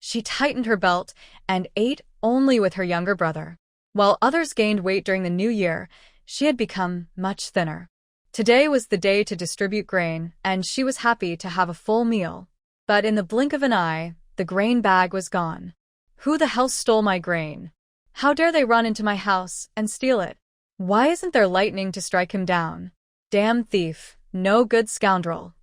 She tightened her belt and ate only with her younger brother. While others gained weight during the new year, she had become much thinner. Today was the day to distribute grain, and she was happy to have a full meal. But in the blink of an eye, the grain bag was gone. Who the hell stole my grain? How dare they run into my house and steal it? Why isn't there lightning to strike him down? Damn thief, no good scoundrel.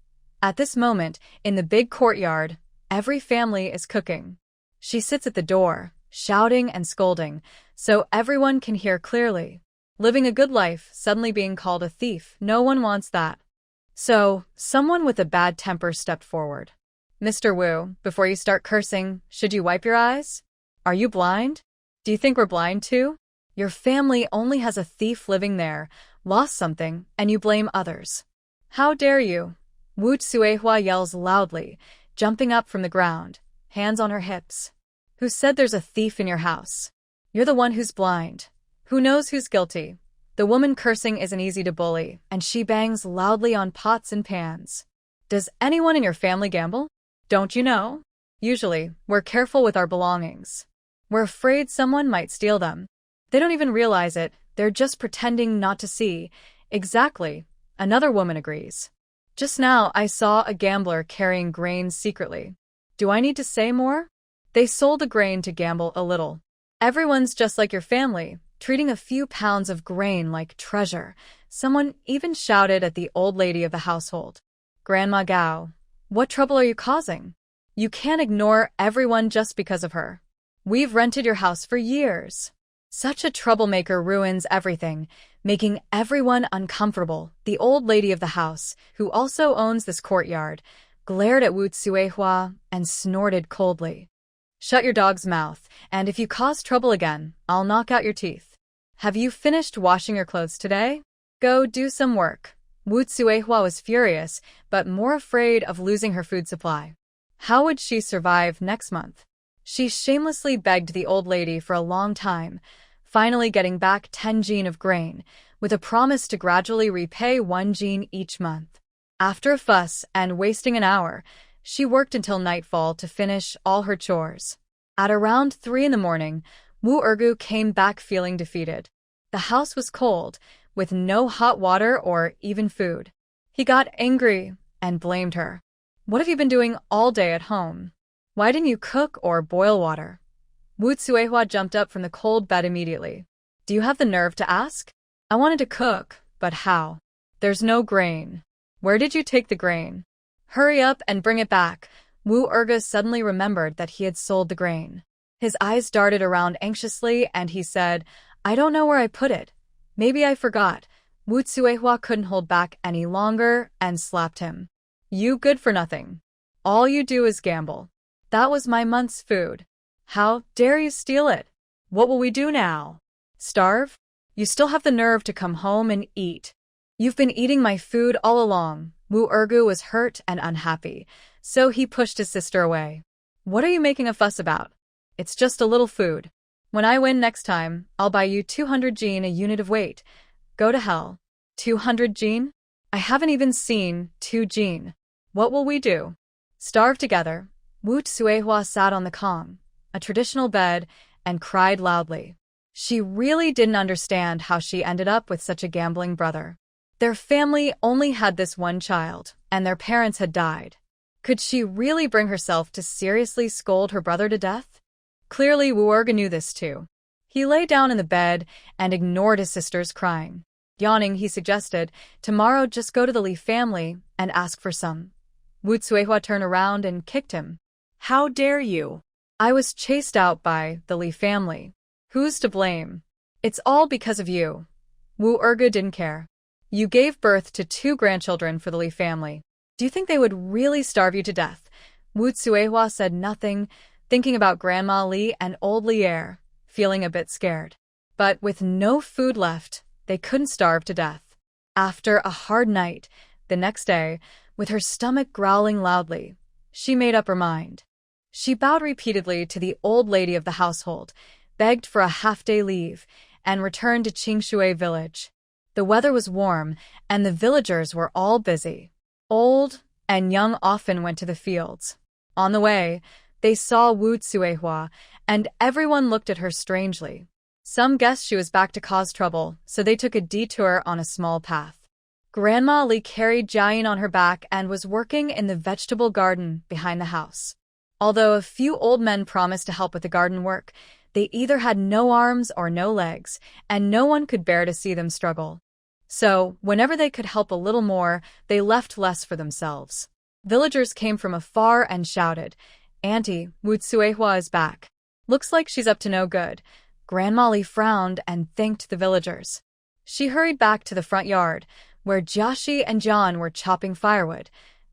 At this moment, in the big courtyard, every family is cooking. She sits at the door, shouting and scolding, so everyone can hear clearly. Living a good life, suddenly being called a thief, no one wants that. So, someone with a bad temper stepped forward. Mr. Wu, before you start cursing, should you wipe your eyes? Are you blind? Do you think we're blind too? Your family only has a thief living there, lost something, and you blame others. How dare you? Wuihua yells loudly, jumping up from the ground, hands on her hips. Who said there's a thief in your house? You're the one who's blind. Who knows who's guilty? The woman cursing isn't easy to bully, and she bangs loudly on pots and pans. Does anyone in your family gamble? Don't you know? Usually, we're careful with our belongings. We're afraid someone might steal them. They don't even realize it, they're just pretending not to see. Exactly, another woman agrees. Just now I saw a gambler carrying grain secretly. Do I need to say more? They sold the grain to gamble a little. Everyone's just like your family, treating a few pounds of grain like treasure. Someone even shouted at the old lady of the household. Grandma Gao, what trouble are you causing? You can't ignore everyone just because of her. We've rented your house for years. Such a troublemaker ruins everything, making everyone uncomfortable. The old lady of the house, who also owns this courtyard, glared at Wuihua and snorted coldly. Shut your dog's mouth, and if you cause trouble again, I'll knock out your teeth. Have you finished washing your clothes today? Go do some work. Wuihua was furious, but more afraid of losing her food supply. How would she survive next month? She shamelessly begged the old lady for a long time, finally getting back 10 jin of grain, with a promise to gradually repay 1 jin each month. After a fuss and wasting an hour, she worked until nightfall to finish all her chores. At around 3 in the morning, Wuihua came back feeling defeated. The house was cold, with no hot water or even food. He got angry and blamed her. What have you been doing all day at home? Why didn't you cook or boil water? Wuihua jumped up from the cold bed immediately. Do you have the nerve to ask? I wanted to cook, but how? There's no grain. Where did you take the grain? Hurry up and bring it back. Wuihua suddenly remembered that he had sold the grain. His eyes darted around anxiously and he said, I don't know where I put it. Maybe I forgot. Wuihua couldn't hold back any longer and slapped him. You good for nothing. All you do is gamble. That was my month's food. How dare you steal it? What will we do now? Starve? You still have the nerve to come home and eat. You've been eating my food all along. Wuihua was hurt and unhappy, so he pushed his sister away. What are you making a fuss about? It's just a little food. When I win next time, I'll buy you 200 jin a unit of weight. Go to hell. 200 jin? I haven't even seen 2 jin. What will we do? Starve together. Wuihua sat on the kong, a traditional bed, and cried loudly. She really didn't understand how she ended up with such a gambling brother. Their family only had this one child, and their parents had died. Could she really bring herself to seriously scold her brother to death? Clearly, Wuihua knew this too. He lay down in the bed and ignored his sister's crying. Yawning, he suggested, tomorrow just go to the Li family and ask for some. Wuihua turned around and kicked him. How dare you? I was chased out by the Li family. Who's to blame? It's all because of you. Wuihua didn't care. You gave birth to 2 grandchildren for the Li family. Do you think they would really starve you to death? Wuihua said nothing, thinking about Grandma Li and old Lier, feeling a bit scared. But with no food left, they couldn't starve to death. After a hard night, the next day, with her stomach growling loudly, she made up her mind. She bowed repeatedly to the old lady of the household, begged for a half-day leave, and returned to Qingshui village. The weather was warm, and the villagers were all busy. Old and young often went to the fields. On the way, They saw Wuihua, and everyone looked at her strangely. Some guessed she was back to cause trouble, so they took a detour on a small path. Grandma Li carried Jiayin on her back and was working in the vegetable garden behind the house. Although a few old men promised to help with the garden work, they either had no arms or no legs, and no one could bear to see them struggle. So, whenever they could help a little more, they left less for themselves. Villagers came from afar and shouted, "Auntie, Wuihua is back. Looks like she's up to no good." Grandma Li frowned and thanked the villagers. She hurried back to the front yard, where Jiayin and John were chopping firewood,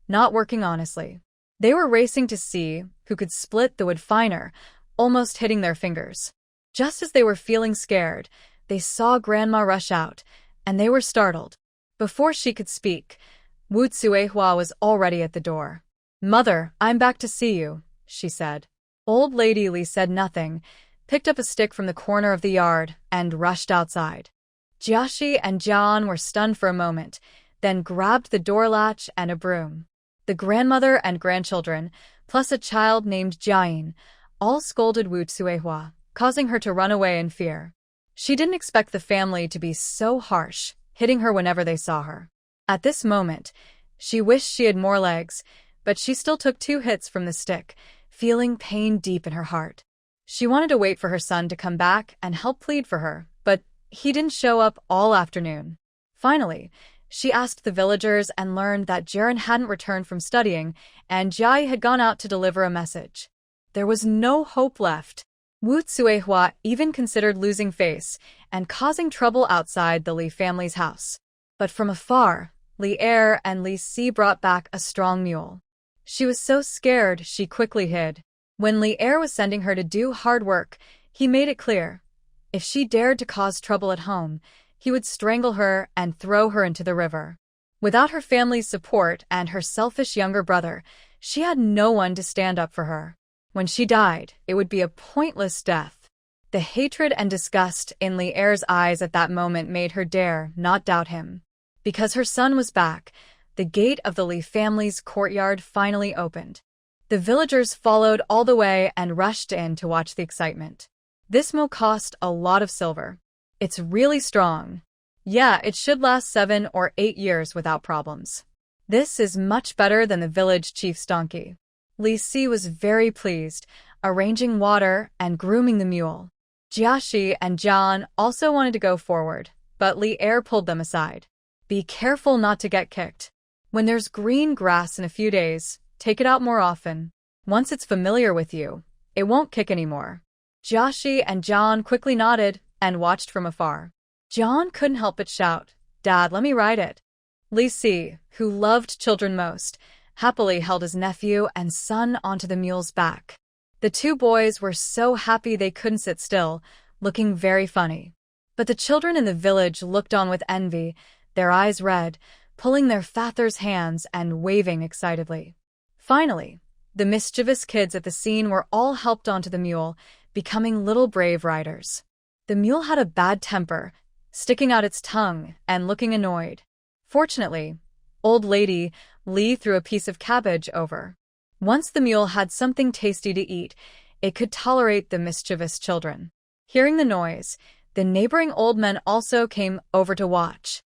not working honestly. They were racing to see who could split the wood finer, almost hitting their fingers. Just as they were feeling scared, they saw Grandma rush out, and they were startled. Before she could speak, Wuihua was already at the door. "Mother, I'm back to see you," she said. Old Lady Li said nothing, picked up a stick from the corner of the yard, and rushed outside. Jiayin and John were stunned for a moment, then grabbed the door latch and a broom. The grandmother and grandchildren, plus a child named Jiayin, all scolded Wuihua, causing her to run away in fear. She didn't expect the family to be so harsh, hitting her whenever they saw her. At this moment, she wished she had more legs, but she still took 2 hits from the stick, feeling pain deep in her heart. She wanted to wait for her son to come back and help plead for her, but he didn't show up all afternoon. Finally, she asked the villagers and learned that Jiayin hadn't returned from studying and Jiayin had gone out to deliver a message. There was no hope left. Wuihua even considered losing face and causing trouble outside the Li family's house. But from afar, Li and Lousiey brought back a strong mule. She was so scared she quickly hid. When Li was sending her to do hard work, he made it clear, if she dared to cause trouble at home, he would strangle her and throw her into the river. Without her family's support and her selfish younger brother, she had no one to stand up for her. When she died, it would be a pointless death. The hatred and disgust in Li's eyes at that moment made her dare not doubt him. Because her son was back, the gate of the Li family's courtyard finally opened. The villagers followed all the way and rushed in to watch the excitement. This mule cost a lot of silver. It's really strong. Yeah, it should last 7 or 8 years without problems. This is much better than the village chief's donkey. Lousiey was very pleased, arranging water and grooming the mule. Jiayin and John also wanted to go forward, but Li pulled them aside. Be careful not to get kicked. When there's green grass in a few days, take it out more often. Once it's familiar with you, it won't kick anymore. Jiayin and John quickly nodded and watched from afar. John couldn't help but shout, "Dad, let me ride it." Lousiey, who loved children most, happily held his nephew and son onto the mule's back. The 2 boys were so happy they couldn't sit still, looking very funny. But the children in the village looked on with envy, their eyes red, pulling their father's hands and waving excitedly. Finally, the mischievous kids at the scene were all helped onto the mule, becoming little brave riders. The mule had a bad temper, sticking out its tongue and looking annoyed. Fortunately, Old Lady Li threw a piece of cabbage over. Once the mule had something tasty to eat, it could tolerate the mischievous children. Hearing the noise, the neighboring old men also came over to watch.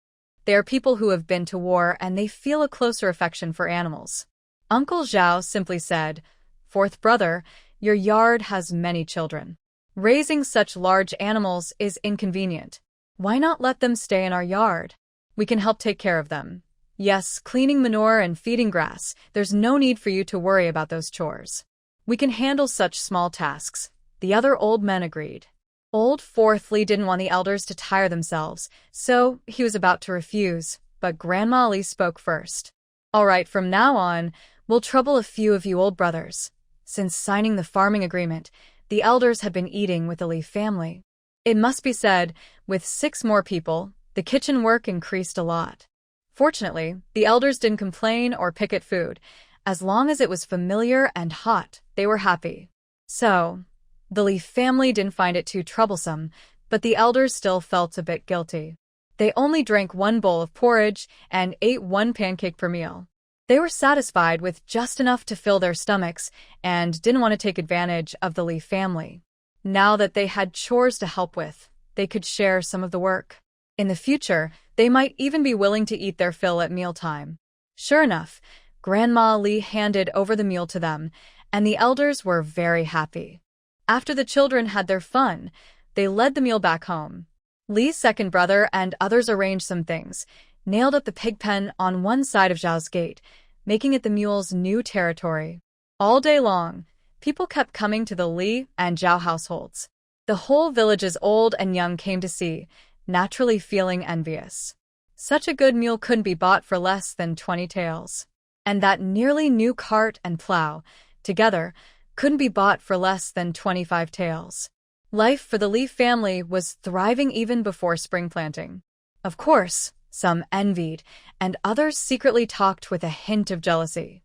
They are people who have been to war and they feel a closer affection for animals. Uncle Zhao simply said, "Fourth brother, your yard has many children. Raising such large animals is inconvenient. Why not let them stay in our yard? We can help take care of them. Yes, cleaning manure and feeding grass, there's no need for you to worry about those chores. We can handle such small tasks." The other old men agreed. Old Fourthly didn't want the elders to tire themselves, so he was about to refuse, but Grandma Li spoke first. "All right, from now on, we'll trouble a few of you old brothers." Since signing the farming agreement, the elders had been eating with the Li family. It must be said, with 6 more people, the kitchen work increased a lot. Fortunately, the elders didn't complain or pick at food. As long as it was familiar and hot, they were happy. So, the Li family didn't find it too troublesome, but the elders still felt a bit guilty. They only drank 1 bowl of porridge and ate 1 pancake per meal. They were satisfied with just enough to fill their stomachs and didn't want to take advantage of the Lee family. Now that they had chores to help with, they could share some of the work. In the future, they might even be willing to eat their fill at mealtime. Sure enough, Grandma Lee handed over the meal to them, and the elders were very happy. After the children had their fun, they led the meal back home. Lee's second brother and others arranged some things, nailed up the pig pen on one side of Zhao's gate, making it the mule's new territory. All day long, people kept coming to the Lee and Zhao households. The whole village's old and young came to see, naturally feeling envious. Such a good mule couldn't be bought for less than 20 taels. And that nearly new cart and plow, together, couldn't be bought for less than 25 taels. Life for the Lee family was thriving even before spring planting. Of course, some envied, and others secretly talked with a hint of jealousy.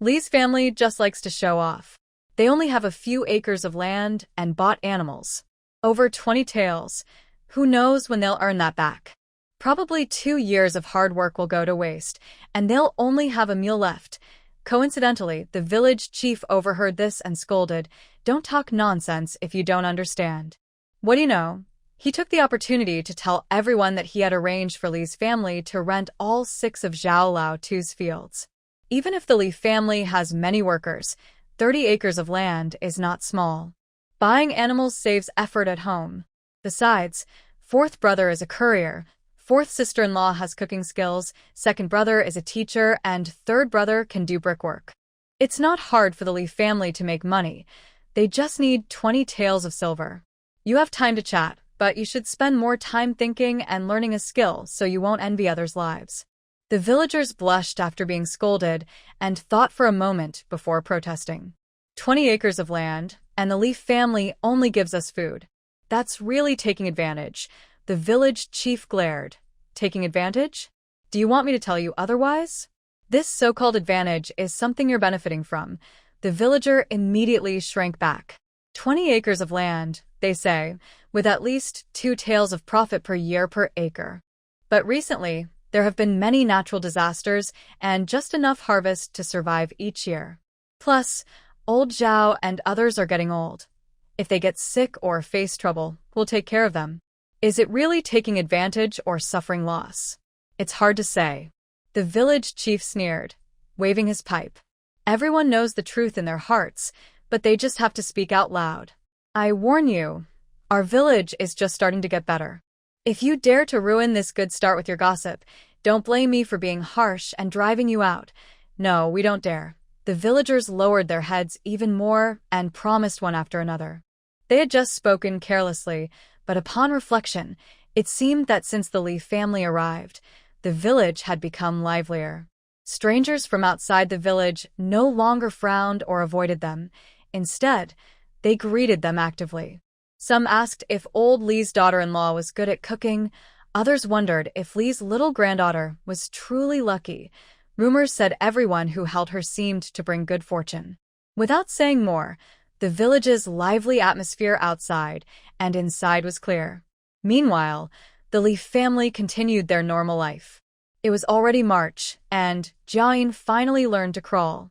Lee's family just likes to show off. They only have a few acres of land and bought animals. Over 20 taels. Who knows when they'll earn that back? Probably 2 years of hard work will go to waste, and they'll only have a meal left. Coincidentally, the village chief overheard this and scolded, "Don't talk nonsense if you don't understand." What do you know? He took the opportunity to tell everyone that he had arranged for Lee's family to rent all 6 of Zhao Lao Tu's fields. Even if the Lee family has many workers, 30 acres of land is not small. Buying animals saves effort at home. Besides, fourth brother is a courier, fourth sister-in-law has cooking skills, second brother is a teacher, and third brother can do brickwork. It's not hard for the Lee family to make money. They just need 20 taels of silver. You have time to chat, but you should spend more time thinking and learning a skill so you won't envy others' lives. The villagers blushed after being scolded and thought for a moment before protesting. 20 acres of land, and the Lee family only gives us food. That's really taking advantage. The village chief glared. Taking advantage? Do you want me to tell you otherwise? This so-called advantage is something you're benefiting from. The villager immediately shrank back. 20 acres of land, they say, with at least 2 taels of profit per year per acre. But recently, there have been many natural disasters and just enough harvest to survive each year. Plus, old Zhao and others are getting old. If they get sick or face trouble, we'll take care of them. Is it really taking advantage or suffering loss? It's hard to say. The village chief sneered, waving his pipe. Everyone knows the truth in their hearts, but they just have to speak out loud. I warn you, our village is just starting to get better. If you dare to ruin this good start with your gossip, don't blame me for being harsh and driving you out. No, we don't dare. The villagers lowered their heads even more and promised one after another. They had just spoken carelessly, but upon reflection, it seemed that since the Lee family arrived, the village had become livelier. Strangers from outside the village no longer frowned or avoided them. Instead, they greeted them actively. Some asked if old Lee's daughter-in-law was good at cooking. Others wondered if Lee's little granddaughter was truly lucky. Rumors said everyone who held her seemed to bring good fortune. Without saying more, the village's lively atmosphere outside and inside was clear. Meanwhile, the Lee family continued their normal life. It was already March, and Jiayin finally learned to crawl.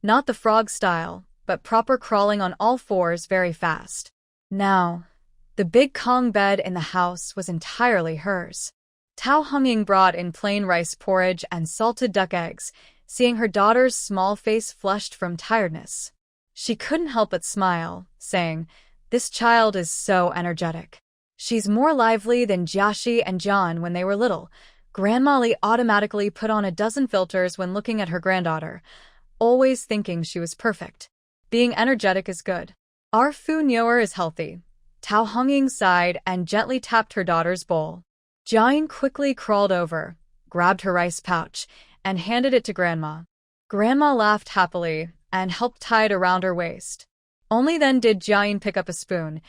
Not the frog style, but proper crawling on all fours very fast. Now, the big Kong bed in the house was entirely hers. Tao Hongying brought in plain rice porridge and salted duck eggs, seeing her daughter's small face flushed from tiredness. She couldn't help but smile, saying, "This child is so energetic. She's more lively than Jiaxi and John when they were little." Grandma Lee automatically put on a dozen filters when looking at her granddaughter, always thinking she was perfect. Being energetic is good. Our Fu Nyoer is healthy. Tao Hongying sighed and gently tapped her daughter's bowl. Jiayin quickly crawled over, grabbed her rice pouch, and handed it to Grandma. Grandma laughed happily and helped tie it around her waist. Only then did Jiayin pick up a spoon,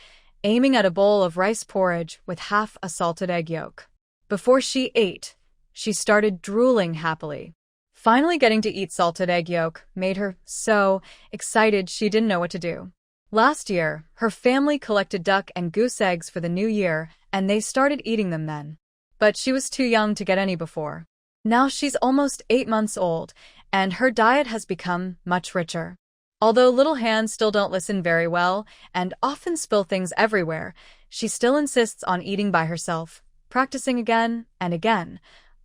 aiming at a bowl of rice porridge with half a salted egg yolk. Before she ate, she started drooling happily. Finally getting to eat salted egg yolk made her so excited she didn't know what to do. Last year, her family collected duck and goose eggs for the new year, and they started eating them then. But she was too young to get any before. Now she's almost 8 months old, and her diet has become much richer. Although little hands still don't listen very well and often spill things everywhere, she still insists on eating by herself, practicing again and again,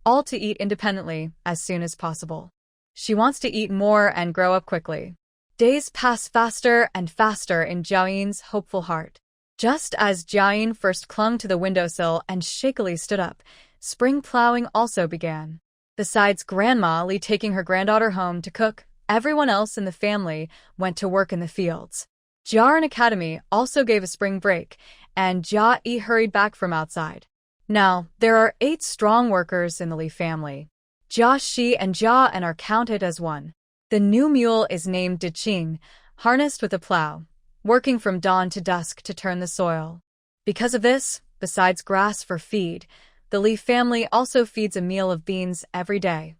all to eat independently as soon as possible. She wants to eat more and grow up quickly. Days pass faster and faster in Jiayin's hopeful heart. Just as Jiayin first clung to the windowsill and shakily stood up, spring plowing also began. Besides Grandma Li taking her granddaughter home to cook, everyone else in the family went to work in the fields. Jiayin Academy also gave a spring break, and Jiayi hurried back from outside. Now, there are 8 strong workers in the Li family. Jia Shi and Jiayin are counted as one. The new mule is named Diqing, harnessed with a plow, working from dawn to dusk to turn the soil. Because of this, besides grass for feed, the Li family also feeds a meal of beans every day.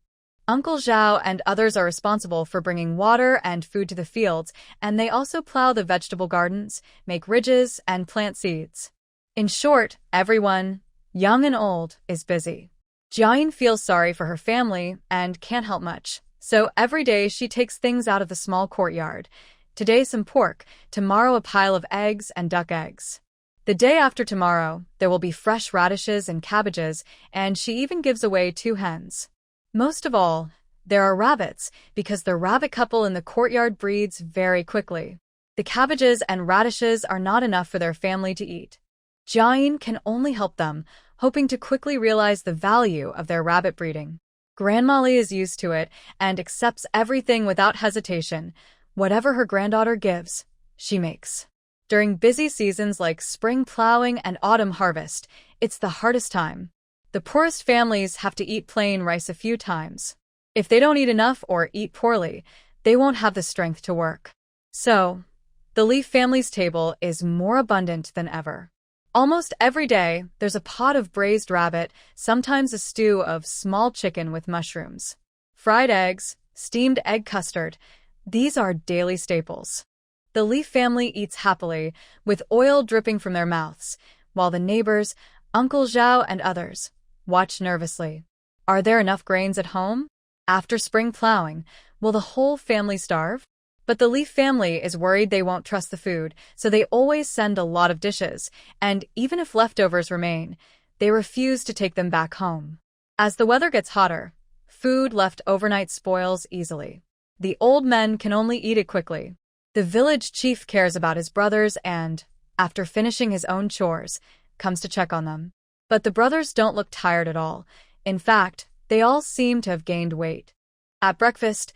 Uncle Zhao and others are responsible for bringing water and food to the fields, and they also plow the vegetable gardens, make ridges, and plant seeds. In short, everyone, young and old, is busy. Jiayin feels sorry for her family and can't help much, so every day she takes things out of the small courtyard. Today some pork, tomorrow a pile of eggs and duck eggs. The day after tomorrow, there will be fresh radishes and cabbages, and she even gives away 2 hens. Most of all, there are rabbits, because the rabbit couple in the courtyard breeds very quickly. The cabbages and radishes are not enough for their family to eat. Jiayin can only help them, hoping to quickly realize the value of their rabbit breeding. Grandma Li is used to it and accepts everything without hesitation. Whatever her granddaughter gives, she makes. During busy seasons like spring plowing and autumn harvest, it's the hardest time. The poorest families have to eat plain rice a few times. If they don't eat enough or eat poorly, they won't have the strength to work. So, the Li family's table is more abundant than ever. Almost every day, there's a pot of braised rabbit, sometimes a stew of small chicken with mushrooms. Fried eggs, steamed egg custard, these are daily staples. The Li family eats happily, with oil dripping from their mouths, while the neighbors, Uncle Zhao and others, watch nervously. Are there enough grains at home? After spring plowing, will the whole family starve? But the Li family is worried they won't trust the food, so they always send a lot of dishes, and even if leftovers remain, they refuse to take them back home. As the weather gets hotter, food left overnight spoils easily. The old men can only eat it quickly. The village chief cares about his brothers and, after finishing his own chores, comes to check on them. But the brothers don't look tired at all. In fact, they all seem to have gained weight. At breakfast,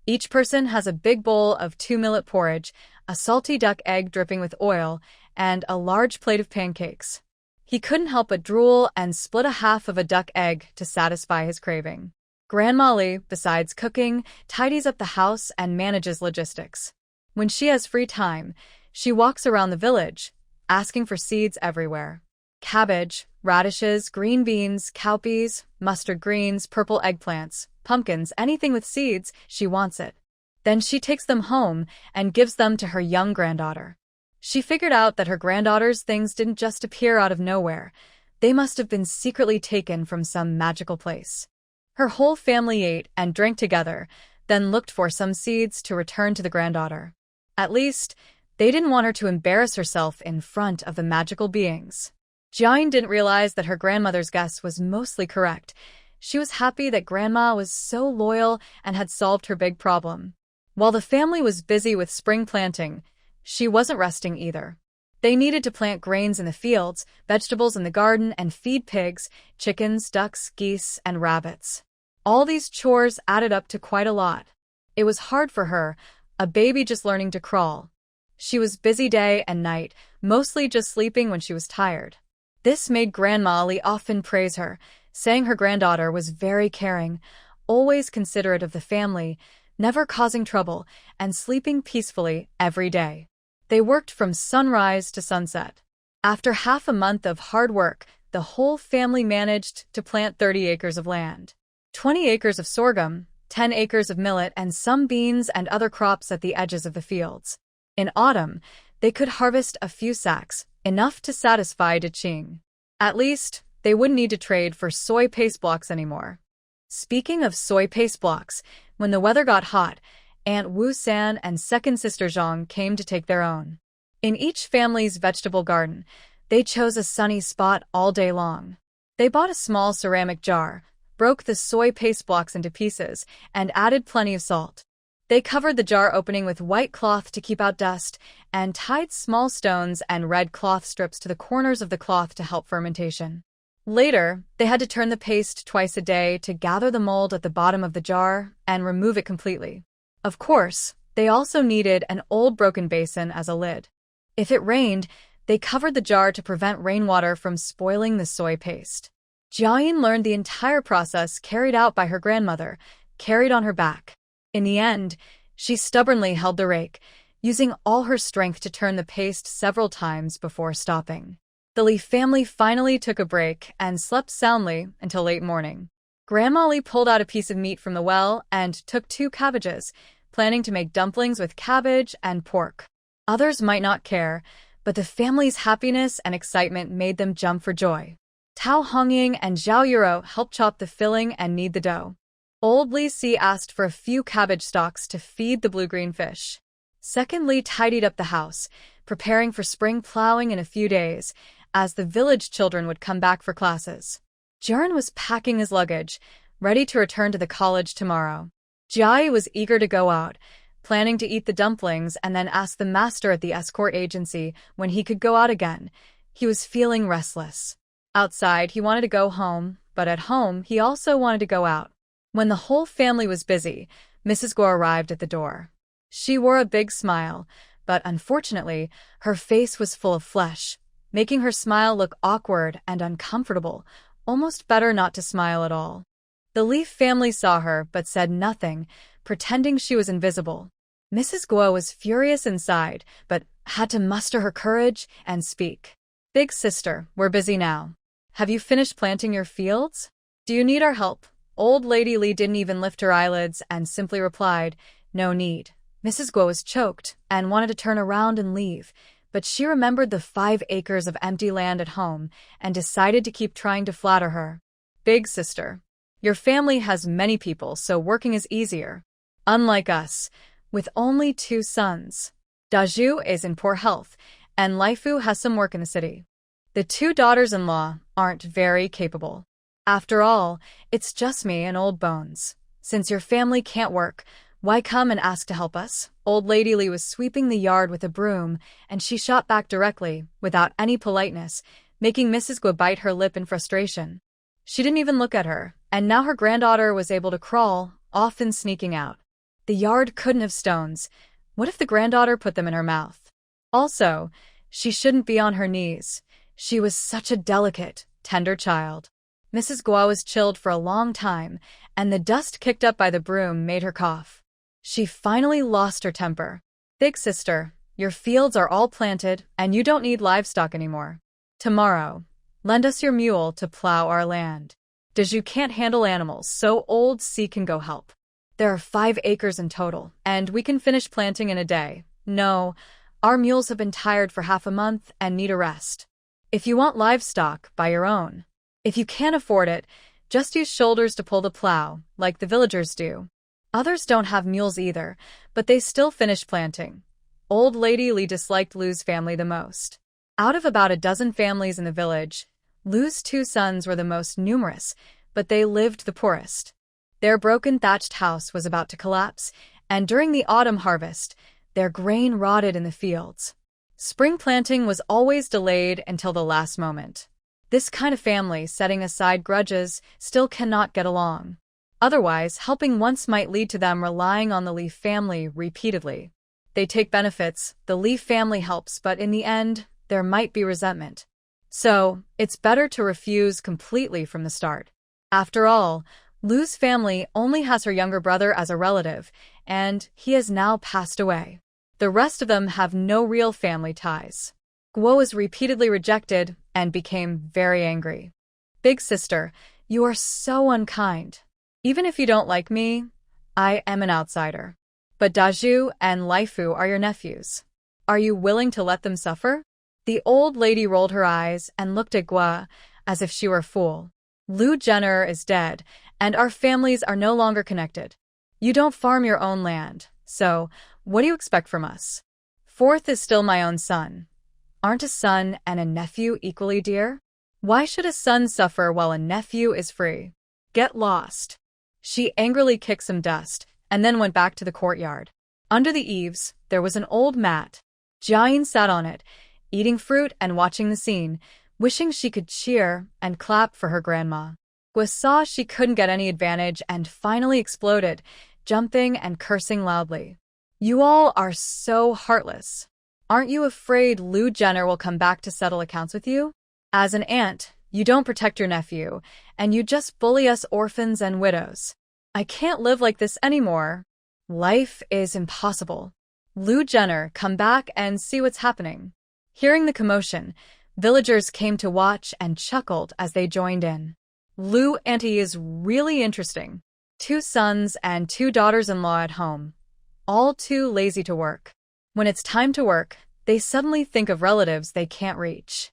each person has a big bowl of 2 millet porridge, a salty duck egg dripping with oil, and a large plate of pancakes. He couldn't help but drool and split a half of a duck egg to satisfy his craving. Grandma Li, besides cooking, tidies up the house and manages logistics. When she has free time, she walks around the village, asking for seeds everywhere. Cabbage, radishes, green beans, cowpeas, mustard greens, purple eggplants, pumpkins, anything with seeds, she wants it. Then she takes them home and gives them to her young granddaughter. She figured out that her granddaughter's things didn't just appear out of nowhere. They must have been secretly taken from some magical place. Her whole family ate and drank together, then looked for some seeds to return to the granddaughter. At least, they didn't want her to embarrass herself in front of the magical beings. Jiayin didn't realize that her grandmother's guess was mostly correct. She was happy that Grandma was so loyal and had solved her big problem. While the family was busy with spring planting, she wasn't resting either. They needed to plant grains in the fields, vegetables in the garden, and feed pigs, chickens, ducks, geese, and rabbits. All these chores added up to quite a lot. It was hard for her, a baby just learning to crawl. She was busy day and night, mostly just sleeping when she was tired. This made Grandma Li often praise her, saying her granddaughter was very caring, always considerate of the family, never causing trouble, and sleeping peacefully every day. They worked from sunrise to sunset. After half a month of hard work, the whole family managed to plant 30 acres of land. 20 acres of sorghum, 10 acres of millet, and some beans and other crops at the edges of the fields. In autumn, they could harvest a few sacks, enough to satisfy Diqing. At least, they wouldn't need to trade for soy paste blocks anymore. Speaking of soy paste blocks, When the weather got hot, Aunt Wu San and second sister Zhang came to take their own. In each family's vegetable garden, they chose a sunny spot all day long. They bought a small ceramic jar, broke the soy paste blocks into pieces, and added plenty of salt. They covered the jar opening with white cloth to keep out dust, and tied small stones and red cloth strips to the corners of the cloth to help fermentation. Later, they had to turn the paste twice a day to gather the mold at the bottom of the jar and remove it completely. Of course, they also needed an old broken basin as a lid. If it rained, they covered the jar to prevent rainwater from spoiling the soy paste. Jiayin learned the entire process carried out by her grandmother, carried on her back. In the end, she stubbornly held the rake, using all her strength to turn the paste several times before stopping. The Li family finally took a break and slept soundly until late morning. Grandma Li pulled out a piece of meat from the well and took 2 cabbages, planning to make dumplings with cabbage and pork. Others might not care, but the family's happiness and excitement made them jump for joy. Tao Hongying and Zhao Yuro helped chop the filling and knead the dough. Old Lousiey asked for a few cabbage stalks to feed the blue-green fish. Second Li tidied up the house, preparing for spring plowing in a few days, as the village children would come back for classes. Jiayin was packing his luggage, ready to return to the college tomorrow. Jiayin was eager to go out, planning to eat the dumplings and then ask the master at the escort agency when he could go out again. He was feeling restless. Outside, he wanted to go home, but at home, he also wanted to go out. When the whole family was busy, Mrs. Guo arrived at the door. She wore a big smile, but unfortunately, her face was full of flesh, making her smile look awkward and uncomfortable, almost better not to smile at all. The Li family saw her but said nothing, pretending she was invisible. Mrs. Guo was furious inside, but had to muster her courage and speak. "Big sister, we're busy now. Have you finished planting your fields? Do you need our help?" Old Lady Li didn't even lift her eyelids and simply replied, "No need." Mrs. Guo was choked and wanted to turn around and leave, but she remembered the 5 acres of empty land at home and decided to keep trying to flatter her. "Big sister, your family has many people, so working is easier. Unlike us, with only 2 sons. Dazhu is in poor health, and Leifu has some work in the city. The 2 daughters-in-law aren't very capable. After all, it's just me and old Bones. Since your family can't work, why come and ask to help us?" Old Lady Li was sweeping the yard with a broom, and she shot back directly, without any politeness, making Mrs. Guo bite her lip in frustration. She didn't even look at her, and now her granddaughter was able to crawl, often sneaking out. The yard couldn't have stones. What if the granddaughter put them in her mouth? Also, she shouldn't be on her knees. She was such a delicate, tender child. Mrs. Guo was chilled for a long time, and the dust kicked up by the broom made her cough. She finally lost her temper. "Big sister, your fields are all planted, and you don't need livestock anymore. Tomorrow, lend us your mule to plow our land. Dazhu can't handle animals, so old C can go help. There are 5 acres in total, and we can finish planting in a day. No, our mules have been tired for half a month and need a rest. If you want livestock, buy your own. If you can't afford it, just use shoulders to pull the plow, like the villagers do." Others don't have mules either, but they still finish planting. Old Lady Li disliked Lu's family the most. Out of about a dozen families in the village, Lu's 2 sons were the most numerous, but they lived the poorest. Their broken thatched house was about to collapse, and during the autumn harvest, their grain rotted in the fields. Spring planting was always delayed until the last moment. This kind of family, setting aside grudges, still cannot get along. Otherwise, helping once might lead to them relying on the Li family repeatedly. They take benefits, the Li family helps, but in the end, there might be resentment. So, it's better to refuse completely from the start. After all, Lu's family only has her younger brother as a relative, and he has now passed away. The rest of them have no real family ties. Guo was repeatedly rejected and became very angry. "Big sister, you are so unkind. Even if you don't like me, I am an outsider. But Dazhu and Leifu are your nephews. Are you willing to let them suffer?" The old lady rolled her eyes and looked at Guo as if she were a fool. "Lu Jenner is dead, and our families are no longer connected. You don't farm your own land, so what do you expect from us? Fourth is still my own son. Aren't a son and a nephew equally dear? Why should a son suffer while a nephew is free? Get lost. She angrily kicked some dust and then went back to the courtyard. Under the eaves, there was an old mat. Jiayin sat on it, eating fruit and watching the scene, wishing she could cheer and clap for her grandma. Gua saw she couldn't get any advantage and finally exploded, jumping and cursing loudly. You all are so heartless. Aren't you afraid Liu Jenner will come back to settle accounts with you? As an aunt, you don't protect your nephew, and you just bully us orphans and widows. I can't live like this anymore. Life is impossible. Liu Jenner, come back and see what's happening. Hearing the commotion, villagers came to watch and chuckled as they joined in. Liu Auntie is really interesting. 2 sons and 2 daughters-in-law at home. All too lazy to work. When it's time to work, they suddenly think of relatives they can't reach.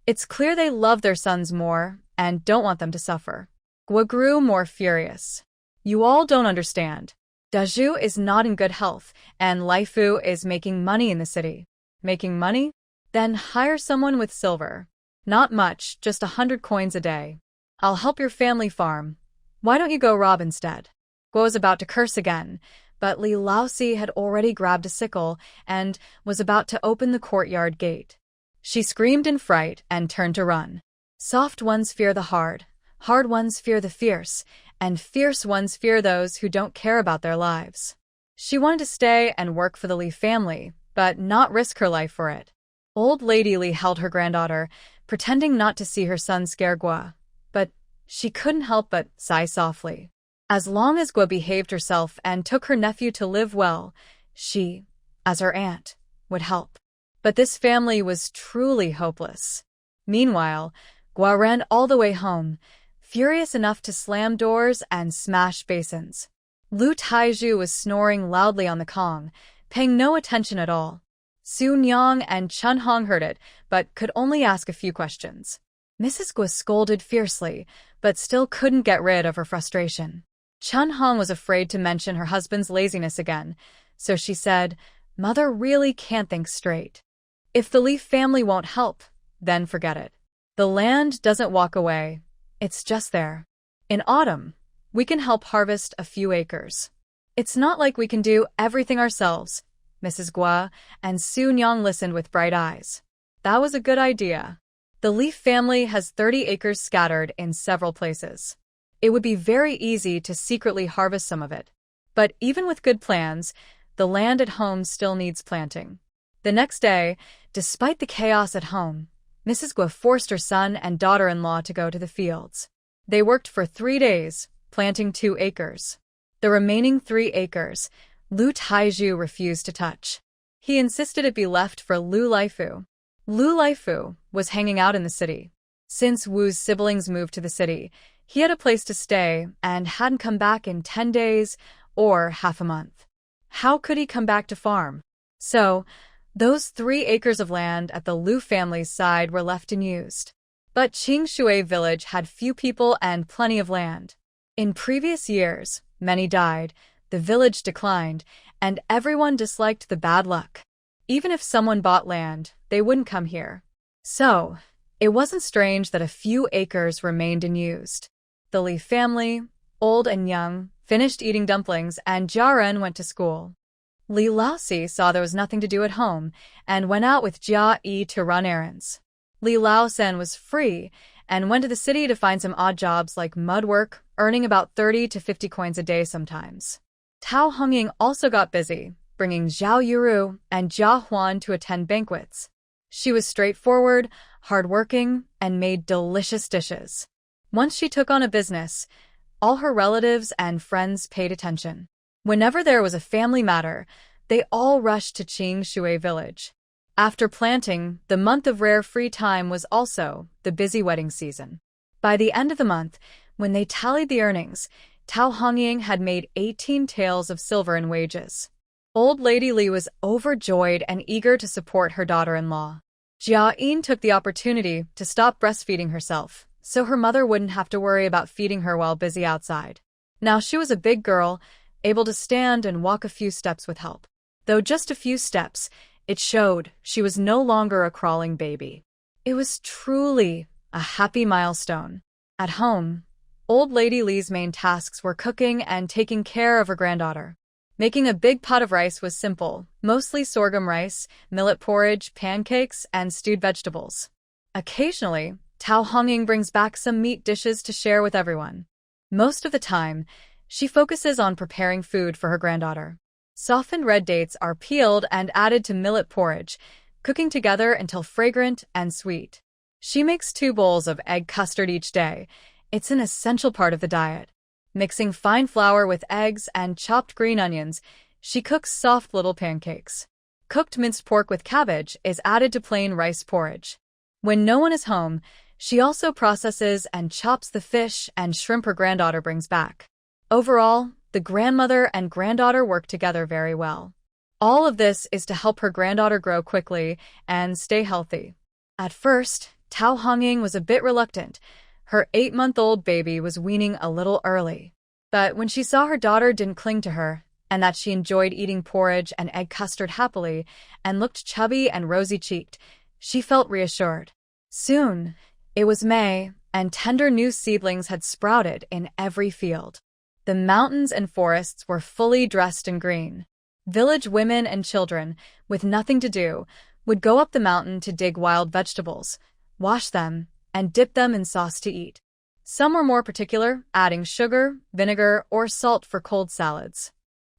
It's clear they love their sons more and don't want them to suffer. Gua grew more furious. You all don't understand. Daju is not in good health, and Laifu is making money in the city. Making money? Then hire someone with silver. Not much, just 100 coins a day. I'll help your family farm. Why don't you go rob instead? Gua was about to curse again, but Lousiey had already grabbed a sickle and was about to open the courtyard gate. She screamed in fright and turned to run. Soft ones fear the hard ones fear the fierce, and fierce ones fear those who don't care about their lives. She wanted to stay and work for the Li family, but not risk her life for it. Old Lady Li held her granddaughter, pretending not to see her son scare Gua, but she couldn't help but sigh softly. As long as Gua behaved herself and took her nephew to live well, she, as her aunt, would help. But this family was truly hopeless. Meanwhile, Gua ran all the way home, furious enough to slam doors and smash basins. Lu Taiju was snoring loudly on the Kong, paying no attention at all. Su Nyang and Chun Hong heard it, but could only ask a few questions. Mrs. Gua scolded fiercely, but still couldn't get rid of her frustration. Chun Hong was afraid to mention her husband's laziness again, so she said, "Mother really can't think straight. If the Li family won't help, then forget it. The land doesn't walk away, it's just there. In autumn, we can help harvest a few acres. It's not like we can do everything ourselves." Mrs. Gua and Su Nyang listened with bright eyes. That was a good idea. The Li family has 30 acres scattered in several places. It would be very easy to secretly harvest some of it. But even with good plans, the land at home still needs planting. The next day, despite the chaos at home, Mrs. Gua forced her son and daughter-in-law to go to the fields. They worked for 3 days, planting 2 acres. The remaining 3 acres, Lu Taiju refused to touch. He insisted it be left for Lu Laifu. Lu Laifu was hanging out in the city. Since Wu's siblings moved to the city, he had a place to stay and hadn't come back in 10 days or half a month. How could he come back to farm? So, those 3 acres of land at the Lu family's side were left unused. But Qingshui village had few people and plenty of land. In previous years, many died, the village declined, and everyone disliked the bad luck. Even if someone bought land, they wouldn't come here. So, it wasn't strange that a few acres remained unused. The Li family, old and young, finished eating dumplings and Jiayin went to school. Li Lousiey saw there was nothing to do at home and went out with Jiayin to run errands. Li Laosen was free and went to the city to find some odd jobs like mud work, earning about 30 to 50 coins a day sometimes. Tao Hongying also got busy, bringing Zhao Yuru and Jia Huan to attend banquets. She was straightforward, hardworking, and made delicious dishes. Once she took on a business, all her relatives and friends paid attention. Whenever there was a family matter, they all rushed to Qingshui village. After planting, the month of rare free time was also the busy wedding season. By the end of the month, when they tallied the earnings, Tao Hongying had made 18 taels of silver in wages. Old Lady Li was overjoyed and eager to support her daughter-in-law. Jiayin took the opportunity to stop breastfeeding herself, so her mother wouldn't have to worry about feeding her while busy outside. Now she was a big girl, able to stand and walk a few steps with help. Though just a few steps, it showed she was no longer a crawling baby. It was truly a happy milestone. At home, old Lady Lee's main tasks were cooking and taking care of her granddaughter. Making a big pot of rice was simple, mostly sorghum rice, millet porridge, pancakes, and stewed vegetables. Occasionally, Tao Honging brings back some meat dishes to share with everyone. Most of the time, she focuses on preparing food for her granddaughter. Softened red dates are peeled and added to millet porridge, cooking together until fragrant and sweet. She makes 2 bowls of egg custard each day. It's an essential part of the diet. Mixing fine flour with eggs and chopped green onions, she cooks soft little pancakes. Cooked minced pork with cabbage is added to plain rice porridge. When no one is home, she also processes and chops the fish and shrimp her granddaughter brings back. Overall, the grandmother and granddaughter work together very well. All of this is to help her granddaughter grow quickly and stay healthy. At first, Tao Honging was a bit reluctant. Her 8-month-old baby was weaning a little early. But when she saw her daughter didn't cling to her, and that she enjoyed eating porridge and egg custard happily, and looked chubby and rosy-cheeked, she felt reassured. Soon, it was May, and tender new seedlings had sprouted in every field. The mountains and forests were fully dressed in green. Village women and children, with nothing to do, would go up the mountain to dig wild vegetables, wash them, and dip them in sauce to eat. Some were more particular, adding sugar, vinegar, or salt for cold salads.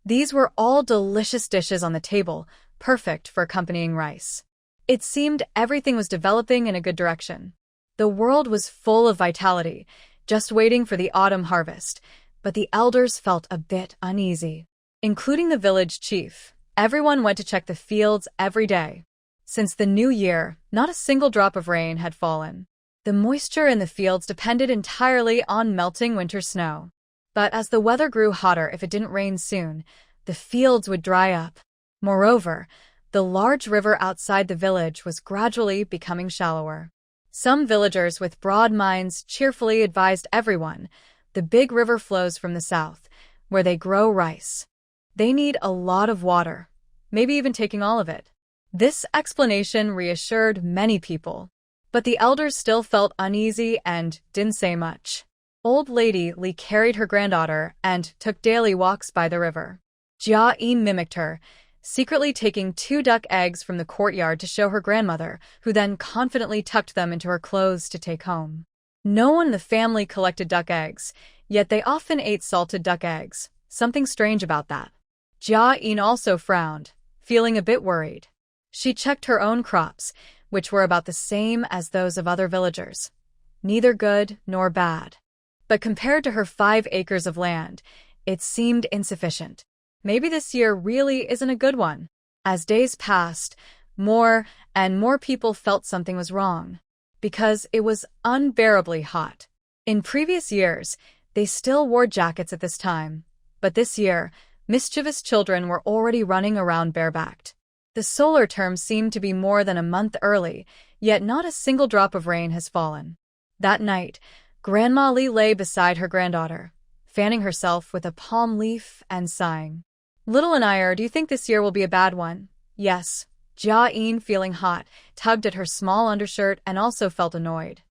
These were all delicious dishes on the table, perfect for accompanying rice. It seemed everything was developing in a good direction. The world was full of vitality, just waiting for the autumn harvest, but the elders felt a bit uneasy. Including the village chief, everyone went to check the fields every day. Since the new year, not a single drop of rain had fallen. The moisture in the fields depended entirely on melting winter snow. But as the weather grew hotter, if it didn't rain soon, the fields would dry up. Moreover, the large river outside the village was gradually becoming shallower. Some villagers with broad minds cheerfully advised everyone, the big river flows from the south, where they grow rice. They need a lot of water, maybe even taking all of it. This explanation reassured many people, but the elders still felt uneasy and didn't say much. Old Lady Lee carried her granddaughter and took daily walks by the river. Jiayin mimicked her, secretly taking 2 duck eggs from the courtyard to show her grandmother, who then confidently tucked them into her clothes to take home. No one in the family collected duck eggs, yet they often ate salted duck eggs. Something strange about that. Jiayin also frowned, feeling a bit worried. She checked her own crops, which were about the same as those of other villagers. Neither good nor bad. But compared to her 5 acres of land, it seemed insufficient. Maybe this year really isn't a good one. As days passed, more and more people felt something was wrong, because it was unbearably hot. In previous years, they still wore jackets at this time, but this year, mischievous children were already running around barebacked. The solar term seemed to be more than a month early, yet not a single drop of rain has fallen. That night, Grandma Lee lay beside her granddaughter, fanning herself with a palm leaf and sighing. "Little and I, do you think this year will be a bad one?" "Yes." Jiayin, feeling hot, tugged at her small undershirt and also felt annoyed.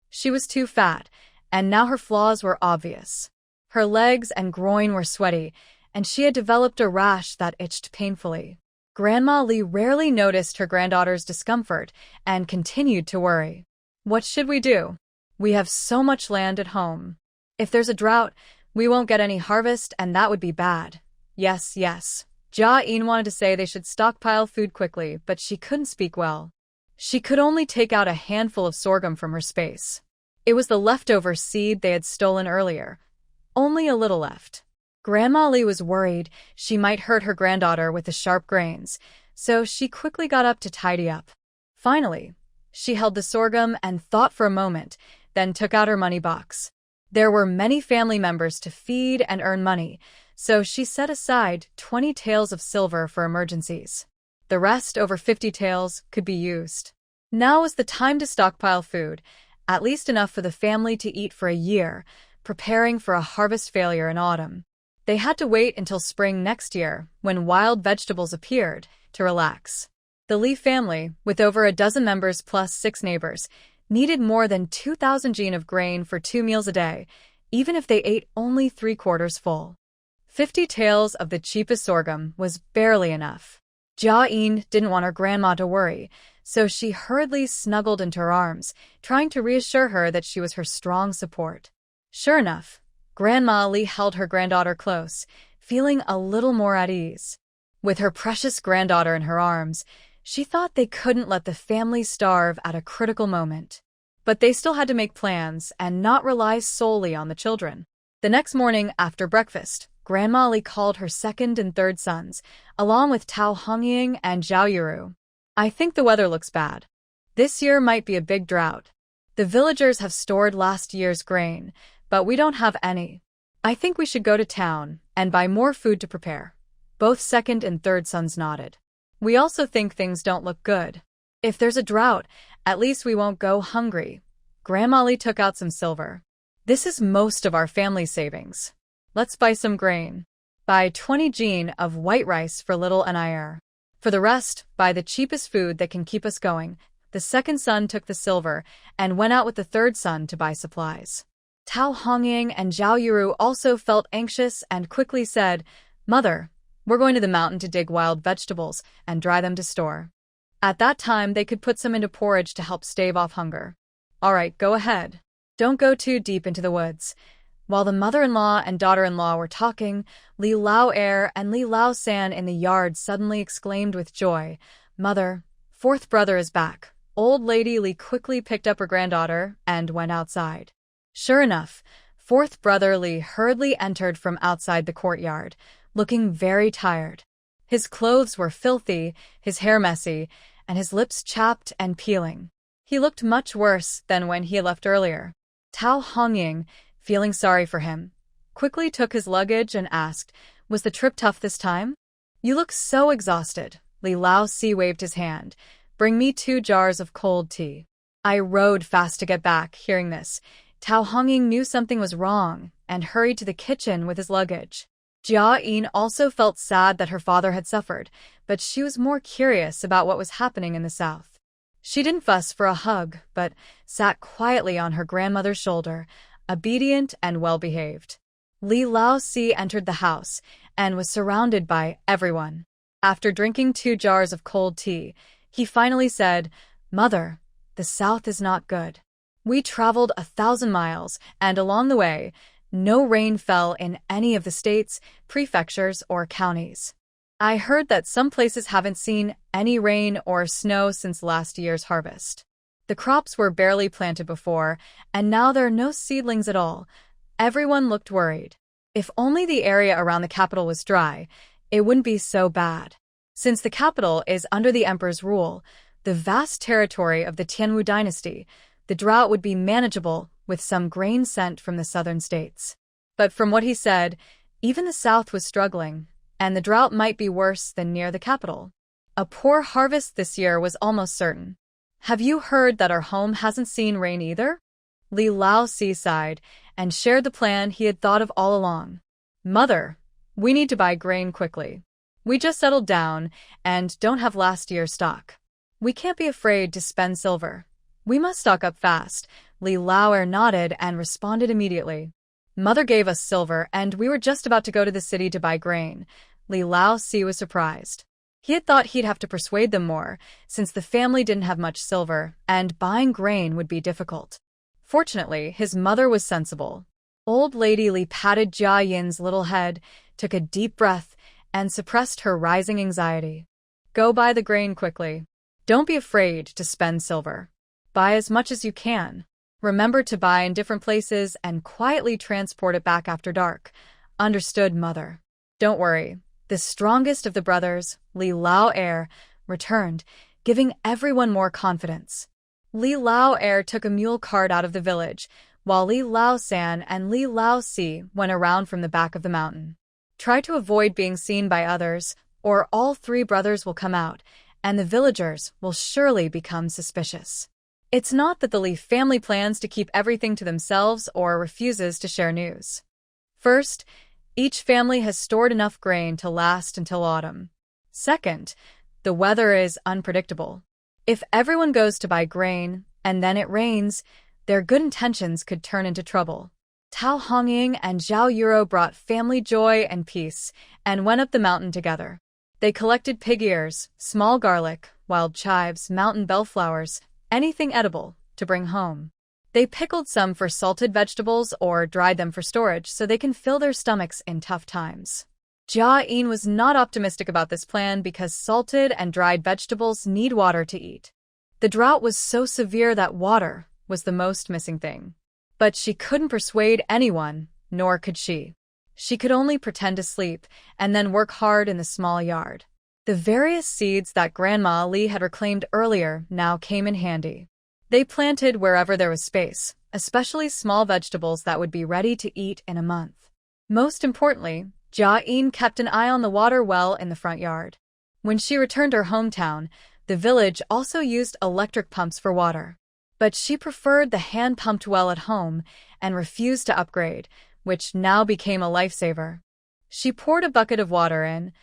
She was too fat, and now her flaws were obvious. Her legs and groin were sweaty, and she had developed a rash that itched painfully. Grandma Lee rarely noticed her granddaughter's discomfort and continued to worry. "What should we do? We have so much land at home. If there's a drought, we won't get any harvest, and that would be bad." Yes. Jiayin wanted to say they should stockpile food quickly, but she couldn't speak well. She could only take out a handful of sorghum from her space. It was the leftover seed they had stolen earlier. Only a little left. Grandma Lee was worried she might hurt her granddaughter with the sharp grains, so she quickly got up to tidy up. Finally, she held the sorghum and thought for a moment, then took out her money box. There were many family members to feed and earn money, so she set aside 20 taels of silver for emergencies. The rest, over 50 taels, could be used. Now was the time to stockpile food, at least enough for the family to eat for a year, preparing for a harvest failure in autumn. They had to wait until spring next year, when wild vegetables appeared, to relax. The Lee family, with over a dozen members plus 6 neighbors, needed more than 2,000 jin of grain for 2 meals a day, even if they ate only 3/4 full. 50 taels of the cheapest sorghum was barely enough. Jiayin didn't want her grandma to worry, so she hurriedly snuggled into her arms, trying to reassure her that she was her strong support. Sure enough, Grandma Lee held her granddaughter close, feeling a little more at ease. With her precious granddaughter in her arms, she thought they couldn't let the family starve at a critical moment. But they still had to make plans and not rely solely on the children. The next morning after breakfast, Grandma Lee called her second and third sons, along with Tao Hongying and Zhao Yiru. I think the weather looks bad. This year might be a big drought. The villagers have stored last year's grain, but we don't have any. I think we should go to town and buy more food to prepare. Both second and third sons nodded. We also think things don't look good. If there's a drought, at least we won't go hungry. Grandma Lee took out some silver. This is most of our family savings. Let's buy some grain. Buy 20 jin of white rice for little and I. For the rest, buy the cheapest food that can keep us going. The second son took the silver and went out with the third son to buy supplies. Tao Hongying and Zhao Yiru also felt anxious and quickly said, "Mother, we're going to the mountain to dig wild vegetables and dry them to store. At that time, they could put some into porridge to help stave off hunger." "All right, go ahead. Don't go too deep into the woods." While the mother-in-law and daughter-in-law were talking, Li Lao-er and Li Lao-san in the yard suddenly exclaimed with joy, "Mother, fourth brother is back." Old Lady Li quickly picked up her granddaughter and went outside. Sure enough, fourth brother Li hurriedly entered from outside the courtyard, looking very tired. His clothes were filthy, his hair messy, and his lips chapped and peeling. He looked much worse than when he left earlier. Tao Hongying, feeling sorry for him, quickly took his luggage and asked, "Was the trip tough this time?" "You look so exhausted." Li Lousiey waved his hand. "Bring me 2 jars of cold tea." I rode fast to get back. Hearing this, Tao Hongying knew something was wrong and hurried to the kitchen with his luggage. Jiayin also felt sad that her father had suffered, but she was more curious about what was happening in the south. She didn't fuss for a hug, but sat quietly on her grandmother's shoulder, obedient and well-behaved. Li Lousiey entered the house and was surrounded by everyone. After drinking 2 jars of cold tea, he finally said, "Mother, the south is not good. We traveled 1,000 miles, and along the way, no rain fell in any of the states, prefectures, or counties. I heard that some places haven't seen any rain or snow since last year's harvest. The crops were barely planted before, and now there are no seedlings at all." Everyone looked worried. If only the area around the capital was dry, it wouldn't be so bad. Since the capital is under the emperor's rule, the vast territory of the Tianwu dynasty, the drought would be manageable with some grain sent from the southern states. But from what he said, even the south was struggling, and the drought might be worse than near the capital. A poor harvest this year was almost certain. "Have you heard that our home hasn't seen rain either?" Li Lousiey sighed and shared the plan he had thought of all along. "Mother, we need to buy grain quickly. We just settled down and don't have last year's stock. We can't be afraid to spend silver. We must stock up fast." Li Lao-er nodded and responded immediately. "Mother gave us silver, and we were just about to go to the city to buy grain." Li Lousiey was surprised. He had thought he'd have to persuade them more, since the family didn't have much silver, and buying grain would be difficult. Fortunately, his mother was sensible. Old Lady Li patted Jiayin's little head, took a deep breath, and suppressed her rising anxiety. "Go buy the grain quickly. Don't be afraid to spend silver. Buy as much as you can. Remember to buy in different places and quietly transport it back after dark." "Understood, Mother." "Don't worry." The strongest of the brothers, Li Lao-er, returned, giving everyone more confidence. Li Lao-er took a mule cart out of the village, while Li Lao-san and Li Lousiey went around from the back of the mountain. "Try to avoid being seen by others, or all 3 brothers will come out, and the villagers will surely become suspicious." It's not that the Li family plans to keep everything to themselves or refuses to share news. First, Each family has stored enough grain to last until autumn. Second, the weather is unpredictable. If everyone goes to buy grain and then it rains, their good intentions could turn into trouble. Tao Hongying and Zhao Yuro brought family joy and peace and went up the mountain together. They collected pig ears, small garlic, wild chives, mountain bellflowers, anything edible, to bring home. They pickled some for salted vegetables or dried them for storage so they can fill their stomachs in tough times. Jiayin was not optimistic about this plan because salted and dried vegetables need water to eat. The drought was so severe that water was the most missing thing. But she couldn't persuade anyone, nor could she. She could only pretend to sleep and then work hard in the small yard. The various seeds that Grandma Li had reclaimed earlier now came in handy. They planted wherever there was space, especially small vegetables that would be ready to eat in a month. Most importantly, Jiayin kept an eye on the water well in the front yard. When she returned to her hometown, the village also used electric pumps for water. But she preferred the hand-pumped well at home and refused to upgrade, which now became a lifesaver. She poured a bucket of water in,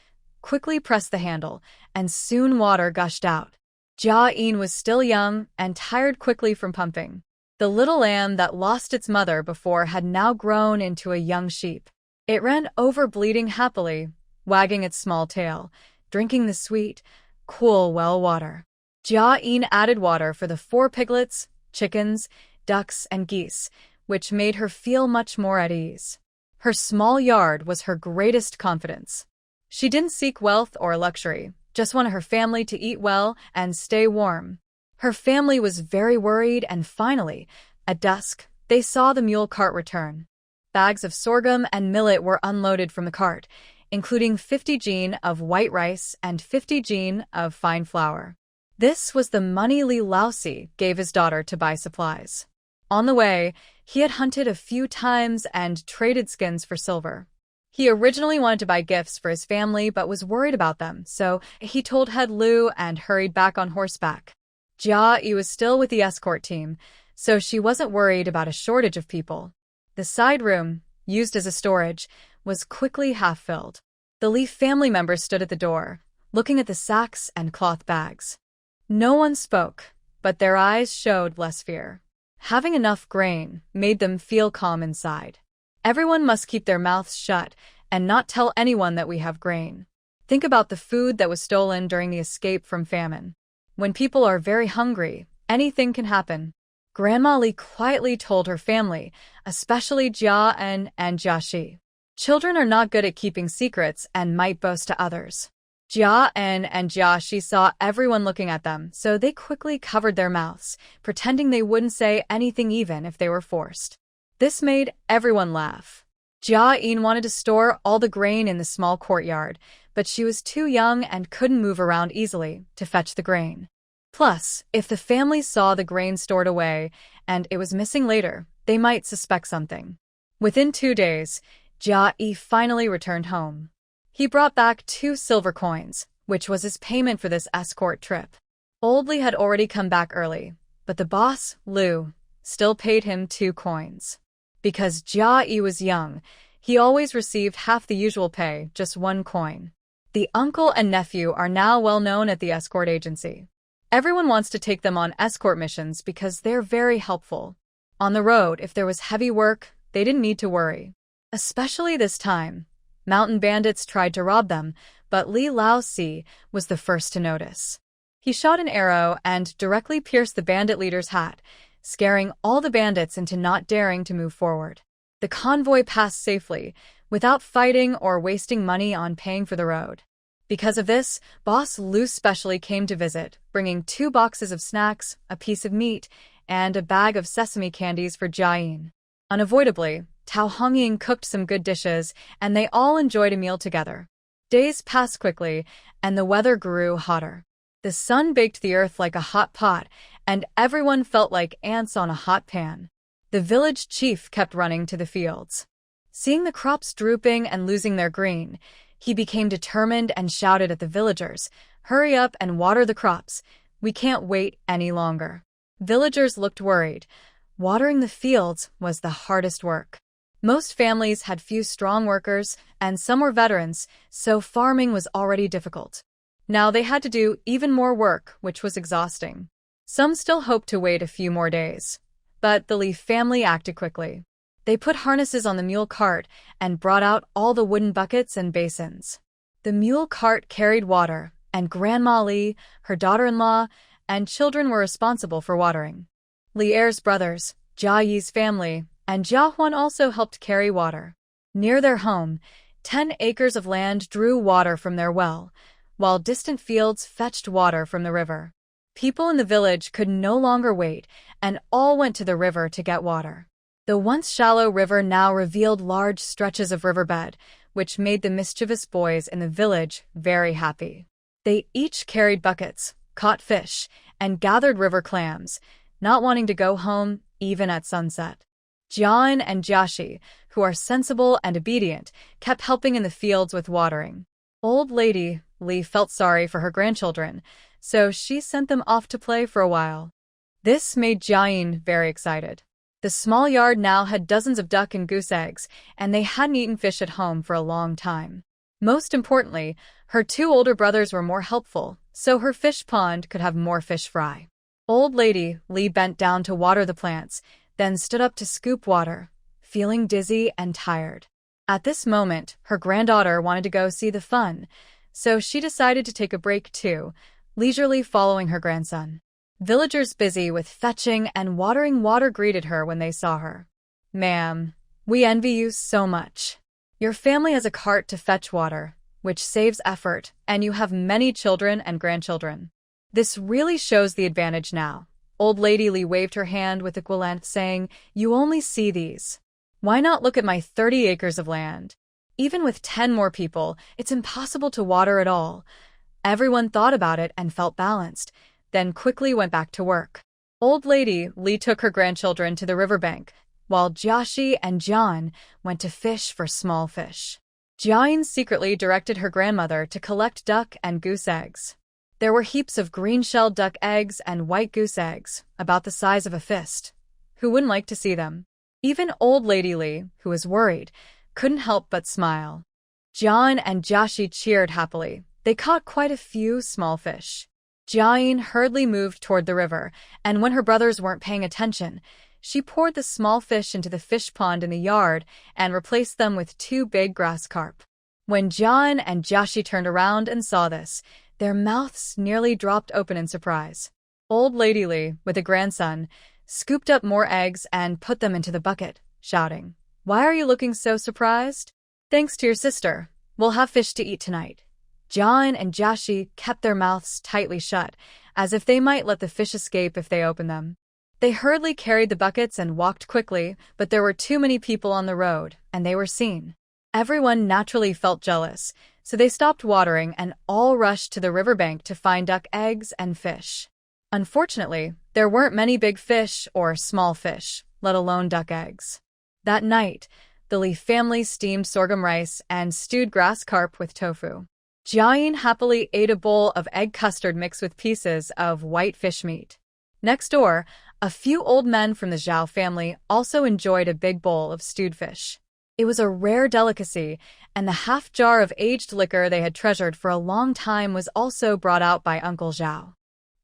quickly pressed the handle, and soon water gushed out. Jiayin was still young and tired quickly from pumping. The little lamb that lost its mother before had now grown into a young sheep. It ran over bleating happily, wagging its small tail, drinking the sweet, cool well water. Jiayin added water for the 4 piglets, chickens, ducks, and geese, which made her feel much more at ease. Her small yard was her greatest confidence. She didn't seek wealth or luxury, just wanted her family to eat well and stay warm. Her family was very worried, and finally, at dusk, they saw the mule cart return. Bags of sorghum and millet were unloaded from the cart, including 50 jin of white rice and 50 jin of fine flour. This was the money Lousiey gave his daughter to buy supplies. On the way, he had hunted a few times and traded skins for silver. He originally wanted to buy gifts for his family but was worried about them, so he told head Lu and hurried back on horseback. Jiayin was still with the escort team, so she wasn't worried about a shortage of people. The side room, used as a storage, was quickly half-filled. The Li family members stood at the door, looking at the sacks and cloth bags. No one spoke, but their eyes showed less fear. Having enough grain made them feel calm inside. Everyone must keep their mouths shut and not tell anyone that we have grain. Think about the food that was stolen during the escape from famine. When people are very hungry, anything can happen. Grandma Li quietly told her family, especially Jiayin and Jiaxi. Children are not good at keeping secrets and might boast to others. Jiayin and Jiaxi saw everyone looking at them, so they quickly covered their mouths, pretending they wouldn't say anything even if they were forced. This made everyone laugh. Jiayin wanted to store all the grain in the small courtyard, but she was too young and couldn't move around easily to fetch the grain. Plus, if the family saw the grain stored away and it was missing later, they might suspect something. Within 2 days, Jiayin finally returned home. He brought back 2 silver coins, which was his payment for this escort trip. Old Li had already come back early, but the boss, Lu, still paid him 2 coins. Because Jiayin was young, he always received half the usual pay, just 1 coin. The uncle and nephew are now well known at the escort agency. Everyone wants to take them on escort missions because they're very helpful. On the road, if there was heavy work, they didn't need to worry. Especially this time. Mountain bandits tried to rob them, but Lousiey was the first to notice. He shot an arrow and directly pierced the bandit leader's hat, scaring all the bandits into not daring to move forward. The convoy passed safely, without fighting or wasting money on paying for the road. Because of this, Boss Lu specially came to visit, bringing 2 boxes of snacks, a piece of meat, and a bag of sesame candies for Jiayin. Unavoidably, Tao Hongying cooked some good dishes, and they all enjoyed a meal together. Days passed quickly, and the weather grew hotter. The sun baked the earth like a hot pot, and everyone felt like ants on a hot pan. The village chief kept running to the fields. Seeing the crops drooping and losing their green, he became determined and shouted at the villagers, "Hurry up and water the crops. We can't wait any longer." Villagers looked worried. Watering the fields was the hardest work. Most families had few strong workers, and some were veterans, so farming was already difficult. Now they had to do even more work, which was exhausting. Some still hoped to wait a few more days. But the Lee family acted quickly. They put harnesses on the mule cart and brought out all the wooden buckets and basins. The mule cart carried water, and Grandma Lee, her daughter-in-law, and children were responsible for watering. Li Er's brothers, Jiayi's family, and Jiahuan also helped carry water. Near their home, 10 acres of land drew water from their well, while distant fields fetched water from the river. People in the village could no longer wait, and all went to the river to get water. The once shallow river now revealed large stretches of riverbed, which made the mischievous boys in the village very happy. They each carried buckets, caught fish, and gathered river clams, not wanting to go home even at sunset. Jiayin and Jiashi, who are sensible and obedient, kept helping in the fields with watering. Old Lady Li felt sorry for her grandchildren, so she sent them off to play for a while. This made Jiayin very excited. The small yard now had dozens of duck and goose eggs, and they hadn't eaten fish at home for a long time. Most importantly, her 2 older brothers were more helpful, so her fish pond could have more fish fry. Old Lady Li bent down to water the plants, then stood up to scoop water, feeling dizzy and tired. At this moment, her granddaughter wanted to go see the fun, so she decided to take a break too, leisurely following her grandson. Villagers busy with fetching and watering water greeted her when they saw her. "Ma'am, we envy you so much. Your family has a cart to fetch water, which saves effort, and you have many children and grandchildren. This really shows the advantage now." Old Lady Li waved her hand with equivalent, saying, "You only see these. Why not look at my 30 acres of land? Even with 10 more people, it's impossible to water it all." Everyone thought about it and felt balanced, then quickly went back to work. Old Lady Li took her grandchildren to the riverbank, while Jiashi and Jian went to fish for small fish. Jiayin secretly directed her grandmother to collect duck and goose eggs. There were heaps of green-shelled duck eggs and white goose eggs, about the size of a fist. Who wouldn't like to see them? Even Old Lady Li, who was worried, couldn't help but smile. Jian and Jiashi cheered happily. They caught quite a few small fish. Jiayin hurriedly moved toward the river, and when her brothers weren't paying attention, she poured the small fish into the fish pond in the yard and replaced them with 2 big grass carp. When Jian and Jiashi turned around and saw this, their mouths nearly dropped open in surprise. Old Lady Li, with a grandson, scooped up more eggs and put them into the bucket, shouting, "Why are you looking so surprised?" "Thanks to your sister, we'll have fish to eat tonight." Jian and Jiashi kept their mouths tightly shut, as if they might let the fish escape if they opened them. They hurriedly carried the buckets and walked quickly, but there were too many people on the road, and they were seen. Everyone naturally felt jealous, so they stopped watering and all rushed to the riverbank to find duck eggs and fish. Unfortunately, there weren't many big fish or small fish, let alone duck eggs. That night, the Li family steamed sorghum rice and stewed grass carp with tofu. Jiayin happily ate a bowl of egg custard mixed with pieces of white fish meat. Next door, a few old men from the Zhao family also enjoyed a big bowl of stewed fish. It was a rare delicacy, and the half jar of aged liquor they had treasured for a long time was also brought out by Uncle Zhao.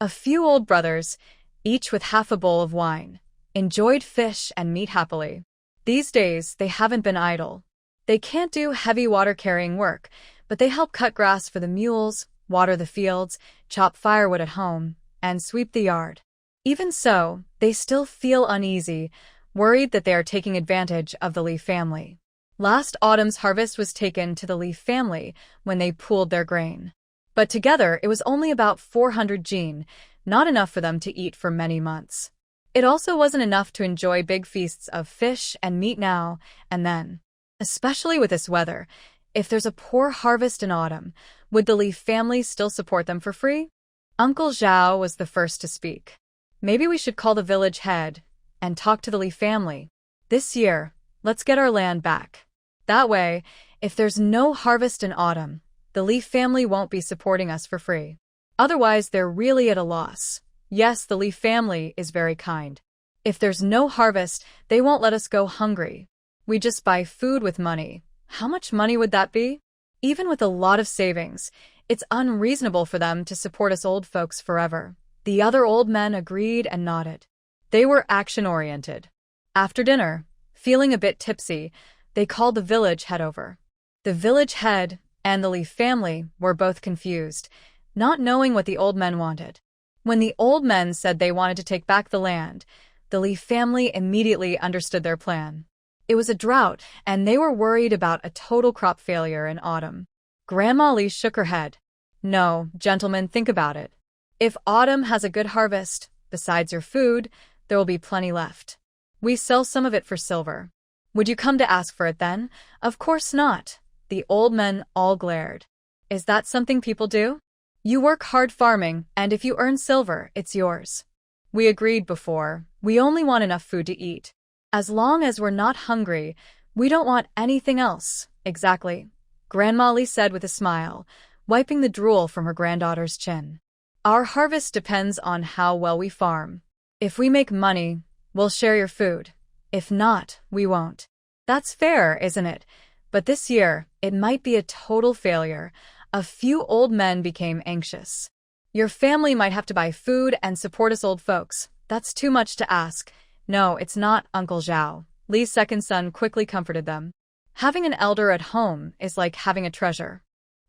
A few old brothers, each with half a bowl of wine, enjoyed fish and meat happily. These days, they haven't been idle. They can't do heavy water-carrying work, but they help cut grass for the mules, water the fields, chop firewood at home, and sweep the yard. Even so, they still feel uneasy, worried that they are taking advantage of the Li family. Last autumn's harvest was taken to the Li family when they pooled their grain. But together it was only about 400 jin, not enough for them to eat for many months. It also wasn't enough to enjoy big feasts of fish and meat now and then. Especially with this weather, if there's a poor harvest in autumn, would the Li family still support them for free? Uncle Zhao was the first to speak. "Maybe we should call the village head and talk to the Li family. This year, let's get our land back. That way, if there's no harvest in autumn, the Li family won't be supporting us for free. Otherwise, they're really at a loss. Yes, the Li family is very kind. If there's no harvest, they won't let us go hungry. We just buy food with money. How much money would that be? Even with a lot of savings, it's unreasonable for them to support us old folks forever. The other old men agreed and nodded. They were action-oriented. After dinner, feeling a bit tipsy, they called the village head over. The village head and the Lee family were both confused, not knowing what the old men wanted. When the old men said they wanted to take back the land, the Lee family immediately understood their plan. It was a drought, and they were worried about a total crop failure in autumn. Grandma Lee shook her head. No, gentlemen, think about it. If autumn has a good harvest, besides your food, there will be plenty left. We sell some of it for silver. Would you come to ask for it then? Of course not. The old men all glared. Is that something people do? You work hard farming, and if you earn silver, it's yours. We agreed before. We only want enough food to eat. As long as we're not hungry, we don't want anything else. Exactly, Grandma Lee said with a smile, wiping the drool from her granddaughter's chin. Our harvest depends on how well we farm. If we make money, we'll share your food. If not, we won't. That's fair, isn't it? But this year, it might be a total failure. A few old men became anxious. Your family might have to buy food and support us old folks. That's too much to ask. No, it's not, Uncle Zhao. Lee's second son quickly comforted them. Having an elder at home is like having a treasure.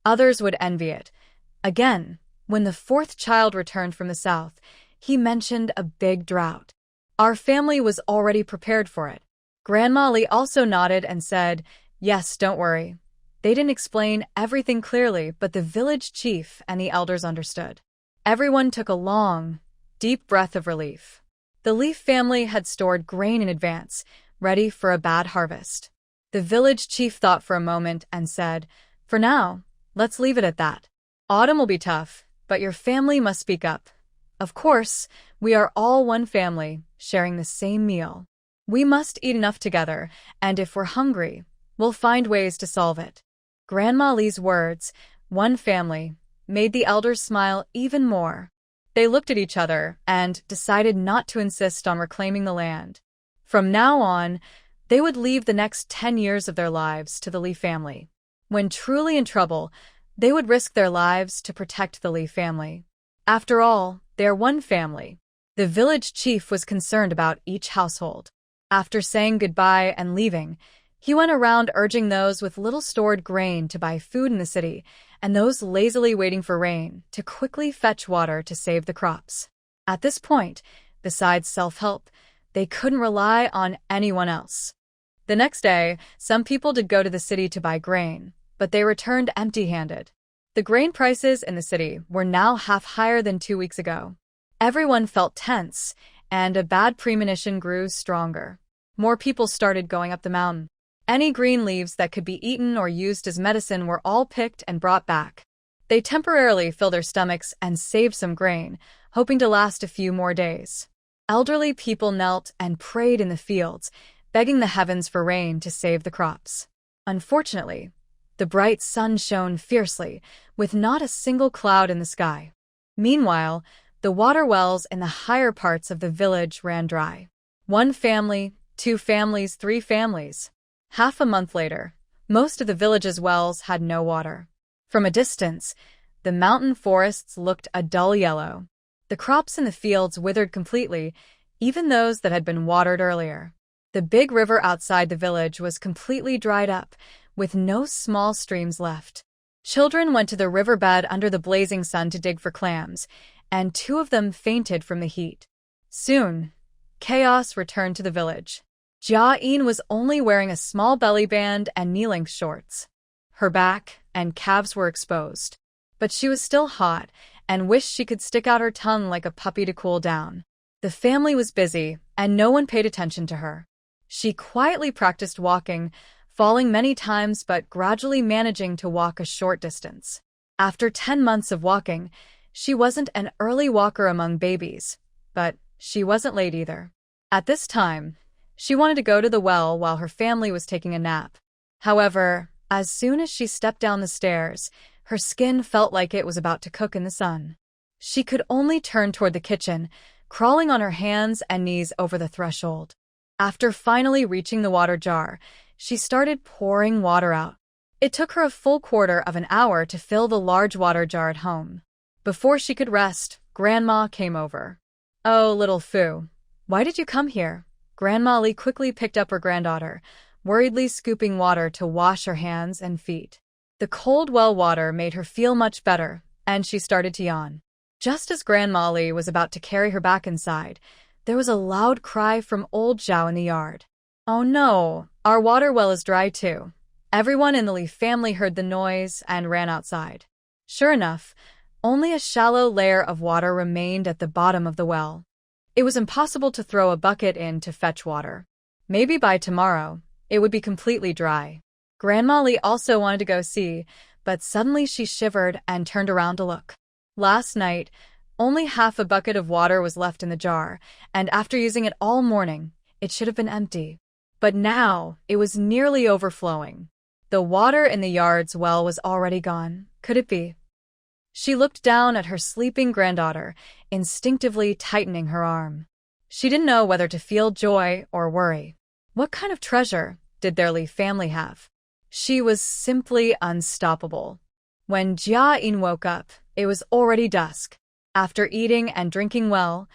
Others would envy it. Again, when the fourth child returned from the south, he mentioned a big drought. Our family was already prepared for it. Grandma Lee also nodded and said, yes, don't worry. They didn't explain everything clearly, but the village chief and the elders understood. Everyone took a long, deep breath of relief. The Lee family had stored grain in advance, ready for a bad harvest. The village chief thought for a moment and said, for now, let's leave it at that. Autumn will be tough, but your family must speak up. Of course, we are all one family, sharing the same meal. We must eat enough together, and if we're hungry, we'll find ways to solve it. Grandma Lee's words, one family, made the elders smile even more. They looked at each other and decided not to insist on reclaiming the land. From now on, they would leave the next 10 years of their lives to the Lee family. When truly in trouble, they would risk their lives to protect the Lee family. After all, they're one family. The village chief was concerned about each household. After saying goodbye and leaving, he went around urging those with little stored grain to buy food in the city, and those lazily waiting for rain to quickly fetch water to save the crops. At this point, besides self-help, they couldn't rely on anyone else. The next day, some people did go to the city to buy grain, but they returned empty-handed. The grain prices in the city were now half higher than 2 weeks ago. Everyone felt tense, and a bad premonition grew stronger. More people started going up the mountain. Any green leaves that could be eaten or used as medicine were all picked and brought back. They temporarily filled their stomachs and saved some grain, hoping to last a few more days. Elderly people knelt and prayed in the fields, begging the heavens for rain to save the crops. Unfortunately, the bright sun shone fiercely, with not a single cloud in the sky. Meanwhile, the water wells in the higher parts of the village ran dry. 1 family, 2 families, 3 families. Half a month later, most of the village's wells had no water. From a distance, the mountain forests looked a dull yellow. The crops in the fields withered completely, even those that had been watered earlier. The big river outside the village was completely dried up, with no small streams left. Children went to the riverbed under the blazing sun to dig for clams, and 2 of them fainted from the heat. Soon, chaos returned to the village. Jiayin was only wearing a small belly band and knee-length shorts. Her back and calves were exposed, but she was still hot and wished she could stick out her tongue like a puppy to cool down. The family was busy, and no one paid attention to her. She quietly practiced walking, falling many times but gradually managing to walk a short distance. After 10 months of walking, she wasn't an early walker among babies, but she wasn't late either. At this time, she wanted to go to the well while her family was taking a nap. However, as soon as she stepped down the stairs, her skin felt like it was about to cook in the sun. She could only turn toward the kitchen, crawling on her hands and knees over the threshold. After finally reaching the water jar, she started pouring water out. It took her a full quarter of an hour to fill the large water jar at home. Before she could rest, Grandma came over. "Oh, little Fu, why did you come here?" Grandma Lee quickly picked up her granddaughter, worriedly scooping water to wash her hands and feet. The cold well water made her feel much better, and she started to yawn. Just as Grandma Lee was about to carry her back inside, there was a loud cry from old Zhao in the yard. "Oh no, our water well is dry too." Everyone in the Lee family heard the noise and ran outside. Sure enough, only a shallow layer of water remained at the bottom of the well. It was impossible to throw a bucket in to fetch water. Maybe by tomorrow, it would be completely dry. Grandma Lee also wanted to go see, but suddenly she shivered and turned around to look. Last night, only half a bucket of water was left in the jar, and after using it all morning, it should have been empty. But now, it was nearly overflowing. The water in the yard's well was already gone. Could it be? She looked down at her sleeping granddaughter, instinctively tightening her arm. She didn't know whether to feel joy or worry. What kind of treasure did their Lee family have? She was simply unstoppable. When Jiayin woke up, it was already dusk. After eating and drinking well,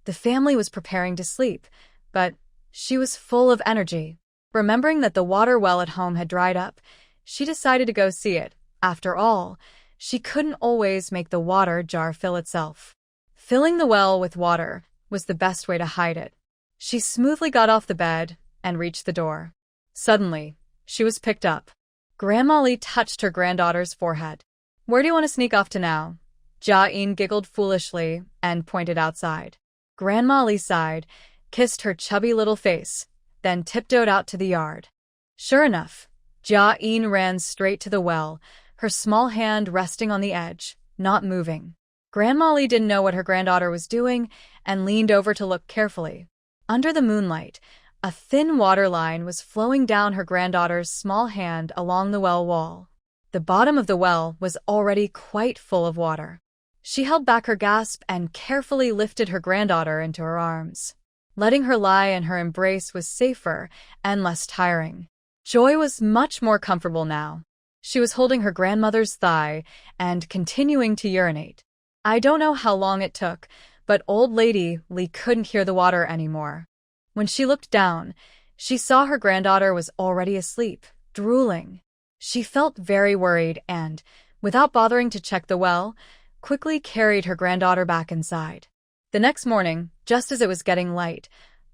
the family was preparing to sleep, but she was full of energy. Remembering that the water well at home had dried up, she decided to go see it. After all, she couldn't always make the water jar fill itself. Filling the well with water was the best way to hide it. She smoothly got off the bed and reached the door. Suddenly, she was picked up. Grandma Lee touched her granddaughter's forehead. "Where do you want to sneak off to now?" Jiayin giggled foolishly and pointed outside. Grandma Lee sighed, kissed her chubby little face, then tiptoed out to the yard. Sure enough, Jiayin ran straight to the well, her small hand resting on the edge, not moving. Grandma Lee didn't know what her granddaughter was doing and leaned over to look carefully. Under the moonlight, a thin water line was flowing down her granddaughter's small hand along the well wall. The bottom of the well was already quite full of water. She held back her gasp and carefully lifted her granddaughter into her arms. Letting her lie in her embrace was safer and less tiring. Joy was much more comfortable now. She was holding her grandmother's thigh and continuing to urinate. I don't know how long it took, but old lady Lee couldn't hear the water anymore. When she looked down, she saw her granddaughter was already asleep, drooling. She felt very worried and, without bothering to check the well, quickly carried her granddaughter back inside. The next morning, just as it was getting light,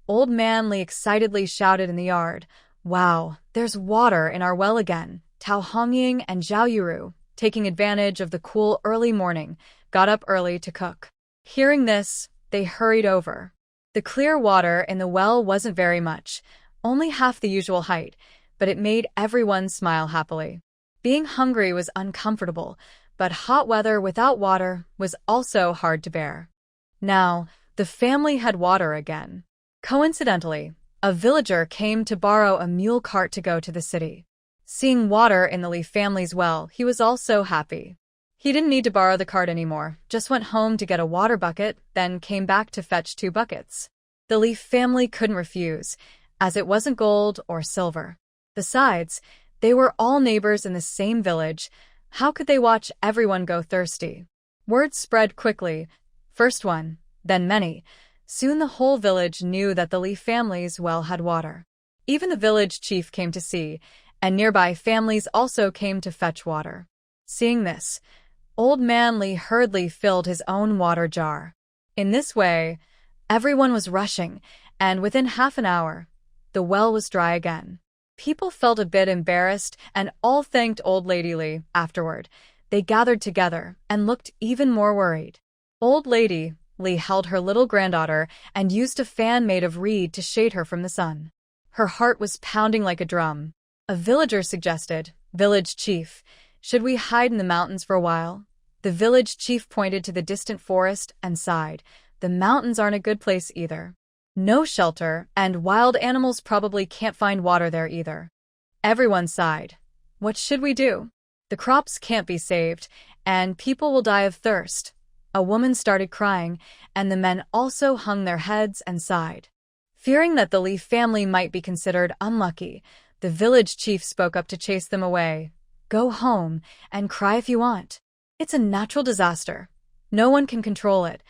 Old Man Lee excitedly shouted in the yard, "Wow, there's water in our well again." Tao Hongying and Zhao Yuru, taking advantage of the cool early morning, got up early to cook. Hearing this, they hurried over. The clear water in the well wasn't very much, only half the usual height, but it made everyone smile happily. Being hungry was uncomfortable, but hot weather without water was also hard to bear. Now, the family had water again. Coincidentally, a villager came to borrow a mule cart to go to the city. Seeing water in the Lee family's well, he was also happy. He didn't need to borrow the cart anymore, just went home to get a water bucket, then came back to fetch 2 buckets. The Lee family couldn't refuse, as it wasn't gold or silver. Besides, they were all neighbors in the same village. How could they watch everyone go thirsty? Word spread quickly, first one, then many. Soon the whole village knew that the Lee family's well had water. Even the village chief came to see, and nearby families also came to fetch water. Seeing this, Old Man Lee hurriedly filled his own water jar. In this way, everyone was rushing, and within half an hour, the well was dry again. People felt a bit embarrassed and all thanked Old Lady Lee afterward. They gathered together and looked even more worried. Old Lady Lee held her little granddaughter and used a fan made of reed to shade her from the sun. Her heart was pounding like a drum. A villager suggested, "Village chief, should we hide in the mountains for a while?" The village chief pointed to the distant forest and sighed. The mountains aren't a good place either. No shelter, and wild animals probably can't find water there either. Everyone sighed. What should we do? The crops can't be saved, and people will die of thirst. A woman started crying, and the men also hung their heads and sighed. Fearing that the Lee family might be considered unlucky, The village chief spoke up to chase them away. Go home and cry if you want. It's a natural disaster. No one can control it.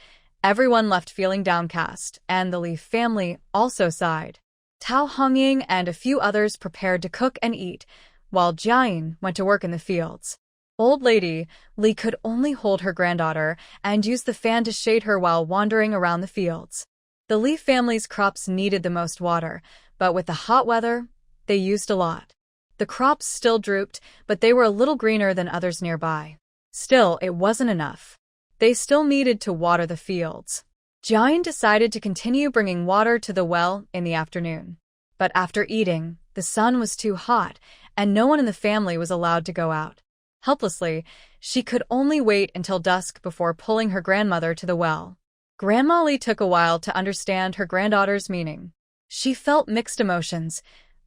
Everyone left feeling downcast, and the Li family also sighed. Tao Hongying and a few others prepared to cook and eat, while Jiayin went to work in the fields. Old lady Li could only hold her granddaughter and use the fan to shade her while wandering around the fields. The Li family's crops needed the most water, but with the hot weather, they used a lot. The crops still drooped, but they were a little greener than others nearby. Still, it wasn't enough. They still needed to water the fields. Jiayin decided to continue bringing water to the well in the afternoon. But after eating, the sun was too hot, and no one in the family was allowed to go out. Helplessly, she could only wait until dusk before pulling her grandmother to the well. Grandma Li took a while to understand her granddaughter's meaning. She felt mixed emotions,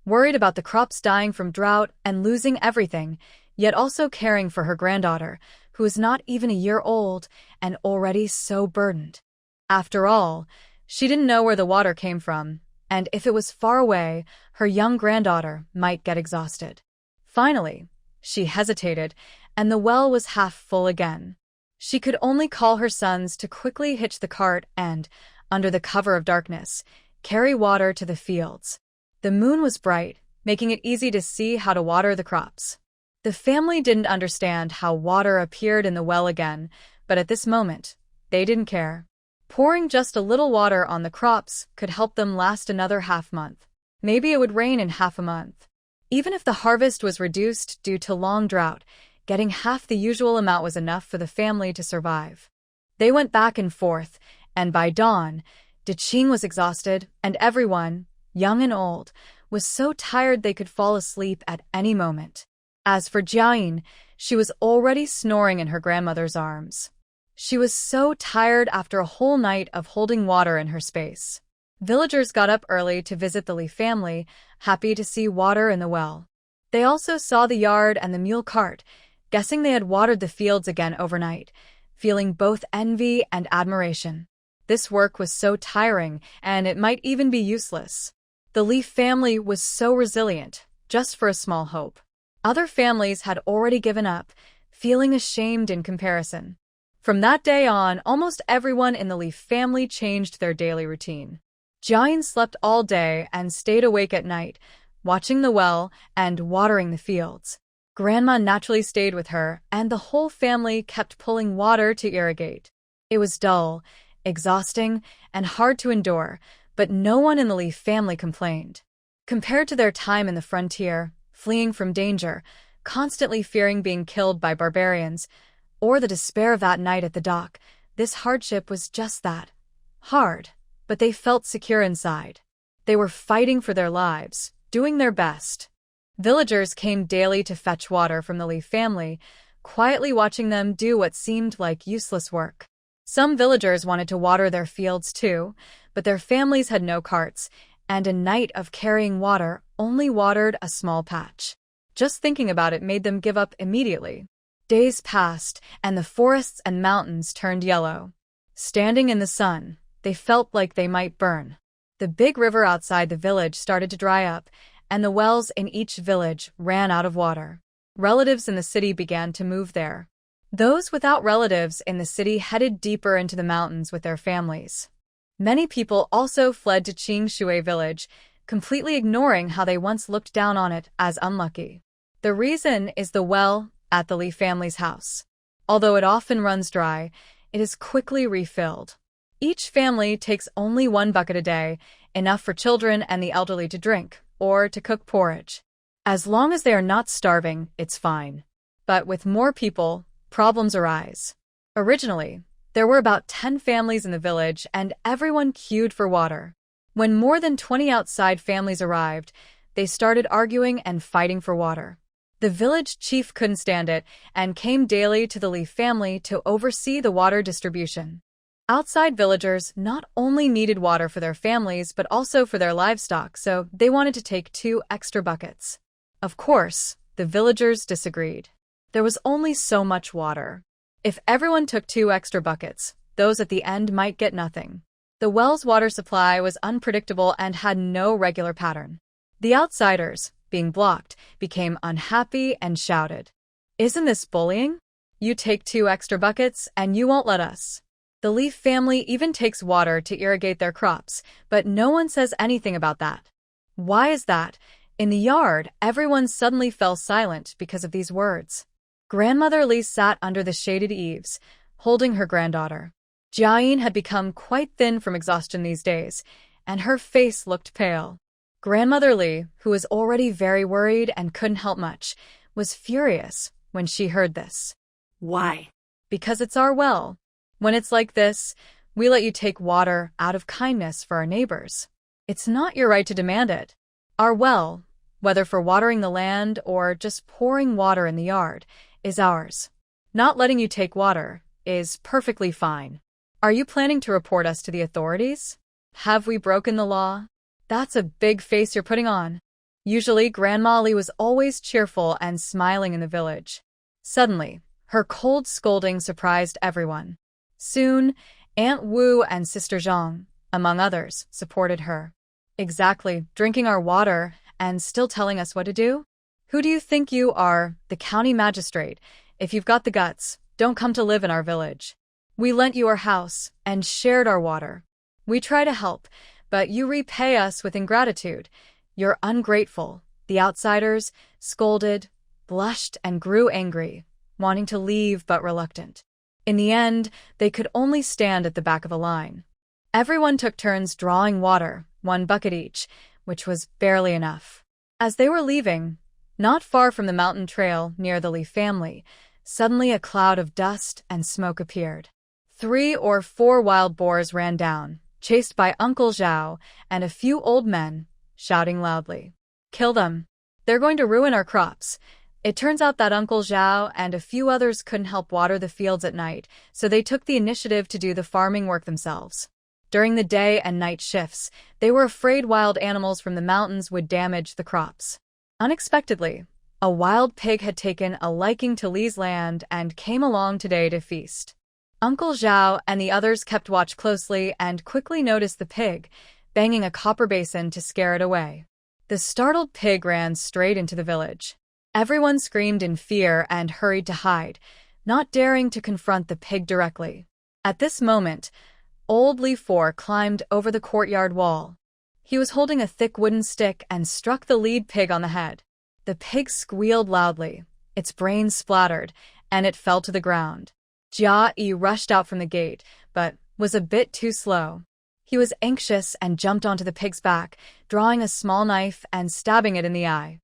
worried about the crops dying from drought and losing everything, yet also caring for her granddaughter, who was not even a year old and already so burdened. After all, she didn't know where the water came from, and if it was far away, her young granddaughter might get exhausted. Finally, she hesitated, and the well was half full again. She could only call her sons to quickly hitch the cart and, under the cover of darkness, carry water to the fields. The moon was bright, making it easy to see how to water the crops. The family didn't understand how water appeared in the well again, but at this moment, they didn't care. Pouring just a little water on the crops could help them last another half-month. Maybe it would rain in half a month. Even if the harvest was reduced due to long drought, getting half the usual amount was enough for the family to survive. They went back and forth, and by dawn, Daqing was exhausted, and everyone, young and old, was so tired they could fall asleep at any moment. As for Jiayin, she was already snoring in her grandmother's arms. She was so tired after a whole night of holding water in her space. Villagers got up early to visit the Li family, happy to see water in the well. They also saw the yard and the mule cart, guessing they had watered the fields again overnight, feeling both envy and admiration. This work was so tiring, and it might even be useless. The Li family was so resilient, just for a small hope. Other families had already given up, feeling ashamed in comparison. From that day on, almost everyone in the Li family changed their daily routine. Jiayin slept all day and stayed awake at night, watching the well and watering the fields. Grandma naturally stayed with her, and the whole family kept pulling water to irrigate. It was dull, exhausting, and hard to endure, but no one in the Li family complained. Compared to their time in the frontier, fleeing from danger, constantly fearing being killed by barbarians, or the despair of that night at the dock, this hardship was just that. Hard, but they felt secure inside. They were fighting for their lives, doing their best. Villagers came daily to fetch water from the Li family, quietly watching them do what seemed like useless work. Some villagers wanted to water their fields too, but their families had no carts, and a night of carrying water only watered a small patch. Just thinking about it made them give up immediately. Days passed, and the forests and mountains turned yellow. Standing in the sun, they felt like they might burn. The big river outside the village started to dry up, and the wells in each village ran out of water. Relatives in the city began to move there. Those without relatives in the city headed deeper into the mountains with their families. Many people also fled to Qingshui village, completely ignoring how they once looked down on it as unlucky. The reason is the well at the Li family's house. Although it often runs dry, it is quickly refilled. Each family takes only 1 bucket a day, enough for children and the elderly to drink, or to cook porridge. As long as they are not starving, it's fine. But with more people, problems arise. Originally, there were about 10 families in the village, and everyone queued for water. When more than 20 outside families arrived, they started arguing and fighting for water. The village chief couldn't stand it and came daily to the Li family to oversee the water distribution. Outside villagers not only needed water for their families but also for their livestock, so they wanted to take 2 extra buckets. Of course, the villagers disagreed. There was only so much water. If everyone took 2 extra buckets, those at the end might get nothing. The well's water supply was unpredictable and had no regular pattern. The outsiders, being blocked, became unhappy and shouted, "Isn't this bullying? You take 2 extra buckets and you won't let us." The Leaf family even takes water to irrigate their crops, but no one says anything about that. Why is that? In the yard, everyone suddenly fell silent because of these words. Grandmother Lee sat under the shaded eaves, holding her granddaughter. Jiayin had become quite thin from exhaustion these days, and her face looked pale. Grandmother Lee, who was already very worried and couldn't help much, was furious when she heard this. Why? Because it's our well. When it's like this, we let you take water out of kindness for our neighbors. It's not your right to demand it. Our well, whether for watering the land or just pouring water in the yard, is ours. Not letting you take water is perfectly fine. Are you planning to report us to the authorities? Have we broken the law? That's a big face you're putting on. Usually, Grandma Lee was always cheerful and smiling in the village. Suddenly, her cold scolding surprised everyone. Soon, Aunt Wu and Sister Zhang, among others, supported her. Exactly, drinking our water and still telling us what to do? Who do you think you are, the county magistrate? If you've got the guts, don't come to live in our village. We lent you our house and shared our water. We try to help, but you repay us with ingratitude. You're ungrateful. The outsiders scolded, blushed, and grew angry, wanting to leave but reluctant. In the end, they could only stand at the back of a line. Everyone took turns drawing water, 1 bucket each, which was barely enough. As they were leaving, not far from the mountain trail near the Lee family, suddenly a cloud of dust and smoke appeared. 3 or 4 wild boars ran down, chased by Uncle Zhao and a few old men, shouting loudly, "Kill them! They're going to ruin our crops." It turns out that Uncle Zhao and a few others couldn't help water the fields at night, so they took the initiative to do the farming work themselves. During the day and night shifts, they were afraid wild animals from the mountains would damage the crops. Unexpectedly, a wild pig had taken a liking to Lee's land and came along today to feast. Uncle Zhao and the others kept watch closely and quickly noticed the pig, banging a copper basin to scare it away. The startled pig ran straight into the village. Everyone screamed in fear and hurried to hide, not daring to confront the pig directly. At this moment, old Wuihua climbed over the courtyard wall. He was holding a thick wooden stick and struck the lead pig on the head. The pig squealed loudly, its brains splattered, and it fell to the ground. Jiayin rushed out from the gate, but was a bit too slow. He was anxious and jumped onto the pig's back, drawing a small knife and stabbing it in the eye.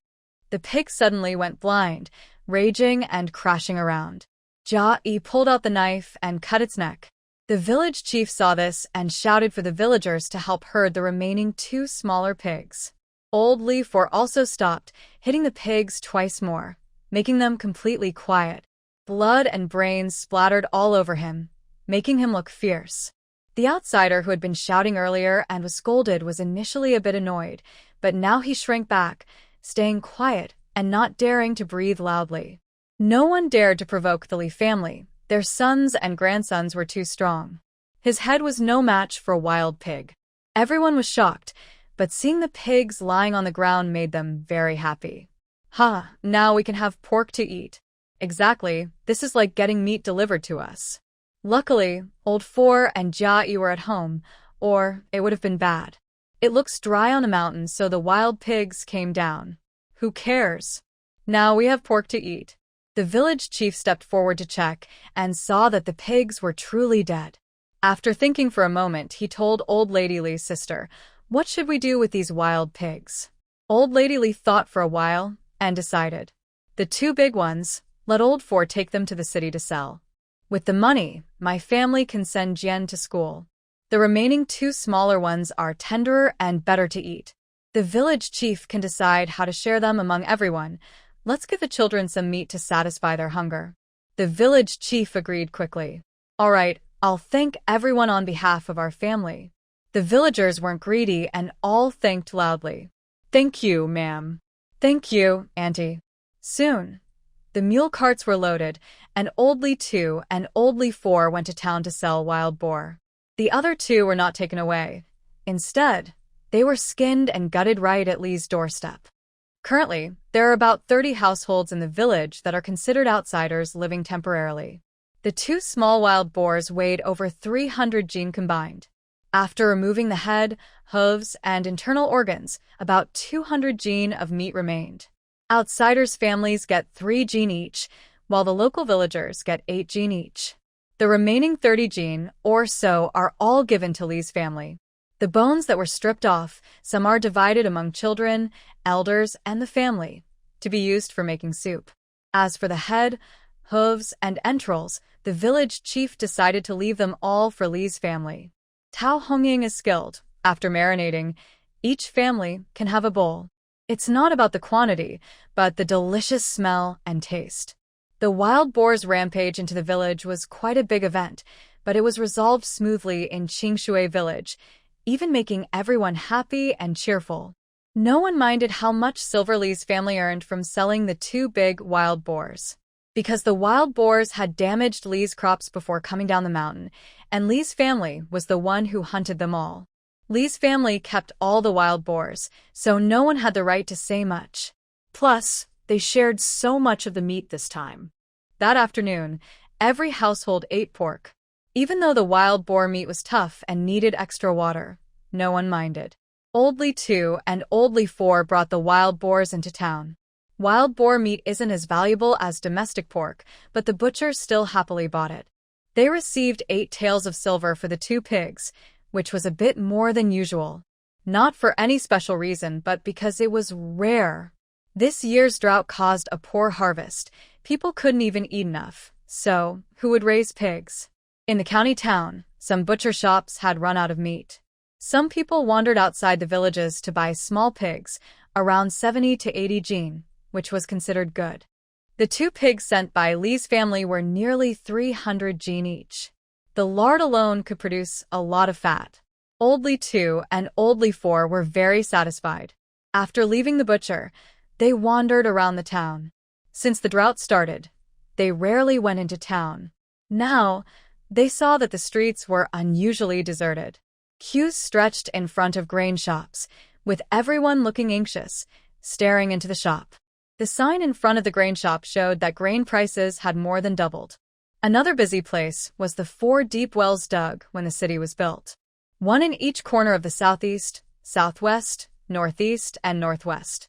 The pig suddenly went blind, raging and crashing around. Jiayin pulled out the knife and cut its neck. The village chief saw this and shouted for the villagers to help herd the remaining 2 smaller pigs. Old Wuihua also stopped, hitting the pigs twice more, making them completely quiet. Blood and brains splattered all over him, making him look fierce. The outsider who had been shouting earlier and was scolded was initially a bit annoyed, but now he shrank back, staying quiet and not daring to breathe loudly. No one dared to provoke the Lee family. Their sons and grandsons were too strong. His head was no match for a wild pig. Everyone was shocked, but seeing the pigs lying on the ground made them very happy. "Ha, now we can have pork to eat." Exactly, this is like getting meat delivered to us. Luckily, Old Four and Jiayin were at home, or it would have been bad. It looks dry on the mountain, so the wild pigs came down. Who cares? Now we have pork to eat. The village chief stepped forward to check and saw that the pigs were truly dead. After thinking for a moment, he told Old Lady Lee's sister, "What should we do with these wild pigs?" Old Lady Lee thought for a while and decided. "The 2 big ones, let Old Four take them to the city to sell. With the money, my family can send Jiayin to school. The remaining 2 smaller ones are tenderer and better to eat. The village chief can decide how to share them among everyone. Let's give the children some meat to satisfy their hunger." The village chief agreed quickly. "All right, I'll thank everyone on behalf of our family." The villagers weren't greedy and all thanked loudly. "Thank you, ma'am." "Thank you, auntie." Soon, the mule carts were loaded, and Old Lee 2 and Old Lee 4 went to town to sell wild boar. The other 2 were not taken away. Instead, they were skinned and gutted right at Lee's doorstep. Currently, there are about 30 households in the village that are considered outsiders living temporarily. The two small wild boars weighed over 300 jin combined. After removing the head, hooves, and internal organs, about 200 jin of meat remained. Outsiders' families get 3 jin each, while the local villagers get 8 jin each. The remaining 30 jin, or so, are all given to Li's family. The bones that were stripped off, some are divided among children, elders, and the family, to be used for making soup. As for the head, hooves, and entrails, the village chief decided to leave them all for Li's family. Tao Hongying is skilled. After marinating, each family can have a bowl. It's not about the quantity, but the delicious smell and taste. The wild boar's rampage into the village was quite a big event, but it was resolved smoothly in Qingshui village, even making everyone happy and cheerful. No one minded how much silver Li's family earned from selling the 2 big wild boars. Because the wild boars had damaged Li's crops before coming down the mountain, and Li's family was the one who hunted them all. Li's family kept all the wild boars, so no one had the right to say much. Plus, they shared so much of the meat this time. That afternoon, every household ate pork. Even though the wild boar meat was tough and needed extra water, no one minded. Old Li 2 and Old Li 4 brought the wild boars into town. Wild boar meat isn't as valuable as domestic pork, but the butchers still happily bought it. They received 8 taels of silver for the 2 pigs, which was a bit more than usual. Not for any special reason, but because it was rare. This year's drought caused a poor harvest. People couldn't even eat enough. So, who would raise pigs? In the county town, some butcher shops had run out of meat. Some people wandered outside the villages to buy small pigs, around 70 to 80 jin, which was considered good. The 2 pigs sent by Li's family were nearly 300 jin each. The lard alone could produce a lot of fat. Old Li 2 and Old Li 4 were very satisfied. After leaving the butcher, they wandered around the town. Since the drought started, they rarely went into town. Now, they saw that the streets were unusually deserted. Queues stretched in front of grain shops, with everyone looking anxious, staring into the shop. The sign in front of the grain shop showed that grain prices had more than doubled. Another busy place was the 4 deep wells dug when the city was built. One in each corner of the southeast, southwest, northeast, and northwest.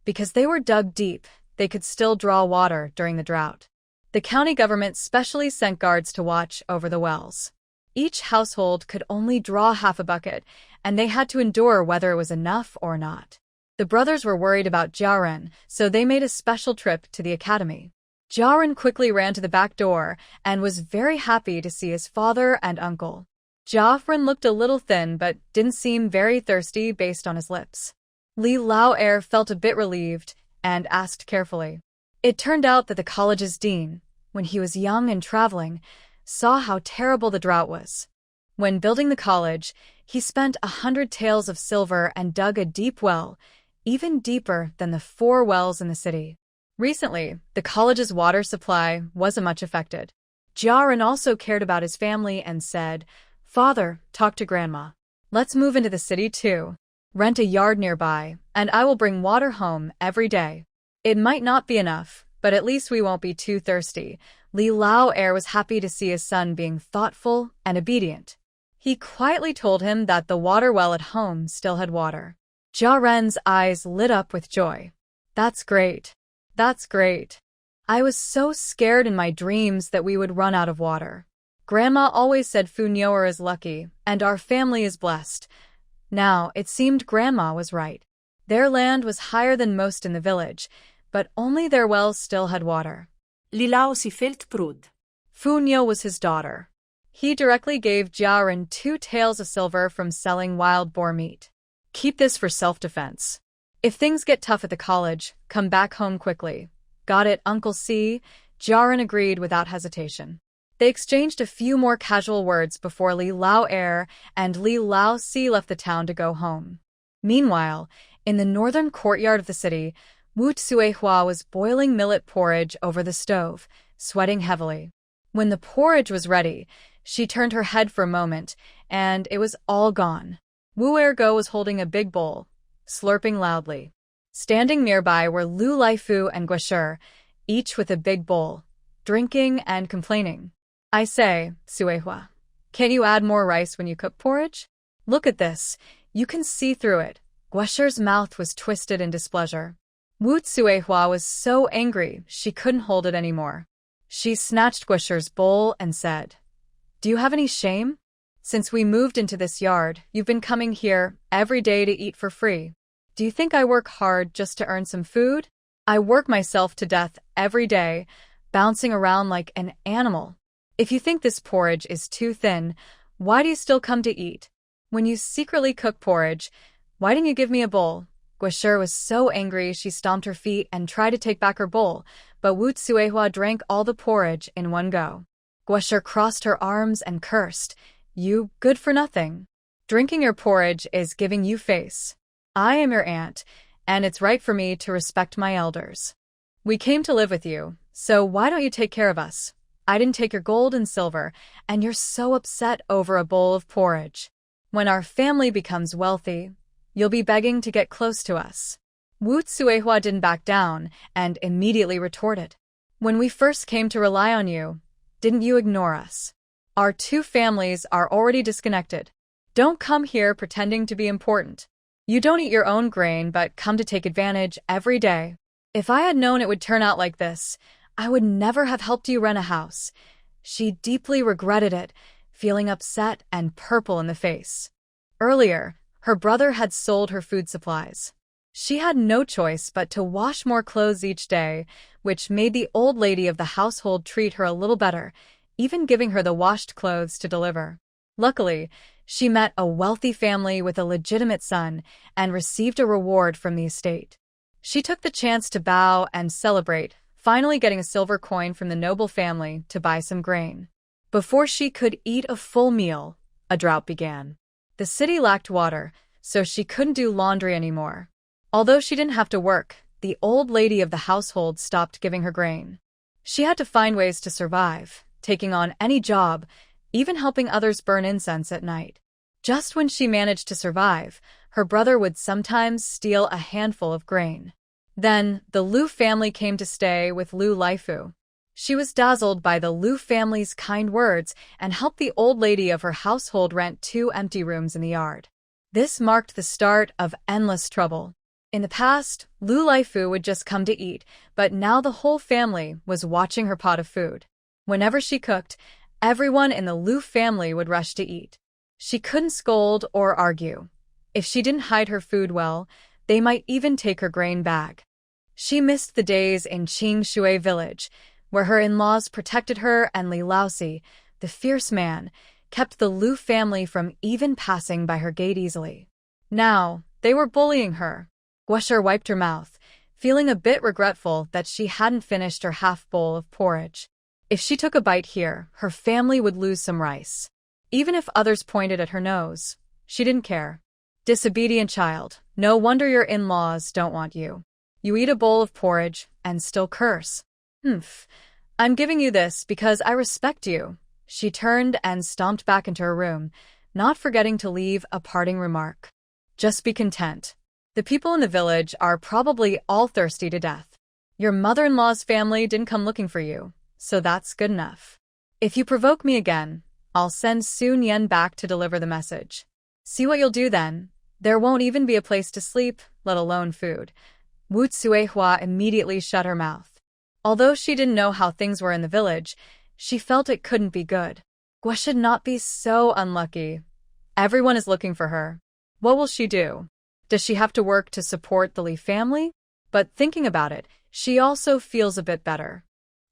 Because they were dug deep, they could still draw water during the drought. The county government specially sent guards to watch over the wells. Each household could only draw half a bucket, and they had to endure whether it was enough or not. The brothers were worried about Jiayin, so they made a special trip to the academy. Jiayin quickly ran to the back door and was very happy to see his father and uncle. Jiayin looked a little thin but didn't seem very thirsty based on his lips. Li Lao felt a bit relieved and asked carefully. It turned out that the college's dean, when he was young and traveling, saw how terrible the drought was. When building the college, he spent 100 taels of silver and dug a deep well, even deeper than the 4 wells in the city. Recently, the college's water supply wasn't much affected. Jiayin also cared about his family and said, "Father, talk to Grandma. Let's move into the city too. Rent a yard nearby, and I will bring water home every day. It might not be enough, but at least we won't be too thirsty." Li Lao was happy to see his son being thoughtful and obedient. He quietly told him that the water well at home still had water. Jiaren's eyes lit up with joy. "That's great. That's great. I was so scared in my dreams that we would run out of water. Grandma always said Funyoer is lucky, and our family is blessed." Now, it seemed Grandma was right. Their land was higher than most in the village, but only their wells still had water. Li Lao si felt proud. Funyo was his daughter. He directly gave Jiayin 2 taels of silver from selling wild boar meat. "Keep this for self-defense. If things get tough at the college, come back home quickly." "Got it, Uncle C." Jiayin agreed without hesitation. They exchanged a few more casual words before Li Lao and Li Lao Si left the town to go home. Meanwhile, in the northern courtyard of the city, Wuihua was boiling millet porridge over the stove, sweating heavily. When the porridge was ready, she turned her head for a moment, and it was all gone. Wuihua was holding a big bowl, slurping loudly. Standing nearby were Lousiey and Guishi, each with a big bowl, drinking and complaining. I say, Wuihua, can't you add more rice when you cook porridge? Look at this. You can see through it. Guishi's mouth was twisted in displeasure. Wuihua was so angry she couldn't hold it anymore. She snatched Guishi's bowl and said, "Do you have any shame? Since we moved into this yard, you've been coming here every day to eat for free. Do you think I work hard just to earn some food? I work myself to death every day, bouncing around like an animal. If you think this porridge is too thin, why do you still come to eat? When you secretly cook porridge, why didn't you give me a bowl?" Guishi was so angry she stomped her feet and tried to take back her bowl, but Wuihua drank all the porridge in one go. Guishi crossed her arms and cursed, "You good for nothing. Drinking your porridge is giving you face. I am your aunt, and it's right for me to respect my elders. We came to live with you, so why don't you take care of us? I didn't take your gold and silver, and you're so upset over a bowl of porridge. When our family becomes wealthy, you'll be begging to get close to us." Wuihua didn't back down and immediately retorted, "When we first came to rely on you, didn't you ignore us? Our two families are already disconnected. Don't come here pretending to be important. You don't eat your own grain but come to take advantage every day. If I had known it would turn out like this, I would never have helped you rent a house." She deeply regretted it, feeling upset and purple in the face. Earlier, her brother had sold her food supplies. She had no choice but to wash more clothes each day, which made the old lady of the household treat her a little better, even giving her the washed clothes to deliver. Luckily, she met a wealthy family with a legitimate son and received a reward from the estate. She took the chance to bow and celebrate, finally getting a silver coin from the noble family to buy some grain. Before she could eat a full meal, a drought began. The city lacked water, so she couldn't do laundry anymore. Although she didn't have to work, the old lady of the household stopped giving her grain. She had to find ways to survive, taking on any job, even helping others burn incense at night. Just when she managed to survive, her brother would sometimes steal a handful of grain. Then, the Liu family came to stay with Lousiey. She was dazzled by the Liu family's kind words and helped the old lady of her household rent 2 empty rooms in the yard. This marked the start of endless trouble. In the past, Lousiey would just come to eat, but now the whole family was watching her pot of food. Whenever she cooked, everyone in the Liu family would rush to eat. She couldn't scold or argue. If she didn't hide her food well, they might even take her grain bag. She missed the days in Qingshui village, where her in-laws protected her and Lousiey, the fierce man, kept the Liu family from even passing by her gate easily. Now, they were bullying her. Guishi wiped her mouth, feeling a bit regretful that she hadn't finished her half bowl of porridge. If she took a bite here, her family would lose some rice. Even if others pointed at her nose, she didn't care. Disobedient child, no wonder your in-laws don't want you. You eat a bowl of porridge and still curse. I'm giving you this because I respect you." She turned and stomped back into her room, not forgetting to leave a parting remark. "Just be content. The people in the village are probably all thirsty to death. Your mother-in-law's family didn't come looking for you, so that's good enough. If you provoke me again, I'll send Sun Yan back to deliver the message. See what you'll do then. There won't even be a place to sleep, let alone food." Wuihua immediately shut her mouth. Although she didn't know how things were in the village, she felt it couldn't be good. Guishi should not be so unlucky. Everyone is looking for her. What will she do? Does she have to work to support the Li family? But thinking about it, she also feels a bit better.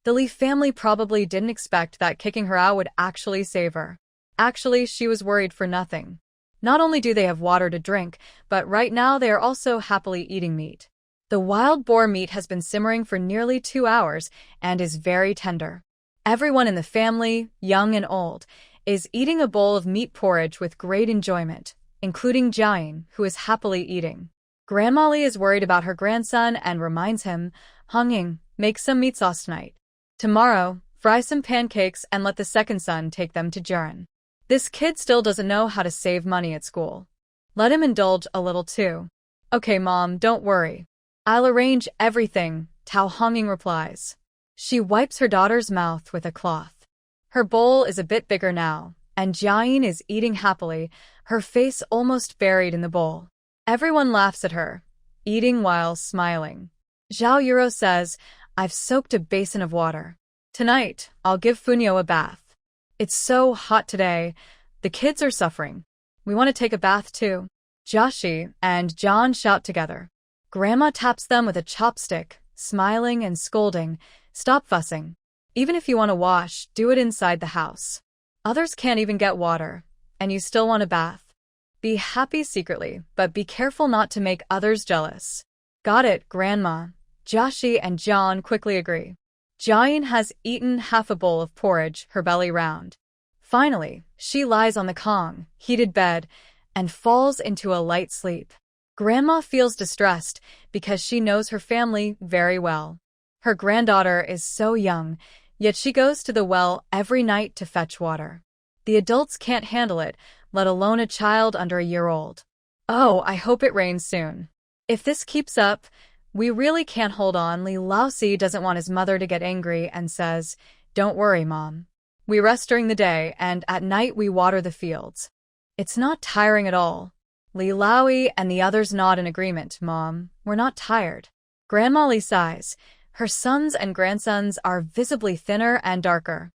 The Li family probably didn't expect that kicking her out would actually save her. Actually, she was worried for nothing. Not only do they have water to drink, but right now they are also happily eating meat. The wild boar meat has been simmering for nearly 2 hours and is very tender. Everyone in the family, young and old, is eating a bowl of meat porridge with great enjoyment, including Jiayin, who is happily eating. Grandma Li is worried about her grandson and reminds him, "Honging, make some meat sauce tonight. Tomorrow, fry some pancakes and let the second son take them to Jiayin. This kid still doesn't know how to save money at school. Let him indulge a little too." "Okay, Mom, don't worry. I'll arrange everything, Tao Honging replies. She wipes her daughter's mouth with a cloth. Her bowl is a bit bigger now, and Jiayin is eating happily, her face almost buried in the bowl. Everyone laughs at her, eating while smiling. Zhao Yuro says, I've soaked a basin of water. Tonight, I'll give Funyo a bath. It's so hot today. The kids are suffering. We want to take a bath too. Jiaxi and John shout together. Grandma taps them with a chopstick, smiling and scolding. Stop fussing. Even if you want to wash, do it inside the house. Others can't even get water, and you still want a bath. Be happy secretly, but be careful not to make others jealous. Got it, Grandma. Jiaxi and John quickly agree. Jiayin has eaten half a bowl of porridge, her belly round. Finally, she lies on the Kong, heated bed, and falls into a light sleep. Grandma feels distressed because she knows her family very well. Her granddaughter is so young, yet she goes to the well every night to fetch water. The adults can't handle it, let alone a child under a year old. Oh, I hope it rains soon. If this keeps up, we really can't hold on. Lousiey doesn't want his mother to get angry and says, Don't worry, Mom. We rest during the day, and at night we water the fields. It's not tiring at all. Lousiey and the others nod in agreement. Mom, we're not tired. Grandma Li sighs. Her sons and grandsons are visibly thinner and darker.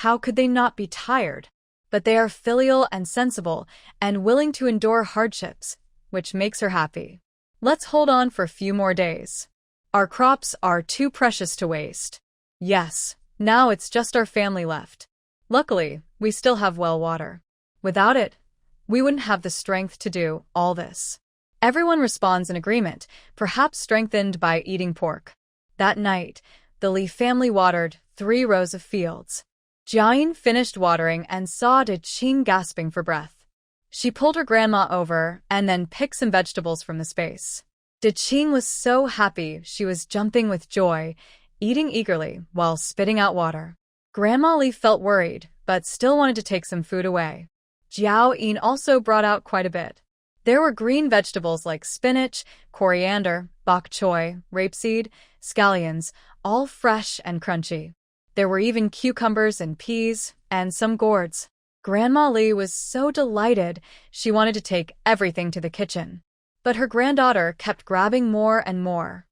How could they not be tired? But they are filial and sensible, and willing to endure hardships, which makes her happy. Let's hold on for a few more days. Our crops are too precious to waste. Yes, now it's just our family left. Luckily, we still have well water. Without it, we wouldn't have the strength to do all this. Everyone responds in agreement, perhaps strengthened by eating pork. That night, the Li family watered 3 rows of fields. Jiayin finished watering and saw Qing gasping for breath. She pulled her grandma over and then picked some vegetables from the space. Qing was so happy she was jumping with joy, eating eagerly while spitting out water. Grandma Li felt worried, but still wanted to take some food away. Jiayin also brought out quite a bit. There were green vegetables like spinach, coriander, bok choy, rapeseed, scallions, all fresh and crunchy. There were even cucumbers and peas, and some gourds. Grandma Li was so delighted she wanted to take everything to the kitchen. But her granddaughter kept grabbing more and more.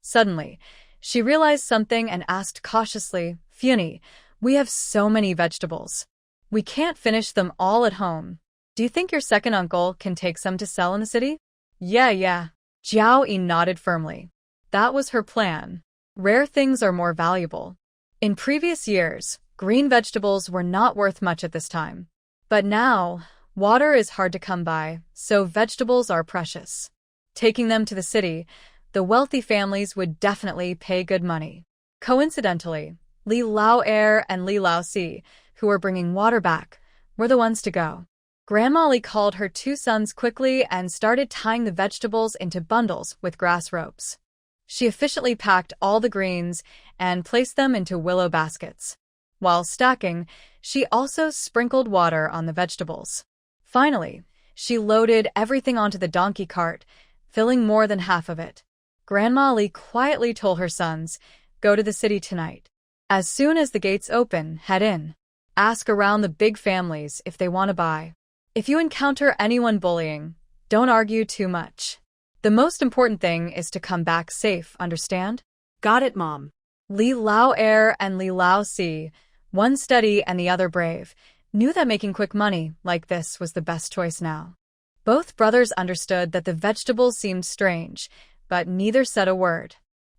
Suddenly, she realized something and asked cautiously, Funyo, we have so many vegetables. We can't finish them all at home. Do you think your second uncle can take some to sell in the city? Yeah. Jiayin nodded firmly. That was her plan. Rare things are more valuable. In previous years, green vegetables were not worth much at this time. But now, water is hard to come by, so vegetables are precious. Taking them to the city, the wealthy families would definitely pay good money. Coincidentally, Li Lao-er and Li Lousiey, who were bringing water back, were the ones to go. Grandma Li called her 2 sons quickly and started tying the vegetables into bundles with grass ropes. She efficiently packed all the greens and placed them into willow baskets. While stacking, she also sprinkled water on the vegetables. Finally, she loaded everything onto the donkey cart, filling more than half of it. Grandma Li quietly told her sons, Go to the city tonight. As soon as the gates open, head in. Ask around the big families if they want to buy. If you encounter anyone bullying, don't argue too much. The most important thing is to come back safe, understand? Got it, Mom. Li Lao-er and Li Lousiey, one steady and the other brave, knew that making quick money like this was the best choice now. Both brothers understood that the vegetables seemed strange, but neither said a word.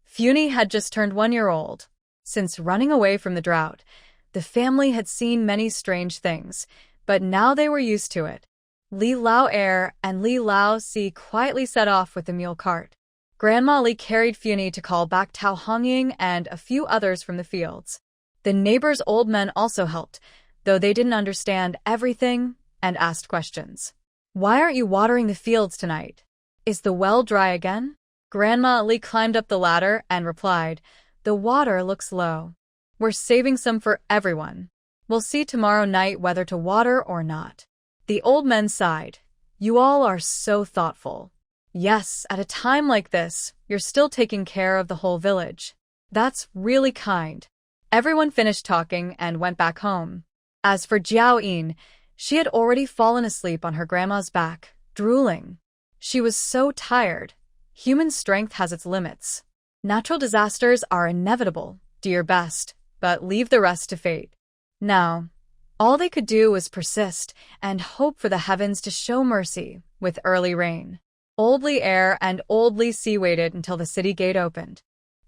Funyo had just turned 1 year old. Since running away from the drought, the family had seen many strange things, but now they were used to it. Li Lao-er and Li Lousiey quietly set off with the mule cart. Grandma Li carried Funyo to call back Tao Hongying and a few others from the fields. The neighbors' old men also helped, though they didn't understand everything and asked questions. Why aren't you watering the fields tonight? Is the well dry again? Grandma Li climbed up the ladder and replied, The water looks low. We're saving some for everyone. We'll see tomorrow night whether to water or not. The old men sighed. You all are so thoughtful. Yes, at a time like this, you're still taking care of the whole village. That's really kind. Everyone finished talking and went back home. As for Jiayin, she had already fallen asleep on her grandma's back, drooling. She was so tired. Human strength has its limits. Natural disasters are inevitable. Do your best, but leave the rest to fate. Now, all they could do was persist and hope for the heavens to show mercy with early rain. Old Lousiey and old Lousiey waited until the city gate opened.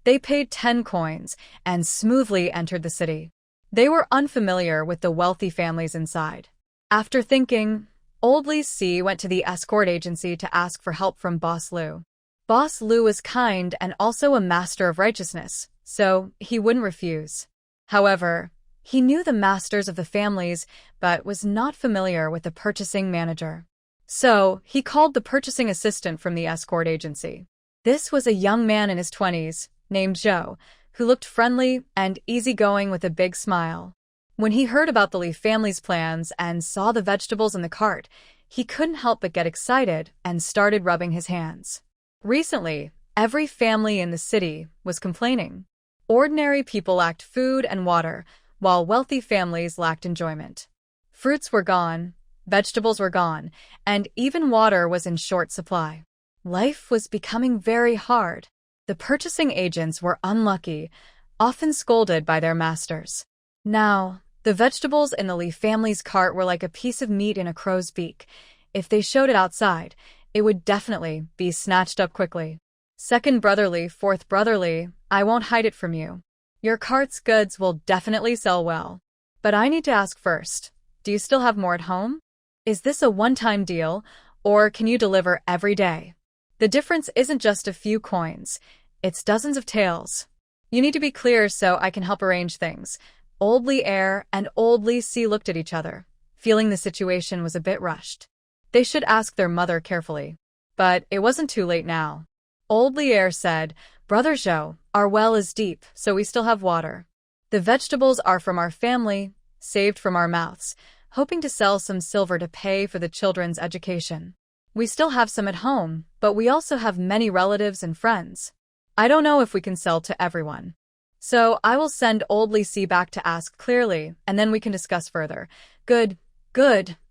They paid 10 coins and smoothly entered the city. They were unfamiliar with the wealthy families inside. After thinking, old Lousiey went to the escort agency to ask for help from Boss Lou. Boss Lou was kind and also a master of righteousness, so he wouldn't refuse. However, he knew the masters of the families but was not familiar with the purchasing manager. So, he called the purchasing assistant from the escort agency. This was a young man in his 20s, named Zhou, who looked friendly and easygoing with a big smile. When he heard about the Li family's plans and saw the vegetables in the cart, he couldn't help but get excited and started rubbing his hands. Recently, every family in the city was complaining. Ordinary people lacked food and water, while wealthy families lacked enjoyment. Fruits were gone, vegetables were gone, and even water was in short supply. Life was becoming very hard. The purchasing agents were unlucky, often scolded by their masters. Now, the vegetables in the Li family's cart were like a piece of meat in a crow's beak. If they showed it outside, it would definitely be snatched up quickly. Second brotherly, fourth brotherly, I won't hide it from you. Your cart's goods will definitely sell well. But I need to ask first, do you still have more at home? Is this a one-time deal, or can you deliver every day? The difference isn't just a few coins, it's dozens of taels. You need to be clear so I can help arrange things. Old Lousiey and old Lousiey looked at each other, feeling the situation was a bit rushed. They should ask their mother carefully. But it wasn't too late now. Old Lousiey said, Brother Zhou, our well is deep, so we still have water. The vegetables are from our family, saved from our mouths, hoping to sell some silver to pay for the children's education. We still have some at home, but we also have many relatives and friends. I don't know if we can sell to everyone. So I will send old Lousiey back to ask clearly, and then we can discuss further. Good,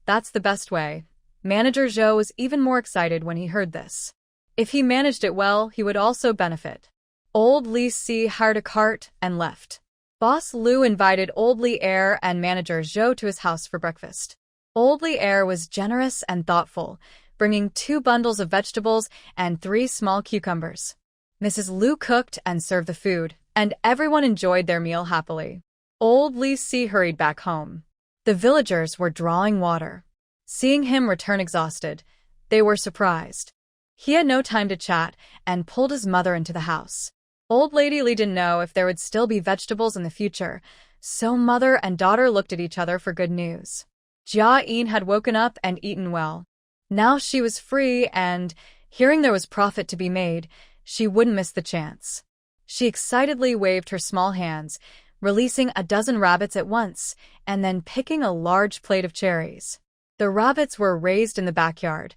that's the best way. Manager Zhou was even more excited when he heard this. If he managed it well, he would also benefit. Old Lousiey hired a cart and left. Boss Lou invited old Lousiey and manager Zhou to his house for breakfast. Old Lousiey was generous and thoughtful, bringing 2 bundles of vegetables and 3 small cucumbers. Mrs. Lou cooked and served the food, and everyone enjoyed their meal happily. Old Lousiey hurried back home. The villagers were drawing water. Seeing him return exhausted, they were surprised. He had no time to chat and pulled his mother into the house. Old Lady Li didn't know if there would still be vegetables in the future, so mother and daughter looked at each other for good news. Jiayin had woken up and eaten well. Now she was free and, hearing there was profit to be made, she wouldn't miss the chance. She excitedly waved her small hands, releasing a dozen rabbits at once, and then picking a large plate of cherries. The rabbits were raised in the backyard.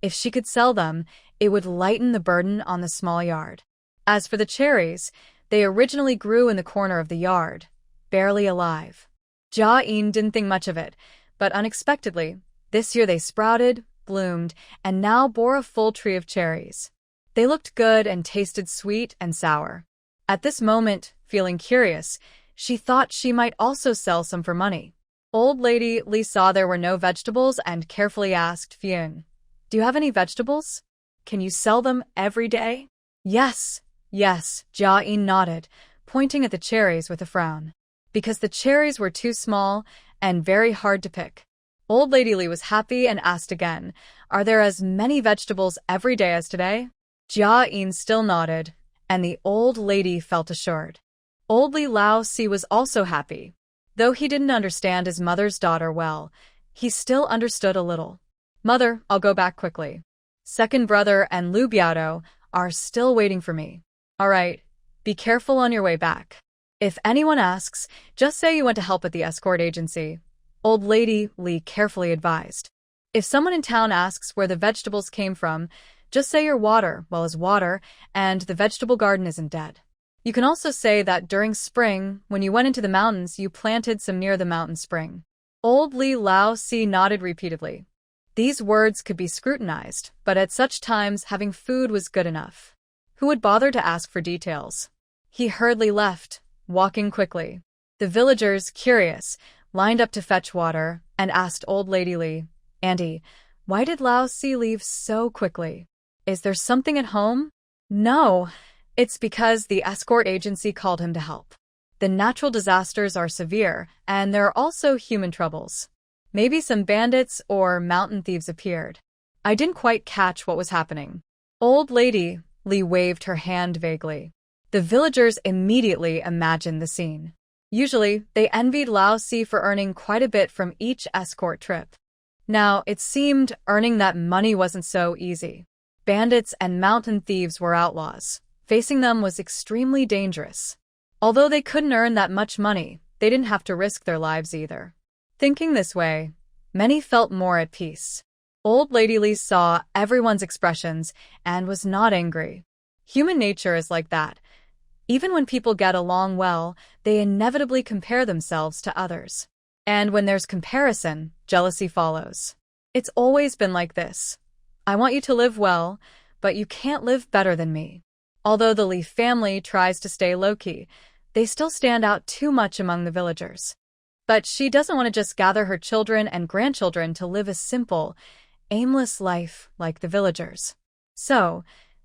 If she could sell them, it would lighten the burden on the small yard. As for the cherries, they originally grew in the corner of the yard, barely alive. Jiayin didn't think much of it, but unexpectedly, this year they sprouted, bloomed, and now bore a full tree of cherries. They looked good and tasted sweet and sour. At this moment, feeling curious, she thought she might also sell some for money. Old Lady Li saw there were no vegetables and carefully asked Fien, Do you have any vegetables? Can you sell them every day? Yes, Jiayin nodded, pointing at the cherries with a frown. Because the cherries were too small and very hard to pick. Old Lady Li was happy and asked again, Are there as many vegetables every day as today? Jiayin still nodded, and the old lady felt assured. Old Lousiey was also happy. Though he didn't understand his mother's daughter well, he still understood a little. Mother, I'll go back quickly. Second brother and Lu Biao are still waiting for me. All right, be careful on your way back. If anyone asks, just say you went to help at the escort agency. Old Lady Li carefully advised. If someone in town asks where the vegetables came from, Just say your water well is water, and the vegetable garden isn't dead. You can also say that during spring, when you went into the mountains, you planted some near the mountain spring. Old Lousiey nodded repeatedly. These words could be scrutinized, but at such times having food was good enough. Who would bother to ask for details? He hurriedly left, walking quickly. The villagers, curious, lined up to fetch water and asked Old Lady Lee, "Auntie, why did Lousiey leave so quickly? Is there something at home?" "No, it's because the escort agency called him to help. The natural disasters are severe, and there are also human troubles. Maybe some bandits or mountain thieves appeared. I didn't quite catch what was happening." Old Lady Lee waved her hand vaguely. The villagers immediately imagined the scene. Usually, they envied Lousiey for earning quite a bit from each escort trip. Now, it seemed earning that money wasn't so easy. Bandits and mountain thieves were outlaws. Facing them was extremely dangerous. Although they couldn't earn that much money, they didn't have to risk their lives either. Thinking this way, many felt more at peace. Old Lady Lee saw everyone's expressions and was not angry. Human nature is like that. Even when people get along well, they inevitably compare themselves to others. And when there's comparison, jealousy follows. It's always been like this. I want you to live well, but you can't live better than me. Although the Lee family tries to stay low-key, they still stand out too much among the villagers. But she doesn't want to just gather her children and grandchildren to live a simple, aimless life like the villagers. So,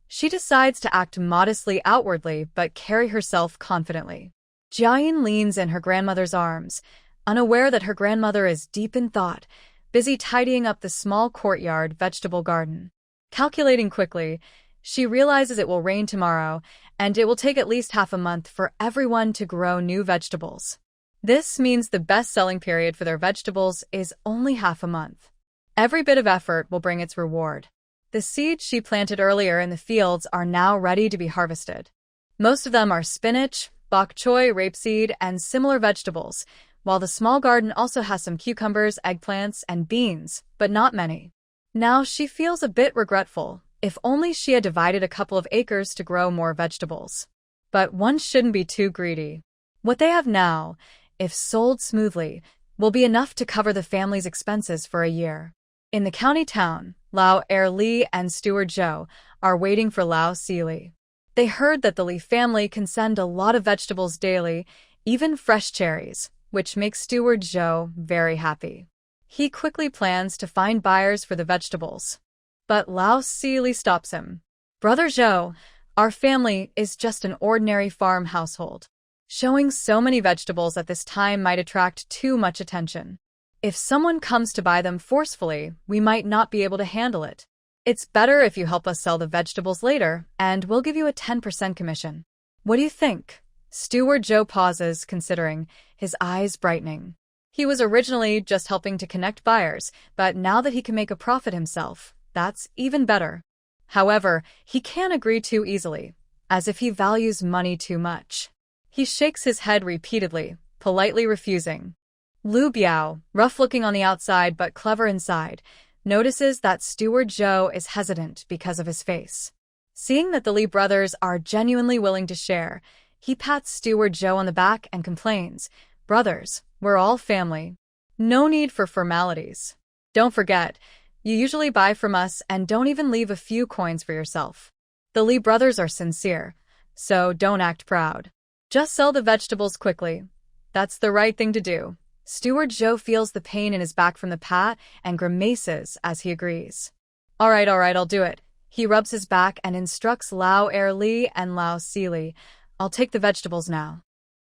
she decides to act modestly outwardly but carry herself confidently. Jiayin leans in her grandmother's arms, unaware that her grandmother is deep in thought, busy tidying up the small courtyard vegetable garden. Calculating quickly, she realizes it will rain tomorrow, and it will take at least half a month for everyone to grow new vegetables. This means the best-selling period for their vegetables is only half a month. Every bit of effort will bring its reward. The seeds she planted earlier in the fields are now ready to be harvested. Most of them are spinach, bok choy, rapeseed, and similar vegetables, while the small garden also has some cucumbers, eggplants, and beans, but not many. Now she feels a bit regretful. If only she had divided a couple of acres to grow more vegetables. But one shouldn't be too greedy. What they have now, if sold smoothly, will be enough to cover the family's expenses for a year. In the county town, Lousiey and Steward Zhou are waiting for Lousiey. They heard that the Lee family can send a lot of vegetables daily, even fresh cherries, which makes Steward Zhou very happy. He quickly plans to find buyers for the vegetables. But Lousiey stops him. "Brother Zhou, our family is just an ordinary farm household. Showing so many vegetables at this time might attract too much attention. If someone comes to buy them forcefully, we might not be able to handle it. It's better if you help us sell the vegetables later, and we'll give you a 10% commission. What do you think?" Steward Zhou pauses, considering, his eyes brightening. He was originally just helping to connect buyers, but now that he can make a profit himself, that's even better. However, he can't agree too easily, as if he values money too much. He shakes his head repeatedly, politely refusing. Lu Biao, rough-looking on the outside but clever inside, notices that Steward Zhou is hesitant because of his face. Seeing that the Lee brothers are genuinely willing to share, he pats Steward Zhou on the back and complains, "Brothers, we're all family. No need for formalities. Don't forget, you usually buy from us and don't even leave a few coins for yourself. The Lee brothers are sincere, so don't act proud. Just sell the vegetables quickly. That's the right thing to do." Steward Zhou feels the pain in his back from the pat and grimaces as he agrees. All right, I'll do it." He rubs his back and instructs Lousiey and Lousiey, "I'll take the vegetables now."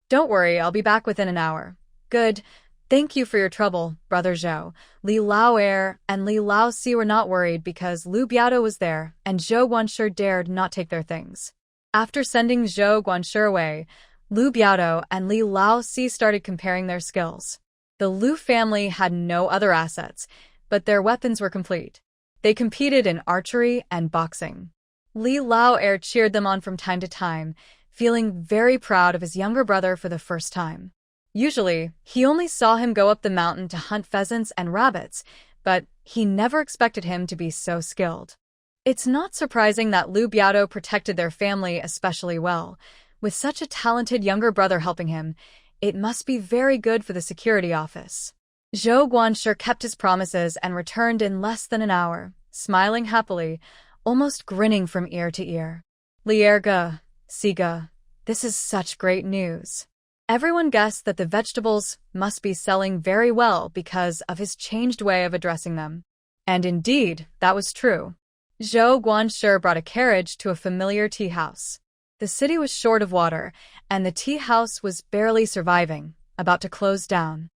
"Don't worry, I'll be back within an hour." "Good. Thank you for your trouble, Brother Zhou." Li Lousiey and Li Lousiey were not worried because Lu Biao was there, and Zhou Guanshi dared not take their things. After sending Zhou Guanshi away, Lu Biao and Li Lousiey started comparing their skills. The Lu family had no other assets, but their weapons were complete. They competed in archery and boxing. Li Lousiey cheered them on from time to time, feeling very proud of his younger brother for the first time. Usually, he only saw him go up the mountain to hunt pheasants and rabbits, but he never expected him to be so skilled. It's not surprising that Liu Biao protected their family especially well. With such a talented younger brother helping him, it must be very good for the security office. Zhou Guanshi kept his promises and returned in less than an hour, smiling happily, almost grinning from ear to ear. Lierga, Siga, this is such great news. Everyone guessed that the vegetables must be selling very well because of his changed way of addressing them. And indeed, that was true. Zhou Guanshi brought a carriage to a familiar tea house. The city was short of water, and the tea house was barely surviving, about to close down.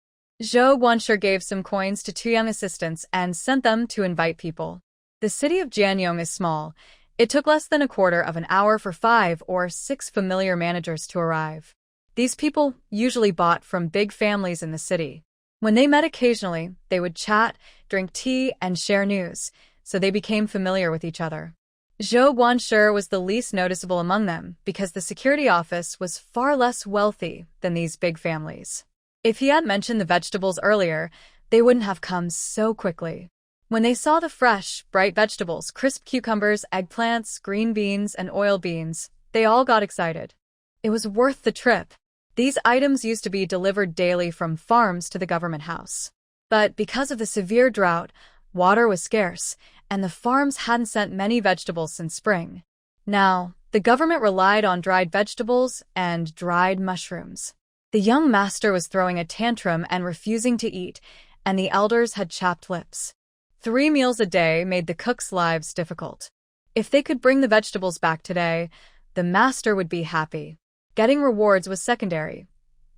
Zhou Guanshi gave some coins to two young assistants and sent them to invite people. The city of Jiayin is small. It took less than a quarter of an hour for 5 or 6 familiar managers to arrive. These people usually bought from big families in the city. When they met occasionally, they would chat, drink tea, and share news, so they became familiar with each other. Zhou Guanshi was the least noticeable among them because the security office was far less wealthy than these big families. If he had mentioned the vegetables earlier, they wouldn't have come so quickly. When they saw the fresh, bright vegetables, crisp cucumbers, eggplants, green beans, and oil beans, they all got excited. It was worth the trip. These items used to be delivered daily from farms to the government house. But because of the severe drought, water was scarce, and the farms hadn't sent many vegetables since spring. Now, the government relied on dried vegetables and dried mushrooms. The young master was throwing a tantrum and refusing to eat, and the elders had chapped lips. 3 meals a day made the cooks' lives difficult. If they could bring the vegetables back today, the master would be happy. Getting rewards was secondary.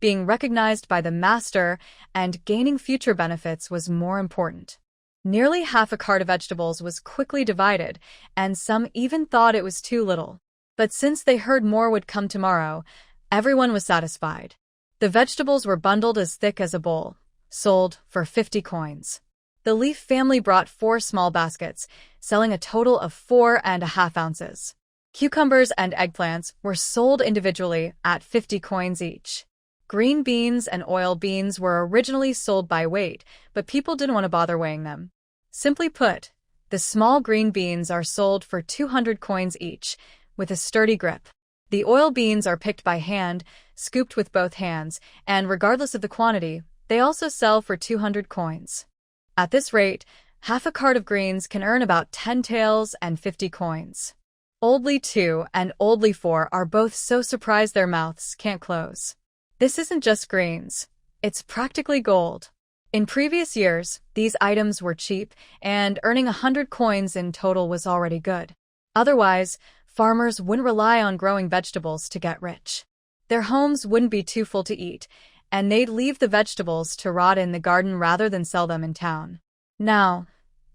Being recognized by the master and gaining future benefits was more important. Nearly half a cart of vegetables was quickly divided, and some even thought it was too little. But since they heard more would come tomorrow, everyone was satisfied. The vegetables were bundled as thick as a bowl, sold for 50 coins. The Leaf family brought 4 small baskets, selling a total of 4.5 ounces. Cucumbers and eggplants were sold individually at 50 coins each. Green beans and oil beans were originally sold by weight, but people didn't want to bother weighing them. Simply put, the small green beans are sold for 200 coins each, with a sturdy grip. The oil beans are picked by hand, scooped with both hands, and regardless of the quantity, they also sell for 200 coins. At this rate, half a cart of greens can earn about 10 taels and 50 coins. Old Li 2 and Old Li 4 are both so surprised their mouths can't close. This isn't just greens. It's practically gold. In previous years, these items were cheap, and earning 100 coins in total was already good. Otherwise, farmers wouldn't rely on growing vegetables to get rich. Their homes wouldn't be too full to eat, and they'd leave the vegetables to rot in the garden rather than sell them in town. Now,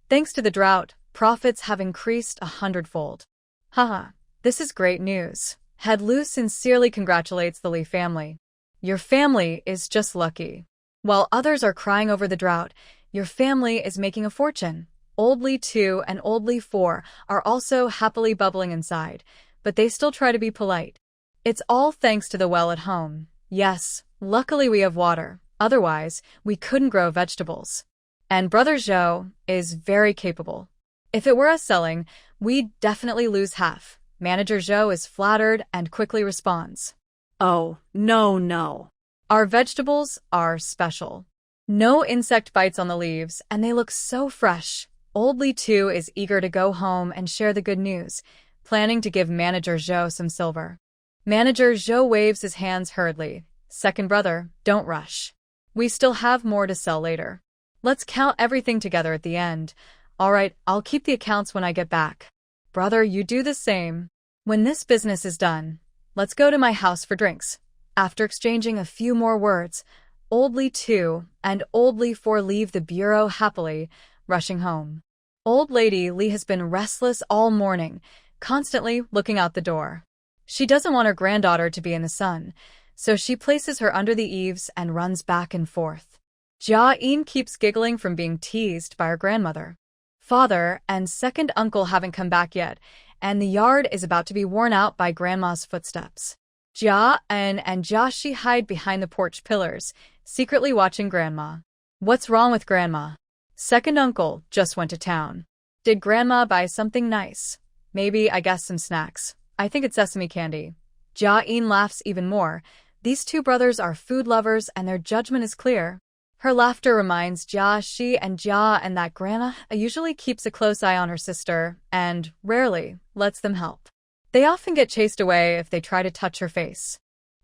thanks to the drought, profits have increased 100-fold. Haha, this is great news. Head Lu sincerely congratulates the Li family. Your family is just lucky. While others are crying over the drought, your family is making a fortune. Old Li 2 and Old Li 4 are also happily bubbling inside, but they still try to be polite. It's all thanks to the well at home. Yes, luckily we have water. Otherwise, we couldn't grow vegetables. And Brother Zhou is very capable. If it were us selling, we'd definitely lose half. Manager Zhou is flattered and quickly responds. Oh, no. Our vegetables are special. No insect bites on the leaves, and they look so fresh. Old Li 2 is eager to go home and share the good news, planning to give Manager Zhou some silver. Manager Zhou waves his hands hurriedly. Second brother, don't rush. We still have more to sell later. Let's count everything together at the end. All right, I'll keep the accounts when I get back. Brother, you do the same. When this business is done, let's go to my house for drinks. After exchanging a few more words, Old Li 2 and Old Li 4 leave the bureau happily, rushing home. Old Lady Li has been restless all morning, constantly looking out the door. She doesn't want her granddaughter to be in the sun, so she places her under the eaves and runs back and forth. Jiayin keeps giggling from being teased by her grandmother. Father and second uncle haven't come back yet, and the yard is about to be worn out by Grandma's footsteps. Jiayin and Jiaxi hide behind the porch pillars, secretly watching Grandma. What's wrong with Grandma? Second uncle just went to town. Did Grandma buy something nice? Maybe, I guess, some snacks. I think it's sesame candy. Jiayin laughs even more. These two brothers are food lovers and their judgment is clear. Her laughter reminds she and that Grandma usually keeps a close eye on her sister and, rarely, lets them help. They often get chased away if they try to touch her face.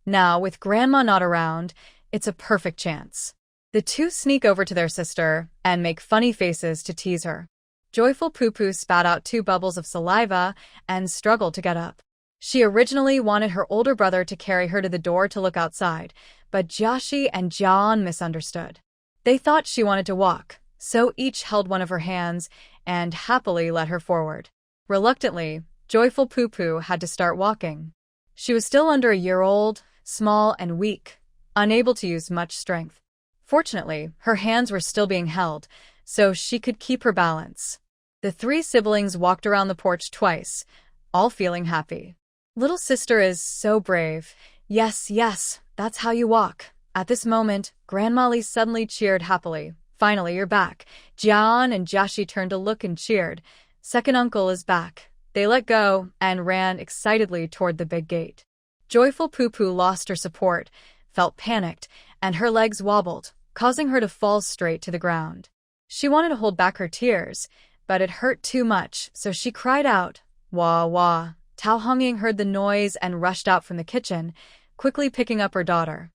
Now, with Grandma not around, it's a perfect chance. The two sneak over to their sister and make funny faces to tease her. Joyful Poo-Poo spat out 2 bubbles of saliva and struggled to get up. She originally wanted her older brother to carry her to the door to look outside, but Jiaxi and Jian misunderstood. They thought she wanted to walk, so each held one of her hands and happily led her forward. Reluctantly, Joyful Poo-Poo had to start walking. She was still under a year old, small and weak, unable to use much strength. Fortunately, her hands were still being held, so she could keep her balance. The 3 siblings walked around the porch twice, all feeling happy. Little sister is so brave. Yes, that's how you walk. At this moment, Grandma Li suddenly cheered happily. Finally, you're back. Jian and Jiaxi turned to look and cheered. Second uncle is back. They let go and ran excitedly toward the big gate. Joyful Poo-Poo lost her support, felt panicked, and her legs wobbled, causing her to fall straight to the ground. She wanted to hold back her tears, but it hurt too much, so she cried out, "Wah, wah." Tao Hongying heard the noise and rushed out from the kitchen, quickly picking up her daughter.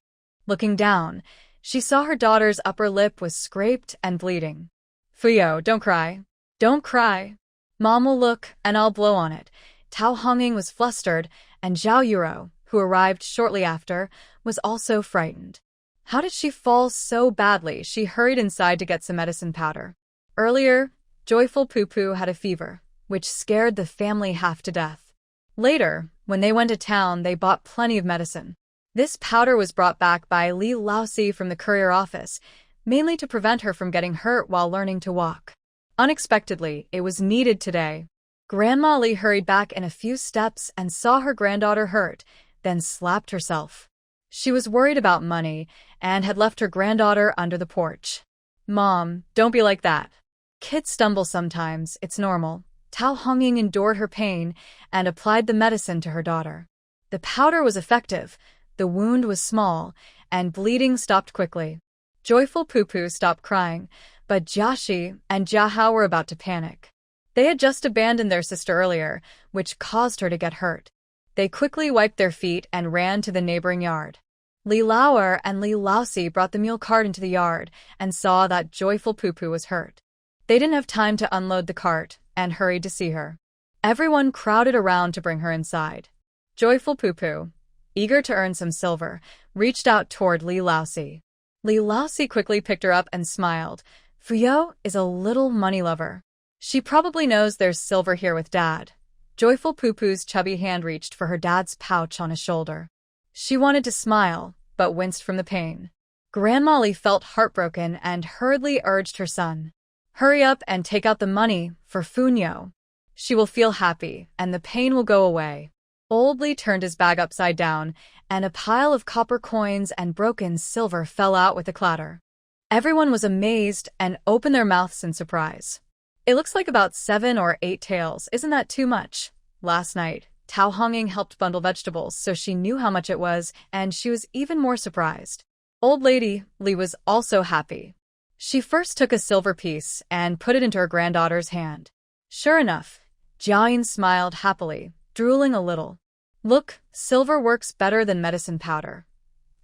Looking down, she saw her daughter's upper lip was scraped and bleeding. "Fuyo, don't cry. Don't cry. Mom will look, and I'll blow on it." Tao Hongying was flustered, and Zhao Yuro, who arrived shortly after, was also frightened. How did she fall so badly? She hurried inside to get some medicine powder. Earlier, Joyful Poo-Poo had a fever, which scared the family half to death. Later, when they went to town, they bought plenty of medicine. This powder was brought back by Lousiey from the courier office, mainly to prevent her from getting hurt while learning to walk. Unexpectedly, it was needed today. Grandma Li hurried back in a few steps and saw her granddaughter hurt, then slapped herself. She was worried about money and had left her granddaughter under the porch. "Mom, don't be like that. Kids stumble sometimes, it's normal." Tao Hongying endured her pain and applied the medicine to her daughter. The powder was effective, the wound was small, and bleeding stopped quickly. Joyful Poo-Poo stopped crying, but Jiaxi and Jiahao were about to panic. They had just abandoned their sister earlier, which caused her to get hurt. They quickly wiped their feet and ran to the neighboring yard. Li Lauer and Li Lousiey brought the mule cart into the yard and saw that Joyful Poo-Poo was hurt. They didn't have time to unload the cart and hurried to see her. Everyone crowded around to bring her inside. Joyful Poo-Poo, eager to earn some silver, reached out toward Li Lousiey. Li Lousiey quickly picked her up and smiled. Fuyo is a little money lover. She probably knows there's silver here with Dad. Joyful Poo-Poo's chubby hand reached for her dad's pouch on his shoulder. She wanted to smile, but winced from the pain. Grandma Li felt heartbroken and hurriedly urged her son. "Hurry up and take out the money for Funyo. She will feel happy, and the pain will go away." Old Li turned his bag upside down, and a pile of copper coins and broken silver fell out with a clatter. Everyone was amazed and opened their mouths in surprise. "It looks like about 7 or 8 taels. Isn't that too much?" Last night, Tao Hongying helped bundle vegetables, so she knew how much it was, and she was even more surprised. Old Lady Li was also happy. She first took a silver piece and put it into her granddaughter's hand. Sure enough, Jiayin smiled happily, drooling a little. "Look, silver works better than medicine powder."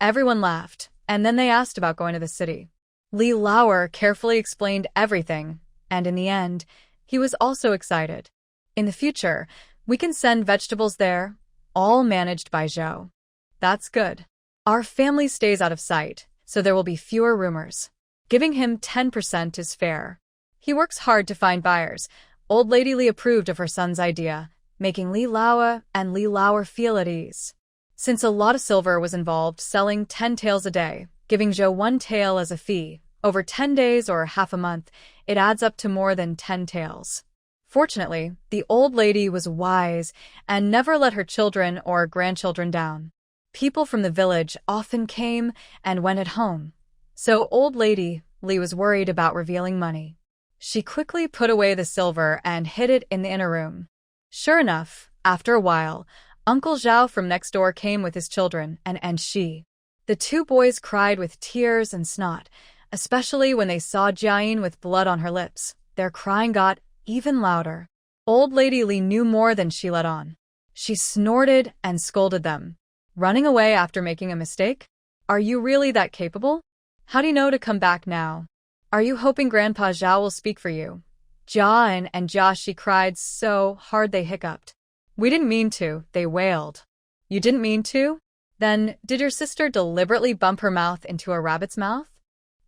Everyone laughed, and then they asked about going to the city. Li Lauer carefully explained everything, and in the end, he was also excited. "In the future, we can send vegetables there, all managed by Zhou. That's good. Our family stays out of sight, so there will be fewer rumors. Giving him 10% is fair. He works hard to find buyers." Old Lady Li approved of her son's idea, making Li Lauer and Li Lauer feel at ease. Since a lot of silver was involved, selling 10 taels a day, giving Zhou 1 tael as a fee, over 10 days or half a month, it adds up to more than 10 taels. Fortunately, the old lady was wise and never let her children or grandchildren down. People from the village often came and went at home, so Old Lady Li was worried about revealing money. She quickly put away the silver and hid it in the inner room. Sure enough, after a while, Uncle Zhao from next door came with his children, and she. The two boys cried with tears and snot, especially when they saw Jiayin with blood on her lips. Their crying got even louder. Old Lady Li knew more than she let on. She snorted and scolded them. Running away after making a mistake? Are you really that capable? How do you know to come back now? Are you hoping Grandpa Zhao will speak for you? Jiayin and Jia, she cried so hard they hiccuped. We didn't mean to, they wailed. You didn't mean to? Then, did your sister deliberately bump her mouth into a rabbit's mouth?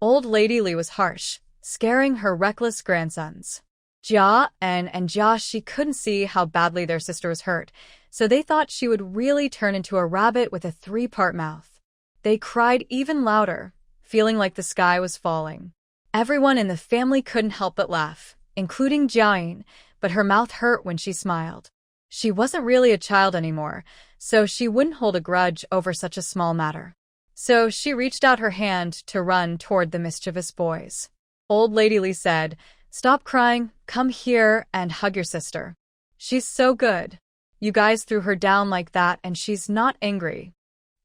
Old Lady Li was harsh, scaring her reckless grandsons. Jia and Jia, she couldn't see how badly their sister was hurt, so they thought she would really turn into a rabbit with a 3-part mouth. They cried even louder, feeling like the sky was falling. Everyone in the family couldn't help but laugh, including Jiayin, but her mouth hurt when she smiled. She wasn't really a child anymore, so she wouldn't hold a grudge over such a small matter. So she reached out her hand to run toward the mischievous boys. Old Lady Li said, "Stop crying, come here and hug your sister. She's so good. You guys threw her down like that and she's not angry."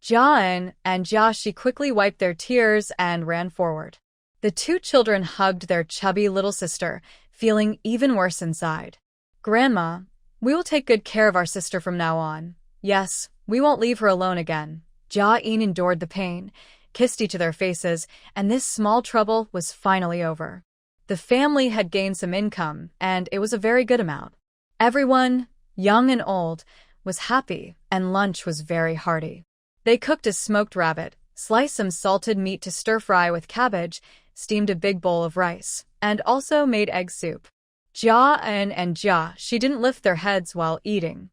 Jiayin and Jia, she quickly wiped their tears and ran forward. The two children hugged their chubby little sister, feeling even worse inside. "Grandma, we will take good care of our sister from now on. Yes, we won't leave her alone again." Jiayin endured the pain, kissed each of their faces, and this small trouble was finally over. The family had gained some income, and it was a very good amount. Everyone, young and old, was happy, and lunch was very hearty. They cooked a smoked rabbit, sliced some salted meat to stir-fry with cabbage, steamed a big bowl of rice, and also made egg soup. Jiayin and Jia, she didn't lift their heads while eating.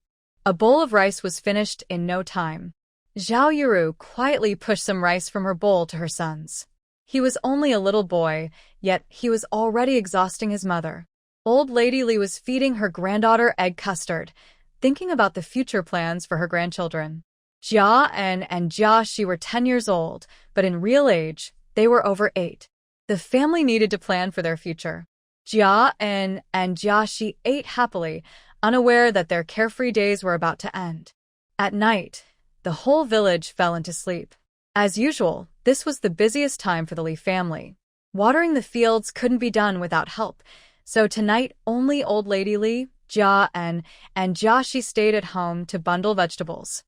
A bowl of rice was finished in no time. Zhao Yuru quietly pushed some rice from her bowl to her sons. He was only a little boy, yet he was already exhausting his mother. Old Lady Li was feeding her granddaughter egg custard, thinking about the future plans for her grandchildren. Jia and Jia, she were 10 years old, but in real age, they were over 8. The family needed to plan for their future. Jia and Jia, she ate happily, unaware that their carefree days were about to end. At night, the whole village fell into sleep. As usual, this was the busiest time for the Li family. Watering the fields couldn't be done without help, so tonight only Old Lady Li, Jia, and Jia, she stayed at home to bundle vegetables.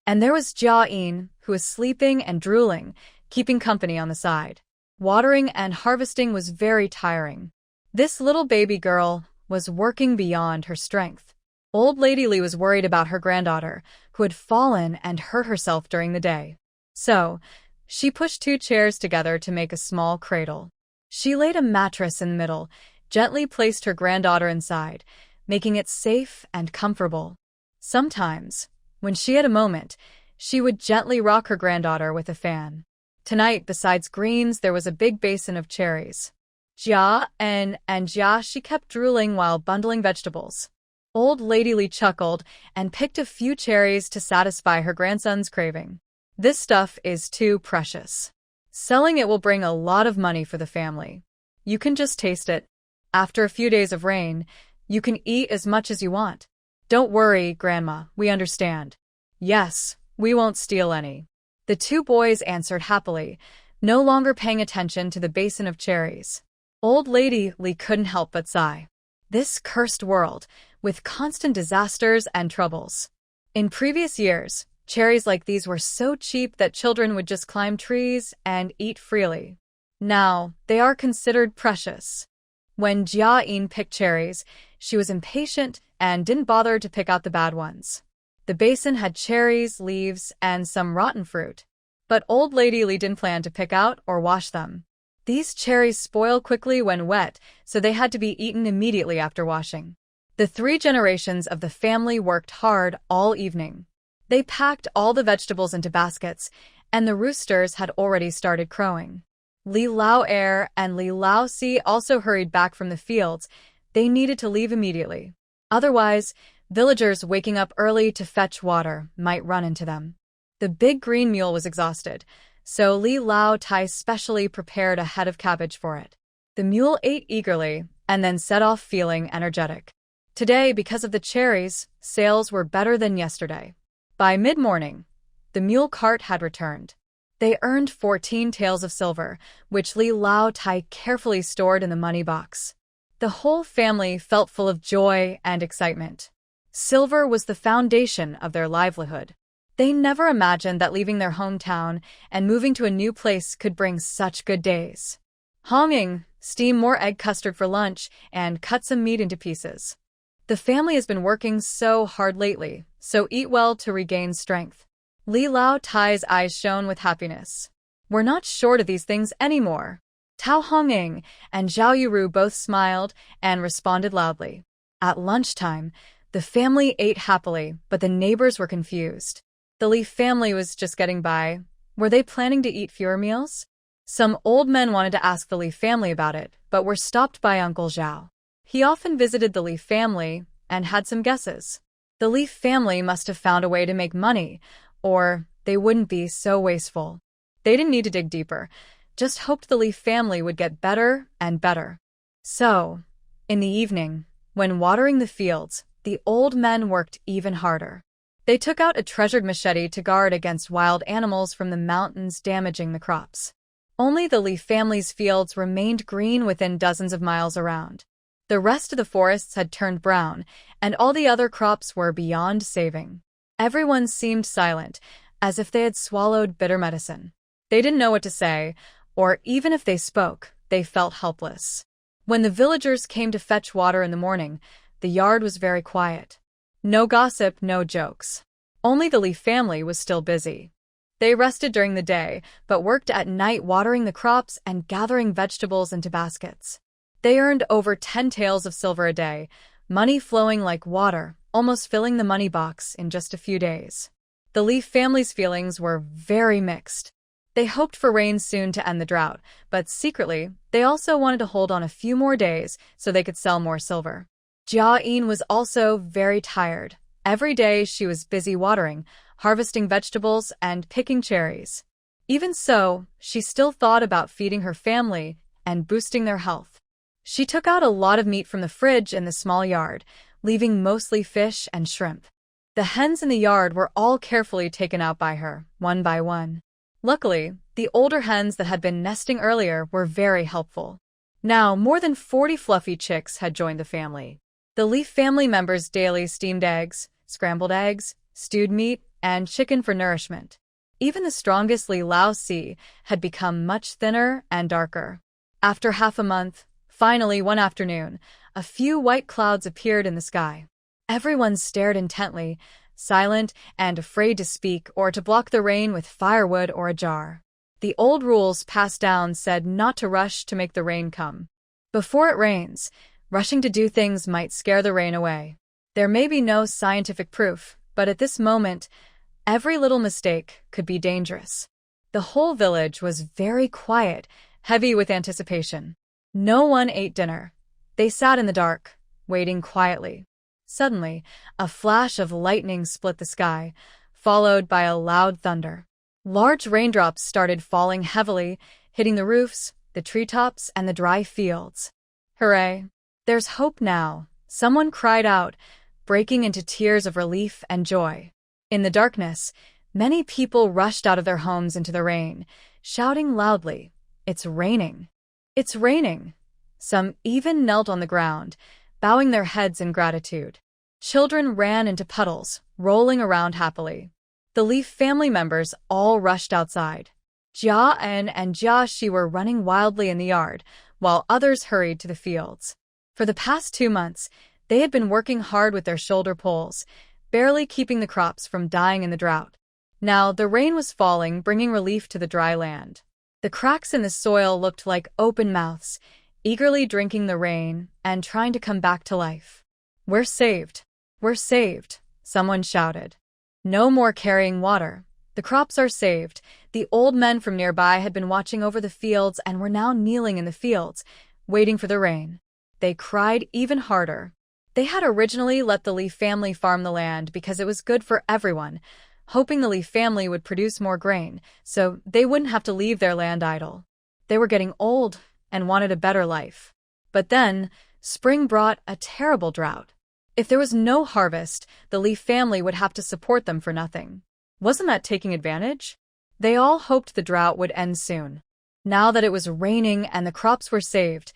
And there was Jiayin, who was sleeping and drooling, keeping company on the side. Watering and harvesting was very tiring. This little baby girl was working beyond her strength. Old Lady Li was worried about her granddaughter, who had fallen and hurt herself during the day. So, she pushed 2 chairs together to make a small cradle. She laid a mattress in the middle, gently placed her granddaughter inside, making it safe and comfortable. Sometimes, when she had a moment, she would gently rock her granddaughter with a fan. Tonight, besides greens, there was a big basin of cherries. Jia and Jia, she kept drooling while bundling vegetables. Old Lady Li chuckled and picked a few cherries to satisfy her grandson's craving. "This stuff is too precious. Selling it will bring a lot of money for the family. You can just taste it. After a few days of rain, you can eat as much as you want. Don't worry, Grandma, we understand." "Yes, we won't steal any." The 2 boys answered happily, no longer paying attention to the basin of cherries. Old Lady Li couldn't help but sigh. This cursed world, with constant disasters and troubles. In previous years, cherries like these were so cheap that children would just climb trees and eat freely. Now, they are considered precious. When Jiayin picked cherries, she was impatient and didn't bother to pick out the bad ones. The basin had cherries, leaves, and some rotten fruit. But Old Lady Li didn't plan to pick out or wash them. These cherries spoil quickly when wet, so they had to be eaten immediately after washing. The 3 generations of the family worked hard all evening. They packed all the vegetables into baskets, and the roosters had already started crowing. Li Lao Er and Li Lousiey also hurried back from the fields. They needed to leave immediately. Otherwise, villagers waking up early to fetch water might run into them. The big green mule was exhausted, so Li Lao Tai specially prepared a head of cabbage for it. The mule ate eagerly, and then set off feeling energetic. Today, because of the cherries, sales were better than yesterday. By mid-morning, the mule cart had returned. They earned 14 taels of silver, which Li Lao Tai carefully stored in the money box. The whole family felt full of joy and excitement. Silver was the foundation of their livelihood. They never imagined that leaving their hometown and moving to a new place could bring such good days. Honging, steam more egg custard for lunch, and cut some meat into pieces. The family has been working so hard lately, so eat well to regain strength. Li Lao Tai's eyes shone with happiness. We're not short of these things anymore. Tao Honging and Zhao Yuru both smiled and responded loudly. At lunchtime, the family ate happily, but the neighbors were confused. The Li family was just getting by. Were they planning to eat fewer meals? Some old men wanted to ask the Li family about it, but were stopped by Uncle Zhao. He often visited the Li family and had some guesses. The Li family must have found a way to make money, or they wouldn't be so wasteful. They didn't need to dig deeper, just hoped the Li family would get better and better. So, in the evening, when watering the fields, the old men worked even harder. They took out a treasured machete to guard against wild animals from the mountains damaging the crops. Only the Li family's fields remained green within dozens of miles around. The rest of the forests had turned brown, and all the other crops were beyond saving. Everyone seemed silent, as if they had swallowed bitter medicine. They didn't know what to say, or even if they spoke, they felt helpless. When the villagers came to fetch water in the morning, the yard was very quiet. No gossip, no jokes. Only the Li family was still busy. They rested during the day, but worked at night watering the crops and gathering vegetables into baskets. They earned over 10 taels of silver a day, money flowing like water, almost filling the money box in just a few days. The Li family's feelings were very mixed. They hoped for rain soon to end the drought, but secretly, they also wanted to hold on a few more days so they could sell more silver. Jiayin was also very tired. Every day she was busy watering, harvesting vegetables, and picking cherries. Even so, she still thought about feeding her family and boosting their health. She took out a lot of meat from the fridge in the small yard, leaving mostly fish and shrimp. The hens in the yard were all carefully taken out by her, one by one. Luckily, the older hens that had been nesting earlier were very helpful. Now, more than 40 fluffy chicks had joined the family. The Li family members daily steamed eggs, scrambled eggs, stewed meat, and chicken for nourishment. Even the strongest Li Lousiey had become much thinner and darker. After half a month, finally one afternoon, a few white clouds appeared in the sky. Everyone stared intently, silent and afraid to speak or to block the rain with firewood or a jar. The old rules passed down said not to rush to make the rain come. Before it rains, rushing to do things might scare the rain away. There may be no scientific proof, but at this moment, every little mistake could be dangerous. The whole village was very quiet, heavy with anticipation. No one ate dinner. They sat in the dark, waiting quietly. Suddenly, a flash of lightning split the sky, followed by a loud thunder. Large raindrops started falling heavily, hitting the roofs, the treetops, and the dry fields. Hooray! There's hope now, someone cried out, breaking into tears of relief and joy. In the darkness, many people rushed out of their homes into the rain, shouting loudly, "It's raining! It's raining!" Some even knelt on the ground, bowing their heads in gratitude. Children ran into puddles, rolling around happily. The Li family members all rushed outside. Jiayin and Jiaxi were running wildly in the yard, while others hurried to the fields. For the past 2 months, they had been working hard with their shoulder poles, barely keeping the crops from dying in the drought. Now, the rain was falling, bringing relief to the dry land. The cracks in the soil looked like open mouths, eagerly drinking the rain and trying to come back to life. "We're saved! We're saved!" someone shouted. No more carrying water. The crops are saved. The old men from nearby had been watching over the fields and were now kneeling in the fields, waiting for the rain. They cried even harder. They had originally let the Li family farm the land because it was good for everyone, hoping the Li family would produce more grain, so they wouldn't have to leave their land idle. They were getting old and wanted a better life. But then, Spring brought a terrible drought. If there was no harvest, the Lee family would have to support them for nothing. Wasn't that taking advantage? They all hoped the drought would end soon. Now that it was raining and the crops were saved,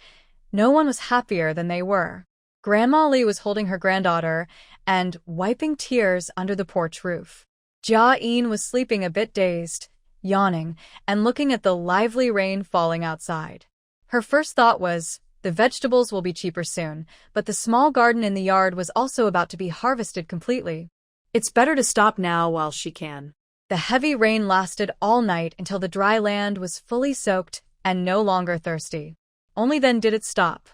no one was happier than they were. Grandma Lee was holding her granddaughter and wiping tears under the porch roof. Jiayin was sleeping a bit dazed, yawning, and looking at the lively rain falling outside. Her first thought was, the vegetables will be cheaper soon, but the small garden in the yard was also about to be harvested completely. It's better to stop now while she can. The heavy rain lasted all night until the dry land was fully soaked and no longer thirsty. Only then did it stop.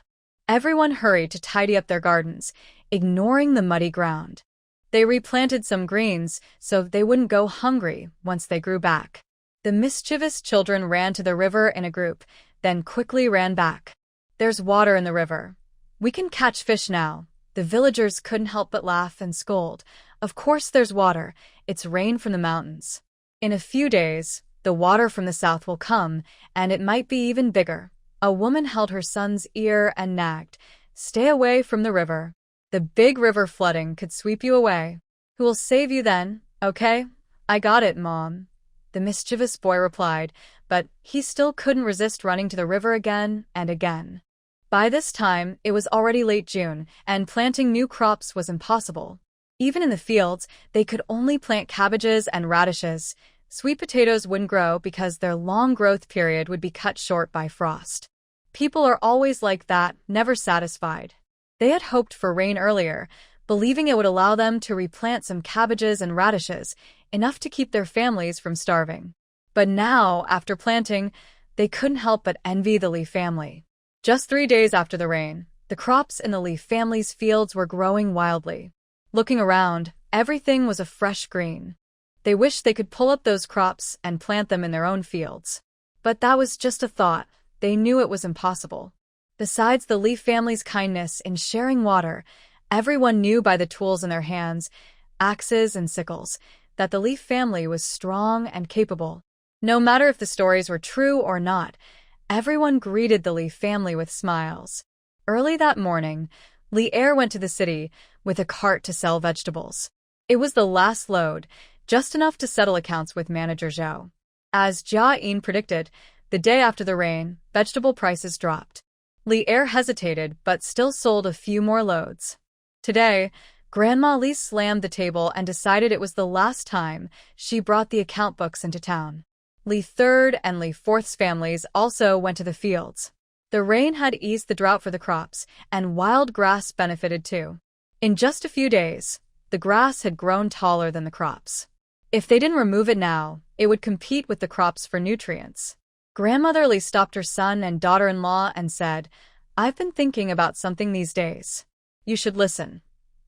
Everyone hurried to tidy up their gardens, ignoring the muddy ground. They replanted some greens so they wouldn't go hungry once they grew back. The mischievous children ran to the river in a group, then quickly ran back. There's water in the river. We can catch fish now. The villagers couldn't help but laugh and scold. Of course there's water. It's rain from the mountains. In a few days, the water from the south will come, and it might be even bigger. A woman held her son's ear and nagged, "Stay away from the river. The big river flooding could sweep you away." "Who will save you then? Okay, I got it, Mom," the mischievous boy replied, but he still couldn't resist running to the river again and again. By this time, it was already late June, and planting new crops was impossible. Even in the fields, they could only plant cabbages and radishes. Sweet potatoes wouldn't grow because their long growth period would be cut short by frost. People are always like that, never satisfied. They had hoped for rain earlier, believing it would allow them to replant some cabbages and radishes, enough to keep their families from starving. But now, after planting, they couldn't help but envy the Lee family. Just 3 days after the rain, the crops in the Lee family's fields were growing wildly. Looking around, everything was a fresh green. They wished they could pull up those crops and plant them in their own fields. But that was just a thought. They knew it was impossible. Besides the Lee family's kindness in sharing water, everyone knew by the tools in their hands, axes and sickles, that the Lee family was strong and capable. No matter if the stories were true or not, everyone greeted the Lee family with smiles. Early that morning, Lousiey went to the city with a cart to sell vegetables. It was the last load, just enough to settle accounts with manager Zhou. As Jiayin predicted, the day after the rain, vegetable prices dropped. Lousiey hesitated but still sold a few more loads. Today, Grandma Lee slammed the table and decided it was the last time she brought the account books into town. Lee Third and Lee Fourth's families also went to the fields. The rain had eased the drought for the crops, and wild grass benefited too. In just a few days, the grass had grown taller than the crops. If they didn't remove it now, it would compete with the crops for nutrients. Grandmother Lee stopped her son and daughter-in-law and said, "I've been thinking about something these days. You should listen."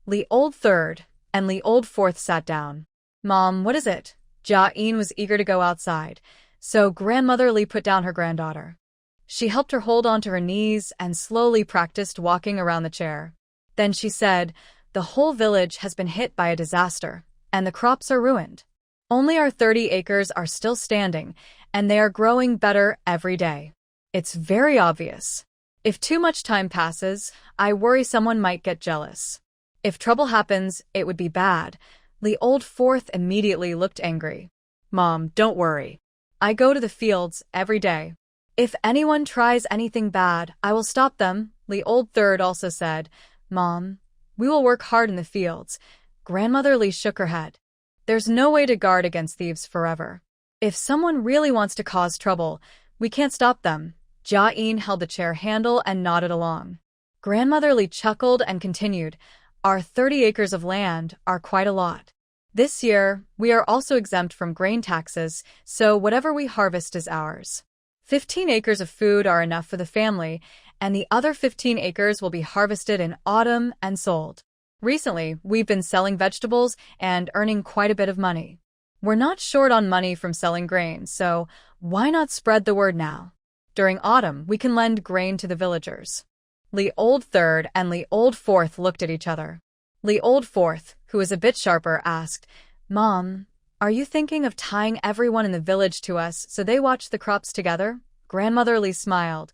Lee Old Third and Lee Old Fourth sat down. "Mom, what is it?" Jiayin was eager to go outside, so Grandmother Lee put down her granddaughter. She helped her hold onto her knees and slowly practiced walking around the chair. Then she said, "The whole village has been hit by a disaster, and the crops are ruined. Only our 30 acres are still standing, and they are growing better every day. It's very obvious. If too much time passes, I worry someone might get jealous. If trouble happens, it would be bad." Lee Old Fourth immediately looked angry. "Mom, don't worry. I go to the fields every day. If anyone tries anything bad, I will stop them." Lee Old Third also said, "Mom, we will work hard in the fields." Grandmother Lee shook her head. "There's no way to guard against thieves forever. If someone really wants to cause trouble, we can't stop them." Jiayin held the chair handle and nodded along. Grandmother Lee chuckled and continued, "Our 30 acres of land are quite a lot. This year, we are also exempt from grain taxes, so whatever we harvest is ours. 15 acres of food are enough for the family, and the other 15 acres will be harvested in autumn and sold. Recently, we've been selling vegetables and earning quite a bit of money. We're not short on money from selling grain, so why not spread the word now? During autumn, we can lend grain to the villagers." Lee Old Third and Lee Old Fourth looked at each other. Lee Old Fourth, who was a bit sharper, asked, "Mom, are you thinking of tying everyone in the village to us so they watch the crops together?" Grandmother Lee smiled.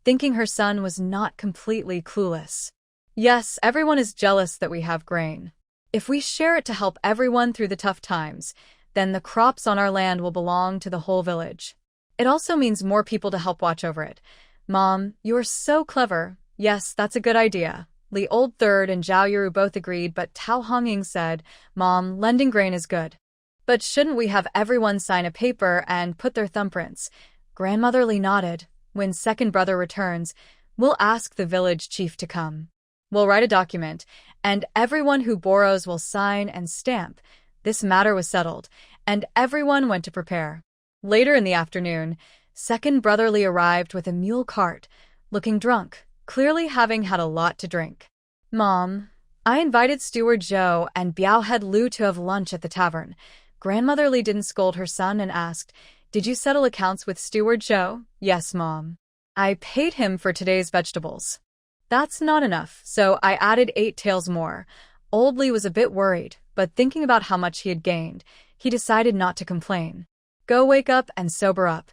thinking her son was not completely clueless. Yes, everyone is jealous that we have grain. If we share it to help everyone through the tough times, then the crops on our land will belong to the whole village. It also means more people to help watch over it. Mom, you're so clever. Yes, that's a good idea. Li Old Third and Zhao Yuru both agreed, but Tao Hongying said, Mom, lending grain is good. But shouldn't we have everyone sign a paper and put their thumbprints? Grandmother Li nodded. When second brother returns, we'll ask the village chief to come. We'll write a document, and everyone who borrows will sign and stamp. This matter was settled, and everyone went to prepare. Later in the afternoon, second brother Li arrived with a mule cart, looking drunk, clearly having had a lot to drink. Mom, I invited Steward Zhou and Biaohead Lu to have lunch at the tavern. Grandmother Li didn't scold her son and asked, Did you settle accounts with Steward Zhou? Yes, Mom. I paid him for today's vegetables. That's not enough, so I added 8 taels more. Old Li was a bit worried, but thinking about how much he had gained, he decided not to complain. Go wake up and sober up.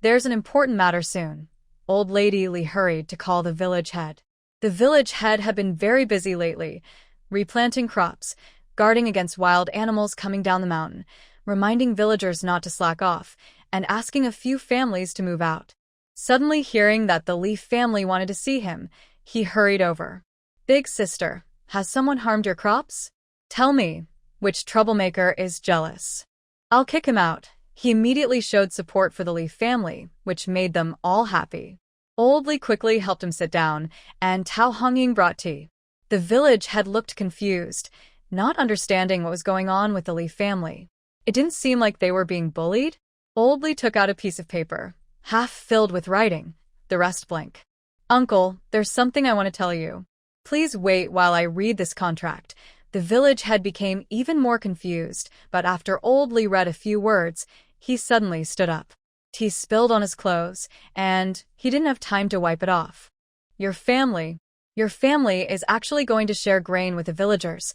There's an important matter soon. Old Lady Li hurried to call the village head. The village head had been very busy lately, replanting crops, guarding against wild animals coming down the mountain, reminding villagers not to slack off, and asking a few families to move out. Suddenly hearing that the Li family wanted to see him, he hurried over. Big sister, has someone harmed your crops? Tell me, which troublemaker is jealous? I'll kick him out. He immediately showed support for the Li family, which made them all happy. Old Li quickly helped him sit down, and Tao Hongying brought tea. The village had looked confused, not understanding what was going on with the Li family. It didn't seem like they were being bullied. Old Li took out a piece of paper, half filled with writing, the rest blank. Uncle, there's something I want to tell you. Please wait while I read this contract. The village head became even more confused, but after Old Li read a few words, he suddenly stood up. Tea spilled on his clothes, and he didn't have time to wipe it off. Your family is actually going to share grain with the villagers.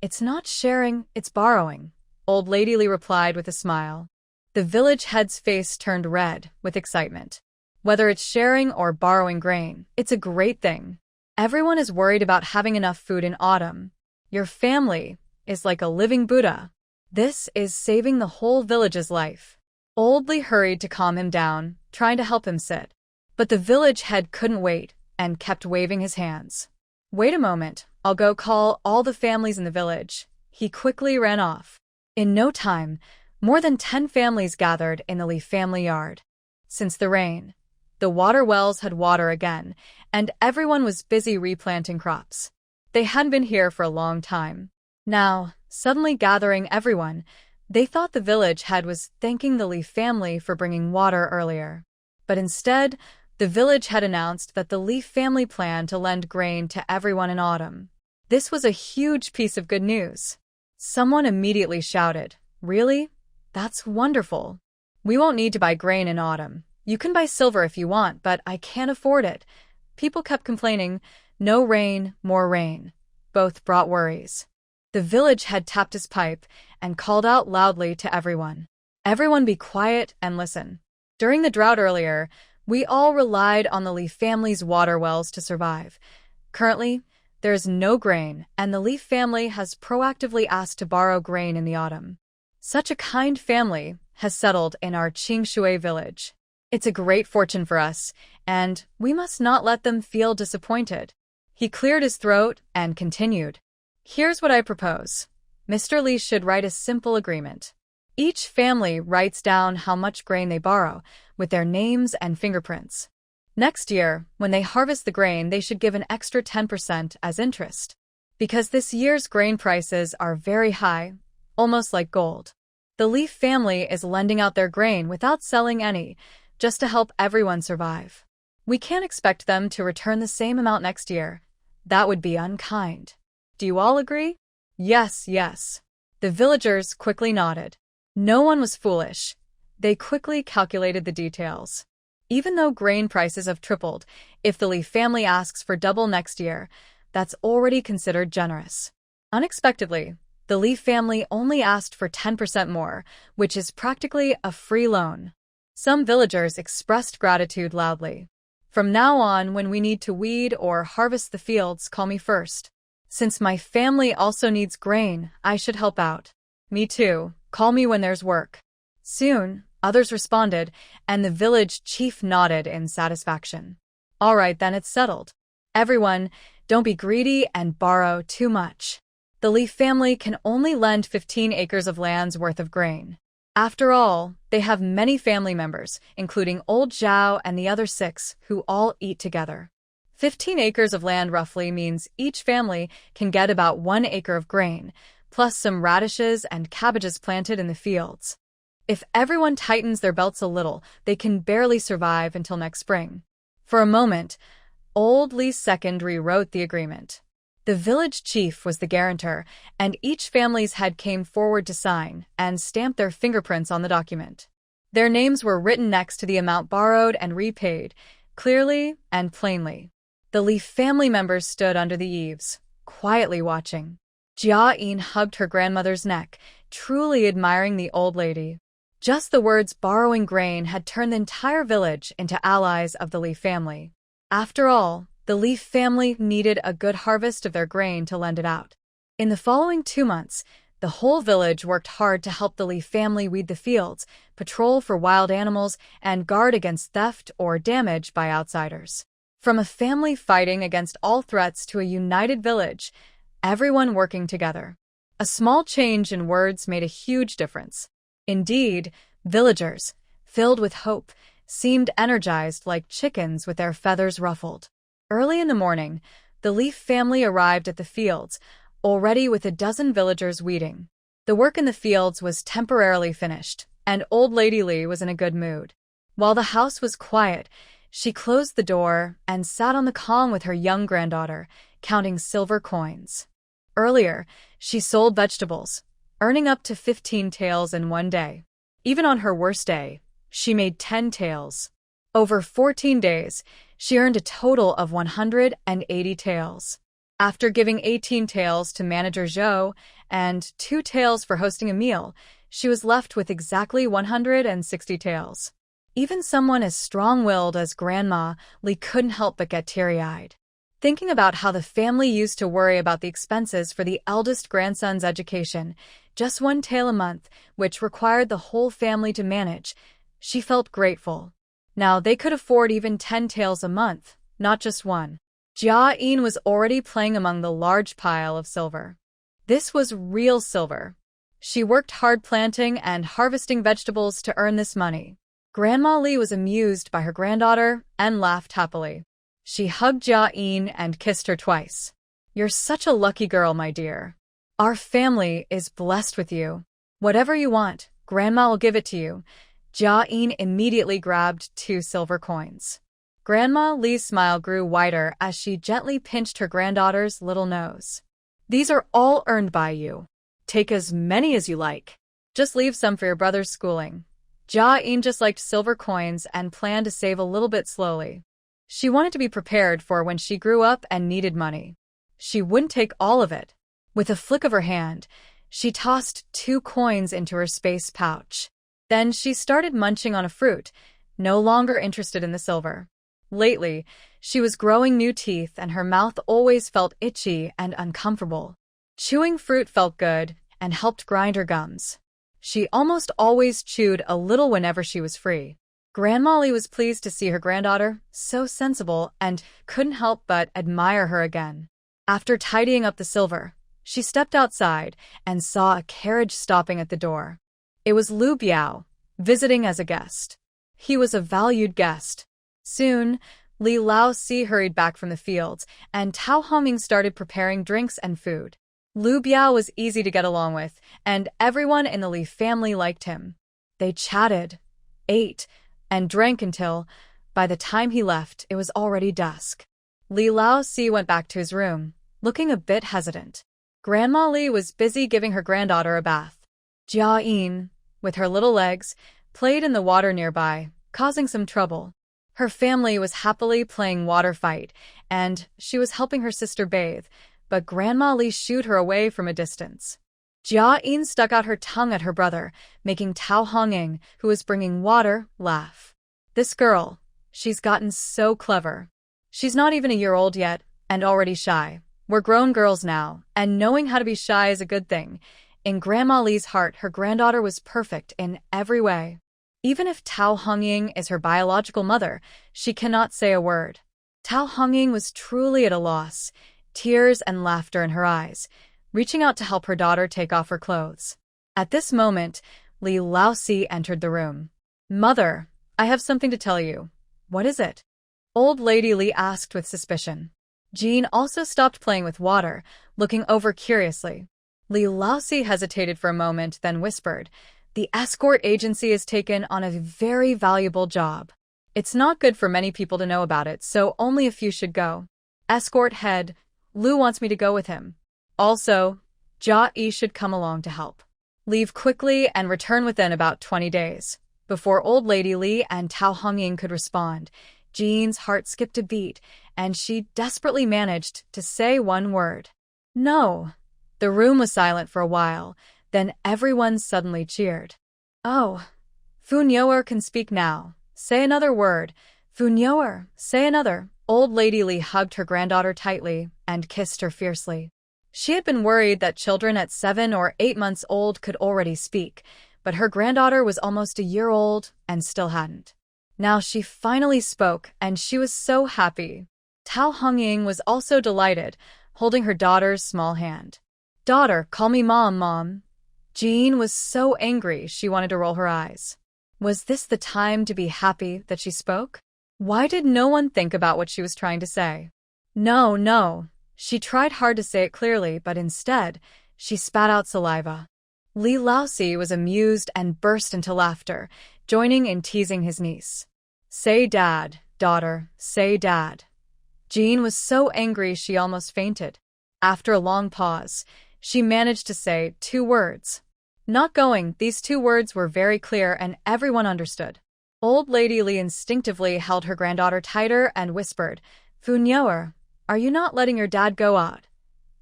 It's not sharing, it's borrowing, Old Lady Li replied with a smile. The village head's face turned red with excitement. Whether it's sharing or borrowing grain, it's a great thing. Everyone is worried about having enough food in autumn. Your family is like a living Buddha. This is saving the whole village's life. Old Li hurried to calm him down, trying to help him sit. But the village head couldn't wait and kept waving his hands. Wait a moment, I'll go call all the families in the village. He quickly ran off. In no time, more than 10 families gathered in the Li family yard. Since the rain, the water wells had water again, and everyone was busy replanting crops. They hadn't been here for a long time. Now, suddenly gathering everyone, they thought the village head was thanking the Li family for bringing water earlier. But instead, the village had announced that the Li family planned to lend grain to everyone in autumn. This was a huge piece of good news. Someone immediately shouted, Really? That's wonderful. We won't need to buy grain in autumn. You can buy silver if you want, but I can't afford it. People kept complaining, no rain, more rain. Both brought worries. The village head tapped his pipe and called out loudly to everyone. Everyone be quiet and listen. During the drought earlier, we all relied on the Li family's water wells to survive. Currently, there is no grain, and the Li family has proactively asked to borrow grain in the autumn. Such a kind family has settled in our Qingshui village. It's a great fortune for us, and we must not let them feel disappointed. He cleared his throat and continued. Here's what I propose. Mr. Li should write a simple agreement. Each family writes down how much grain they borrow, with their names and fingerprints. Next year, when they harvest the grain, they should give an extra 10% as interest. Because this year's grain prices are very high, almost like gold. The Li family is lending out their grain without selling any, just to help everyone survive. We can't expect them to return the same amount next year. That would be unkind. Do you all agree? Yes, yes. The villagers quickly nodded. No one was foolish. They quickly calculated the details. Even though grain prices have tripled, if the Li family asks for double next year, that's already considered generous. Unexpectedly, the Li family only asked for 10% more, which is practically a free loan. Some villagers expressed gratitude loudly. From now on, when we need to weed or harvest the fields, call me first. Since my family also needs grain, I should help out. Me too. Call me when there's work. Soon, others responded, and the village chief nodded in satisfaction. All right, then it's settled. Everyone, don't be greedy and borrow too much. The Li family can only lend 15 acres of land's worth of grain. After all, they have many family members, including old Zhao and the other 6, who all eat together. 15 acres of land roughly means each family can get about 1 acre of grain, plus some radishes and cabbages planted in the fields. If everyone tightens their belts a little, they can barely survive until next spring. For a moment, old Li II rewrote the agreement. The village chief was the guarantor, and each family's head came forward to sign and stamp their fingerprints on the document. Their names were written next to the amount borrowed and repaid, clearly and plainly. The Li family members stood under the eaves, quietly watching. Jiayin hugged her grandmother's neck, truly admiring the old lady. Just the words borrowing grain had turned the entire village into allies of the Li family. After all, the Li family needed a good harvest of their grain to lend it out. In the following 2 months, the whole village worked hard to help the Li family weed the fields, patrol for wild animals, and guard against theft or damage by outsiders. From a family fighting against all threats to a united village, everyone working together. A small change in words made a huge difference. Indeed, villagers, filled with hope, seemed energized like chickens with their feathers ruffled. Early in the morning, the Li family arrived at the fields, already with a dozen villagers weeding. The work in the fields was temporarily finished, and old Lady Li was in a good mood. While the house was quiet, she closed the door and sat on the calm with her young granddaughter, counting silver coins. Earlier, she sold vegetables, earning up to 15 taels in one day. Even on her worst day, she made 10 taels. Over 14 days, she earned a total of 180 taels. After giving 18 taels to manager Zhou and 2 taels for hosting a meal, she was left with exactly 160 taels. Even someone as strong-willed as Grandma Li couldn't help but get teary-eyed. Thinking about how the family used to worry about the expenses for the eldest grandson's education, just 1 tael a month, which required the whole family to manage, she felt grateful. Now they could afford even 10 taels a month, not just 1. Jiayin was already playing among the large pile of silver. This was real silver. She worked hard planting and harvesting vegetables to earn this money. Grandma Li was amused by her granddaughter and laughed happily. She hugged Jiayin and kissed her twice. You're such a lucky girl, my dear. Our family is blessed with you. Whatever you want, Grandma will give it to you. Jiayin immediately grabbed 2 silver coins. Grandma Li's smile grew wider as she gently pinched her granddaughter's little nose. These are all earned by you. Take as many as you like. Just leave some for your brother's schooling. Jiayin just liked silver coins and planned to save a little bit slowly. She wanted to be prepared for when she grew up and needed money. She wouldn't take all of it. With a flick of her hand, she tossed 2 coins into her space pouch. Then she started munching on a fruit, no longer interested in the silver. Lately, she was growing new teeth and her mouth always felt itchy and uncomfortable. Chewing fruit felt good and helped grind her gums. She almost always chewed a little whenever she was free. Grandma Li was pleased to see her granddaughter, so sensible, and couldn't help but admire her again. After tidying up the silver, she stepped outside and saw a carriage stopping at the door. It was Lu Biao, visiting as a guest. He was a valued guest. Soon, Lousiey hurried back from the fields, and Tao Hongming started preparing drinks and food. Lu Biao was easy to get along with, and everyone in the Li family liked him. They chatted, ate, and drank until, by the time he left, it was already dusk. Lousiey went back to his room, looking a bit hesitant. Grandma Li was busy giving her granddaughter a bath. Jiayin, with her little legs, played in the water nearby, causing some trouble. Her family was happily playing water fight, and she was helping her sister bathe, but Grandma Li shooed her away from a distance. Jiayin stuck out her tongue at her brother, making Tao Hongming, who was bringing water, laugh. This girl, She's gotten so clever. She's not even a year old yet, and already shy. We're grown girls now, and knowing how to be shy is a good thing. In Grandma Li's heart, her granddaughter was perfect in every way. Even if Tao Hongying is her biological mother, she cannot say a word. Tao Hongying was truly at a loss, tears and laughter in her eyes, reaching out to help her daughter take off her clothes. At this moment, Lousiey entered the room. "Mother, I have something to tell you." "What is it?" Old Lady Li asked with suspicion. Jiayin also stopped playing with water, looking over curiously. Lousiey hesitated for a moment, then whispered, "The escort agency is taken on a very valuable job. It's not good for many people to know about it, so only a few should go. Escort head, Lu wants me to go with him. Also, Jiayin should come along to help. Leave quickly and return within about 20 days. Before Old Lady Li and Tao Hongying could respond, Jiyin's heart skipped a beat, and she desperately managed to say one word. "No." The room was silent for a while, then everyone suddenly cheered. "Oh, Wuihua can speak now. Say another word. Wuihua, say another." Old Lady Li hugged her granddaughter tightly and kissed her fiercely. She had been worried that children at 7 or 8 months old could already speak, but her granddaughter was almost a year old and still hadn't. Now she finally spoke, and she was so happy. Tao Hongying was also delighted, holding her daughter's small hand. "Daughter, call me Mom, Mom." Jiayin was so angry she wanted to roll her eyes. Was this the time to be happy that she spoke? Why did no one think about what she was trying to say? No. She tried hard to say it clearly, but instead, she spat out saliva. Lousiey was amused and burst into laughter, joining in teasing his niece. "Say dad, daughter, say dad." Jiayin was so angry she almost fainted. After a long pause, she managed to say 2 words. "Not going." These 2 words were very clear and everyone understood. Old Lady Li instinctively held her granddaughter tighter and whispered, "Wuihua, are you not letting your dad go out?"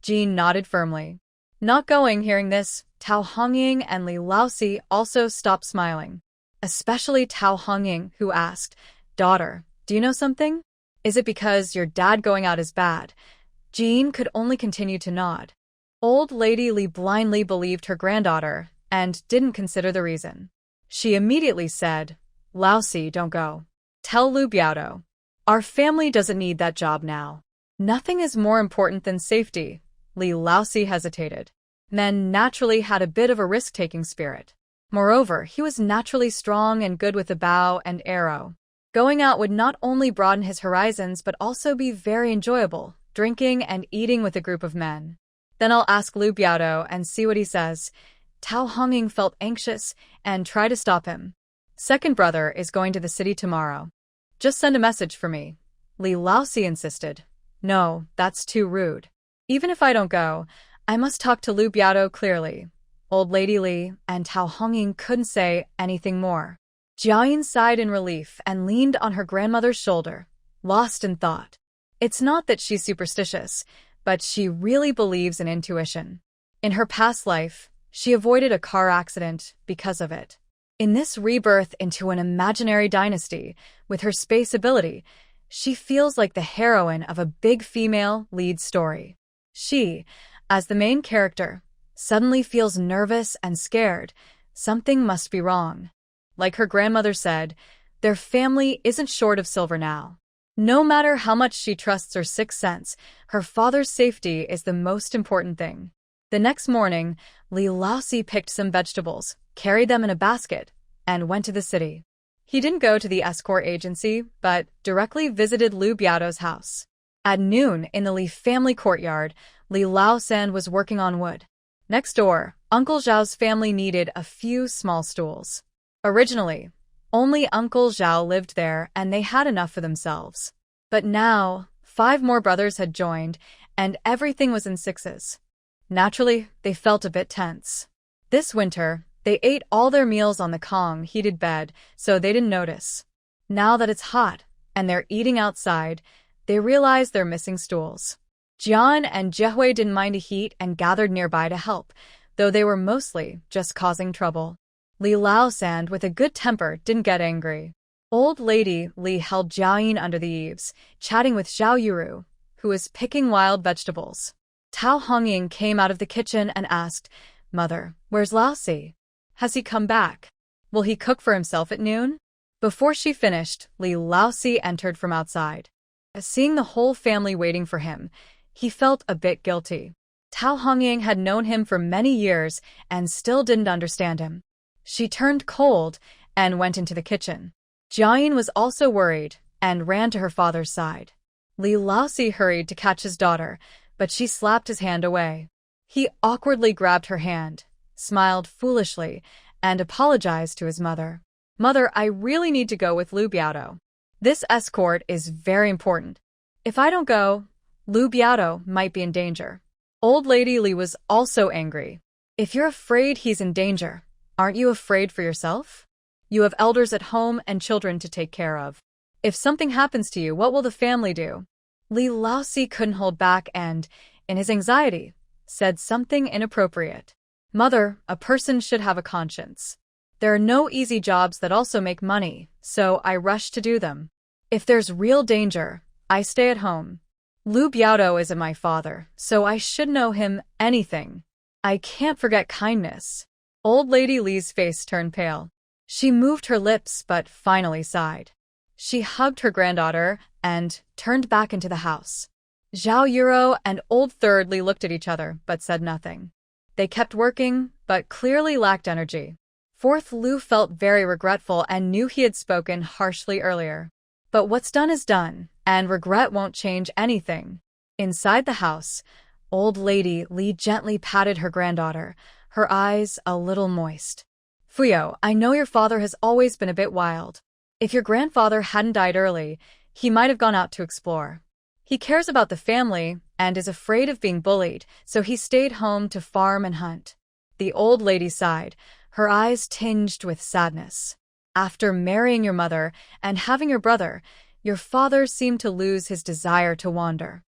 Jiayin nodded firmly. Not going. Hearing this, Tao Hongying and Lousiey also stopped smiling. Especially Tao Hongying, who asked, "Daughter, do you know something? Is it because your dad going out is bad?" Jiayin could only continue to nod. Old Lady Li blindly believed her granddaughter and didn't consider the reason. She immediately said, "Lousiey, don't go. Tell Lu Biao. Our family doesn't need that job now. Nothing is more important than safety." Lousiey hesitated. Men naturally had a bit of a risk-taking spirit. Moreover, he was naturally strong and good with a bow and arrow. Going out would not only broaden his horizons but also be very enjoyable, drinking and eating with a group of men. "Then I'll ask Lu Biao and see what he says." Tao Hongying felt anxious and tried to stop him. "Second brother is going to the city tomorrow. Just send a message for me." Lousiey insisted. "No, that's too rude. Even if I don't go, I must talk to Lu Biao clearly." Old Lady Li and Tao Hongying couldn't say anything more. Jiayin sighed in relief and leaned on her grandmother's shoulder, lost in thought. It's not that she's superstitious, but she really believes in intuition. In her past life, she avoided a car accident because of it. In this rebirth into an imaginary dynasty, with her space ability, she feels like the heroine of a big female lead story. She, as the main character, suddenly feels nervous and scared. Something must be wrong. Like her grandmother said, their family isn't short of silver now. No matter how much she trusts her sixth sense, her father's safety is the most important thing. The next morning, Lousiey picked some vegetables, carried them in a basket, and went to the city. He didn't go to the escort agency, but directly visited Lu Biao's house. At noon, in the Li family courtyard, Li Laosan was working on wood. Next door, Uncle Zhao's family needed a few small stools. Originally, only Uncle Zhao lived there and they had enough for themselves. But now, 5 more brothers had joined, and everything was in 6s. Naturally, they felt a bit tense. This winter, they ate all their meals on the Kong heated bed, so they didn't notice. Now that it's hot, and they're eating outside, they realize they're missing stools. Jiayin and Wuihua didn't mind the heat and gathered nearby to help, though they were mostly just causing trouble. Li Laosan, with a good temper, didn't get angry. Old Lady Li held Jiayin under the eaves, chatting with Zhao Yuru, who was picking wild vegetables. Tao Hongying came out of the kitchen and asked, "Mother, where's Lousiey? Has he come back? Will he cook for himself at noon?" Before she finished, Lousiey entered from outside. Seeing the whole family waiting for him, he felt a bit guilty. Tao Hongying had known him for many years and still didn't understand him. She turned cold and went into the kitchen. Jiayin was also worried and ran to her father's side. Lousiey hurried to catch his daughter, but she slapped his hand away. He awkwardly grabbed her hand, smiled foolishly, and apologized to his mother. "Mother, I really need to go with Lu Biao. This escort is very important. If I don't go, Lu Biao might be in danger." Old Lady Li was also angry. "If you're afraid he's in danger, aren't you afraid for yourself? You have elders at home and children to take care of. If something happens to you, what will the family do?" Lousiey couldn't hold back and, in his anxiety, said something inappropriate. "Mother, a person should have a conscience. There are no easy jobs that also make money, so I rush to do them. If there's real danger, I stay at home. Lu Biao isn't my father, so I should know him anything. I can't forget kindness." Old Lady Li's face turned pale. She moved her lips but finally sighed. She hugged her granddaughter and turned back into the house. Zhao Yuro and Old Third Li looked at each other but said nothing. They kept working, but clearly lacked energy. Fourth Lu felt very regretful and knew he had spoken harshly earlier. But what's done is done, and regret won't change anything. Inside the house, Old Lady Li gently patted her granddaughter, her eyes a little moist. "Fuyo, I know your father has always been a bit wild. If your grandfather hadn't died early, he might have gone out to explore. He cares about the family and is afraid of being bullied, so he stayed home to farm and hunt." The old lady sighed, her eyes tinged with sadness. "After marrying your mother and having your brother, your father seemed to lose his desire to wander.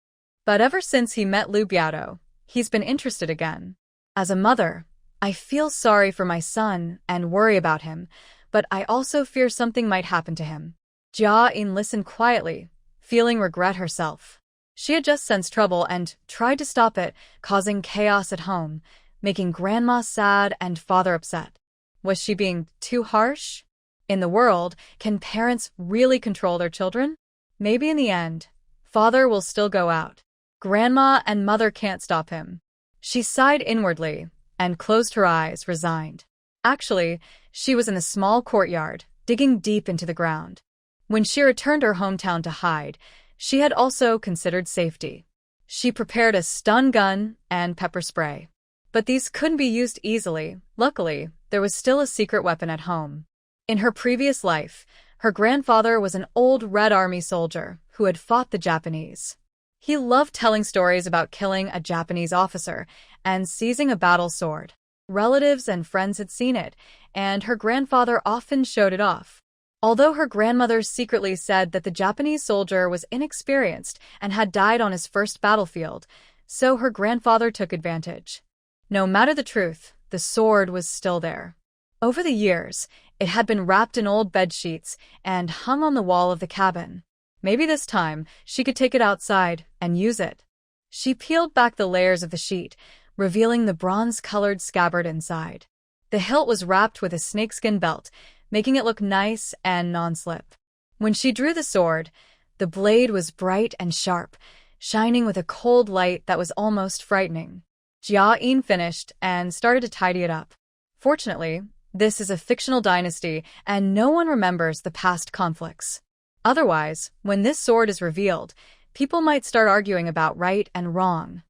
But ever since he met Lu Biao, he's been interested again. As a mother, I feel sorry for my son and worry about him, but I also fear something might happen to him." Jiayin listened quietly, feeling regret herself. She had just sensed trouble and tried to stop it, causing chaos at home, making grandma sad and father upset. Was she being too harsh? In the world, can parents really control their children? Maybe in the end, father will still go out. Grandma and mother can't stop him. She sighed inwardly and closed her eyes, resigned. Actually, she was in a small courtyard, digging deep into the ground. When she returned to her hometown to hide, she had also considered safety. She prepared a stun gun and pepper spray. But these couldn't be used easily. Luckily, there was still a secret weapon at home. In her previous life, her grandfather was an old Red Army soldier who had fought the Japanese. He loved telling stories about killing a Japanese officer and seizing a battle sword. Relatives and friends had seen it, and her grandfather often showed it off. Although her grandmother secretly said that the Japanese soldier was inexperienced and had died on his first battlefield, so her grandfather took advantage. No matter the truth, the sword was still there. Over the years, it had been wrapped in old bed sheets and hung on the wall of the cabin. Maybe this time, she could take it outside and use it. She peeled back the layers of the sheet, revealing the bronze-colored scabbard inside. The hilt was wrapped with a snakeskin belt, making it look nice and non-slip. When she drew the sword, the blade was bright and sharp, shining with a cold light that was almost frightening. Jiayin finished and started to tidy it up. Fortunately, this is a fictional dynasty and no one remembers the past conflicts. Otherwise, when this sword is revealed, people might start arguing about right and wrong.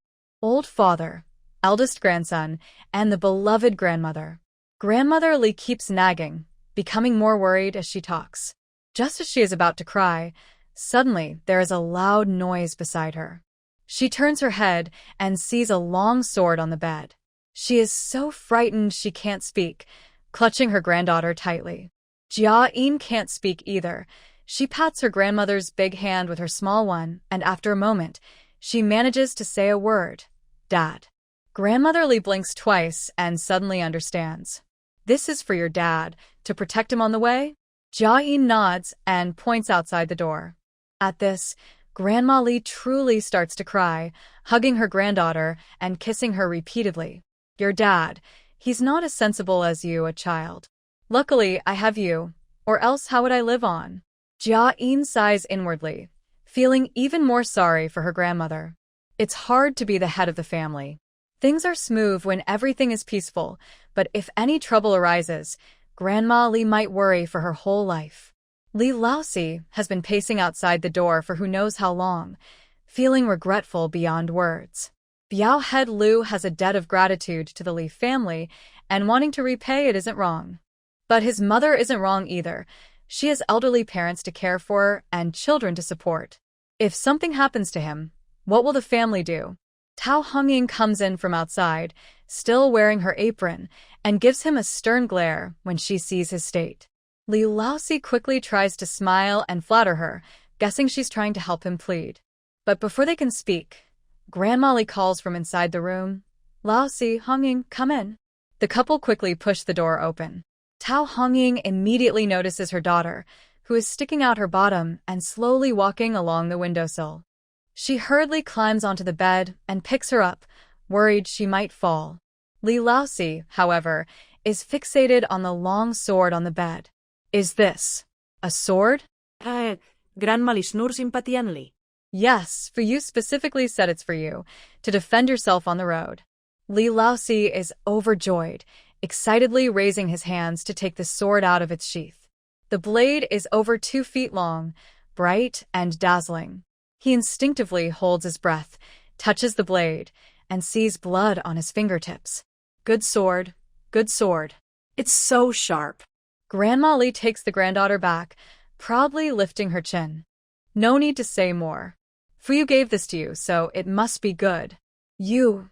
Old father, eldest grandson, and the beloved grandmother. Grandmother Li keeps nagging, becoming more worried as she talks. Just as she is about to cry, suddenly there is a loud noise beside her. She turns her head and sees a long sword on the bed. She is so frightened she can't speak, clutching her granddaughter tightly. Jiayin can't speak either. She pats her grandmother's big hand with her small one, and after a moment, she manages to say a word. Dad. Grandmother Li blinks twice and suddenly understands. This is for your dad, to protect him on the way? Jiayin nods and points outside the door. At this, Grandma Li truly starts to cry, hugging her granddaughter and kissing her repeatedly. Your dad, he's not as sensible as you, a child. Luckily, I have you, or else how would I live on? Jiayin sighs inwardly, feeling even more sorry for her grandmother. It's hard to be the head of the family. Things are smooth when everything is peaceful, but if any trouble arises, Grandma Li might worry for her whole life. Lousiey has been pacing outside the door for who knows how long, feeling regretful beyond words. Biao head Lu has a debt of gratitude to the Li family, and wanting to repay it isn't wrong. But his mother isn't wrong either. She has elderly parents to care for and children to support. If something happens to him, what will the family do? Tao Hongying comes in from outside, still wearing her apron, and gives him a stern glare when she sees his state. Lousiey quickly tries to smile and flatter her, guessing she's trying to help him plead. But before they can speak, Grandma Li calls from inside the room. Lousiey, Hongying, come in. The couple quickly push the door open. Tao Hongying immediately notices her daughter, who is sticking out her bottom and slowly walking along the windowsill. She hurriedly climbs onto the bed and picks her up, worried she might fall. Lousiey, however, is fixated on the long sword on the bed. Is this a sword? Grandma Li snur simpatian Li. Yes, for you specifically said it's for you, to defend yourself on the road. Lousiey is overjoyed, excitedly raising his hands to take the sword out of its sheath. The blade is over 2 feet long, bright and dazzling. He instinctively holds his breath, touches the blade, and sees blood on his fingertips. Good sword, good sword. It's so sharp. Grandma Li takes the granddaughter back, proudly lifting her chin. No need to say more. Fuyu gave this to you, so it must be good. You,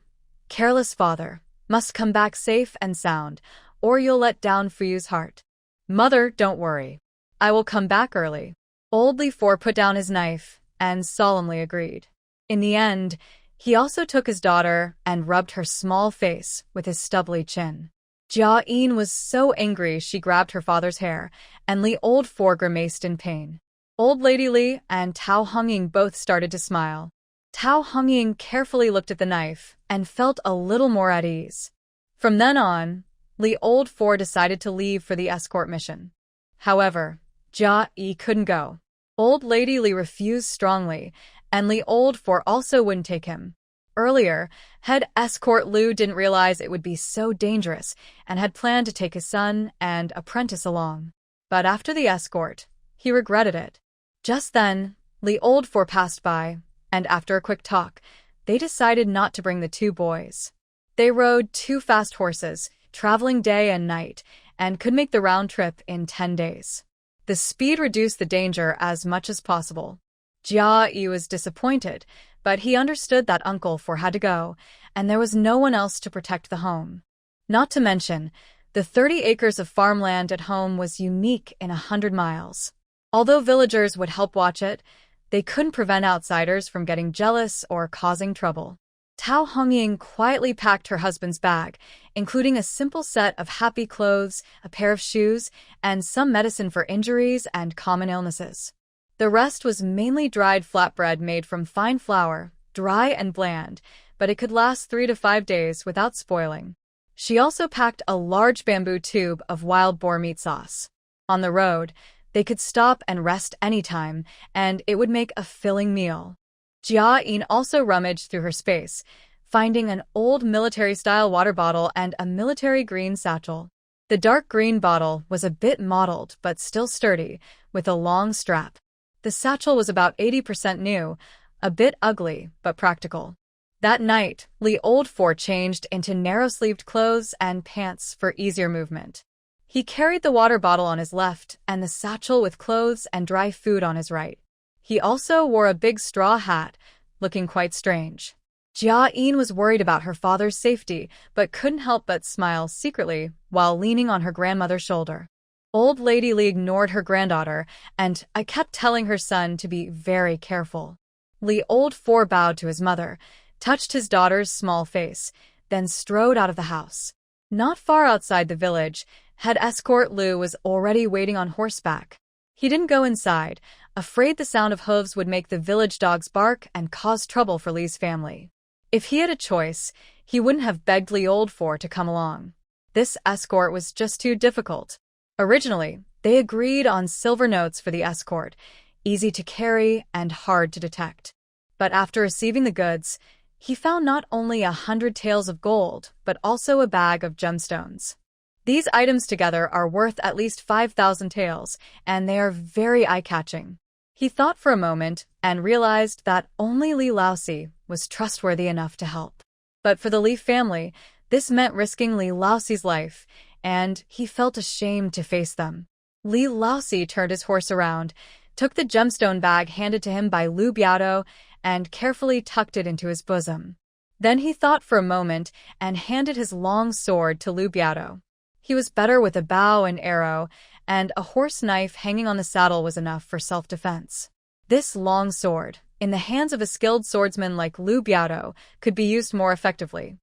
careless father, must come back safe and sound, or you'll let down Fuyu's heart. Mother, don't worry. I will come back early. Old Li Four put down his knife and solemnly agreed. In the end, he also took his daughter and rubbed her small face with his stubbly chin. Jiayin was so angry she grabbed her father's hair, and Li Old Four grimaced in pain. Old Lady Li and Tao Hongying both started to smile. Tao Hongying carefully looked at the knife and felt a little more at ease. From then on, Li Old Four decided to leave for the escort mission. However, Jiayin couldn't go. Old Lady Li refused strongly, and Li Old Four also wouldn't take him. Earlier, head escort Lu didn't realize it would be so dangerous and had planned to take his son and apprentice along. But after the escort, he regretted it. Just then, Li Old Four passed by, and after a quick talk, they decided not to bring the 2 boys. They rode 2 fast horses, traveling day and night, and could make the round trip in 10 days. The speed reduced the danger as much as possible. Jiayin was disappointed, but he understood that Uncle Four had to go, and there was no one else to protect the home. Not to mention, the 30 acres of farmland at home was unique in 100 miles. Although villagers would help watch it, they couldn't prevent outsiders from getting jealous or causing trouble. Tao Hongying quietly packed her husband's bag, including a simple set of happy clothes, a pair of shoes, and some medicine for injuries and common illnesses. The rest was mainly dried flatbread made from fine flour, dry and bland, but it could last 3 to 5 days without spoiling. She also packed a large bamboo tube of wild boar meat sauce. On the road, they could stop and rest anytime, and it would make a filling meal. Jiayin also rummaged through her space, finding an old military-style water bottle and a military green satchel. The dark green bottle was a bit mottled but still sturdy, with a long strap. The satchel was about 80% new, a bit ugly but practical. That night, Li Old Four changed into narrow-sleeved clothes and pants for easier movement. He carried the water bottle on his left and the satchel with clothes and dry food on his right. He also wore a big straw hat, looking quite strange. Jiayin was worried about her father's safety, but couldn't help but smile secretly while leaning on her grandmother's shoulder. Old Lady Li ignored her granddaughter, and I kept telling her son to be very careful. Li Old Four bowed to his mother, touched his daughter's small face, then strode out of the house. Not far outside the village, head escort Lu was already waiting on horseback. He didn't go inside, afraid the sound of hooves would make the village dogs bark and cause trouble for Li's family. If he had a choice, he wouldn't have begged Li Oldfor to come along. This escort was just too difficult. Originally, they agreed on silver notes for the escort, easy to carry and hard to detect. But after receiving the goods, he found not only 100 taels of gold, but also a bag of gemstones. These items together are worth at least 5,000 taels, and they are very eye-catching. He thought for a moment and realized that only Li Lousiey was trustworthy enough to help. But for the Li family, this meant risking Li Lousiey's life, and he felt ashamed to face them. Li Lousiey turned his horse around, took the gemstone bag handed to him by Lu Biao, and carefully tucked it into his bosom. Then he thought for a moment and handed his long sword to Lu Biao. He was better with a bow and arrow, and a horse knife hanging on the saddle was enough for self-defense. This long sword, in the hands of a skilled swordsman like Lu Biao, could be used more effectively.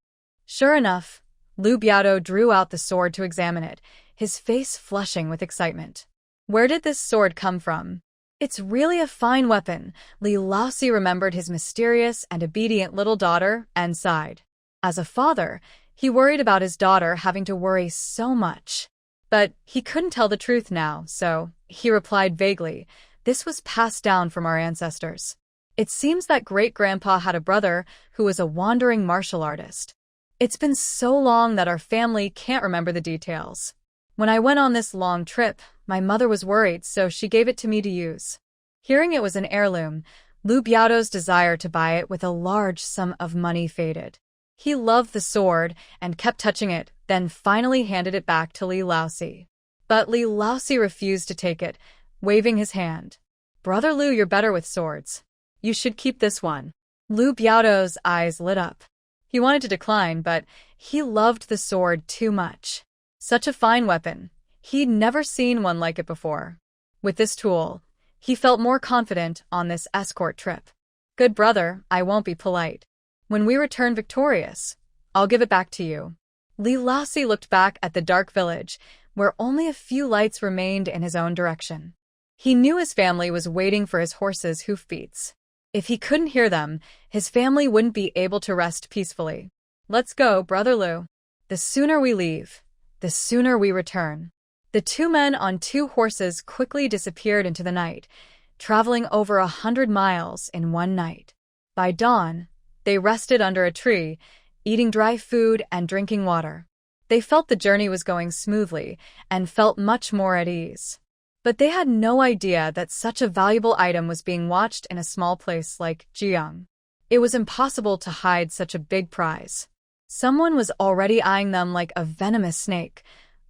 Sure enough, Lu Biao drew out the sword to examine it, his face flushing with excitement. Where did this sword come from? It's really a fine weapon. Li Lousiey remembered his mysterious and obedient little daughter and sighed. As a father, he worried about his daughter having to worry so much. But he couldn't tell the truth now, so he replied vaguely, "This was passed down from our ancestors. It seems that great-grandpa had a brother who was a wandering martial artist. It's been so long that our family can't remember the details. When I went on this long trip, my mother was worried, so she gave it to me to use." Hearing it was an heirloom, Lu Biao's desire to buy it with a large sum of money faded. He loved the sword and kept touching it, then finally handed it back to Li Lousiey. But Li Lousiey refused to take it, waving his hand. "Brother Lu, you're better with swords. You should keep this one." Lu Biao's eyes lit up. He wanted to decline, but he loved the sword too much. Such a fine weapon. He'd never seen one like it before. With this tool, he felt more confident on this escort trip. "Good brother, I won't be polite. When we return victorious, I'll give it back to you." Li Lousiey looked back at the dark village, where only a few lights remained in his own direction. He knew his family was waiting for his horse's hoofbeats. If he couldn't hear them, his family wouldn't be able to rest peacefully. "Let's go, Brother Lu. The sooner we leave, the sooner we return." The two men on two horses quickly disappeared into the night, traveling over 100 miles in one night. By dawn, they rested under a tree, eating dry food and drinking water. They felt the journey was going smoothly and felt much more at ease. But they had no idea that such a valuable item was being watched in a small place like Jiayin. It was impossible to hide such a big prize. Someone was already eyeing them like a venomous snake,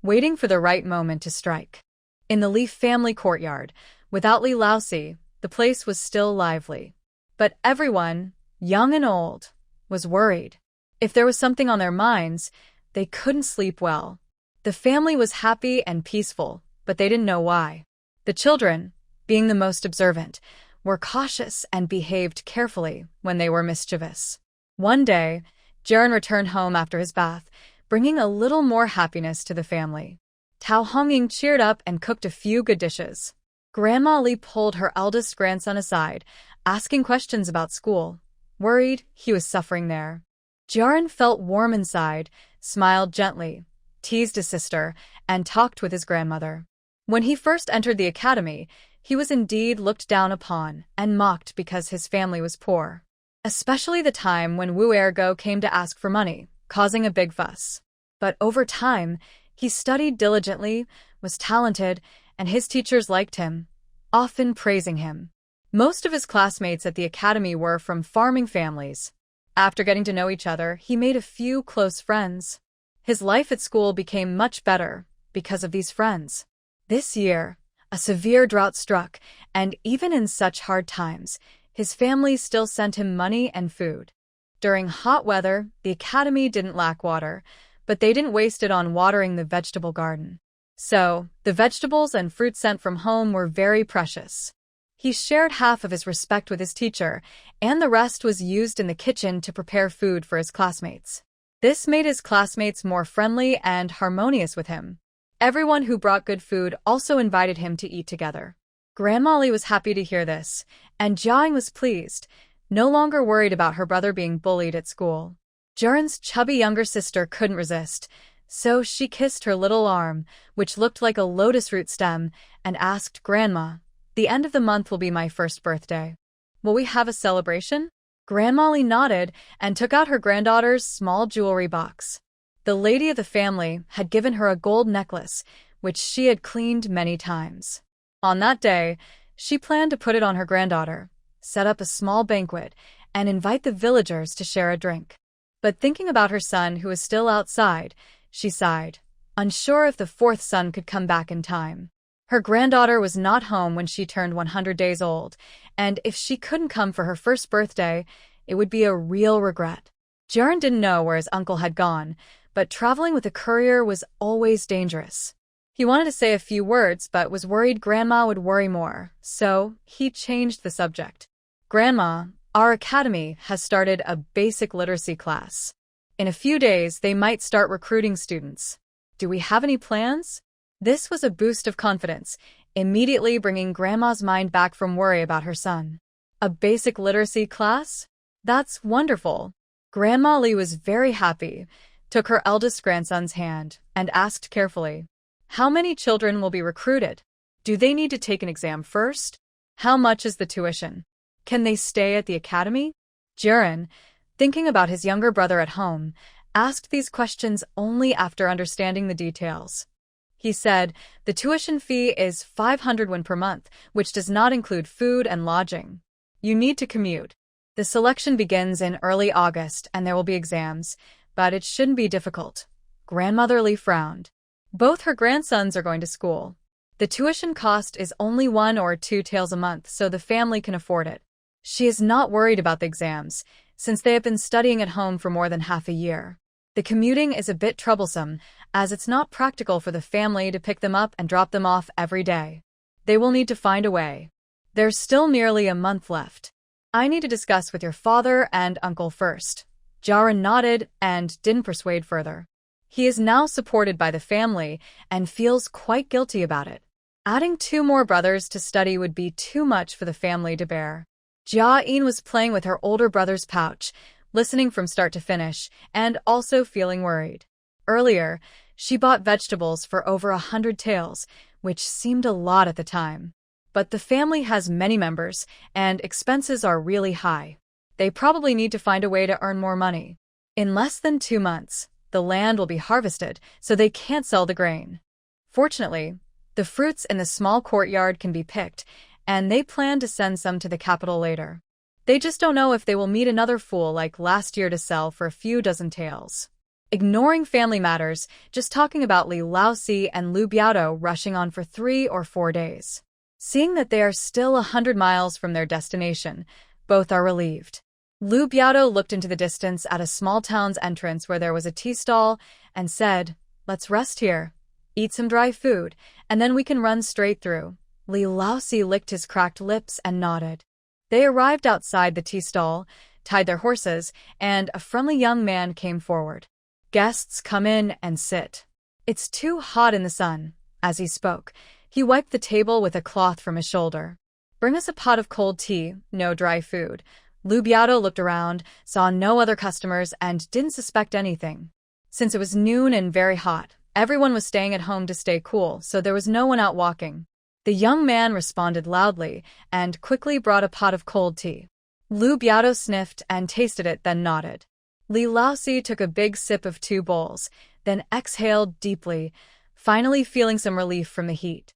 waiting for the right moment to strike. In the Li family courtyard, without Li Lousiey, the place was still lively. But everyone, young and old, was worried. If there was something on their minds, they couldn't sleep well. The family was happy and peaceful, but they didn't know why. The children, being the most observant, were cautious and behaved carefully when they were mischievous. One day, Jiayin returned home after his bath, bringing a little more happiness to the family. Tao Hongying cheered up and cooked a few good dishes. Grandma Li pulled her eldest grandson aside, asking questions about school, worried he was suffering there. Jiayin felt warm inside, smiled gently, teased his sister, and talked with his grandmother. When he first entered the academy, he was indeed looked down upon and mocked because his family was poor. Especially the time when Wu Ergo came to ask for money, causing a big fuss. But over time, he studied diligently, was talented, and his teachers liked him, often praising him. Most of his classmates at the academy were from farming families. After getting to know each other, he made a few close friends. His life at school became much better because of these friends. This year, a severe drought struck, and even in such hard times, his family still sent him money and food. During hot weather, the academy didn't lack water, but they didn't waste it on watering the vegetable garden. So, the vegetables and fruit sent from home were very precious. He shared half of his respect with his teacher, and the rest was used in the kitchen to prepare food for his classmates. This made his classmates more friendly and harmonious with him. Everyone who brought good food also invited him to eat together. Grandma Li was happy to hear this, and Jiayin was pleased, no longer worried about her brother being bullied at school. Jiarin's chubby younger sister couldn't resist, so she kissed her little arm, which looked like a lotus root stem, and asked Grandma, "The end of the month will be my first birthday. Will we have a celebration?" Grandma Li nodded and took out her granddaughter's small jewelry box. The lady of the family had given her a gold necklace, which she had cleaned many times. On that day, she planned to put it on her granddaughter, set up a small banquet, and invite the villagers to share a drink. But thinking about her son who was still outside, she sighed, unsure if the fourth son could come back in time. Her granddaughter was not home when she turned 100 days old, and if she couldn't come for her first birthday, it would be a real regret. Jiayin didn't know where his uncle had gone, but traveling with a courier was always dangerous. He wanted to say a few words but was worried Grandma would worry more, so he changed the subject. "Grandma, our academy has started a basic literacy class. In a few days, they might start recruiting students. Do we have any plans?" This was a boost of confidence, immediately bringing Grandma's mind back from worry about her son. A basic literacy class? That's wonderful. Grandma Li was very happy, took her eldest grandson's hand, and asked carefully, "How many children will be recruited? Do they need to take an exam first? How much is the tuition? Can they stay at the academy?" Jiayin, thinking about his younger brother at home, asked these questions only after understanding the details. He said, "The tuition fee is 500 won per month, which does not include food and lodging. You need to commute. The selection begins in early August and there will be exams, but it shouldn't be difficult." Grandmother Li frowned. Both her grandsons are going to school. The tuition cost is only 1 or 2 taels a month, so the family can afford it. She is not worried about the exams, since they have been studying at home for more than half a year. The commuting is a bit troublesome, as it's not practical for the family to pick them up and drop them off every day. They will need to find a way. There's still nearly a month left. I need to discuss with your father and uncle first. Jiayin nodded and didn't persuade further. He is now supported by the family and feels quite guilty about it. Adding 2 more brothers to study would be too much for the family to bear. Jiayin was playing with her older brother's pouch, listening from start to finish, and also feeling worried. Earlier, she bought vegetables for over 100 taels, which seemed a lot at the time. But the family has many members, and expenses are really high. They probably need to find a way to earn more money. In less than 2 months, the land will be harvested, so they can't sell the grain. Fortunately, the fruits in the small courtyard can be picked, and they plan to send some to the capital later. They just don't know if they will meet another fool like last year to sell for a few dozen taels. Ignoring family matters, just talking about Lousiey and Lu Biao rushing on for 3 or 4 days. Seeing that they are still 100 miles from their destination, both are relieved. Lu Biao looked into the distance at a small town's entrance where there was a tea stall and said, "Let's rest here, eat some dry food, and then we can run straight through." Lousiey licked his cracked lips and nodded. They arrived outside the tea stall, tied their horses, and a friendly young man came forward. "Guests, come in and sit. It's too hot in the sun." As he spoke, he wiped the table with a cloth from his shoulder. "Bring us a pot of cold tea, no dry food." Lu Biao looked around, saw no other customers, and didn't suspect anything. Since it was noon and very hot, everyone was staying at home to stay cool, so there was no one out walking. The young man responded loudly and quickly brought a pot of cold tea. Lu Biao sniffed and tasted it, then nodded. Lousiey took a big sip of 2 bowls, then exhaled deeply, finally feeling some relief from the heat.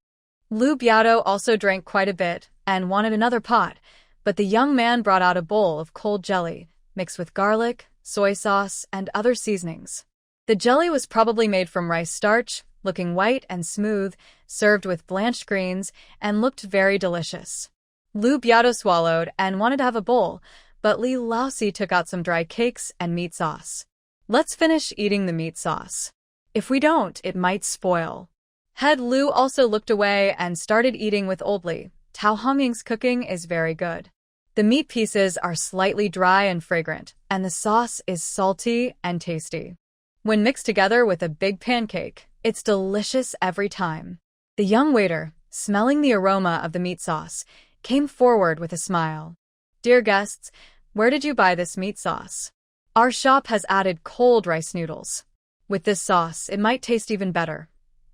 Lu Biao also drank quite a bit and wanted another pot, but the young man brought out a bowl of cold jelly, mixed with garlic, soy sauce, and other seasonings. The jelly was probably made from rice starch, looking white and smooth, served with blanched greens, and looked very delicious. Lu Biao swallowed and wanted to have a bowl, but Lousiey took out some dry cakes and meat sauce. "Let's finish eating the meat sauce. If we don't, it might spoil." Head Lu also looked away and started eating with Old Li. Tao Hongying's cooking is very good. The meat pieces are slightly dry and fragrant, and the sauce is salty and tasty. When mixed together with a big pancake, It's delicious every time. The young waiter, smelling the aroma of the meat sauce, came forward with a smile. Dear guests, where did you buy this meat sauce? Our shop has added cold rice noodles. With this sauce, it might taste even better.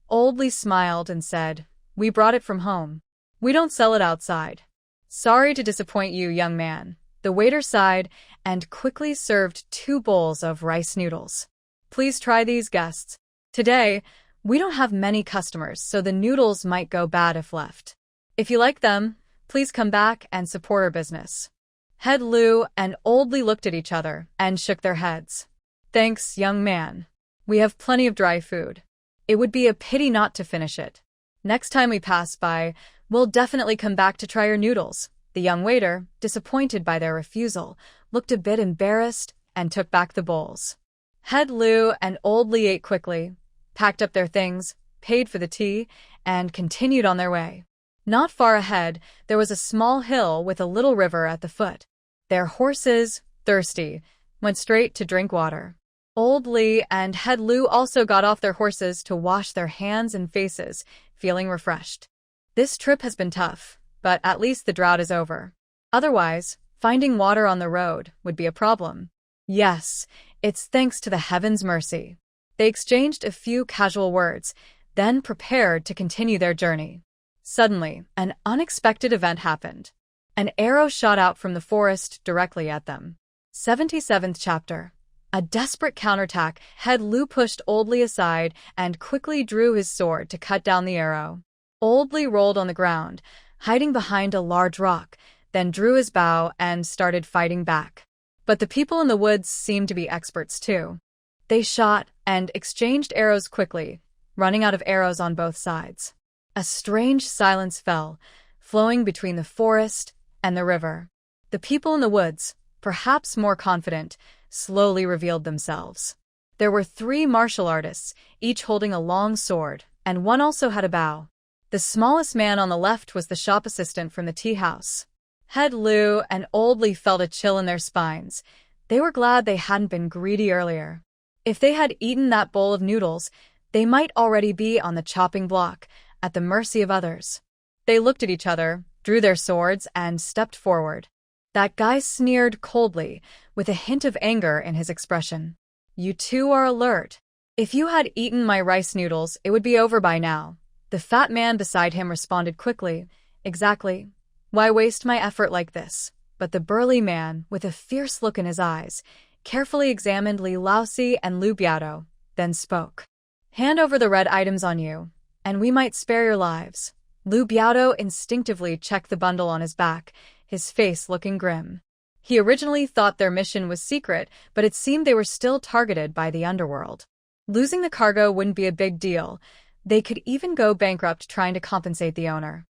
Old Lee smiled and said, We brought it from home. We don't sell it outside. Sorry to disappoint you, young man. The waiter sighed and quickly served 2 bowls of rice noodles. Please try these, guests. Today, we don't have many customers, so the noodles might go bad if left. If you like them, please come back and support our business. Head Lou and Old Lee looked at each other and shook their heads. Thanks, young man. We have plenty of dry food. It would be a pity not to finish it. Next time we pass by, we'll definitely come back to try your noodles. The young waiter, disappointed by their refusal, looked a bit embarrassed and took back the bowls. Head Lou and Old Lee ate quickly, packed up their things, paid for the tea, and continued on their way. Not far ahead, there was a small hill with a little river at the foot. Their horses, thirsty, went straight to drink water. Old Lee and Head Lou also got off their horses to wash their hands and faces, feeling refreshed. This trip has been tough, but at least the drought is over. Otherwise, finding water on the road would be a problem. Yes, it's thanks to the heavens' mercy. They exchanged a few casual words, then prepared to continue their journey. Suddenly, an unexpected event happened. An arrow shot out from the forest directly at them. 77th chapter. A desperate counterattack, Head Lou pushed Old Lee aside and quickly drew his sword to cut down the arrow. Old Lee rolled on the ground, hiding behind a large rock, then drew his bow and started fighting back. But the people in the woods seemed to be experts too. They shot and exchanged arrows quickly, running out of arrows on both sides. A strange silence fell, flowing between the forest and the river. The people in the woods, perhaps more confident, slowly revealed themselves. There were 3 martial artists, each holding a long sword, and one also had a bow. The smallest man on the left was the shop assistant from the tea house. Head Lou and Old Lee felt a chill in their spines. They were glad they hadn't been greedy earlier. If they had eaten that bowl of noodles, they might already be on the chopping block, at the mercy of others. They looked at each other, drew their swords, and stepped forward. That guy sneered coldly, with a hint of anger in his expression. You two are alert. If you had eaten my rice noodles, it would be over by now. The fat man beside him responded quickly. Exactly. Why waste my effort like this? But the burly man, with a fierce look in his eyes, carefully examined Lousiey and Louisiey, then spoke. Hand over the red items on you, and we might spare your lives. Louisiey instinctively checked the bundle on his back, his face looking grim. He originally thought their mission was secret, but it seemed they were still targeted by the underworld. Losing the cargo wouldn't be a big deal. They could even go bankrupt trying to compensate the owner.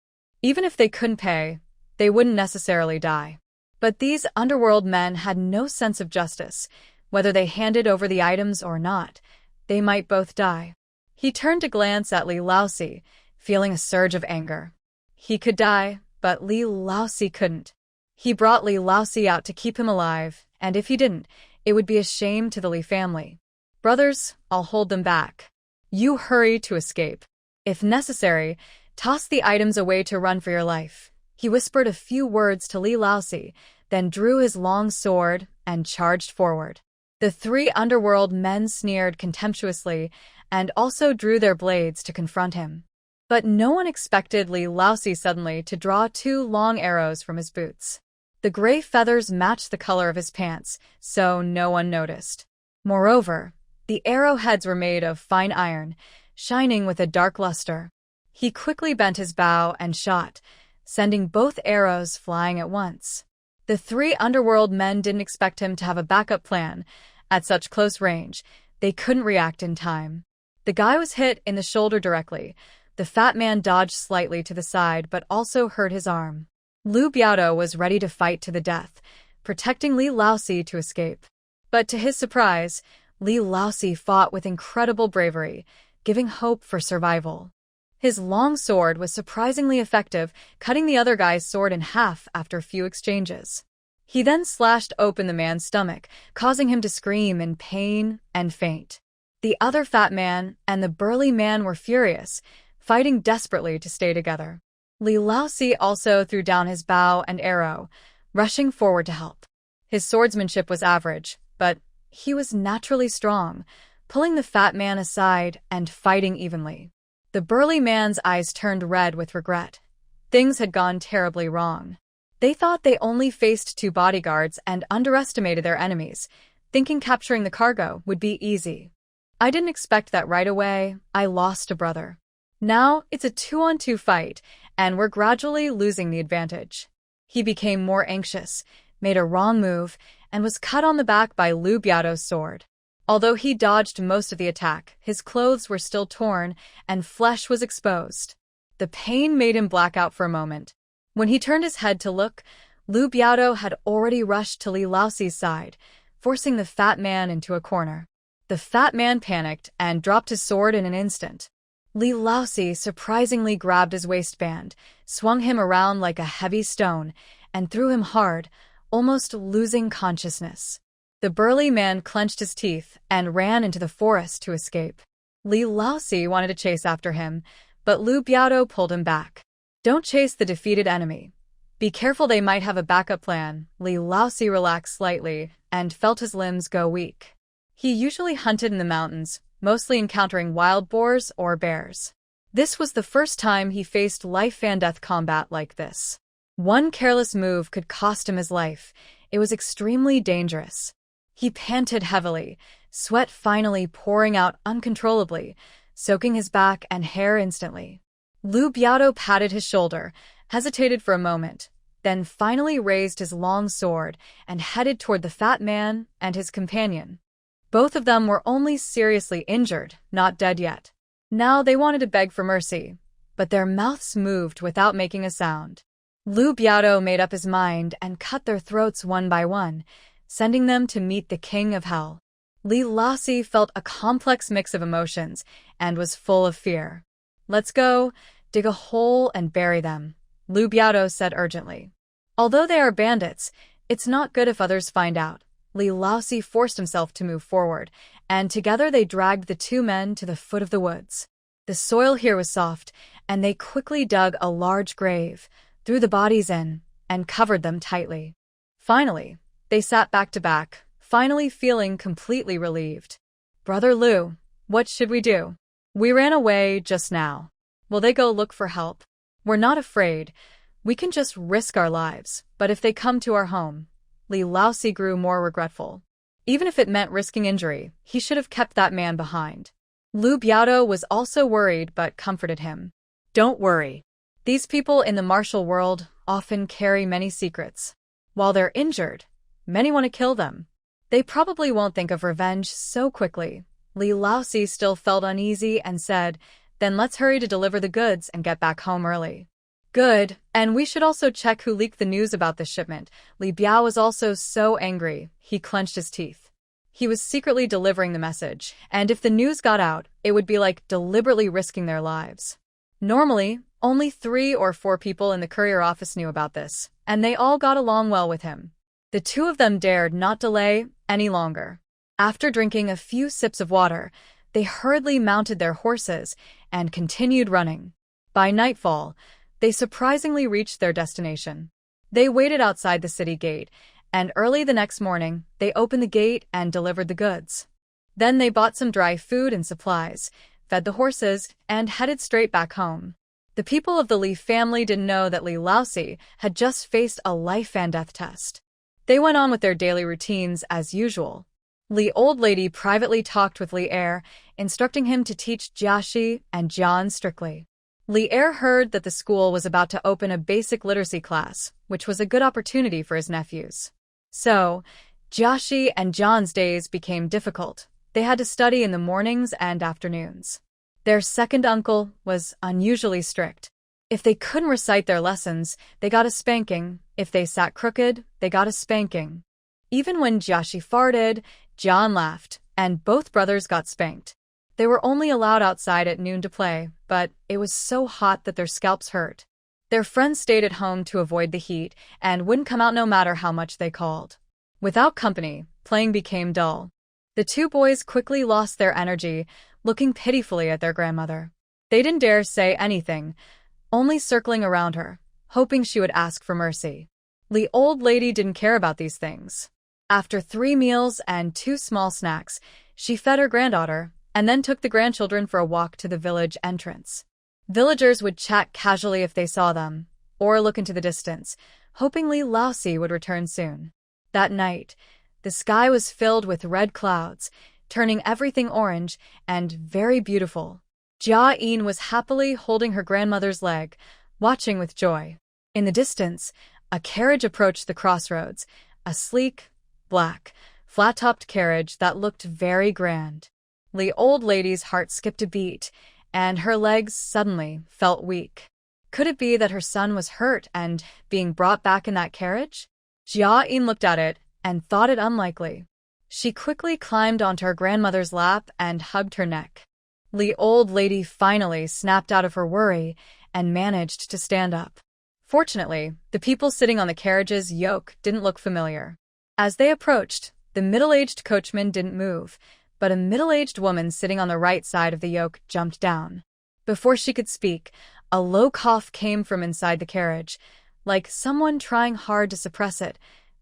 Even if they couldn't pay, they wouldn't necessarily die. But these underworld men had no sense of justice. Whether they handed over the items or not, they might both die. He turned to glance at Lousiey, feeling a surge of anger. He could die, but Lousiey couldn't. He brought Lousiey out to keep him alive, and if he didn't, it would be a shame to the Lee family. Brothers, I'll hold them back. You hurry to escape. If necessary, toss the items away to run for your life. He whispered a few words to Lousiey, then drew his long sword and charged forward. The 3 underworld men sneered contemptuously and also drew their blades to confront him. But no one expected Lousiey suddenly to draw 2 long arrows from his boots. The gray feathers matched the color of his pants, so no one noticed. Moreover, the arrowheads were made of fine iron, shining with a dark luster. He quickly bent his bow and shot, sending both arrows flying at once. The 3 underworld men didn't expect him to have a backup plan. At such close range, they couldn't react in time. The guy was hit in the shoulder directly. The fat man dodged slightly to the side but also hurt his arm. Louisiey was ready to fight to the death, protecting Lousiey to escape. But to his surprise, Lousiey fought with incredible bravery, giving hope for survival. His long sword was surprisingly effective, cutting the other guy's sword in half after a few exchanges. He then slashed open the man's stomach, causing him to scream in pain and faint. The other fat man and the burly man were furious, fighting desperately to stay together. Lousiey also threw down his bow and arrow, rushing forward to help. His swordsmanship was average, but he was naturally strong, pulling the fat man aside and fighting evenly. The burly man's eyes turned red with regret. Things had gone terribly wrong. They thought they only faced 2 bodyguards and underestimated their enemies, thinking capturing the cargo would be easy. I didn't expect that right away. I lost a brother. Now it's a 2-on-2 fight, and we're gradually losing the advantage. He became more anxious, made a wrong move, and was cut on the back by Liu Biao's sword. Although he dodged most of the attack, his clothes were still torn and flesh was exposed. The pain made him black out for a moment. When he turned his head to look, Liu Biao had already rushed to Lousiey's side, forcing the fat man into a corner. The fat man panicked and dropped his sword in an instant. Lousiey surprisingly grabbed his waistband, swung him around like a heavy stone, and threw him hard, almost losing consciousness. The burly man clenched his teeth and ran into the forest to escape. Lousiey wanted to chase after him, but Liu Biao pulled him back. Don't chase the defeated enemy. Be careful, they might have a backup plan. Lousiey relaxed slightly and felt his limbs go weak. He usually hunted in the mountains, mostly encountering wild boars or bears. This was the first time he faced life-and-death combat like this. One careless move could cost him his life. It was extremely dangerous. He panted heavily, sweat finally pouring out uncontrollably, soaking his back and hair instantly. Liu Biao patted his shoulder, hesitated for a moment, then finally raised his long sword and headed toward the fat man and his companion. Both of them were only seriously injured, not dead yet. Now they wanted to beg for mercy, but their mouths moved without making a sound. Liu Biao made up his mind and cut their throats one by one, sending them to meet the king of hell. Lousiey felt a complex mix of emotions and was full of fear. Let's go, dig a hole and bury them, Liu Biao said urgently. Although they are bandits, it's not good if others find out. Lousiey forced himself to move forward, and together they dragged the 2 men to the foot of the woods. The soil here was soft, and they quickly dug a large grave, threw the bodies in, and covered them tightly. Finally, they sat back to back, finally feeling completely relieved. Brother Liu, what should we do? We ran away just now. Will they go look for help? We're not afraid. We can just risk our lives, but if they come to our home... Lousiey grew more regretful. Even if it meant risking injury, he should have kept that man behind. Liu Biao was also worried but comforted him. Don't worry. These people in the martial world often carry many secrets. While they're injured, many want to kill them. They probably won't think of revenge so quickly. Lousiey still felt uneasy and said, then let's hurry to deliver the goods and get back home early. Good, and we should also check who leaked the news about this shipment. Liu Biao was also so angry, he clenched his teeth. He was secretly delivering the message, and if the news got out, it would be like deliberately risking their lives. Normally, only 3 or 4 people in the courier office knew about this, and they all got along well with him. The 2 of them dared not delay any longer. After drinking a few sips of water, they hurriedly mounted their horses and continued running. By nightfall, they surprisingly reached their destination. They waited outside the city gate, and early the next morning, they opened the gate and delivered the goods. Then they bought some dry food and supplies, fed the horses, and headed straight back home. The people of the Li family didn't know that Lousiey had just faced a life-and-death test. They went on with their daily routines as usual. Li old lady privately talked with Li heir, instructing him to teach Jiayin and Jiayin strictly. Li heir heard that the school was about to open a basic literacy class, which was a good opportunity for his nephews. So, Jiayin and Jiayin's days became difficult. They had to study in the mornings and afternoons. Their second uncle was unusually strict. If they couldn't recite their lessons, they got a spanking. If they sat crooked, they got a spanking. Even when Jiayin farted, Jiayin laughed, and both brothers got spanked. They were only allowed outside at noon to play, but it was so hot that their scalps hurt. Their friends stayed at home to avoid the heat and wouldn't come out no matter how much they called. Without company, playing became dull. The two boys quickly lost their energy, looking pitifully at their grandmother. They didn't dare say anything, only circling around her, hoping she would ask for mercy. The old lady didn't care about these things. After 3 meals and 2 small snacks, she fed her granddaughter and then took the grandchildren for a walk to the village entrance. Villagers would chat casually if they saw them, or look into the distance, hoping Lousiey would return soon. That night, the sky was filled with red clouds, turning everything orange and very beautiful. Jiayin was happily holding her grandmother's leg, watching with joy. In the distance, a carriage approached the crossroads, a sleek, black, flat-topped carriage that looked very grand. The old lady's heart skipped a beat, and her legs suddenly felt weak. Could it be that her son was hurt and being brought back in that carriage? Jiayin looked at it and thought it unlikely. She quickly climbed onto her grandmother's lap and hugged her neck. The old lady finally snapped out of her worry and managed to stand up. Fortunately, the people sitting on the carriage's yoke didn't look familiar. As they approached, the middle-aged coachman didn't move, but a middle-aged woman sitting on the right side of the yoke jumped down. Before she could speak, a low cough came from inside the carriage, like someone trying hard to suppress it,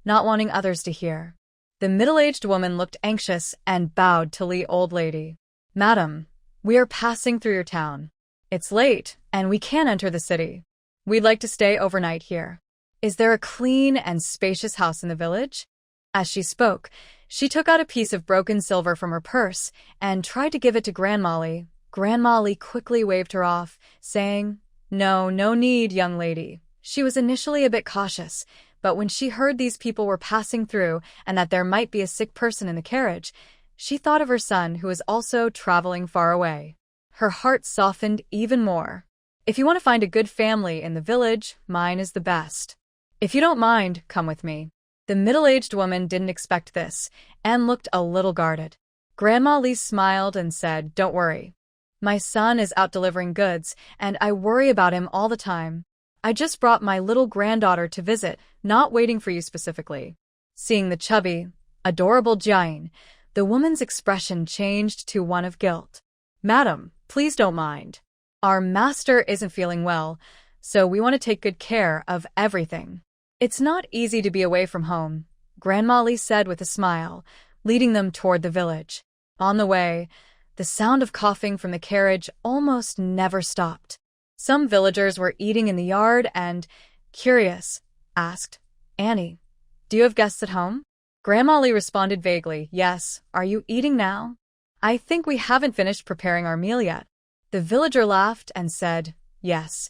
not wanting others to hear. The middle-aged woman looked anxious and bowed to the old lady. "Madam, we are passing through your town. It's late, and we can't enter the city. We'd like to stay overnight here. Is there a clean and spacious house in the village?" As she spoke, she took out a piece of broken silver from her purse and tried to give it to Grandma Lee. Grandma Lee quickly waved her off, saying, No need, young lady." She was initially a bit cautious, but when she heard these people were passing through and that there might be a sick person in the carriage, she thought of her son who was also traveling far away. Her heart softened even more. "If you want to find a good family in the village, mine is the best. If you don't mind, come with me." The middle-aged woman didn't expect this and looked a little guarded. Grandma Lee smiled and said, "Don't worry. My son is out delivering goods, and I worry about him all the time. I just brought my little granddaughter to visit, not waiting for you specifically." Seeing the chubby, adorable Jiayin, the woman's expression changed to one of guilt. "Madam, please don't mind. Our master isn't feeling well, so we want to take good care of everything." "It's not easy to be away from home," Grandma Lee said with a smile, leading them toward the village. On the way, the sound of coughing from the carriage almost never stopped. Some villagers were eating in the yard and, curious, asked, "Annie, do you have guests at home?" Grandma Lee responded vaguely, "Yes, are you eating now?" "I think we haven't finished preparing our meal yet." The villager laughed and said, "Yes,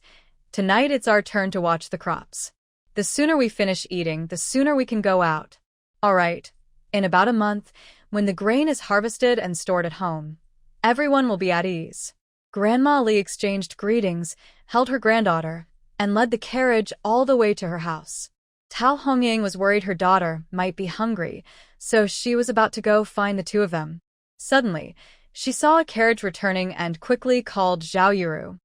tonight it's our turn to watch the crops. The sooner we finish eating, the sooner we can go out." "All right, in about a month, when the grain is harvested and stored at home, everyone will be at ease." Grandma Lee exchanged greetings, held her granddaughter, and led the carriage all the way to her house. Tao Hongying was worried her daughter might be hungry, so she was about to go find the two of them. Suddenly, she saw a carriage returning and quickly called Zhao Yuru.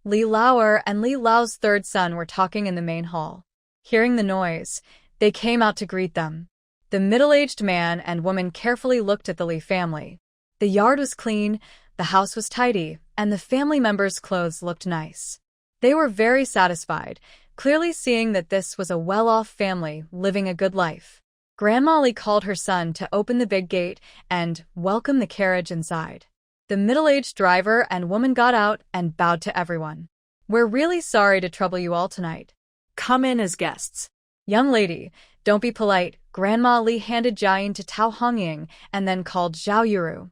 Li Lauer and Li Lao's third son were talking in the main hall. Hearing the noise, they came out to greet them. The middle-aged man and woman carefully looked at the Li family. The yard was clean, the house was tidy, and the family members' clothes looked nice. They were very satisfied, clearly seeing that this was a well-off family living a good life. Grandma Lee called her son to open the big gate and welcome the carriage inside. The middle-aged driver and woman got out and bowed to everyone. "We're really sorry to trouble you all tonight. Come in as guests." "Young lady, don't be polite." Grandma Lee handed Jiayin to Tao Hongying and then called Zhao Yuru.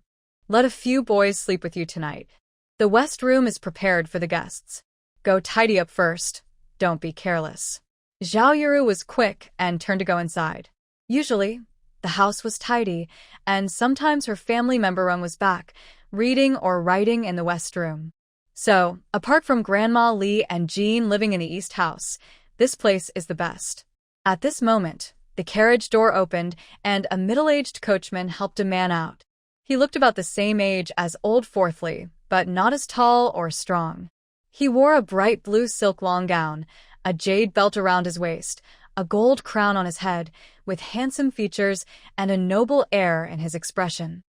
"Let a few boys sleep with you tonight. The west room is prepared for the guests. Go tidy up first. Don't be careless." Zhao Yuru was quick and turned to go inside. Usually, the house was tidy, and sometimes her family member was back, reading or writing in the west room. So, apart from Grandma Lee and Jean living in the east house, this place is the best. At this moment, the carriage door opened and a middle-aged coachman helped a man out. He looked about the same age as old Fourthly, but not as tall or strong. He wore a bright blue silk long gown, a jade belt around his waist, a gold crown on his head, with handsome features and a noble air in his expression.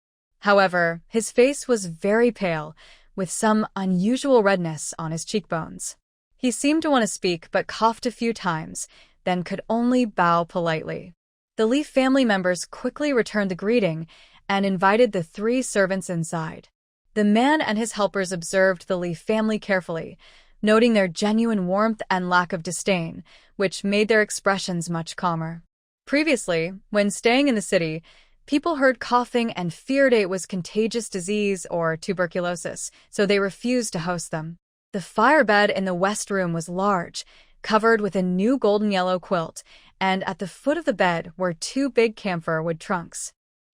However, his face was very pale, with some unusual redness on his cheekbones. He seemed to want to speak but coughed a few times, then could only bow politely. The Li family members quickly returned the greeting and invited the 3 servants inside. The man and his helpers observed the Li family carefully, noting their genuine warmth and lack of disdain, which made their expressions much calmer. Previously, when staying in the city, people heard coughing and feared it was contagious disease or tuberculosis, so they refused to host them. The firebed in the west room was large, covered with a new golden-yellow quilt, and at the foot of the bed were 2 big camphor wood trunks.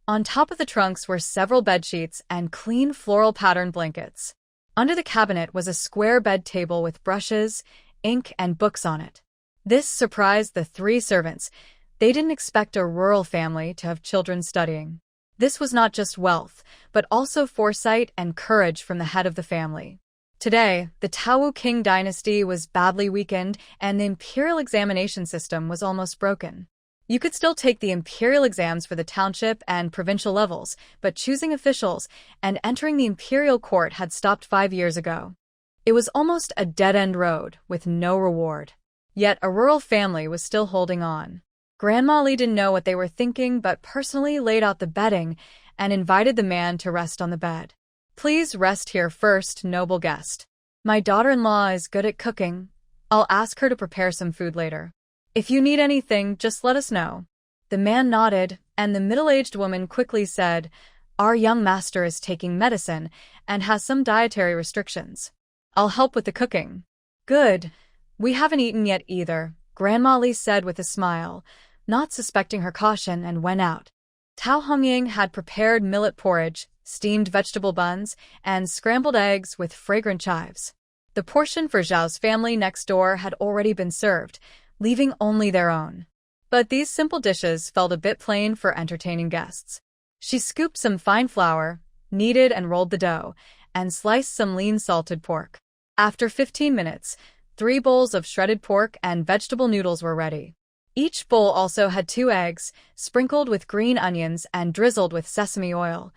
On top of the trunks were several bedsheets and clean floral patterned blankets. Under the cabinet was a square bed table with brushes, ink, and books on it. This surprised the 3 servants. They didn't expect a rural family to have children studying. This was not just wealth, but also foresight and courage from the head of the family. Today, the Tao Qing dynasty was badly weakened and the imperial examination system was almost broken. You could still take the imperial exams for the township and provincial levels, but choosing officials and entering the imperial court had stopped 5 years ago. It was almost a dead-end road with no reward. Yet a rural family was still holding on. Grandma Li didn't know what they were thinking but personally laid out the bedding and invited the man to rest on the bed. "Please rest here first, noble guest. My daughter-in-law is good at cooking. I'll ask her to prepare some food later. If you need anything, just let us know." The man nodded, and the middle-aged woman quickly said, "Our young master is taking medicine and has some dietary restrictions. I'll help with the cooking." "Good. We haven't eaten yet either," Grandma Li said with a smile, not suspecting her caution, and went out. Tao Hongying had prepared millet porridge, steamed vegetable buns, and scrambled eggs with fragrant chives. The portion for Zhao's family next door had already been served, leaving only their own. But these simple dishes felt a bit plain for entertaining guests. She scooped some fine flour, kneaded and rolled the dough, and sliced some lean salted pork. After 15 minutes, 3 bowls of shredded pork and vegetable noodles were ready. Each bowl also had 2 eggs, sprinkled with green onions and drizzled with sesame oil.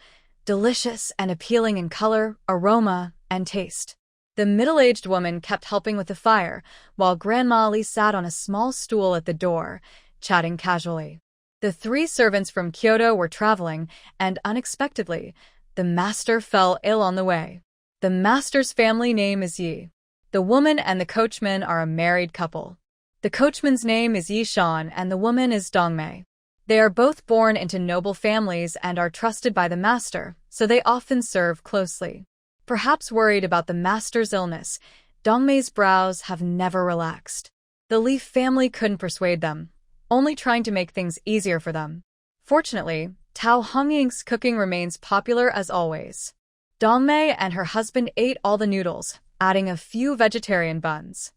Delicious and appealing in color, aroma, and taste. The middle-aged woman kept helping with the fire, while Grandma Li sat on a small stool at the door, chatting casually. The 3 servants from Kyoto were traveling, and unexpectedly, the master fell ill on the way. The master's family name is Yi. The woman and the coachman are a married couple. The coachman's name is Yi Shan and the woman is Dongmei. They are both born into noble families and are trusted by the master, so they often serve closely. Perhaps worried about the master's illness, Dongmei's brows have never relaxed. The Li family couldn't persuade them, only trying to make things easier for them. Fortunately, Tao Hongying's cooking remains popular as always. Dongmei and her husband ate all the noodles, adding a few vegetarian buns.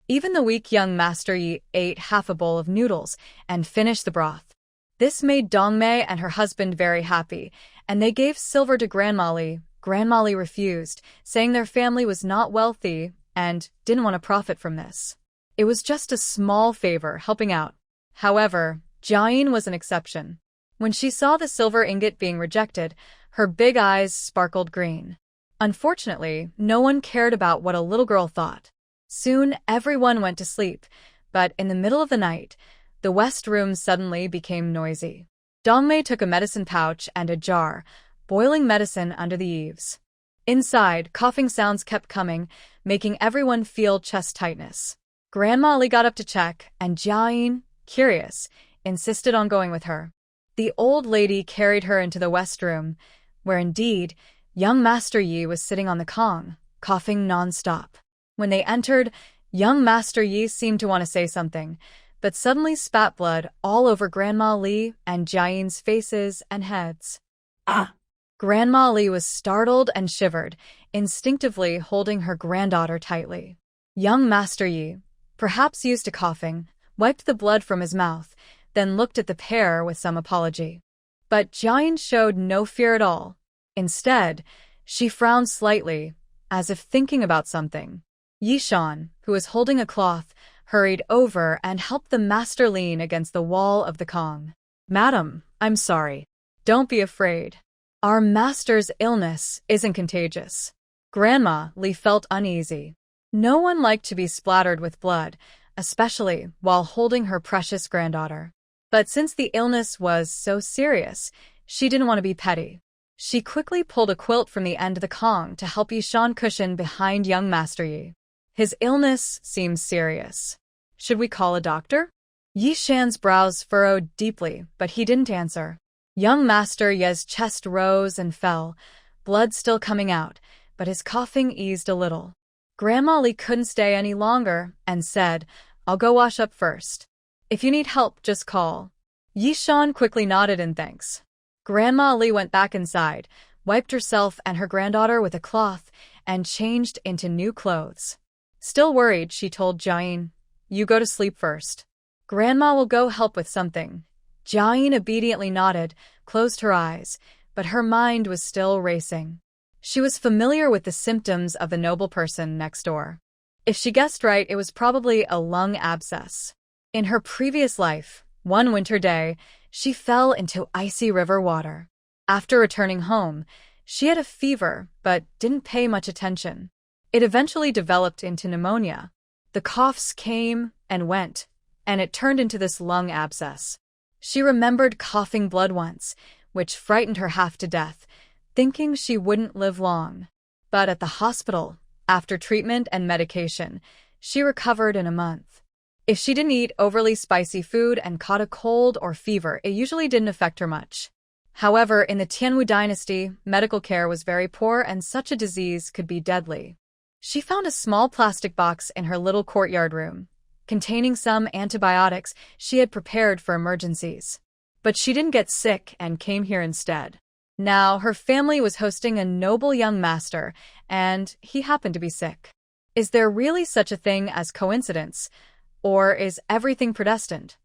Even the weak young Master Yi ate half a bowl of noodles and finished the broth. This made Dongmei and her husband very happy, and they gave silver to Grandma Li. Grandma Li refused, saying their family was not wealthy and didn't want to profit from this. It was just a small favor, helping out. However, Jiayin was an exception. When she saw the silver ingot being rejected, her big eyes sparkled green. Unfortunately, no one cared about what a little girl thought. Soon, everyone went to sleep, but in the middle of the night, the west room suddenly became noisy. Dongmei took a medicine pouch and a jar, boiling medicine under the eaves. Inside, coughing sounds kept coming, making everyone feel chest tightness. Grandma Li got up to check, and Jiayin, curious, insisted on going with her. The old lady carried her into the west room, where indeed, young Master Yi was sitting on the Kong, coughing non-stop. When they entered, young Master Yi seemed to want to say something, but suddenly spat blood all over Grandma Li and Jiayin's faces and heads. Ah! Grandma Li was startled and shivered, instinctively holding her granddaughter tightly. Young Master Yi, perhaps used to coughing, wiped the blood from his mouth, then looked at the pair with some apology. But Jiayin showed no fear at all. Instead, she frowned slightly, as if thinking about something. Yi Shan, who was holding a cloth, hurried over and helped the master lean against the wall of the Kong. "Madam, I'm sorry. Don't be afraid. Our master's illness isn't contagious. Grandma Li felt uneasy. No one liked to be splattered with blood, especially while holding her precious granddaughter. But since the illness was so serious, she didn't want to be petty. She quickly pulled a quilt from the end of the Kong to help Yishan cushion behind young Master Yi. His illness seems serious. Should we call a doctor? Yishan's brows furrowed deeply, but he didn't answer. Young Master Yi's chest rose and fell, blood still coming out, but his coughing eased a little. Grandma Li couldn't stay any longer and said, "I'll go wash up first. If you need help, just call." Yishan quickly nodded in thanks. Grandma Li went back inside, wiped herself and her granddaughter with a cloth, and changed into new clothes. Still worried, she told Jiayin, "You go to sleep first. Grandma will go help with something." Jiayin obediently nodded, closed her eyes, but her mind was still racing. She was familiar with the symptoms of the noble person next door. If she guessed right, it was probably a lung abscess. In her previous life, one winter day, she fell into icy river water. After returning home, she had a fever but didn't pay much attention. It eventually developed into pneumonia. The coughs came and went, and it turned into this lung abscess. She remembered coughing blood once, which frightened her half to death, thinking she wouldn't live long. But at the hospital, after treatment and medication, she recovered in a month. If she didn't eat overly spicy food and caught a cold or fever, it usually didn't affect her much. However, in the Tianwu dynasty, medical care was very poor and such a disease could be deadly. She found a small plastic box in her little courtyard room, containing some antibiotics she had prepared for emergencies. But she didn't get sick and came here instead. Now, her family was hosting a noble young master, and he happened to be sick. Is there really such a thing as coincidence? Or is everything predestined?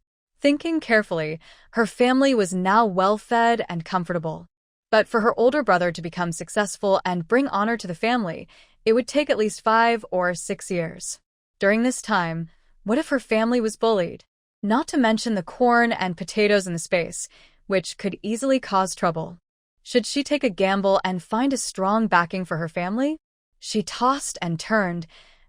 Thinking carefully, her family was now well-fed and comfortable. But for her older brother to become successful and bring honor to the family, it would take at least 5 or 6 years. During this time, what if her family was bullied? Not to mention the corn and potatoes in the space, which could easily cause trouble. Should she take a gamble and find a strong backing for her family? She tossed and turned,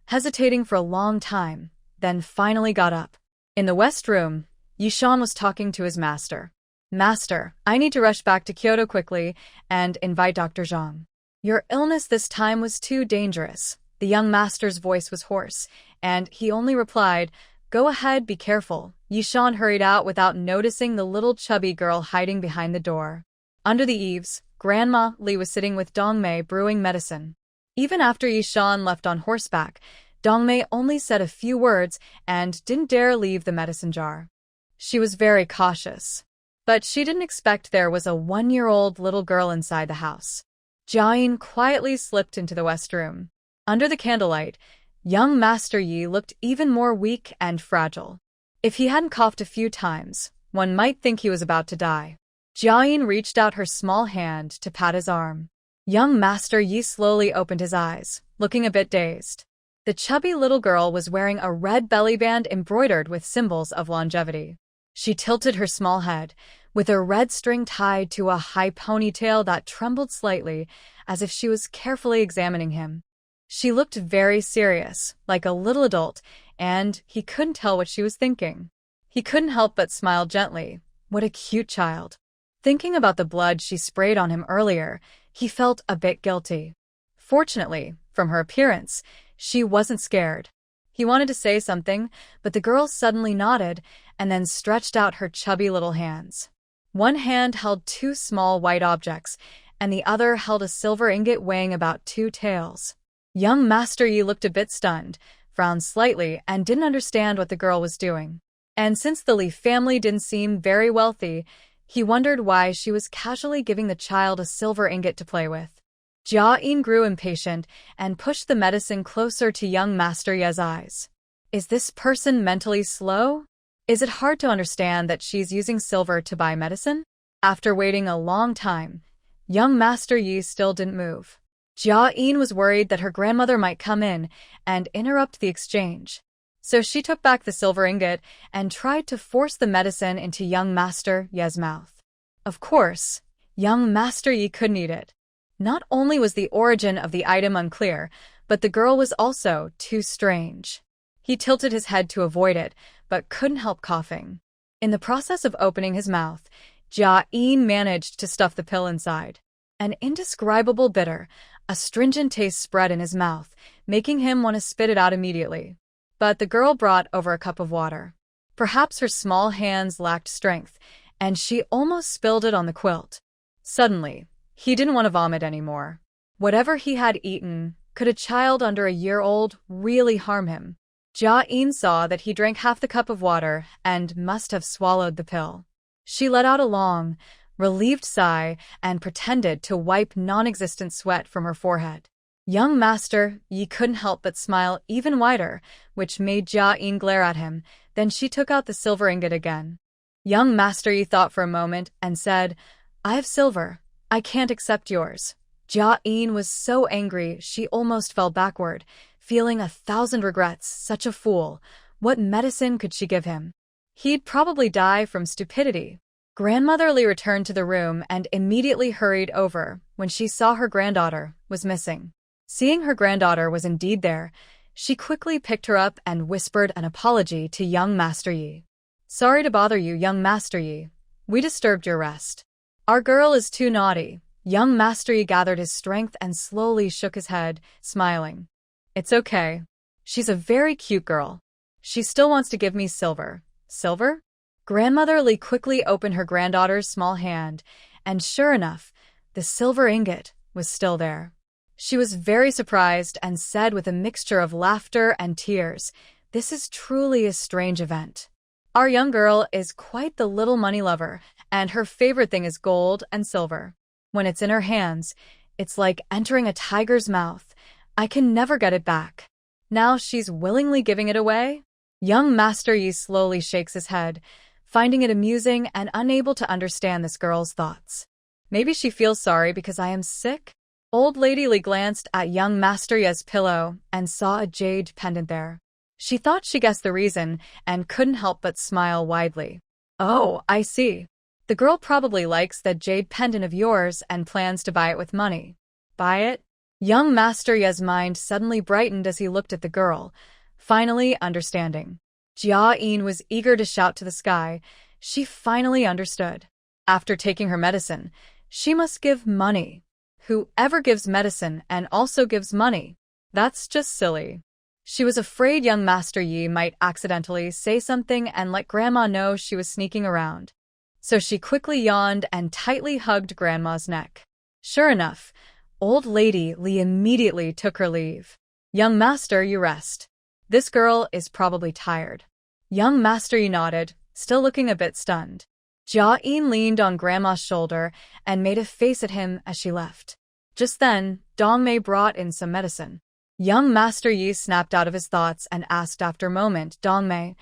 hesitating for a long time, then finally got up. In the West Room, Yishan was talking to his master. "Master, I need to rush back to Kyoto quickly and invite Dr. Zhang. Your illness this time was too dangerous." The young master's voice was hoarse, and he only replied, "Go ahead, be careful." Yishan hurried out without noticing the little chubby girl hiding behind the door. Under the eaves, Grandma Li was sitting with Dongmei brewing medicine. Even after Yishan left on horseback, Dongmei only said a few words and didn't dare leave the medicine jar. She was very cautious. But she didn't expect there was a 1-year-old little girl inside the house. Jiayin quietly slipped into the West Room. Under the candlelight, young Master Yi looked even more weak and fragile. If he hadn't coughed a few times, one might think he was about to die. Jiayin reached out her small hand to pat his arm. Young Master Yi slowly opened his eyes, looking a bit dazed. The chubby little girl was wearing a red belly band embroidered with symbols of longevity. She tilted her small head, with a red string tied to a high ponytail that trembled slightly, as if she was carefully examining him. She looked very serious, like a little adult, and he couldn't tell what she was thinking. He couldn't help but smile gently. What a cute child. Thinking about the blood she sprayed on him earlier, he felt a bit guilty. Fortunately, from her appearance, she wasn't scared. He wanted to say something, but the girl suddenly nodded and then stretched out her chubby little hands. One hand held 2 small white objects, and the other held a silver ingot weighing about 2 taels. Young Master Yi looked a bit stunned, frowned slightly, and didn't understand what the girl was doing. And since the Li family didn't seem very wealthy, he wondered why she was casually giving the child a silver ingot to play with. Jiayin grew impatient and pushed the medicine closer to young Master Yi's eyes. Is this person mentally slow? Is it hard to understand that she's using silver to buy medicine? After waiting a long time, young Master Yi still didn't move. Jiayin was worried that her grandmother might come in and interrupt the exchange. So she took back the silver ingot and tried to force the medicine into young Master Yi's mouth. Of course, Young Master Yi couldn't eat it. Not only was the origin of the item unclear, but the girl was also too strange. He tilted his head to avoid it, but couldn't help coughing. In the process of opening his mouth, Jiayin managed to stuff the pill inside. An indescribable bitter, astringent taste spread in his mouth, making him want to spit it out immediately. But the girl brought over a cup of water. Perhaps her small hands lacked strength, and she almost spilled it on the quilt. Suddenly, he didn't want to vomit anymore. Whatever he had eaten, could a child under a year old really harm him? Jiayin saw that he drank half the cup of water and must have swallowed the pill. She let out a long, relieved sigh and pretended to wipe non-existent sweat from her forehead. Young Master Yi couldn't help but smile even wider, which made Jiayin glare at him. Then she took out the silver ingot again. Young Master Yi thought for a moment and said, "I have silver. I can't accept yours." Jiayin was so angry she almost fell backward, feeling 1,000 regrets. Such a fool. What medicine could she give him? He'd probably die from stupidity. Grandmother Li returned to the room and immediately hurried over when she saw her granddaughter was missing. Seeing her granddaughter was indeed there, she quickly picked her up and whispered an apology to young Master Yi. "Sorry to bother you, young Master Yi. We disturbed your rest. Our girl is too naughty." Young Master Yi gathered his strength and slowly shook his head, smiling. "It's okay. She's a very cute girl. She still wants to give me silver." "Silver?" Grandmother Li quickly opened her granddaughter's small hand, and sure enough, the silver ingot was still there. She was very surprised and said with a mixture of laughter and tears, "This is truly a strange event. Our young girl is quite the little money lover, and her favorite thing is gold and silver. When it's in her hands, it's like entering a tiger's mouth. I can never get it back. Now she's willingly giving it away?" Young Master Yi slowly shakes his head, finding it amusing and unable to understand this girl's thoughts. "Maybe she feels sorry because I am sick?" Old Lady Li glanced at young Master Yi's pillow and saw a jade pendant there. She thought she guessed the reason and couldn't help but smile widely. "Oh, I see. The girl probably likes that jade pendant of yours and plans to buy it with money." "Buy it?" Young Master Yi's mind suddenly brightened as he looked at the girl, finally understanding. Jiayin was eager to shout to the sky. She finally understood. After taking her medicine, she must give money. Whoever gives medicine and also gives money, that's just silly. She was afraid young Master Yi might accidentally say something and let Grandma know she was sneaking around. So she quickly yawned and tightly hugged Grandma's neck. Sure enough, Old Lady Li immediately took her leave. "Young Master, you rest. This girl is probably tired." Young Master Yi nodded, still looking a bit stunned. Jiayin leaned on Grandma's shoulder and made a face at him as she left. Just then, Dongmei brought in some medicine. Young Master Yi snapped out of his thoughts and asked after a moment, "Dongmei,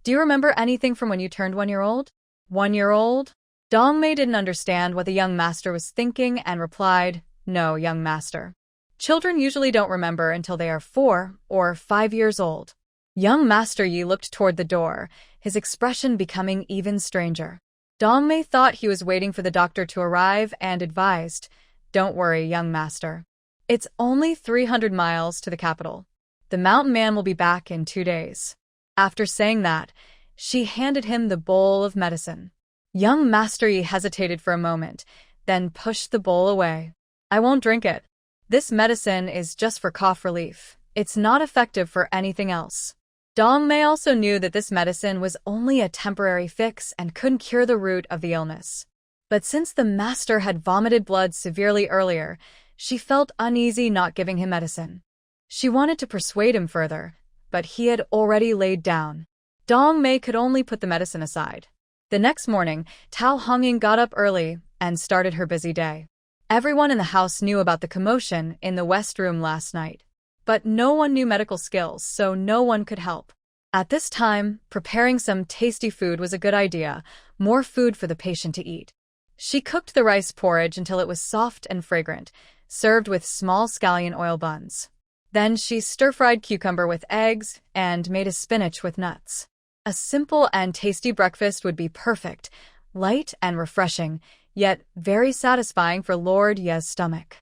do you remember anything from when you turned 1-year-old? 1-year-old? Dongmei didn't understand what the young master was thinking and replied, "No, young master. Children usually don't remember until they are 4 or 5 years old." Young Master Yi looked toward the door, his expression becoming even stranger. Dongmei thought he was waiting for the doctor to arrive and advised, "Don't worry, young master. It's only 300 miles to the capital. The mountain man will be back in 2 days." After saying that, she handed him the bowl of medicine. Young Master Yi hesitated for a moment, then pushed the bowl away. "I won't drink it. This medicine is just for cough relief. It's not effective for anything else." Dongmei also knew that this medicine was only a temporary fix and couldn't cure the root of the illness. But since the master had vomited blood severely earlier, she felt uneasy not giving him medicine. She wanted to persuade him further, but he had already laid down. Dongmei could only put the medicine aside. The next morning, Tao Hongying got up early and started her busy day. Everyone in the house knew about the commotion in the West Room last night. But no one knew medical skills, so no one could help. At this time, preparing some tasty food was a good idea, more food for the patient to eat. She cooked the rice porridge until it was soft and fragrant, served with small scallion oil buns. Then she stir-fried cucumber with eggs and made a spinach with nuts. A simple and tasty breakfast would be perfect, light and refreshing, yet very satisfying for Lord Ye's stomach.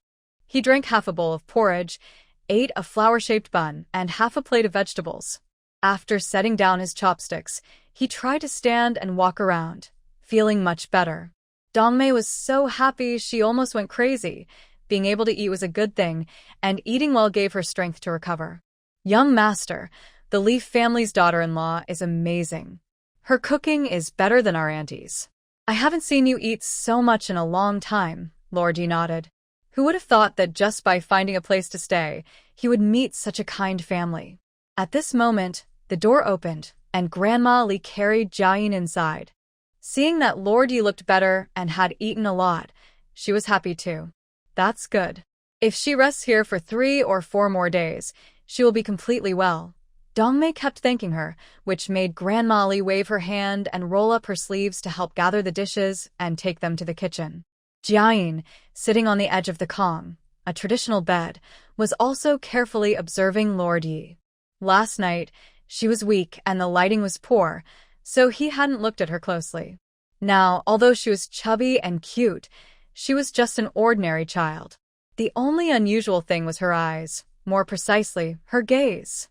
He drank half a bowl of porridge, ate a flower-shaped bun, and half a plate of vegetables. After setting down his chopsticks, he tried to stand and walk around, feeling much better. Dongmei was so happy she almost went crazy. Being able to eat was a good thing, and eating well gave her strength to recover. Young Master, the Li family's daughter-in-law, is amazing. Her cooking is better than our auntie's. I haven't seen you eat so much in a long time, Lord Yi nodded. Who would have thought that just by finding a place to stay, he would meet such a kind family? At this moment, the door opened, and Grandma Li carried Jiayin inside. Seeing that Lord Yi looked better and had eaten a lot, she was happy too. That's good. If she rests here for 3 or 4 more days, she will be completely well. Dongmei kept thanking her, which made Grandma Li wave her hand and roll up her sleeves to help gather the dishes and take them to the kitchen. Jiayin, sitting on the edge of the Kong, a traditional bed, was also carefully observing Lord Yi. Last night, she was weak and the lighting was poor, so he hadn't looked at her closely. Now, although she was chubby and cute, she was just an ordinary child. The only unusual thing was her eyes, more precisely, her gaze.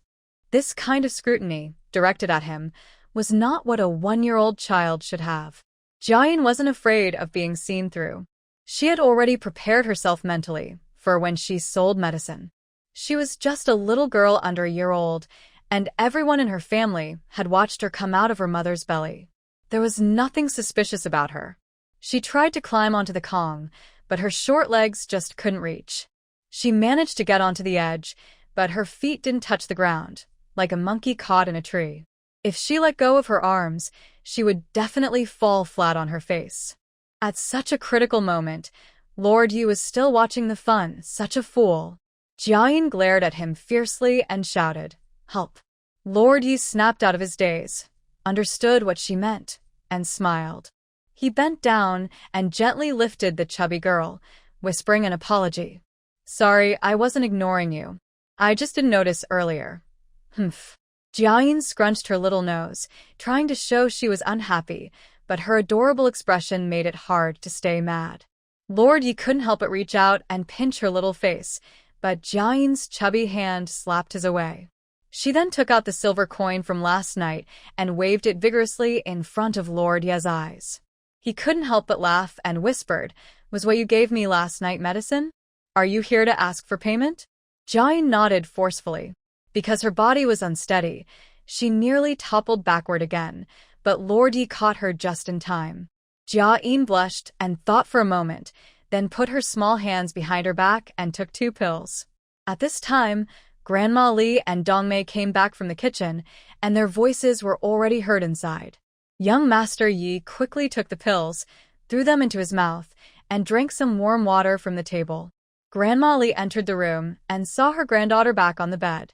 This kind of scrutiny, directed at him, was not what a 1-year-old child should have. Jiayin wasn't afraid of being seen through. She had already prepared herself mentally for when she sold medicine. She was just a little girl under a year old, and everyone in her family had watched her come out of her mother's belly. There was nothing suspicious about her. She tried to climb onto the Kong, but her short legs just couldn't reach. She managed to get onto the edge, but her feet didn't touch the ground, like a monkey caught in a tree. If she let go of her arms, she would definitely fall flat on her face. At such a critical moment, Lord Yi was still watching the fun, such a fool. Jiayin glared at him fiercely and shouted, "Help!" Lord Yi snapped out of his daze, understood what she meant, and smiled. He bent down and gently lifted the chubby girl, whispering an apology. "Sorry, I wasn't ignoring you. I just didn't notice earlier." Humph. Jiayin scrunched her little nose, trying to show she was unhappy, but her adorable expression made it hard to stay mad. Lord Yi couldn't help but reach out and pinch her little face, but Jiayin's chubby hand slapped his away. She then took out the silver coin from last night and waved it vigorously in front of Lord Ye's eyes. He couldn't help but laugh and whispered, "Was what you gave me last night medicine? Are you here to ask for payment?" Jiayin nodded forcefully. Because her body was unsteady, she nearly toppled backward again, but Lord Yi caught her just in time. Jiayin blushed and thought for a moment, then put her small hands behind her back and took 2 pills. At this time, Grandma Li and Dongmei came back from the kitchen, and their voices were already heard inside. Young Master Yi quickly took the pills, threw them into his mouth, and drank some warm water from the table. Grandma Li entered the room and saw her granddaughter back on the bed.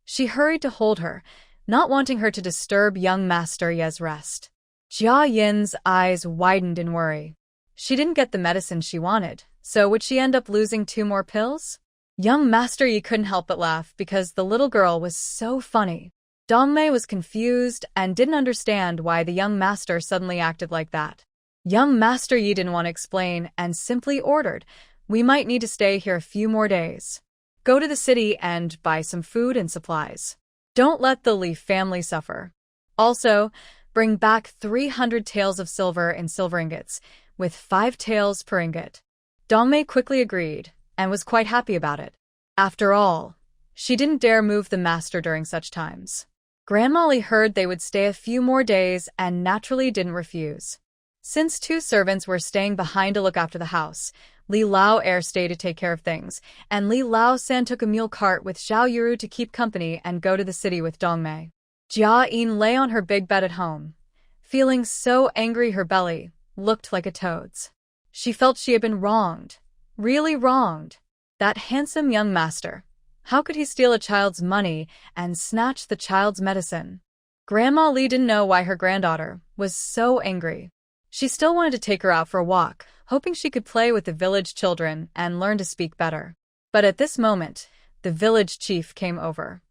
She hurried to hold her, not wanting her to disturb young Master Ye's rest. Jiayin's eyes widened in worry. She didn't get the medicine she wanted, so would she end up losing 2 more pills? Young Master Yi couldn't help but laugh because the little girl was so funny. Dongmei was confused and didn't understand why the young master suddenly acted like that. Young Master Yi didn't want to explain and simply ordered, "We might need to stay here a few more days. Go to the city and buy some food and supplies. Don't let the Li family suffer. Also, bring back 300 taels of silver in silver ingots, with 5 taels per ingot." Dongmei quickly agreed and was quite happy about it. After all, she didn't dare move the master during such times. Grandma Li heard they would stay a few more days and naturally didn't refuse. Since 2 servants were staying behind to look after the house, Li Lao Air stayed to take care of things, and Li Lao San took a mule cart with Xiao Yuru to keep company and go to the city with Dongmei. Jiayin lay on her big bed at home, feeling so angry her belly looked like a toad's. She felt she had been wronged, really wronged. That handsome young master. How could he steal a child's money and snatch the child's medicine? Grandma Li didn't know why her granddaughter was so angry. She still wanted to take her out for a walk, hoping she could play with the village children and learn to speak better. But at this moment, the village chief came over.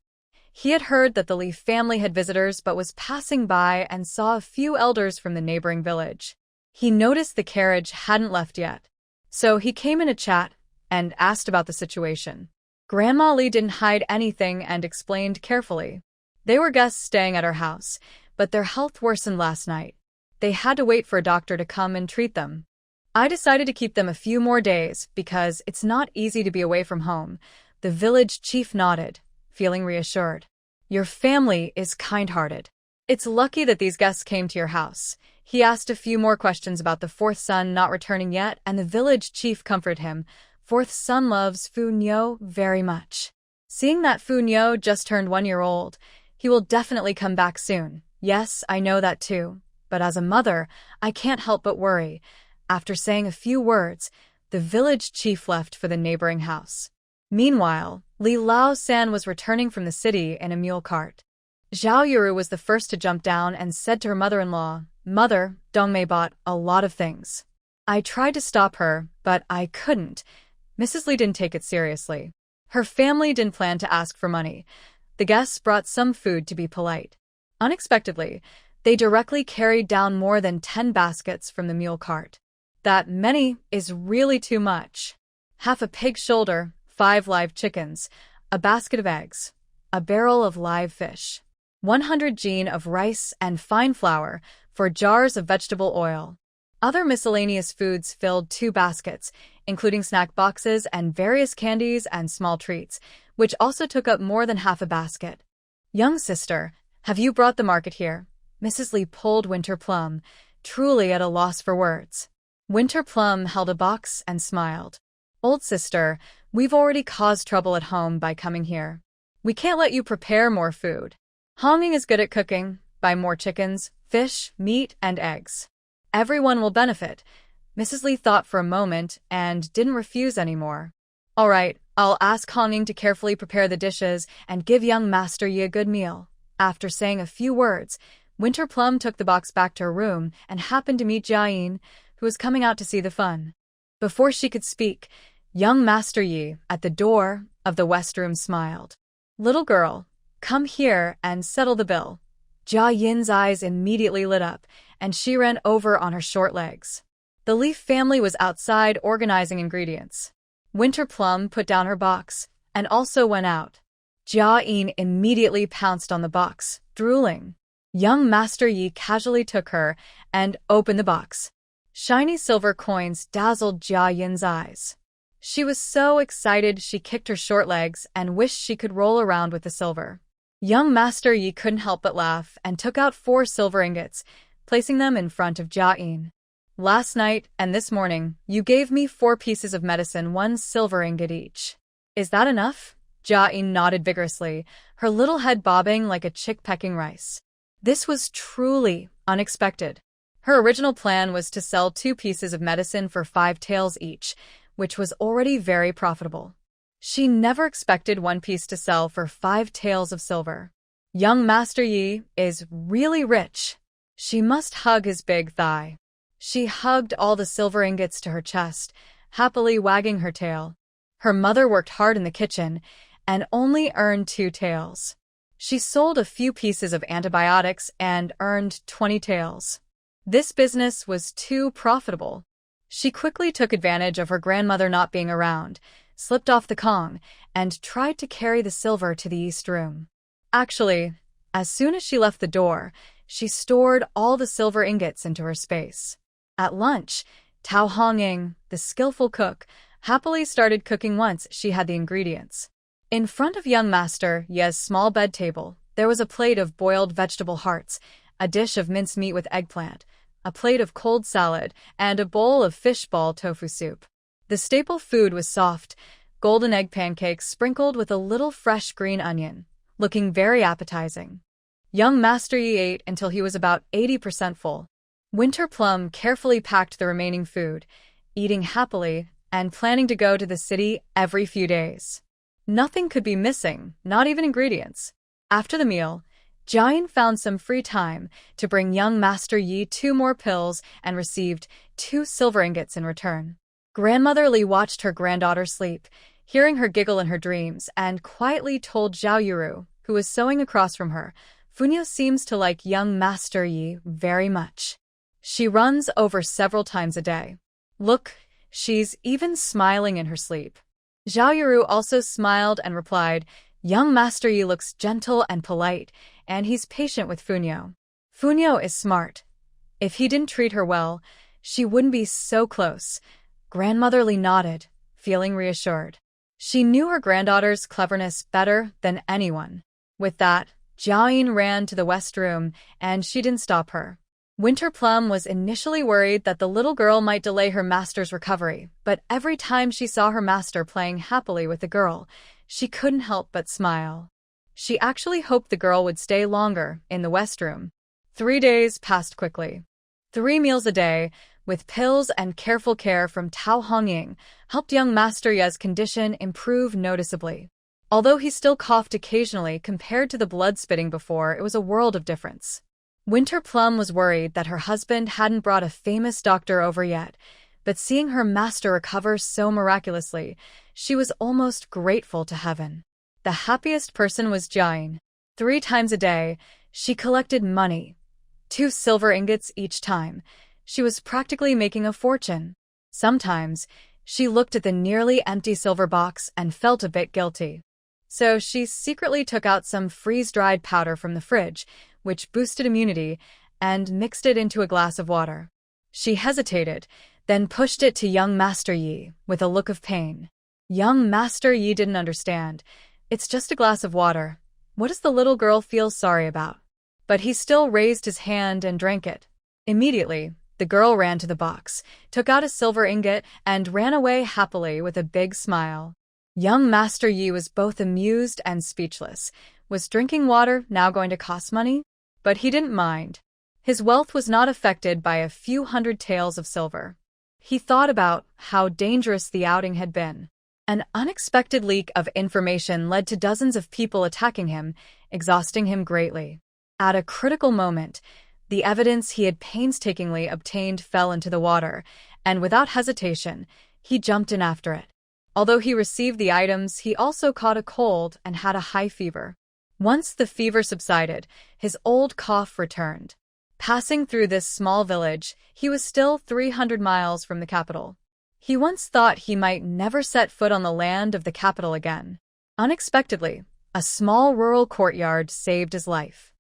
He had heard that the Li family had visitors but was passing by and saw a few elders from the neighboring village. He noticed the carriage hadn't left yet. So he came in to chat and asked about the situation. Grandma Li didn't hide anything and explained carefully. They were guests staying at her house, but their health worsened last night. They had to wait for a doctor to come and treat them. I decided to keep them a few more days because it's not easy to be away from home. The village chief nodded, feeling reassured. Your family is kind-hearted. It's lucky that these guests came to your house. He asked a few more questions about the fourth son not returning yet, and the village chief comforted him. Fourth son loves Fu Nyo very much. Seeing that Fu Nyo just turned 1 year old, he will definitely come back soon. Yes, I know that too. But as a mother, I can't help but worry. After saying a few words, the village chief left for the neighboring house. Meanwhile, Li Lao-san was returning from the city in a mule cart. Zhao Yuru was the first to jump down and said to her mother-in-law, "Mother, Dongmei bought a lot of things." I tried to stop her, but I couldn't. Mrs. Li didn't take it seriously. Her family didn't plan to ask for money. The guests brought some food to be polite. Unexpectedly, they directly carried down more than 10 baskets from the mule cart. That many is really too much. Half a pig's shoulder, 5 live chickens, a basket of eggs, a barrel of live fish, 100 jin of rice and fine flour, 4 jars of vegetable oil. Other miscellaneous foods filled 2 baskets, including snack boxes and various candies and small treats, which also took up more than half a basket. Young sister, have you brought the market here? Mrs. Li pulled Winter Plum, truly at a loss for words. Winter Plum held a box and smiled. Old sister, we've already caused trouble at home by coming here. We can't let you prepare more food. Honging is good at cooking. Buy more chickens, fish, meat, and eggs. Everyone will benefit. Mrs. Li thought for a moment and didn't refuse anymore. All right, I'll ask Honging to carefully prepare the dishes and give young Master Yi a good meal. After saying a few words, Winter Plum took the box back to her room and happened to meet Jiayin, who was coming out to see the fun. Before she could speak, young Master Yi, at the door of the west room, smiled. Little girl, come here and settle the bill. Jiayin's eyes immediately lit up, and she ran over on her short legs. The Leaf family was outside organizing ingredients. Winter Plum put down her box and also went out. Jiayin immediately pounced on the box, drooling. Young Master Yi casually took her and opened the box. Shiny silver coins dazzled Jiayin's eyes. She was so excited she kicked her short legs and wished she could roll around with the silver. Young Master Yi couldn't help but laugh and took out 4 silver ingots, placing them in front of Jiayin. Last night and this morning, you gave me 4 pieces of medicine, 1 silver ingot each. Is that enough? Jiayin nodded vigorously, her little head bobbing like a chick pecking rice. This was truly unexpected. Her original plan was to sell 2 pieces of medicine for 5 taels each, which was already very profitable. She never expected 1 piece to sell for 5 taels of silver. Young Master Yi is really rich. She must hug his big thigh. She hugged all the silver ingots to her chest, happily wagging her tail. Her mother worked hard in the kitchen and only earned 2 taels. She sold a few pieces of antibiotics and earned 20 taels. This business was too profitable. She quickly took advantage of her grandmother not being around, slipped off the Kong, and tried to carry the silver to the east room. Actually, as soon as she left the door, she stored all the silver ingots into her space. At lunch, Tao Honging, the skillful cook, happily started cooking once she had the ingredients. In front of young Master Ye's small bed table, there was a plate of boiled vegetable hearts, a dish of mincemeat with eggplant, a plate of cold salad, and a bowl of fishball tofu soup. The staple food was soft, golden egg pancakes sprinkled with a little fresh green onion, looking very appetizing. Young Master Yi ate until he was about 80% full. Winter Plum carefully packed the remaining food, eating happily and planning to go to the city every few days. Nothing could be missing, not even ingredients. After the meal, Jiayin found some free time to bring young Master Yi 2 more pills and received 2 silver ingots in return. Grandmother Li watched her granddaughter sleep, hearing her giggle in her dreams, and quietly told Zhao Yuru, who was sewing across from her, "Funyo seems to like young Master Yi very much." She runs over several times a day. Look, she's even smiling in her sleep. Zhao Yuru also smiled and replied, "Young Master Yi looks gentle and polite, and he's patient with Funyo. Funyo is smart. If he didn't treat her well, she wouldn't be so close." Grandmother Li nodded, feeling reassured. She knew her granddaughter's cleverness better than anyone. With that, Jiayin ran to the west room, and she didn't stop her. Winter Plum was initially worried that the little girl might delay her master's recovery, but every time she saw her master playing happily with the girl, she couldn't help but smile. She actually hoped the girl would stay longer in the west room. 3 days passed quickly. 3 meals a day, with pills and careful care from Tao Hongying, helped young Master Ye's condition improve noticeably. Although he still coughed occasionally compared to the blood-spitting before, it was a world of difference. Winter Plum was worried that her husband hadn't brought a famous doctor over yet, but seeing her master recover so miraculously, she was almost grateful to heaven. The happiest person was Jiayin. 3 times a day, she collected money. 2 silver ingots each time. She was practically making a fortune. Sometimes, she looked at the nearly empty silver box and felt a bit guilty. So she secretly took out some freeze-dried powder from the fridge, which boosted immunity, and mixed it into a glass of water. She hesitated, then pushed it to young Master Yi with a look of pain. Young Master Yi didn't understand. "It's just a glass of water. What does the little girl feel sorry about?" But he still raised his hand and drank it. Immediately, the girl ran to the box, took out a silver ingot, and ran away happily with a big smile. Young Master Yi was both amused and speechless. Was drinking water now going to cost money? But he didn't mind. His wealth was not affected by a few hundred taels of silver. He thought about how dangerous the outing had been. An unexpected leak of information led to dozens of people attacking him, exhausting him greatly. At a critical moment, the evidence he had painstakingly obtained fell into the water, and without hesitation, he jumped in after it. Although he received the items, he also caught a cold and had a high fever. Once the fever subsided, his old cough returned. Passing through this small village, he was still 300 miles from the capital. He once thought he might never set foot on the land of the capital again. Unexpectedly, a small rural courtyard saved his life.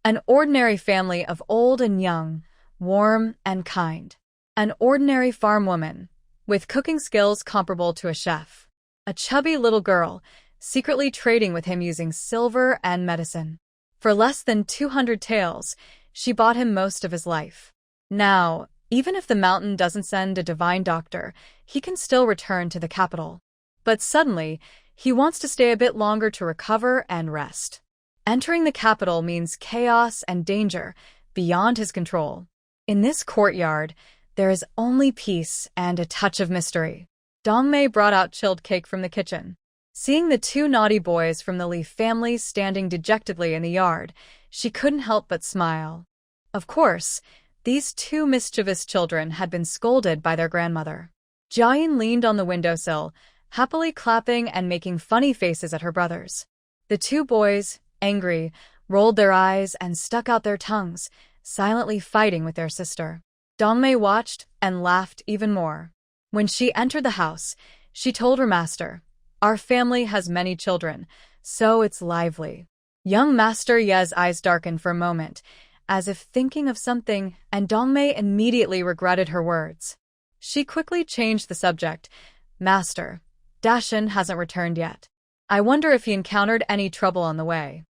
An ordinary family of old and young, warm and kind. An ordinary farm woman, with cooking skills comparable to a chef. A chubby little girl, secretly trading with him using silver and medicine. For less than 200 taels, she bought him most of his life. Now, even if the mountain doesn't send a divine doctor, he can still return to the capital. But suddenly, he wants to stay a bit longer to recover and rest. Entering the capital means chaos and danger beyond his control. In this courtyard, there is only peace and a touch of mystery. Dongmei brought out chilled cake from the kitchen. Seeing the 2 naughty boys from the Li family standing dejectedly in the yard, she couldn't help but smile. Of course, these 2 mischievous children had been scolded by their grandmother. Jiayin leaned on the windowsill, happily clapping and making funny faces at her brothers. The 2 boys, angry, rolled their eyes and stuck out their tongues, silently fighting with their sister. Dongmei watched and laughed even more. When she entered the house, she told her master, "Our family has many children, so it's lively." Young Master Ye's eyes darkened for a moment, as if thinking of something, and Dongmei immediately regretted her words. She quickly changed the subject. "Master, Dashin hasn't returned yet. I wonder if he encountered any trouble on the way.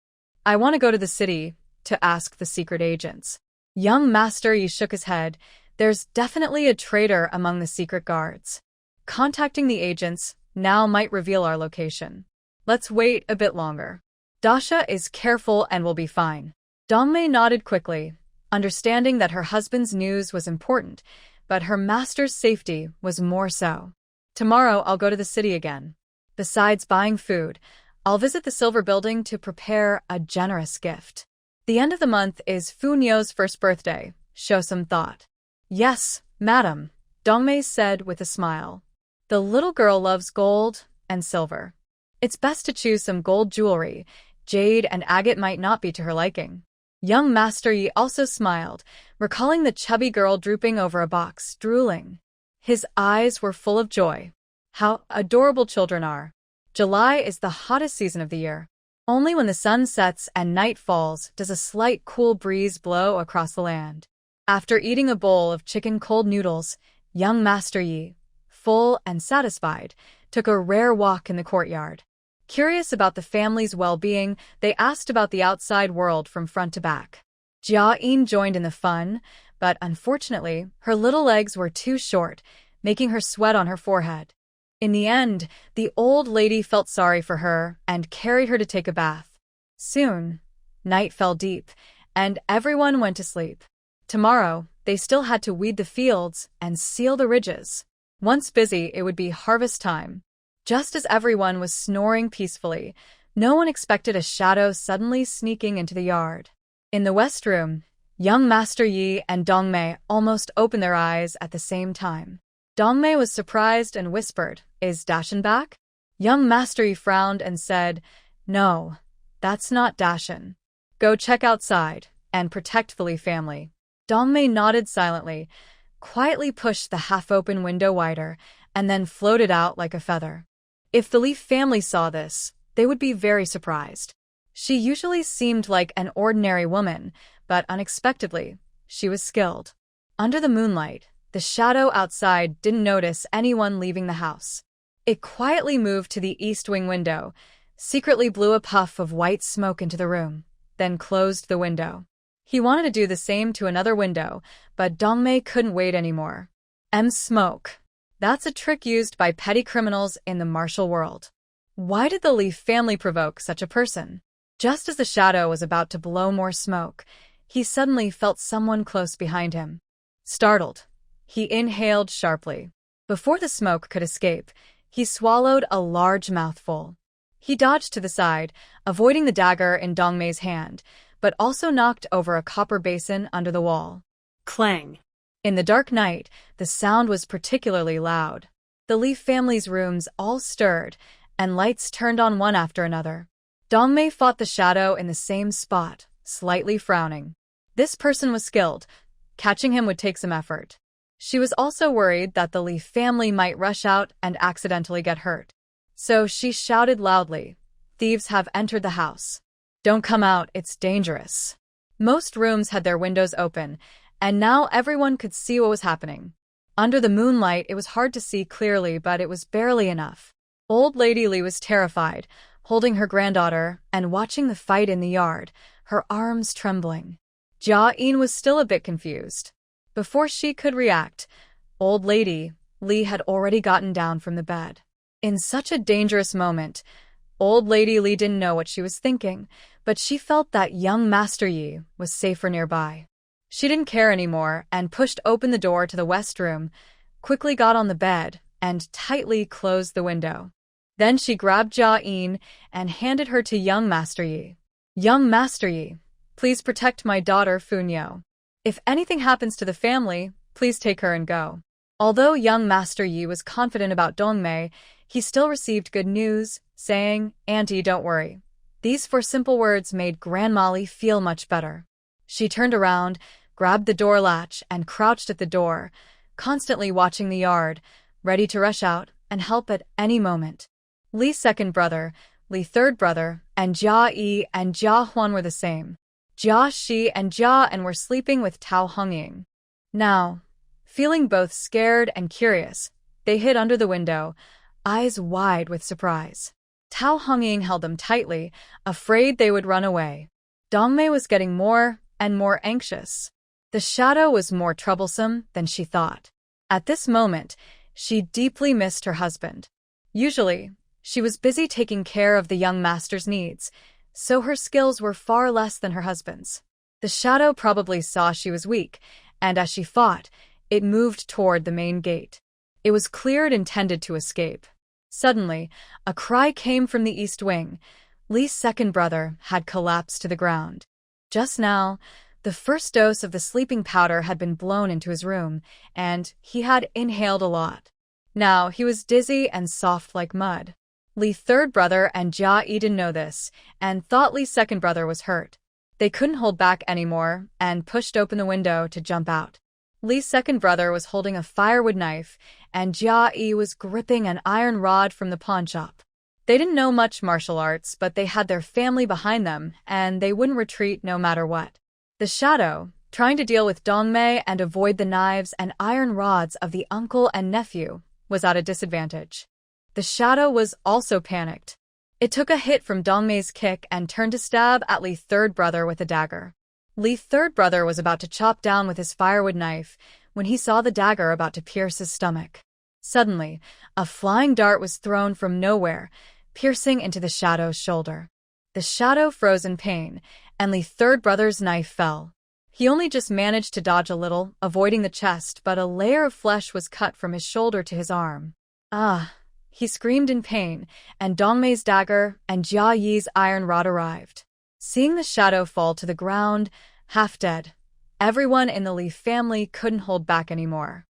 I want to go to the city to ask the secret agents." Young Master Yi shook his head. "There's definitely a traitor among the secret guards. Contacting the agents now might reveal our location. Let's wait a bit longer. Dasha is careful and will be fine." Dongmei nodded quickly, understanding that her husband's news was important, but her master's safety was more so. "Tomorrow I'll go to the city again. Besides buying food, I'll visit the Silver Building to prepare a generous gift. The end of the month is Funyo's first birthday. Show some thought." "Yes, madam," Dongmei said with a smile. "The little girl loves gold and silver. It's best to choose some gold jewelry. Jade and agate might not be to her liking." Young Master Yi also smiled, recalling the chubby girl drooping over a box, drooling. His eyes were full of joy. How adorable children are. July is the hottest season of the year. Only when the sun sets and night falls does a slight cool breeze blow across the land. After eating a bowl of chicken cold noodles, young Master Yi, full and satisfied, took a rare walk in the courtyard. Curious about the family's well-being, they asked about the outside world from front to back. Jiayin joined in the fun, but unfortunately, her little legs were too short, making her sweat on her forehead. In the end, the old lady felt sorry for her and carried her to take a bath. Soon, night fell deep, and everyone went to sleep. Tomorrow, they still had to weed the fields and seal the ridges. Once busy, it would be harvest time. Just as everyone was snoring peacefully, no one expected a shadow suddenly sneaking into the yard. In the west room, young Master Yi and Dongmei almost opened their eyes at the same time. Dongmei was surprised and whispered, "Is Dashin back?" Young Master Yi frowned and said, "No, that's not Dashin. Go check outside and protect the Li family." Dongmei nodded silently, quietly pushed the half-open window wider, and then floated out like a feather. If the Li family saw this, they would be very surprised. She usually seemed like an ordinary woman, but unexpectedly, she was skilled. Under the moonlight, the shadow outside didn't notice anyone leaving the house. It quietly moved to the east wing window, secretly blew a puff of white smoke into the room, then closed the window. He wanted to do the same to another window, but Dongmei couldn't wait anymore. Smoke. That's a trick used by petty criminals in the martial world. Why did the Li family provoke such a person? Just as the shadow was about to blow more smoke, he suddenly felt someone close behind him. Startled, he inhaled sharply. Before the smoke could escape, he swallowed a large mouthful. He dodged to the side, avoiding the dagger in Dongmei's hand, but also knocked over a copper basin under the wall. Clang. In the dark night, the sound was particularly loud. The Li family's rooms all stirred, and lights turned on one after another. Dongmei fought the shadow in the same spot, slightly frowning. This person was skilled. Catching him would take some effort. She was also worried that the Li family might rush out and accidentally get hurt. So she shouted loudly, "Thieves have entered the house. Don't come out, it's dangerous." Most rooms had their windows open, and now everyone could see what was happening. Under the moonlight, it was hard to see clearly, but it was barely enough. Old Lady Li was terrified, holding her granddaughter and watching the fight in the yard, her arms trembling. Jiayin was still a bit confused. Before she could react, Old Lady Li had already gotten down from the bed. In such a dangerous moment, Old Lady Li didn't know what she was thinking, but she felt that young Master Yi was safer nearby. She didn't care anymore and pushed open the door to the west room, quickly got on the bed, and tightly closed the window. Then she grabbed Jiayin and handed her to young Master Yi. "Young Master Yi, please protect my daughter Funyo. If anything happens to the family, please take her and go." Although young Master Yi was confident about Dongmei, he still received good news, saying, "Auntie, don't worry." These 4 simple words made Grandma Li feel much better. She turned around, grabbed the door latch, and crouched at the door, constantly watching the yard, ready to rush out and help at any moment. Li's second brother, Li's third brother, and Jia Yi and Jia Huan were the same. Jia Shi and Jia An were sleeping with Tao Hongying. Now, feeling both scared and curious, they hid under the window, eyes wide with surprise. Tao Hongying held them tightly, afraid they would run away. Dongmei was getting more and more anxious. The shadow was more troublesome than she thought. At this moment, she deeply missed her husband. Usually, she was busy taking care of the young master's needs, so her skills were far less than her husband's. The shadow probably saw she was weak, and as she fought, it moved toward the main gate. It was clear it intended to escape. Suddenly, a cry came from the east wing. Li's second brother had collapsed to the ground. Just now, the first dose of the sleeping powder had been blown into his room, and he had inhaled a lot. Now he was dizzy and soft like mud. Li's third brother and Jia Yi didn't know this, and thought Li's second brother was hurt. They couldn't hold back anymore and pushed open the window to jump out. Li's second brother was holding a firewood knife, and Jiayin was gripping an iron rod from the pawnshop. They didn't know much martial arts, but they had their family behind them, and they wouldn't retreat no matter what. The shadow, trying to deal with Dongmei and avoid the knives and iron rods of the uncle and nephew, was at a disadvantage. The shadow was also panicked. It took a hit from Dongmei's kick and turned to stab at Li's third brother with a dagger. Li's third brother was about to chop down with his firewood knife when he saw the dagger about to pierce his stomach. Suddenly, a flying dart was thrown from nowhere, piercing into the shadow's shoulder. The shadow froze in pain, and Li's third brother's knife fell. He only just managed to dodge a little, avoiding the chest, but a layer of flesh was cut from his shoulder to his arm. Ah! He screamed in pain, and Dongmei's dagger and Jiayin's iron rod arrived. Seeing the shadow fall to the ground, half dead, everyone in the Li family couldn't hold back anymore.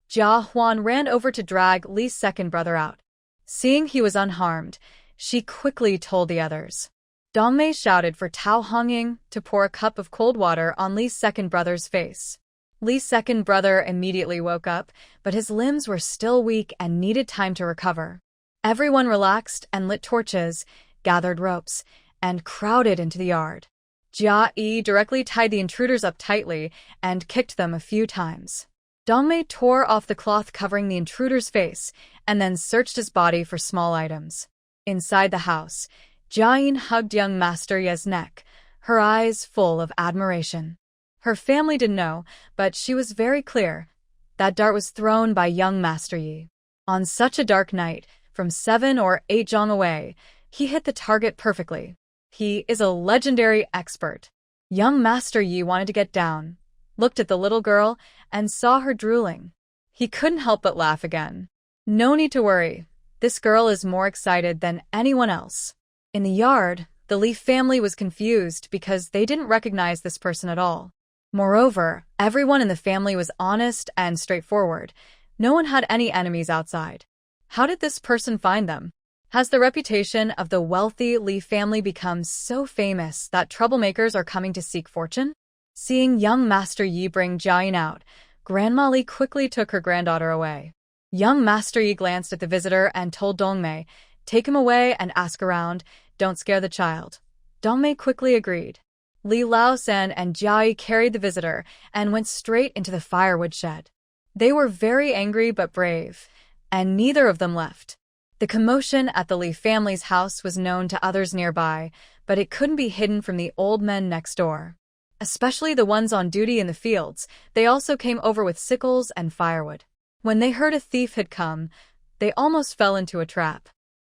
Jia Huan ran over to drag Li's second brother out. Seeing he was unharmed, she quickly told the others. Dongmei shouted for Tao Hongying to pour a cup of cold water on Li's second brother's face. Li's second brother immediately woke up, but his limbs were still weak and needed time to recover. Everyone relaxed and lit torches, gathered ropes, and crowded into the yard. Jiayin directly tied the intruders up tightly and kicked them a few times. Dongmei tore off the cloth covering the intruder's face and then searched his body for small items. Inside the house, Jiayin hugged young Master Ye's neck, her eyes full of admiration. Her family didn't know, but she was very clear. That dart was thrown by young Master Yi. On such a dark night, from 7 or 8 zhang away, he hit the target perfectly. He is a legendary expert. Young Master Yi wanted to get down, looked at the little girl, and saw her drooling. He couldn't help but laugh again. No need to worry. This girl is more excited than anyone else. In the yard, the Li family was confused because they didn't recognize this person at all. Moreover, everyone in the family was honest and straightforward. No one had any enemies outside. How did this person find them? Has the reputation of the wealthy Li family become so famous that troublemakers are coming to seek fortune? Seeing young Master Yi bring Jiayin out, Grandma Li quickly took her granddaughter away. Young Master Yi glanced at the visitor and told Dongmei, "Take him away and ask around. Don't scare the child." Dongmei quickly agreed. Li Laosan and Jiayin carried the visitor and went straight into the firewood shed. They were very angry but brave, and neither of them left. The commotion at the Li family's house was known to others nearby, but it couldn't be hidden from the old men next door. Especially the ones on duty in the fields, they also came over with sickles and firewood. When they heard a thief had come, they almost fell into a trap.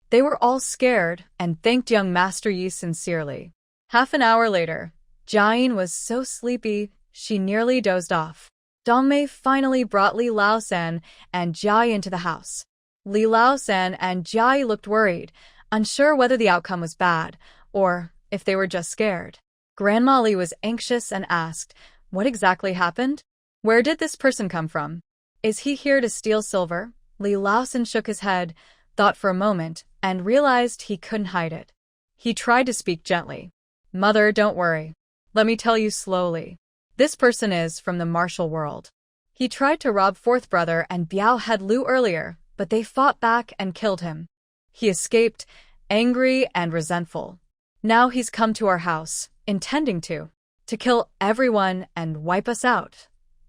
They were all scared and thanked young Master Yi sincerely. Half an hour later, Jiayin was so sleepy, she nearly dozed off. Dongmei finally brought Li Laosan and Jiayin to the house. Li Laosan and Jiayin looked worried, unsure whether the outcome was bad, or if they were just scared. Grandma Li was anxious and asked, "What exactly happened? Where did this person come from? Is he here to steal silver?" Li Laosan shook his head, thought for a moment, and realized he couldn't hide it. He tried to speak gently. "Mother, don't worry. Let me tell you slowly. This person is from the martial world. He tried to rob fourth brother and Biao Head Lu earlier, but they fought back and killed him. He escaped, angry and resentful. Now he's come to our house, intending to kill everyone and wipe us out."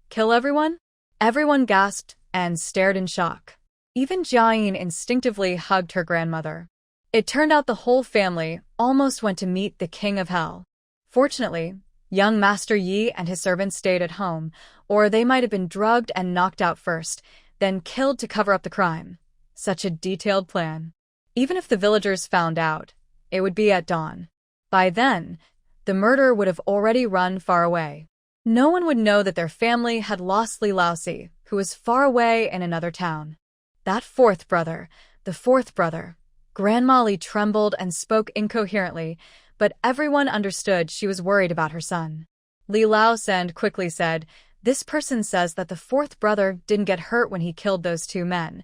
"Kill everyone?" Everyone gasped and stared in shock. Even Jiayin instinctively hugged her grandmother. It turned out the whole family almost went to meet the king of hell. Fortunately, young Master Yi and his servants stayed at home, or they might have been drugged and knocked out first, then killed to cover up the crime. Such a detailed plan. Even if the villagers found out, it would be at dawn. By then, the murderer would have already run far away. No one would know that their family had lost Li Lousiey, who was far away in another town. That fourth brother, the fourth brother. Grandma Li trembled and spoke incoherently, but everyone understood she was worried about her son. Li Laosan quickly said, "This person says that the fourth brother didn't get hurt when he killed those 2 men.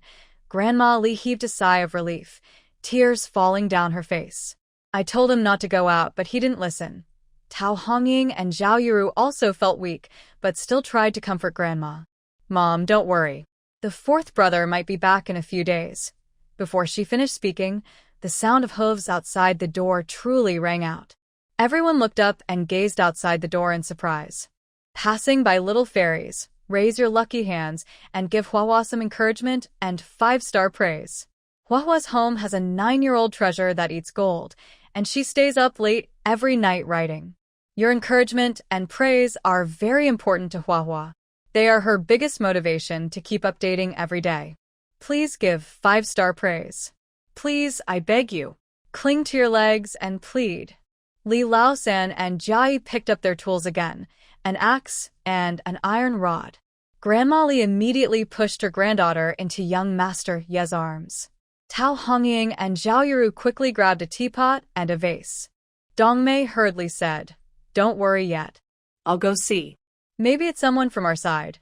Grandma Li heaved a sigh of relief, tears falling down her face. "I told him not to go out, but he didn't listen. Tao Hongying and Zhao Yiru also felt weak, but still tried to comfort Grandma. "Mom, don't worry. The fourth brother might be back in a few days." Before she finished speaking, the sound of hooves outside the door truly rang out. Everyone looked up and gazed outside the door in surprise. Passing by little fairies, raise your lucky hands and give Wuihua some encouragement and 5-star praise. Wuihua's home has a 9-year-old treasure that eats gold, and she stays up late every night writing. Your encouragement and praise are very important to Wuihua. They are her biggest motivation to keep updating every day. Please give 5-star praise. Please, I beg you. Cling to your legs and plead. Li Laosan and Jiayin picked up their tools again, an axe and an iron rod. Grandma Li immediately pushed her granddaughter into young Master Ye's arms. Tao Hongying and Zhao Yiru quickly grabbed a teapot and a vase. Dongmei hurriedly said, "Don't worry yet. I'll go see. Maybe it's someone from our side."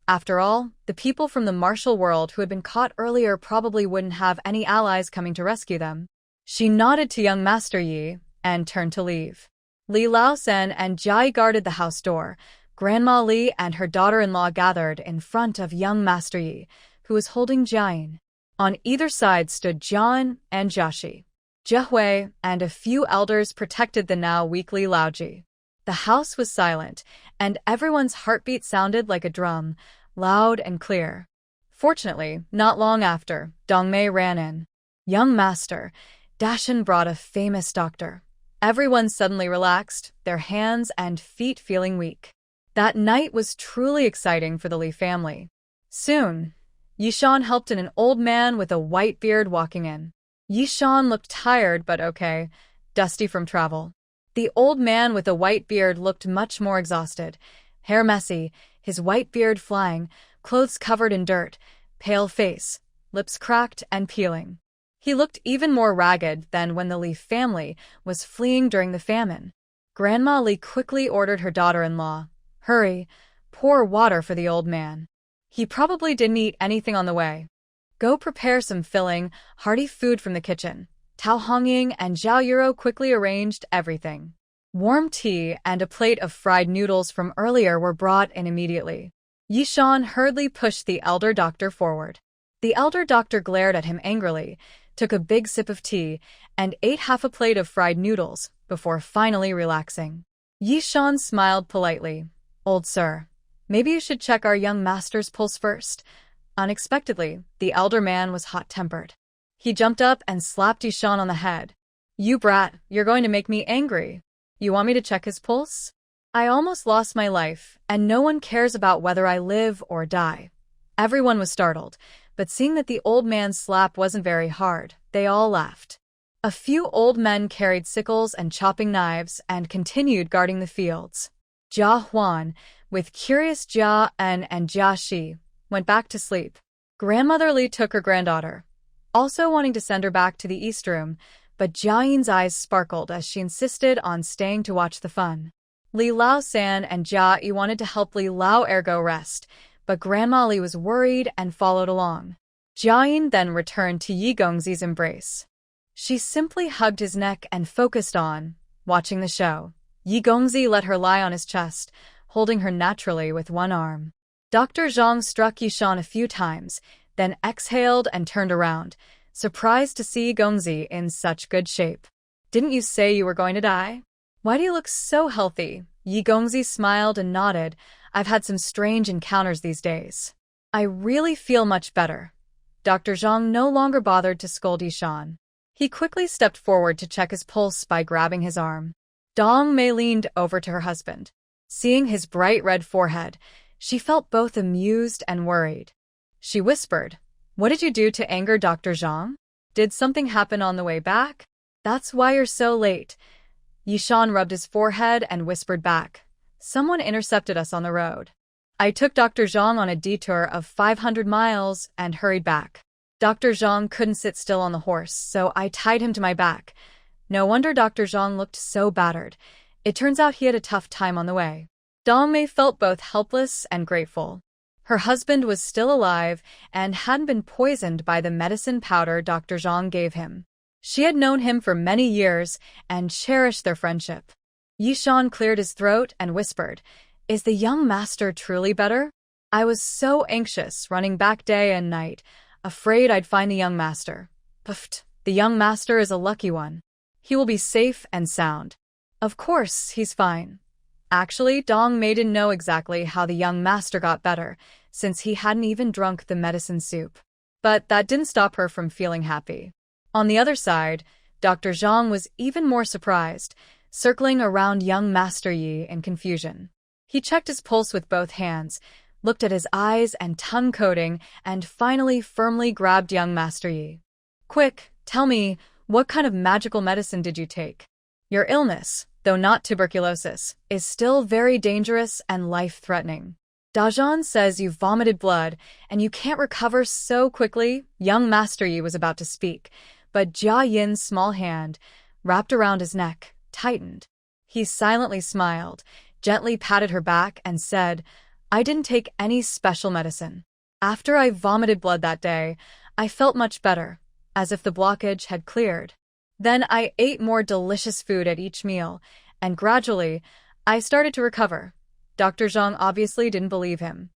After all, the people from the martial world who had been caught earlier probably wouldn't have any allies coming to rescue them. She nodded to young Master Yi and turned to leave. Li Laosan and Jiayin guarded the house door. Grandma Li and her daughter-in-law gathered in front of young Master Yi, who was holding Jiayin. On either side stood Jiayin and Jiaxi. Jihui and a few elders protected the now weak Li Laoji. The house was silent, and everyone's heartbeat sounded like a drum, loud and clear. Fortunately, not long after, Dongmei ran in. "Young master, Dashin brought a famous doctor." Everyone suddenly relaxed, their hands and feet feeling weak. That night was truly exciting for the Li family. Soon, Yishan helped an old man with a white beard walking in. Yishan looked tired but okay, dusty from travel. The old man with a white beard looked much more exhausted. Hair messy, his white beard flying, clothes covered in dirt, pale face, lips cracked and peeling. He looked even more ragged than when the Li family was fleeing during the famine. Grandma Li quickly ordered her daughter-in-law, "Hurry, pour water for the old man. He probably didn't eat anything on the way. Go prepare some filling, hearty food from the kitchen." Tao Hongying and Zhao Yiru quickly arranged everything. Warm tea and a plate of fried noodles from earlier were brought in immediately. Yishan hurriedly pushed the elder doctor forward. The elder doctor glared at him angrily, took a big sip of tea, and ate half a plate of fried noodles before finally relaxing. Yishan smiled politely. "Old sir, maybe you should check our young master's pulse first." Unexpectedly, the elder man was hot-tempered. He jumped up and slapped Yishan on the head. "You brat, you're going to make me angry. You want me to check his pulse? I almost lost my life, and no one cares about whether I live or die." Everyone was startled, but seeing that the old man's slap wasn't very hard, they all laughed. A few old men carried sickles and chopping knives and continued guarding the fields. Jia Huan, with curious Jiayin and Jiaxi, went back to sleep. Grandmother Li took her granddaughter, also wanting to send her back to the East Room, but Jiayin's eyes sparkled as she insisted on staying to watch the fun. Li Laosan and Jiayin wanted to help Li Lao ergo rest, but Grandma Li was worried and followed along. Jiayin then returned to Yi Gongzi's embrace. She simply hugged his neck and focused on watching the show. Yi Gongzi let her lie on his chest, holding her naturally with one arm. Dr. Zhang struck Yishan a few times, then exhaled and turned around, surprised to see Gongzi in such good shape. "Didn't you say you were going to die? Why do you look so healthy?" Yi Gongzi smiled and nodded. "I've had some strange encounters these days. I really feel much better." Dr. Zhang no longer bothered to scold Yishan. He quickly stepped forward to check his pulse by grabbing his arm. Dong Mei leaned over to her husband. Seeing his bright red forehead, she felt both amused and worried. She whispered, "What did you do to anger Dr. Zhang? Did something happen on the way back? That's why you're so late." Yishan rubbed his forehead and whispered back, "Someone intercepted us on the road. I took Dr. Zhang on a detour of 500 miles and hurried back. Dr. Zhang couldn't sit still on the horse, so I tied him to my back. No wonder Dr. Zhang looked so battered. It turns out he had a tough time on the way." Dong Mei felt both helpless and grateful. Her husband was still alive and hadn't been poisoned by the medicine powder Dr. Zhang gave him. She had known him for many years and cherished their friendship. Yishan cleared his throat and whispered, "Is the young master truly better?" I was so anxious, running back day and night, afraid I'd find the young master. Puffed. The young master is a lucky one. He will be safe and sound. Of course, he's fine. Actually, Dong Mei didn't know exactly how the young master got better, since he hadn't even drunk the medicine soup. But that didn't stop her from feeling happy. On the other side, Dr. Zhang was even more surprised, circling around young Master Yi in confusion. He checked his pulse with both hands, looked at his eyes and tongue coating, and finally firmly grabbed young Master Yi. "Quick, tell me, what kind of magical medicine did you take? Your illness, though not tuberculosis, is still very dangerous and life-threatening. Dajan says you vomited blood, and you can't recover so quickly." Young Master Yi was about to speak, but Jiayin's small hand, wrapped around his neck, tightened. He silently smiled, gently patted her back, and said, "I didn't take any special medicine. After I vomited blood that day, I felt much better, as if the blockage had cleared. Then I ate more delicious food at each meal, and gradually, I started to recover." Dr. Zhang obviously didn't believe him.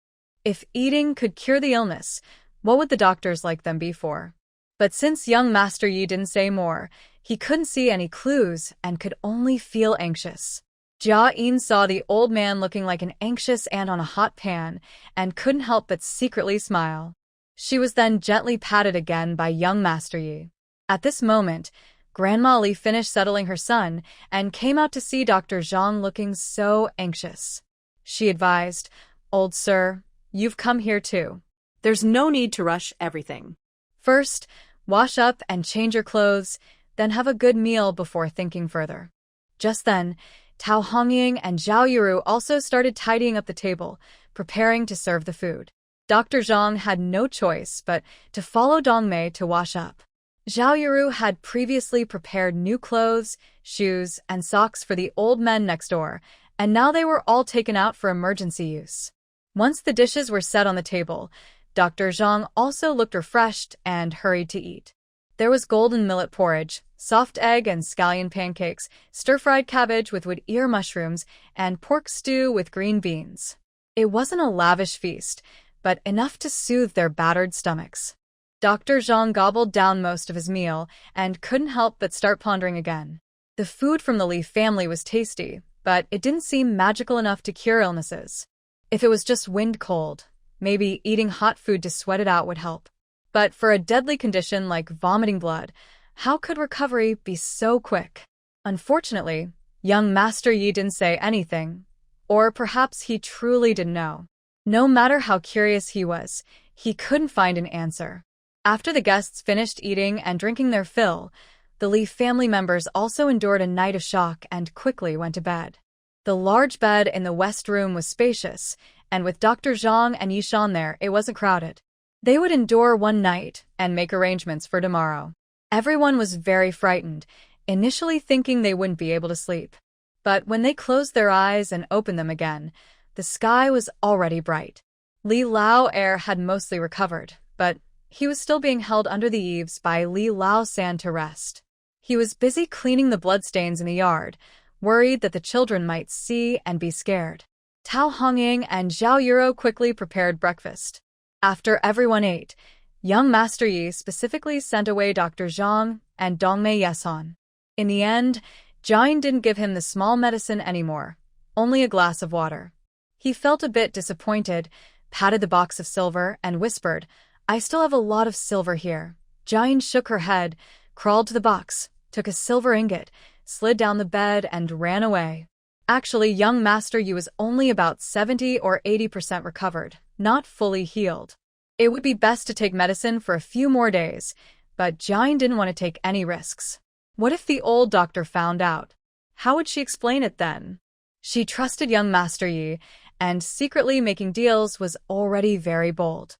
If eating could cure the illness, what would the doctors like them be for? But since young Master Yi didn't say more, he couldn't see any clues and could only feel anxious. Jiayin saw the old man looking like an anxious ant on a hot pan and couldn't help but secretly smile. She was then gently patted again by young Master Yi. At this moment, Grandma Li finished settling her son and came out to see Dr. Zhang looking so anxious. She advised, "Old sir, you've come here too. There's no need to rush everything. First, wash up and change your clothes, then have a good meal before thinking further." Just then, Tao Hongying and Zhao Yuru also started tidying up the table, preparing to serve the food. Dr. Zhang had no choice but to follow Dong Mei to wash up. Zhao Yuru had previously prepared new clothes, shoes, and socks for the old men next door, and now they were all taken out for emergency use. Once the dishes were set on the table, Dr. Zhang also looked refreshed and hurried to eat. There was golden millet porridge, soft egg and scallion pancakes, stir-fried cabbage with wood ear mushrooms, and pork stew with green beans. It wasn't a lavish feast, but enough to soothe their battered stomachs. Dr. Zhang gobbled down most of his meal and couldn't help but start pondering again. The food from the Li family was tasty, but it didn't seem magical enough to cure illnesses. If it was just wind cold, maybe eating hot food to sweat it out would help. But for a deadly condition like vomiting blood, how could recovery be so quick? Unfortunately, young Master Yi didn't say anything, or perhaps he truly didn't know. No matter how curious he was, he couldn't find an answer. After the guests finished eating and drinking their fill, the Li family members also endured a night of shock and quickly went to bed. The large bed in the west room was spacious, and with Dr. Zhang and Yishan there, it wasn't crowded. They would endure one night and make arrangements for tomorrow. Everyone was very frightened, initially thinking they wouldn't be able to sleep. But when they closed their eyes and opened them again, the sky was already bright. Li Lao air had mostly recovered, but he was still being held under the eaves by Li Lao San to rest. He was busy cleaning the bloodstains in the yard, worried that the children might see and be scared. Tao Hongying and Zhao Yuro quickly prepared breakfast. After everyone ate, young Master Yi specifically sent away Dr. Zhang and Dongmei Yeson. In the end, Jiayin didn't give him the small medicine anymore, only a glass of water. He felt a bit disappointed, patted the box of silver, and whispered, "I still have a lot of silver here." Jiayin shook her head, crawled to the box, took a silver ingot, slid down the bed, and ran away. Actually, young Master Yi was only about 70 or 80% recovered, not fully healed. It would be best to take medicine for a few more days, but Jiayin didn't want to take any risks. What if the old doctor found out? How would she explain it then? She trusted young Master Yi, and secretly making deals was already very bold.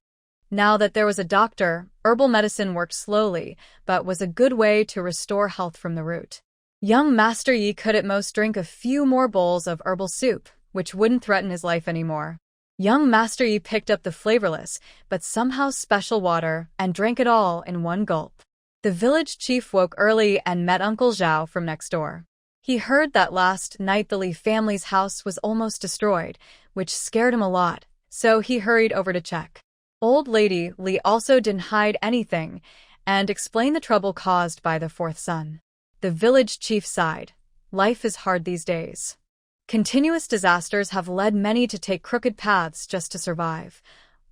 Now that there was a doctor, herbal medicine worked slowly, but was a good way to restore health from the root. Young Master Yi could at most drink a few more bowls of herbal soup, which wouldn't threaten his life anymore. Young Master Yi picked up the flavorless, but somehow special water and drank it all in one gulp. The village chief woke early and met Uncle Zhao from next door. He heard that last night the Lee family's house was almost destroyed, which scared him a lot, so he hurried over to check. Old Lady Lee also didn't hide anything and explained the trouble caused by the fourth son. The village chief sighed. Life is hard these days. Continuous disasters have led many to take crooked paths just to survive.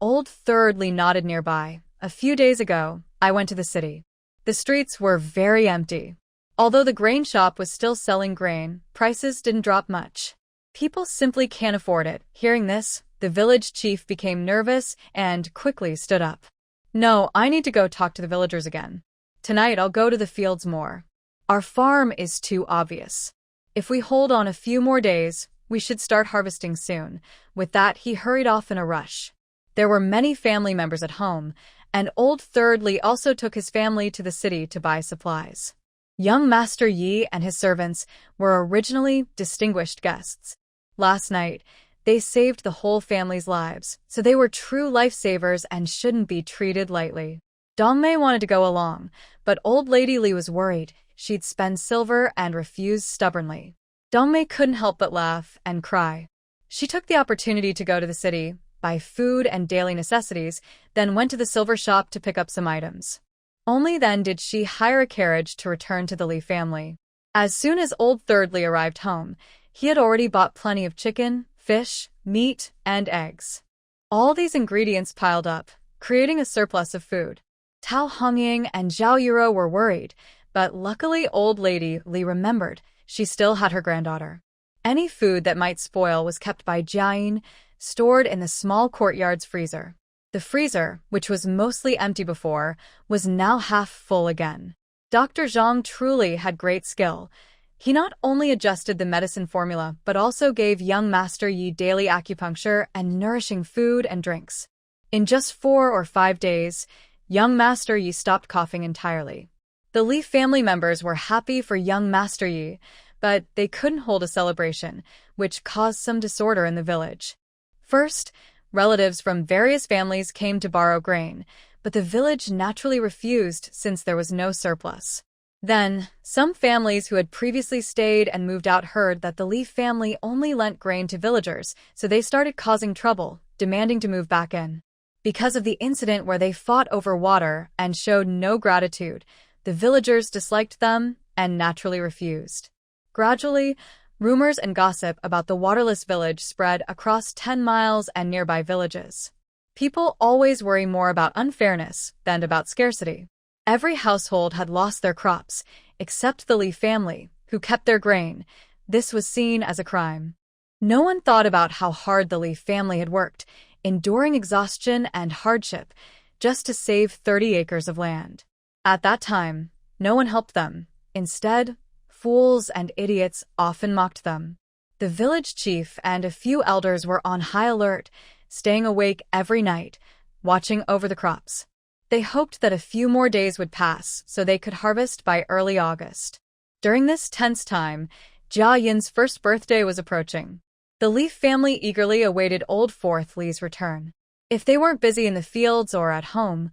Old Third Lee nodded nearby. A few days ago, I went to the city. The streets were very empty. Although the grain shop was still selling grain, prices didn't drop much. People simply can't afford it. Hearing this, the village chief became nervous and quickly stood up. No, I need to go talk to the villagers again. Tonight I'll go to the fields more. Our farm is too obvious. If we hold on a few more days, we should start harvesting soon. With that, he hurried off in a rush. There were many family members at home, and Old Third Lee also took his family to the city to buy supplies. Young Master Yi and his servants were originally distinguished guests. Last night, they saved the whole family's lives, so they were true lifesavers and shouldn't be treated lightly. Dongmei wanted to go along, but Old Lady Lee was worried she'd spend silver and refused stubbornly. Dongmei couldn't help but laugh and cry. She took the opportunity to go to the city, buy food and daily necessities, then went to the silver shop to pick up some items. Only then did she hire a carriage to return to the Lee family. As soon as Old Third Lee arrived home, he had already bought plenty of chicken, fish, meat, and eggs. All these ingredients piled up, creating a surplus of food. Tao Hongying and Zhao Yuro were worried, but luckily Old Lady Lee remembered she still had her granddaughter. Any food that might spoil was kept by Jiayin, stored in the small courtyard's freezer. The freezer, which was mostly empty before, was now half full again. Dr. Zhang truly had great skill. He not only adjusted the medicine formula, but also gave young Master Yi daily acupuncture and nourishing food and drinks. In just 4 or 5 days, young Master Yi stopped coughing entirely. The Lee family members were happy for young Master Yi, but they couldn't hold a celebration, which caused some disorder in the village. First, relatives from various families came to borrow grain, but the village naturally refused since there was no surplus. Then, some families who had previously stayed and moved out heard that the Lee family only lent grain to villagers, so they started causing trouble, demanding to move back in. Because of the incident where they fought over water and showed no gratitude, the villagers disliked them and naturally refused. Gradually, rumors and gossip about the waterless village spread across 10 miles and nearby villages. People always worry more about unfairness than about scarcity. Every household had lost their crops, except the Lee family, who kept their grain. This was seen as a crime. No one thought about how hard the Lee family had worked, enduring exhaustion and hardship, just to save 30 acres of land. At that time, no one helped them. Instead, fools and idiots often mocked them. The village chief and a few elders were on high alert, staying awake every night, watching over the crops. They hoped that a few more days would pass so they could harvest by early August. During this tense time, Jiayin's first birthday was approaching. The Lee family eagerly awaited Old Fourth Lee's return. If they weren't busy in the fields or at home,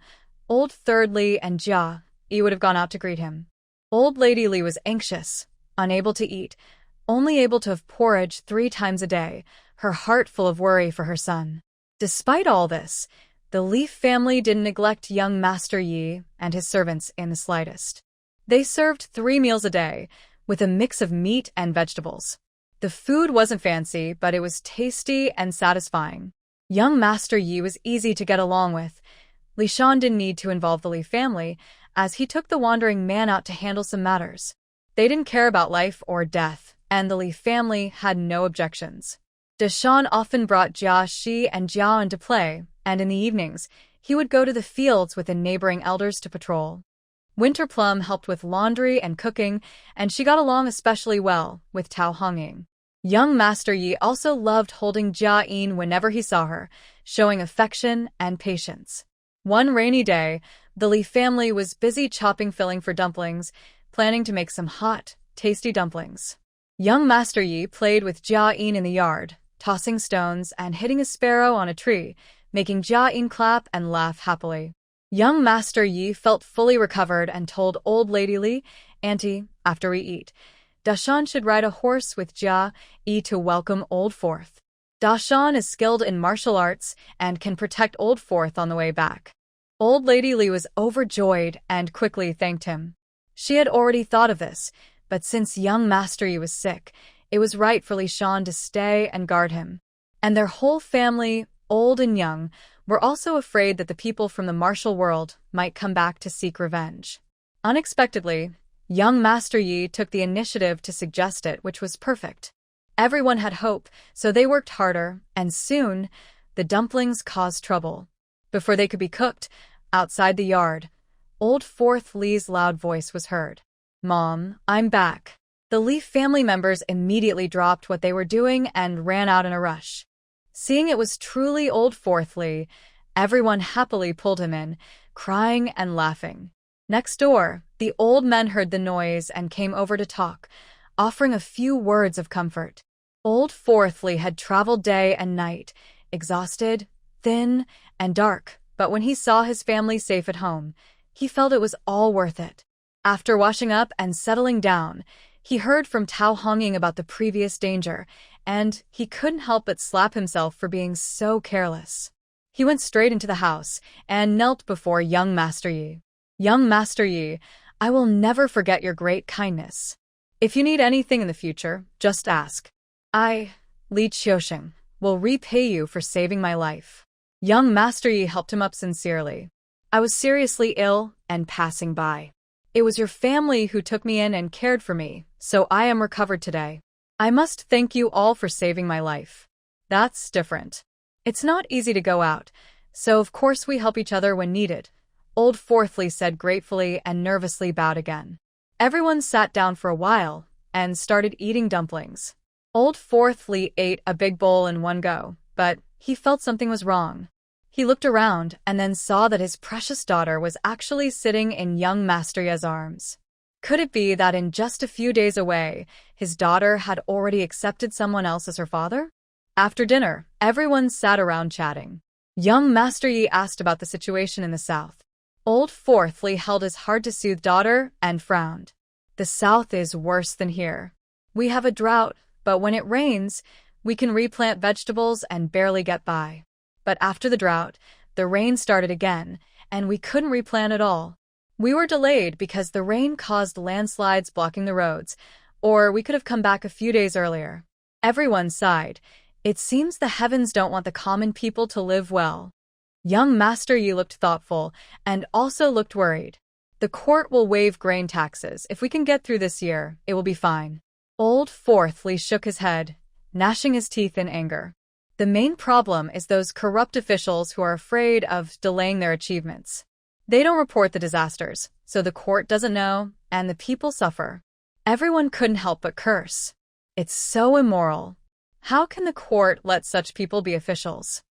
Old Third Lee and Jiayin would have gone out to greet him. Old Lady Lee was anxious, unable to eat, only able to have porridge 3 times a day, her heart full of worry for her son. Despite all this, the Lee family didn't neglect young Master Yi and his servants in the slightest. They served 3 meals a day, with a mix of meat and vegetables. The food wasn't fancy, but it was tasty and satisfying. Young Master Yi was easy to get along with. Li Shan didn't need to involve the Lee family, as he took the wandering man out to handle some matters. They didn't care about life or death, and the Lee family had no objections. Deshan often brought Jia Shi and Jiao into play, and in the evenings, he would go to the fields with the neighboring elders to patrol. Winter Plum helped with laundry and cooking, and she got along especially well with Tao Hongying. Young Master Yi also loved holding Jiayin whenever he saw her, showing affection and patience. One rainy day, the Lee family was busy chopping filling for dumplings, planning to make some hot, tasty dumplings. Young Master Yi played with Jiayin in the yard, tossing stones and hitting a sparrow on a tree, making Jiayin clap and laugh happily. Young Master Yi felt fully recovered and told Old Lady Lee, "Auntie, after we eat, Dashan should ride a horse with Jiayin to welcome Old Fourth. Dashan is skilled in martial arts and can protect Old Fourth on the way back. Old Lady Li was overjoyed and quickly thanked him. She had already thought of this, but since young Master Yi was sick, it was right for Li Shan to stay and guard him. And their whole family, old and young, were also afraid that the people from the martial world might come back to seek revenge. Unexpectedly, young Master Yi took the initiative to suggest it, which was perfect. Everyone had hope, so they worked harder, and soon, the dumplings caused trouble. Before they could be cooked, outside the yard, Old Fourth Li's loud voice was heard. "Mom, I'm back." The Li family members immediately dropped what they were doing and ran out in a rush. Seeing it was truly Old Fourth Li, everyone happily pulled him in, crying and laughing. Next door, the old men heard the noise and came over to talk, offering a few words of comfort. Old Fourth Li had traveled day and night, exhausted, thin, and dark, but when he saw his family safe at home, he felt it was all worth it. After washing up and settling down, he heard from Tao Hongying about the previous danger, and he couldn't help but slap himself for being so careless. He went straight into the house and knelt before young Master Yi. "Young Master Yi, I will never forget your great kindness. If you need anything in the future, just ask. I, Li Qiusheng, will repay you for saving my life." Young Master Yi helped him up sincerely. "I was seriously ill and passing by. It was your family who took me in and cared for me, so I am recovered today. I must thank you all for saving my life. That's different. It's not easy to go out, so of course we help each other when needed." Old Fourth Li said gratefully and nervously bowed again. Everyone sat down for a while and started eating dumplings. Old Fourth Li ate a big bowl in one go, but he felt something was wrong. He looked around and then saw that his precious daughter was actually sitting in young Master Yi's arms. Could it be that in just a few days away, his daughter had already accepted someone else as her father? After dinner, everyone sat around chatting. Young Master Yi asked about the situation in the south. Old Fourth Li held his hard-to-soothe daughter and frowned. "The south is worse than here. We have a drought, but when it rains, we can replant vegetables and barely get by. But after the drought, the rain started again, and we couldn't replant at all. We were delayed because the rain caused landslides blocking the roads, or we could have come back a few days earlier." Everyone sighed. It seems the heavens don't want the common people to live well. Young Master Yi looked thoughtful and also looked worried. "The court will waive grain taxes. If we can get through this year, it will be fine." Old Fourth Li shook his head, gnashing his teeth in anger. "The main problem is those corrupt officials who are afraid of delaying their achievements. They don't report the disasters, so the court doesn't know, and the people suffer." Everyone couldn't help but curse. "It's so immoral. How can the court let such people be officials?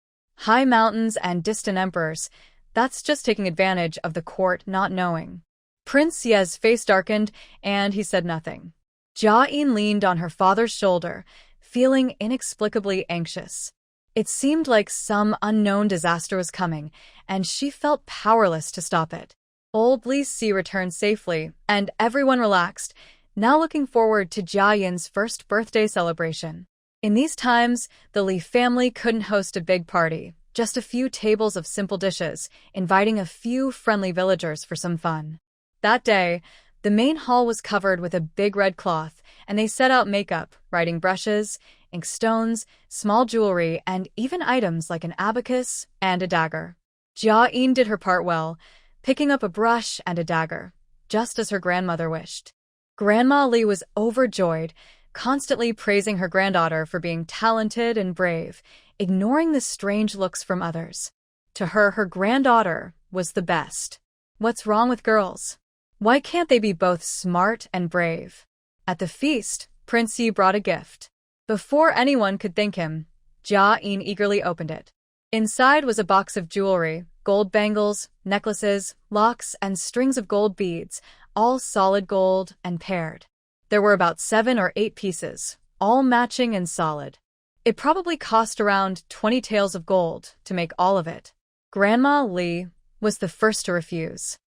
High mountains and distant emperors, that's just taking advantage of the court not knowing." Prince Ye's face darkened, and he said nothing. Jiayin leaned on her father's shoulder, feeling inexplicably anxious. It seemed like some unknown disaster was coming, and she felt powerless to stop it. Old Lousiey returned safely, and everyone relaxed, now looking forward to Jiayin's first birthday celebration. In these times, the Li family couldn't host a big party, just a few tables of simple dishes, inviting a few friendly villagers for some fun. That day, the main hall was covered with a big red cloth, and they set out makeup, writing brushes, inkstones, small jewelry, and even items like an abacus and a dagger. Jiayin did her part well, picking up a brush and a dagger, just as her grandmother wished. Grandma Li was overjoyed, constantly praising her granddaughter for being talented and brave, ignoring the strange looks from others. To her, her granddaughter was the best. What's wrong with girls? Why can't they be both smart and brave? At the feast, Prince Yi brought a gift. Before anyone could thank him, Jiayin eagerly opened it. Inside was a box of jewelry, gold bangles, necklaces, locks, and strings of gold beads, all solid gold and paired. There were about 7 or 8 pieces, all matching and solid. It probably cost around 20 taels of gold to make all of it. Grandma Li was the first to refuse.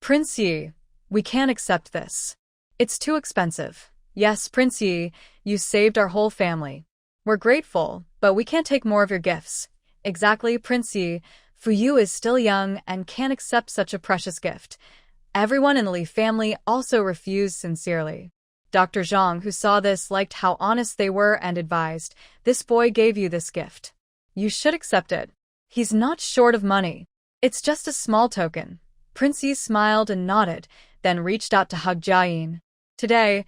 "Prince Yi, we can't accept this. It's too expensive. Yes, Prince Yi, you saved our whole family. We're grateful, but we can't take more of your gifts. Exactly, Prince Yi. Fu is still young and can't accept such a precious gift. Everyone in the Li family also refused sincerely. Dr. Zhang, who saw this, liked how honest they were and advised, "This boy gave you this gift. You should accept it. He's not short of money. It's just a small token." Prince Yi smiled and nodded, then reached out to hug Jiayin. Today,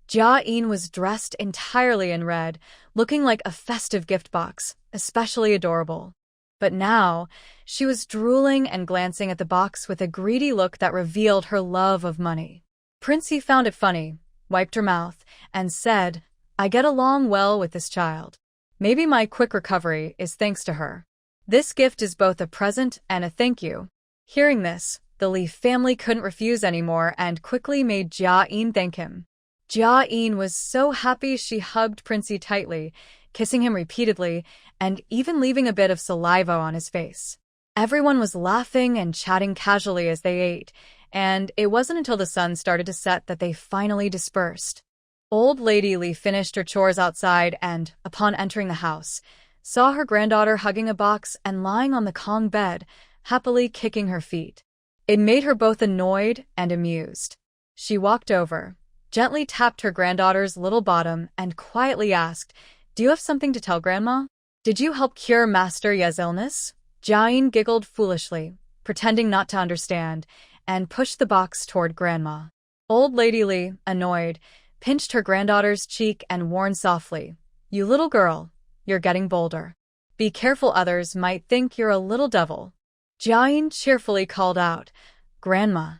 Jiayin was dressed entirely in red, looking like a festive gift box, especially adorable. But now, she was drooling and glancing at the box with a greedy look that revealed her love of money. Prince Yi found it funny, wiped her mouth, and said, "I get along well with this child. Maybe my quick recovery is thanks to her. This gift is both a present and a thank you." Hearing this, the Li family couldn't refuse anymore and quickly made Jiayin thank him. Jiayin was so happy she hugged Prince Yi tightly, kissing him repeatedly, and even leaving a bit of saliva on his face. Everyone was laughing and chatting casually as they ate, and it wasn't until the sun started to set that they finally dispersed. Old Lady Li finished her chores outside and, upon entering the house, saw her granddaughter hugging a box and lying on the Kong bed, happily kicking her feet. It made her both annoyed and amused. She walked over, gently tapped her granddaughter's little bottom, and quietly asked, "Do you have something to tell Grandma? Did you help cure Master Ye's illness?" Jiayin giggled foolishly, pretending not to understand, and pushed the box toward Grandma. Old Lady Li, annoyed, pinched her granddaughter's cheek and warned softly, "You little girl, you're getting bolder. Be careful, others might think you're a little devil." Jiayin cheerfully called out, "Grandma."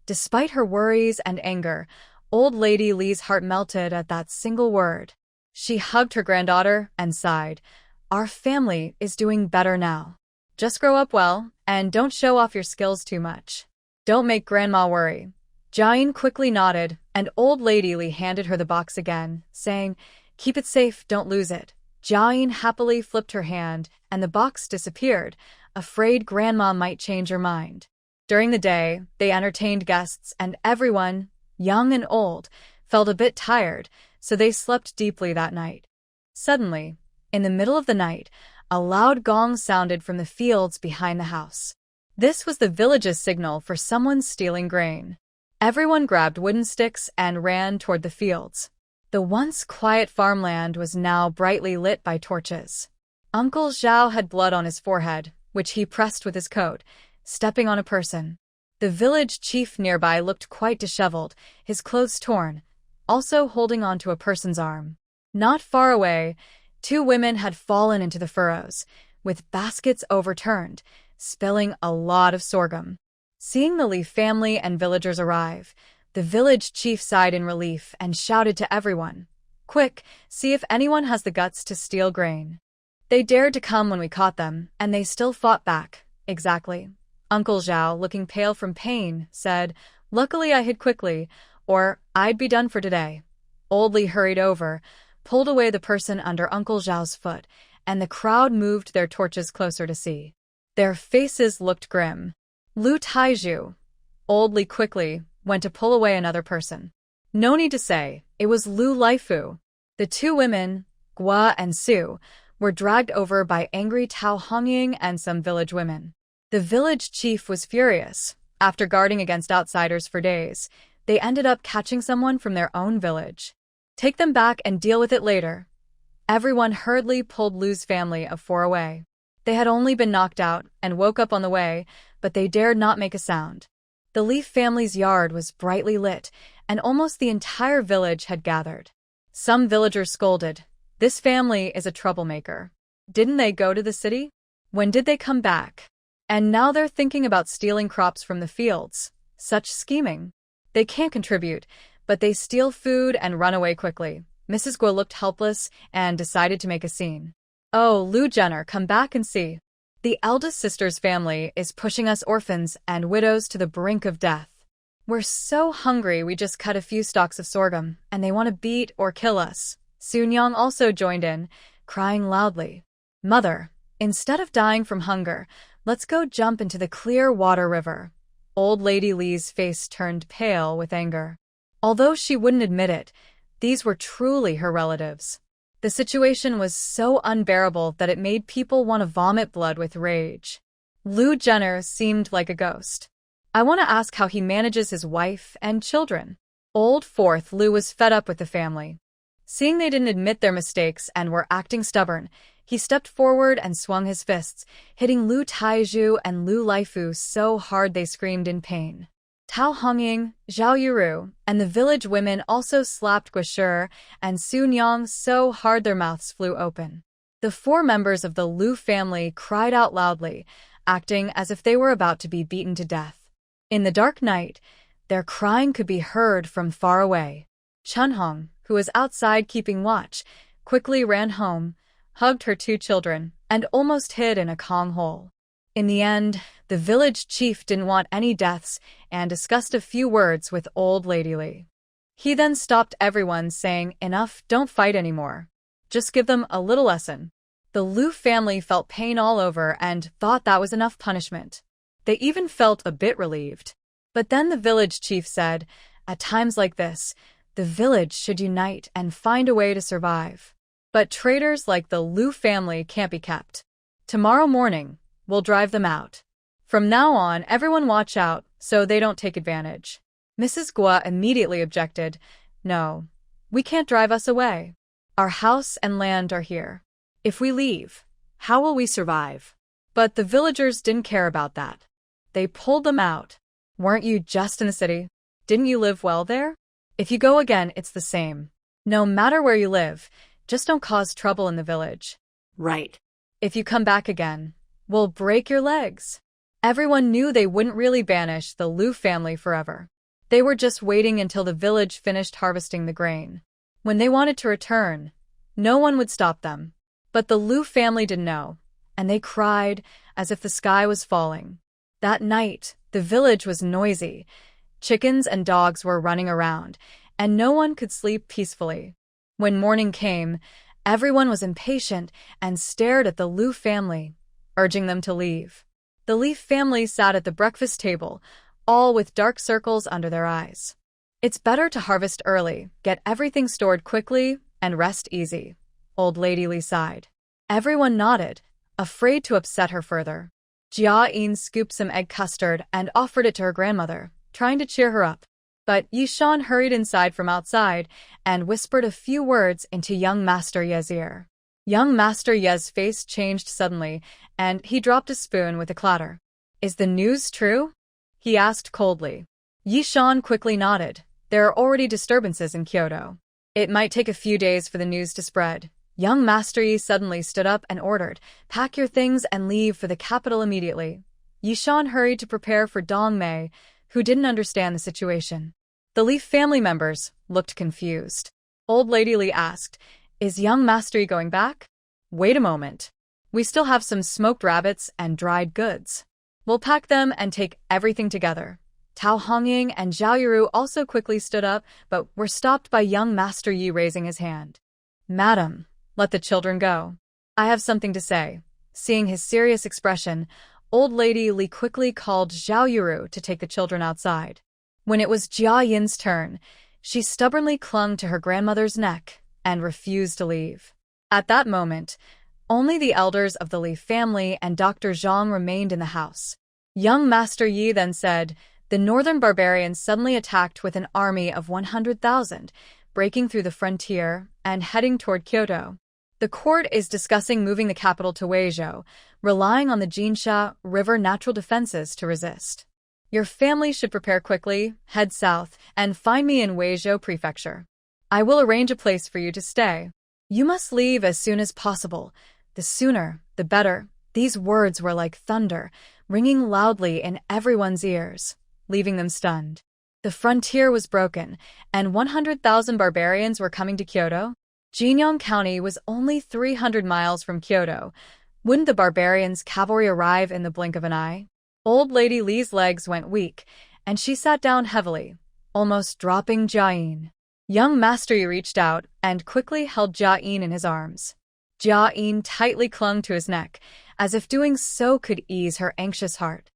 Despite her worries and anger, Old Lady Li's heart melted at that single word. She hugged her granddaughter and sighed, "Our family is doing better now. Just grow up well, and don't show off your skills too much. Don't make Grandma worry." Jiayin quickly nodded, and Old Lady Li handed her the box again, saying, "Keep it safe, don't lose it." Jiayin happily flipped her hand, and the box disappeared, afraid Grandma might change her mind. During the day, they entertained guests, and everyone, young and old, felt a bit tired, so they slept deeply that night. Suddenly, in the middle of the night, a loud gong sounded from the fields behind the house. This was the village's signal for someone stealing grain. Everyone grabbed wooden sticks and ran toward the fields. The once quiet farmland was now brightly lit by torches. Uncle Zhao had blood on his forehead, which he pressed with his coat, stepping on a person. The village chief nearby looked quite disheveled, his clothes torn, also holding onto a person's arm. Not far away, 2 women had fallen into the furrows, with baskets overturned, spilling a lot of sorghum. Seeing the Li family and villagers arrive, the village chief sighed in relief and shouted to everyone, "Quick, see if anyone has the guts to steal grain." They dared to come when we caught them, and they still fought back. Exactly. Uncle Zhao, looking pale from pain, said, "Luckily I hid quickly, or I'd be done for today." Old Li hurried over, pulled away the person under Uncle Zhao's foot, and the crowd moved their torches closer to see. Their faces looked grim. "Lu Taizhu." Old Li quickly went to pull away another person. No need to say, it was Lu Laifu. The 2 women, Gua and Su, were dragged over by angry Tao Hongying and some village women. The village chief was furious. After guarding against outsiders for days, they ended up catching someone from their own village. "Take them back and deal with it later." Everyone hurriedly pulled Lu's family of 4 away. They had only been knocked out and woke up on the way, but they dared not make a sound. The Li family's yard was brightly lit, and almost the entire village had gathered. Some villagers scolded, "This family is a troublemaker. Didn't they go to the city? When did they come back? And now they're thinking about stealing crops from the fields. Such scheming. They can't contribute, but they steal food and run away quickly." Mrs. Guo looked helpless and decided to make a scene. "Oh, Lu Jenner, come back and see. The eldest sister's family is pushing us orphans and widows to the brink of death. We're so hungry we just cut a few stalks of sorghum, and they want to beat or kill us." Sun Yang also joined in, crying loudly, "Mother, instead of dying from hunger, let's go jump into the clear water river." Old Lady Li's face turned pale with anger. Although she wouldn't admit it, These were truly her relatives. The situation was so unbearable that it made people want to vomit blood with rage. Liu Jenner seemed like a ghost. I want to ask how he manages his wife and children. Old Fourth Liu was fed up with the family. Seeing they didn't admit their mistakes and were acting stubborn, he stepped forward and swung his fists, hitting Liu Taizhu and Liu Laifu so hard they screamed in pain. Tao Hongying, Zhao Yuru, and the village women also slapped Guoshi and Sun Yang so hard their mouths flew open. The 4 members of the Liu family cried out loudly, acting as if they were about to be beaten to death. In the dark night, their crying could be heard from far away. Chunhong, who was outside keeping watch, quickly ran home, hugged her 2 children, and almost hid in a Kong hole. In the end, the village chief didn't want any deaths and discussed a few words with old Lady Li. He then stopped everyone, saying, "Enough, don't fight anymore. Just give them a little lesson." The Liu family felt pain all over and thought that was enough punishment. They even felt a bit relieved. But then the village chief said, "At times like this, the village should unite and find a way to survive. But traitors like the Liu family can't be kept. Tomorrow morning, we'll drive them out. From now on, everyone watch out so they don't take advantage." Mrs. Guo immediately objected, "No, we can't drive us away. Our house and land are here. If we leave, how will we survive?" But the villagers didn't care about that. They pulled them out. "Weren't you just in the city? Didn't you live well there? If you go again, it's the same. No matter where you live, just don't cause trouble in the village." Right. "If you come back again, we'll break your legs." Everyone knew they wouldn't really banish the Liu family forever. They were just waiting until the village finished harvesting the grain. When they wanted to return, no one would stop them. But the Liu family didn't know, and they cried as if the sky was falling. That night, the village was noisy. Chickens and dogs were running around, and no one could sleep peacefully. When morning came, everyone was impatient and stared at the Liu family, urging them to leave. The Li family sat at the breakfast table, all with dark circles under their eyes. "It's better to harvest early, get everything stored quickly, and rest easy," old Lady Li sighed. Everyone nodded, afraid to upset her further. Jiayin scooped some egg custard and offered it to her grandmother, trying to cheer her up. But Yishan hurried inside from outside and whispered a few words into young Master Ye's ear. Young Master Ye's face changed suddenly, and he dropped a spoon with a clatter. "Is the news true?" he asked coldly. Yishan quickly nodded. There are already disturbances in Kyoto. It might take a few days for the news to spread. Young Master Yi suddenly stood up and ordered, "Pack your things and leave for the capital immediately." Yishan hurried to prepare for Dong Mei, who didn't understand the situation. The Li family members looked confused. Old Lady Li asked, "Is young Master Yi going back?" "Wait a moment. We still have some smoked rabbits and dried goods. We'll pack them and take everything together." Tao Hongying and Zhao Yuru also quickly stood up, but were stopped by young Master Yi raising his hand. "Madam, let the children go. I have something to say." Seeing his serious expression, old Lady Li quickly called Zhao Yuru to take the children outside. When it was Jiayin's turn, she stubbornly clung to her grandmother's neck and refused to leave. At that moment, only the elders of the Li family and Dr. Zhang remained in the house. Young Master Yi then said, "The northern barbarians suddenly attacked with an army of 100,000, breaking through the frontier and heading toward Kyoto. The court is discussing moving the capital to Wuihua, relying on the Jinsha River natural defenses to resist. Your family should prepare quickly, head south, and find me in Wuihua Prefecture. I will arrange a place for you to stay. You must leave as soon as possible. The sooner, the better." These words were like thunder, ringing loudly in everyone's ears, leaving them stunned. The frontier was broken, and 100,000 barbarians were coming to Kyoto. Jinyang County was only 300 miles from Kyoto. Wouldn't the barbarians' cavalry arrive in the blink of an eye? Old Lady Li's legs went weak, and she sat down heavily, almost dropping Jiayin. Young Master Yi reached out and quickly held Jiayin in his arms. Jiayin tightly clung to his neck, as if doing so could ease her anxious heart.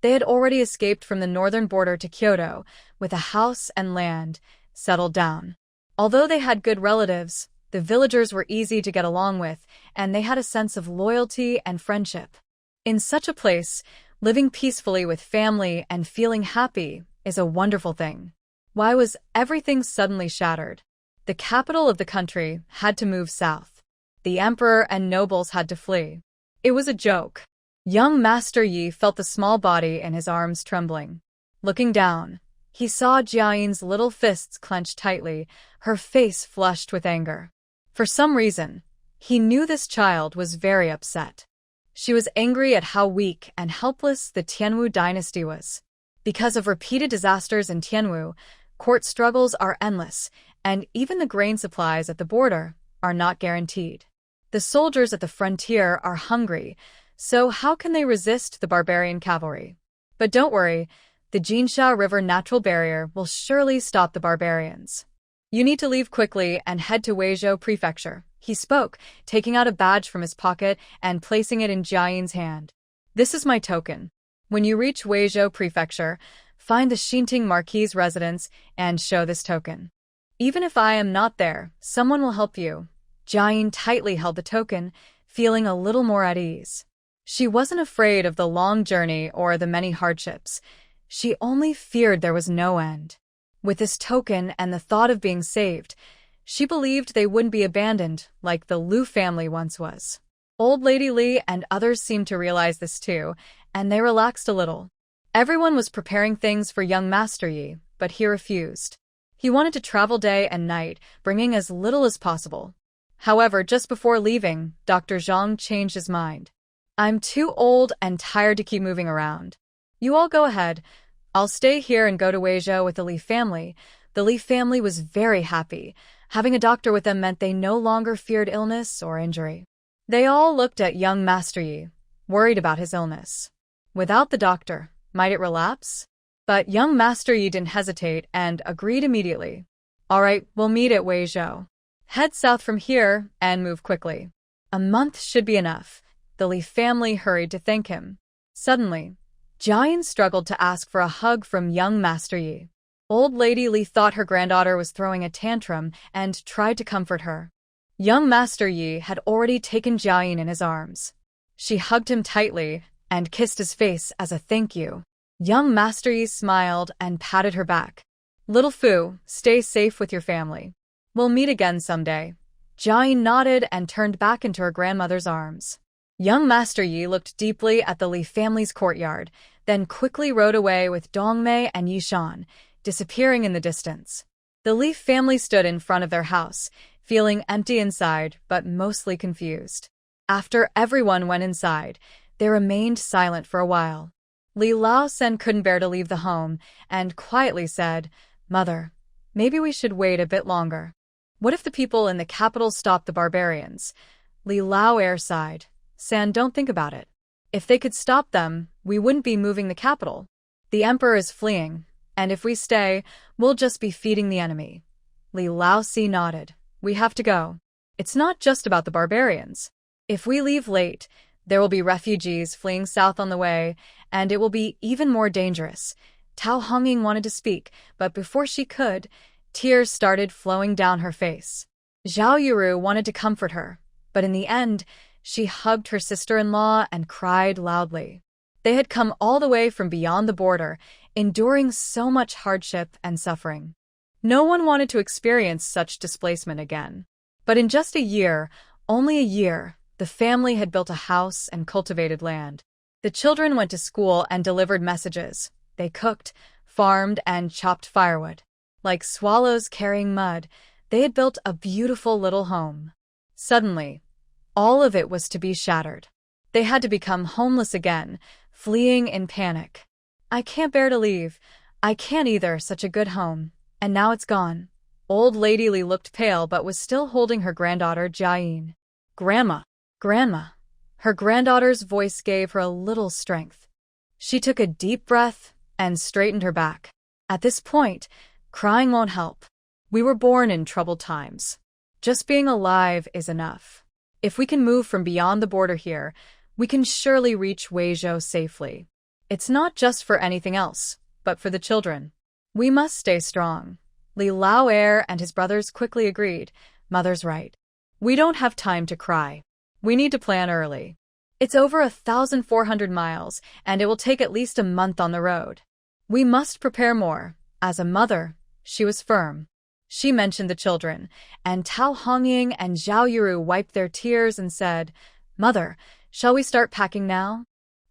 They had already escaped from the northern border to Kyoto, with a house and land, settled down. Although they had good relatives, the villagers were easy to get along with, and they had a sense of loyalty and friendship. In such a place, living peacefully with family and feeling happy is a wonderful thing. Why was everything suddenly shattered? The capital of the country had to move south. The emperor and nobles had to flee. It was a joke. Young Master Yi felt the small body in his arms trembling. Looking down, he saw Jiayin's little fists clenched tightly, her face flushed with anger. For some reason, he knew this child was very upset. She was angry at how weak and helpless the Tianwu dynasty was. Because of repeated disasters in Tianwu, court struggles are endless, and even the grain supplies at the border are not guaranteed. The soldiers at the frontier are hungry, so how can they resist the barbarian cavalry? But don't worry, the Jinsha River natural barrier will surely stop the barbarians. You need to leave quickly and head to Wuihua Prefecture, he spoke, taking out a badge from his pocket and placing it in Jiayin's hand. This is my token. When you reach Wuihua Prefecture, find the Xinting Marquis' residence and show this token. Even if I am not there, someone will help you. Jiayin tightly held the token, feeling a little more at ease. She wasn't afraid of the long journey or the many hardships. She only feared there was no end. With this token and the thought of being saved, she believed they wouldn't be abandoned like the Liu family once was. Old Lady Li and others seemed to realize this too, and they relaxed a little. Everyone was preparing things for young Master Yi, but he refused. He wanted to travel day and night, bringing as little as possible. However, just before leaving, Dr. Zhang changed his mind. I'm too old and tired to keep moving around. You all go ahead. I'll stay here and go to Wuihua with the Li family. The Li family was very happy. Having a doctor with them meant they no longer feared illness or injury. They all looked at young Master Yi, worried about his illness. Without the doctor, might it relapse? But young Master Yi didn't hesitate and agreed immediately. All right, we'll meet at Wuihua. Head south from here and move quickly. A month should be enough. The Li family hurried to thank him. Suddenly, Jiayin struggled to ask for a hug from young Master Yi. Old Lady Li thought her granddaughter was throwing a tantrum and tried to comfort her. Young Master Yi had already taken Jiayin in his arms. She hugged him tightly and kissed his face as a thank you. Young Master Yi smiled and patted her back. Little Fu, stay safe with your family. We'll meet again someday. Jiayin nodded and turned back into her grandmother's arms. Young Master Yi looked deeply at the Li family's courtyard, then quickly rode away with Dongmei and Yishan, disappearing in the distance. The Li family stood in front of their house, feeling empty inside but mostly confused. After everyone went inside, they remained silent for a while. Li Laosen couldn't bear to leave the home and quietly said, Mother, maybe we should wait a bit longer. What if the people in the capital stop the barbarians? Li Lao sighed. San, don't think about it. If they could stop them, we wouldn't be moving the capital. The emperor is fleeing, and if we stay, we'll just be feeding the enemy. Li Laosi nodded. We have to go. It's not just about the barbarians. If we leave late, there will be refugees fleeing south on the way, and it will be even more dangerous. Tao Hongying wanted to speak, but before she could, tears started flowing down her face. Zhao Yuru wanted to comfort her, but in the end, she hugged her sister-in-law and cried loudly. They had come all the way from beyond the border, enduring so much hardship and suffering. No one wanted to experience such displacement again. But in just a year, only a year, the family had built a house and cultivated land. The children went to school and delivered messages. They cooked, farmed, and chopped firewood. Like swallows carrying mud, they had built a beautiful little home. Suddenly, all of it was to be shattered. They had to become homeless again, fleeing in panic. I can't bear to leave. I can't either, such a good home. And now it's gone. Old Lady Li looked pale but was still holding her granddaughter Jiayin. Grandma! Grandma! Her granddaughter's voice gave her a little strength. She took a deep breath and straightened her back. At this point, crying won't help. We were born in troubled times. Just being alive is enough. If we can move from beyond the border here, we can surely reach Wuihua safely. It's not just for anything else, but for the children. We must stay strong. Li Lao Heir and his brothers quickly agreed. Mother's right. We don't have time to cry. We need to plan early. It's over 1,400 miles, and it will take at least a month on the road. We must prepare more. As a mother, she was firm. She mentioned the children, and Tao Hongying and Zhao Yuru wiped their tears and said, Mother, shall we start packing now?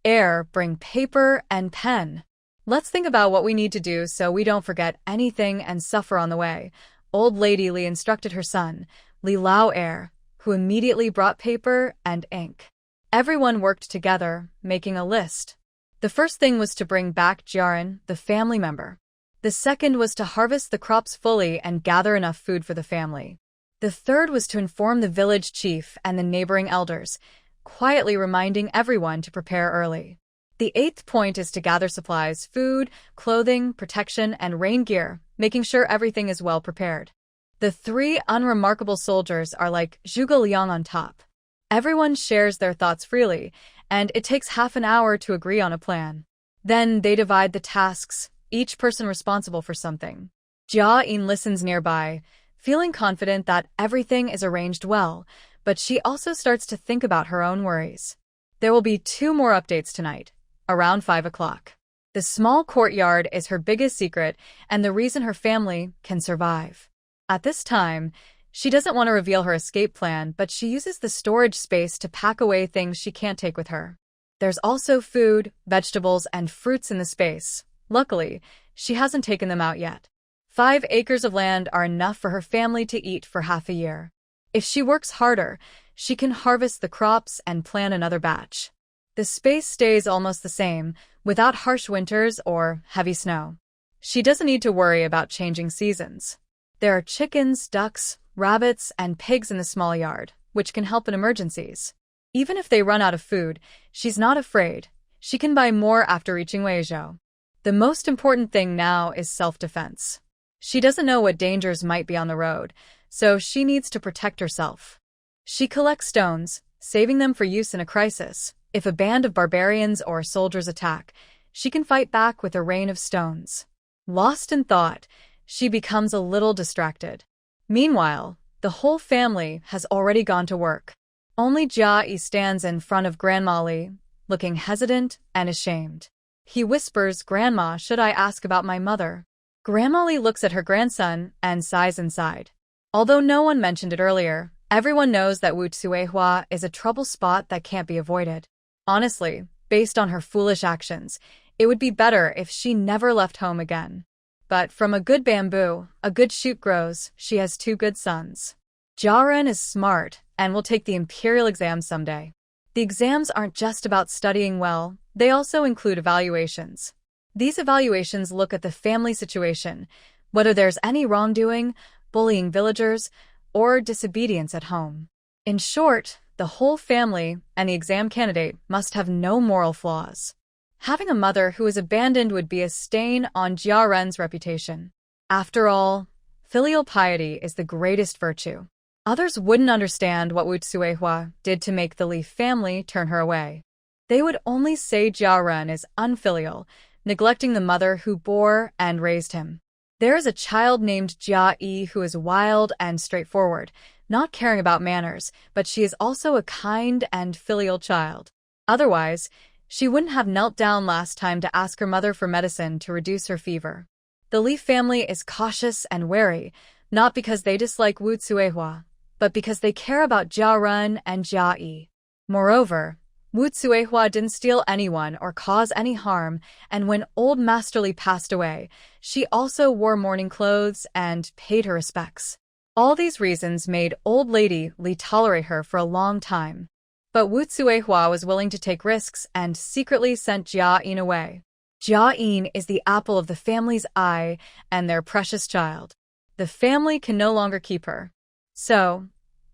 Heir, bring paper and pen. Let's think about what we need to do so we don't forget anything and suffer on the way. Old Lady Li instructed her son, Li Lao Heir, who immediately brought paper and ink. Everyone worked together, making a list. The first thing was to bring back Jiayin, the family member. The second was to harvest the crops fully and gather enough food for the family. The third was to inform the village chief and the neighboring elders, quietly reminding everyone to prepare early. The eighth point is to gather supplies, food, clothing, protection, and rain gear, making sure everything is well prepared. The three unremarkable soldiers are like Zhuge Liang on top. Everyone shares their thoughts freely, and it takes half an hour to agree on a plan. Then they divide the tasks, each person responsible for something. Jiayin listens nearby, feeling confident that everything is arranged well, but she also starts to think about her own worries. There will be 2 more updates tonight, around 5 o'clock. The small courtyard is her biggest secret and the reason her family can survive. At this time, she doesn't want to reveal her escape plan, but she uses the storage space to pack away things she can't take with her. There's also food, vegetables, and fruits in the space. Luckily, she hasn't taken them out yet. 5 acres of land are enough for her family to eat for half a year. If she works harder, she can harvest the crops and plant another batch. The space stays almost the same, without harsh winters or heavy snow. She doesn't need to worry about changing seasons. There are chickens, ducks, rabbits, and pigs in the small yard, which can help in emergencies. Even if they run out of food, she's not afraid. She can buy more after reaching Wuihua. The most important thing now is self-defense. She doesn't know what dangers might be on the road, so she needs to protect herself. She collects stones, saving them for use in a crisis. If a band of barbarians or soldiers attack, she can fight back with a rain of stones. Lost in thought, she becomes a little distracted. Meanwhile, the whole family has already gone to work. Only Jiayin stands in front of Grandma Li, looking hesitant and ashamed. He whispers, Grandma, should I ask about my mother? Grandma Li looks at her grandson and sighs inside. Although no one mentioned it earlier, everyone knows that Wuihua is a trouble spot that can't be avoided. Honestly, based on her foolish actions, it would be better if she never left home again. But from a good bamboo, a good shoot grows. She has 2 good sons. Jiayin is smart and will take the imperial exam someday. The exams aren't just about studying well, they also include evaluations. These evaluations look at the family situation, whether there's any wrongdoing, bullying villagers, or disobedience at home. In short, the whole family and the exam candidate must have no moral flaws. Having a mother who is abandoned would be a stain on Jiaren's reputation. After all, filial piety is the greatest virtue. Others wouldn't understand what Wuihua did to make the Li family turn her away. They would only say Jiaren is unfilial, neglecting the mother who bore and raised him. There is a child named Jiayi who is wild and straightforward, not caring about manners, but she is also a kind and filial child. Otherwise, she wouldn't have knelt down last time to ask her mother for medicine to reduce her fever. The Li family is cautious and wary, not because they dislike Wuihua, but because they care about Jiaren and Jiayi. Moreover, Wuihua didn't steal anyone or cause any harm, and when old Master Li passed away, she also wore mourning clothes and paid her respects. All these reasons made old lady Li tolerate her for a long time. But Wuihua was willing to take risks and secretly sent Jiayin away. Jiayin is the apple of the family's eye and their precious child. The family can no longer keep her. So,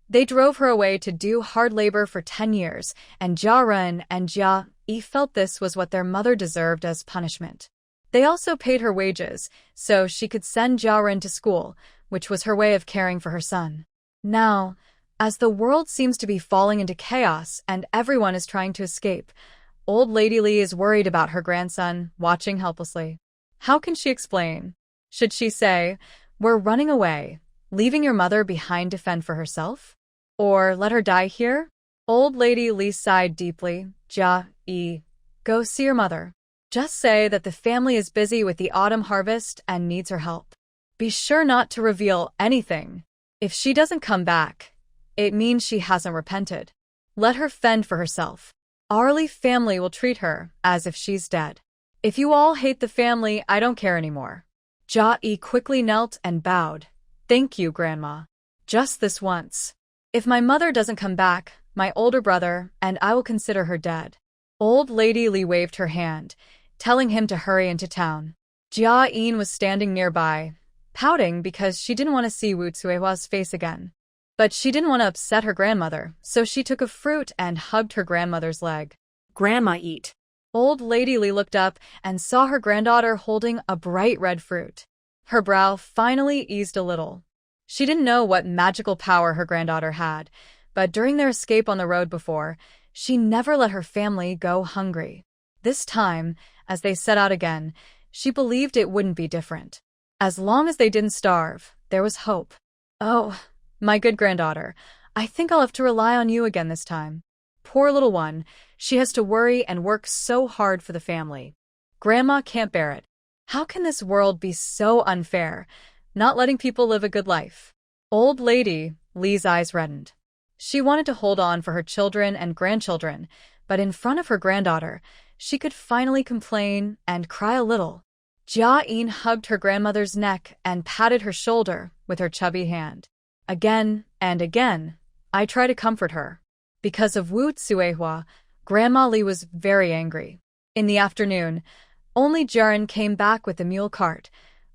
they drove her away to do hard labor for 10 years, and Jiaren and Jiayi felt this was what their mother deserved as punishment. They also paid her wages, so she could send Jiaren to school, which was her way of caring for her son. Now, as the world seems to be falling into chaos and everyone is trying to escape, old Lady Li is worried about her grandson, watching helplessly. How can she explain? Should she say, We're running away, leaving your mother behind to fend for herself? Or let her die here? Old Lady Li sighed deeply. Jiayin, go see your mother. Just say that the family is busy with the autumn harvest and needs her help. Be sure not to reveal anything. If she doesn't come back, it means she hasn't repented. Let her fend for herself. Our Li family will treat her as if she's dead. If you all hate the family, I don't care anymore. Jiayin quickly knelt and bowed. Thank you, Grandma. Just this once. If my mother doesn't come back, my older brother and I will consider her dead. Old Lady Li waved her hand, telling him to hurry into town. Jiayin was standing nearby, pouting because she didn't want to see Wuihua face again. But she didn't want to upset her grandmother, so she took a fruit and hugged her grandmother's leg. Grandma, eat. Old Lady Li looked up and saw her granddaughter holding a bright red fruit. Her brow finally eased a little. She didn't know what magical power her granddaughter had, but during their escape on the road before, she never let her family go hungry. This time, as they set out again, she believed it wouldn't be different. As long as they didn't starve, there was hope. Oh, my good granddaughter, I think I'll have to rely on you again this time. Poor little one, she has to worry and work so hard for the family. Grandma can't bear it. How can this world be so unfair, not letting people live a good life? Old Lady Li's eyes reddened. She wanted to hold on for her children and grandchildren, but in front of her granddaughter, she could finally complain and cry a little. Jiayin hugged her grandmother's neck and patted her shoulder with her chubby hand. Again and again, I try to comfort her. Because of Wuihua, Grandma Li was very angry. In the afternoon, only Jiayin came back with the mule cart.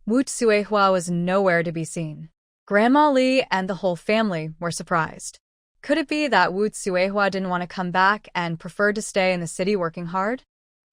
Wuihua was nowhere to be seen. Grandma Li and the whole family were surprised. Could it be that Wuihua didn't want to come back and preferred to stay in the city working hard?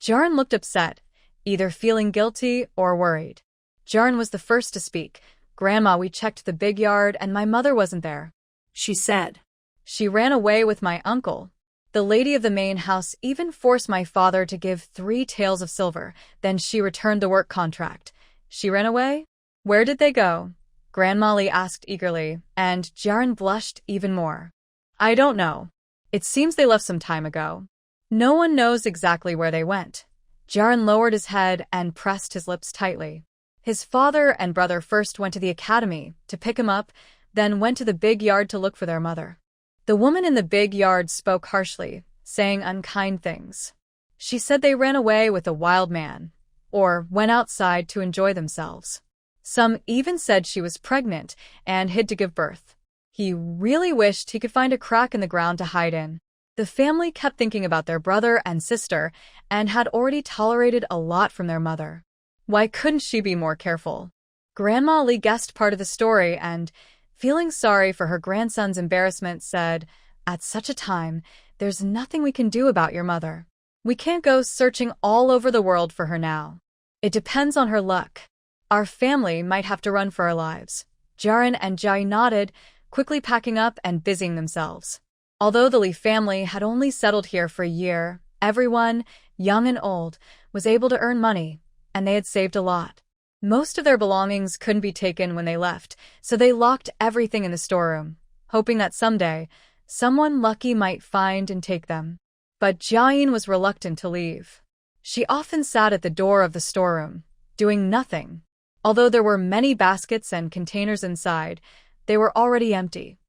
Jiayin looked upset, either feeling guilty or worried. Jiayin was the first to speak. Grandma, we checked the big yard and my mother wasn't there. She said. She ran away with my uncle. The lady of the main house even forced my father to give 3 taels of silver. Then she returned the work contract. She ran away? Where did they go? Grandma Li asked eagerly, and Jiayin blushed even more. I don't know. It seems they left some time ago. No one knows exactly where they went. Jiayin lowered his head and pressed his lips tightly. His father and brother first went to the academy to pick him up, then went to the big yard to look for their mother. The woman in the big yard spoke harshly, saying unkind things. She said they ran away with a wild man, or went outside to enjoy themselves. Some even said she was pregnant and hid to give birth. He really wished he could find a crack in the ground to hide in. The family kept thinking about their brother and sister and had already tolerated a lot from their mother. Why couldn't she be more careful? Grandma Li guessed part of the story and, feeling sorry for her grandson's embarrassment, said, At such a time, there's nothing we can do about your mother. We can't go searching all over the world for her now. It depends on her luck. Our family might have to run for our lives. Jiayin and Jiayin nodded, quickly packing up and busying themselves. Although the Li family had only settled here for a year, everyone, young and old, was able to earn money, and they had saved a lot. Most of their belongings couldn't be taken when they left, so they locked everything in the storeroom, hoping that someday, someone lucky might find and take them. But Jiayin was reluctant to leave. She often sat at the door of the storeroom, doing nothing. Although there were many baskets and containers inside, they were already empty.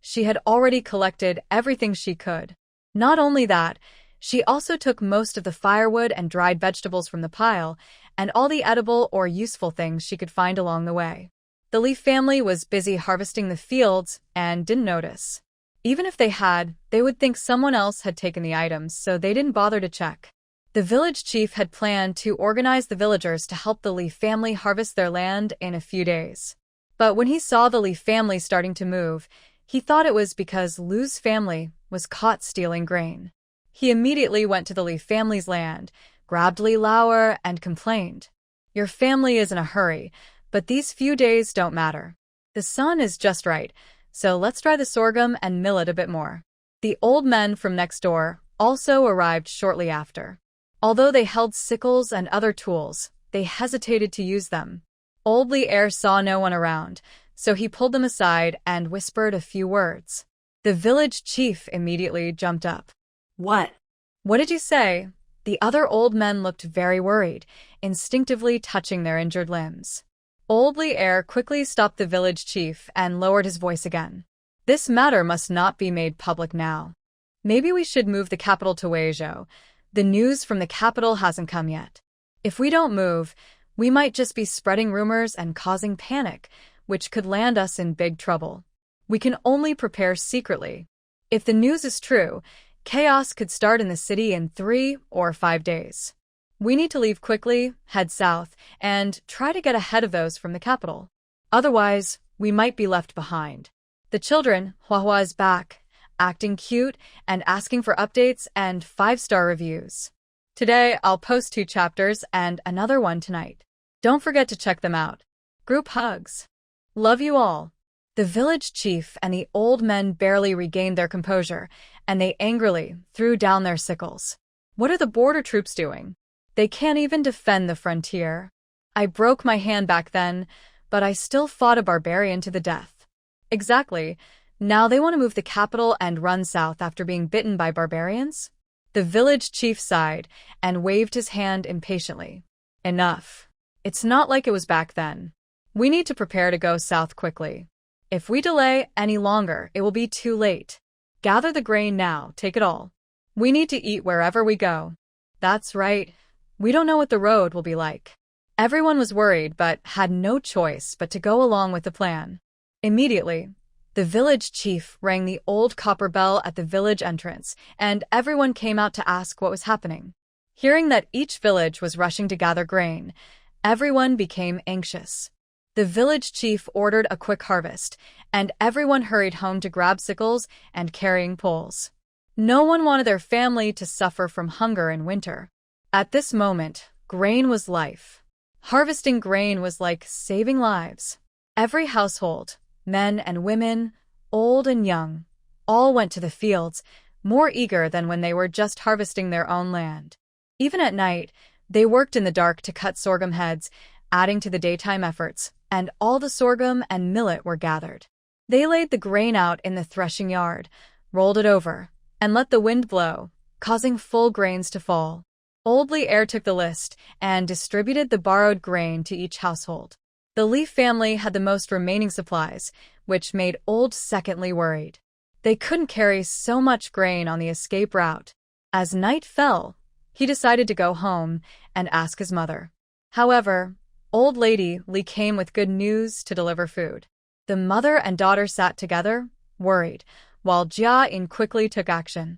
She had already collected everything she could. Not only that, she also took most of the firewood and dried vegetables from the pile, and all the edible or useful things she could find along the way. The Li family was busy harvesting the fields and didn't notice. Even if they had, they would think someone else had taken the items, so they didn't bother to check. The village chief had planned to organize the villagers to help the Li family harvest their land in a few days. But when he saw the Li family starting to move, he thought it was because Lu's family was caught stealing grain. He immediately went to the Li family's land, grabbed Li Lauer, and complained. Your family is in a hurry, but these few days don't matter. The sun is just right, so let's dry the sorghum and mill it a bit more. The old men from next door also arrived shortly after. Although they held sickles and other tools, they hesitated to use them. Old Lousiey saw no one around, so he pulled them aside and whispered a few words. The village chief immediately jumped up. What? What did you say? The other old men looked very worried, instinctively touching their injured limbs. Old Lousiey quickly stopped the village chief and lowered his voice again. This matter must not be made public now. Maybe we should move the capital to Wuihua. The news from the capital hasn't come yet. If we don't move, we might just be spreading rumors and causing panic, which could land us in big trouble. We can only prepare secretly. If the news is true, chaos could start in the city in 3 or 5 days. We need to leave quickly, head south, and try to get ahead of those from the capital. Otherwise, we might be left behind. The children, Wuihua is back, acting cute and asking for updates and 5-star reviews. Today, I'll post 2 chapters and another one tonight. Don't forget to check them out. Group hugs. Love you all. The village chief and the old men barely regained their composure, and they angrily threw down their sickles. What are the border troops doing? They can't even defend the frontier. I broke my hand back then, but I still fought a barbarian to the death. Exactly. Now they want to move the capital and run south after being bitten by barbarians? The village chief sighed and waved his hand impatiently. Enough. It's not like it was back then. We need to prepare to go south quickly. If we delay any longer, it will be too late. Gather the grain now, take it all. We need to eat wherever we go. That's right. We don't know what the road will be like. Everyone was worried but had no choice but to go along with the plan. Immediately, the village chief rang the old copper bell at the village entrance, and everyone came out to ask what was happening. Hearing that each village was rushing to gather grain, everyone became anxious. The village chief ordered a quick harvest, and everyone hurried home to grab sickles and carrying poles. No one wanted their family to suffer from hunger in winter. At this moment, grain was life. Harvesting grain was like saving lives. Every household, men and women, old and young, all went to the fields, more eager than when they were just harvesting their own land. Even at night, they worked in the dark to cut sorghum heads, adding to the daytime efforts, and all the sorghum and millet were gathered. They laid the grain out in the threshing yard, rolled it over, and let the wind blow, causing full grains to fall. Old Lousiey took the list and distributed the borrowed grain to each household. The Lee family had the most remaining supplies, which made Old Secondly worried. They couldn't carry so much grain on the escape route. As night fell, he decided to go home and ask his mother. However, Old Lady Lee came with good news to deliver food. The mother and daughter sat together, worried, while Jiayin quickly took action.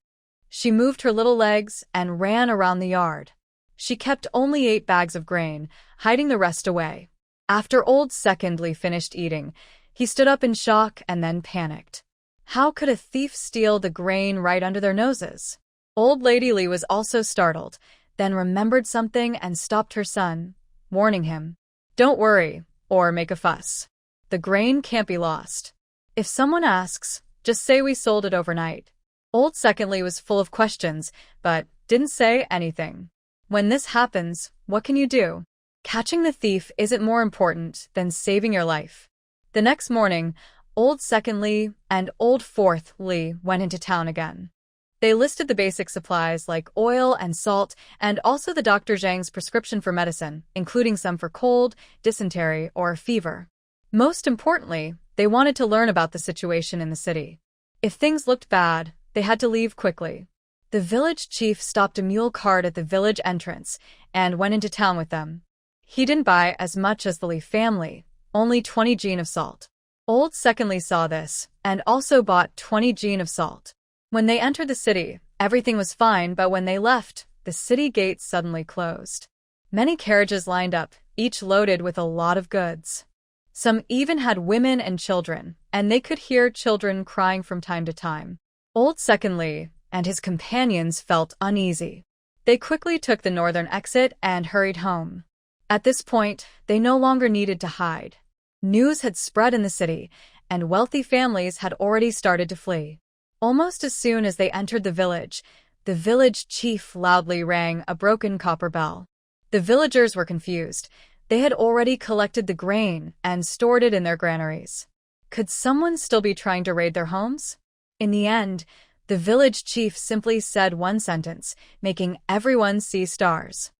She moved her little legs and ran around the yard. She kept only 8 bags of grain, hiding the rest away. After Old Secondly finished eating, he stood up in shock and then panicked. How could a thief steal the grain right under their noses? Old Lady Lee was also startled, then remembered something and stopped her son, warning him. Don't worry, or make a fuss. The grain can't be lost. If someone asks, just say we sold it overnight. Old Secondly was full of questions, but didn't say anything. When this happens, what can you do? Catching the thief isn't more important than saving your life. The next morning, Old Secondly and Old Fourth Lee went into town again. They listed the basic supplies like oil and salt, and also the Dr. Zhang's prescription for medicine, including some for cold, dysentery, or fever. Most importantly, they wanted to learn about the situation in the city. If things looked bad, they had to leave quickly. The village chief stopped a mule cart at the village entrance and went into town with them. He didn't buy as much as the Lee family, only 20 jin of salt. Old Secondly saw this and also bought 20 jin of salt. When they entered the city, everything was fine, but when they left, the city gates suddenly closed. Many carriages lined up, each loaded with a lot of goods. Some even had women and children, and they could hear children crying from time to time. Old Secondly and his companions felt uneasy. They quickly took the northern exit and hurried home. At this point, they no longer needed to hide. News had spread in the city, and wealthy families had already started to flee. Almost as soon as they entered the village chief loudly rang a broken copper bell. The villagers were confused. They had already collected the grain and stored it in their granaries. Could someone still be trying to raid their homes? In the end, the village chief simply said one sentence, making everyone see stars.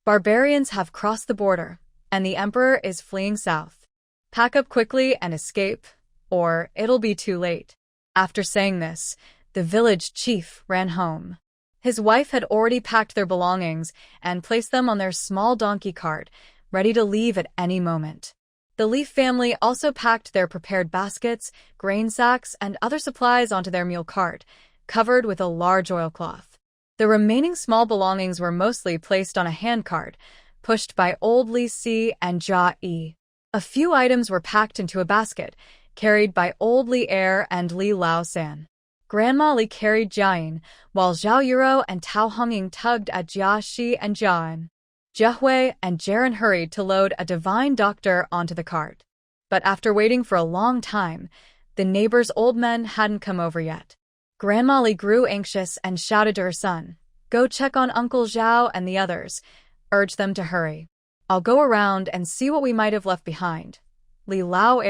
Barbarians have crossed the border, and the emperor is fleeing south. Pack up quickly and escape, or it'll be too late. After saying this, the village chief ran home. His wife had already packed their belongings and placed them on their small donkey cart, ready to leave at any moment. The Leaf family also packed their prepared baskets, grain sacks, and other supplies onto their mule cart, covered with a large oilcloth. The remaining small belongings were mostly placed on a handcart, pushed by old Lousiey and Jiayin. A few items were packed into a basket, carried by old Lousiey and Li Lao-san. Grandma Li carried Jiayin, while Zhao Yuro and Tao Hongying tugged at Jia and Jiayin. Jiahui and Jiayin hurried to load a divine doctor onto the cart. But after waiting for a long time, the neighbor's old men hadn't come over yet. Grandma Li grew anxious and shouted to her son, "Go check on Uncle Zhao and the others," urged them to hurry. "I'll go around and see what we might have left behind." Li Lao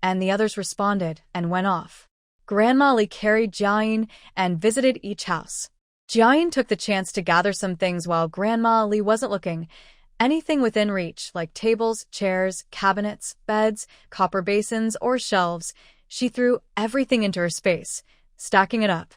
and the others responded and went off. Grandma Li carried Jiayin and visited each house. Jiayin took the chance to gather some things while Grandma Li wasn't looking. Anything within reach, like tables, chairs, cabinets, beds, copper basins, or shelves, she threw everything into her space, stacking it up.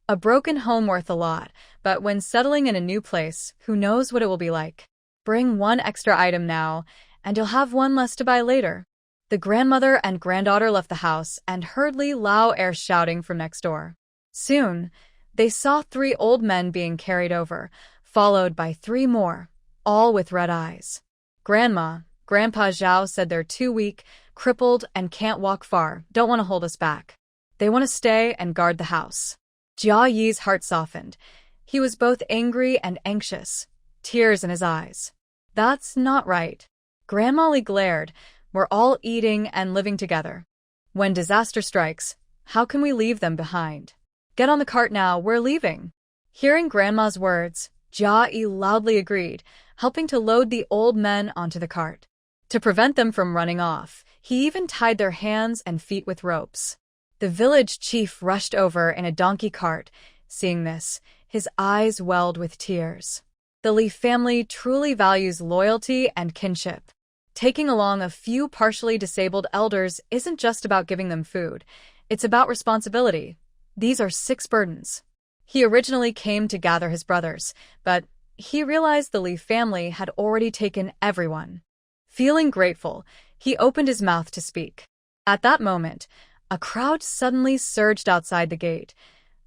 A broken home worth a lot, but when settling in a new place, who knows what it will be like? Bring one extra item now, and you'll have one less to buy later. The grandmother and granddaughter left the house and heard Li Lao shouting from next door. Soon, they saw 3 old men being carried over, followed by 3 more, all with red eyes. Grandpa Zhao said they're too weak, crippled, and can't walk far, don't want to hold us back. They want to stay and guard the house. Jia Yi's heart softened. He was both angry and anxious, tears in his eyes. That's not right. Grandma Li glared. We're all eating and living together. When disaster strikes, how can we leave them behind? Get on the cart now, we're leaving. Hearing Grandma's words, Jia Yi loudly agreed, helping to load the old men onto the cart. To prevent them from running off, he even tied their hands and feet with ropes. The village chief rushed over in a donkey cart. Seeing this, his eyes welled with tears. The Li family truly values loyalty and kinship. Taking along a few partially disabled elders isn't just about giving them food. It's about responsibility. These are 6 burdens. He originally came to gather his brothers, but he realized the Li family had already taken everyone. Feeling grateful, he opened his mouth to speak. At that moment, a crowd suddenly surged outside the gate,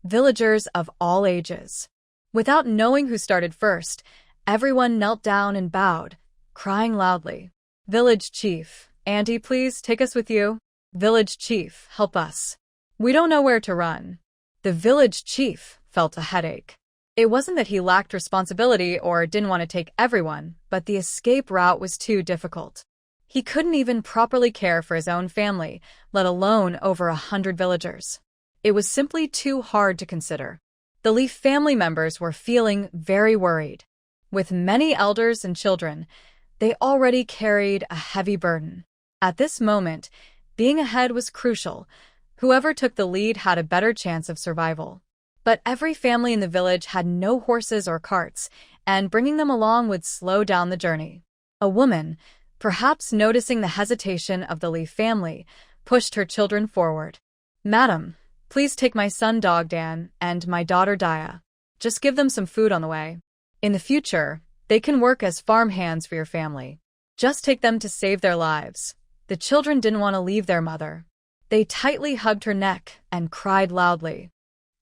villagers of all ages. Without knowing who started first, everyone knelt down and bowed, crying loudly. "Village chief, Auntie, please take us with you. Village chief, help us. We don't know where to run." The village chief felt a headache. It wasn't that he lacked responsibility or didn't want to take everyone, but the escape route was too difficult. He couldn't even properly care for his own family, let alone over 100 villagers. It was simply too hard to consider. The Leaf family members were feeling very worried. With many elders and children, they already carried a heavy burden. At this moment, being ahead was crucial. Whoever took the lead had a better chance of survival. But every family in the village had no horses or carts, and bringing them along would slow down the journey. A woman, perhaps noticing the hesitation of the Leaf family, pushed her children forward. "Madam, please take my son Dog Dan and my daughter Dia. Just give them some food on the way. In the future, they can work as farm hands for your family. Just take them to save their lives." The children didn't want to leave their mother. They tightly hugged her neck and cried loudly.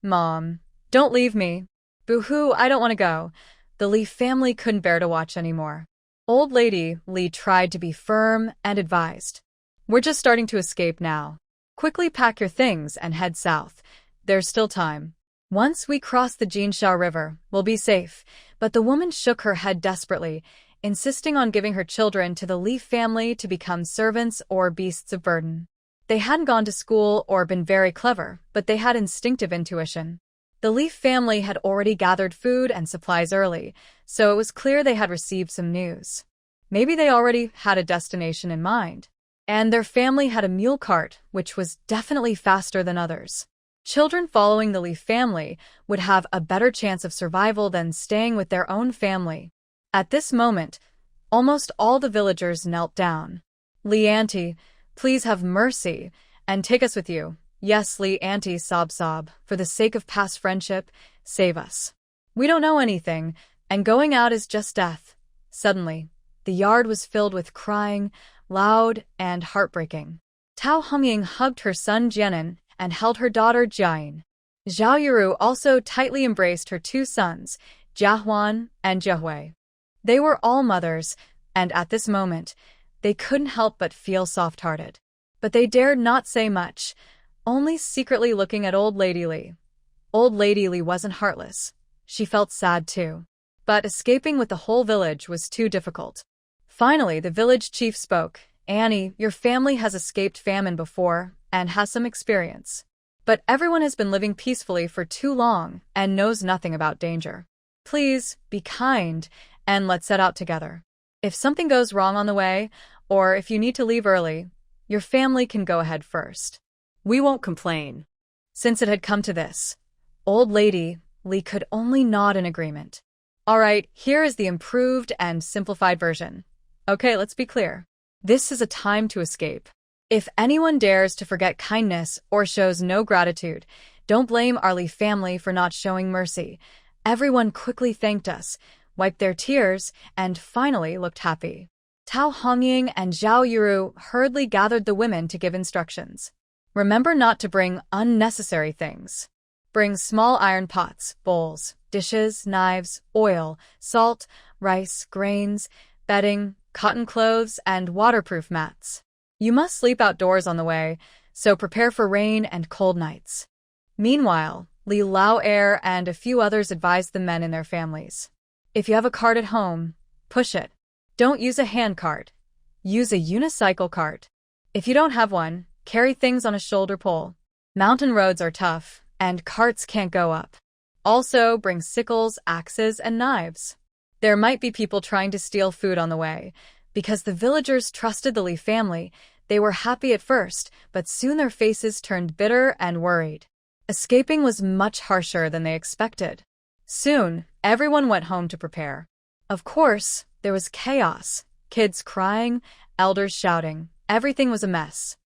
"Mom, don't leave me. Boo-hoo, I don't want to go." The Lee family couldn't bear to watch anymore. Old Lady Lee tried to be firm and advised. "We're just starting to escape now. Quickly pack your things and head south. There's still time. Once we cross the Jinsha River, we'll be safe." But the woman shook her head desperately, insisting on giving her children to the Lee family to become servants or beasts of burden. They hadn't gone to school or been very clever, but they had instinctive intuition. The Leaf family had already gathered food and supplies early, so it was clear they had received some news. Maybe they already had a destination in mind. And their family had a mule cart, which was definitely faster than others. Children following the Li family would have a better chance of survival than staying with their own family. At this moment, almost all the villagers knelt down. "Li auntie, please have mercy, and take us with you." "Yes, Li auntie, sob. For the sake of past friendship, save us. We don't know anything, and going out is just death." Suddenly, the yard was filled with crying, loud and heartbreaking. Tao Hongying hugged her son Jiayin and held her daughter Jiayin. Zhao Yiru also tightly embraced her two sons, Jiahuan and Jiahui. They were all mothers, and at this moment, they couldn't help but feel soft-hearted. But they dared not say much, only secretly looking at Old Lady Li. Old Lady Li wasn't heartless. She felt sad too. But escaping with the whole village was too difficult. Finally, the village chief spoke. "Annie, your family has escaped famine before and has some experience. But everyone has been living peacefully for too long and knows nothing about danger. Please, be kind, and let's set out together. If something goes wrong on the way, or if you need to leave early, your family can go ahead first. We won't complain." Since it had come to this, Old Lady Li could only nod in agreement. "All right, here is the improved and simplified version. Okay, let's be clear. This is a time to escape. If anyone dares to forget kindness or shows no gratitude, don't blame our Li family for not showing mercy. Everyone quickly thanked us, wiped their tears, and finally looked happy." Tao Hongying and Zhao Yiru hurriedly gathered the women to give instructions. "Remember not to bring unnecessary things. Bring small iron pots, bowls, dishes, knives, oil, salt, rice, grains, bedding, cotton clothes, and waterproof mats. You must sleep outdoors on the way, so prepare for rain and cold nights." Meanwhile, Li Lao Air and a few others advised the men and their families. "If you have a cart at home, push it. Don't use a hand cart. Use a unicycle cart. If you don't have one, carry things on a shoulder pole. Mountain roads are tough, and carts can't go up. Also, bring sickles, axes, and knives. There might be people trying to steal food on the way. Because the villagers trusted the Li family, they were happy at first, but soon their faces turned bitter and worried. Escaping was much harsher than they expected. Soon, everyone went home to prepare. Of course, there was chaos. Kids crying, elders shouting. Everything was a mess.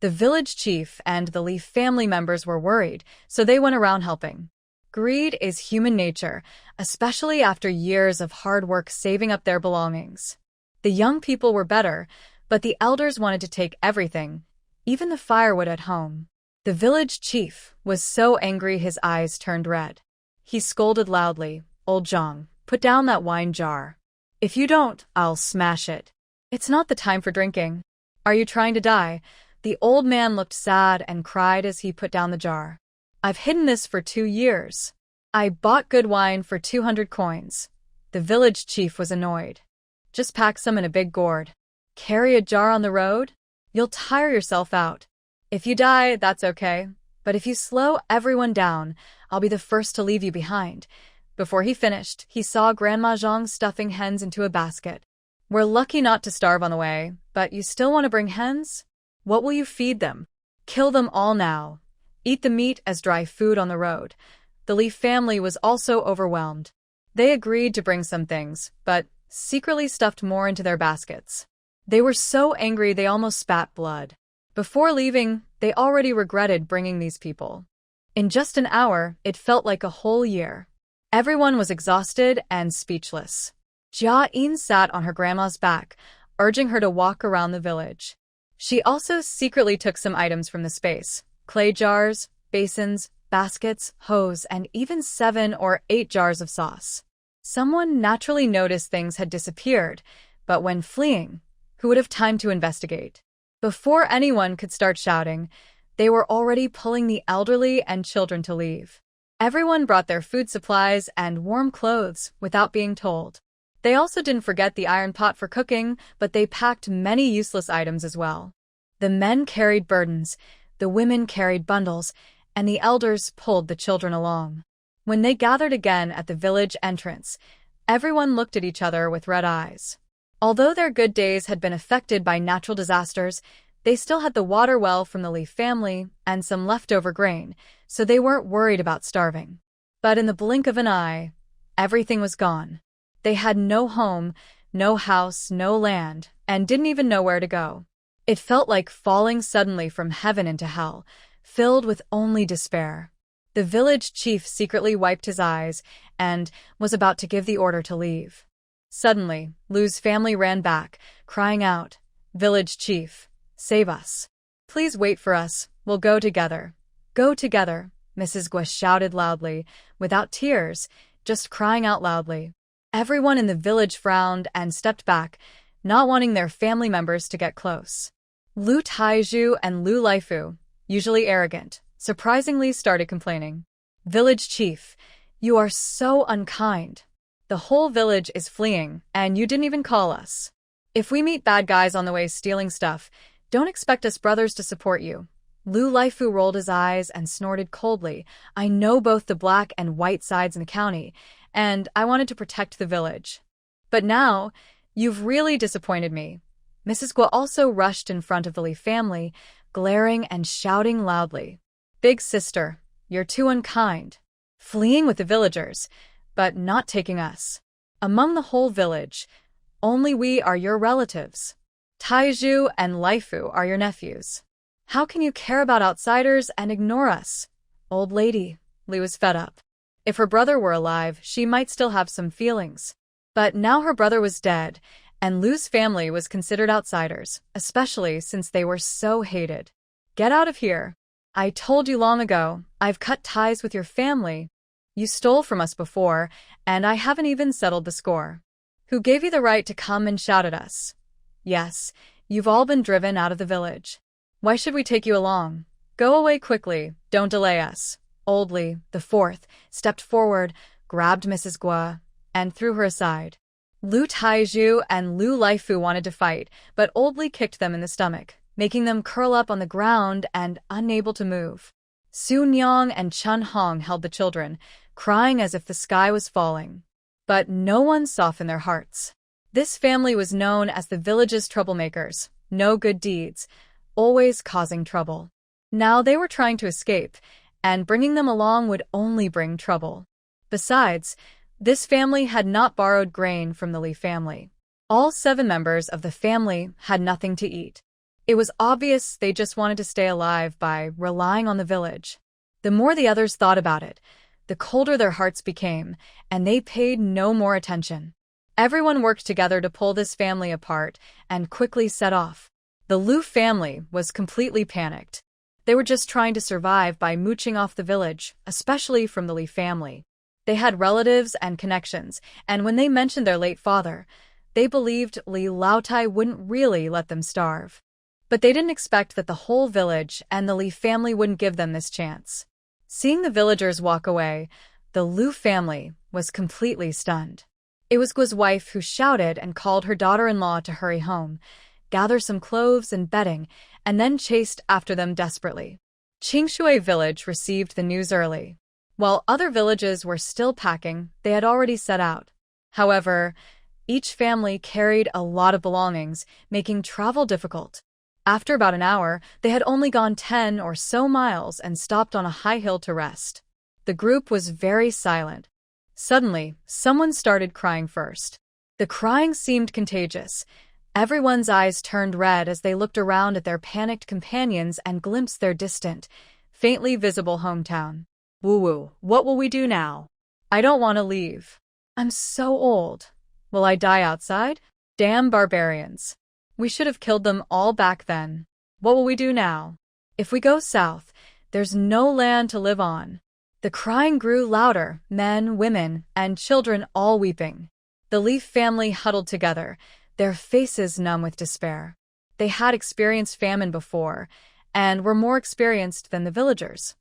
The village chief and the Li family members were worried, so they went around helping. Greed is human nature, especially after years of hard work saving up their belongings. The young people were better, but the elders wanted to take everything, even the firewood at home. The village chief was so angry his eyes turned red. He scolded loudly, "Old Zhang, put down that wine jar. If you don't, I'll smash it. It's not the time for drinking. Are you trying to die?" The old man looked sad and cried as he put down the jar. "I've hidden this for 2 years. I bought good wine for 200 coins. The village chief was annoyed. "Just pack some in a big gourd. Carry a jar on the road? You'll tire yourself out. If you die, that's okay. But if you slow everyone down, I'll be the first to leave you behind." Before he finished, he saw Grandma Zhang stuffing hens into a basket. "We're lucky not to starve on the way, but you still want to bring hens? What will you feed them? Kill them all now. Eat the meat as dry food on the road." The Li family was also overwhelmed. They agreed to bring some things, but secretly stuffed more into their baskets. They were so angry they almost spat blood. Before leaving, they already regretted bringing these people. In just an hour, it felt like a whole year. Everyone was exhausted and speechless. Jiayin sat on her grandma's back, urging her to walk around the village. She also secretly took some items from the space: clay jars, basins, baskets, hose, and even 7 or 8 jars of sauce. Someone naturally noticed things had disappeared, but when fleeing, who would have time to investigate? Before anyone could start shouting, they were already pulling the elderly and children to leave. Everyone brought their food supplies and warm clothes without being told. They also didn't forget the iron pot for cooking, but they packed many useless items as well. The men carried burdens, the women carried bundles, and the elders pulled the children along. When they gathered again at the village entrance, everyone looked at each other with red eyes. Although their good days had been affected by natural disasters, they still had the water well from the Lee family and some leftover grain, so they weren't worried about starving. But in the blink of an eye, everything was gone. They had no home, no house, no land, and didn't even know where to go. It felt like falling suddenly from heaven into hell, filled with only despair. The village chief secretly wiped his eyes and was about to give the order to leave. Suddenly, Lou's family ran back, crying out, "Village chief, save us. Please wait for us, we'll go together." "Go together," Mrs. Gua shouted loudly, without tears, just crying out loudly. Everyone in the village frowned and stepped back, not wanting their family members to get close. Lu Taizhu and Lu Laifu, usually arrogant, surprisingly started complaining. "Village chief, you are so unkind. The whole village is fleeing, and you didn't even call us. If we meet bad guys on the way stealing stuff, don't expect us brothers to support you." Lu Laifu rolled his eyes and snorted coldly. "I know both the black and white sides in the county, and I wanted to protect the village. But now, you've really disappointed me." Mrs. Gua also rushed in front of the Lee family, glaring and shouting loudly. "Big sister, you're too unkind. Fleeing with the villagers, but not taking us. Among the whole village, only we are your relatives. Taizhu and Laifu are your nephews. How can you care about outsiders and ignore us?" "Old lady," Li was fed up. If her brother were alive, she might still have some feelings. But now her brother was dead, and Lu's family was considered outsiders, especially since they were so hated. "Get out of here. I told you long ago, I've cut ties with your family. You stole from us before, and I haven't even settled the score. Who gave you the right to come and shout at us? Yes, you've all been driven out of the village. Why should we take you along? Go away quickly, don't delay us." Old Li, the fourth, stepped forward, grabbed Mrs. Gua, and threw her aside. Lu Taizhu and Lu Laifu wanted to fight, but Old Li kicked them in the stomach, making them curl up on the ground and unable to move. Su Nyang and Chun Hong held the children, crying as if the sky was falling. But no one softened their hearts. This family was known as the village's troublemakers, no good deeds, always causing trouble. Now they were trying to escape, and bringing them along would only bring trouble. Besides, this family had not borrowed grain from the Lee family. All 7 members of the family had nothing to eat. It was obvious they just wanted to stay alive by relying on the village. The more the others thought about it, the colder their hearts became, and they paid no more attention. Everyone worked together to pull this family apart and quickly set off. The Lu family was completely panicked. They were just trying to survive by mooching off the village, especially from the Lee family. They had relatives and connections, and when they mentioned their late father, they believed Li Laotai wouldn't really let them starve. But they didn't expect that the whole village and the Li family wouldn't give them this chance. Seeing the villagers walk away, the Lu family was completely stunned. It was Gua's wife who shouted and called her daughter-in-law to hurry home, gather some clothes and bedding, and then chased after them desperately. Qingshui village received the news early. While other villages were still packing, they had already set out. However, each family carried a lot of belongings, making travel difficult. After about an hour, they had only gone 10 or so miles and stopped on a high hill to rest. The group was very silent. Suddenly, someone started crying first. The crying seemed contagious. Everyone's eyes turned red as they looked around at their panicked companions and glimpsed their distant, faintly visible hometown. "Woo-woo, what will we do now? I don't want to leave. I'm so old. Will I die outside? Damn barbarians. We should have killed them all back then. What will we do now? If we go south, there's no land to live on." The crying grew louder, men, women, and children all weeping. The Leaf family huddled together, their faces numb with despair. They had experienced famine before, and were more experienced than the villagers.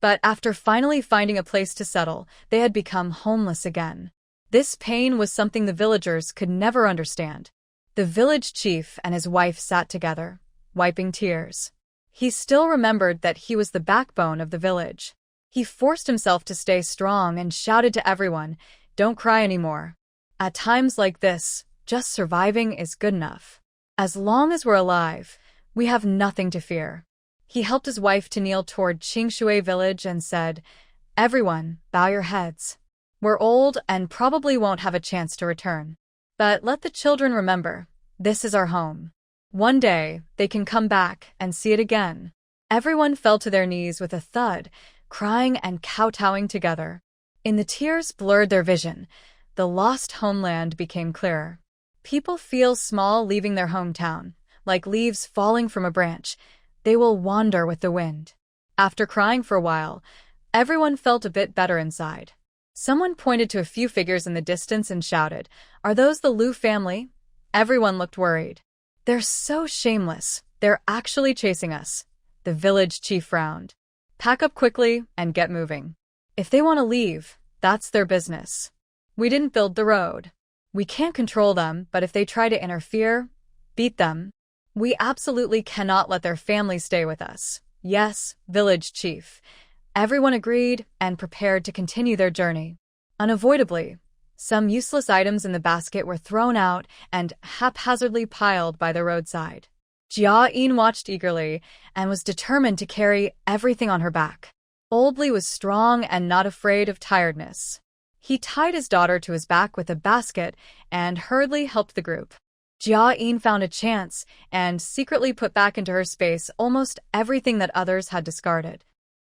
But after finally finding a place to settle, they had become homeless again. This pain was something the villagers could never understand. The village chief and his wife sat together, wiping tears. He still remembered that he was the backbone of the village. He forced himself to stay strong and shouted to everyone, "Don't cry anymore. At times like this, just surviving is good enough. As long as we're alive, we have nothing to fear. He helped his wife to kneel toward Qingshui village and said, "Everyone, bow your heads. We're old and probably won't have a chance to return. But let the children remember, this is our home. One day, they can come back and see it again." Everyone fell to their knees with a thud, crying and kowtowing together. In the tears blurred their vision, the lost homeland became clearer. People feel small leaving their hometown, like leaves falling from a branch. They will wander with the wind. After crying for a while, everyone felt a bit better inside. Someone pointed to a few figures in the distance and shouted, "Are those the Liu family?" Everyone looked worried. "They're so shameless. They're actually chasing us." The village chief frowned. "Pack up quickly and get moving. If they want to leave, that's their business. We didn't build the road. We can't control them, but if they try to interfere, beat them. We absolutely cannot let their family stay with us." "Yes, village chief." Everyone agreed and prepared to continue their journey. Unavoidably, some useless items in the basket were thrown out and haphazardly piled by the roadside. Jiayin watched eagerly and was determined to carry everything on her back. Old Li was strong and not afraid of tiredness. He tied his daughter to his back with a basket and hurriedly helped the group. Jiayin found a chance and secretly put back into her space almost everything that others had discarded.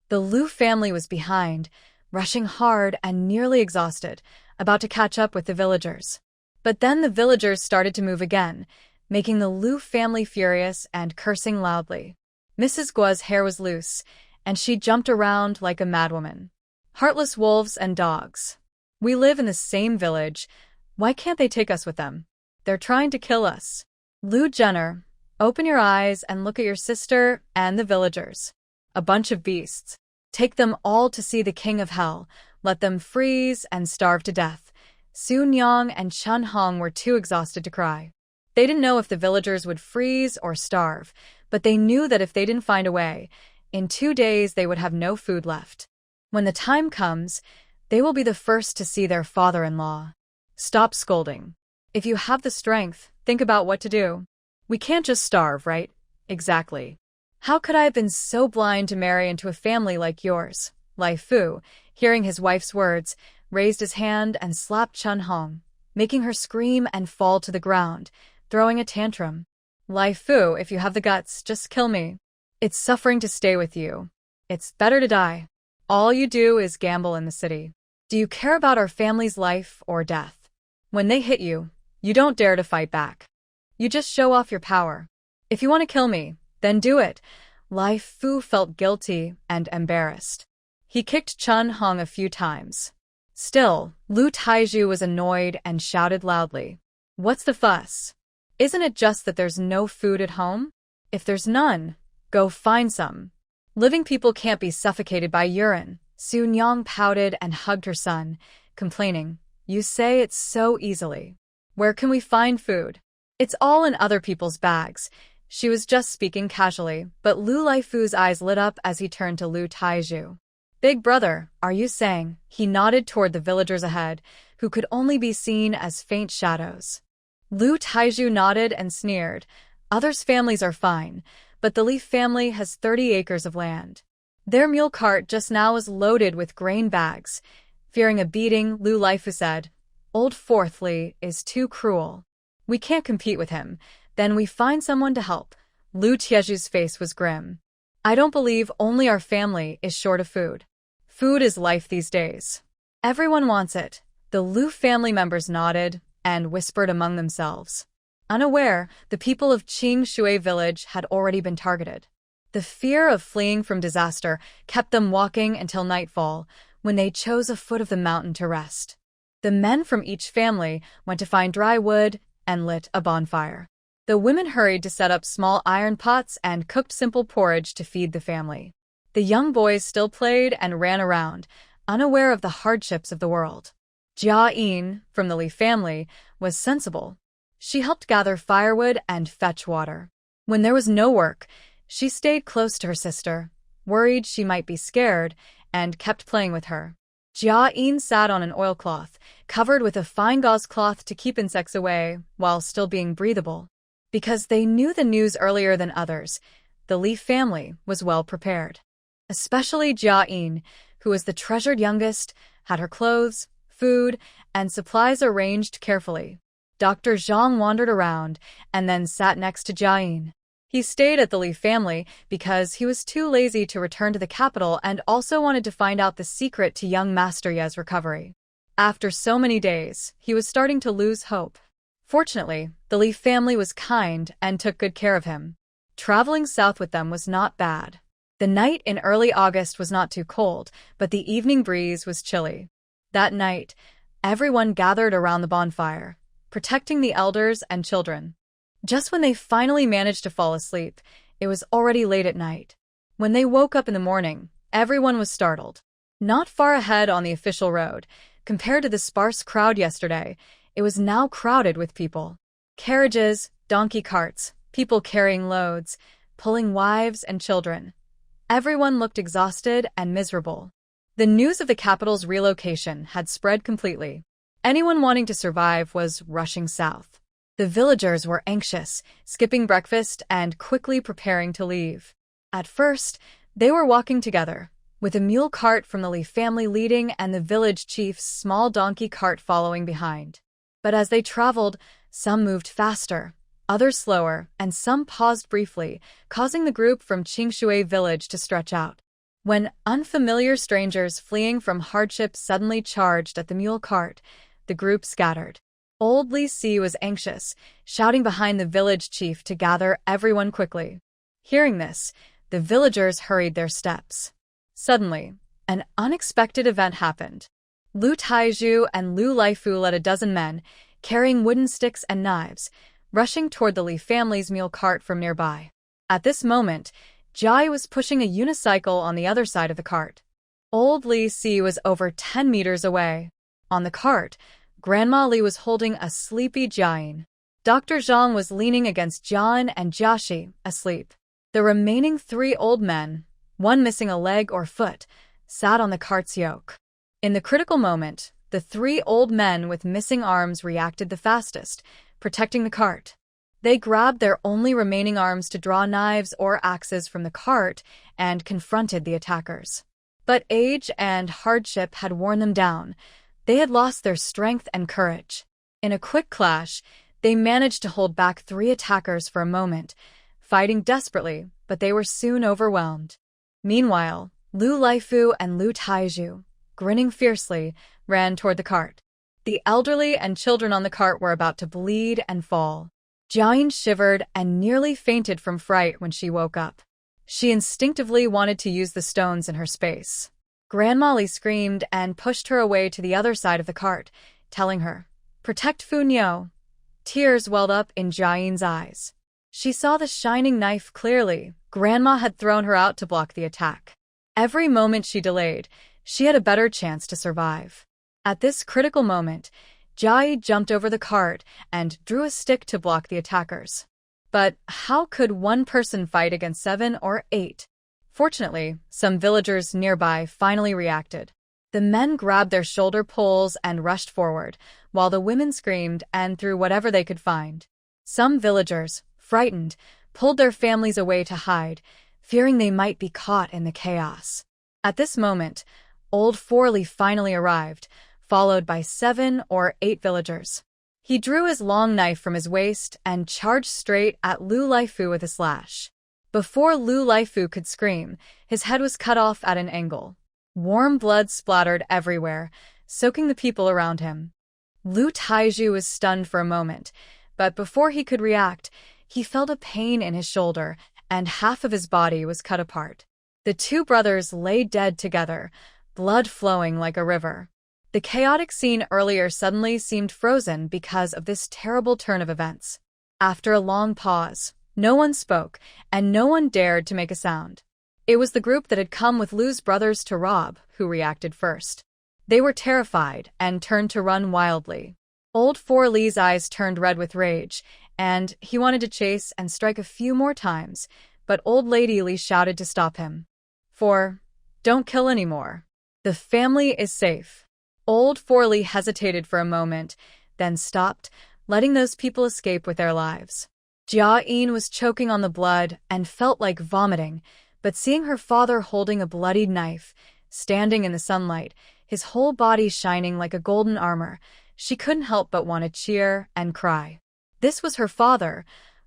The Liu family was behind, rushing hard and nearly exhausted, about to catch up with the villagers. But then the villagers started to move again, making the Liu family furious and cursing loudly. Mrs. Guo's hair was loose, and she jumped around like a madwoman. "Heartless wolves and dogs. We live in the same village. Why can't they take us with them? They're trying to kill us. Liu Jenner, open your eyes and look at your sister and the villagers. A bunch of beasts. Take them all to see the king of hell. Let them freeze and starve to death." Sun Yang and Chun Hong were too exhausted to cry. They didn't know if the villagers would freeze or starve, but they knew that if they didn't find a way, in 2 days they would have no food left. When the time comes, they will be the first to see their father-in-law. Stop scolding. If you have the strength, think about what to do. We can't just starve, right? Exactly. How could I have been so blind to marry into a family like yours? Lai Fu, hearing his wife's words, raised his hand and slapped Chun Hong, making her scream and fall to the ground, throwing a tantrum. "Lai Fu, if you have the guts, just kill me. It's suffering to stay with you. It's better to die. All you do is gamble in the city. Do you care about our family's life or death? When they hit you, you don't dare to fight back. You just show off your power. If you want to kill me, then do it." Lai Fu felt guilty and embarrassed. He kicked Chun Hong a few times. Still, Liu Taiju was annoyed and shouted loudly, "What's the fuss? Isn't it just that there's no food at home? If there's none, go find some. Living people can't be suffocated by urine." Sun Yang pouted and hugged her son, complaining, "You say it so easily. Where can we find food? It's all in other people's bags." She was just speaking casually, but Lu Laifu's eyes lit up as he turned to Liu Taiju. "Big brother, are you saying?" He nodded toward the villagers ahead, who could only be seen as faint shadows. Liu Taiju nodded and sneered. "Others' families are fine, but the Li family has 30 acres of land. Their mule cart just now is loaded with grain bags." Fearing a beating, Liu Laifu said, "Old Fourth Li is too cruel. We can't compete with him. Then we find someone to help." Liu Tieju's face was grim. "I don't believe only our family is short of food. Food is life these days. Everyone wants it." The Liu family members nodded and whispered among themselves. Unaware, the people of Qingshui village had already been targeted. The fear of fleeing from disaster kept them walking until nightfall, when they chose a foot of the mountain to rest. The men from each family went to find dry wood and lit a bonfire. The women hurried to set up small iron pots and cooked simple porridge to feed the family. The young boys still played and ran around, unaware of the hardships of the world. Jiayin, from the Li family, was sensible. She helped gather firewood and fetch water. When there was no work, she stayed close to her sister, worried she might be scared, and kept playing with her. Jiayin sat on an oilcloth, covered with a fine gauze cloth to keep insects away, while still being breathable. Because they knew the news earlier than others, the Li family was well prepared. Especially Jiayin, who was the treasured youngest, had her clothes, food, and supplies arranged carefully. Dr. Zhang wandered around and then sat next to Jiayin. He stayed at the Li family because he was too lazy to return to the capital and also wanted to find out the secret to young Master Ye's recovery. After so many days, he was starting to lose hope. Fortunately, the Li family was kind and took good care of him. Traveling south with them was not bad. The night in early August was not too cold, but the evening breeze was chilly. That night, everyone gathered around the bonfire, protecting the elders and children. Just when they finally managed to fall asleep, it was already late at night. When they woke up in the morning, everyone was startled. Not far ahead on the official road, compared to the sparse crowd yesterday, it was now crowded with people. Carriages, donkey carts, people carrying loads, pulling wives and children. Everyone looked exhausted and miserable. The news of the capital's relocation had spread completely. Anyone wanting to survive was rushing south. The villagers were anxious, skipping breakfast and quickly preparing to leave. At first, they were walking together, with a mule cart from the Li family leading and the village chief's small donkey cart following behind. But as they traveled, some moved faster, others slower, and some paused briefly, causing the group from Qingshui village to stretch out. When unfamiliar strangers fleeing from hardship suddenly charged at the mule cart, the group scattered. Old Lousiey was anxious, shouting behind the village chief to gather everyone quickly. Hearing this, the villagers hurried their steps. Suddenly, an unexpected event happened. Lu Taizhu and Lu Laifu led a dozen men, carrying wooden sticks and knives, rushing toward the Li family's mule cart from nearby. At this moment, Jiayin was pushing a unicycle on the other side of the cart. Old Lousiey was over 10 meters away. On the cart, Grandma Li was holding a sleepy Jiayin. Dr. Zhang was leaning against Jiayin and Jiaxi, asleep. The remaining 3 old men, one missing a leg or foot, sat on the cart's yoke. In the critical moment, the 3 old men with missing arms reacted the fastest, protecting the cart. They grabbed their only remaining arms to draw knives or axes from the cart and confronted the attackers. But age and hardship had worn them down. They had lost their strength and courage. In a quick clash, they managed to hold back 3 attackers for a moment, fighting desperately, but they were soon overwhelmed. Meanwhile, Lu Laifu and Lu Taizhu, grinning fiercely, ran toward the cart. The elderly and children on the cart were about to bleed and fall. Jiayin shivered and nearly fainted from fright when she woke up. She instinctively wanted to use the stones in her space. Grandma Li screamed and pushed her away to the other side of the cart, telling her, "Protect Funyo." Tears welled up in Jiayin's eyes. She saw the shining knife clearly. Grandma had thrown her out to block the attack. Every moment she delayed, she had a better chance to survive. At this critical moment, Jiayin jumped over the cart and drew a stick to block the attackers. But how could one person fight against 7 or 8? Fortunately, some villagers nearby finally reacted. The men grabbed their shoulder poles and rushed forward, while the women screamed and threw whatever they could find. Some villagers, frightened, pulled their families away to hide, fearing they might be caught in the chaos. At this moment, old Forley finally arrived, followed by 7 or 8 villagers. He drew his long knife from his waist and charged straight at Lu Laifu with a slash. Before Lu Laifu could scream, his head was cut off at an angle. Warm blood splattered everywhere, soaking the people around him. Lu Taizhu was stunned for a moment, but before he could react, he felt a pain in his shoulder and half of his body was cut apart. The 2 brothers lay dead together, blood flowing like a river. The chaotic scene earlier suddenly seemed frozen because of this terrible turn of events. After a long pause, no one spoke, and no one dared to make a sound. It was the group that had come with Lu's brothers to rob who reacted first. They were terrified and turned to run wildly. Old Forley's eyes turned red with rage, and he wanted to chase and strike a few more times, but Old Lady Li shouted to stop him. "Don't kill anymore." The family is safe. Old Forley hesitated for a moment, then stopped, letting those people escape with their lives. Jiayin was choking on the blood and felt like vomiting, but seeing her father holding a bloodied knife, standing in the sunlight, his whole body shining like a golden armor, she couldn't help but want to cheer and cry. This was her father,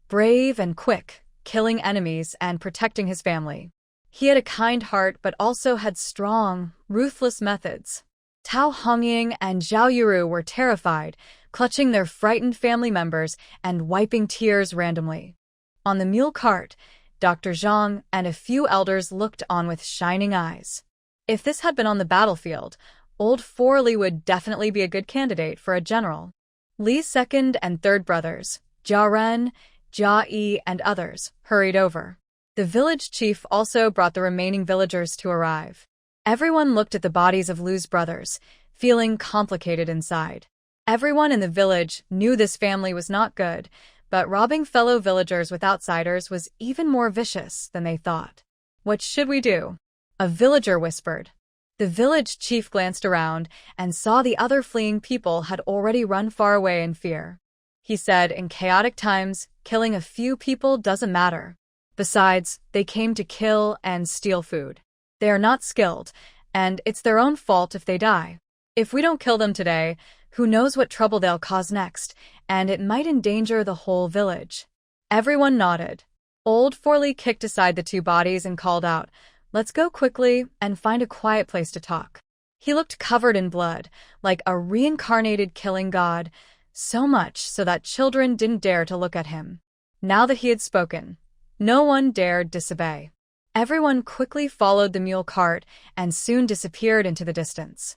brave and quick, killing enemies and protecting his family. He had a kind heart but also had strong, ruthless methods. Tao Hongying and Zhao Yuru were terrified, clutching their frightened family members and wiping tears randomly. On the mule cart, Dr. Zhang and a few elders looked on with shining eyes. If this had been on the battlefield, Old Forley would definitely be a good candidate for a general. Li's second and third brothers, Jia Ren, Jia Yi, and others, hurried over. The village chief also brought the remaining villagers to arrive. Everyone looked at the bodies of Lu's brothers, feeling complicated inside. Everyone in the village knew this family was not good, but robbing fellow villagers with outsiders was even more vicious than they thought. "What should we do?" a villager whispered. The village chief glanced around and saw the other fleeing people had already run far away in fear. He said, "In chaotic times, killing a few people doesn't matter. Besides, they came to kill and steal food. They are not skilled, and it's their own fault if they die. If we don't kill them today, who knows what trouble they'll cause next, and it might endanger the whole village." Everyone nodded. Old Forley kicked aside the two bodies and called out, "Let's go quickly and find a quiet place to talk." He looked covered in blood, like a reincarnated killing god, so much so that children didn't dare to look at him. Now that he had spoken, no one dared disobey. Everyone quickly followed the mule cart and soon disappeared into the distance.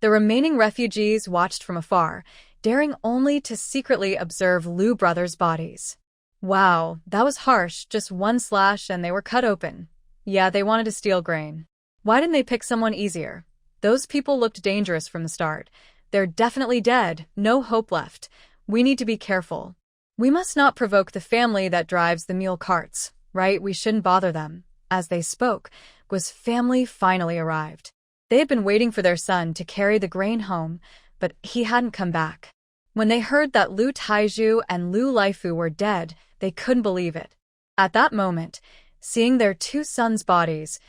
The remaining refugees watched from afar, daring only to secretly observe Lu brothers' bodies. Wow, that was harsh, just one slash and they were cut open. Yeah, they wanted to steal grain. Why didn't they pick someone easier? Those people looked dangerous from the start. They're definitely dead, no hope left. We need to be careful. We must not provoke the family that drives the mule carts, right? We shouldn't bother them. As they spoke, Guo's family finally arrived. They had been waiting for their son to carry the grain home, but he hadn't come back. When they heard that Lu Taizhu and Lu Laifu were dead, they couldn't believe it. At that moment, seeing their two sons' bodies,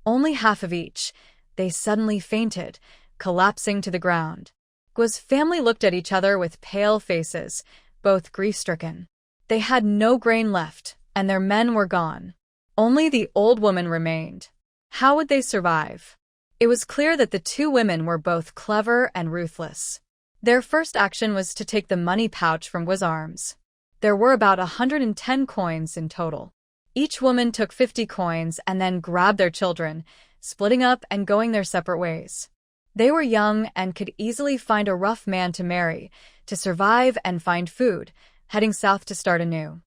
only half of each, they suddenly fainted, collapsing to the ground. Guo's family looked at each other with pale faces, both grief-stricken. They had no grain left, and their men were gone. Only the old woman remained. How would they survive? It was clear that the two women were both clever and ruthless. Their first action was to take the money pouch from Guo's arms. There were about 110 coins in total. Each woman took 50 coins and then grabbed their children, splitting up and going their separate ways. They were young and could easily find a rough man to marry, to survive and find food, heading south to start anew.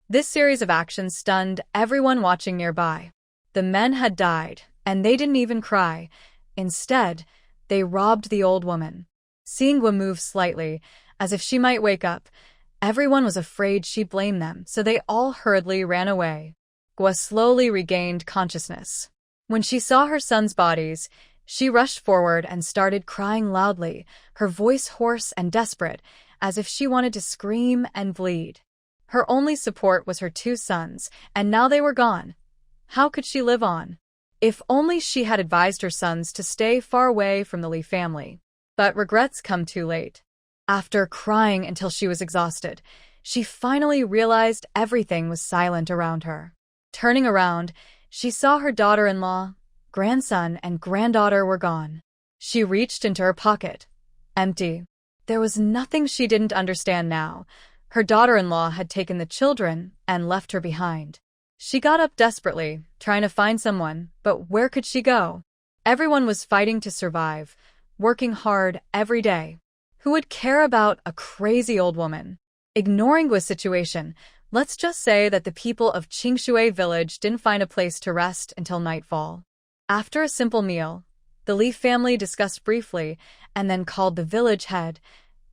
This series of actions stunned everyone watching nearby. The men had died, and they didn't even cry. Instead, they robbed the old woman. Seeing Guo move slightly, as if she might wake up, everyone was afraid she'd blame them, so they all hurriedly ran away. Guo slowly regained consciousness. When she saw her sons' bodies, she rushed forward and started crying loudly, her voice hoarse and desperate, as if she wanted to scream and bleed. Her only support was her two sons, and now they were gone. How could she live on? If only she had advised her sons to stay far away from the Li family. But regrets come too late. After crying until she was exhausted, she finally realized everything was silent around her. Turning around, she saw her daughter-in-law, grandson, and granddaughter were gone. She reached into her pocket. Empty. There was nothing she didn't understand now. Her daughter-in-law had taken the children and left her behind. She got up desperately, trying to find someone, but where could she go? Everyone was fighting to survive, working hard every day. Who would care about a crazy old woman? Ignoring Guo's situation, let's just say that the people of Qingshui village didn't find a place to rest until nightfall. After a simple meal, the Li family discussed briefly and then called the village head,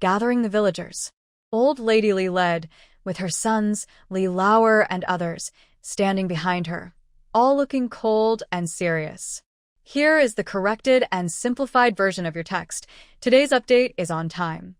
gathering the villagers. Old Lady Li led, with her sons, Li Lauer and others, standing behind her, all looking cold and serious. Here is the corrected and simplified version of your text. Today's update is on time.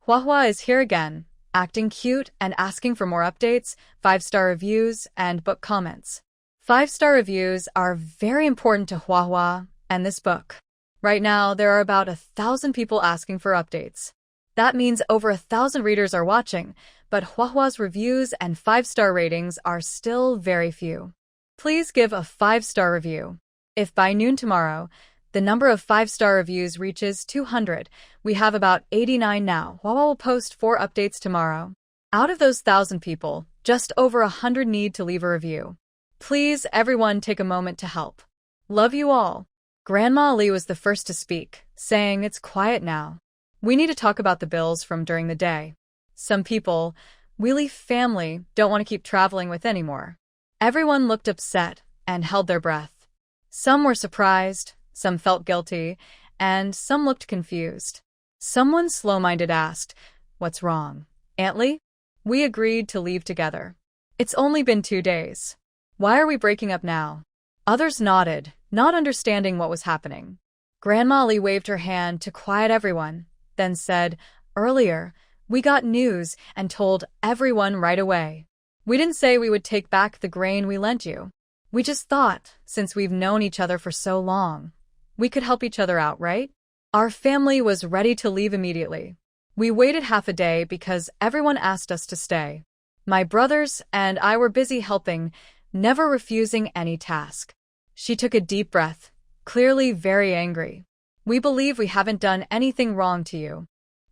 Wuihua is here again, acting cute and asking for more updates, 5-star reviews, and book comments. 5-star reviews are very important to Wuihua and this book. Right now, there are about 1,000 people asking for updates. That means over 1,000 readers are watching, but Wuihua's reviews and 5-star ratings are still very few. Please give a 5-star review. If by noon tomorrow, the number of 5-star reviews reaches 200, we have about 89 now. Wuihua will post 4 updates tomorrow. Out of those 1,000 people, just over 100 need to leave a review. Please, everyone, take a moment to help. Love you all. Grandma Li was the first to speak, saying it's quiet now. We need to talk about the bills from during the day. Some people, Wuihua family, don't want to keep traveling with anymore. Everyone looked upset and held their breath. Some were surprised, some felt guilty, and some looked confused. Someone slow-minded asked, "What's wrong, Aunt Li?" We agreed to leave together. It's only been 2 days. Why are we breaking up now? Others nodded, not understanding what was happening. Grandma Li waved her hand to quiet everyone, then said, "Earlier, we got news and told everyone right away. We didn't say we would take back the grain we lent you. We just thought, since we've known each other for so long, we could help each other out, right?" Our family was ready to leave immediately. We waited half a day because everyone asked us to stay. My brothers and I were busy helping, never refusing any task. She took a deep breath, clearly very angry. "We believe we haven't done anything wrong to you.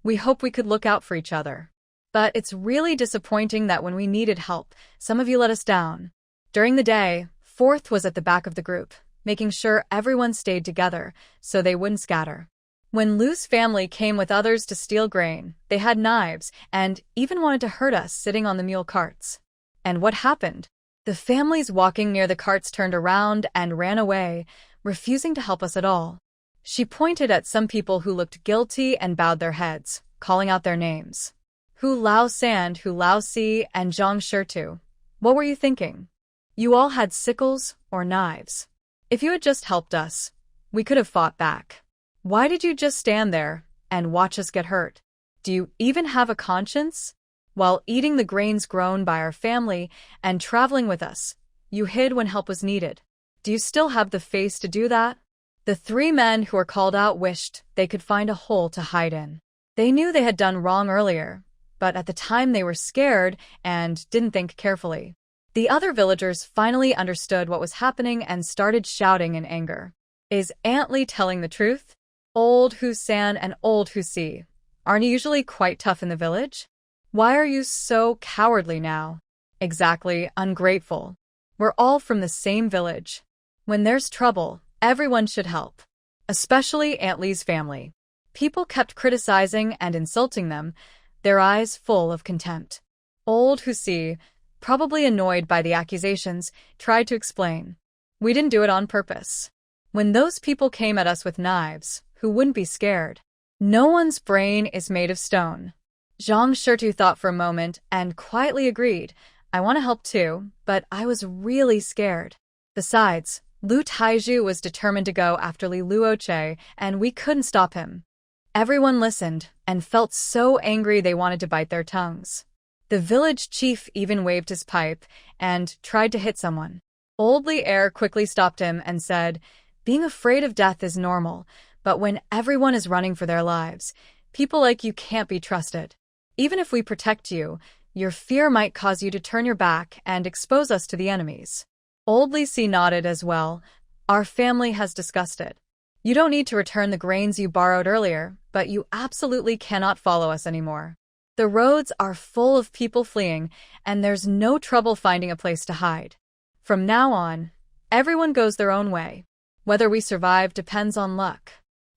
We hope we could look out for each other. But it's really disappointing that when we needed help, some of you let us down." During the day, Fourth was at the back of the group, making sure everyone stayed together so they wouldn't scatter. When Lou's family came with others to steal grain, they had knives and even wanted to hurt us sitting on the mule carts. And what happened? The families walking near the carts turned around and ran away, refusing to help us at all. She pointed at some people who looked guilty and bowed their heads, calling out their names. Hu Lao Sand, Hu Lao Si, and Zhang Shirtu. What were you thinking? You all had sickles or knives. If you had just helped us, we could have fought back. Why did you just stand there and watch us get hurt? Do you even have a conscience? While eating the grains grown by our family and traveling with us, you hid when help was needed. Do you still have the face to do that? The 3 men who were called out wished they could find a hole to hide in. They knew they had done wrong earlier, but at the time they were scared and didn't think carefully. The other villagers finally understood what was happening and started shouting in anger. Is Aunt Li telling the truth? Old Husan and old Husi, aren't you usually quite tough in the village? Why are you so cowardly now? Exactly, ungrateful. We're all from the same village. When there's trouble, everyone should help. Especially Aunt Li's family. People kept criticizing and insulting them, their eyes full of contempt. Old Husi, probably annoyed by the accusations, tried to explain. We didn't do it on purpose. When those people came at us with knives, who wouldn't be scared? No one's brain is made of stone. Zhang Shirtu thought for a moment and quietly agreed. I want to help too, but I was really scared. Besides, Lu Taizhu was determined to go after Li Luoche, and we couldn't stop him. Everyone listened and felt so angry they wanted to bite their tongues. The village chief even waved his pipe and tried to hit someone. Old Li Er quickly stopped him and said, "Being afraid of death is normal, but when everyone is running for their lives, people like you can't be trusted. Even if we protect you, your fear might cause you to turn your back and expose us to the enemies." Old Li Si nodded as well. Our family has discussed it. You don't need to return the grains you borrowed earlier, but you absolutely cannot follow us anymore. The roads are full of people fleeing, and there's no trouble finding a place to hide. From now on, everyone goes their own way. Whether we survive depends on luck.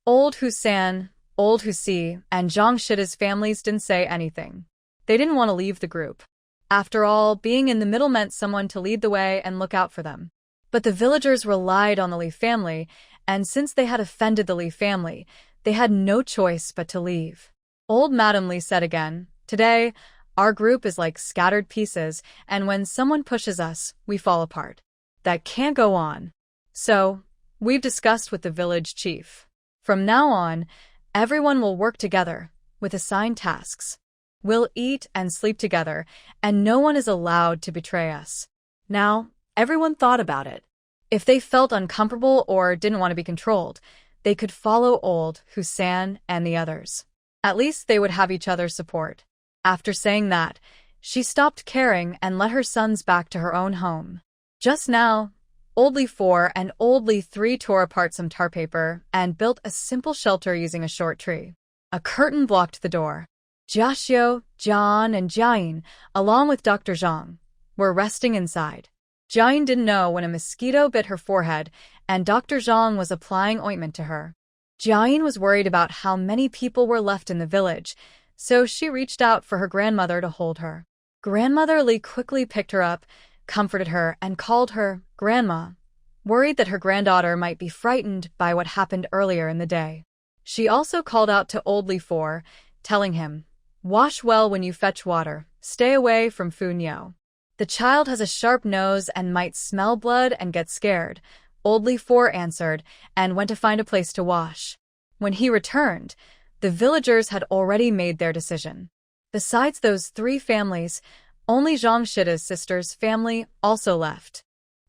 Old Husan, old Husi, and Zhang Shida's families didn't say anything. They didn't want to leave the group. After all, being in the middle meant someone to lead the way and look out for them. But the villagers relied on the Li family, and since they had offended the Li family, they had no choice but to leave. Old Madam Li said again, "Today, our group is like scattered pieces, and when someone pushes us, we fall apart. That can't go on. So, We've discussed with the village chief. From now on, everyone will work together, with assigned tasks. We'll eat and sleep together, and no one is allowed to betray us. Now, everyone thought about it. If they felt uncomfortable or didn't want to be controlled, they could follow old Husan and the others. At least they would have each other's support. After saying that, she stopped caring and led her sons back to her own home. Just now, Old Li 4 and Old Li 3 tore apart some tar paper and built a simple shelter using a short tree. A curtain blocked the door. Jiaxiu, Jian, and Jiayin, along with Dr. Zhang, were resting inside. Jiayin didn't know when a mosquito bit her forehead, and Dr. Zhang was applying ointment to her. Jiayin was worried about how many people were left in the village, so she reached out for her grandmother to hold her. Grandmother Li quickly picked her up, comforted her, and called her Grandma, worried that her granddaughter might be frightened by what happened earlier in the day. She also called out to Old Li 4, telling him, "Wash well when you fetch water, stay away from Funyo. The child has a sharp nose and might smell blood and get scared," Old Li 4 answered and went to find a place to wash. When he returned, the villagers had already made their decision. Besides those 3 families, only Zhang Shida's sister's family also left.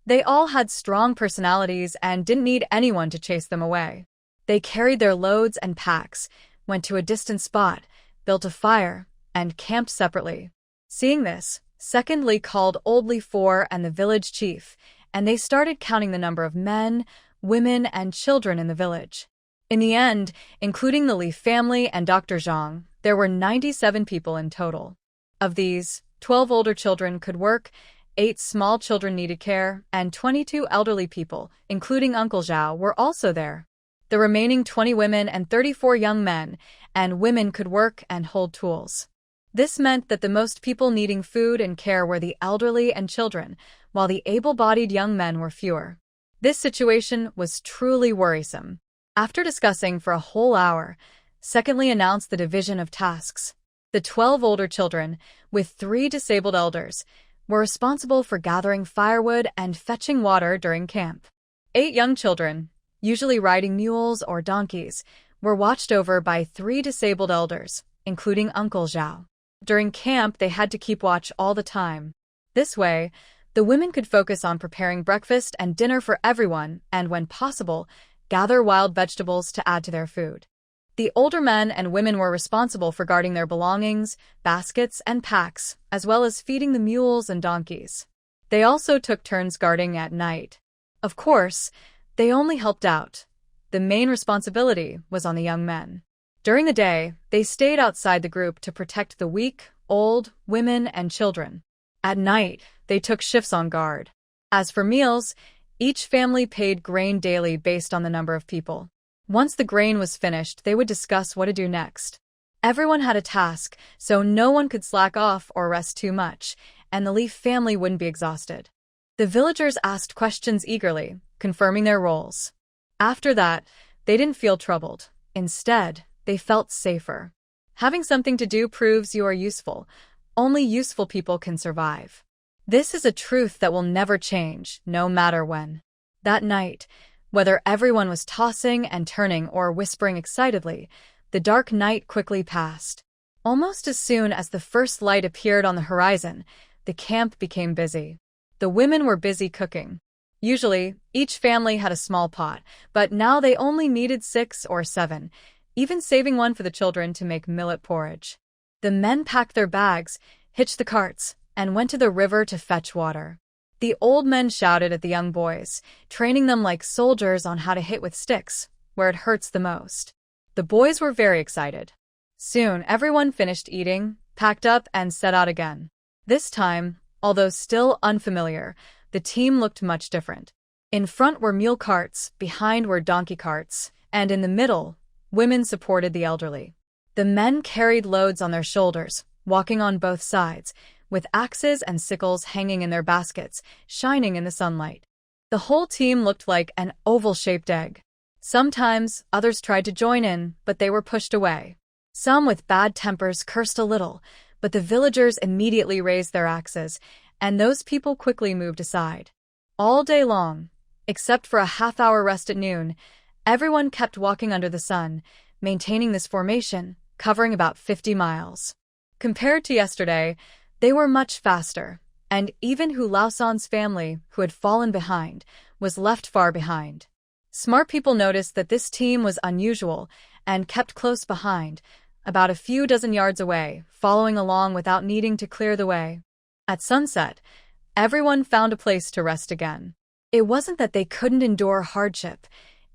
They all had strong personalities and didn't need anyone to chase them away. They carried their loads and packs, went to a distant spot, built a fire, and camped separately. Seeing this, Second Li called Old Li 4 and the village chief, and they started counting the number of men, women, and children in the village. In the end, including the Li family and Dr. Zhang, there were 97 people in total. Of these, 12 older children could work, 8 small children needed care, and 22 elderly people, including Uncle Zhao, were also there. The remaining 20 women and 34 young men and women could work and hold tools. This meant that the most people needing food and care were the elderly and children, while the able-bodied young men were fewer. This situation was truly worrisome. After discussing for a whole hour, Secondly announced the division of tasks. The 12 older children, with 3 disabled elders, were responsible for gathering firewood and fetching water during camp. 8 young children, usually riding mules or donkeys, were watched over by 3 disabled elders, including Uncle Zhao. During camp, they had to keep watch all the time. This way, the women could focus on preparing breakfast and dinner for everyone and, when possible, gather wild vegetables to add to their food. The older men and women were responsible for guarding their belongings, baskets, and packs, as well as feeding the mules and donkeys. They also took turns guarding at night. Of course, they only helped out. The main responsibility was on the young men. During the day, they stayed outside the group to protect the weak, old, women, and children. At night, they took shifts on guard. As for meals, each family paid grain daily based on the number of people. Once the grain was finished, they would discuss what to do next. Everyone had a task, so no one could slack off or rest too much, and the Leaf family wouldn't be exhausted. The villagers asked questions eagerly, confirming their roles. After that, they didn't feel troubled. Instead, they felt safer. Having something to do proves you are useful. Only useful people can survive. This is a truth that will never change, no matter when. That night, whether everyone was tossing and turning or whispering excitedly, the dark night quickly passed. Almost as soon as the first light appeared on the horizon, the camp became busy. The women were busy cooking. Usually, each family had a small pot, but now they only needed 6 or 7, even saving one for the children to make millet porridge. The men packed their bags, hitched the carts, and went to the river to fetch water. The old men shouted at the young boys, training them like soldiers on how to hit with sticks, where it hurts the most. The boys were very excited. Soon, everyone finished eating, packed up, and set out again. This time, although still unfamiliar, the team looked much different. In front were mule carts, behind were donkey carts, and in the middle, women supported the elderly. The men carried loads on their shoulders, walking on both sides, with axes and sickles hanging in their baskets, shining in the sunlight. The whole team looked like an oval-shaped egg. Sometimes, others tried to join in, but they were pushed away. Some with bad tempers cursed a little, but the villagers immediately raised their axes, and those people quickly moved aside. All day long, Except for a half-hour rest at noon, everyone kept walking under the sun, maintaining this formation, covering about 50 miles. Compared to yesterday, they were much faster, and even Laoson's family, who had fallen behind, was left far behind. Smart people noticed that this team was unusual and kept close behind, about a few dozen yards away, following along without needing to clear the way. At sunset, everyone found a place to rest again. It wasn't that they couldn't endure hardship,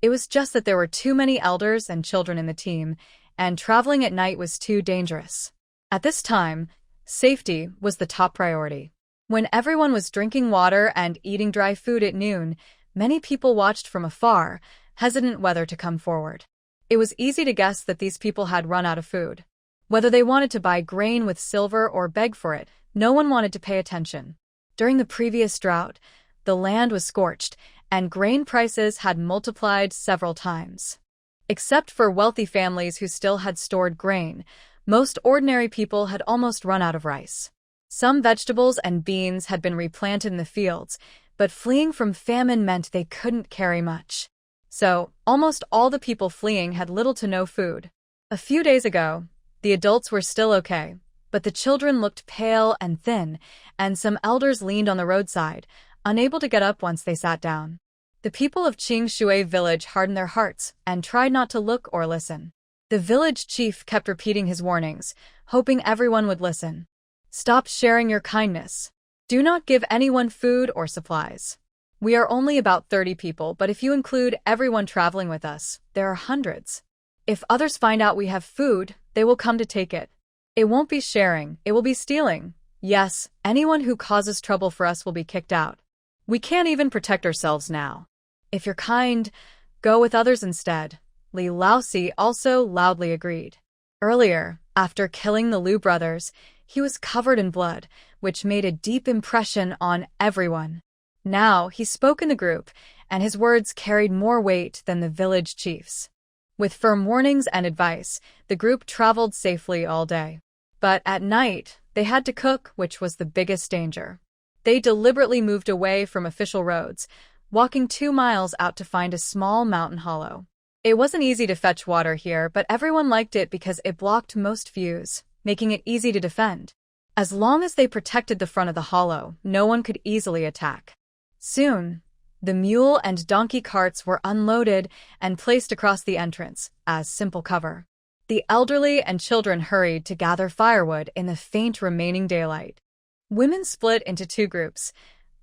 it was just that there were too many elders and children in the team, and traveling at night was too dangerous. At this time, safety was the top priority. When everyone was drinking water and eating dry food at noon, many people watched from afar, hesitant whether to come forward. It was easy to guess that these people had run out of food. Whether they wanted to buy grain with silver or beg for it, no one wanted to pay attention. During the previous drought, the land was scorched, and grain prices had multiplied several times. Except for wealthy families who still had stored grain, most ordinary people had almost run out of rice. Some vegetables and beans had been replanted in the fields, but fleeing from famine meant they couldn't carry much. So, almost all the people fleeing had little to no food. A few days ago, the adults were still okay, but the children looked pale and thin, and some elders leaned on the roadside, unable to get up once they sat down. The people of Qingshui village hardened their hearts and tried not to look or listen. The village chief kept repeating his warnings, hoping everyone would listen. Stop sharing your kindness. Do not give anyone food or supplies. We are only about 30 people, but if you include everyone traveling with us, there are hundreds. If others find out we have food, they will come to take it. It won't be sharing, it will be stealing. Yes, anyone who causes trouble for us will be kicked out. We can't even protect ourselves now. If you're kind, go with others instead. Lousiey also loudly agreed. Earlier, after killing the Liu brothers, he was covered in blood, which made a deep impression on everyone. Now he spoke in the group, and his words carried more weight than the village chief's. With firm warnings and advice, the group traveled safely all day. But at night, they had to cook, which was the biggest danger. They deliberately moved away from official roads, walking 2 miles out to find a small mountain hollow. It wasn't easy to fetch water here, but everyone liked it because it blocked most views, making it easy to defend. As long as they protected the front of the hollow, no one could easily attack. Soon, the mule and donkey carts were unloaded and placed across the entrance as simple cover. The elderly and children hurried to gather firewood in the faint remaining daylight. Women split into 2 groups,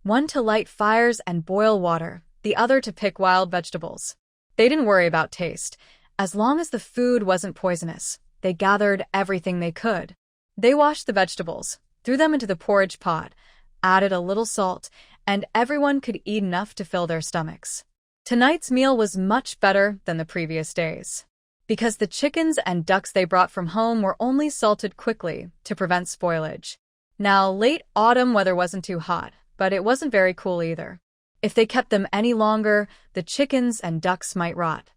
one to light fires and boil water, the other to pick wild vegetables. They didn't worry about taste. As long as the food wasn't poisonous, they gathered everything they could. They washed the vegetables, threw them into the porridge pot, added a little salt, and everyone could eat enough to fill their stomachs. Tonight's meal was much better than the previous days, because the chickens and ducks they brought from home were only salted quickly to prevent spoilage. Now, late autumn weather wasn't too hot, but it wasn't very cool either. If they kept them any longer, the chickens and ducks might rot.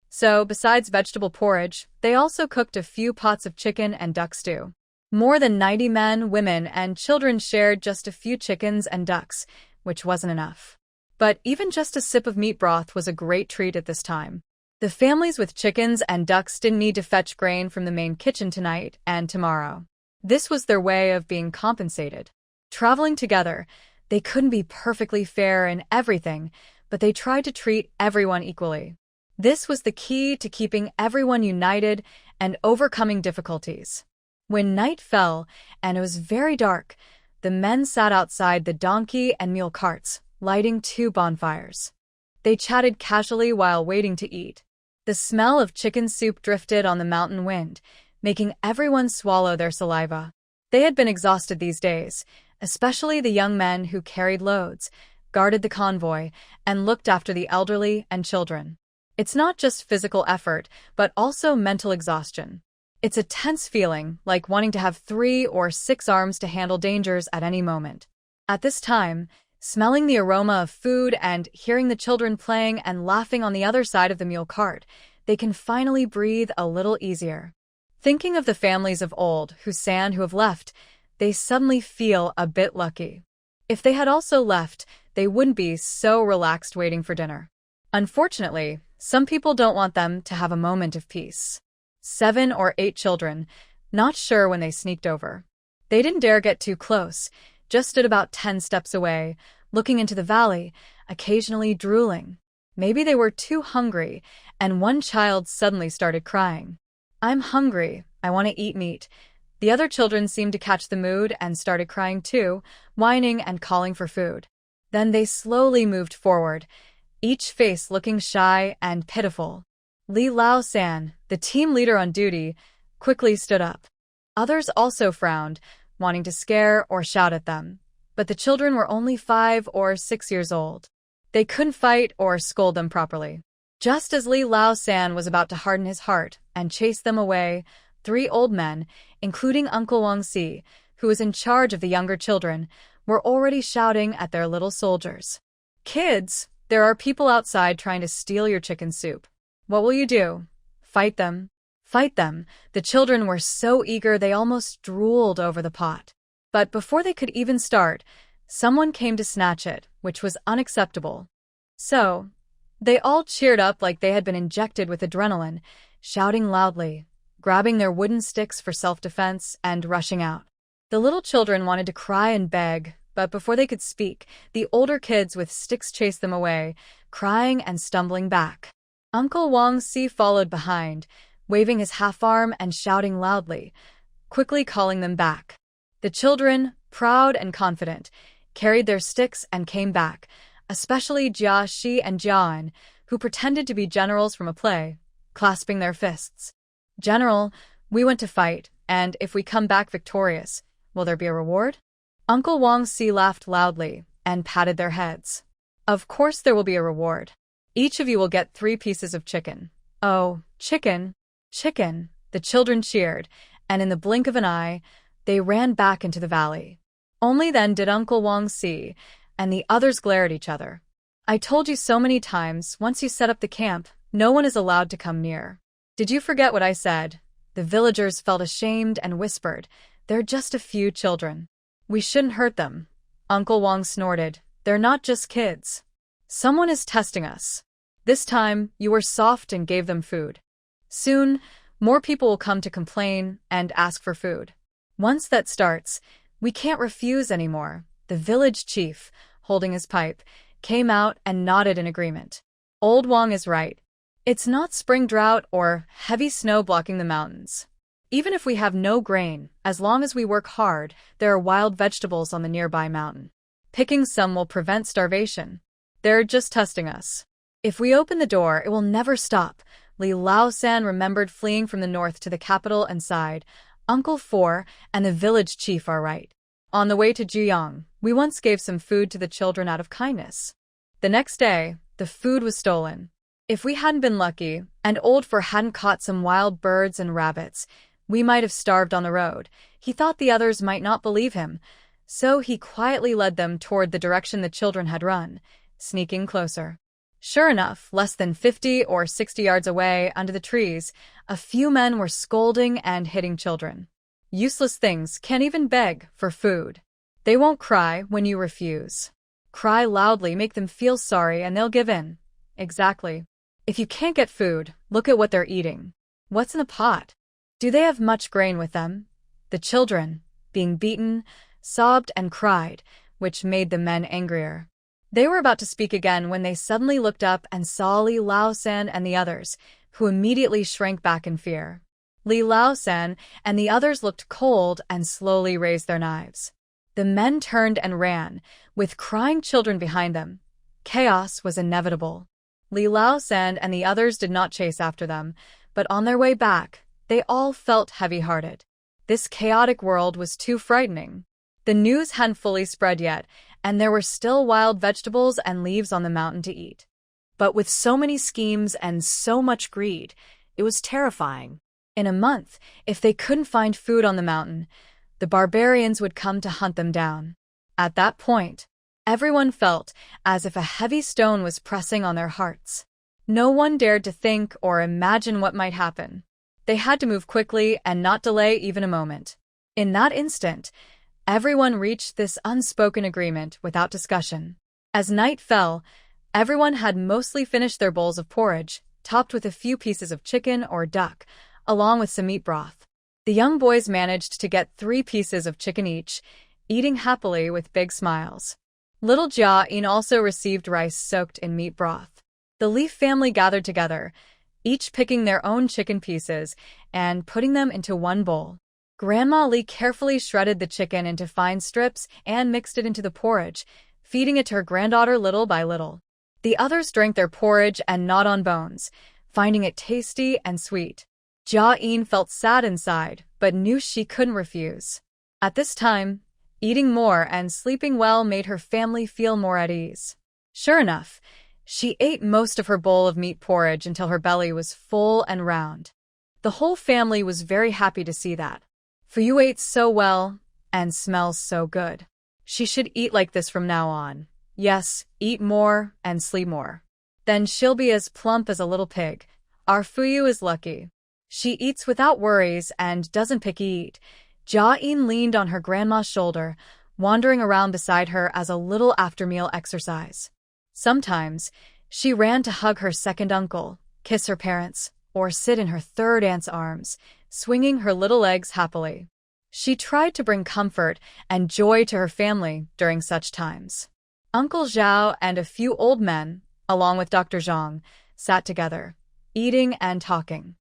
So, besides vegetable porridge, they also cooked a few pots of chicken and duck stew. More than 90 men, women, and children shared just a few chickens and ducks, which wasn't enough. But even just a sip of meat broth was a great treat at this time. The families with chickens and ducks didn't need to fetch grain from the main kitchen tonight and tomorrow. This was their way of being compensated. Traveling together, they couldn't be perfectly fair in everything, but they tried to treat everyone equally. This was the key to keeping everyone united and overcoming difficulties. When night fell and it was very dark, the men sat outside the donkey and mule carts, lighting 2 bonfires. They chatted casually while waiting to eat. The smell of chicken soup drifted on the mountain wind, making everyone swallow their saliva. They had been exhausted these days, especially the young men who carried loads, guarded the convoy, and looked after the elderly and children. It's not just physical effort, but also mental exhaustion. It's a tense feeling, like wanting to have 3 or 6 arms to handle dangers at any moment. At this time, smelling the aroma of food and hearing the children playing and laughing on the other side of the mule cart, they can finally breathe a little easier. Thinking of the families of old who have left, they suddenly feel a bit lucky. If they had also left, they wouldn't be so relaxed waiting for dinner. Unfortunately, some people don't want them to have a moment of peace. 7 or 8 children, not sure when they sneaked over. They didn't dare get too close, just stood about 10 steps away, looking into the valley, occasionally drooling. Maybe they were too hungry, and one child suddenly started crying. "I'm hungry, I want to eat meat." The other children seemed to catch the mood and started crying too, whining and calling for food. Then they slowly moved forward, each face looking shy and pitiful. Li Lao-san, the team leader on duty, quickly stood up. Others also frowned, wanting to scare or shout at them. But the children were only 5 or 6 years old. They couldn't fight or scold them properly. Just as Li Lao-san was about to harden his heart and chase them away, 3 old men, including Uncle Wang Si, who was in charge of the younger children, were already shouting at their little soldiers. "Kids, there are people outside trying to steal your chicken soup. What will you do? Fight them? Fight them." The children were so eager they almost drooled over the pot. But before they could even start, someone came to snatch it, which was unacceptable. So, they all cheered up like they had been injected with adrenaline, shouting loudly, grabbing their wooden sticks for self-defense, and rushing out. The little children wanted to cry and beg, but before they could speak, the older kids with sticks chased them away, crying and stumbling back. Uncle Wang Si followed behind, waving his half-arm and shouting loudly, quickly calling them back. The children, proud and confident, carried their sticks and came back, especially Jia Shi and Jiayin, who pretended to be generals from a play, clasping their fists. "General, we went to fight, and if we come back victorious, will there be a reward?" Uncle Wang Si laughed loudly and patted their heads. "Of course there will be a reward. Each of you will get 3 pieces of chicken." "Oh, chicken! Chicken!" The children cheered, and in the blink of an eye, they ran back into the valley. Only then did Uncle Wang Si and the others glare at each other. "I told you so many times, once you set up the camp, no one is allowed to come near. Did you forget what I said?" The villagers felt ashamed and whispered, "They're just a few children. We shouldn't hurt them." Uncle Wang snorted, "They're not just kids. Someone is testing us. This time, you were soft and gave them food. Soon, more people will come to complain and ask for food. Once that starts, we can't refuse anymore." The village chief, holding his pipe, came out and nodded in agreement. "Old Wang is right. It's not spring drought or heavy snow blocking the mountains. Even if we have no grain, as long as we work hard, there are wild vegetables on the nearby mountain. Picking some will prevent starvation. They're just testing us. If we open the door, it will never stop." Li Lao-san remembered fleeing from the north to the capital and sighed, "Uncle Four and the village chief are right. On the way to Jiayin, we once gave some food to the children out of kindness. The next day, the food was stolen. If we hadn't been lucky, and Old Four hadn't caught some wild birds and rabbits, we might have starved on the road." He thought the others might not believe him, so he quietly led them toward the direction the children had run, sneaking closer. Sure enough, less than 50 or 60 yards away, under the trees, a few men were scolding and hitting children. "Useless things can't even beg for food. They won't cry when you refuse. Cry loudly, make them feel sorry, and they'll give in." "Exactly. If you can't get food, look at what they're eating. What's in the pot? Do they have much grain with them?" The children, being beaten, sobbed and cried, which made the men angrier. They were about to speak again when they suddenly looked up and saw Li Lao-san and the others, who immediately shrank back in fear. Li Lao-san and the others looked cold and slowly raised their knives. The men turned and ran, with crying children behind them. Chaos was inevitable. Li Lao-san and the others did not chase after them, but on their way back, they all felt heavy-hearted. This chaotic world was too frightening. The news hadn't fully spread yet, and there were still wild vegetables and leaves on the mountain to eat. But with so many schemes and so much greed, it was terrifying. In a month, if they couldn't find food on the mountain, the barbarians would come to hunt them down. At that point, everyone felt as if a heavy stone was pressing on their hearts. No one dared to think or imagine what might happen. They had to move quickly and not delay even a moment. In that instant, everyone reached this unspoken agreement without discussion. As night fell, everyone had mostly finished their bowls of porridge, topped with a few pieces of chicken or duck, along with some meat broth. The young boys managed to get 3 pieces of chicken each, eating happily with big smiles. Little Jiayin also received rice soaked in meat broth. The Leaf family gathered together, each picking their own chicken pieces and putting them into one bowl. Grandma Li carefully shredded the chicken into fine strips and mixed it into the porridge, feeding it to her granddaughter little by little. The others drank their porridge and gnawed on bones, finding it tasty and sweet. Jiayin felt sad inside, but knew she couldn't refuse. At this time, eating more and sleeping well made her family feel more at ease. Sure enough, she ate most of her bowl of meat porridge until her belly was full and round. The whole family was very happy to see that. For you ate so well and smells so good. She should eat like this from now on. Yes, eat more and sleep more. Then she'll be as plump as a little pig. Our Fuyu is lucky. She eats without worries and doesn't picky eat. Jiayin leaned on her grandma's shoulder, wandering around beside her as a little after-meal exercise. Sometimes, she ran to hug her second uncle, kiss her parents, or sit in her third aunt's arms, swinging her little legs happily. She tried to bring comfort and joy to her family during such times. Uncle Zhao and a few old men, along with Dr. Zhang, sat together, eating and talking.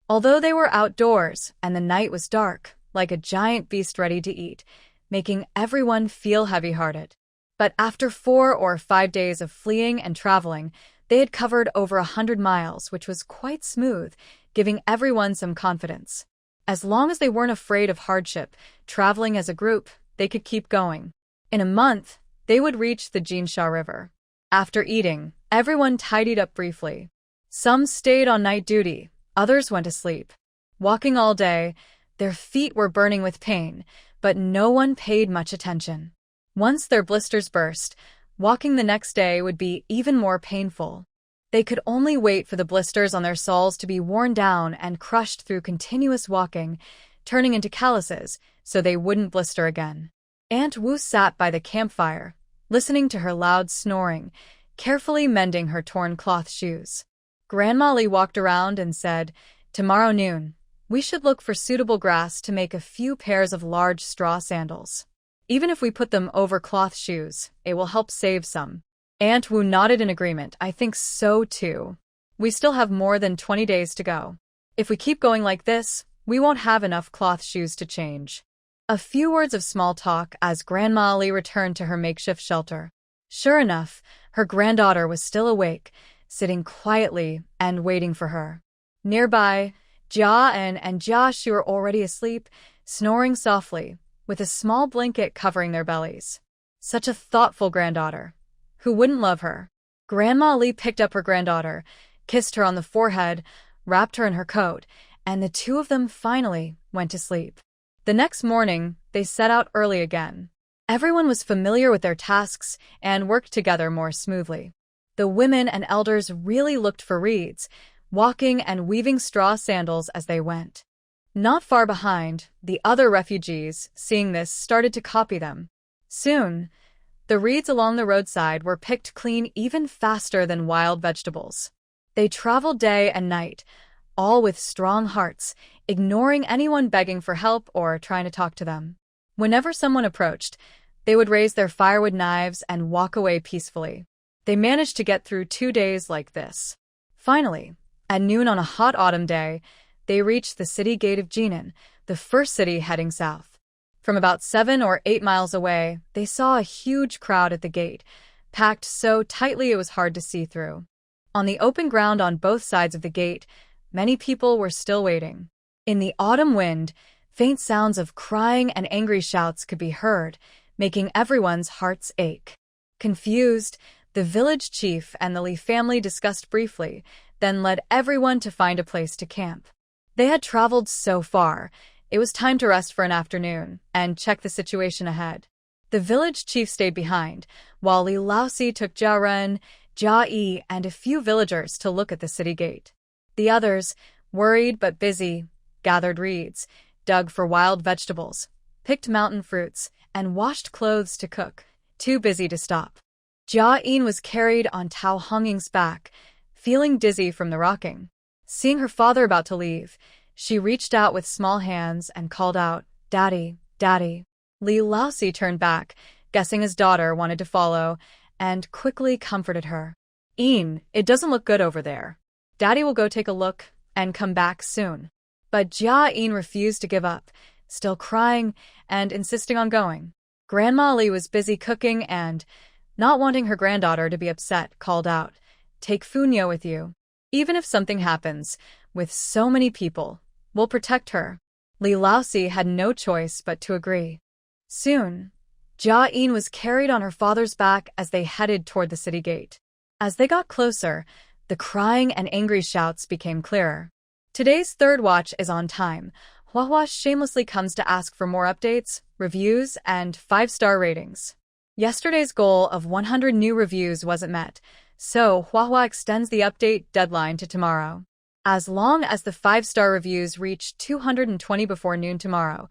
Although they were outdoors and the night was dark, like a giant beast ready to eat, making everyone feel heavy-hearted. But after 4 or 5 days of fleeing and traveling, they had covered over 100 miles, which was quite smooth, giving everyone some confidence. As long as they weren't afraid of hardship, traveling as a group, they could keep going. In a month, they would reach the Jinsha River. After eating, everyone tidied up briefly. Some stayed on night duty, others went to sleep. Walking all day, their feet were burning with pain, but no one paid much attention. Once their blisters burst, walking the next day would be even more painful. They could only wait for the blisters on their soles to be worn down and crushed through continuous walking, turning into calluses so they wouldn't blister again. Aunt Wu sat by the campfire, listening to her loud snoring, carefully mending her torn cloth shoes. Grandma Li walked around and said, "Tomorrow noon, we should look for suitable grass to make a few pairs of large straw sandals. Even if we put them over cloth shoes, it will help save some." Aunt Wu nodded in agreement. "I think so too. We still have more than 20 days to go. If we keep going like this, we won't have enough cloth shoes to change." A few words of small talk as Grandma Li returned to her makeshift shelter. Sure enough, her granddaughter was still awake, sitting quietly and waiting for her. Nearby, Jiayin and Jiaxu were already asleep, snoring softly, with a small blanket covering their bellies. Such a thoughtful granddaughter. Who wouldn't love her? Grandma Li picked up her granddaughter, kissed her on the forehead, wrapped her in her coat, and the two of them finally went to sleep. The next morning, they set out early again. Everyone was familiar with their tasks and worked together more smoothly. The women and elders really looked for reeds, walking and weaving straw sandals as they went. Not far behind, the other refugees, seeing this, started to copy them. Soon, the reeds along the roadside were picked clean even faster than wild vegetables. They traveled day and night, all with strong hearts, ignoring anyone begging for help or trying to talk to them. Whenever someone approached, they would raise their firewood knives and walk away peacefully. They managed to get through 2 days like this. Finally, at noon on a hot autumn day, they reached the city gate of Jinan, the first city heading south. From about 7 or 8 miles away, they saw a huge crowd at the gate, packed so tightly it was hard to see through. On the open ground on both sides of the gate, many people were still waiting. In the autumn wind, faint sounds of crying and angry shouts could be heard, making everyone's hearts ache. Confused, the village chief and the Li family discussed briefly, then led everyone to find a place to camp. They had traveled so far, it was time to rest for an afternoon and check the situation ahead. The village chief stayed behind, while Lousiey took Jiayin, Jiayi, and a few villagers to look at the city gate. The others, worried but busy, gathered reeds, dug for wild vegetables, picked mountain fruits, and washed clothes to cook, too busy to stop. Jiayin was carried on Tao Honging's back, feeling dizzy from the rocking. Seeing her father about to leave, she reached out with small hands and called out, "Daddy, Daddy." Lousiey turned back, guessing his daughter wanted to follow, and quickly comforted her. "Yin, it doesn't look good over there. Daddy will go take a look and come back soon." But Jiayin refused to give up, still crying and insisting on going. Grandma Li was busy cooking and, not wanting her granddaughter to be upset, called out, "Take Funyo with you. Even if something happens, with so many people, we'll protect her." Lousiey had no choice but to agree. Soon, Jiayin was carried on her father's back as they headed toward the city gate. As they got closer, the crying and angry shouts became clearer. Today's third watch is on time. Wuihua shamelessly comes to ask for more updates, reviews, and 5-star ratings. Yesterday's goal of 100 new reviews wasn't met, so Wuihua extends the update deadline to tomorrow. As long as the 5-star reviews reach 220 before noon tomorrow,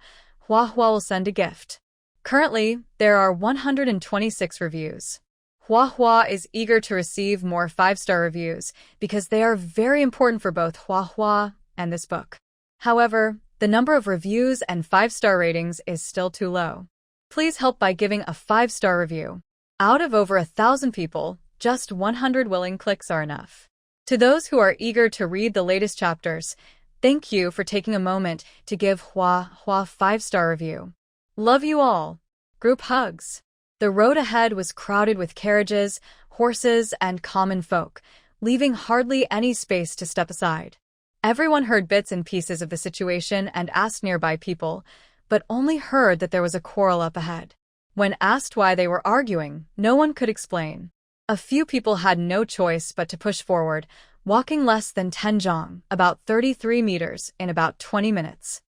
Wuihua will send a gift. Currently, there are 126 reviews. Wuihua is eager to receive more 5-star reviews because they are very important for both Wuihua and this book. However, the number of reviews and 5-star ratings is still too low. Please help by giving a 5-star review. Out of over 1,000 people, just 100 willing clicks are enough. To those who are eager to read the latest chapters, thank you for taking a moment to give Wuihua 5-star review. Love you all. Group hugs. The road ahead was crowded with carriages, horses, and common folk, leaving hardly any space to step aside. Everyone heard bits and pieces of the situation and asked nearby people, but only heard that there was a quarrel up ahead. When asked why they were arguing, no one could explain. A few people had no choice but to push forward, walking less than 10 zhang, about 33 meters, in about 20 minutes.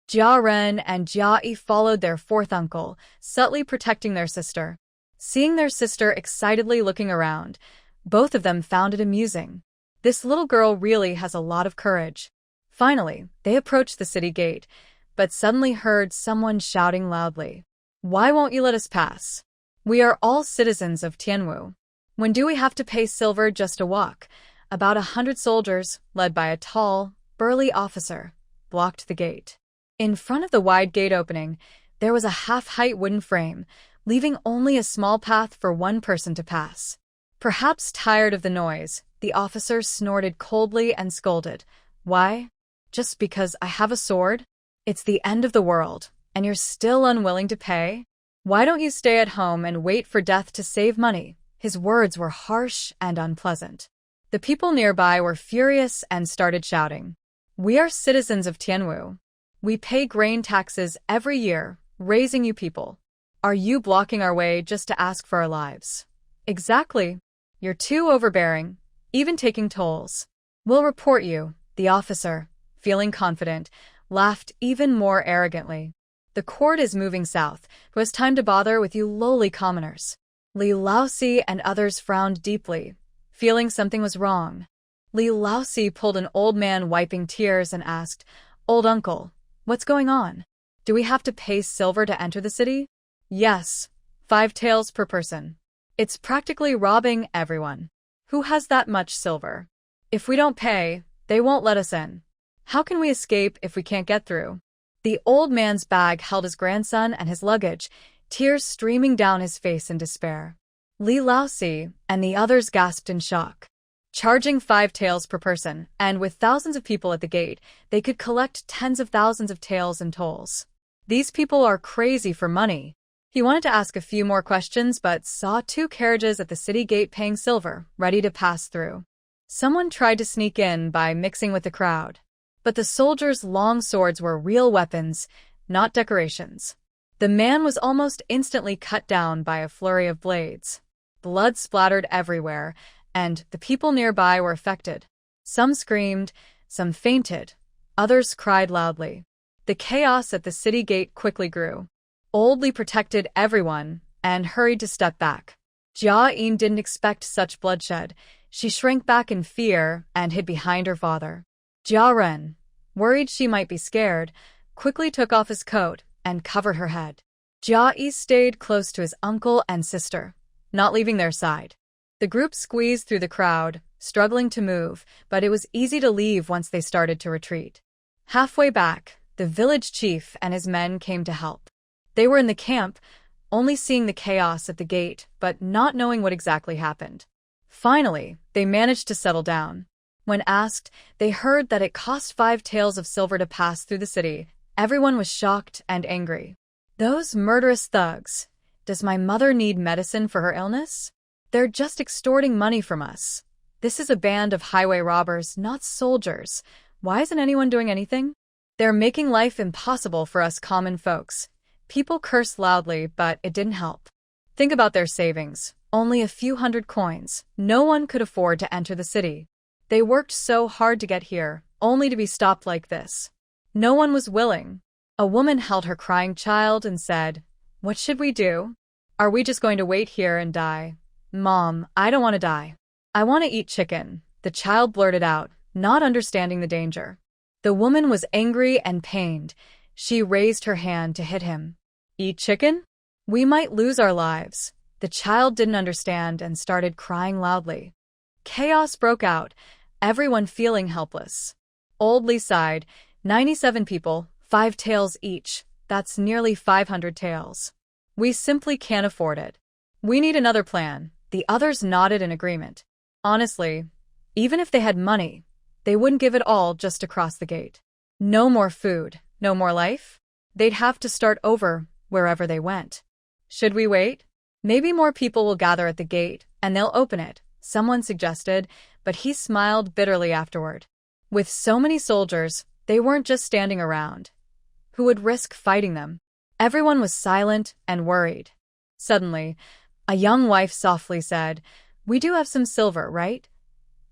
Jiayin and Jiayin followed their fourth uncle, subtly protecting their sister. Seeing their sister excitedly looking around, both of them found it amusing. This little girl really has a lot of courage. Finally, they approached the city gate, but suddenly heard someone shouting loudly, "Why won't you let us pass? We are all citizens of Tianwu. When do we have to pay silver just to walk?" About 100 soldiers, led by a tall, burly officer, blocked the gate. In front of the wide gate opening, there was a half-height wooden frame, leaving only a small path for one person to pass. Perhaps tired of the noise, the officer snorted coldly and scolded, "Why? Just because I have a sword? It's the end of the world, and you're still unwilling to pay? Why don't you stay at home and wait for death to save money?" His words were harsh and unpleasant. The people nearby were furious and started shouting, "We are citizens of Tianwu. We pay grain taxes every year, raising you people. Are you blocking our way just to ask for our lives?" "Exactly. You're too overbearing, even taking tolls. We'll report you," the officer, feeling confident, laughed even more arrogantly. "The court is moving south. It was time to bother with you lowly commoners." Lousiey and others frowned deeply, feeling something was wrong. Lousiey pulled an old man wiping tears and asked, "Old uncle, what's going on? Do we have to pay silver to enter the city?" "Yes, 5 taels per person. It's practically robbing everyone. Who has that much silver? If we don't pay, they won't let us in. How can we escape if we can't get through?" The old man's bag held his grandson and his luggage, tears streaming down his face in despair. Lousiey and the others gasped in shock. Charging 5 taels per person, and with thousands of people at the gate, they could collect tens of thousands of taels in tolls. These people are crazy for money. He wanted to ask a few more questions but saw 2 carriages at the city gate paying silver, ready to pass through. Someone tried to sneak in by mixing with the crowd. But the soldiers' long swords were real weapons, not decorations. The man was almost instantly cut down by a flurry of blades. Blood splattered everywhere, and the people nearby were affected. Some screamed, some fainted, others cried loudly. The chaos at the city gate quickly grew. Old Li protected everyone and hurried to step back. Jiayin didn't expect such bloodshed. She shrank back in fear and hid behind her father. Jiayin, worried she might be scared, quickly took off his coat and covered her head. Jiayin stayed close to his uncle and sister, not leaving their side. The group squeezed through the crowd, struggling to move, but it was easy to leave once they started to retreat. Halfway back, the village chief and his men came to help. They were in the camp, only seeing the chaos at the gate, but not knowing what exactly happened. Finally, they managed to settle down. When asked, they heard that it cost 5 taels of silver to pass through the city. Everyone was shocked and angry. Those murderous thugs. Does my mother need medicine for her illness? They're just extorting money from us. This is a band of highway robbers, not soldiers. Why isn't anyone doing anything? They're making life impossible for us common folks. People cursed loudly, but it didn't help. Think about their savings. Only a few hundred coins. No one could afford to enter the city. They worked so hard to get here, only to be stopped like this. No one was willing. A woman held her crying child and said, "What should we do? Are we just going to wait here and die?" "Mom, I don't want to die. I want to eat chicken," the child blurted out, not understanding the danger. The woman was angry and pained. She raised her hand to hit him. "Eat chicken? We might lose our lives." The child didn't understand and started crying loudly. Chaos broke out, everyone feeling helpless. Old Lee sighed. 97 people, 5 taels each. That's nearly 500 taels. We simply can't afford it. We need another plan. The others nodded in agreement. Honestly, even if they had money, they wouldn't give it all just to cross the gate. No more food, no more life. They'd have to start over wherever they went. Should we wait? Maybe more people will gather at the gate, and they'll open it, someone suggested, but he smiled bitterly afterward. With so many soldiers, they weren't just standing around. Who would risk fighting them? Everyone was silent and worried. Suddenly, a young wife softly said, "We do have some silver, right?"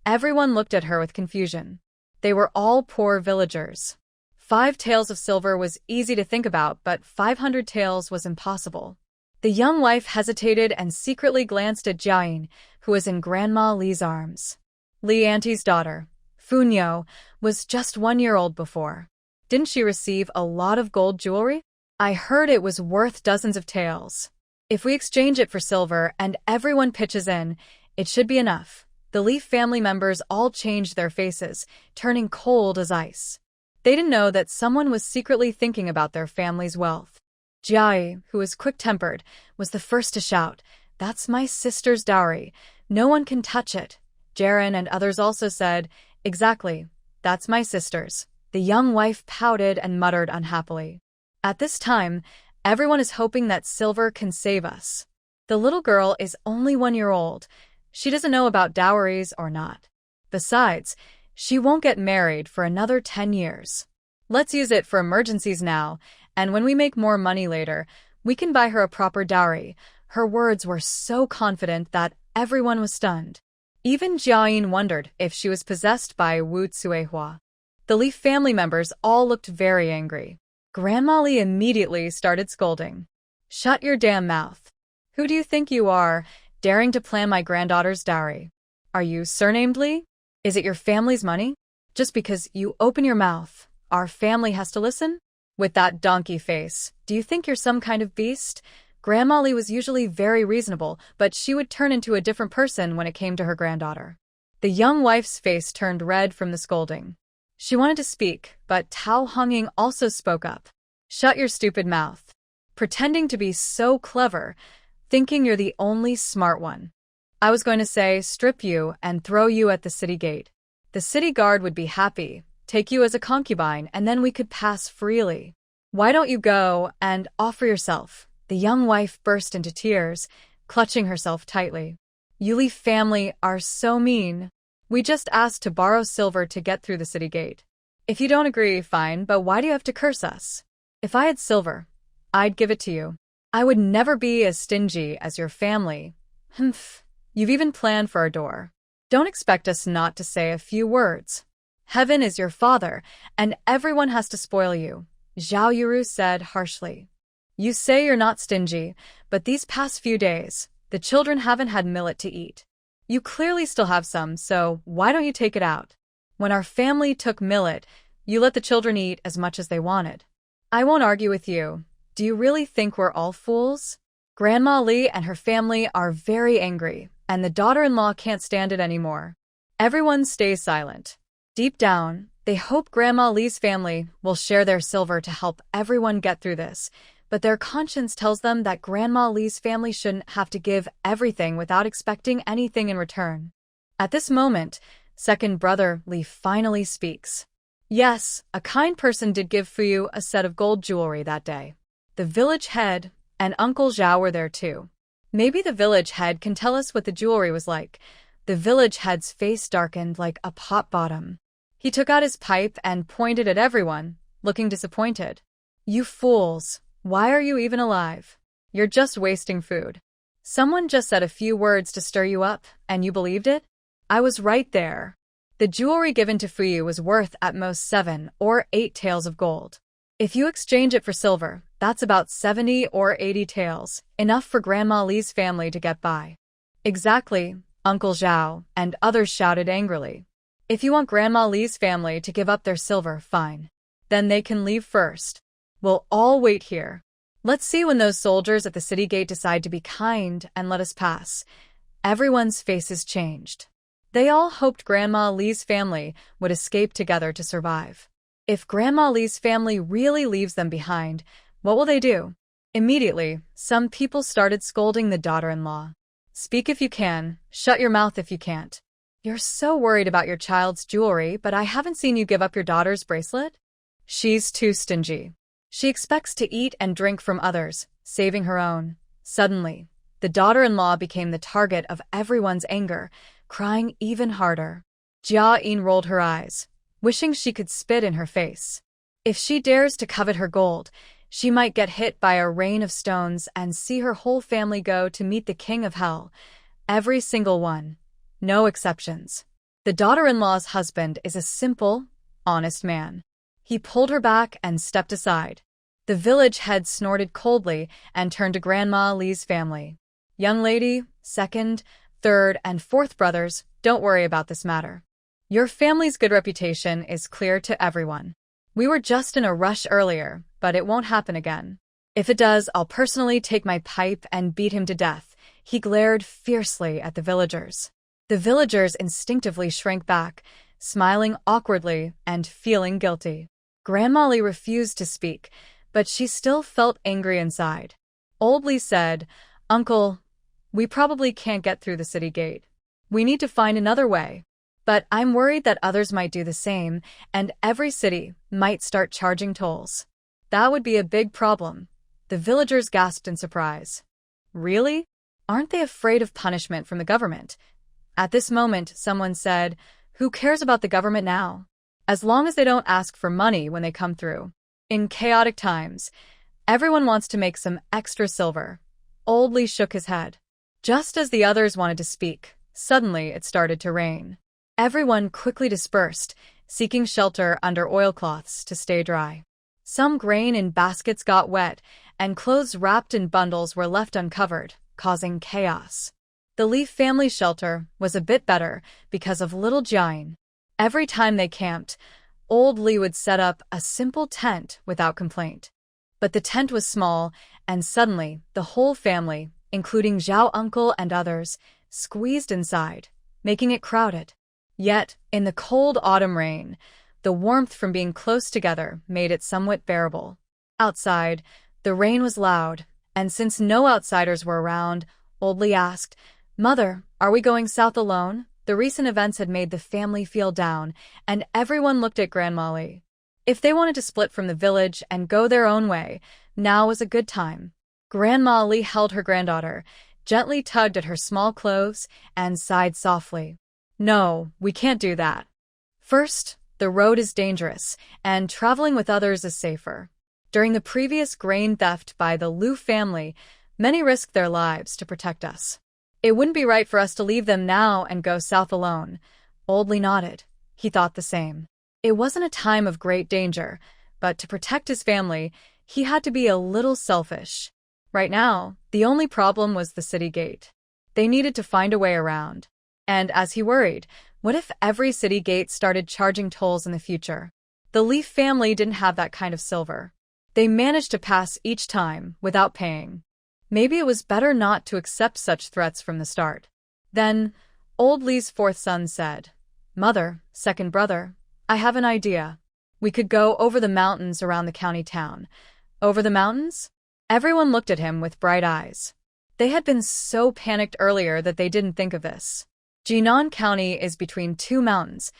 Everyone looked at her with confusion. They were all poor villagers. 5 taels of silver was easy to think about, but 500 taels was impossible. The young wife hesitated and secretly glanced at Jiayin, who was in Grandma Li's arms. Li Auntie's daughter, Funyo, was just 1 year old before. Didn't she receive a lot of gold jewelry? I heard it was worth dozens of taels. If we exchange it for silver and everyone pitches in, it should be enough. The Li family members all changed their faces, turning cold as ice. They didn't know that someone was secretly thinking about their family's wealth. Jiayin, who was quick-tempered, was the first to shout, "That's my sister's dowry. No one can touch it." Jiayin and others also said, "Exactly, that's my sister's." The young wife pouted and muttered unhappily. At this time, everyone is hoping that silver can save us. The little girl is only 1 year old. She doesn't know about dowries or not. Besides, she won't get married for another 10 years. Let's use it for emergencies now, and when we make more money later, we can buy her a proper dowry. Her words were so confident that everyone was stunned. Even Jiayin wondered if she was possessed by Wuihua. The Li family members all looked very angry. Grandma Li immediately started scolding. "Shut your damn mouth. Who do you think you are, daring to plan my granddaughter's dowry? Are you surnamed Li? Is it your family's money? Just because you open your mouth, our family has to listen? With that donkey face, do you think you're some kind of beast?" Grandma Li was usually very reasonable, but she would turn into a different person when it came to her granddaughter. The young wife's face turned red from the scolding. She wanted to speak, but Tao Honging also spoke up. "Shut your stupid mouth. Pretending to be so clever, thinking you're the only smart one. I was going to say strip you and throw you at the city gate. The city guard would be happy, take you as a concubine, and then we could pass freely. Why don't you go and offer yourself?" The young wife burst into tears, clutching herself tightly. "You Li family are so mean. We just asked to borrow silver to get through the city gate. If you don't agree, fine, but why do you have to curse us? If I had silver, I'd give it to you. I would never be as stingy as your family. Humph. You've even planned for our door. Don't expect us not to say a few words. Heaven is your father, and everyone has to spoil you," Zhao Yuru said harshly. "You say you're not stingy, but these past few days, the children haven't had millet to eat. You clearly still have some, so why don't you take it out? When our family took millet, you let the children eat as much as they wanted. I won't argue with you. Do you really think we're all fools?" Grandma Li and her family are very angry, and the daughter-in-law can't stand it anymore. Everyone stays silent. Deep down, they hope Grandma Li's family will share their silver to help everyone get through this, but their conscience tells them that Grandma Li's family shouldn't have to give everything without expecting anything in return. At this moment, second brother Li finally speaks. Yes, a kind person did give Fuyu a set of gold jewelry that day. The village head and Uncle Zhao were there too. Maybe the village head can tell us what the jewelry was like. The village head's face darkened like a pot bottom. He took out his pipe and pointed at everyone, looking disappointed. You fools, why are you even alive? You're just wasting food. Someone just said a few words to stir you up, and you believed it? I was right there. The jewelry given to Fuyu was worth at most 7 or 8 taels of gold. If you exchange it for silver, that's about 70 or 80 taels, enough for Grandma Li's family to get by. Exactly, Uncle Zhao and others shouted angrily. If you want Grandma Li's family to give up their silver, fine. Then they can leave first. We'll all wait here. Let's see when those soldiers at the city gate decide to be kind and let us pass. Everyone's faces changed. They all hoped Grandma Li's family would escape together to survive. If Grandma Li's family really leaves them behind, what will they do? Immediately, some people started scolding the daughter-in-law. Speak if you can, shut your mouth if you can't. You're so worried about your child's jewelry, but I haven't seen you give up your daughter's bracelet? She's too stingy. She expects to eat and drink from others, saving her own. Suddenly, the daughter-in-law became the target of everyone's anger, crying even harder. Jiayin rolled her eyes, wishing she could spit in her face. If she dares to covet her gold, she might get hit by a rain of stones and see her whole family go to meet the king of hell. Every single one. No exceptions. The daughter-in-law's husband is a simple, honest man. He pulled her back and stepped aside. The village head snorted coldly and turned to Grandma Li's family. Young lady, second, third, and fourth brothers, don't worry about this matter. Your family's good reputation is clear to everyone. We were just in a rush earlier, but it won't happen again. If it does, I'll personally take my pipe and beat him to death. He glared fiercely at the villagers. The villagers instinctively shrank back, smiling awkwardly and feeling guilty. Grandma Li refused to speak, but she still felt angry inside. Old Li said, Uncle, we probably can't get through the city gate. We need to find another way. But I'm worried that others might do the same, and every city might start charging tolls. That would be a big problem. The villagers gasped in surprise. Really? Aren't they afraid of punishment from the government? At this moment, someone said, Who cares about the government now? As long as they don't ask for money when they come through. In chaotic times, everyone wants to make some extra silver. Old Li shook his head. Just as the others wanted to speak, suddenly it started to rain. Everyone quickly dispersed, seeking shelter under oilcloths to stay dry. Some grain in baskets got wet, and clothes wrapped in bundles were left uncovered, causing chaos. The Li family shelter was a bit better because of little Jiayin. Every time they camped, old Li would set up a simple tent without complaint. But the tent was small, and suddenly the whole family, including Zhao uncle and others, squeezed inside, making it crowded. Yet, in the cold autumn rain, the warmth from being close together made it somewhat bearable. Outside, the rain was loud, and since no outsiders were around, Old Li asked, Mother, are we going south alone? The recent events had made the family feel down, and everyone looked at Grandma Li. If they wanted to split from the village and go their own way, now was a good time. Grandma Li held her granddaughter, gently tugged at her small clothes, and sighed softly. No, we can't do that. First, the road is dangerous, and traveling with others is safer. During the previous grain theft by the Liu family, many risked their lives to protect us. It wouldn't be right for us to leave them now and go south alone. Old Li nodded. He thought the same. It wasn't a time of great danger, but to protect his family, he had to be a little selfish. Right now, the only problem was the city gate. They needed to find a way around. And as he worried, what if every city gate started charging tolls in the future? The Leaf family didn't have that kind of silver. They managed to pass each time without paying. Maybe it was better not to accept such threats from the start. Then, old Li's fourth son said, "Mother, second brother, I have an idea. We could go over the mountains around the county town." Over the mountains? Everyone looked at him with bright eyes. They had been so panicked earlier that they didn't think of this. Jinan County is between two mountains,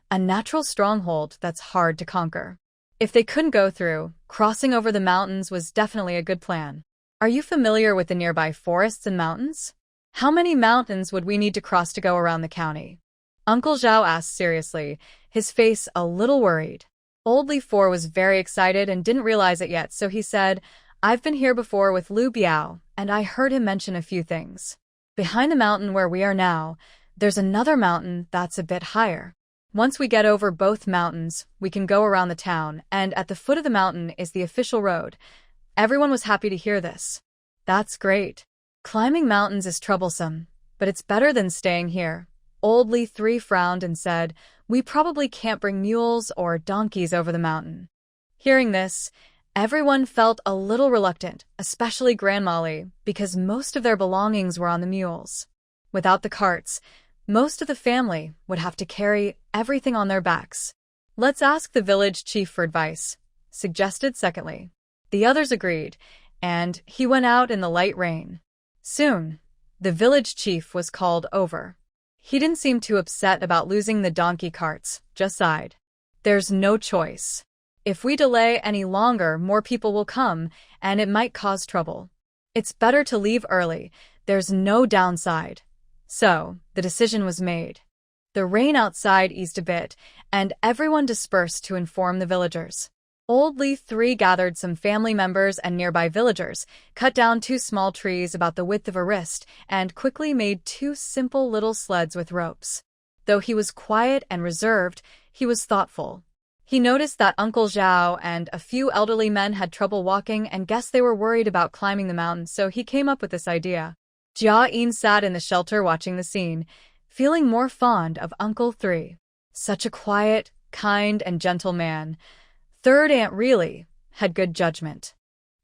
a natural stronghold that's hard to conquer. If they couldn't go through, crossing over the mountains was definitely a good plan. Are you familiar with the nearby forests and mountains? How many mountains would we need to cross to go around the county? Uncle Zhao asked seriously, his face a little worried. Old Li 4 was very excited and didn't realize it yet, so he said, "I've been here before with Lu Biao, and I heard him mention a few things. Behind the mountain where we are now, there's another mountain that's a bit higher. Once we get over both mountains, we can go around the town, and at the foot of the mountain is the official road." Everyone was happy to hear this. That's great. Climbing mountains is troublesome, but it's better than staying here. Old Li 3 frowned and said, "We probably can't bring mules or donkeys over the mountain." Hearing this, everyone felt a little reluctant, especially Grandma Li, because most of their belongings were on the mules. Without the carts, most of the family would have to carry everything on their backs. "Let's ask the village chief for advice," suggested secondly. The others agreed, and he went out in the light rain. Soon, the village chief was called over. He didn't seem too upset about losing the donkey carts, just sighed. "There's no choice. If we delay any longer, more people will come, and it might cause trouble. It's better to leave early. There's no downside." So, the decision was made. The rain outside eased a bit, and everyone dispersed to inform the villagers. Old Li 3 gathered some family members and nearby villagers, cut down 2 small trees about the width of a wrist, and quickly made 2 simple little sleds with ropes. Though he was quiet and reserved, he was thoughtful. He noticed that Uncle Zhao and a few elderly men had trouble walking and guessed they were worried about climbing the mountain, so he came up with this idea. Jiayin sat in the shelter watching the scene, feeling more fond of Uncle 3. Such a quiet, kind, and gentle man. Third aunt really had good judgment.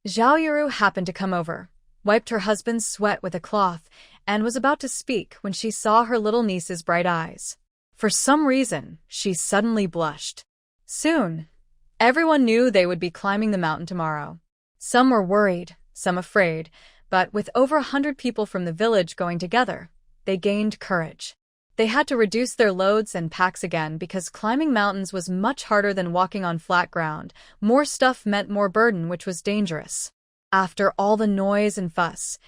Zhao Yuru happened to come over, wiped her husband's sweat with a cloth, and was about to speak when she saw her little niece's bright eyes. For some reason, she suddenly blushed. Soon, everyone knew they would be climbing the mountain tomorrow. Some were worried, some afraid, but with over 100 people from the village going together, they gained courage. They had to reduce their loads and packs again because climbing mountains was much harder than walking on flat ground. More stuff meant more burden, which was dangerous. After all the noise and fuss,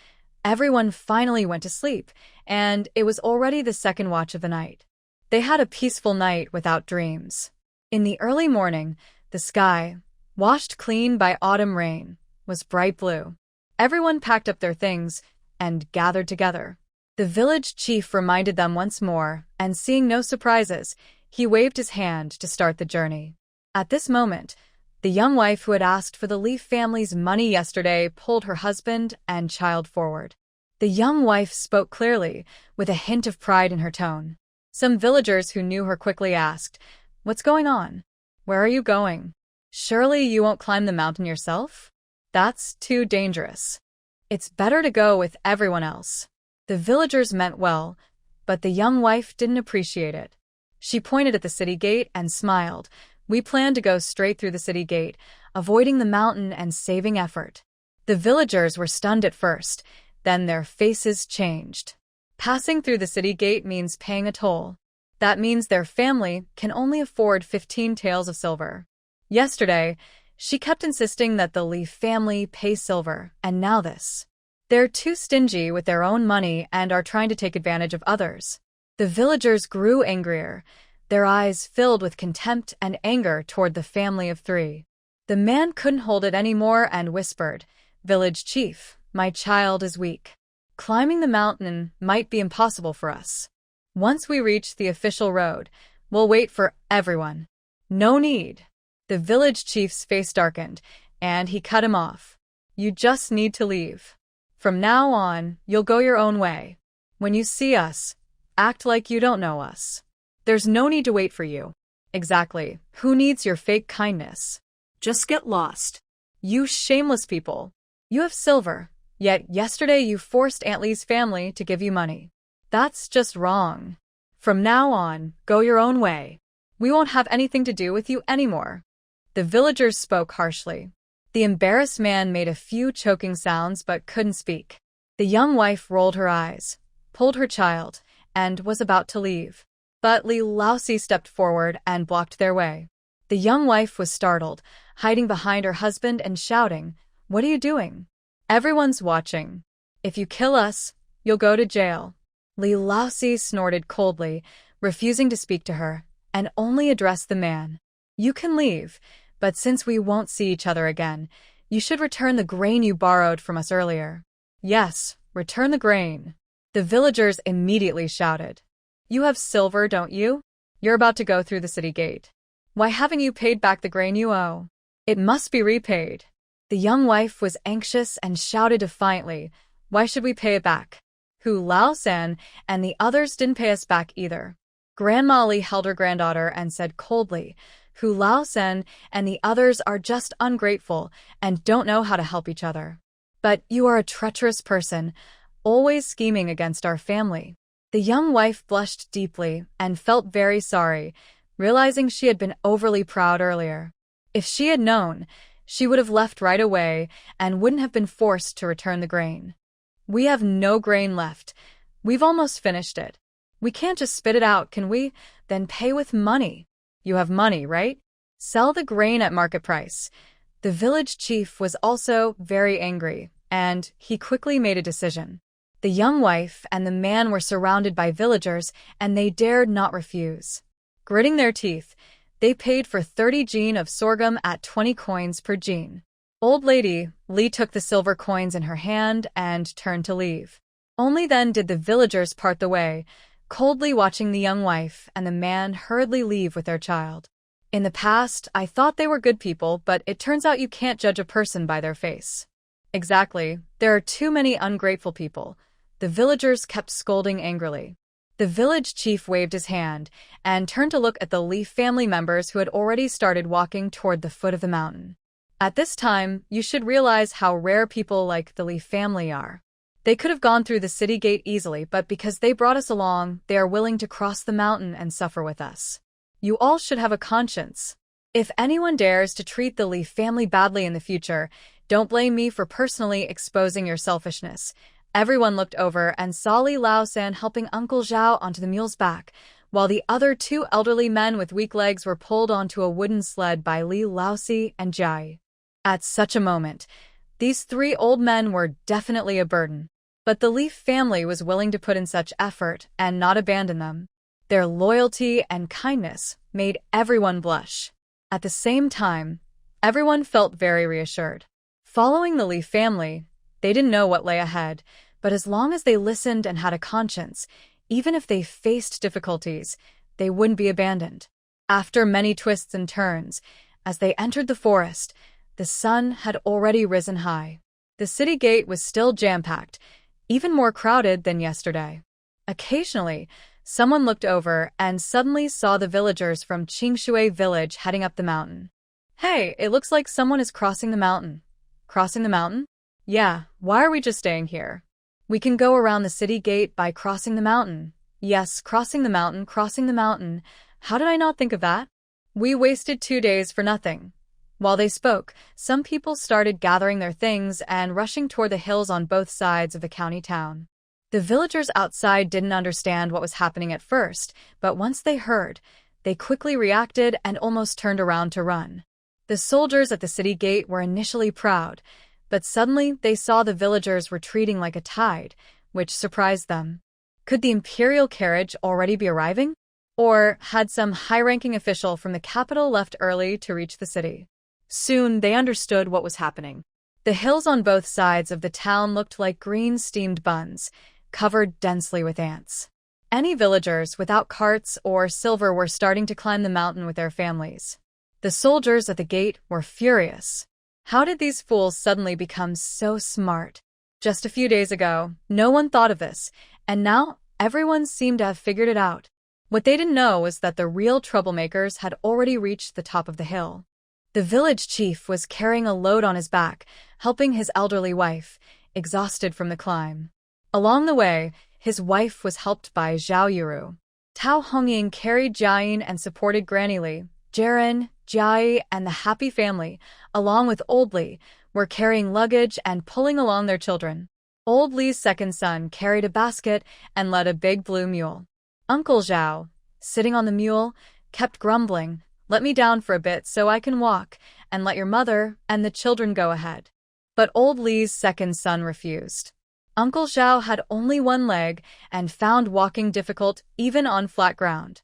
everyone finally went to sleep, and it was already the second watch of the night. They had a peaceful night without dreams. In the early morning, the sky, washed clean by autumn rain, was bright blue. Everyone packed up their things and gathered together. The village chief reminded them once more, and seeing no surprises, he waved his hand to start the journey. At this moment, the young wife who had asked for the Li family's money yesterday pulled her husband and child forward. The young wife spoke clearly, with a hint of pride in her tone. Some villagers who knew her quickly asked, "What's going on? Where are you going? Surely you won't climb the mountain yourself? That's too dangerous. It's better to go with everyone else." The villagers meant well, but the young wife didn't appreciate it. She pointed at the city gate and smiled. "We plan to go straight through the city gate, avoiding the mountain and saving effort." The villagers were stunned at first, then their faces changed. Passing through the city gate means paying a toll. That means their family can only afford 15 taels of silver. Yesterday, she kept insisting that the Li family pay silver, and now this. They're too stingy with their own money and are trying to take advantage of others. The villagers grew angrier, their eyes filled with contempt and anger toward the family of 3. The man couldn't hold it anymore and whispered, "Village chief, my child is weak. Climbing the mountain might be impossible for us. Once we reach the official road, we'll wait for everyone." "No need." The village chief's face darkened, and he cut him off. "You just need to leave. From now on, you'll go your own way. When you see us, act like you don't know us. There's no need to wait for you." "Exactly. Who needs your fake kindness? Just get lost." "You shameless people. You have silver. Yet yesterday you forced Aunt Lee's family to give you money. That's just wrong. From now on, go your own way. We won't have anything to do with you anymore." The villagers spoke harshly. The embarrassed man made a few choking sounds but couldn't speak. The young wife rolled her eyes, pulled her child, and was about to leave. But Lousiey stepped forward and blocked their way. The young wife was startled, hiding behind her husband and shouting, "What are you doing? Everyone's watching. If you kill us, you'll go to jail." Lousiey snorted coldly, refusing to speak to her, and only addressed the man. "You can leave, but since we won't see each other again, you should return the grain you borrowed from us earlier." "Yes, return the grain." The villagers immediately shouted. "You have silver, don't you? You're about to go through the city gate. Why haven't you paid back the grain you owe? It must be repaid." The young wife was anxious and shouted defiantly, "Why should we pay it back? Lousiey and the others didn't pay us back either." Grandma Li held her granddaughter and said coldly, "Lousiey and the others are just ungrateful and don't know how to help each other. But you are a treacherous person, always scheming against our family." The young wife blushed deeply and felt very sorry, realizing she had been overly proud earlier. If she had known, she would have left right away and wouldn't have been forced to return the grain. "We have no grain left. We've almost finished it. We can't just spit it out, can we? Then pay with money. You have money, right? Sell the grain at market price." The village chief was also very angry, and he quickly made a decision. The young wife and the man were surrounded by villagers, and they dared not refuse. Gritting their teeth, they paid for 30 jin of sorghum at 20 coins per jin. Old lady Li took the silver coins in her hand and turned to leave. Only then did the villagers part the way, coldly watching the young wife and the man hurriedly leave with their child. "In the past, I thought they were good people, but it turns out you can't judge a person by their face." "Exactly. There are too many ungrateful people." The villagers kept scolding angrily. The village chief waved his hand and turned to look at the Li family members who had already started walking toward the foot of the mountain. "At this time, you should realize how rare people like the Li family are. They could have gone through the city gate easily, but because they brought us along, they are willing to cross the mountain and suffer with us. You all should have a conscience. If anyone dares to treat the Li family badly in the future, don't blame me for personally exposing your selfishness." Everyone looked over and saw Lousiey helping Uncle Zhao onto the mule's back, while the other two elderly men with weak legs were pulled onto a wooden sled by Lousiey and Jiayin. At such a moment, these three old men were definitely a burden. But the Li family was willing to put in such effort and not abandon them. Their loyalty and kindness made everyone blush. At the same time, everyone felt very reassured. Following the Li family, they didn't know what lay ahead, but as long as they listened and had a conscience, even if they faced difficulties, they wouldn't be abandoned. After many twists and turns, as they entered the forest, the sun had already risen high. The city gate was still jam-packed, even more crowded than yesterday. Occasionally, someone looked over and suddenly saw the villagers from Qingshui village heading up the mountain. "Hey, it looks like someone is crossing the mountain." "Crossing the mountain?" "Yeah, why are we just staying here? We can go around the city gate by crossing the mountain." "Yes, crossing the mountain, crossing the mountain. How did I not think of that? We wasted 2 days for nothing." While they spoke, some people started gathering their things and rushing toward the hills on both sides of the county town. The villagers outside didn't understand what was happening at first, but once they heard, they quickly reacted and almost turned around to run. The soldiers at the city gate were initially proud, but suddenly they saw the villagers retreating like a tide, which surprised them. Could the imperial carriage already be arriving? Or had some high-ranking official from the capital left early to reach the city? Soon they understood what was happening. The hills on both sides of the town looked like green steamed buns, covered densely with ants. Any villagers without carts or silver were starting to climb the mountain with their families. The soldiers at the gate were furious. How did these fools suddenly become so smart? Just a few days ago, no one thought of this, and now everyone seemed to have figured it out. What they didn't know was that the real troublemakers had already reached the top of the hill. The village chief was carrying a load on his back, helping his elderly wife, exhausted from the climb. Along the way, his wife was helped by Zhao Yuru. Tao Hongying carried Jiayin and supported Granny Li. Jiren, Jiayi, and the happy family, along with Old Li, were carrying luggage and pulling along their children. Old Li's second son carried a basket and led a big blue mule. Uncle Zhao, sitting on the mule, kept grumbling, "Let me down for a bit so I can walk, and let your mother and the children go ahead." But Old Li's second son refused. Uncle Zhao had only one leg and found walking difficult even on flat ground.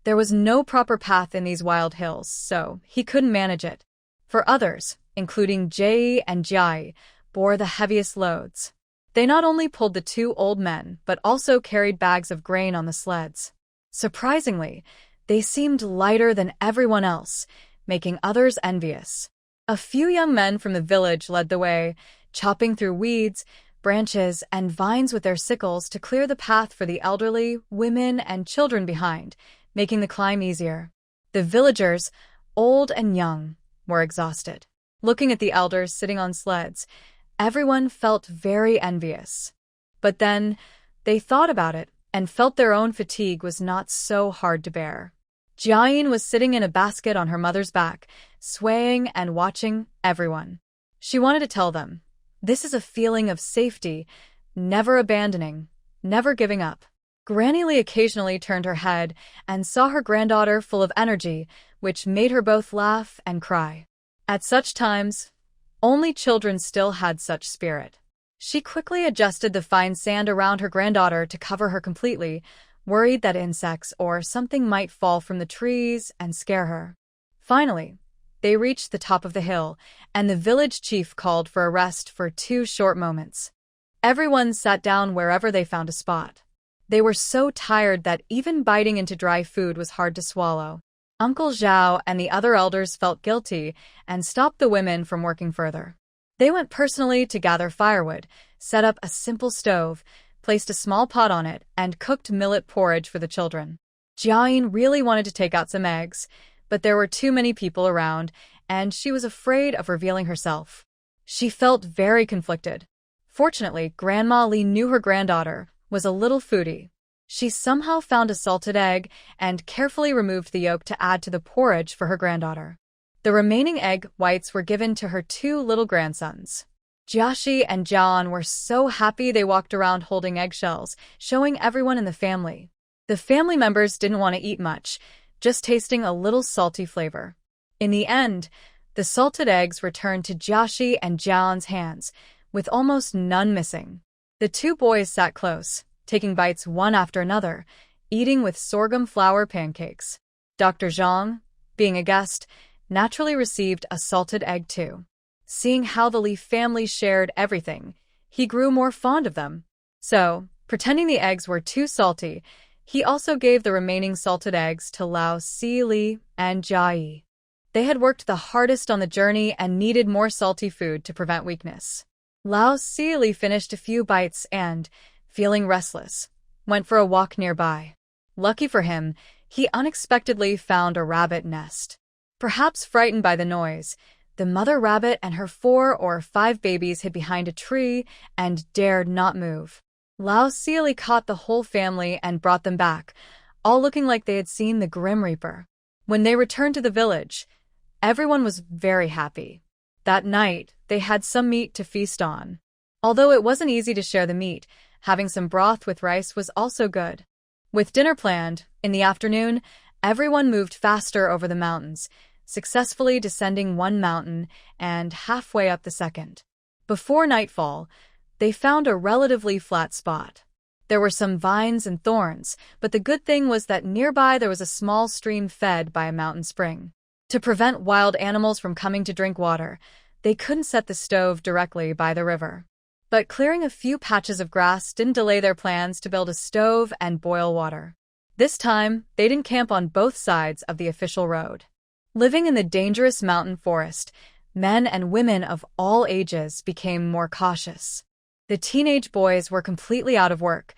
There was no proper path in these wild hills, so he couldn't manage it. For others, including Jie and Jiayi, bore the heaviest loads. They not only pulled the two old men, but also carried bags of grain on the sleds. Surprisingly, they seemed lighter than everyone else, making others envious. A few young men from the village led the way, chopping through weeds, branches, and vines with their sickles to clear the path for the elderly, women, and children behind, making the climb easier. The villagers, old and young, were exhausted. Looking at the elders sitting on sleds, everyone felt very envious. But then, they thought about it and felt their own fatigue was not so hard to bear. Jiayin was sitting in a basket on her mother's back, swaying and watching everyone. She wanted to tell them, "This is a feeling of safety, never abandoning, never giving up." Granny Li occasionally turned her head and saw her granddaughter full of energy, which made her both laugh and cry. At such times, only children still had such spirit. She quickly adjusted the fine sand around her granddaughter to cover her completely, worried that insects or something might fall from the trees and scare her. Finally, they reached the top of the hill, and the village chief called for a rest for 2 short moments. Everyone sat down wherever they found a spot. They were so tired that even biting into dry food was hard to swallow. Uncle Zhao and the other elders felt guilty and stopped the women from working further. They went personally to gather firewood, set up a simple stove, placed a small pot on it, and cooked millet porridge for the children. Jiayin really wanted to take out some eggs, but there were too many people around, and she was afraid of revealing herself. She felt very conflicted. Fortunately, Grandma Li knew her granddaughter was a little foodie. She somehow found a salted egg and carefully removed the yolk to add to the porridge for her granddaughter. The remaining egg whites were given to her 2 little grandsons. Jiaxi and Jian were so happy they walked around holding eggshells, showing everyone in the family. The family members didn't want to eat much, just tasting a little salty flavor. In the end, the salted eggs returned to Jiaxi and Jian's hands, with almost none missing. The 2 boys sat close, taking bites one after another, eating with sorghum flour pancakes. Dr. Zhang, being a guest, naturally received a salted egg too. Seeing how the Li family shared everything, he grew more fond of them. So, pretending the eggs were too salty, he also gave the remaining salted eggs to Lousiey and Jiayi. They had worked the hardest on the journey and needed more salty food to prevent weakness. Lousiey finished a few bites and, feeling restless, went for a walk nearby. Lucky for him, he unexpectedly found a rabbit nest. Perhaps frightened by the noise, the mother rabbit and her 4 or 5 babies hid behind a tree and dared not move. Lousiey caught the whole family and brought them back, all looking like they had seen the Grim Reaper. When they returned to the village, everyone was very happy. That night, they had some meat to feast on. Although it wasn't easy to share the meat, having some broth with rice was also good. With dinner planned, in the afternoon, everyone moved faster over the mountains, successfully descending one mountain and halfway up the second. Before nightfall, they found a relatively flat spot. There were some vines and thorns, but the good thing was that nearby there was a small stream fed by a mountain spring. To prevent wild animals from coming to drink water, they couldn't set the stove directly by the river. But clearing a few patches of grass didn't delay their plans to build a stove and boil water. This time, they didn't camp on both sides of the official road. Living in the dangerous mountain forest, men and women of all ages became more cautious. The teenage boys were completely out of work.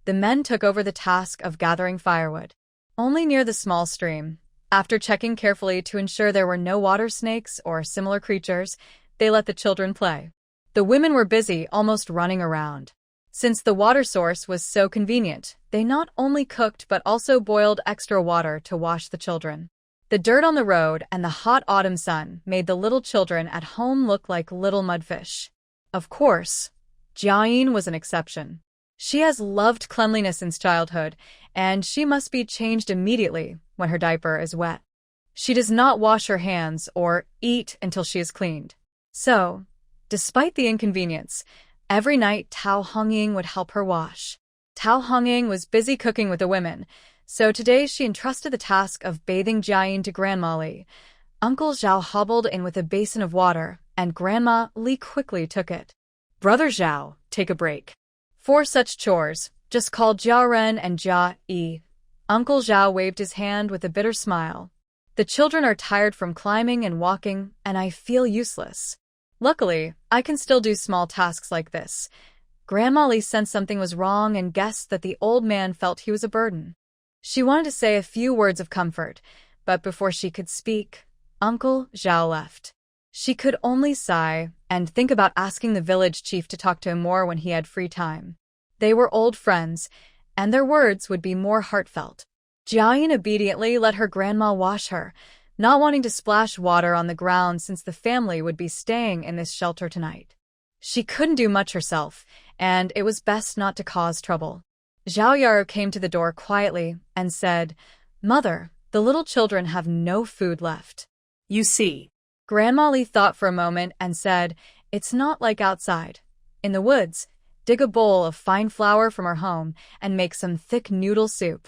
The men took over the task of gathering firewood. Only near the small stream, after checking carefully to ensure there were no water snakes or similar creatures, they let the children play. The women were busy, almost running around. Since the water source was so convenient, they not only cooked but also boiled extra water to wash the children. The dirt on the road and the hot autumn sun made the little children at home look like little mudfish. Of course, Jiayin was an exception. She has loved cleanliness since childhood, and she must be changed immediately when her diaper is wet. She does not wash her hands or eat until she is cleaned. So, despite the inconvenience, every night Tao Hongying would help her wash. Tao Hongying was busy cooking with the women, so today she entrusted the task of bathing Jiayin to Grandma Li. Uncle Zhao hobbled in with a basin of water, and Grandma Li quickly took it. Brother Zhao, take a break. For such chores, just call Jia Ren and Jia Yi. Uncle Zhao waved his hand with a bitter smile. The children are tired from climbing and walking, and I feel useless. Luckily, I can still do small tasks like this. Grandma Li sensed something was wrong and guessed that the old man felt he was a burden. She wanted to say a few words of comfort, but before she could speak, Uncle Zhao left. She could only sigh and think about asking the village chief to talk to him more when he had free time. They were old friends, and their words would be more heartfelt. Jiayin obediently let her grandma wash her, not wanting to splash water on the ground since the family would be staying in this shelter tonight. She couldn't do much herself, and it was best not to cause trouble. Zhao Yaro came to the door quietly and said, "Mother, the little children have no food left." You see. Grandma Li thought for a moment and said, "It's not like outside. In the woods, dig a bowl of fine flour from our home and make some thick noodle soup.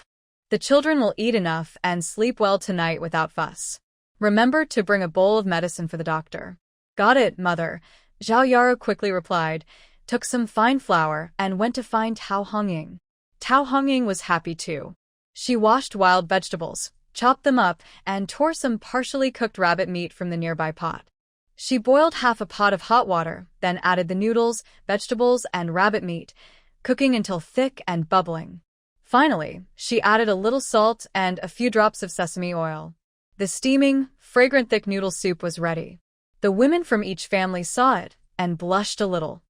The children will eat enough and sleep well tonight without fuss. Remember to bring a bowl of medicine for the doctor." "Got it, Mother," Zhao Yaro quickly replied, took some fine flour, and went to find Tao Hongying. Tao Hongying was happy too. She washed wild vegetables, chopped them up, and tore some partially cooked rabbit meat from the nearby pot. She boiled half a pot of hot water, then added the noodles, vegetables, and rabbit meat, cooking until thick and bubbling. Finally, she added a little salt and a few drops of sesame oil. The steaming, fragrant thick noodle soup was ready. The women from each family saw it and blushed a little.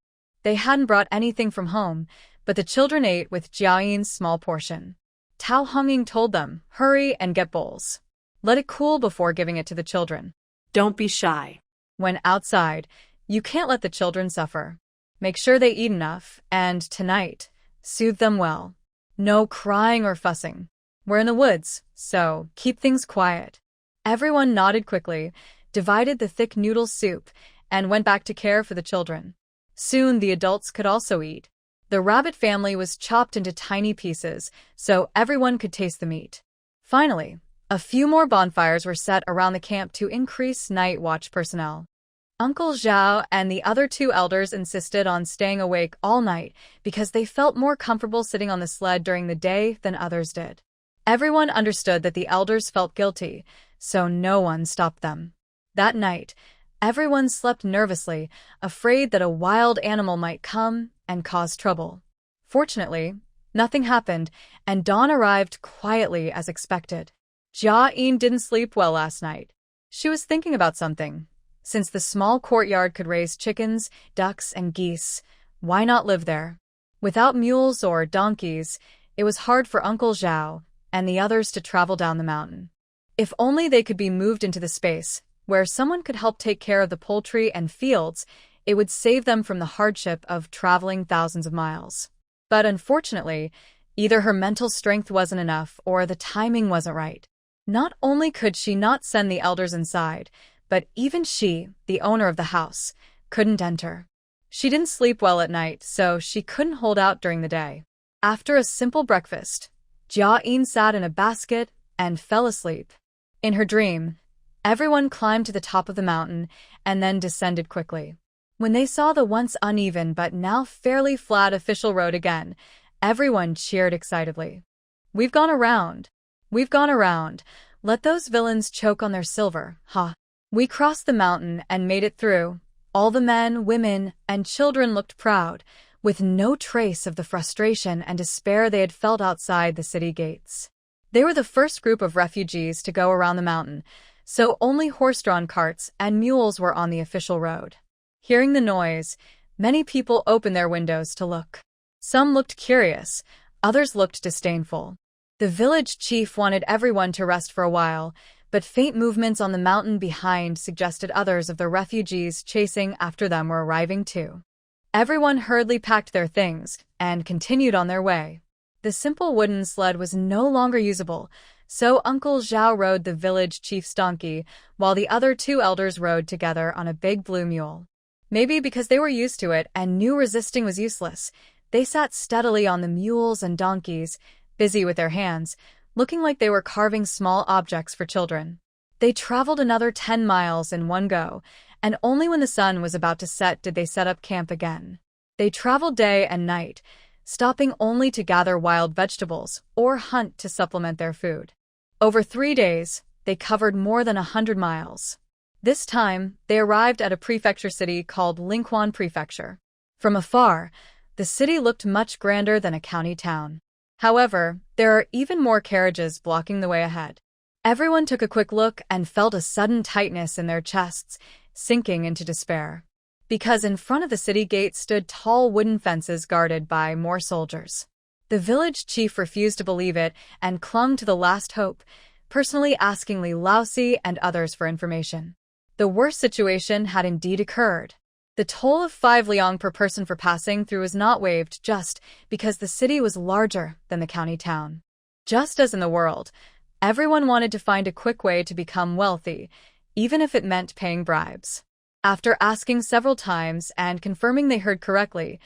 They hadn't brought anything from home, but the children ate with Jiayin's small portion. Tao Hongying told them, "Hurry and get bowls. Let it cool before giving it to the children." Don't be shy. When outside, you can't let the children suffer. Make sure they eat enough, and tonight, soothe them well. No crying or fussing. We're in the woods, so keep things quiet. Everyone nodded quickly, divided the thick noodle soup, and went back to care for the children. Soon the adults could also eat. The rabbit family was chopped into tiny pieces, so everyone could taste the meat. Finally, a few more bonfires were set around the camp to increase night watch personnel. Uncle Zhao and the other two elders insisted on staying awake all night because they felt more comfortable sitting on the sled during the day than others did. Everyone understood that the elders felt guilty, so no one stopped them. That night, everyone slept nervously, afraid that a wild animal might come and cause trouble. Fortunately, nothing happened, and dawn arrived quietly as expected. Jiayin didn't sleep well last night. She was thinking about something. Since the small courtyard could raise chickens, ducks, and geese, why not live there? Without mules or donkeys, it was hard for Uncle Zhao and the others to travel down the mountain. If only they could be moved into the space where someone could help take care of the poultry and fields, it would save them from the hardship of traveling thousands of miles. But unfortunately, either her mental strength wasn't enough or the timing wasn't right. Not only could she not send the elders inside, but even she, the owner of the house, couldn't enter. She didn't sleep well at night, so she couldn't hold out during the day. After a simple breakfast, Jiayin sat in a basket and fell asleep. In her dream, everyone climbed to the top of the mountain and then descended quickly. When they saw the once uneven but now fairly flat official road again, everyone cheered excitedly. "We've gone around. We've gone around. Let those villains choke on their silver, ha." We crossed the mountain and made it through. All the men, women, and children looked proud, with no trace of the frustration and despair they had felt outside the city gates. They were the first group of refugees to go around the mountain, so only horse-drawn carts and mules were on the official road. Hearing the noise, Many people opened their windows to look. Some looked curious, others looked disdainful. The village chief wanted everyone to rest for a while, but faint movements on the mountain behind suggested others of the refugees chasing after them were arriving too. Everyone hurriedly packed their things and continued on their way. The simple wooden sled was no longer usable, so Uncle Zhao rode the village chief's donkey, while the other two elders rode together on a big blue mule. Maybe because they were used to it and knew resisting was useless, they sat steadily on the mules and donkeys, busy with their hands, looking like they were carving small objects for children. They traveled another 10 miles in one go, and only when the sun was about to set did they set up camp again. They traveled day and night, stopping only to gather wild vegetables or hunt to supplement their food. Over 3 days, they covered more than 100 miles. This time, they arrived at a prefecture city called Linquan Prefecture. From afar, the city looked much grander than a county town. However, there are even more carriages blocking the way ahead. Everyone took a quick look and felt a sudden tightness in their chests, sinking into despair. Because in front of the city gate stood tall wooden fences guarded by more soldiers. The village chief refused to believe it and clung to the last hope, personally asking Lousiey and others for information. The worst situation had indeed occurred. The toll of 5 liang per person for passing through was not waived just because the city was larger than the county town. Just as in the world, everyone wanted to find a quick way to become wealthy, even if it meant paying bribes. After asking several times and confirming they heard correctly,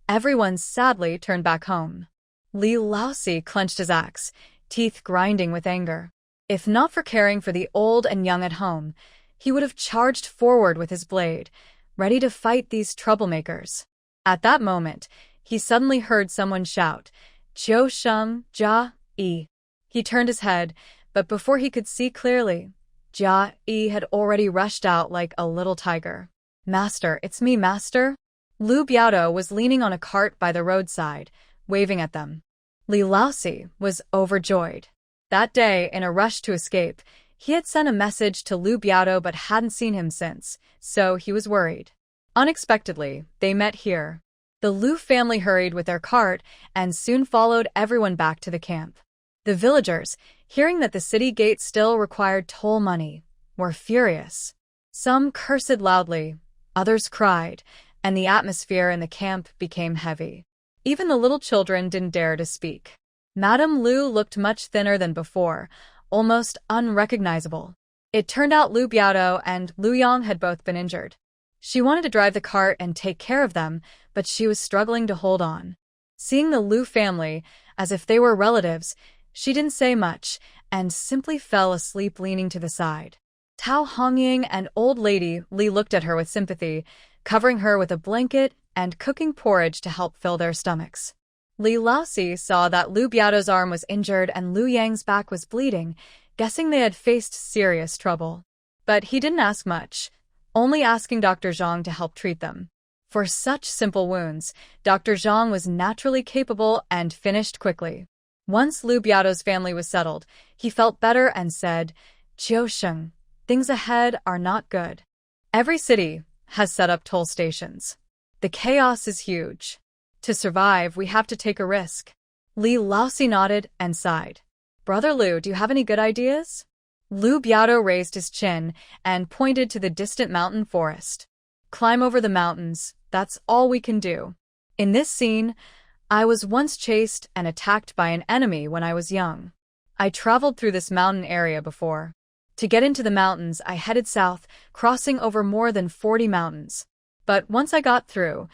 everyone sadly turned back home. Lousiey clenched his axe, teeth grinding with anger. If not for caring for the old and young at home, he would have charged forward with his blade, ready to fight these troublemakers. At that moment, he suddenly heard someone shout, "Jiu Sheng, Jiayin." He turned his head, but before he could see clearly, Jiayin had already rushed out like a little tiger. "Master, it's me, master." Lu Biao was leaning on a cart by the roadside, waving at them. Lousiey was overjoyed. That day, in a rush to escape, he had sent a message to Lu Biao but hadn't seen him since, so he was worried. Unexpectedly, they met here. The Lu family hurried with their cart and soon followed everyone back to the camp. The villagers, hearing that the city gate still required toll money, were furious. Some cursed loudly, others cried, and the atmosphere in the camp became heavy. Even the little children didn't dare to speak. Madame Lu looked much thinner than before, almost unrecognizable. It turned out Lu Biao and Lu Yang had both been injured. She wanted to drive the cart and take care of them, but she was struggling to hold on. Seeing the Lu family, as if they were relatives, she didn't say much and simply fell asleep leaning to the side. Tao Hongying and old lady Li looked at her with sympathy, covering her with a blanket and cooking porridge to help fill their stomachs. Lousiey saw that Lu Biao's arm was injured and Lu Yang's back was bleeding, guessing they had faced serious trouble. But he didn't ask much, only asking Dr. Zhang to help treat them. For such simple wounds, Dr. Zhang was naturally capable and finished quickly. Once Lu Biao's family was settled, he felt better and said, "Jiu Sheng, things ahead are not good. Every city has set up toll stations. The chaos is huge. To survive, we have to take a risk." Lousiey nodded and sighed. "Brother Lu, do you have any good ideas?" Lu Biao raised his chin and pointed to the distant mountain forest. "Climb over the mountains, that's all we can do. In this scene, I was once chased and attacked by an enemy when I was young. I traveled through this mountain area before. To get into the mountains, I headed south, crossing over more than 40 mountains. But once I got through,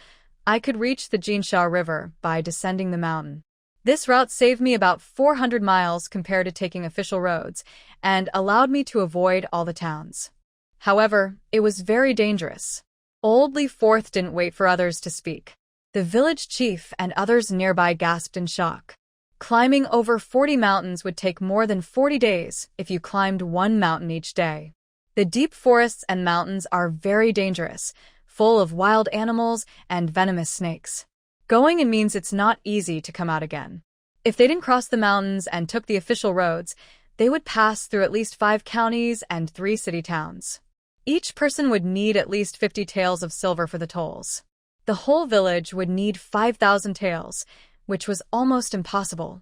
I could reach the Jinsha River by descending the mountain. This route saved me about 400 miles compared to taking official roads, and allowed me to avoid all the towns. However, it was very dangerous." Old Li Fourth didn't wait for others to speak. The village chief and others nearby gasped in shock. Climbing over 40 mountains would take more than 40 days if you climbed one mountain each day. The deep forests and mountains are very dangerous, full of wild animals and venomous snakes. Going in means it's not easy to come out again. If they didn't cross the mountains and took the official roads, they would pass through at least 5 counties and 3 city towns. Each person would need at least 50 taels of silver for the tolls. The whole village would need 5,000 taels, which was almost impossible.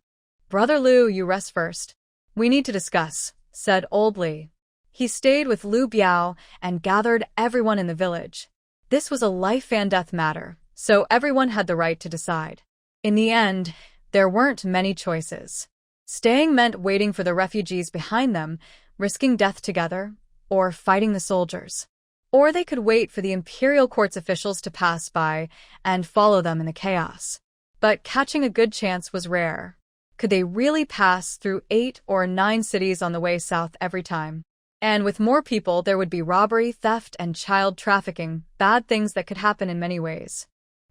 "Brother Liu, you rest first. We need to discuss," said old Li. He stayed with Liu Biao and gathered everyone in the village. This was a life-and-death matter, so everyone had the right to decide. In the end, there weren't many choices. Staying meant waiting for the refugees behind them, risking death together, or fighting the soldiers. Or they could wait for the imperial court's officials to pass by and follow them in the chaos. But catching a good chance was rare. Could they really pass through 8 or 9 cities on the way south every time? And with more people, there would be robbery, theft, and child trafficking, bad things that could happen in many ways.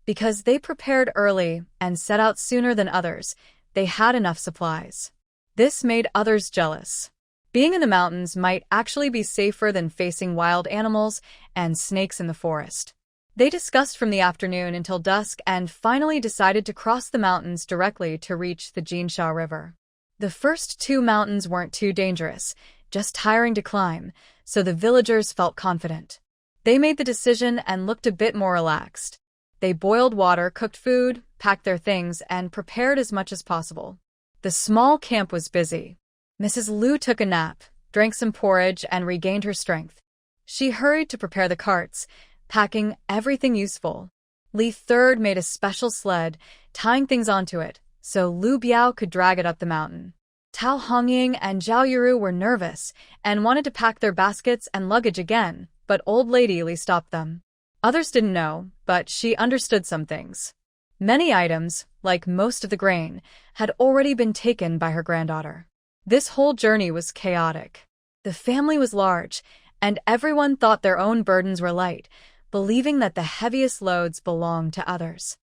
Because they prepared early and set out sooner than others, they had enough supplies. This made others jealous. Being in the mountains might actually be safer than facing wild animals and snakes in the forest. They discussed from the afternoon until dusk and finally decided to cross the mountains directly to reach the Jinsha River. The first 2 mountains weren't too dangerous, just tiring to climb, so the villagers felt confident. They made the decision and looked a bit more relaxed. They boiled water, cooked food, packed their things, and prepared as much as possible. The small camp was busy. Mrs. Liu took a nap, drank some porridge, and regained her strength. She hurried to prepare the carts, packing everything useful. Li Third made a special sled, tying things onto it, so Liu Biao could drag it up the mountain. Tao Hongying and Zhao Yiru were nervous and wanted to pack their baskets and luggage again, but old lady Li stopped them. Others didn't know, but she understood some things. Many items, like most of the grain, had already been taken by her granddaughter. This whole journey was chaotic. The family was large, and everyone thought their own burdens were light, believing that the heaviest loads belonged to others.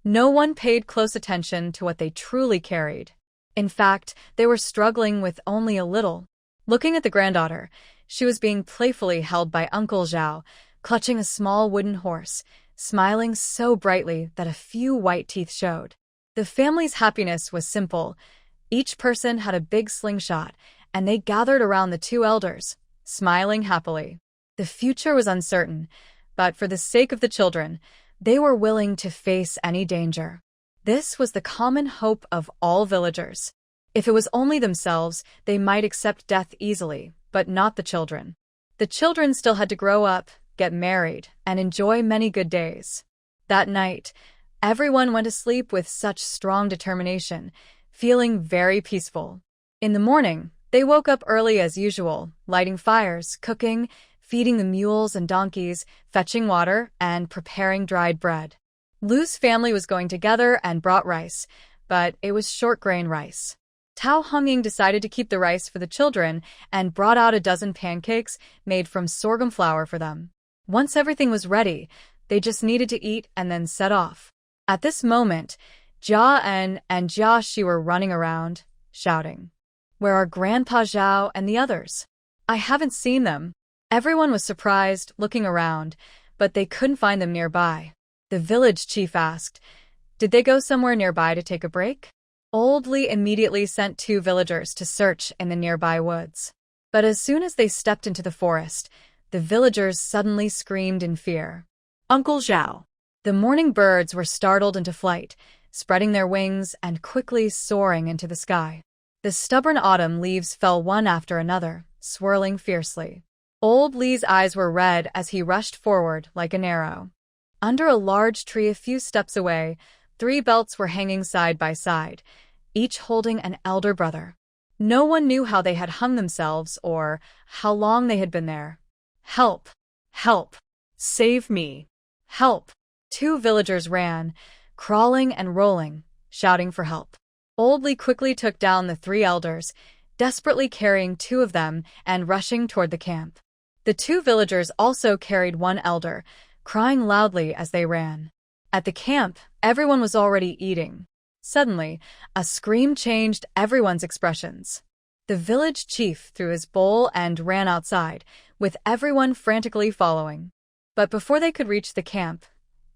No one paid close attention to what they truly carried. In fact, they were struggling with only a little. Looking at the granddaughter, she was being playfully held by Uncle Zhao, clutching a small wooden horse, smiling so brightly that a few white teeth showed. The family's happiness was simple. Each person had a big slingshot, and they gathered around the 2 elders, smiling happily. The future was uncertain, but for the sake of the children, they were willing to face any danger. This was the common hope of all villagers. If it was only themselves, they might accept death easily, but not the children. The children still had to grow up, get married, and enjoy many good days. That night, everyone went to sleep with such strong determination, feeling very peaceful. In the morning, they woke up early as usual, lighting fires, cooking, feeding the mules and donkeys, fetching water, and preparing dried bread. Liu's family was going together and brought rice, but it was short-grain rice. Tao Hongying decided to keep the rice for the children and brought out a dozen pancakes made from sorghum flour for them. Once everything was ready, they just needed to eat and then set off. At this moment, Jiayin and Jiaxi were running around, shouting, "Where are Grandpa Zhao and the others? I haven't seen them." Everyone was surprised, looking around, but they couldn't find them nearby. The village chief asked, "Did they go somewhere nearby to take a break?" Old Li immediately sent 2 villagers to search in the nearby woods. But as soon as they stepped into the forest, the villagers suddenly screamed in fear. Uncle Zhao. The morning birds were startled into flight, spreading their wings and quickly soaring into the sky. The stubborn autumn leaves fell one after another, swirling fiercely. Old Li's eyes were red as he rushed forward like an arrow. Under a large tree a few steps away, 3 belts were hanging side by side, each holding an elder brother. No one knew how they had hung themselves or how long they had been there. "Help! Help! Save me! Help!" 2 villagers ran, crawling and rolling, shouting for help. Old Li quickly took down the 3 elders, desperately carrying 2 of them and rushing toward the camp. The 2 villagers also carried 1 elder, crying loudly as they ran. At the camp, everyone was already eating. Suddenly, a scream changed everyone's expressions. The village chief threw his bowl and ran outside, with everyone frantically following. But before they could reach the camp,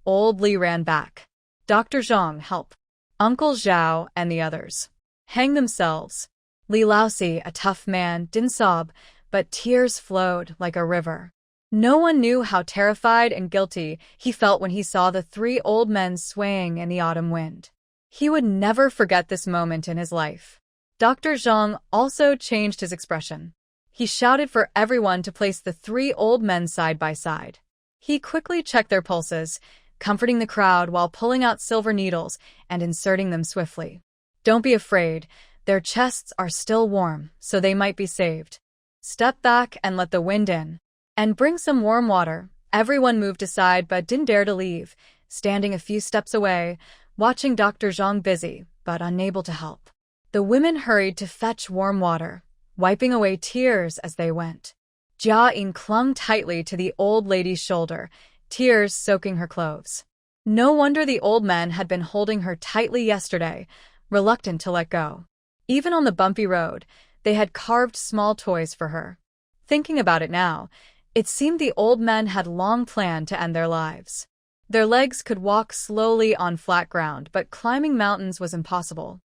Old Li ran back. "Dr. Zhang, help! Uncle Zhao and the others hang themselves." Lousiey, a tough man, didn't sob, but tears flowed like a river. No one knew how terrified and guilty he felt when he saw the three old men swaying in the autumn wind. He would never forget this moment in his life. Dr. Zhang also changed his expression. He shouted for everyone to place the three old men side by side. He quickly checked their pulses, comforting the crowd while pulling out silver needles and inserting them swiftly. Don't be afraid. Their chests are still warm, so they might be saved. Step back and let the wind in. And bring some warm water. Everyone moved aside but didn't dare to leave, standing a few steps away, watching Dr. Zhang busy, but unable to help. The women hurried to fetch warm water, wiping away tears as they went. Jiayin clung tightly to the old lady's shoulder, tears soaking her clothes. No wonder the old men had been holding her tightly yesterday, reluctant to let go. Even on the bumpy road, they had carved small toys for her. Thinking about it now, it seemed the old men had long planned to end their lives. Their legs could walk slowly on flat ground, but climbing mountains was impossible.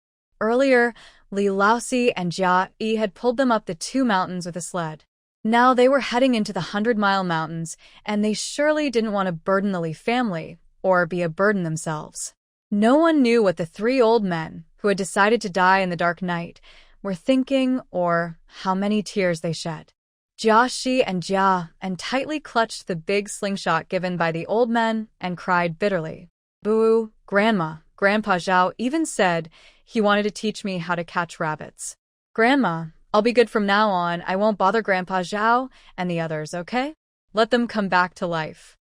Earlier, Lousiey and Jiayin had pulled them up the 2 mountains with a sled. Now they were heading into the 100-mile mountains, and they surely didn't want to burden the Li family, or be a burden themselves. No one knew what the 3 old men, who had decided to die in the dark night, were thinking or how many tears they shed. Jiaxi and Jiayin tightly clutched the big slingshot given by the old men and cried bitterly. Boo, Grandma, Grandpa Zhao even said he wanted to teach me how to catch rabbits. Grandma, I'll be good from now on. I won't bother Grandpa Zhao and the others, okay? Let them come back to life.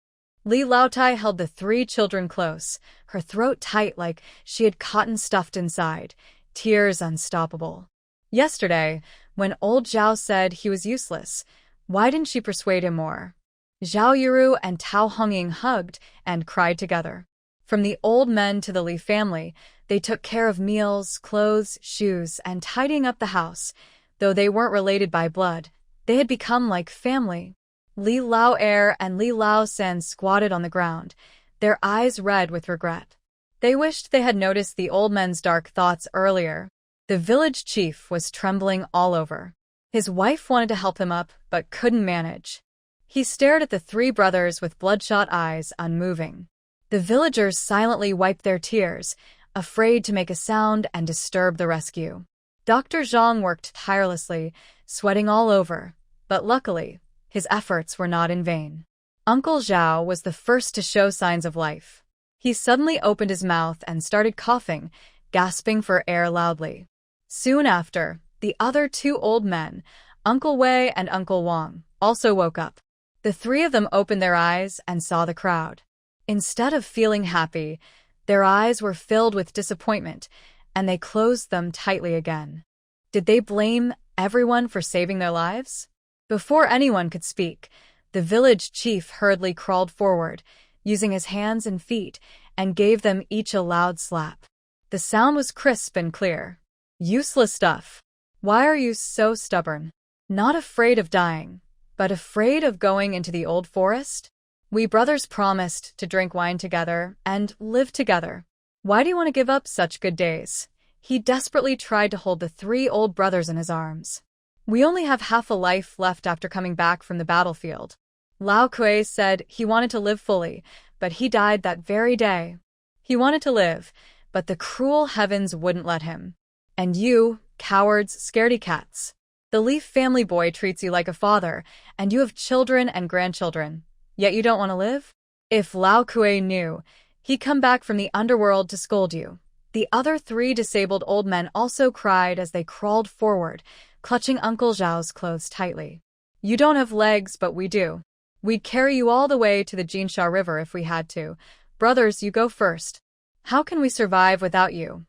Li Laotai held the 3 children close, her throat tight like she had cotton stuffed inside, tears unstoppable. Yesterday, when old Zhao said he was useless, why didn't she persuade him more? Zhao Yuru and Tao Hongying hugged and cried together. From the old men to the Li family, they took care of meals, clothes, shoes, and tidying up the house. Though they weren't related by blood, they had become like family. Li Lao Er and Li Lao Sen squatted on the ground, their eyes red with regret. They wished they had noticed the old men's dark thoughts earlier. The village chief was trembling all over. His wife wanted to help him up, but couldn't manage. He stared at the 3 brothers with bloodshot eyes, unmoving. The villagers silently wiped their tears, afraid to make a sound and disturb the rescue. Dr. Zhang worked tirelessly, sweating all over, but luckily, his efforts were not in vain. Uncle Zhao was the first to show signs of life. He suddenly opened his mouth and started coughing, gasping for air loudly. Soon after, the other 2 old men, Uncle Wei and Uncle Wang, also woke up. The 3 of them opened their eyes and saw the crowd. Instead of feeling happy, their eyes were filled with disappointment, and they closed them tightly again. Did they blame everyone for saving their lives? Before anyone could speak, the village chief hurriedly crawled forward, using his hands and feet, and gave them each a loud slap. The sound was crisp and clear. Useless stuff. Why are you so stubborn? Not afraid of dying, but afraid of going into the old forest? We brothers promised to drink wine together and live together. Why do you want to give up such good days? He desperately tried to hold the 3 old brothers in his arms. We only have half a life left after coming back from the battlefield. Lao Kuei said he wanted to live fully, but he died that very day. He wanted to live, but the cruel heavens wouldn't let him. And you, cowards, scaredy cats. The Leaf family boy treats you like a father, and you have children and grandchildren, yet you don't want to live? If Lao Kuei knew, he'd come back from the underworld to scold you. The other 3 disabled old men also cried as they crawled forward, clutching Uncle Zhao's clothes tightly. You don't have legs, but we do. We'd carry you all the way to the Jinsha River if we had to. Brothers, you go first. How can we survive without you?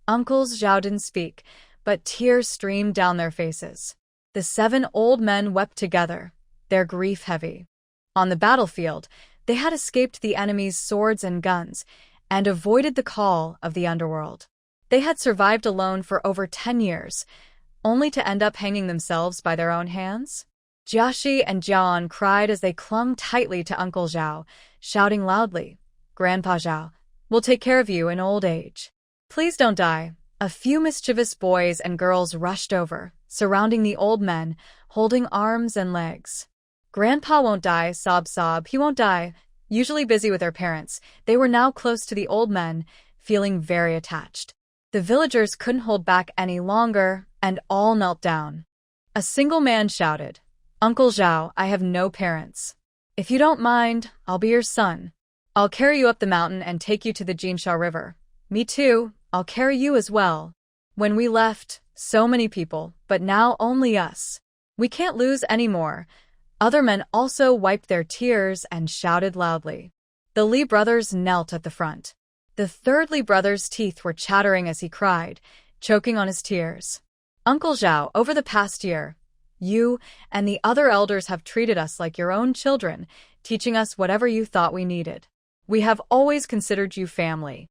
Uncles Zhao didn't speak, but tears streamed down their faces. The 7 old men wept together, their grief heavy. On the battlefield, they had escaped the enemy's swords and guns, and avoided the call of the underworld. They had survived alone for over 10 years, only to end up hanging themselves by their own hands? Jiaxi and Jiayin cried as they clung tightly to Uncle Zhao, shouting loudly, Grandpa Zhao, we'll take care of you in old age. Please don't die. A few mischievous boys and girls rushed over, surrounding the old men, holding arms and legs. Grandpa won't die, sob sob, he won't die. Usually busy with their parents, they were now close to the old men, feeling very attached. The villagers couldn't hold back any longer, and all knelt down. A single man shouted, "Uncle Zhao, I have no parents. If you don't mind, I'll be your son. I'll carry you up the mountain and take you to the Jinsha River. Me too, I'll carry you as well. When we left, so many people, but now only us. We can't lose any more." Other men also wiped their tears and shouted loudly. The Li brothers knelt at the front. The third Li brother's teeth were chattering as he cried, choking on his tears. "Uncle Zhao, over the past year, you and the other elders have treated us like your own children, teaching us whatever you thought we needed. We have always considered you family.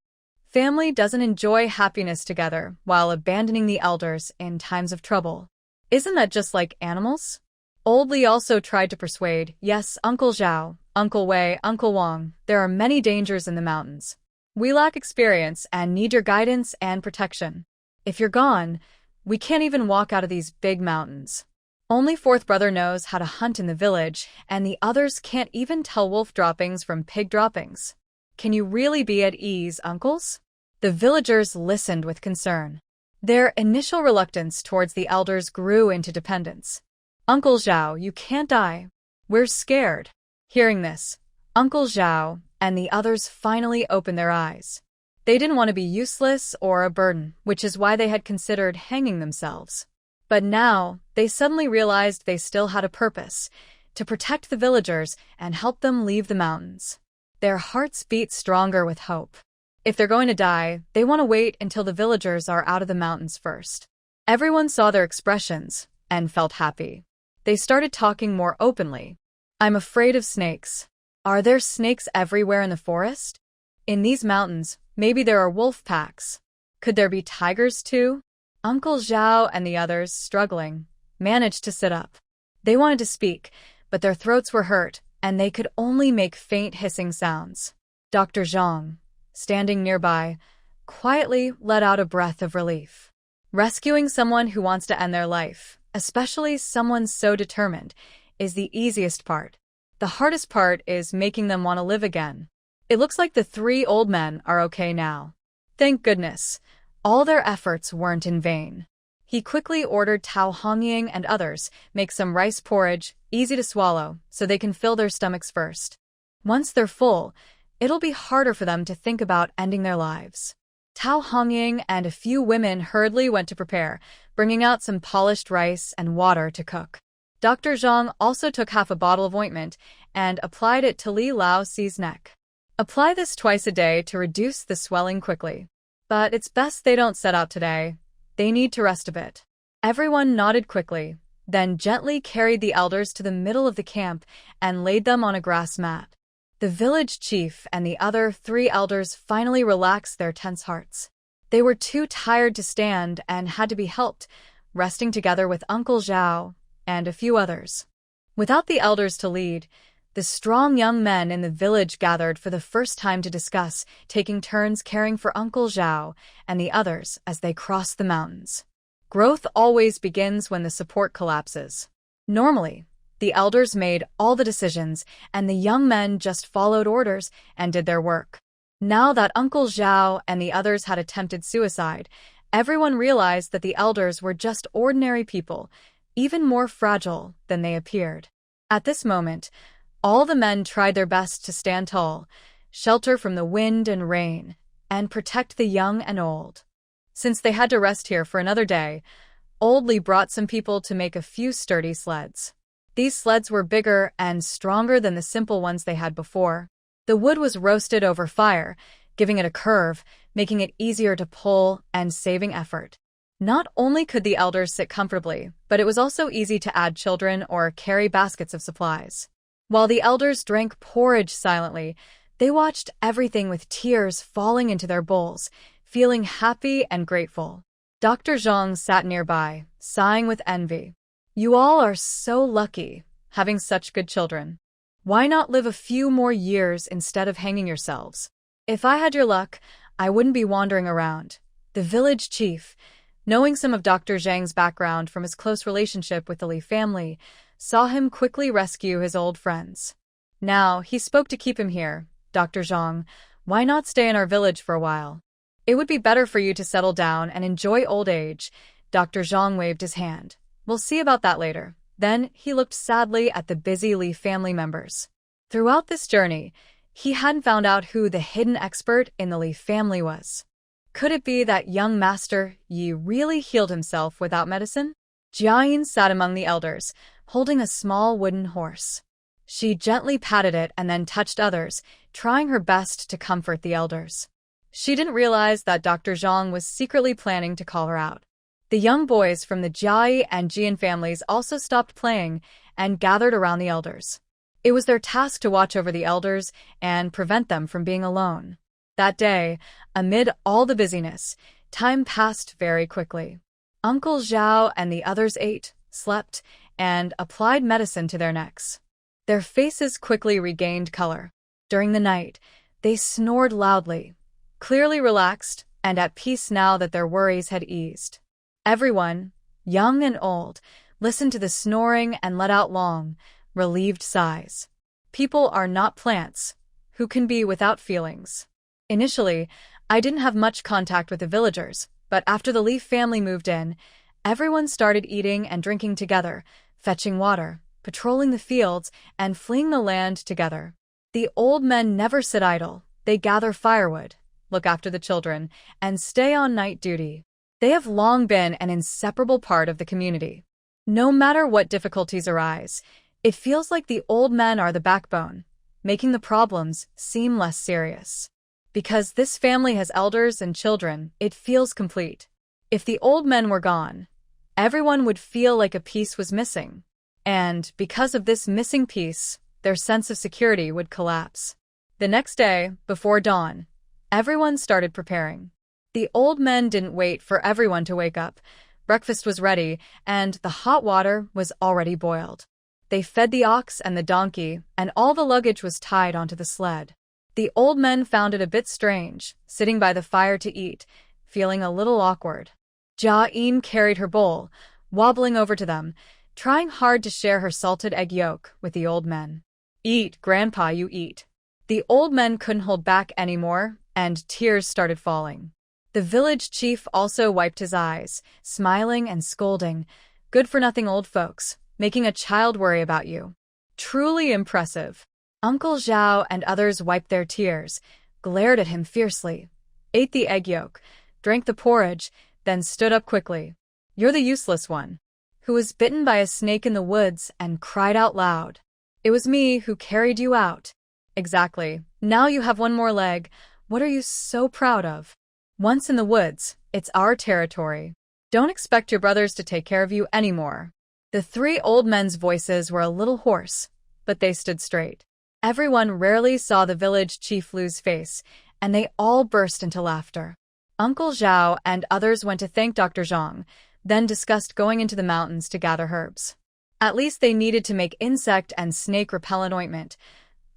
Family doesn't enjoy happiness together while abandoning the elders in times of trouble. Isn't that just like animals?" Old Li also tried to persuade, "Yes, Uncle Zhao, Uncle Wei, Uncle Wang, there are many dangers in the mountains. We lack experience and need your guidance and protection. If you're gone, we can't even walk out of these big mountains. Only fourth brother knows how to hunt in the village, and the others can't even tell wolf droppings from pig droppings. Can you really be at ease, uncles?" The villagers listened with concern. Their initial reluctance towards the elders grew into dependence. "Uncle Zhao, you can't die. We're scared." Hearing this, Uncle Zhao and the others finally opened their eyes. They didn't want to be useless or a burden, which is why they had considered hanging themselves. But now, they suddenly realized they still had a purpose, to protect the villagers and help them leave the mountains. Their hearts beat stronger with hope. If they're going to die, they want to wait until the villagers are out of the mountains first. Everyone saw their expressions and felt happy. They started talking more openly. "I'm afraid of snakes. Are there snakes everywhere in the forest? In these mountains, maybe there are wolf packs. Could there be tigers too?" Uncle Zhao and the others, struggling, managed to sit up. They wanted to speak, but their throats were hurt, and they could only make faint hissing sounds. Dr. Zhang, standing nearby, quietly let out a breath of relief. Rescuing someone who wants to end their life, especially someone so determined, is the easiest part. The hardest part is making them want to live again. It looks like the three old men are okay now. Thank goodness. All their efforts weren't in vain. He quickly ordered Tao Hongying and others make some rice porridge, easy to swallow, so they can fill their stomachs first. Once they're full, it'll be harder for them to think about ending their lives. Tao Hongying and a few women hurriedly went to prepare, bringing out some polished rice and water to cook. Dr. Zhang also took half a bottle of ointment and applied it to Li Lousiey's neck. Apply this twice a day to reduce the swelling quickly. But it's best they don't set out today. They need to rest a bit. Everyone nodded quickly, then gently carried the elders to the middle of the camp and laid them on a grass mat. The village chief and the other three elders finally relaxed their tense hearts. They were too tired to stand and had to be helped, resting together with Uncle Zhao and a few others. Without the elders to lead, the strong young men in the village gathered for the first time to discuss, taking turns caring for Uncle Zhao and the others as they crossed the mountains. Growth always begins when the support collapses. Normally, the elders made all the decisions, and the young men just followed orders and did their work. Now that Uncle Zhao and the others had attempted suicide, everyone realized that the elders were just ordinary people, even more fragile than they appeared. At this moment, all the men tried their best to stand tall, shelter from the wind and rain, and protect the young and old. Since they had to rest here for another day, Old Li brought some people to make a few sturdy sleds. These sleds were bigger and stronger than the simple ones they had before. The wood was roasted over fire, giving it a curve, making it easier to pull and saving effort. Not only could the elders sit comfortably, but it was also easy to add children or carry baskets of supplies. While the elders drank porridge silently, they watched everything with tears falling into their bowls, feeling happy and grateful. Dr. Zhang sat nearby, sighing with envy. "You all are so lucky, having such good children. Why not live a few more years instead of hanging yourselves? If I had your luck, I wouldn't be wandering around." The village chief, knowing some of Dr. Zhang's background from his close relationship with the Li family, saw him quickly rescue his old friends. Now, he spoke to keep him here. Dr. Zhang, why not stay in our village for a while? It would be better for you to settle down and enjoy old age. Dr. Zhang waved his hand. We'll see about that later. Then he looked sadly at the busy Li family members. Throughout this journey, he hadn't found out who the hidden expert in the Li family was. Could it be that young master Yi really healed himself without medicine? Jiayin sat among the elders, holding a small wooden horse. She gently patted it and then touched others, trying her best to comfort the elders. She didn't realize that Dr. Zhang was secretly planning to call her out. The young boys from the Jiayin and Jiayin families also stopped playing and gathered around the elders. It was their task to watch over the elders and prevent them from being alone. That day, amid all the busyness, time passed very quickly. Uncle Zhao and the others ate, slept, and applied medicine to their necks. Their faces quickly regained color. During the night, they snored loudly, clearly relaxed and at peace now that their worries had eased. Everyone, young and old, listened to the snoring and let out long, relieved sighs. People are not plants, who can be without feelings. Initially, I didn't have much contact with the villagers, but after the Li family moved in, everyone started eating and drinking together, fetching water, patrolling the fields, and fleeing the land together. The old men never sit idle. They gather firewood, look after the children, and stay on night duty. They have long been an inseparable part of the community. No matter what difficulties arise, it feels like the old men are the backbone, making the problems seem less serious. Because this family has elders and children, it feels complete. If the old men were gone, everyone would feel like a piece was missing. And because of this missing piece, their sense of security would collapse. The next day, before dawn, everyone started preparing. The old men didn't wait for everyone to wake up. Breakfast was ready, and the hot water was already boiled. They fed the ox and the donkey, and all the luggage was tied onto the sled. The old men found it a bit strange, sitting by the fire to eat, feeling a little awkward. Jiayin carried her bowl, wobbling over to them, trying hard to share her salted egg yolk with the old men. Eat, Grandpa, you eat. The old men couldn't hold back anymore, and tears started falling. The village chief also wiped his eyes, smiling and scolding. Good-for-nothing old folks, making a child worry about you. Truly impressive. Uncle Zhao and others wiped their tears, glared at him fiercely, ate the egg yolk, drank the porridge, then stood up quickly. You're the useless one, who was bitten by a snake in the woods and cried out loud. It was me who carried you out. Exactly. Now you have one more leg. What are you so proud of? Once in the woods, it's our territory. Don't expect your brothers to take care of you anymore. The three old men's voices were a little hoarse, but they stood straight. Everyone rarely saw the village chief lose face, and they all burst into laughter. Uncle Zhao and others went to thank Dr. Zhang, then discussed going into the mountains to gather herbs. At least they needed to make insect and snake repellent ointment.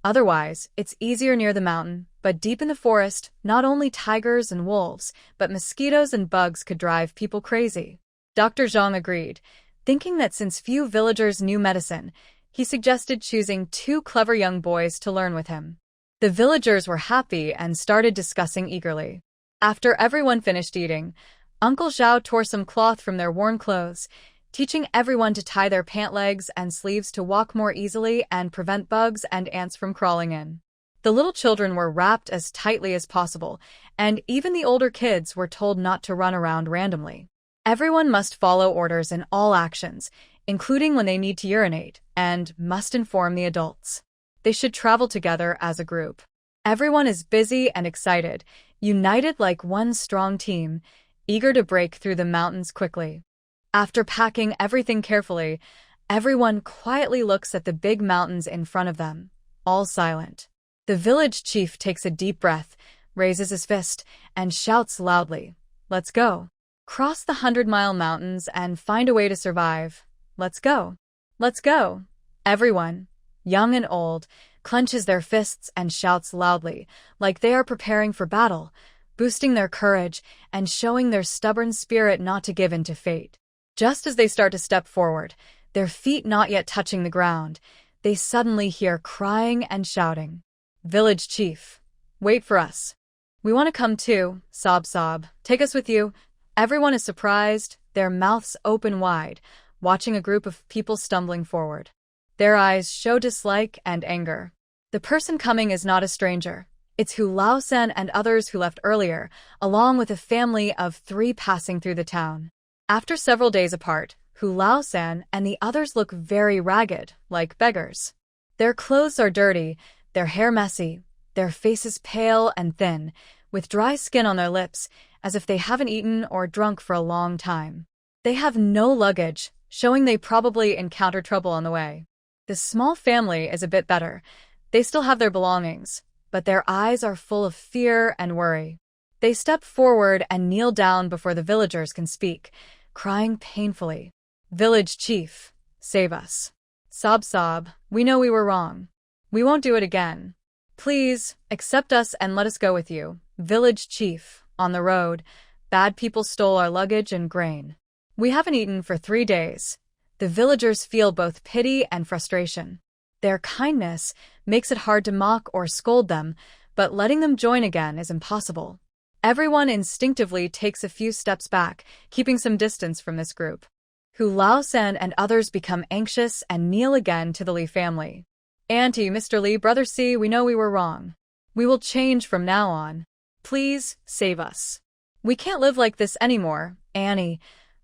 Otherwise, it's easier near the mountain, but deep in the forest, not only tigers and wolves, but mosquitoes and bugs could drive people crazy. Dr. Zhang agreed, thinking that since few villagers knew medicine, he suggested choosing 2 clever young boys to learn with him. The villagers were happy and started discussing eagerly. After everyone finished eating, Uncle Zhao tore some cloth from their worn clothes, teaching everyone to tie their pant legs and sleeves to walk more easily and prevent bugs and ants from crawling in. The little children were wrapped as tightly as possible, and even the older kids were told not to run around randomly. Everyone must follow orders in all actions, including when they need to urinate, and must inform the adults. They should travel together as a group. Everyone is busy and excited, united like one strong team, eager to break through the mountains quickly. After packing everything carefully, everyone quietly looks at the big mountains in front of them, all silent. The village chief takes a deep breath, raises his fist, and shouts loudly, "Let's go. Cross the 100-mile mountains and find a way to survive. Let's go. Let's go." Everyone, young and old, clenches their fists and shouts loudly, like they are preparing for battle, boosting their courage and showing their stubborn spirit not to give in to fate. Just as they start to step forward, their feet not yet touching the ground, they suddenly hear crying and shouting. "Village chief, wait for us. We want to come too, sob sob, take us with you." Everyone is surprised, their mouths open wide, watching a group of people stumbling forward. Their eyes show dislike and anger. The person coming is not a stranger. It's Lousiey and others who left earlier, along with a family of 3 passing through the town. After several days apart, Lousiey and the others look very ragged, like beggars. Their clothes are dirty, their hair messy, their faces pale and thin, with dry skin on their lips, as if they haven't eaten or drunk for a long time. They have no luggage, showing they probably encountered trouble on the way. The small family is a bit better. They still have their belongings, but their eyes are full of fear and worry. They step forward and kneel down before the villagers can speak, crying painfully. "Village chief, save us. Sob sob, we know we were wrong. We won't do it again. Please, accept us and let us go with you. Village chief, on the road, bad people stole our luggage and grain. We haven't eaten for 3 days." The villagers feel both pity and frustration. Their kindness makes it hard to mock or scold them, but letting them join again is impossible. Everyone instinctively takes a few steps back, keeping some distance from this group. Lousiey and others become anxious and kneel again to the Lee family. "Auntie, Mr. Lee, Brother C, we know we were wrong. We will change from now on. Please, save us. We can't live like this anymore, Annie.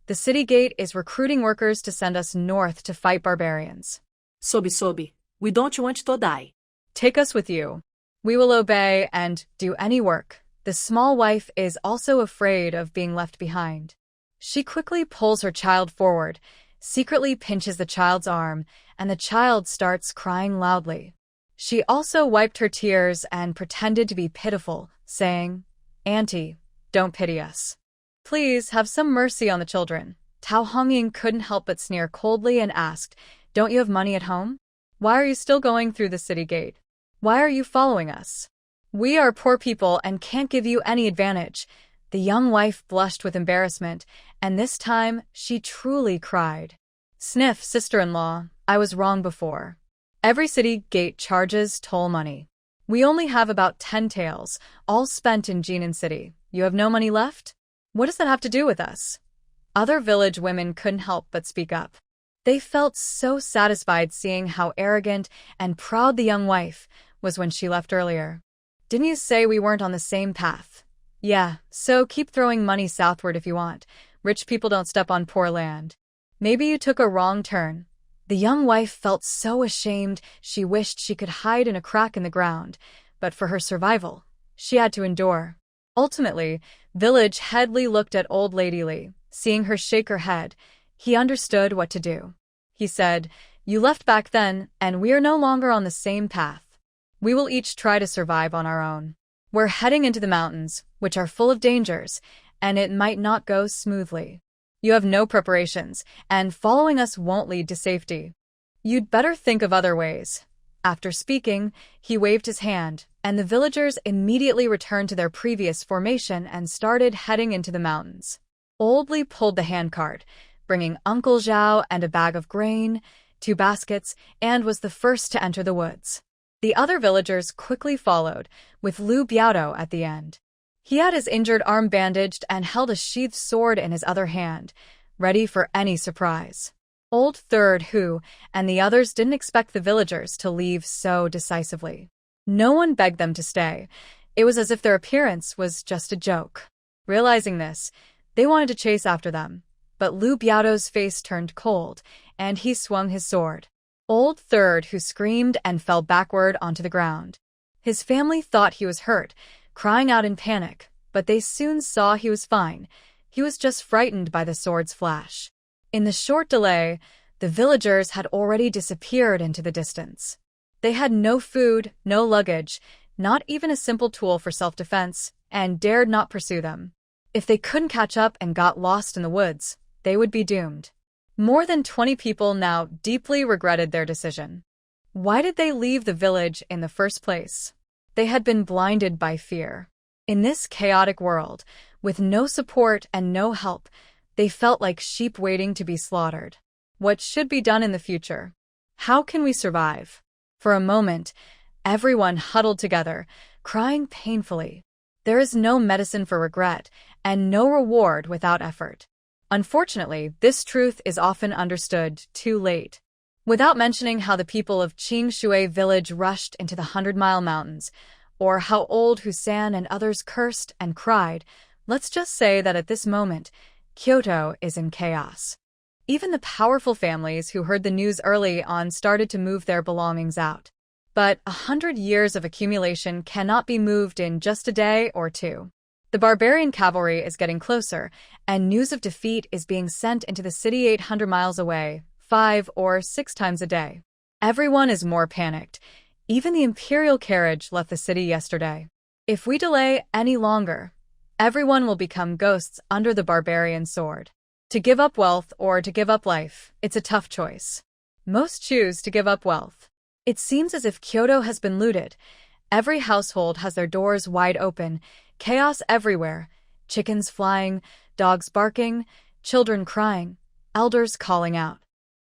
The city gate is recruiting workers to send us north to fight barbarians." Sobe, we don't want to die. "Take us with you. We will obey and do any work." The small wife is also afraid of being left behind. She quickly pulls her child forward, secretly pinches the child's arm, and the child starts crying loudly. She also wiped her tears and pretended to be pitiful, saying, "Auntie, don't pity us. Please have some mercy on the children." Tao Hongying couldn't help but sneer coldly and asked, "Don't you have money at home? Why are you still going through the city gate? Why are you following us? We are poor people and can't give you any advantage." The young wife blushed with embarrassment, and this time she truly cried. "Sniff, sister-in-law, I was wrong before. Every city gate charges toll money. We only have about 10 taels, all spent in Jiayin City. You have no money left? What does that have to do with us?" Other village women couldn't help but speak up. They felt so satisfied seeing how arrogant and proud the young wife was when she left earlier. "Didn't you say we weren't on the same path? Yeah, so keep throwing money southward if you want. Rich people don't step on poor land. Maybe you took a wrong turn." The young wife felt so ashamed she wished she could hide in a crack in the ground, but for her survival, she had to endure. Ultimately, village head Lee looked at old lady Lee. Seeing her shake her head, he understood what to do. He said, "You left back then, and we are no longer on the same path. We will each try to survive on our own. We're heading into the mountains, which are full of dangers, and it might not go smoothly. You have no preparations, and following us won't lead to safety. You'd better think of other ways." After speaking, he waved his hand, and the villagers immediately returned to their previous formation and started heading into the mountains. Old Lee pulled the handcart, bringing Uncle Zhao and a bag of grain, 2 baskets, and was the first to enter the woods. The other villagers quickly followed, with Liu Biao at the end. He had his injured arm bandaged and held a sheathed sword in his other hand, ready for any surprise. Old Third Hu and the others didn't expect the villagers to leave so decisively. No one begged them to stay. It was as if their appearance was just a joke. Realizing this, they wanted to chase after them, but Liu Biao's face turned cold, and he swung his sword. Old Third Hu screamed and fell backward onto the ground. His family thought he was hurt, crying out in panic, but they soon saw he was fine. He was just frightened by the sword's flash. In the short delay, the villagers had already disappeared into the distance. They had no food, no luggage, not even a simple tool for self-defense, and dared not pursue them. If they couldn't catch up and got lost in the woods, they would be doomed. More than 20 people now deeply regretted their decision. Why did they leave the village in the first place? They had been blinded by fear. In this chaotic world, with no support and no help, they felt like sheep waiting to be slaughtered. What should be done in the future? How can we survive? For a moment, everyone huddled together, crying painfully. There is no medicine for regret, and no reward without effort. Unfortunately, this truth is often understood too late. Without mentioning how the people of Qingshui village rushed into the 100-mile mountains, or how old Husan and others cursed and cried, let's just say that at this moment, Kyoto is in chaos. Even the powerful families who heard the news early on started to move their belongings out. But 100 years of accumulation cannot be moved in just a day or two. The barbarian cavalry is getting closer, and news of defeat is being sent into the city 800 miles away, 5 or 6 times a day. Everyone is more panicked. Even the imperial carriage left the city yesterday. If we delay any longer, everyone will become ghosts under the barbarian sword. To give up wealth or to give up life, it's a tough choice. Most choose to give up wealth. It seems as if Kyoto has been looted. Every household has their doors wide open, chaos everywhere, chickens flying, dogs barking, children crying, elders calling out.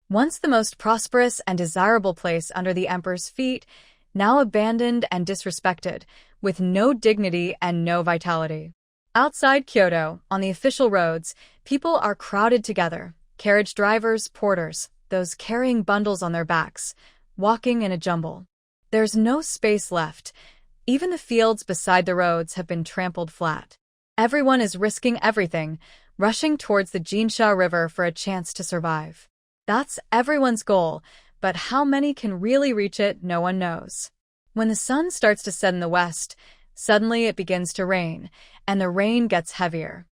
Once the most prosperous and desirable place under the emperor's feet, now abandoned and disrespected, with no dignity and no vitality. Outside Kyoto, on the official roads, people are crowded together, carriage drivers, porters, those carrying bundles on their backs, walking in a jumble. There's no space left. Even the fields beside the roads have been trampled flat. Everyone is risking everything, rushing towards the Jinsha River for a chance to survive. That's everyone's goal, but how many can really reach it, no one knows. When the sun starts to set in the west, suddenly it begins to rain, and the rain gets heavier.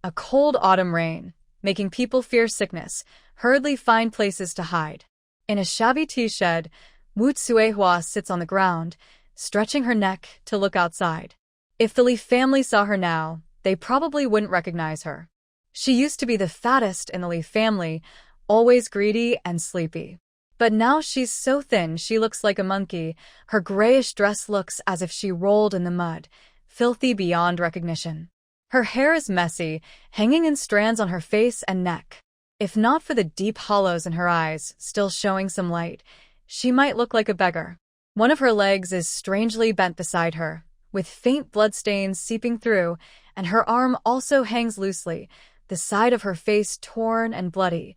A cold autumn rain, making people fear sickness, hurriedly find places to hide. In a shabby tea shed, Wuihua sits on the ground, stretching her neck to look outside. If the Li family saw her now, they probably wouldn't recognize her. She used to be the fattest in the Li family, always greedy and sleepy. But now she's so thin she looks like a monkey. Her grayish dress looks as if she rolled in the mud, filthy beyond recognition. Her hair is messy, hanging in strands on her face and neck. If not for the deep hollows in her eyes, still showing some light, she might look like a beggar. One of her legs is strangely bent beside her, with faint bloodstains seeping through, and her arm also hangs loosely, the side of her face torn and bloody,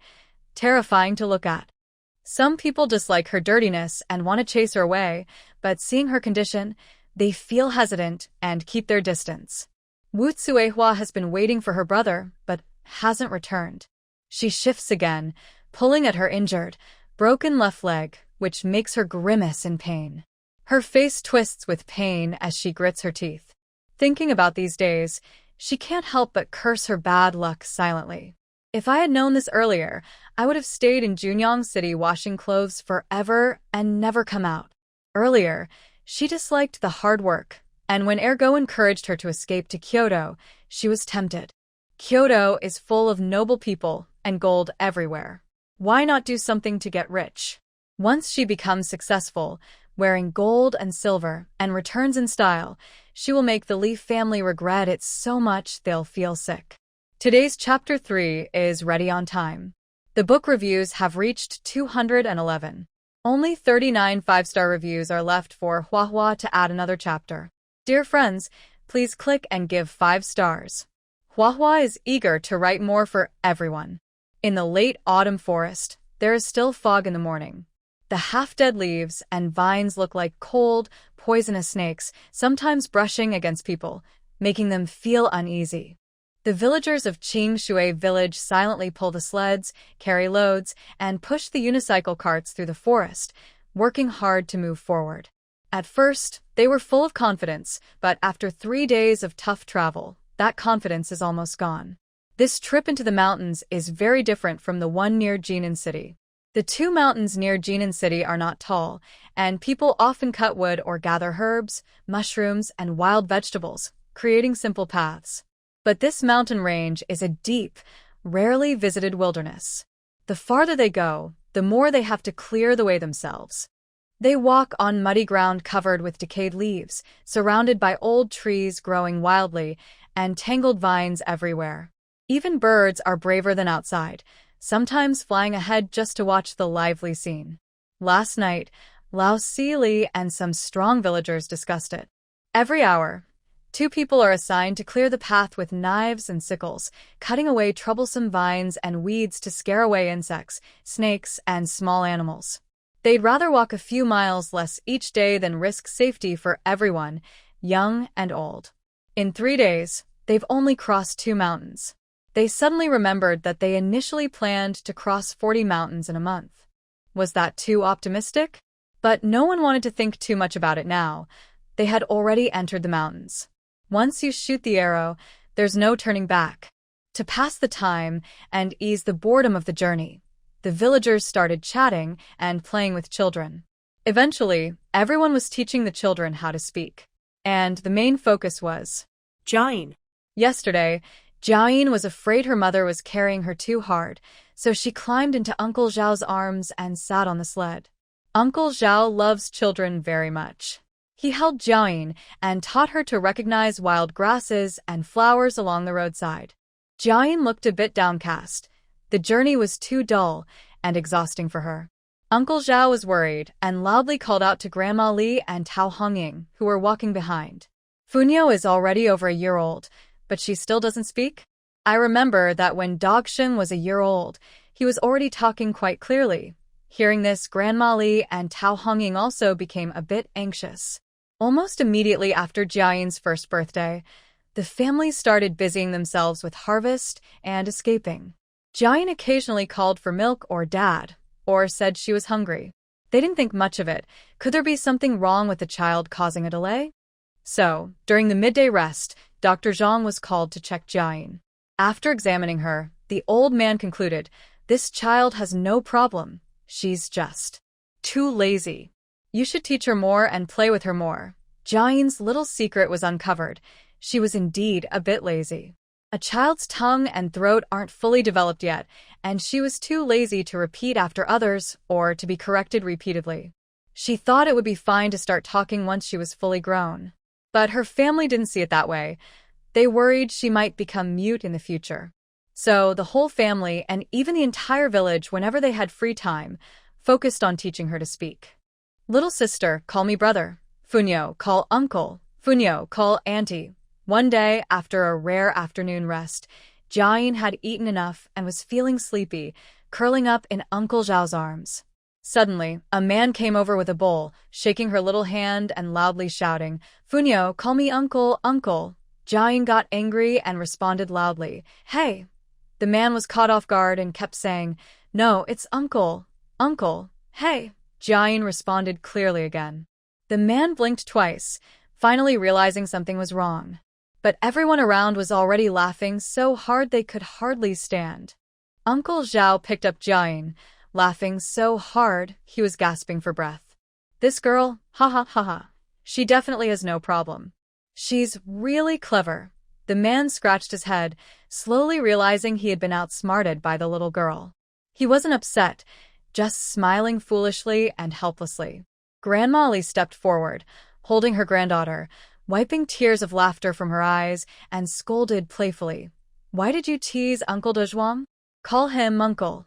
terrifying to look at. Some people dislike her dirtiness and want to chase her away, but seeing her condition, they feel hesitant and keep their distance. Wuihua has been waiting for her brother, but hasn't returned. She shifts again, pulling at her injured, broken left leg, which makes her grimace in pain. Her face twists with pain as she grits her teeth. Thinking about these days, she can't help but curse her bad luck silently. If I had known this earlier, I would have stayed in Junyang City washing clothes forever and never come out. Earlier, she disliked the hard work, and when Ergo encouraged her to escape to Kyoto, she was tempted. Kyoto is full of noble people and gold everywhere. Why not do something to get rich? Once she becomes successful, wearing gold and silver, and returns in style, she will make the Li family regret it so much they'll feel sick. Today's Chapter 3 is ready on time. The book reviews have reached 211. Only 39 5-star reviews are left for Wuihua to add another chapter. Dear friends, please click and give 5 stars. Wuihua is eager to write more for everyone. In the late autumn forest, there is still fog in the morning. The half-dead leaves and vines look like cold, poisonous snakes, sometimes brushing against people, making them feel uneasy. The villagers of Qingshui village silently pull the sleds, carry loads, and push the unicycle carts through the forest, working hard to move forward. At first, they were full of confidence, but after 3 days of tough travel, that confidence is almost gone. This trip into the mountains is very different from the one near Jiayin City. The 2 mountains near Jiayin City are not tall, and people often cut wood or gather herbs, mushrooms, and wild vegetables, creating simple paths. But this mountain range is a deep, rarely visited wilderness. The farther they go, the more they have to clear the way themselves. They walk on muddy ground covered with decayed leaves, surrounded by old trees growing wildly, and tangled vines everywhere. Even birds are braver than outside, sometimes flying ahead just to watch the lively scene. Last night, Lousiey and some strong villagers discussed it. Every hour, 2 people are assigned to clear the path with knives and sickles, cutting away troublesome vines and weeds to scare away insects, snakes, and small animals. They'd rather walk a few miles less each day than risk safety for everyone, young and old. In 3 days, they've only crossed 2 mountains. They suddenly remembered that they initially planned to cross 40 mountains in a month. Was that too optimistic? But no one wanted to think too much about it now. They had already entered the mountains. Once you shoot the arrow, there's no turning back. To pass the time and ease the boredom of the journey, the villagers started chatting and playing with children. Eventually, everyone was teaching the children how to speak. And the main focus was Jiayin. Yesterday, Jiayin was afraid her mother was carrying her too hard, so she climbed into Uncle Zhao's arms and sat on the sled. Uncle Zhao loves children very much. He held Jiayin and taught her to recognize wild grasses and flowers along the roadside. Jiayin looked a bit downcast. The journey was too dull and exhausting for her. Uncle Zhao was worried and loudly called out to Grandma Li and Tao Hongying, who were walking behind. Funyo is already over a year old, but she still doesn't speak? I remember that when Dogsheng was a year old, he was already talking quite clearly. Hearing this, Grandma Li and Tao Hongying also became a bit anxious. Almost immediately after Jiayin's first birthday, the family started busying themselves with harvest and escaping. Jiayin occasionally called for milk or dad, or said she was hungry. They didn't think much of it. Could there be something wrong with the child causing a delay? So, during the midday rest, Dr. Zhang was called to check Jiayin. After examining her, the old man concluded, "This child has no problem. She's just too lazy. You should teach her more and play with her more." Jiayin's little secret was uncovered. She was indeed a bit lazy. A child's tongue and throat aren't fully developed yet, and she was too lazy to repeat after others or to be corrected repeatedly. She thought it would be fine to start talking once she was fully grown. But her family didn't see it that way. They worried she might become mute in the future. So the whole family, and even the entire village, whenever they had free time, focused on teaching her to speak. "Little sister, call me brother. Funyo, call uncle. Funyo, call auntie." One day, after a rare afternoon rest, Jiayin had eaten enough and was feeling sleepy, curling up in Uncle Zhao's arms. Suddenly, a man came over with a bowl, shaking her little hand and loudly shouting, "Funyo, call me uncle, uncle." Jiayin got angry and responded loudly, "Hey!" The man was caught off guard and kept saying, "No, it's uncle, uncle, hey." Jiayin responded clearly again. The man blinked twice, finally realizing something was wrong. But everyone around was already laughing so hard they could hardly stand. Uncle Zhao picked up Jiayin, laughing so hard he was gasping for breath. "This girl, ha ha ha ha. She definitely has no problem. She's really clever." The man scratched his head, slowly realizing he had been outsmarted by the little girl. He wasn't upset, just smiling foolishly and helplessly. Grandma Li stepped forward, holding her granddaughter, wiping tears of laughter from her eyes, and scolded playfully. "Why did you tease Uncle Dezhuang? Call him uncle."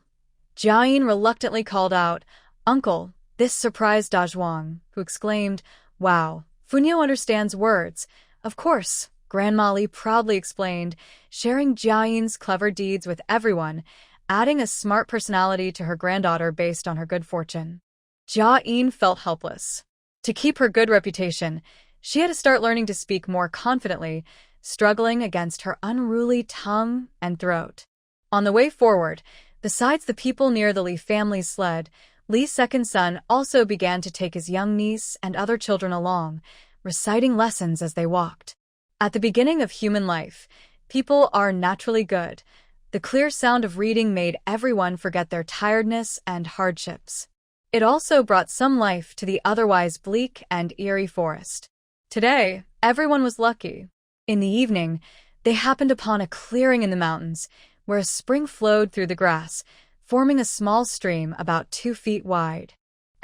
Jiayin reluctantly called out, "Uncle." This surprised Dezhuang, who exclaimed, "Wow, Funyo understands words." "Of course," Grandma Li proudly explained, sharing Jiayin's clever deeds with everyone, adding a smart personality to her granddaughter based on her good fortune. Jiayin felt helpless. To keep her good reputation, she had to start learning to speak more confidently, struggling against her unruly tongue and throat. On the way forward, besides the people near the Li family's sled, Li's second son also began to take his young niece and other children along, reciting lessons as they walked. At the beginning of human life, people are naturally good. The clear sound of reading made everyone forget their tiredness and hardships. It also brought some life to the otherwise bleak and eerie forest. Today, everyone was lucky. In the evening, they happened upon a clearing in the mountains, where a spring flowed through the grass, forming a small stream about 2 feet wide.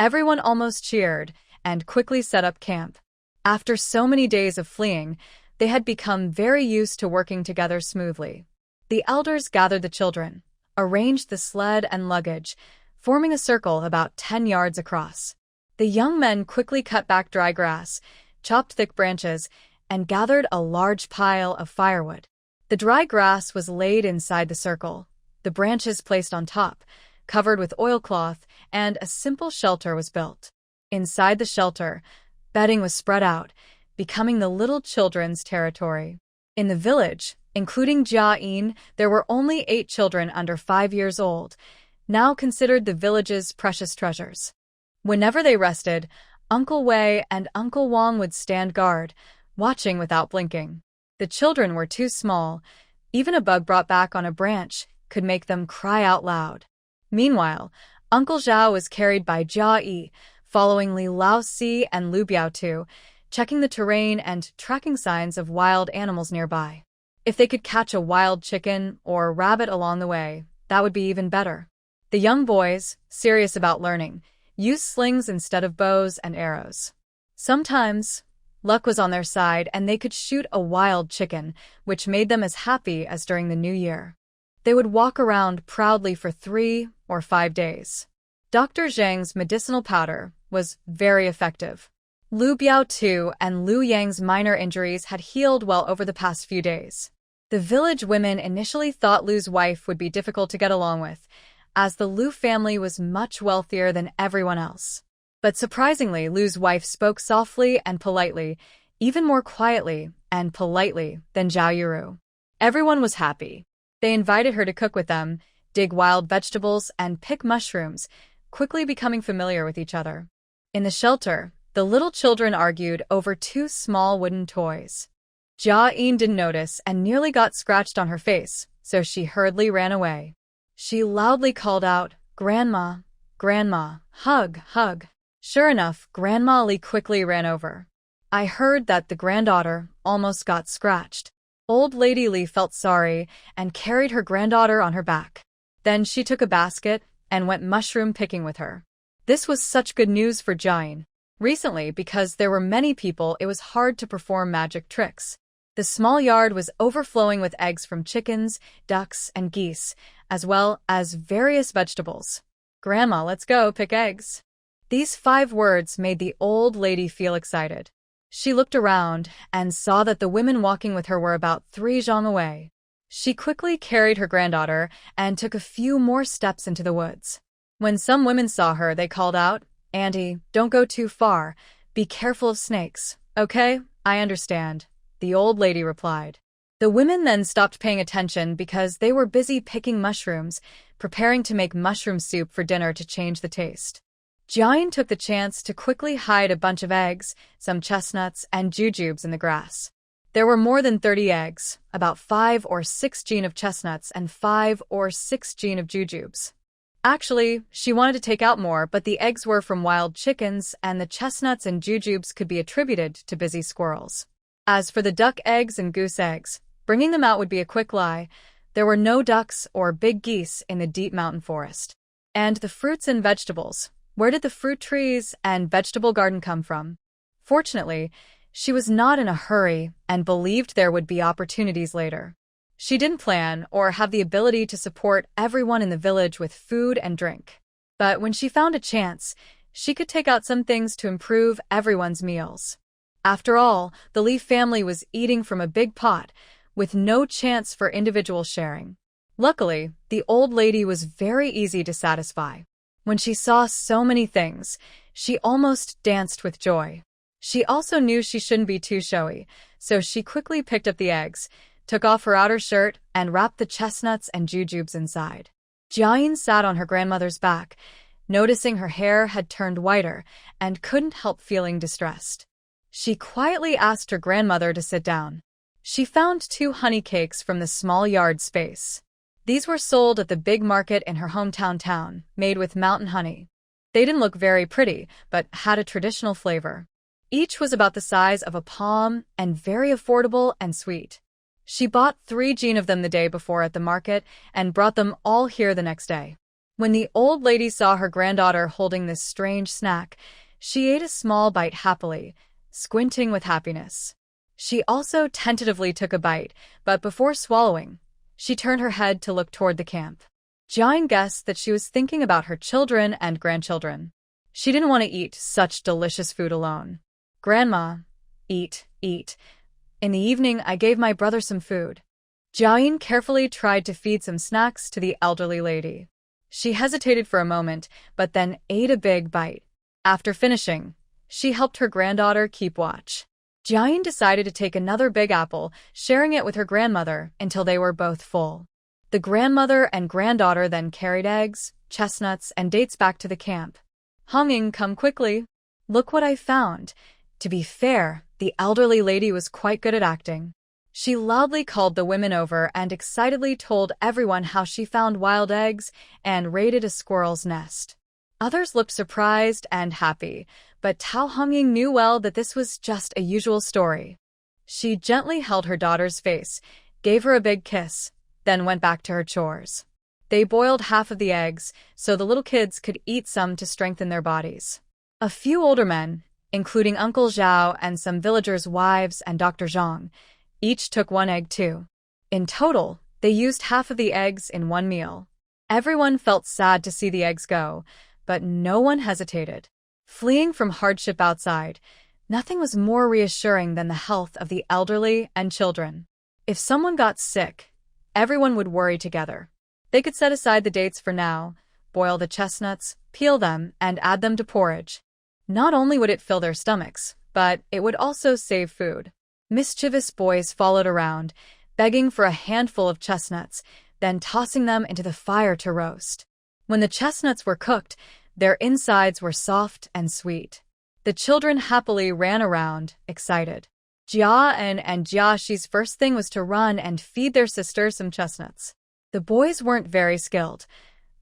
Everyone almost cheered and quickly set up camp. After so many days of fleeing, they had become very used to working together smoothly. The elders gathered the children, arranged the sled and luggage, forming a circle about 10 yards across. The young men quickly cut back dry grass, chopped thick branches, and gathered a large pile of firewood. The dry grass was laid inside the circle, the branches placed on top, covered with oilcloth, and a simple shelter was built. Inside the shelter, bedding was spread out, becoming the little children's territory. In the village, including Jiayin, there were only 8 children under 5 years old, now considered the village's precious treasures. Whenever they rested, Uncle Wei and Uncle Wang would stand guard, watching without blinking. The children were too small. Even a bug brought back on a branch could make them cry out loud. Meanwhile, Uncle Zhao was carried by Jiayi, following Lousiey and Loubiao, checking the terrain and tracking signs of wild animals nearby. If they could catch a wild chicken or rabbit along the way, that would be even better. The young boys, serious about learning, used slings instead of bows and arrows. Sometimes, luck was on their side and they could shoot a wild chicken, which made them as happy as during the New Year. They would walk around proudly for 3 or 5 days. Dr. Zhang's medicinal powder was very effective. Lu Biao and Lu Yang's minor injuries had healed well over the past few days. The village women initially thought Lu's wife would be difficult to get along with, as the Lu family was much wealthier than everyone else. But surprisingly, Lu's wife spoke softly and politely, even more quietly and politely than Zhao Yuru. Everyone was happy. They invited her to cook with them, dig wild vegetables, and pick mushrooms, quickly becoming familiar with each other. In the shelter, the little children argued over 2 small wooden toys. Jiayin didn't notice and nearly got scratched on her face, so she hurriedly ran away. She loudly called out, "Grandma, Grandma, hug, hug." Sure enough, Grandma Li quickly ran over. I heard that the granddaughter almost got scratched. Old Lady Li felt sorry and carried her granddaughter on her back. Then she took a basket and went mushroom picking with her. This was such good news for Jiayin. Recently, because there were many people, it was hard to perform magic tricks. The small yard was overflowing with eggs from chickens, ducks, and geese, as well as various vegetables. "Grandma, let's go pick eggs." These 5 words made the old lady feel excited. She looked around and saw that the women walking with her were about 3 zhang away. She quickly carried her granddaughter and took a few more steps into the woods. When some women saw her, they called out, "Auntie, don't go too far. Be careful of snakes." "Okay, I understand," the old lady replied. The women then stopped paying attention because they were busy picking mushrooms, preparing to make mushroom soup for dinner to change the taste. Jiayin took the chance to quickly hide a bunch of eggs, some chestnuts, and jujubes in the grass. There were more than 30 eggs, about 5 or 6 jin of chestnuts and 5 or 6 jin of jujubes. Actually, she wanted to take out more, but the eggs were from wild chickens and the chestnuts and jujubes could be attributed to busy squirrels. As for the duck eggs and goose eggs, bringing them out would be a quick lie. There were no ducks or big geese in the deep mountain forest. And the fruits and vegetables. Where did the fruit trees and vegetable garden come from? Fortunately, she was not in a hurry and believed there would be opportunities later. She didn't plan or have the ability to support everyone in the village with food and drink. But when she found a chance, she could take out some things to improve everyone's meals. After all, the Li family was eating from a big pot, with no chance for individual sharing. Luckily, the old lady was very easy to satisfy. When she saw so many things, she almost danced with joy. She also knew she shouldn't be too showy, so she quickly picked up the eggs, took off her outer shirt, and wrapped the chestnuts and jujubes inside. Jiayin sat on her grandmother's back, noticing her hair had turned whiter, and couldn't help feeling distressed. She quietly asked her grandmother to sit down. She found 2 honey cakes from the small yard space. These were sold at the big market in her hometown town, made with mountain honey. They didn't look very pretty, but had a traditional flavor. Each was about the size of a palm and very affordable and sweet. She bought 3 jin of them the day before at the market and brought them all here the next day. When the old lady saw her granddaughter holding this strange snack, she ate a small bite happily, squinting with happiness. She also tentatively took a bite, but before swallowing, she turned her head to look toward the camp. Jiayin guessed that she was thinking about her children and grandchildren. She didn't want to eat such delicious food alone. "Grandma, eat, eat. In the evening, I gave my brother some food." Jiayin carefully tried to feed some snacks to the elderly lady. She hesitated for a moment, but then ate a big bite. After finishing, she helped her granddaughter keep watch. Jiayin decided to take another big apple, sharing it with her grandmother until they were both full. The grandmother and granddaughter then carried eggs, chestnuts, and dates back to the camp. "Honging, come quickly. Look what I found." To be fair, the elderly lady was quite good at acting. She loudly called the women over and excitedly told everyone how she found wild eggs and raided a squirrel's nest. Others looked surprised and happy, but Tao Hongying knew well that this was just a usual story. She gently held her daughter's face, gave her a big kiss, then went back to her chores. They boiled half of the eggs so the little kids could eat some to strengthen their bodies. A few older men, including Uncle Zhao and some villagers' wives and Dr. Zhang, each took one egg too. In total, they used half of the eggs in one meal. Everyone felt sad to see the eggs go, but no one hesitated. Fleeing from hardship outside, nothing was more reassuring than the health of the elderly and children. If someone got sick, everyone would worry together. They could set aside the dates for now, boil the chestnuts, peel them, and add them to porridge. Not only would it fill their stomachs, but it would also save food. Mischievous boys followed around, begging for a handful of chestnuts, then tossing them into the fire to roast. When the chestnuts were cooked, their insides were soft and sweet. The children happily ran around, excited. Jiayin and Jiaxi's first thing was to run and feed their sister some chestnuts. The boys weren't very skilled.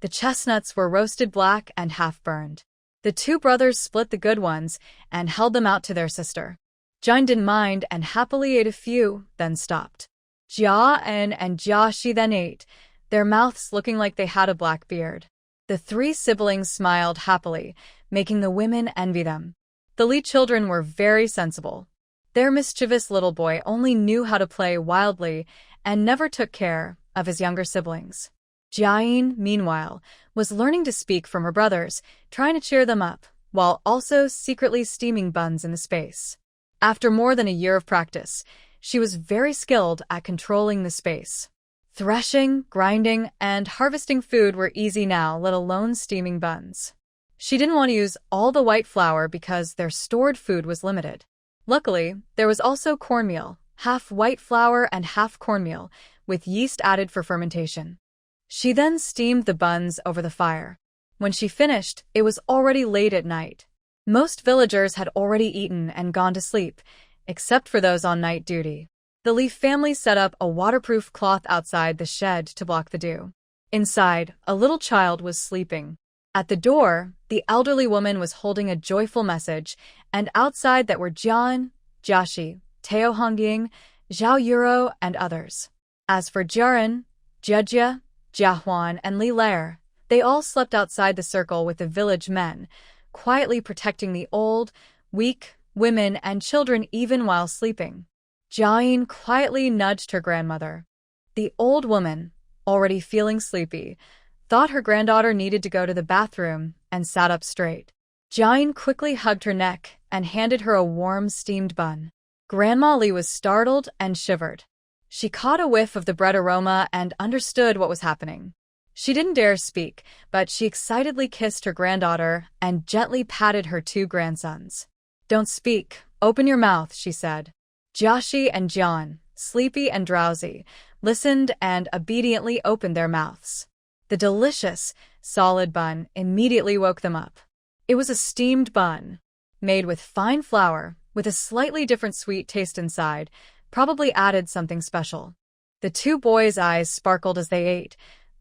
The chestnuts were roasted black and half-burned. The two brothers split the good ones and held them out to their sister. Jiayin didn't mind and happily ate a few, then stopped. Jiayin and Jiaxi then ate, their mouths looking like they had a black beard. The three siblings smiled happily, making the women envy them. The Li children were very sensible. Their mischievous little boy only knew how to play wildly and never took care of his younger siblings. Jiayin, meanwhile, was learning to speak from her brothers, trying to cheer them up, while also secretly steaming buns in the space. After more than a year of practice, she was very skilled at controlling the space. Threshing, grinding, and harvesting food were easy now, let alone steaming buns. She didn't want to use all the white flour because their stored food was limited. Luckily, there was also cornmeal, half white flour and half cornmeal, with yeast added for fermentation. She then steamed the buns over the fire. When she finished, it was already late at night. Most villagers had already eaten and gone to sleep, except for those on night duty. The Li family set up a waterproof cloth outside the shed to block the dew. Inside, a little child was sleeping. At the door, the elderly woman was holding a joyful message, and outside that were Jian, Jiaxi, Tao Hongying, Zhao Yuro, and others. As for Jiayin, Jiajia, Jiahuan, and Li Lair, they all slept outside the circle with the village men, quietly protecting the old, weak, women, and children even while sleeping. Jiayin quietly nudged her grandmother. The old woman, already feeling sleepy, thought her granddaughter needed to go to the bathroom and sat up straight. Jiayin quickly hugged her neck and handed her a warm steamed bun. Grandma Li was startled and shivered. She caught a whiff of the bread aroma and understood what was happening. She didn't dare speak, but she excitedly kissed her granddaughter and gently patted her two grandsons. "Don't speak, open your mouth," she said. Jiaxi and Jian, sleepy and drowsy, listened and obediently opened their mouths. The delicious, solid bun immediately woke them up. It was a steamed bun, made with fine flour, with a slightly different sweet taste inside, probably added something special. The two boys' eyes sparkled as they ate,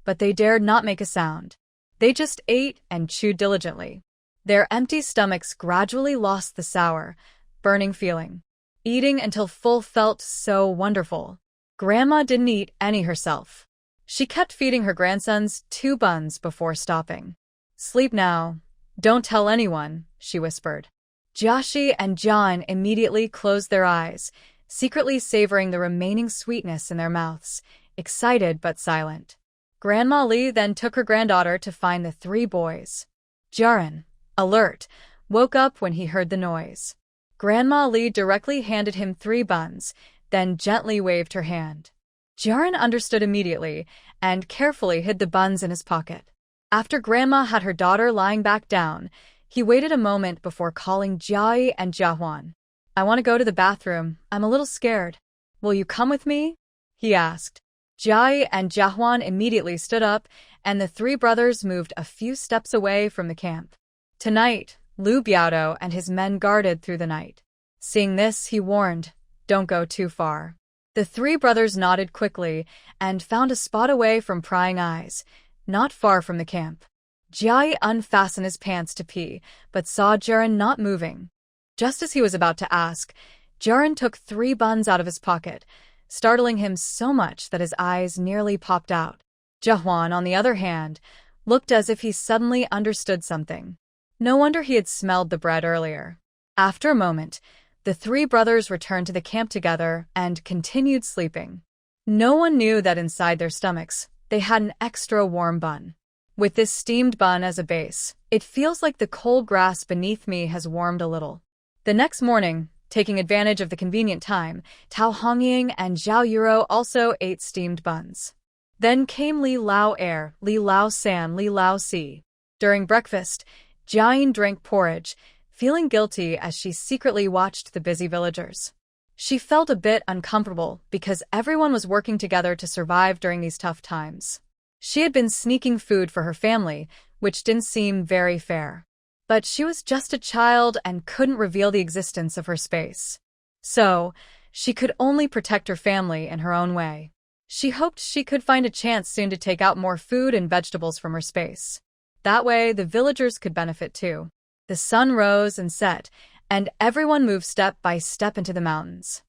but they dared not make a sound. They just ate and chewed diligently. Their empty stomachs gradually lost the sour, burning feeling. Eating until full felt so wonderful. Grandma didn't eat any herself. She kept feeding her grandsons 2 buns before stopping. "Sleep now. Don't tell anyone," she whispered. Jiayin and Jiayin immediately closed their eyes, secretly savoring the remaining sweetness in their mouths, excited but silent. Grandma Li then took her granddaughter to find the 3 boys. Jiayin, alert, woke up when he heard the noise. Grandma Li directly handed him 3 buns, then gently waved her hand. Jiayin understood immediately and carefully hid the buns in his pocket. After Grandma had her daughter lying back down, he waited a moment before calling Jiayi and Jiahuan. "I want to go to the bathroom. I'm a little scared. Will you come with me?" he asked. Jiayi and Jiahuan immediately stood up, and the 3 brothers moved a few steps away from the camp. Tonight, Lousiey and his men guarded through the night. Seeing this, he warned, "Don't go too far." The 3 brothers nodded quickly and found a spot away from prying eyes, not far from the camp. Jiayi unfastened his pants to pee, but saw Jiayin not moving. Just as he was about to ask, Jiayin took 3 buns out of his pocket, startling him so much that his eyes nearly popped out. Jiahuan, on the other hand, looked as if he suddenly understood something. No wonder he had smelled the bread earlier. After a moment, the 3 brothers returned to the camp together and continued sleeping. No one knew that inside their stomachs, they had an extra warm bun. With this steamed bun as a base, it feels like the cold grass beneath me has warmed a little. The next morning, taking advantage of the convenient time, Tao Hongying and Zhao Yuro also ate steamed buns. Then came Li Lao Air, Li Lao San, Li Lao Si. During breakfast, Jiayin drank porridge, feeling guilty as she secretly watched the busy villagers. She felt a bit uncomfortable because everyone was working together to survive during these tough times. She had been sneaking food for her family, which didn't seem very fair. But she was just a child and couldn't reveal the existence of her space. So, she could only protect her family in her own way. She hoped she could find a chance soon to take out more food and vegetables from her space. That way, the villagers could benefit too. The sun rose and set, and everyone moved step by step into the mountains.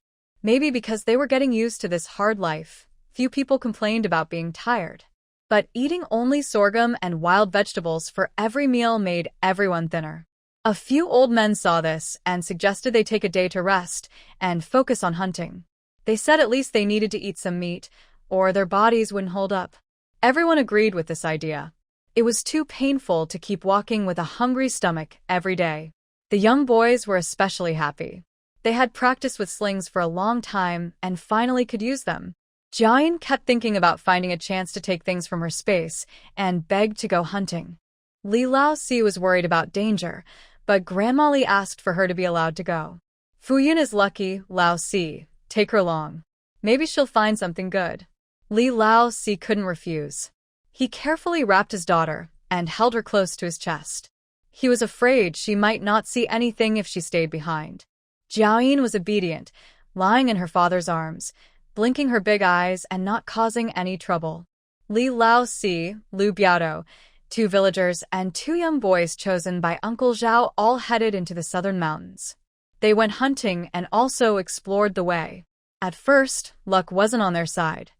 Maybe because they were getting used to this hard life, few people complained about being tired. But eating only sorghum and wild vegetables for every meal made everyone thinner. A few old men saw this and suggested they take a day to rest and focus on hunting. They said at least they needed to eat some meat, or their bodies wouldn't hold up. Everyone agreed with this idea. It was too painful to keep walking with a hungry stomach every day. The young boys were especially happy. They had practiced with slings for a long time and finally could use them. Jiayin kept thinking about finding a chance to take things from her space and begged to go hunting. Li Lao Si was worried about danger, but Grandma Li asked for her to be allowed to go. "Fuyun is lucky, Lao Si. Take her along. Maybe she'll find something good." Li Lao Si couldn't refuse. He carefully wrapped his daughter and held her close to his chest. He was afraid she might not see anything if she stayed behind. Jiayin was obedient, lying in her father's arms, blinking her big eyes and not causing any trouble. Li Lao Si, Lu Biao, 2 villagers, and 2 young boys chosen by Uncle Zhao all headed into the southern mountains. They went hunting and also explored the way. At first, luck wasn't on their side.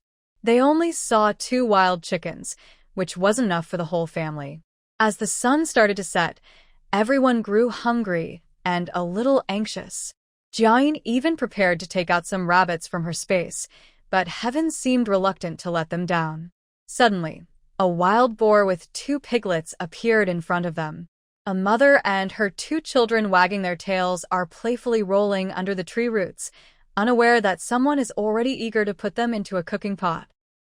They only saw 2 wild chickens, which wasn't enough for the whole family. As the sun started to set, everyone grew hungry and a little anxious. Jiayin even prepared to take out some rabbits from her space, but heaven seemed reluctant to let them down. Suddenly, a wild boar with 2 piglets appeared in front of them. A mother and her 2 children wagging their tails are playfully rolling under the tree roots, unaware that someone is already eager to put them into a cooking pot.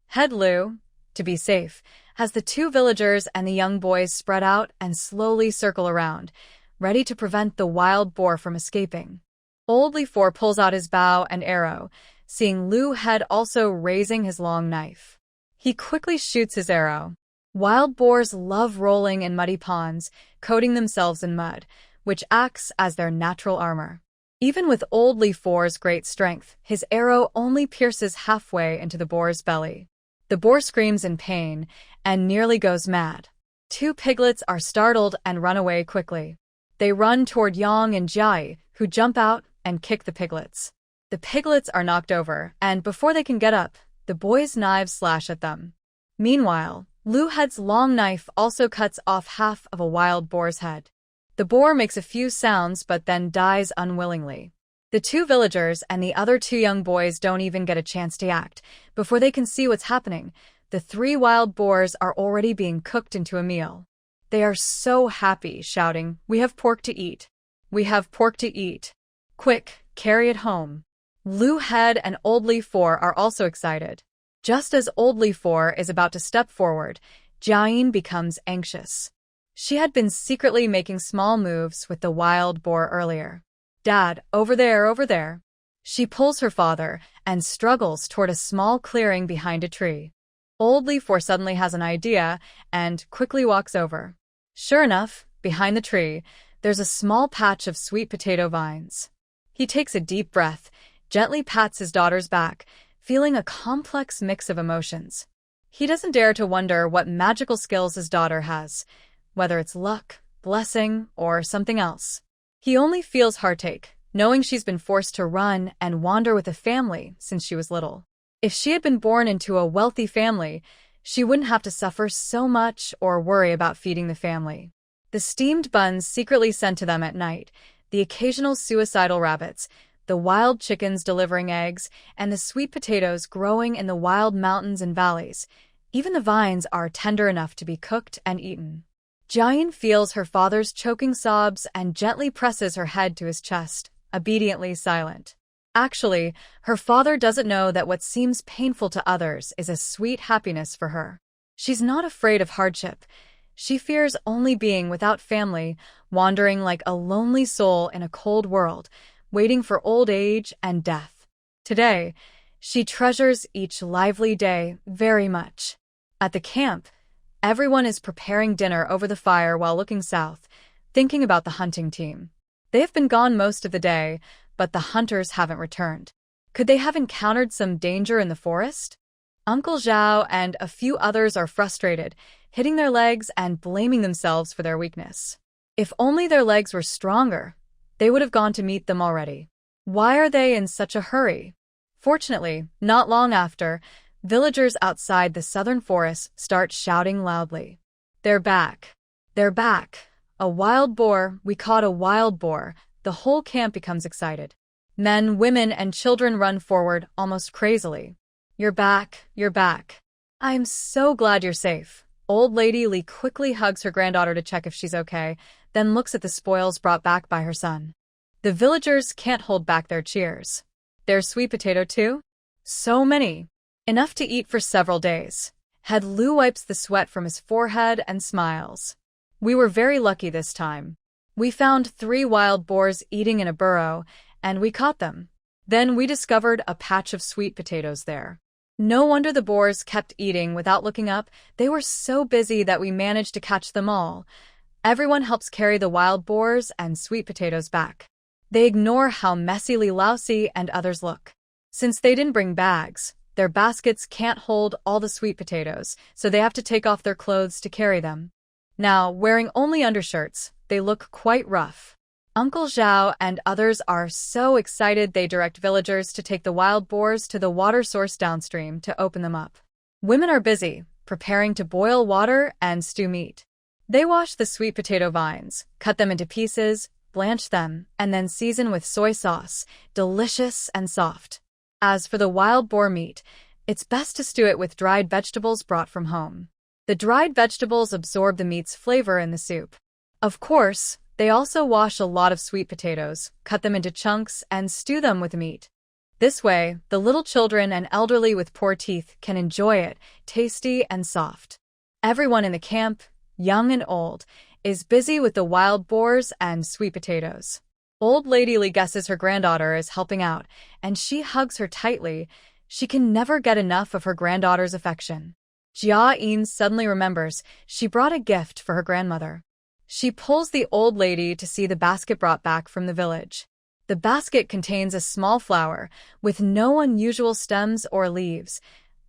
Head Lu, to be safe, has the 2 villagers and the young boys spread out and slowly circle around, ready to prevent the wild boar from escaping. Old Li Four pulls out his bow and arrow, seeing Lu Head also raising his long knife. He quickly shoots his arrow. Wild boars love rolling in muddy ponds, coating themselves in mud, which acts as their natural armor. Even with Old Li Four's great strength, his arrow only pierces halfway into the boar's belly. The boar screams in pain and nearly goes mad. 2 piglets are startled and run away quickly. They run toward Yang and Jiayi, who jump out and kick the piglets. The piglets are knocked over, and before they can get up, the boys' knives slash at them. Meanwhile, Lu Head's long knife also cuts off half of a wild boar's head. The boar makes a few sounds but then dies unwillingly. The two villagers and the other two young boys don't even get a chance to act. Before they can see what's happening, the three wild boars are already being cooked into a meal. They are so happy, shouting, "We have pork to eat! We have pork to eat! Quick, carry it home!" Lu Head and Old Li Four are also excited. Just as Old Li Four is about to step forward, Jiayin becomes anxious. She had been secretly making small moves with the wild boar earlier. "Dad, over there, over there." She pulls her father and struggles toward a small clearing behind a tree. Old Li Four suddenly has an idea and quickly walks over. Sure enough, behind the tree, there's a small patch of sweet potato vines. He takes a deep breath, gently pats his daughter's back, feeling a complex mix of emotions. He doesn't dare to wonder what magical skills his daughter has, whether it's luck, blessing, or something else. He only feels heartache, knowing she's been forced to run and wander with a family since she was little. If she had been born into a wealthy family, she wouldn't have to suffer so much or worry about feeding the family. The steamed buns secretly sent to them at night, the occasional suicidal rabbits, the wild chickens delivering eggs, and the sweet potatoes growing in the wild mountains and valleys. Even the vines are tender enough to be cooked and eaten. Jiayin feels her father's choking sobs and gently presses her head to his chest, obediently silent. Actually, her father doesn't know that what seems painful to others is a sweet happiness for her. She's not afraid of hardship. She fears only being without family, wandering like a lonely soul in a cold world, waiting for old age and death. Today, she treasures each lively day very much. At the camp, everyone is preparing dinner over the fire while looking south, thinking about the hunting team. They have been gone most of the day, but the hunters haven't returned. Could they have encountered some danger in the forest? Uncle Zhao and a few others are frustrated, hitting their legs and blaming themselves for their weakness. If only their legs were stronger, they would have gone to meet them already. Why are they in such a hurry? Fortunately, not long after, villagers outside the southern forest start shouting loudly. "They're back! They're back! A wild boar! We caught a wild boar!" The whole camp becomes excited. Men, women, and children run forward almost crazily. "You're back! You're back! I'm so glad you're safe." Old Lady Li quickly hugs her granddaughter to check if she's okay, then looks at the spoils brought back by her son. The villagers can't hold back their cheers. "There's sweet potato too? So many! Enough to eat for several days." Head Lu wipes the sweat from his forehead and smiles. "We were very lucky this time. We found 3 wild boars eating in a burrow, and we caught them. Then we discovered a patch of sweet potatoes there. No wonder the boars kept eating without looking up. They were so busy that we managed to catch them all." Everyone helps carry the wild boars and sweet potatoes back. They ignore how messily Lousiey and others look. Since they didn't bring bags, their baskets can't hold all the sweet potatoes, so they have to take off their clothes to carry them. Now, wearing only undershirts, they look quite rough. Uncle Zhao and others are so excited they direct villagers to take the wild boars to the water source downstream to open them up. Women are busy, preparing to boil water and stew meat. They wash the sweet potato vines, cut them into pieces, blanch them, and then season with soy sauce, delicious and soft. As for the wild boar meat, it's best to stew it with dried vegetables brought from home. The dried vegetables absorb the meat's flavor in the soup. Of course, they also wash a lot of sweet potatoes, cut them into chunks, and stew them with meat. This way, the little children and elderly with poor teeth can enjoy it, tasty and soft. Everyone in the camp, young and old, is busy with the wild boars and sweet potatoes. Old Lady Li guesses her granddaughter is helping out, and she hugs her tightly. She can never get enough of her granddaughter's affection. Jiayin suddenly remembers she brought a gift for her grandmother. She pulls the old lady to see the basket brought back from the village. The basket contains a small flower with no unusual stems or leaves,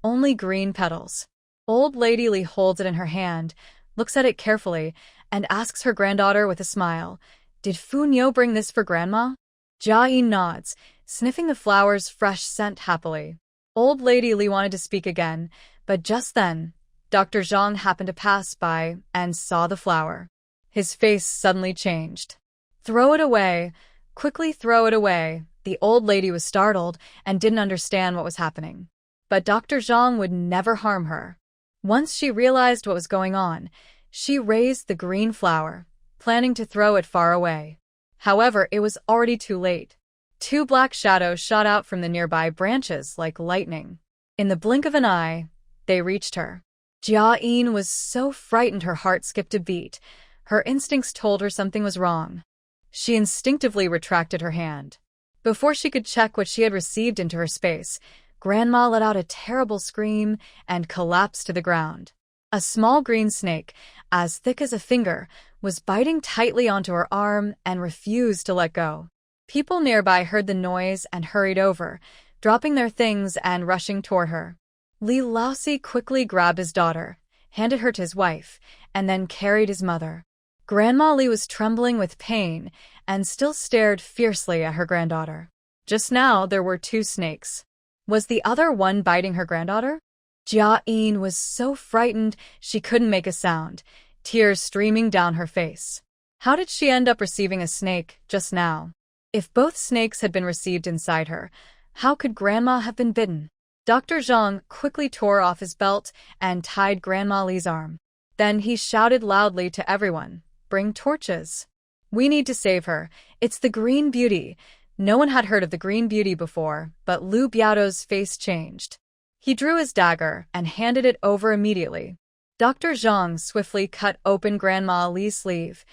only green petals. Old Lady Li holds it in her hand, looks at it carefully, and asks her granddaughter with a smile, "Did Fu Niu bring this for Grandma?" Jiayin nods, sniffing the flower's fresh scent happily. Old Lady Li wanted to speak again, but just then, Dr. Zhang happened to pass by and saw the flower. His face suddenly changed. "Throw it away. Quickly throw it away." The old lady was startled and didn't understand what was happening. But Dr. Zhang would never harm her. Once she realized what was going on, she raised the green flower, planning to throw it far away. However, it was already too late. Two black shadows shot out from the nearby branches like lightning. In the blink of an eye, they reached her. Jiayin was so frightened her heart skipped a beat. Her instincts told her something was wrong. She instinctively retracted her hand. Before she could check what she had received into her space, Grandma let out a terrible scream and collapsed to the ground. A small green snake, as thick as a finger, was biting tightly onto her arm and refused to let go. People nearby heard the noise and hurried over, dropping their things and rushing toward her. Lousiey quickly grabbed his daughter, handed her to his wife, and then carried his mother. Grandma Li was trembling with pain and still stared fiercely at her granddaughter. Just now, there were two snakes. Was the other one biting her granddaughter? Jiayin was so frightened she couldn't make a sound, tears streaming down her face. How did she end up receiving a snake just now? If both snakes had been received inside her, how could Grandma have been bitten? Dr. Zhang quickly tore off his belt and tied Grandma Li's arm. Then he shouted loudly to everyone, "Bring torches. We need to save her. It's the Green Beauty." No one had heard of the Green Beauty before, but Lu Biao's face changed. He drew his dagger and handed it over immediately. Dr. Zhang swiftly cut open Grandma Li's sleeve,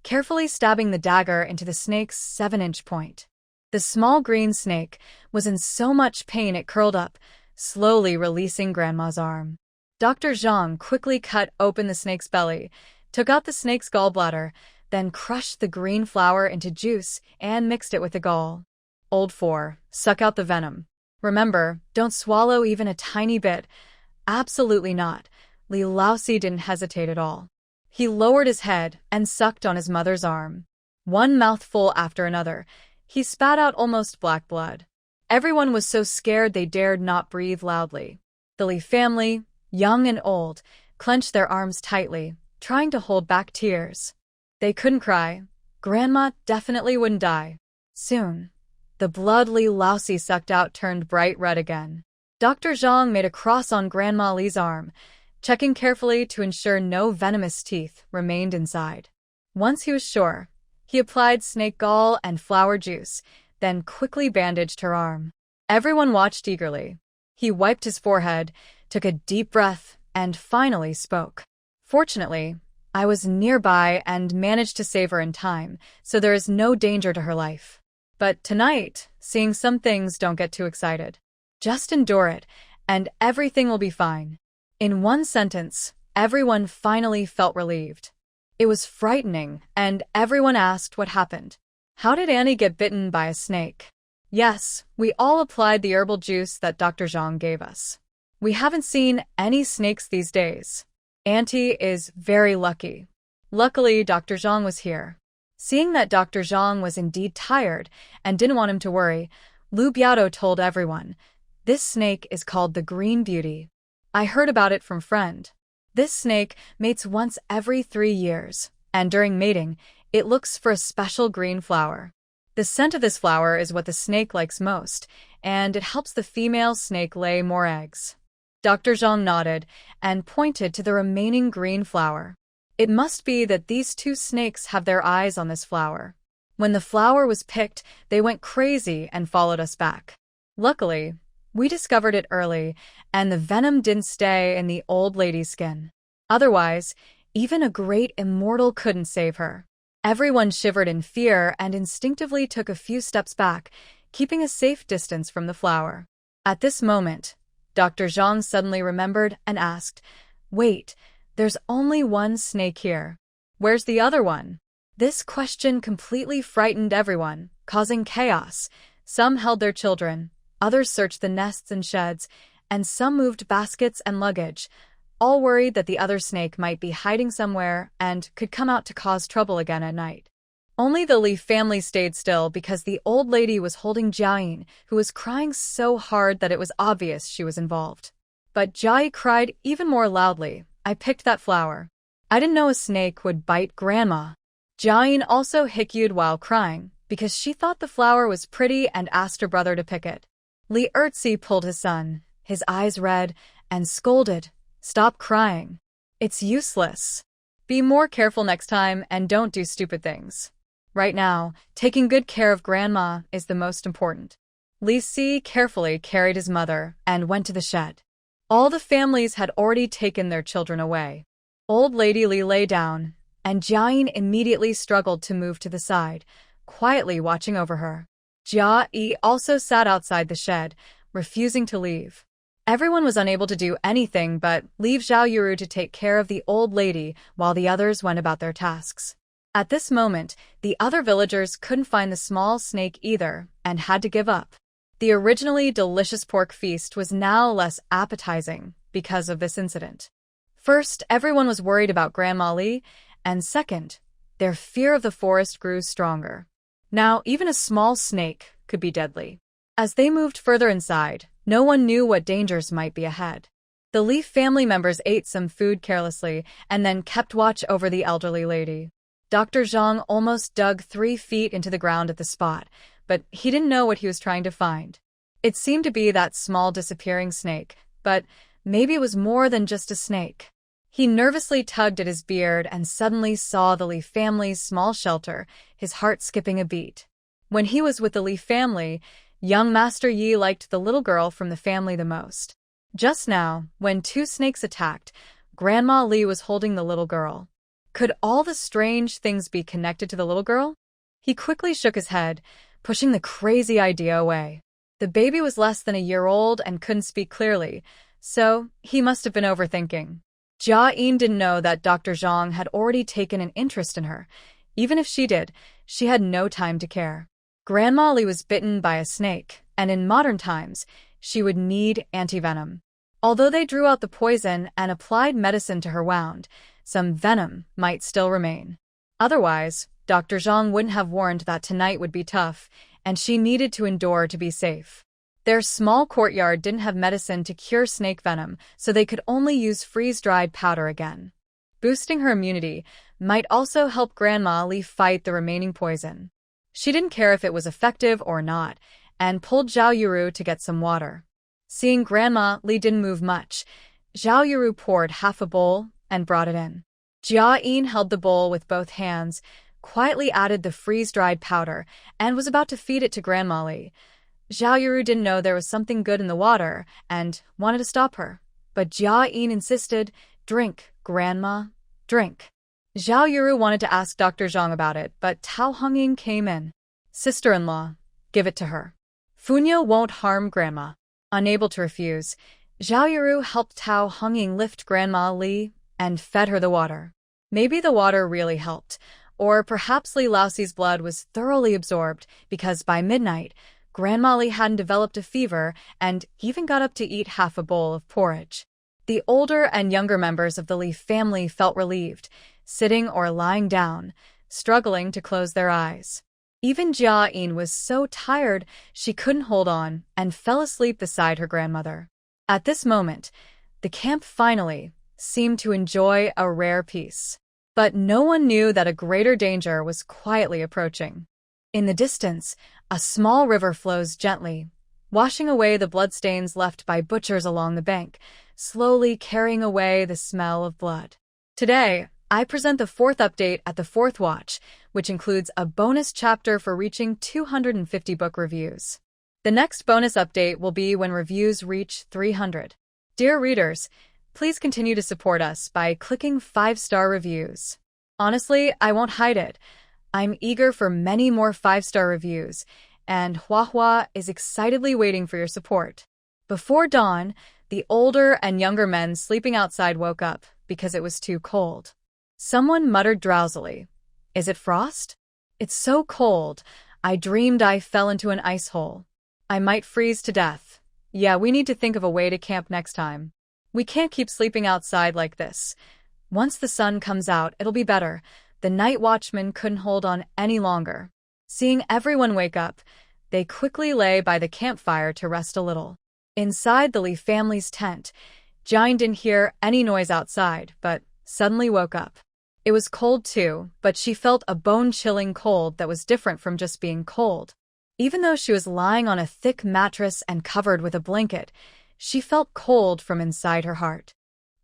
carefully stabbing the dagger into the snake's 7-inch point. The small green snake was in so much pain it curled up, slowly releasing Grandma's arm. Dr. Zhang quickly cut open the snake's belly, took out the snake's gallbladder, then crushed the green flower into juice and mixed it with the gall. Old 4, suck out the venom. Remember, don't swallow even a tiny bit. Absolutely not. Lousiey didn't hesitate at all. He lowered his head and sucked on his mother's arm. One mouthful after another, he spat out almost black blood. Everyone was so scared they dared not breathe loudly. The Li family, young and old, clenched their arms tightly, trying to hold back tears. They couldn't cry. Grandma definitely wouldn't die. Soon, the blood Lousiey sucked out turned bright red again. Dr. Zhang made a cross on Grandma Li's arm, checking carefully to ensure no venomous teeth remained inside. Once he was sure, he applied snake gall and flower juice, then quickly bandaged her arm. Everyone watched eagerly. He wiped his forehead, took a deep breath, and finally spoke. "Fortunately, I was nearby and managed to save her in time, so there is no danger to her life. But tonight, seeing some things, don't get too excited. Just endure it, and everything will be fine." In one sentence, everyone finally felt relieved. It was frightening, and everyone asked what happened. How did Annie get bitten by a snake? Yes, we all applied the herbal juice that Dr. Zhang gave us. We haven't seen any snakes these days. Auntie is very lucky. Luckily, Dr. Zhang was here. Seeing that Dr. Zhang was indeed tired and didn't want him to worry, Lu Biao told everyone, "This snake is called the Green Beauty. I heard about it from friend. This snake mates once every 3 years, and during mating, it looks for a special green flower. The scent of this flower is what the snake likes most, and it helps the female snake lay more eggs." Dr. Zhang nodded and pointed to the remaining green flower. It must be that these two snakes have their eyes on this flower. When the flower was picked, they went crazy and followed us back. Luckily, we discovered it early, and the venom didn't stay in the old lady's skin. Otherwise, even a great immortal couldn't save her. Everyone shivered in fear and instinctively took a few steps back, keeping a safe distance from the flower. At this moment, Dr. Zhang suddenly remembered and asked, "Wait, there's only one snake here. Where's the other one?" This question completely frightened everyone, causing chaos. Some held their children, others searched the nests and sheds, and some moved baskets and luggage, all worried that the other snake might be hiding somewhere and could come out to cause trouble again at night. Only the Li family stayed still because the old lady was holding Jiayin, who was crying so hard that it was obvious she was involved. But Jiayin cried even more loudly, I picked that flower. I didn't know a snake would bite Grandma. Jiayin also hiccued while crying, because she thought the flower was pretty and asked her brother to pick it. Lousiey pulled his son, his eyes red, and scolded, "Stop crying. It's useless. Be more careful next time and don't do stupid things. Right now, taking good care of Grandma is the most important." Lousiey carefully carried his mother and went to the shed. All the families had already taken their children away. Old Lady Li lay down, and Jiayin immediately struggled to move to the side, quietly watching over her. Jiayin also sat outside the shed, refusing to leave. Everyone was unable to do anything but leave Zhaoyuru to take care of the old lady while the others went about their tasks. At this moment, the other villagers couldn't find the small snake either and had to give up. The originally delicious pork feast was now less appetizing because of this incident. First, everyone was worried about Grandma Li, and second, their fear of the forest grew stronger. Now, even a small snake could be deadly. As they moved further inside, no one knew what dangers might be ahead. The Li family members ate some food carelessly and then kept watch over the elderly lady. Dr. Zhang almost dug 3 feet into the ground at the spot, but he didn't know what he was trying to find. It seemed to be that small disappearing snake, but maybe it was more than just a snake. He nervously tugged at his beard and suddenly saw the Li family's small shelter, his heart skipping a beat. When he was with the Li family, young Master Yi liked the little girl from the family the most. Just now, when 2 snakes attacked, Grandma Li was holding the little girl. Could all the strange things be connected to the little girl? He quickly shook his head, pushing the crazy idea away. The baby was less than a year old and couldn't speak clearly, so he must have been overthinking. Jiayin didn't know that Dr. Zhang had already taken an interest in her. Even if she did, she had no time to care. Grandma Li was bitten by a snake, and in modern times, she would need antivenom. Although they drew out the poison and applied medicine to her wound, some venom might still remain. Otherwise, Dr. Zhang wouldn't have warned that tonight would be tough, and she needed to endure to be safe. Their small courtyard didn't have medicine to cure snake venom, so they could only use freeze-dried powder again. Boosting her immunity might also help Grandma Li fight the remaining poison. She didn't care if it was effective or not, and pulled Zhaoyuru to get some water. Seeing Grandma Li didn't move much, Zhaoyuru poured half a bowl and brought it in. Jiayin held the bowl with both hands, quietly added the freeze-dried powder, and was about to feed it to Grandma Li. Zhaoyuru didn't know there was something good in the water and wanted to stop her. But Jiayin insisted, "Drink, Grandma, drink." Zhaoyuru wanted to ask Dr. Zhang about it, but Tao Hongying came in. "Sister-in-law, give it to her. Funyo won't harm Grandma." Unable to refuse, Zhaoyuru helped Tao Hongying lift Grandma Li and fed her the water. Maybe the water really helped, or perhaps Li Laoxi's blood was thoroughly absorbed because by midnight, Grandma Li hadn't developed a fever and even got up to eat half a bowl of porridge. The older and younger members of the Li family felt relieved, sitting or lying down, struggling to close their eyes. Even Jiayin was so tired she couldn't hold on and fell asleep beside her grandmother. At this moment, the camp finally seemed to enjoy a rare peace. But no one knew that a greater danger was quietly approaching. In the distance, a small river flows gently, washing away the bloodstains left by butchers along the bank, slowly carrying away the smell of blood. Today, I present the 4th update at the 4th watch, which includes a bonus chapter for reaching 250 book reviews. The next bonus update will be when reviews reach 300. Dear readers, please continue to support us by clicking 5-star reviews. Honestly, I won't hide it. I'm eager for many more 5-star reviews, and Wuihua is excitedly waiting for your support. Before dawn, the older and younger men sleeping outside woke up because it was too cold. Someone muttered drowsily, "Is it frost? It's so cold. I dreamed I fell into an ice hole. I might freeze to death. Yeah, we need to think of a way to camp next time. We can't keep sleeping outside like this. Once the sun comes out, it'll be better." The night watchman couldn't hold on any longer. Seeing everyone wake up, they quickly lay by the campfire to rest a little. Inside the Li family's tent, Jiayin didn't hear any noise outside, but suddenly woke up. It was cold too, but she felt a bone-chilling cold that was different from just being cold. Even though she was lying on a thick mattress and covered with a blanket, she felt cold from inside her heart.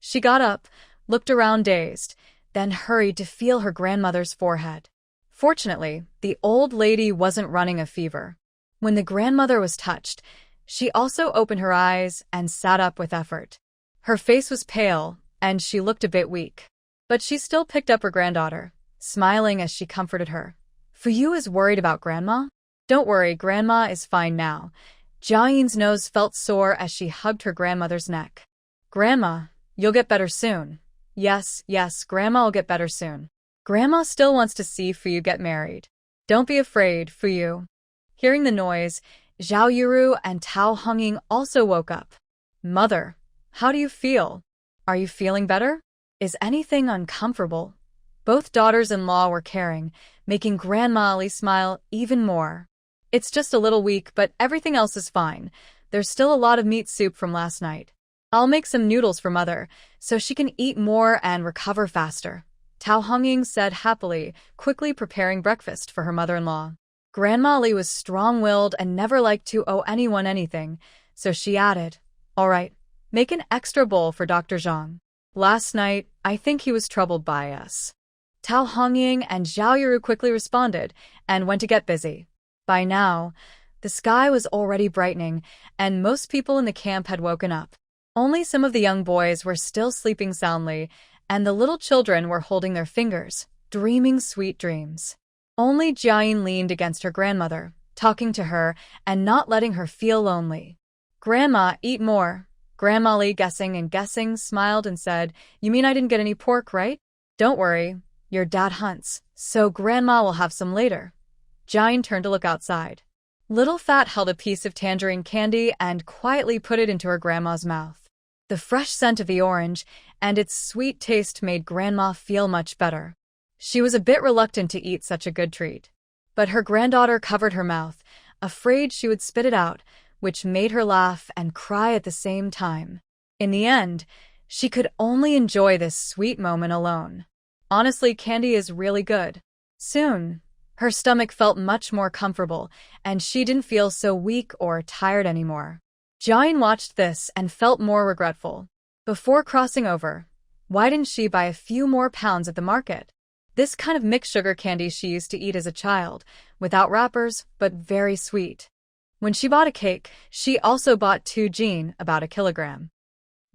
She got up, looked around dazed, then hurried to feel her grandmother's forehead. Fortunately, the old lady wasn't running a fever. When the grandmother was touched, she also opened her eyes and sat up with effort. Her face was pale, and she looked a bit weak. But she still picked up her granddaughter, smiling as she comforted her. Wuihua is worried about Grandma? Don't worry, Grandma is fine now. Jiayin's nose felt sore as she hugged her grandmother's neck. Grandma, you'll get better soon. Yes, Grandma will get better soon. Grandma still wants to see Wuihua get married. Don't be afraid, Wuihua. Hearing the noise, Zhao Yuru and Tao Honging also woke up. Mother, how do you feel? Are you feeling better? Is anything uncomfortable? Both daughters-in-law were caring, making Grandma Ali smile even more. It's just a little weak, but everything else is fine. There's still a lot of meat soup from last night. I'll make some noodles for Mother, so she can eat more and recover faster. Tao Honging said happily, quickly preparing breakfast for her mother-in-law. Grandma Ali was strong-willed and never liked to owe anyone anything, so she added, All right, make an extra bowl for Dr. Zhang. Last night, I think he was troubled by us. Tao Honging and Zhao Yuru quickly responded and went to get busy. By now, the sky was already brightening, and most people in the camp had woken up. Only some of the young boys were still sleeping soundly, and the little children were holding their fingers, dreaming sweet dreams. Only Jiayin leaned against her grandmother, talking to her and not letting her feel lonely. Grandma, eat more. Grandma Li, guessing, smiled and said, You mean I didn't get any pork, right? Don't worry, your dad hunts, so Grandma will have some later. Jiayin turned to look outside. Little Fat held a piece of tangerine candy and quietly put it into her grandma's mouth. The fresh scent of the orange and its sweet taste made Grandma feel much better. She was a bit reluctant to eat such a good treat. But her granddaughter covered her mouth, afraid she would spit it out, which made her laugh and cry at the same time. In the end, she could only enjoy this sweet moment alone. Honestly, candy is really good. Soon, her stomach felt much more comfortable, and she didn't feel so weak or tired anymore. Jiayin watched this and felt more regretful. Before crossing over, why didn't she buy a few more pounds at the market? This kind of mixed sugar candy she used to eat as a child, without wrappers, but very sweet. When she bought a cake, she also bought 2 jin, about 1 kilogram.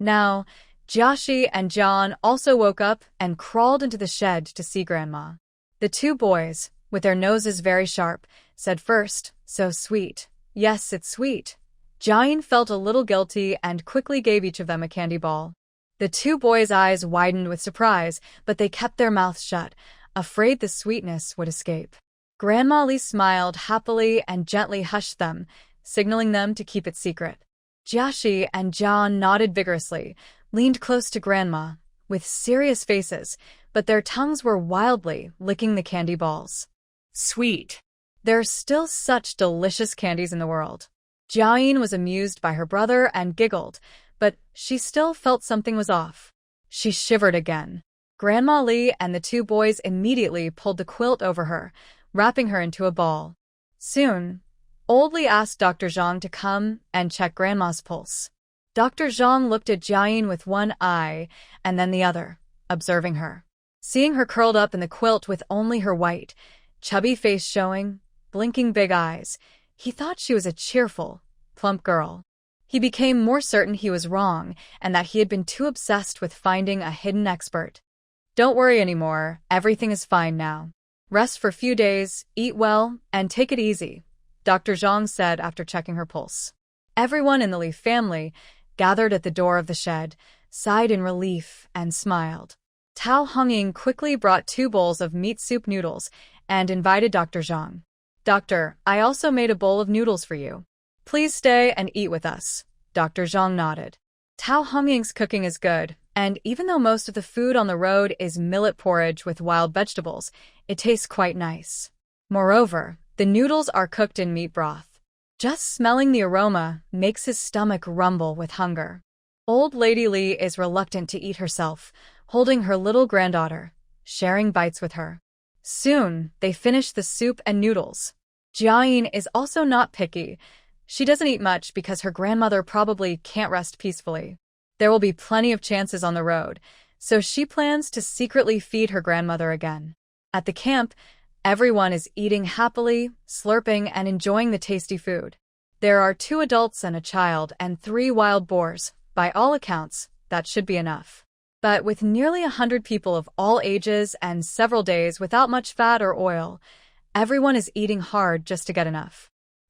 Now, Jiaxi and John also woke up and crawled into the shed to see Grandma. The 2 boys, with their noses very sharp, said first, So sweet. Yes, it's sweet. Jiayin felt a little guilty and quickly gave each of them a candy ball. The 2 boys' eyes widened with surprise, but they kept their mouths shut, afraid the sweetness would escape. Grandma Li smiled happily and gently hushed them, signaling them to keep it secret. Jiaxi and John nodded vigorously, leaned close to Grandma, with serious faces, but their tongues were wildly licking the candy balls. Sweet. There are still such delicious candies in the world. Jiayin was amused by her brother and giggled, but she still felt something was off. She shivered again. Grandma Li and the 2 boys immediately pulled the quilt over her, wrapping her into a ball. Soon, Old Li asked Dr. Zhang to come and check Grandma's pulse. Dr. Zhang looked at Jiayin with one eye and then the other, observing her. Seeing her curled up in the quilt with only her white, chubby face showing, blinking big eyes, he thought she was a cheerful, plump girl. He became more certain he was wrong and that he had been too obsessed with finding a hidden expert. Don't worry anymore, everything is fine now. Rest for a few days, eat well, and take it easy, Dr. Zhang said after checking her pulse. Everyone in the Li family, gathered at the door of the shed, sighed in relief and smiled. Tao Honging quickly brought 2 bowls of meat soup noodles and invited Dr. Zhang. Doctor, I also made a bowl of noodles for you. Please stay and eat with us. Dr. Zhang nodded. Tao Honging's cooking is good, and even though most of the food on the road is millet porridge with wild vegetables, it tastes quite nice. Moreover, the noodles are cooked in meat broth. Just smelling the aroma makes his stomach rumble with hunger. Old Lady Li is reluctant to eat herself, holding her little granddaughter, sharing bites with her. Soon, they finish the soup and noodles. Jiayin is also not picky. She doesn't eat much because her grandmother probably can't rest peacefully. There will be plenty of chances on the road, so she plans to secretly feed her grandmother again. At the camp, everyone is eating happily, slurping, and enjoying the tasty food. There are 2 adults and a child and 3 wild boars. By all accounts, that should be enough. But with nearly 100 people of all ages and several days without much fat or oil, everyone is eating hard just to get enough.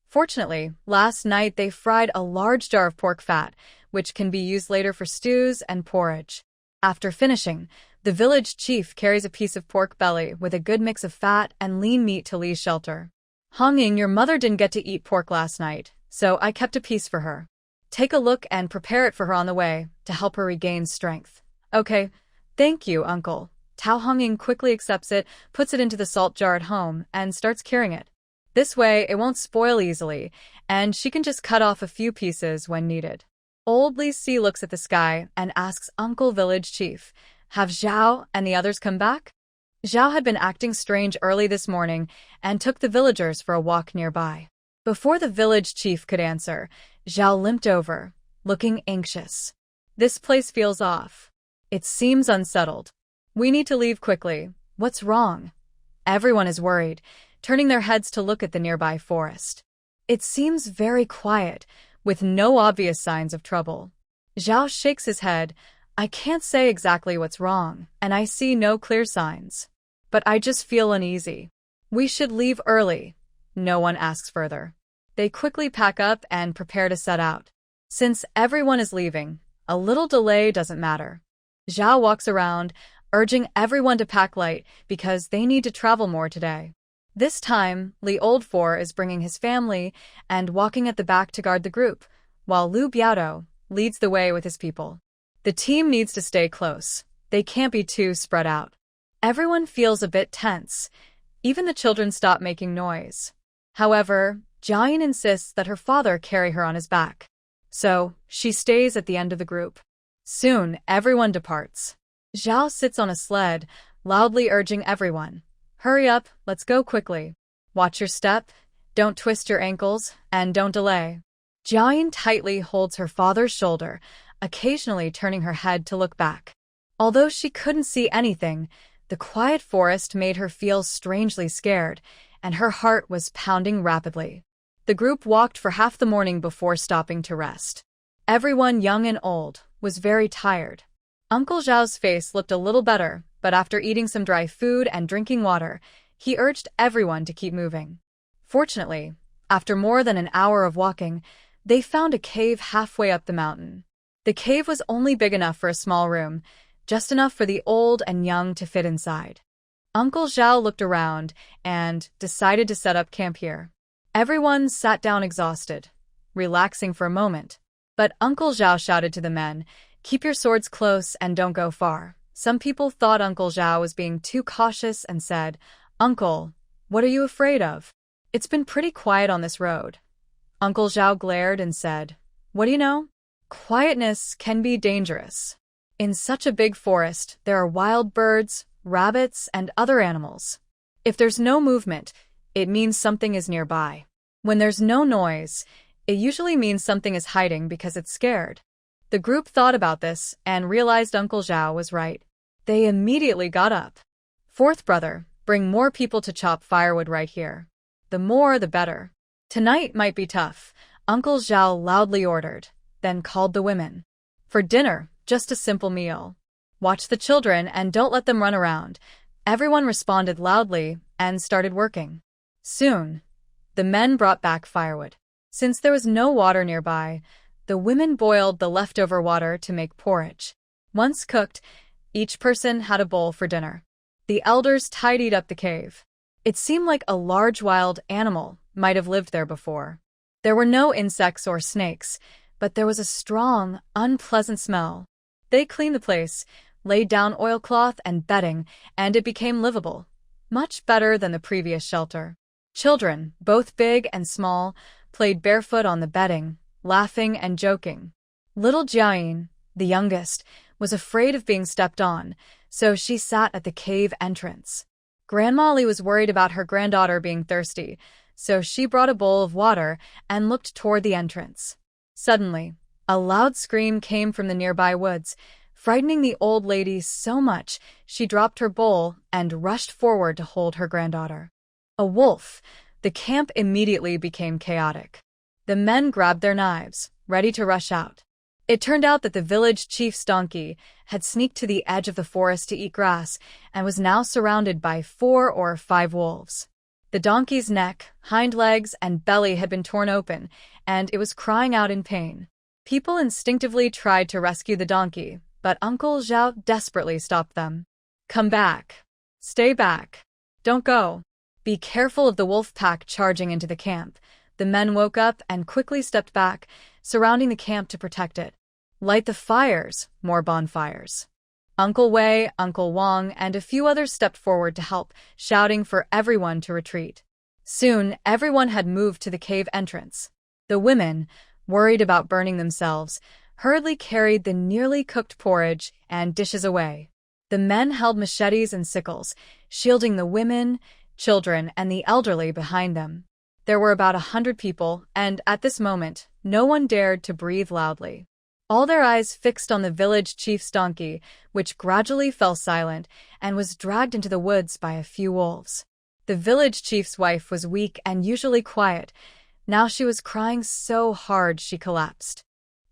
Fortunately, last night they fried a large jar of pork fat, which can be used later for stews and porridge. After finishing, the village chief carries a piece of pork belly with a good mix of fat and lean meat to Li's shelter. Honging, your mother didn't get to eat pork last night, so I kept a piece for her. Take a look and prepare it for her on the way to help her regain strength. Okay, thank you, Uncle. Tao Honging quickly accepts it, puts it into the salt jar at home, and starts curing it. This way, it won't spoil easily, and she can just cut off a few pieces when needed. Old Lousiey looks at the sky and asks Uncle Village Chief, have Zhao and the others come back? Zhao had been acting strange early this morning and took the villagers for a walk nearby. Before the village chief could answer, Zhao limped over, looking anxious. This place feels off. It seems unsettled. We need to leave quickly. What's wrong? Everyone is worried, turning their heads to look at the nearby forest. It seems very quiet, with no obvious signs of trouble. Zhao shakes his head. I can't say exactly what's wrong, and I see no clear signs. But I just feel uneasy. We should leave early. No one asks further. They quickly pack up and prepare to set out. Since everyone is leaving, a little delay doesn't matter. Zhao walks around, urging everyone to pack light because they need to travel more today. This time, Li Oldfour is bringing his family and walking at the back to guard the group, while Lu Biaodo leads the way with his people. The team needs to stay close. They can't be too spread out. Everyone feels a bit tense. Even the children stop making noise. However, Jiayin insists that her father carry her on his back. So, she stays at the end of the group. Soon, everyone departs. Zhao sits on a sled, loudly urging everyone. Hurry up, let's go quickly. Watch your step, don't twist your ankles, and don't delay. Jiayin tightly holds her father's shoulder, occasionally turning her head to look back. Although she couldn't see anything, the quiet forest made her feel strangely scared, and her heart was pounding rapidly. The group walked for half the morning before stopping to rest. Everyone, young and old, was very tired. Uncle Zhao's face looked a little better, but after eating some dry food and drinking water, he urged everyone to keep moving. Fortunately, after more than an hour of walking, they found a cave halfway up the mountain. The cave was only big enough for a small room, just enough for the old and young to fit inside. Uncle Zhao looked around and decided to set up camp here. Everyone sat down exhausted, relaxing for a moment. But Uncle Zhao shouted to the men, keep your swords close and don't go far. Some people thought Uncle Zhao was being too cautious and said, Uncle, what are you afraid of? It's been pretty quiet on this road. Uncle Zhao glared and said, what do you know? Quietness can be dangerous. In such a big forest, there are wild birds, rabbits, and other animals. If there's no movement, it means something is nearby. When there's no noise, it usually means something is hiding because it's scared. The group thought about this and realized Uncle Zhao was right. They immediately got up. Fourth brother, bring more people to chop firewood right here. The more, the better. Tonight might be tough, Uncle Zhao loudly ordered, then called the women. For dinner, just a simple meal. Watch the children and don't let them run around. Everyone responded loudly and started working. Soon, the men brought back firewood. Since there was no water nearby, the women boiled the leftover water to make porridge. Once cooked, each person had a bowl for dinner. The elders tidied up the cave. It seemed like a large wild animal might have lived there before. There were no insects or snakes, but there was a strong, unpleasant smell. They cleaned the place, laid down oilcloth and bedding, and it became livable, much better than the previous shelter. Children, both big and small, played barefoot on the bedding, laughing and joking. Little Jiayin, the youngest, was afraid of being stepped on, so she sat at the cave entrance. Grandma Lee was worried about her granddaughter being thirsty, so she brought a bowl of water and looked toward the entrance. Suddenly, a loud scream came from the nearby woods, frightening the old lady so much she dropped her bowl and rushed forward to hold her granddaughter. A wolf! The camp immediately became chaotic. The men grabbed their knives, ready to rush out. It turned out that the village chief's donkey had sneaked to the edge of the forest to eat grass and was now surrounded by 4 or 5 wolves. The donkey's neck, hind legs, and belly had been torn open, and it was crying out in pain. People instinctively tried to rescue the donkey, but Uncle Zhao desperately stopped them. "Come back. Stay back. Don't go. Be careful of the wolf pack charging into the camp." The men woke up and quickly stepped back, surrounding the camp to protect it. "Light the fires," more bonfires. Uncle Wei, Uncle Wang, and a few others stepped forward to help, shouting for everyone to retreat. Soon, everyone had moved to the cave entrance. The women, worried about burning themselves, hurriedly carried the nearly cooked porridge and dishes away. The men held machetes and sickles, shielding the women, children, and the elderly behind them. There were about 100 people, and at this moment, no one dared to breathe loudly. All their eyes fixed on the village chief's donkey, which gradually fell silent and was dragged into the woods by a few wolves. The village chief's wife was weak and usually quiet. Now she was crying so hard she collapsed.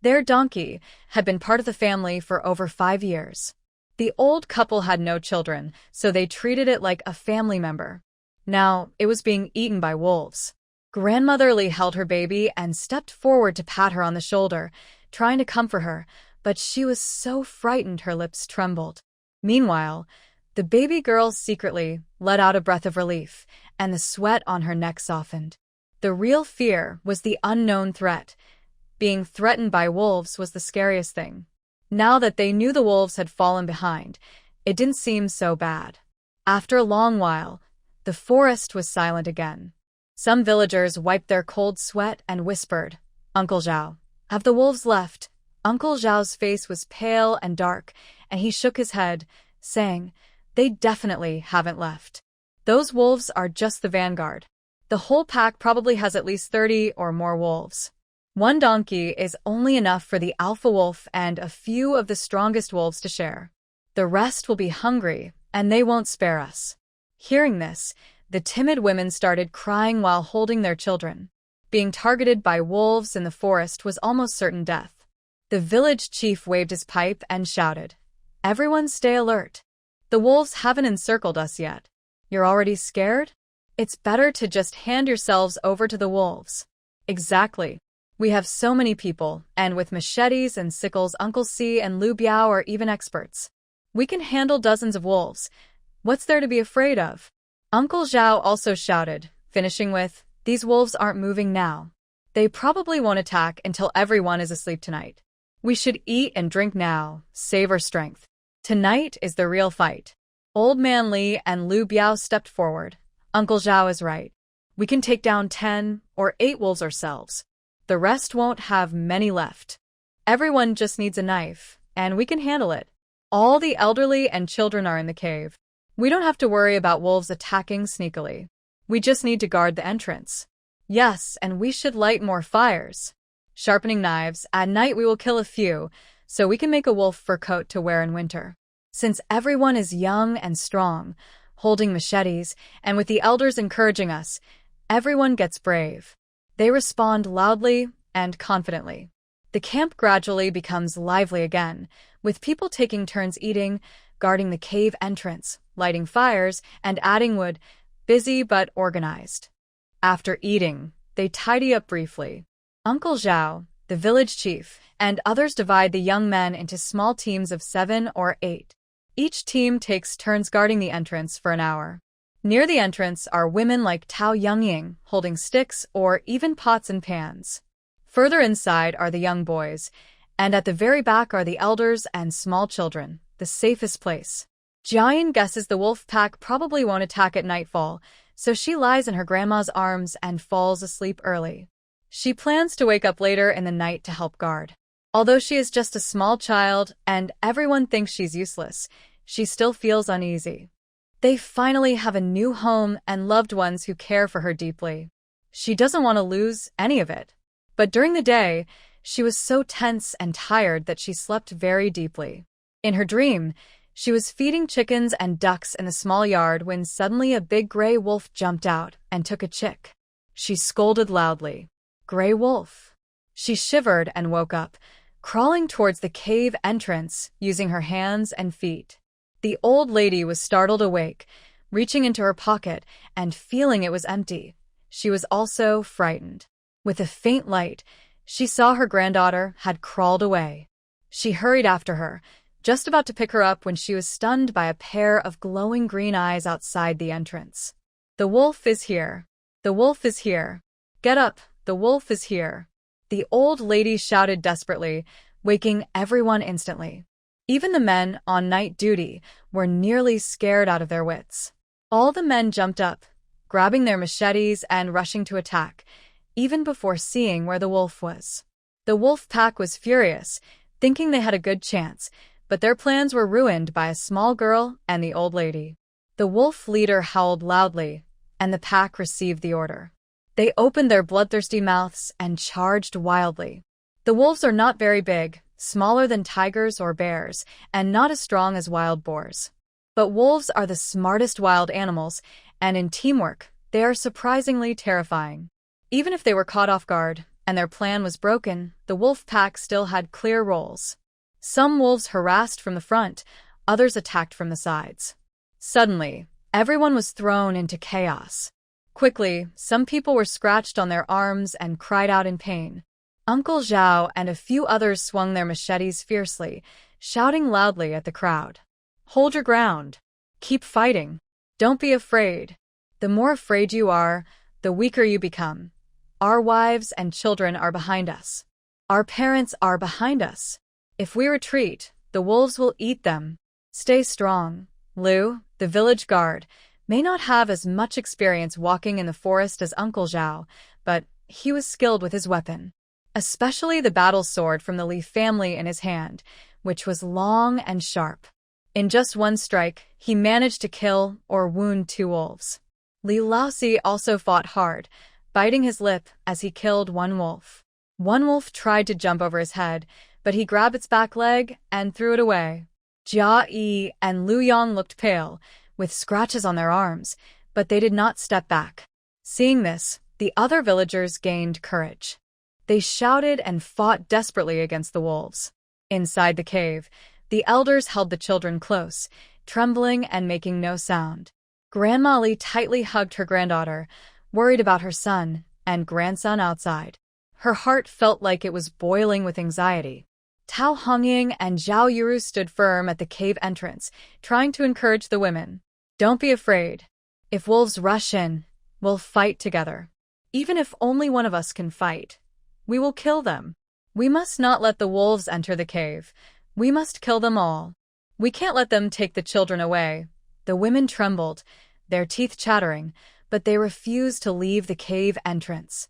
Their donkey had been part of the family for over 5 years. The old couple had no children, so they treated it like a family member. Now, it was being eaten by wolves. Grandmother Lee held her baby and stepped forward to pat her on the shoulder, trying to comfort her, but she was so frightened her lips trembled. Meanwhile, the baby girl secretly let out a breath of relief, and the sweat on her neck softened. The real fear was the unknown threat. Being threatened by wolves was the scariest thing. Now that they knew the wolves had fallen behind, it didn't seem so bad. After a long while, the forest was silent again. Some villagers wiped their cold sweat and whispered, "Uncle Zhao, have the wolves left?" Uncle Zhao's face was pale and dark, and he shook his head, saying, "They definitely haven't left. Those wolves are just the vanguard. The whole pack probably has at least 30 or more wolves. One donkey is only enough for the alpha wolf and a few of the strongest wolves to share. The rest will be hungry, and they won't spare us." Hearing this, the timid women started crying while holding their children. Being targeted by wolves in the forest was almost certain death. The village chief waved his pipe and shouted, "Everyone stay alert. The wolves haven't encircled us yet. You're already scared? It's better to just hand yourselves over to the wolves." "Exactly. We have so many people, and with machetes and sickles Uncle Si and Lu Biao are even experts. We can handle dozens of wolves. What's there to be afraid of?" Uncle Zhao also shouted, finishing with, "These wolves aren't moving now. They probably won't attack until everyone is asleep tonight. We should eat and drink now, save our strength. Tonight is the real fight." Old Man Li and Lu Biao stepped forward. "Uncle Zhao is right. We can take down 10 or 8 wolves ourselves. The rest won't have many left. Everyone just needs a knife, and we can handle it. All the elderly and children are in the cave. We don't have to worry about wolves attacking sneakily. We just need to guard the entrance. Yes, and we should light more fires. Sharpening knives, at night we will kill a few, so we can make a wolf fur coat to wear in winter. Since everyone is young and strong, holding machetes, and with the elders encouraging us, everyone gets brave. They respond loudly and confidently. The camp gradually becomes lively again, with people taking turns eating, guarding the cave entrance, lighting fires, and adding wood, busy but organized. After eating, they tidy up briefly. Uncle Zhao, the village chief, and others divide the young men into small teams of 7 or 8. Each team takes turns guarding the entrance for an hour. Near the entrance are women like Tao Yungying, holding sticks or even pots and pans. Further inside are the young boys, and at the very back are the elders and small children, the safest place. Jiayin guesses the wolf pack probably won't attack at nightfall, so she lies in her grandma's arms and falls asleep early. She plans to wake up later in the night to help guard. Although she is just a small child and everyone thinks she's useless, she still feels uneasy. They finally have a new home and loved ones who care for her deeply. She doesn't want to lose any of it. But during the day, she was so tense and tired that she slept very deeply. In her dream, she was feeding chickens and ducks in a small yard when suddenly a big gray wolf jumped out and took a chick. She scolded loudly. "Gray wolf." She shivered and woke up, crawling towards the cave entrance using her hands and feet. The old lady was startled awake, reaching into her pocket and feeling it was empty. She was also frightened. With a faint light, she saw her granddaughter had crawled away. She hurried after her, just about to pick her up when she was stunned by a pair of glowing green eyes outside the entrance. "The wolf is here. The wolf is here. Get up, the wolf is here." The old lady shouted desperately, waking everyone instantly. Even the men on night duty were nearly scared out of their wits. All the men jumped up, grabbing their machetes and rushing to attack, even before seeing where the wolf was. The wolf pack was furious, thinking they had a good chance, but their plans were ruined by a small girl and the old lady. The wolf leader howled loudly, and the pack received the order. They opened their bloodthirsty mouths and charged wildly. The wolves are not very big, smaller than tigers or bears, and not as strong as wild boars. But wolves are the smartest wild animals, and in teamwork, they are surprisingly terrifying. Even if they were caught off guard and their plan was broken, the wolf pack still had clear roles. Some wolves harassed from the front, others attacked from the sides. Suddenly, everyone was thrown into chaos. Quickly, some people were scratched on their arms and cried out in pain. Uncle Zhao and a few others swung their machetes fiercely, shouting loudly at the crowd. "Hold your ground. Keep fighting. Don't be afraid. The more afraid you are, the weaker you become. Our wives and children are behind us. Our parents are behind us. If we retreat, the wolves will eat them. Stay strong." Liu, the village guard, may not have as much experience walking in the forest as Uncle Zhao, but he was skilled with his weapon, especially the battle sword from the Li family in his hand, which was long and sharp. In just one strike, he managed to kill or wound 2 wolves. Lousiey also fought hard, biting his lip as he killed 1 wolf. One wolf tried to jump over his head, but he grabbed its back leg and threw it away. Jiayin and Luoyang looked pale, with scratches on their arms, but they did not step back. Seeing this, the other villagers gained courage. They shouted and fought desperately against the wolves. Inside the cave, the elders held the children close, trembling and making no sound. Grandma Li tightly hugged her granddaughter, worried about her son and grandson outside. Her heart felt like it was boiling with anxiety. Tao Hongying and Zhao Yuru stood firm at the cave entrance, trying to encourage the women. "Don't be afraid. If wolves rush in, we'll fight together. Even if only one of us can fight, we will kill them. We must not let the wolves enter the cave. We must kill them all. We can't let them take the children away." The women trembled, their teeth chattering, but they refused to leave the cave entrance.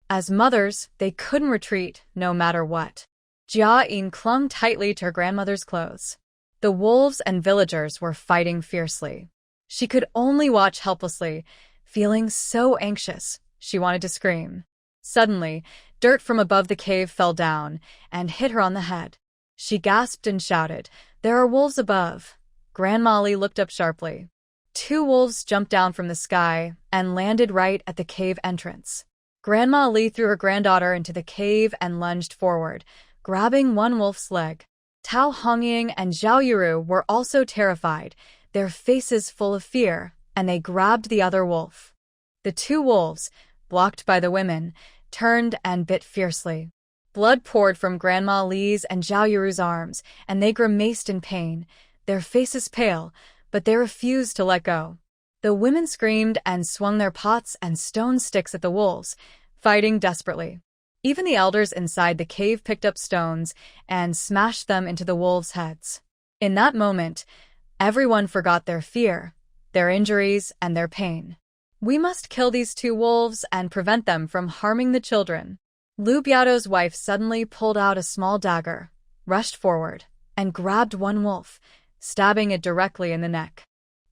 As mothers, they couldn't retreat, no matter what. Jiayin clung tightly to her grandmother's clothes. The wolves and villagers were fighting fiercely. She could only watch helplessly, feeling so anxious, she wanted to scream. Suddenly, dirt from above the cave fell down and hit her on the head. She gasped and shouted, "There are wolves above." Grandma Li looked up sharply. 2 wolves jumped down from the sky and landed right at the cave entrance. Grandma Li threw her granddaughter into the cave and lunged forward, grabbing one wolf's leg. Tao Hongying and Zhao Yuru were also terrified, their faces full of fear, and they grabbed the other wolf. The 2 wolves, blocked by the women, turned and bit fiercely. Blood poured from Grandma Li's and Zhao Yuru's arms, and they grimaced in pain, their faces pale, but they refused to let go. The women screamed and swung their pots and stone sticks at the wolves, fighting desperately. Even the elders inside the cave picked up stones and smashed them into the wolves' heads. In that moment, everyone forgot their fear, their injuries, and their pain. "We must kill these 2 wolves and prevent them from harming the children." Lu Biao's wife suddenly pulled out a small dagger, rushed forward, and grabbed one wolf, stabbing it directly in the neck.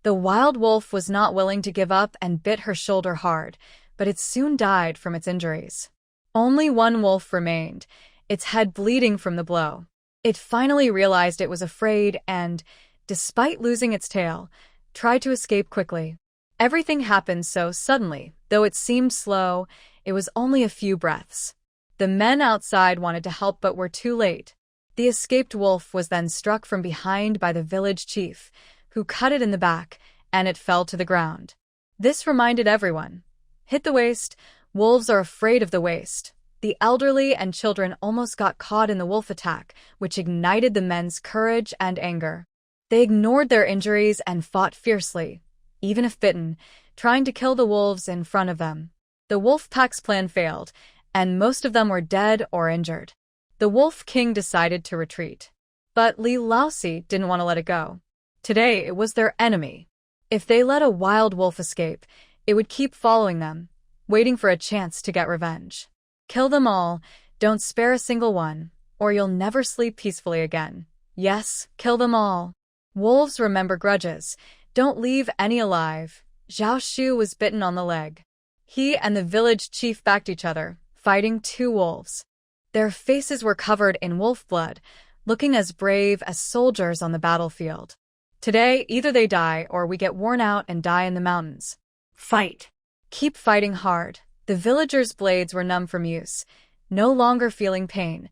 The wild wolf was not willing to give up and bit her shoulder hard, but it soon died from its injuries. Only one wolf remained, its head bleeding from the blow. It finally realized it was afraid and, despite losing its tail, tried to escape quickly. Everything happened so suddenly, though it seemed slow, it was only a few breaths. The men outside wanted to help but were too late. The escaped wolf was then struck from behind by the village chief, who cut it in the back, and it fell to the ground. This reminded everyone. Hit the waist, wolves are afraid of the waist. The elderly and children almost got caught in the wolf attack, which ignited the men's courage and anger. They ignored their injuries and fought fiercely, even if bitten, trying to kill the wolves in front of them. The wolf pack's plan failed, and most of them were dead or injured. The Wolf King decided to retreat. But Lousiey didn't want to let it go. Today it was their enemy. If they let a wild wolf escape, it would keep following them, waiting for a chance to get revenge. Kill them all, don't spare a single one, or you'll never sleep peacefully again. Yes, kill them all. Wolves remember grudges. Don't leave any alive. Zhao Shu was bitten on the leg. He and the village chief backed each other, fighting two wolves. Their faces were covered in wolf blood, looking as brave as soldiers on the battlefield. Today, either they die or we get worn out and die in the mountains. Fight. Keep fighting hard. The villagers' blades were numb from use, no longer feeling pain,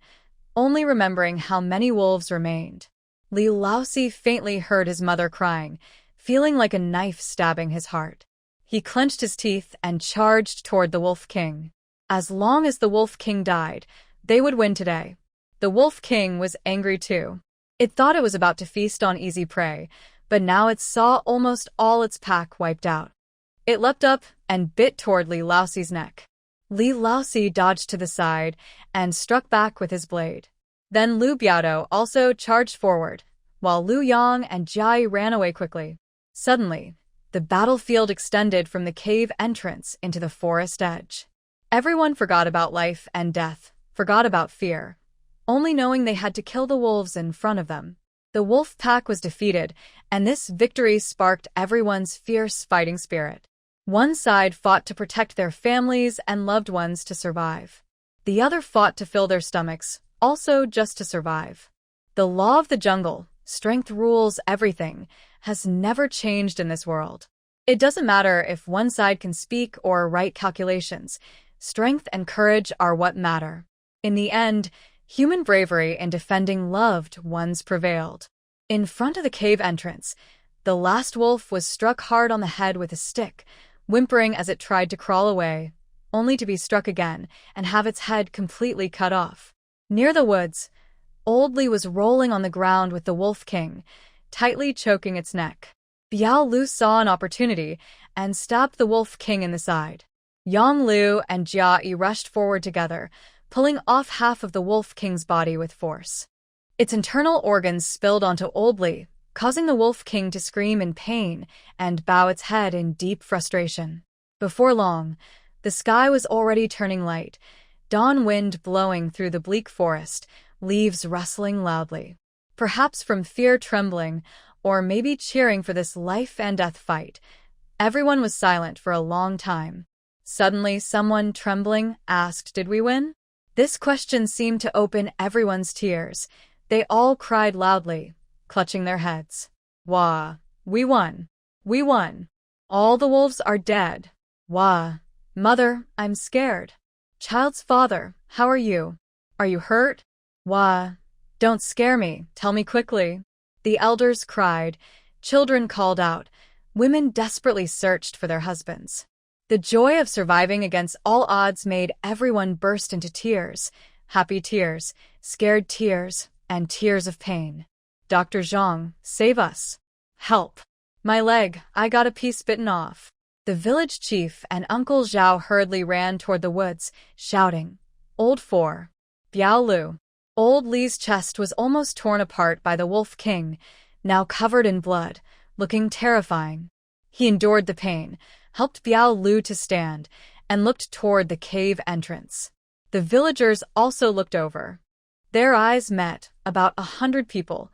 only remembering how many wolves remained. Lousiey faintly heard his mother crying, feeling like a knife stabbing his heart. He clenched his teeth and charged toward the Wolf King. As long as the Wolf King died, they would win today. The Wolf King was angry too. It thought it was about to feast on easy prey, but now it saw almost all its pack wiped out. It leapt up and bit toward Lousiey's neck. Lousiey dodged to the side and struck back with his blade. Then Lu Biao also charged forward, while Lu Yang and Jiayin ran away quickly. Suddenly, the battlefield extended from the cave entrance into the forest edge. Everyone forgot about life and death, forgot about fear, only knowing they had to kill the wolves in front of them. The wolf pack was defeated, and this victory sparked everyone's fierce fighting spirit. One side fought to protect their families and loved ones to survive. The other fought to fill their stomachs, also just to survive. The law of the jungle, strength rules everything, has never changed in this world. It doesn't matter if one side can speak or write calculations. Strength and courage are what matter. In the end, human bravery in defending loved ones prevailed. In front of the cave entrance, the last wolf was struck hard on the head with a stick, whimpering as it tried to crawl away, only to be struck again and have its head completely cut off. Near the woods, Old Li was rolling on the ground with the Wolf King, tightly choking its neck. Biao Lu saw an opportunity and stabbed the Wolf King in the side. Yang Lu and Jiayin rushed forward together, pulling off half of the Wolf King's body with force. Its internal organs spilled onto Old Li, causing the Wolf King to scream in pain and bow its head in deep frustration. Before long, the sky was already turning light, dawn wind blowing through the bleak forest, leaves rustling loudly. Perhaps from fear trembling, or maybe cheering for this life-and-death fight, everyone was silent for a long time. Suddenly, someone, trembling, asked, "Did we win?" This question seemed to open everyone's tears. They all cried loudly, clutching their heads. "Wah! We won! We won! All the wolves are dead! Wah! Mother, I'm scared. Child's father, how are you? Are you hurt? Wah! Don't scare me, tell me quickly." The elders cried, children called out, women desperately searched for their husbands. The joy of surviving against all odds made everyone burst into tears, happy tears, scared tears, and tears of pain. "Dr. Zhang, save us. Help. My leg, I got a piece bitten off." The village chief and Uncle Zhao hurriedly ran toward the woods, shouting, "Old Four. Biao Lu." Old Li's chest was almost torn apart by the Wolf King, now covered in blood, looking terrifying. He endured the pain, helped Biao Lu to stand, and looked toward the cave entrance. The villagers also looked over. Their eyes met, about 100 people.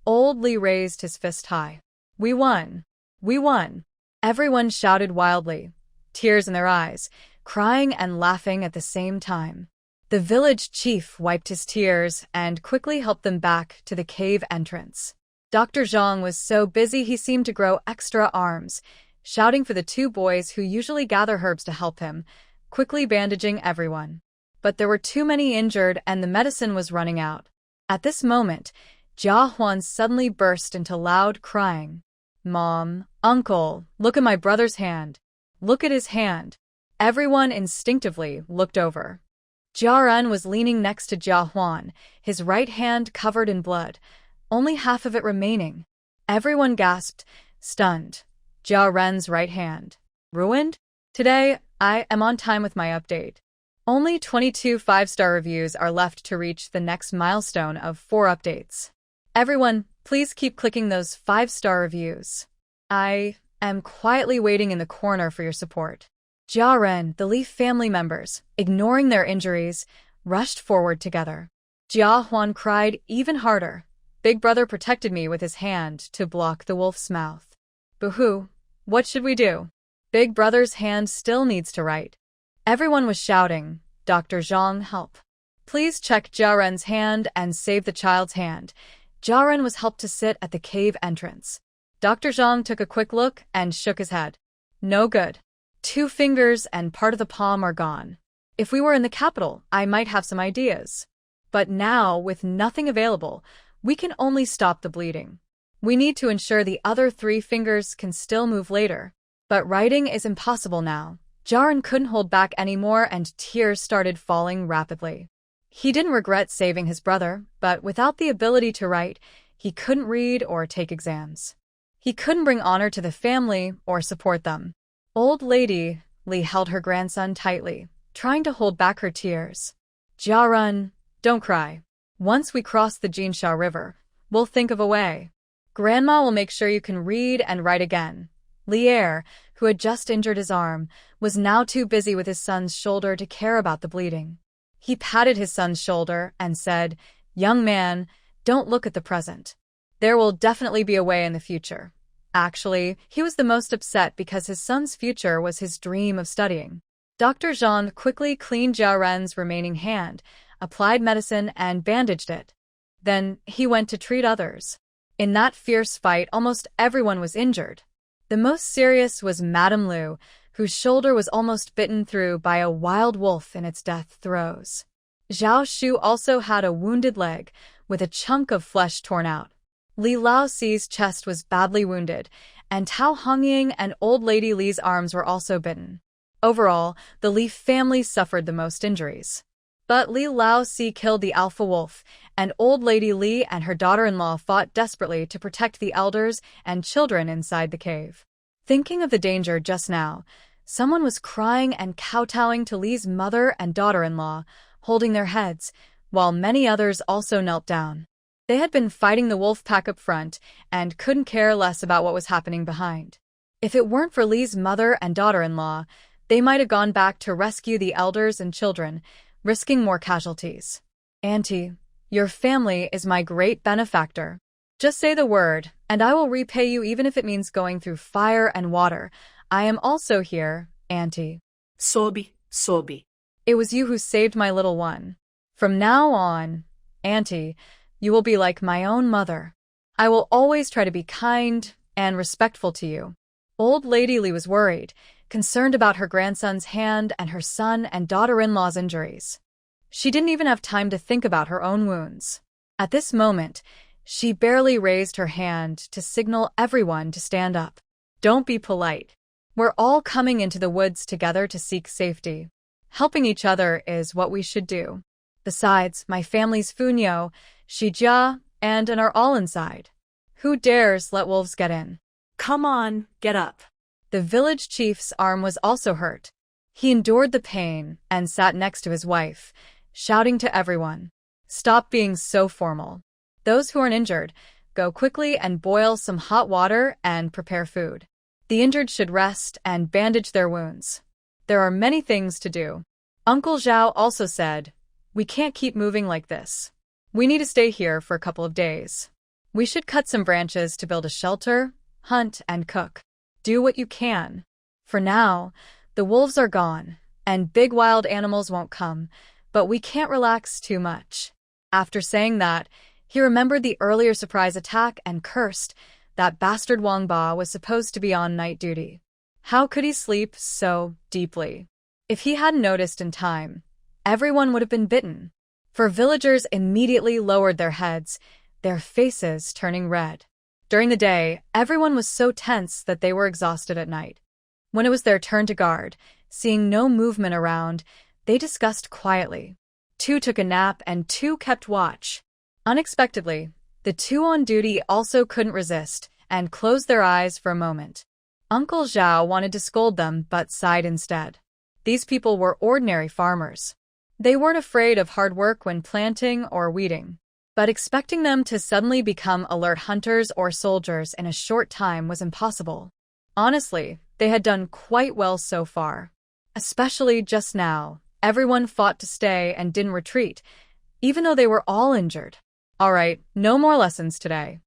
Old Lee raised his fist high. We won! We won! Everyone shouted wildly, tears in their eyes, crying and laughing at the same time. The village chief wiped his tears and quickly helped them back to the cave entrance. Dr. Zhang was so busy he seemed to grow extra arms, shouting for the two boys who usually gather herbs to help him, quickly bandaging everyone. But there were too many injured and the medicine was running out. At this moment, Jiayin suddenly burst into loud crying. Mom, Uncle, look at my brother's hand. Look at his hand. Everyone instinctively looked over. Jiayin was leaning next to Jiayin, his right hand covered in blood, only half of it remaining. Everyone gasped, stunned. Jiayin's right hand. Ruined? Today, I am on time with my update. Only 22 5-star reviews are left to reach the next milestone of 4 updates. Everyone, please keep clicking those 5-star reviews. I am quietly waiting in the corner for your support. Jiayin, the Li family members, ignoring their injuries, rushed forward together. Jiayin cried even harder. Big brother protected me with his hand to block the wolf's mouth. Boo-hoo, what should we do? Big brother's hand still needs to write. Everyone was shouting, Dr. Zhang, help. Please check Jiayin's hand and save the child's hand. Jiayin was helped to sit at the cave entrance. Dr. Zhang took a quick look and shook his head. No good. 2 fingers and part of the palm are gone. If we were in the capital, I might have some ideas. But now, with nothing available, we can only stop the bleeding. We need to ensure the other 3 fingers can still move later. But writing is impossible now. Jiayin couldn't hold back anymore and tears started falling rapidly. He didn't regret saving his brother, but without the ability to write, he couldn't read or take exams. He couldn't bring honor to the family or support them. Old lady Li held her grandson tightly, trying to hold back her tears. Jiayin, don't cry. Once we cross the Jinsha River, we'll think of a way. Grandma will make sure you can read and write again. Lier, who had just injured his arm, was now too busy with his son's shoulder to care about the bleeding. He patted his son's shoulder and said, Young man, don't look at the present. There will definitely be a way in the future. Actually, he was the most upset because his son's future was his dream of studying. Dr. Zhang quickly cleaned Jiayin's remaining hand, applied medicine and bandaged it. Then he went to treat others. In that fierce fight, almost everyone was injured. The most serious was Madame Liu, whose shoulder was almost bitten through by a wild wolf in its death throes. Zhao Shu also had a wounded leg, with a chunk of flesh torn out. Li Laoxi's chest was badly wounded, and Tao Hongying and Old Lady Li's arms were also bitten. Overall, the Li family suffered the most injuries. But Li Laoxi killed the alpha wolf, and Old Lady Li and her daughter-in-law fought desperately to protect the elders and children inside the cave. Thinking of the danger just now, someone was crying and kowtowing to Li's mother and daughter-in-law, holding their heads, while many others also knelt down. They had been fighting the wolf pack up front and couldn't care less about what was happening behind. If it weren't for Li's mother and daughter-in-law, they might have gone back to rescue the elders and children, risking more casualties. Auntie, your family is my great benefactor. Just say the word, and I will repay you even if it means going through fire and water. I am also here, Auntie. Sobe. It was you who saved my little one. From now on, Auntie, you will be like my own mother. I will always try to be kind and respectful to you. Old Lady Li was worried, concerned about her grandson's hand and her son and daughter-in-law's injuries. She didn't even have time to think about her own wounds. At this moment, she barely raised her hand to signal everyone to stand up. Don't be polite. We're all coming into the woods together to seek safety. Helping each other is what we should do. Besides, my family's Funyo, Shijia, and are all inside. Who dares let wolves get in? Come on, get up. The village chief's arm was also hurt. He endured the pain and sat next to his wife, shouting to everyone, Stop being so formal. Those who aren't injured, go quickly and boil some hot water and prepare food. The injured should rest and bandage their wounds. There are many things to do. Uncle Zhao also said, "We can't keep moving like this. We need to stay here for a couple of days. We should cut some branches to build a shelter, hunt, and cook. Do what you can. For now, the wolves are gone, and big wild animals won't come, but we can't relax too much." After saying that, he remembered the earlier surprise attack and cursed that bastard Wang Ba was supposed to be on night duty. How could he sleep so deeply? If he hadn't noticed in time, everyone would have been bitten. For villagers immediately lowered their heads, their faces turning red. During the day, everyone was so tense that they were exhausted at night. When it was their turn to guard, seeing no movement around, they discussed quietly. 2 took a nap and 2 kept watch. Unexpectedly, the 2 on duty also couldn't resist and closed their eyes for a moment. Uncle Zhao wanted to scold them but sighed instead. These people were ordinary farmers. They weren't afraid of hard work when planting or weeding, but expecting them to suddenly become alert hunters or soldiers in a short time was impossible. Honestly, they had done quite well so far. Especially just now, everyone fought to stay and didn't retreat, even though they were all injured. All right, no more lessons today.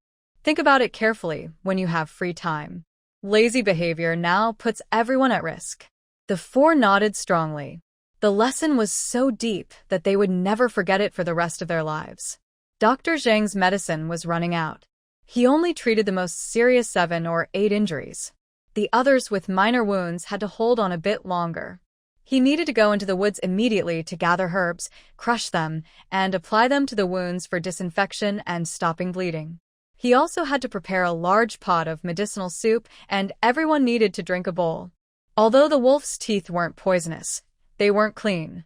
Think about it carefully when you have free time. Lazy behavior now puts everyone at risk. The 4 nodded strongly. The lesson was so deep that they would never forget it for the rest of their lives. Dr. Zhang's medicine was running out. He only treated the most serious 7 or 8 injuries. The others with minor wounds had to hold on a bit longer. He needed to go into the woods immediately to gather herbs, crush them, and apply them to the wounds for disinfection and stopping bleeding. He also had to prepare a large pot of medicinal soup, and everyone needed to drink a bowl. Although the wolf's teeth weren't poisonous, they weren't clean.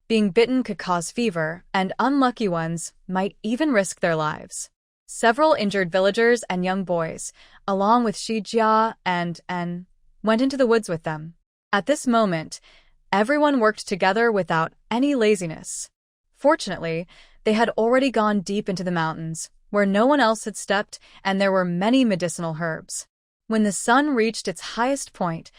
Being bitten could cause fever, and unlucky ones might even risk their lives. Several injured villagers and young boys, along with Shi Jia and En, went into the woods with them. At this moment, everyone worked together without any laziness. Fortunately, they had already gone deep into the mountains, where no one else had stepped, and there were many medicinal herbs. When the sun reached its highest point,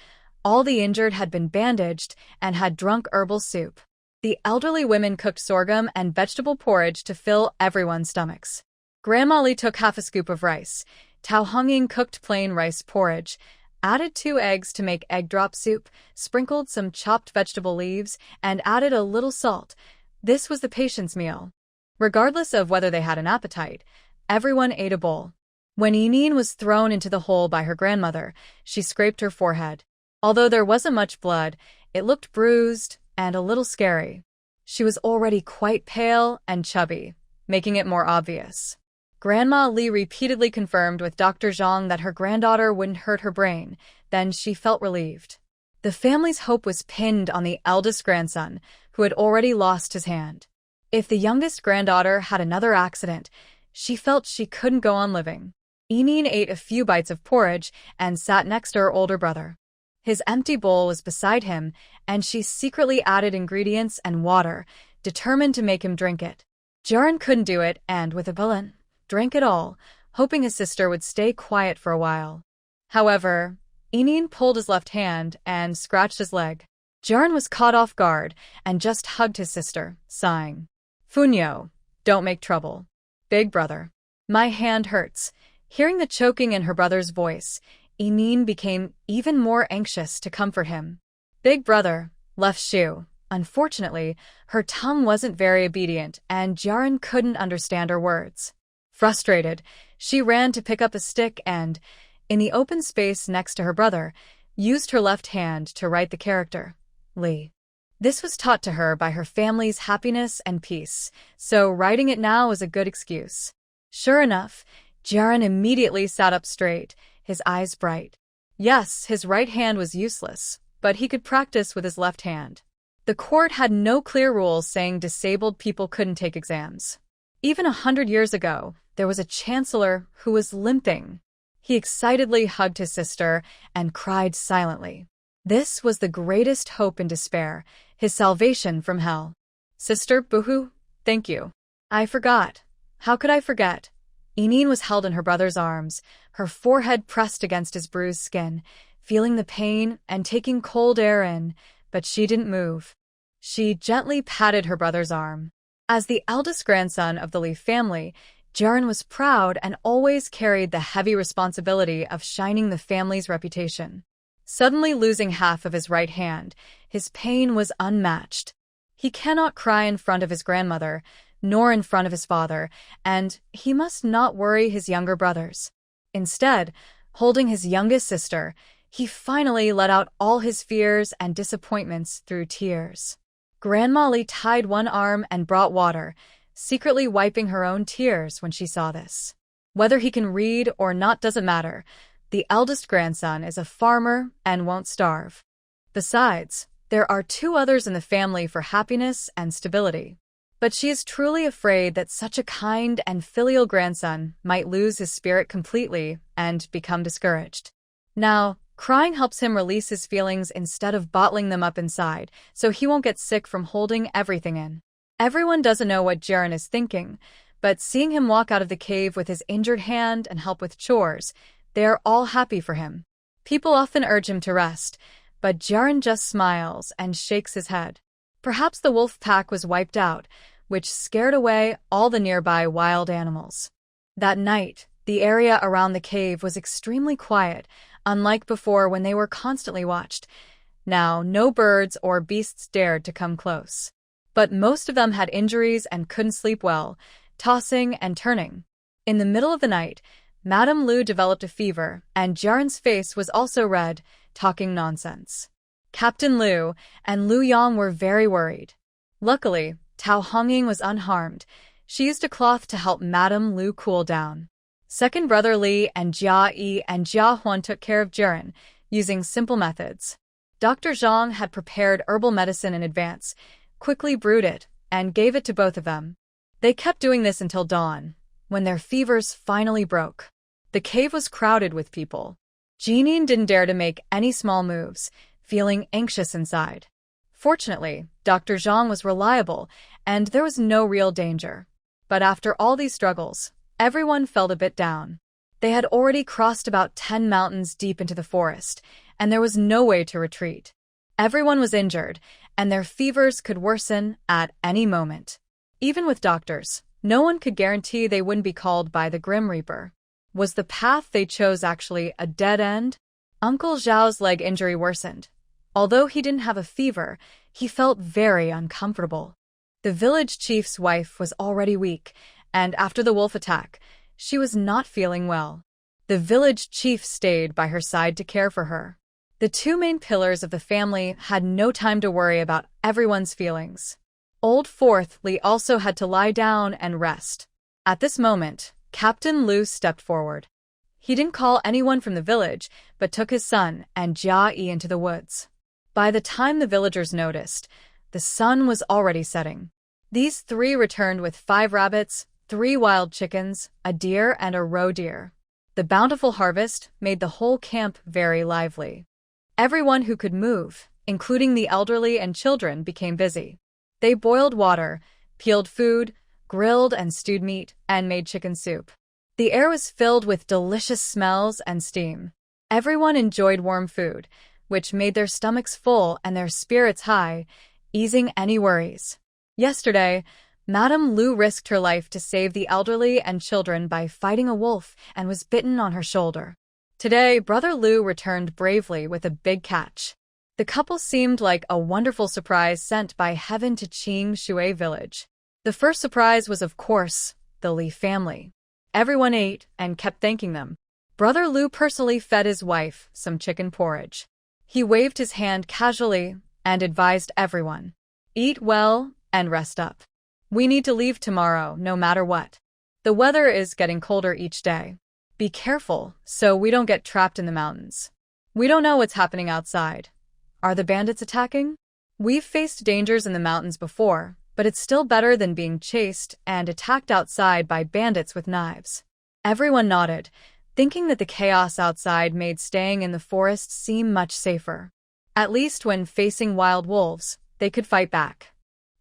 all the injured had been bandaged and had drunk herbal soup. The elderly women cooked sorghum and vegetable porridge to fill everyone's stomachs. Grandma Li took half a scoop of rice. Tao Hongying cooked plain rice porridge, added 2 eggs to make egg drop soup, sprinkled some chopped vegetable leaves, and added a little salt. This was the patient's meal. Regardless of whether they had an appetite, everyone ate a bowl. When Yining was thrown into the hole by her grandmother, she scraped her forehead. Although there wasn't much blood, it looked bruised and a little scary. She was already quite pale and chubby, making it more obvious. Grandma Li repeatedly confirmed with Dr. Zhang that her granddaughter wouldn't hurt her brain. Then she felt relieved. The family's hope was pinned on the eldest grandson, who had already lost his hand. If the youngest granddaughter had another accident, she felt she couldn't go on living. Yining ate a few bites of porridge and sat next to her older brother. His empty bowl was beside him, and she secretly added ingredients and water, determined to make him drink it. Jiayin couldn't do it, and with a villain, drank it all, hoping his sister would stay quiet for a while. However, Yining pulled his left hand and scratched his leg. Jiayin was caught off guard and just hugged his sister, sighing. "Funyo, don't make trouble. Big brother. My hand hurts." Hearing the choking in her brother's voice, Yining became even more anxious to comfort him. "Big brother, left shoe." Unfortunately, her tongue wasn't very obedient, and Jiayin couldn't understand her words. Frustrated, she ran to pick up a stick and, in the open space next to her brother, used her left hand to write the character, Li. This was taught to her by her family's happiness and peace, so writing it now was a good excuse. Sure enough, Jiayin immediately sat up straight, his eyes bright. Yes, his right hand was useless, but he could practice with his left hand. The court had no clear rules saying disabled people couldn't take exams. Even 100 years ago, there was a chancellor who was limping. He excitedly hugged his sister and cried silently. This was the greatest hope in despair, his salvation from hell. "Sister, boohoo, thank you. I forgot. How could I forget?" Yining was held in her brother's arms, her forehead pressed against his bruised skin, feeling the pain and taking cold air in, but she didn't move. She gently patted her brother's arm. As the eldest grandson of the Lee family, Jiayin was proud and always carried the heavy responsibility of shining the family's reputation. Suddenly losing half of his right hand, his pain was unmatched. He cannot cry in front of his grandmother, nor in front of his father, and he must not worry his younger brothers. Instead, holding his youngest sister, he finally let out all his fears and disappointments through tears. Grandma Lee tied one arm and brought water, secretly wiping her own tears when she saw this. Whether he can read or not doesn't matter. The eldest grandson is a farmer and won't starve. Besides, there are two others in the family for happiness and stability. But she is truly afraid that such a kind and filial grandson might lose his spirit completely and become discouraged. Now, crying helps him release his feelings instead of bottling them up inside, so he won't get sick from holding everything in. Everyone doesn't know what Jiayin is thinking, but seeing him walk out of the cave with his injured hand and help with chores, they are all happy for him. People often urge him to rest, but Jiayin just smiles and shakes his head. Perhaps the wolf pack was wiped out, which scared away all the nearby wild animals. That night, the area around the cave was extremely quiet, unlike before when they were constantly watched. Now, no birds or beasts dared to come close. But most of them had injuries and couldn't sleep well, tossing and turning. In the middle of the night, Madame Lu developed a fever, and Jiarin's face was also red, talking nonsense. Captain Lu and Lu Yang were very worried. Luckily, Tao Hongying was unharmed. She used a cloth to help Madame Lu cool down. Second brother Li and Jia Yi and Jia Huan took care of Jiayin, using simple methods. Dr. Zhang had prepared herbal medicine in advance, quickly brewed it, and gave it to both of them. They kept doing this until dawn, when their fevers finally broke. The cave was crowded with people. Jiayin didn't dare to make any small moves, feeling anxious inside. Fortunately, Dr. Zhang was reliable, and there was no real danger. But after all these struggles, everyone felt a bit down. They had already crossed about 10 mountains deep into the forest, and there was no way to retreat. Everyone was injured, and their fevers could worsen at any moment. Even with doctors, no one could guarantee they wouldn't be called by the Grim Reaper. Was the path they chose actually a dead end? Uncle Zhao's leg injury worsened. Although he didn't have a fever, he felt very uncomfortable. The village chief's wife was already weak, and after the wolf attack, she was not feeling well. The village chief stayed by her side to care for her. The two main pillars of the family had no time to worry about everyone's feelings. Old Fourth Li also had to lie down and rest. At this moment, Captain Lu stepped forward. He didn't call anyone from the village, but took his son and Jia Yi into the woods. By the time the villagers noticed, the sun was already setting. These three returned with 5 rabbits, 3 wild chickens, a deer, and a roe deer. The bountiful harvest made the whole camp very lively. Everyone who could move, including the elderly and children, became busy. They boiled water, peeled food, grilled and stewed meat, and made chicken soup. The air was filled with delicious smells and steam. Everyone enjoyed warm food, which made their stomachs full and their spirits high, easing any worries. Yesterday, Madame Lu risked her life to save the elderly and children by fighting a wolf and was bitten on her shoulder. Today, Brother Lu returned bravely with a big catch. The couple seemed like a wonderful surprise sent by heaven to Qing Shui village. The first surprise was, of course, the Li family. Everyone ate and kept thanking them. Brother Lu personally fed his wife some chicken porridge. He waved his hand casually and advised everyone, "Eat well and rest up. We need to leave tomorrow, no matter what. The weather is getting colder each day. Be careful so we don't get trapped in the mountains. We don't know what's happening outside. Are the bandits attacking? We've faced dangers in the mountains before, but it's still better than being chased and attacked outside by bandits with knives." Everyone nodded, thinking that the chaos outside made staying in the forest seem much safer. At least when facing wild wolves, they could fight back.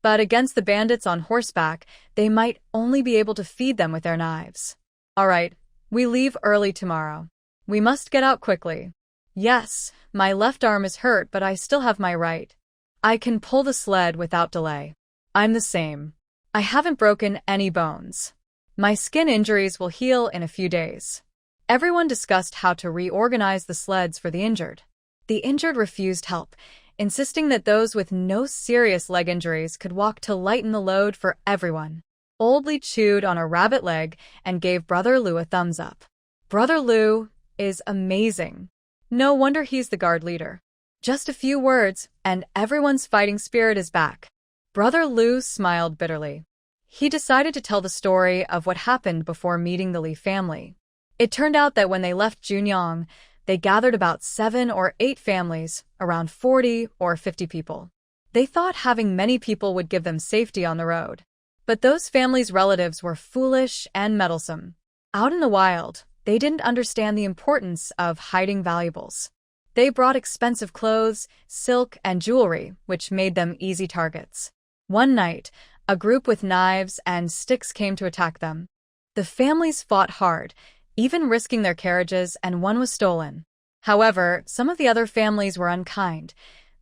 But against the bandits on horseback, they might only be able to feed them with their knives. All right, we leave early tomorrow. We must get out quickly. Yes, my left arm is hurt, but I still have my right. I can pull the sled without delay. I'm the same. I haven't broken any bones. My skin injuries will heal in a few days. Everyone discussed how to reorganize the sleds for the injured. The injured refused help, insisting that those with no serious leg injuries could walk to lighten the load for everyone. Old Lee chewed on a rabbit leg and gave Brother Lou a thumbs up. Brother Lou is amazing. No wonder he's the guard leader. Just a few words, and everyone's fighting spirit is back. Brother Lou smiled bitterly. He decided to tell the story of what happened before meeting the Lee family. It turned out that when they left Junyang, they gathered about 7 or 8 families, around 40 or 50 people. They thought having many people would give them safety on the road. But those families' relatives were foolish and meddlesome. Out in the wild, they didn't understand the importance of hiding valuables. They brought expensive clothes, silk, and jewelry, which made them easy targets. One night, a group with knives and sticks came to attack them. The families fought hard, even risking their carriages, and one was stolen. However, some of the other families were unkind.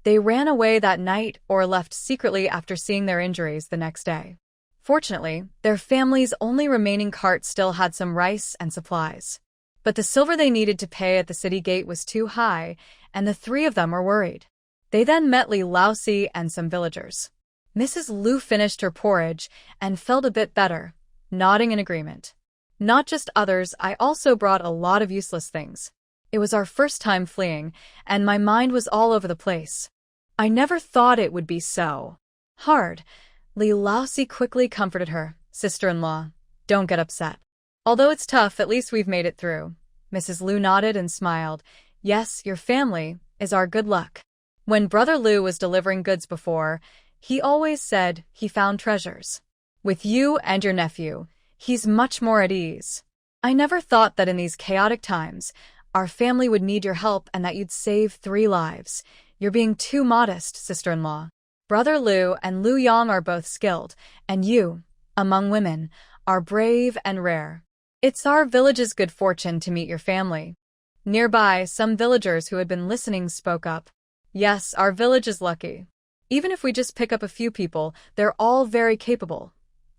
They ran away that night or left secretly after seeing their injuries the next day. Fortunately, their family's only remaining cart still had some rice and supplies. But the silver they needed to pay at the city gate was too high, and the 3 of them were worried. They then met Lousiey and some villagers. Mrs. Liu finished her porridge and felt a bit better, nodding in agreement. Not just others, I also brought a lot of useless things. It was our first time fleeing, and my mind was all over the place. I never thought it would be so hard. Lousiey quickly comforted her. Sister-in-law, don't get upset. Although it's tough, at least we've made it through. Mrs. Liu nodded and smiled. Yes, your family is our good luck. When Brother Liu was delivering goods before, he always said he found treasures. With you and your nephew, he's much more at ease. I never thought that in these chaotic times, our family would need your help and that you'd save 3 lives. You're being too modest, sister-in-law. Brother Liu and Liu Yang are both skilled, and you, among women, are brave and rare. It's our village's good fortune to meet your family. Nearby, some villagers who had been listening spoke up. Yes, our village is lucky. Even if we just pick up a few people, they're all very capable.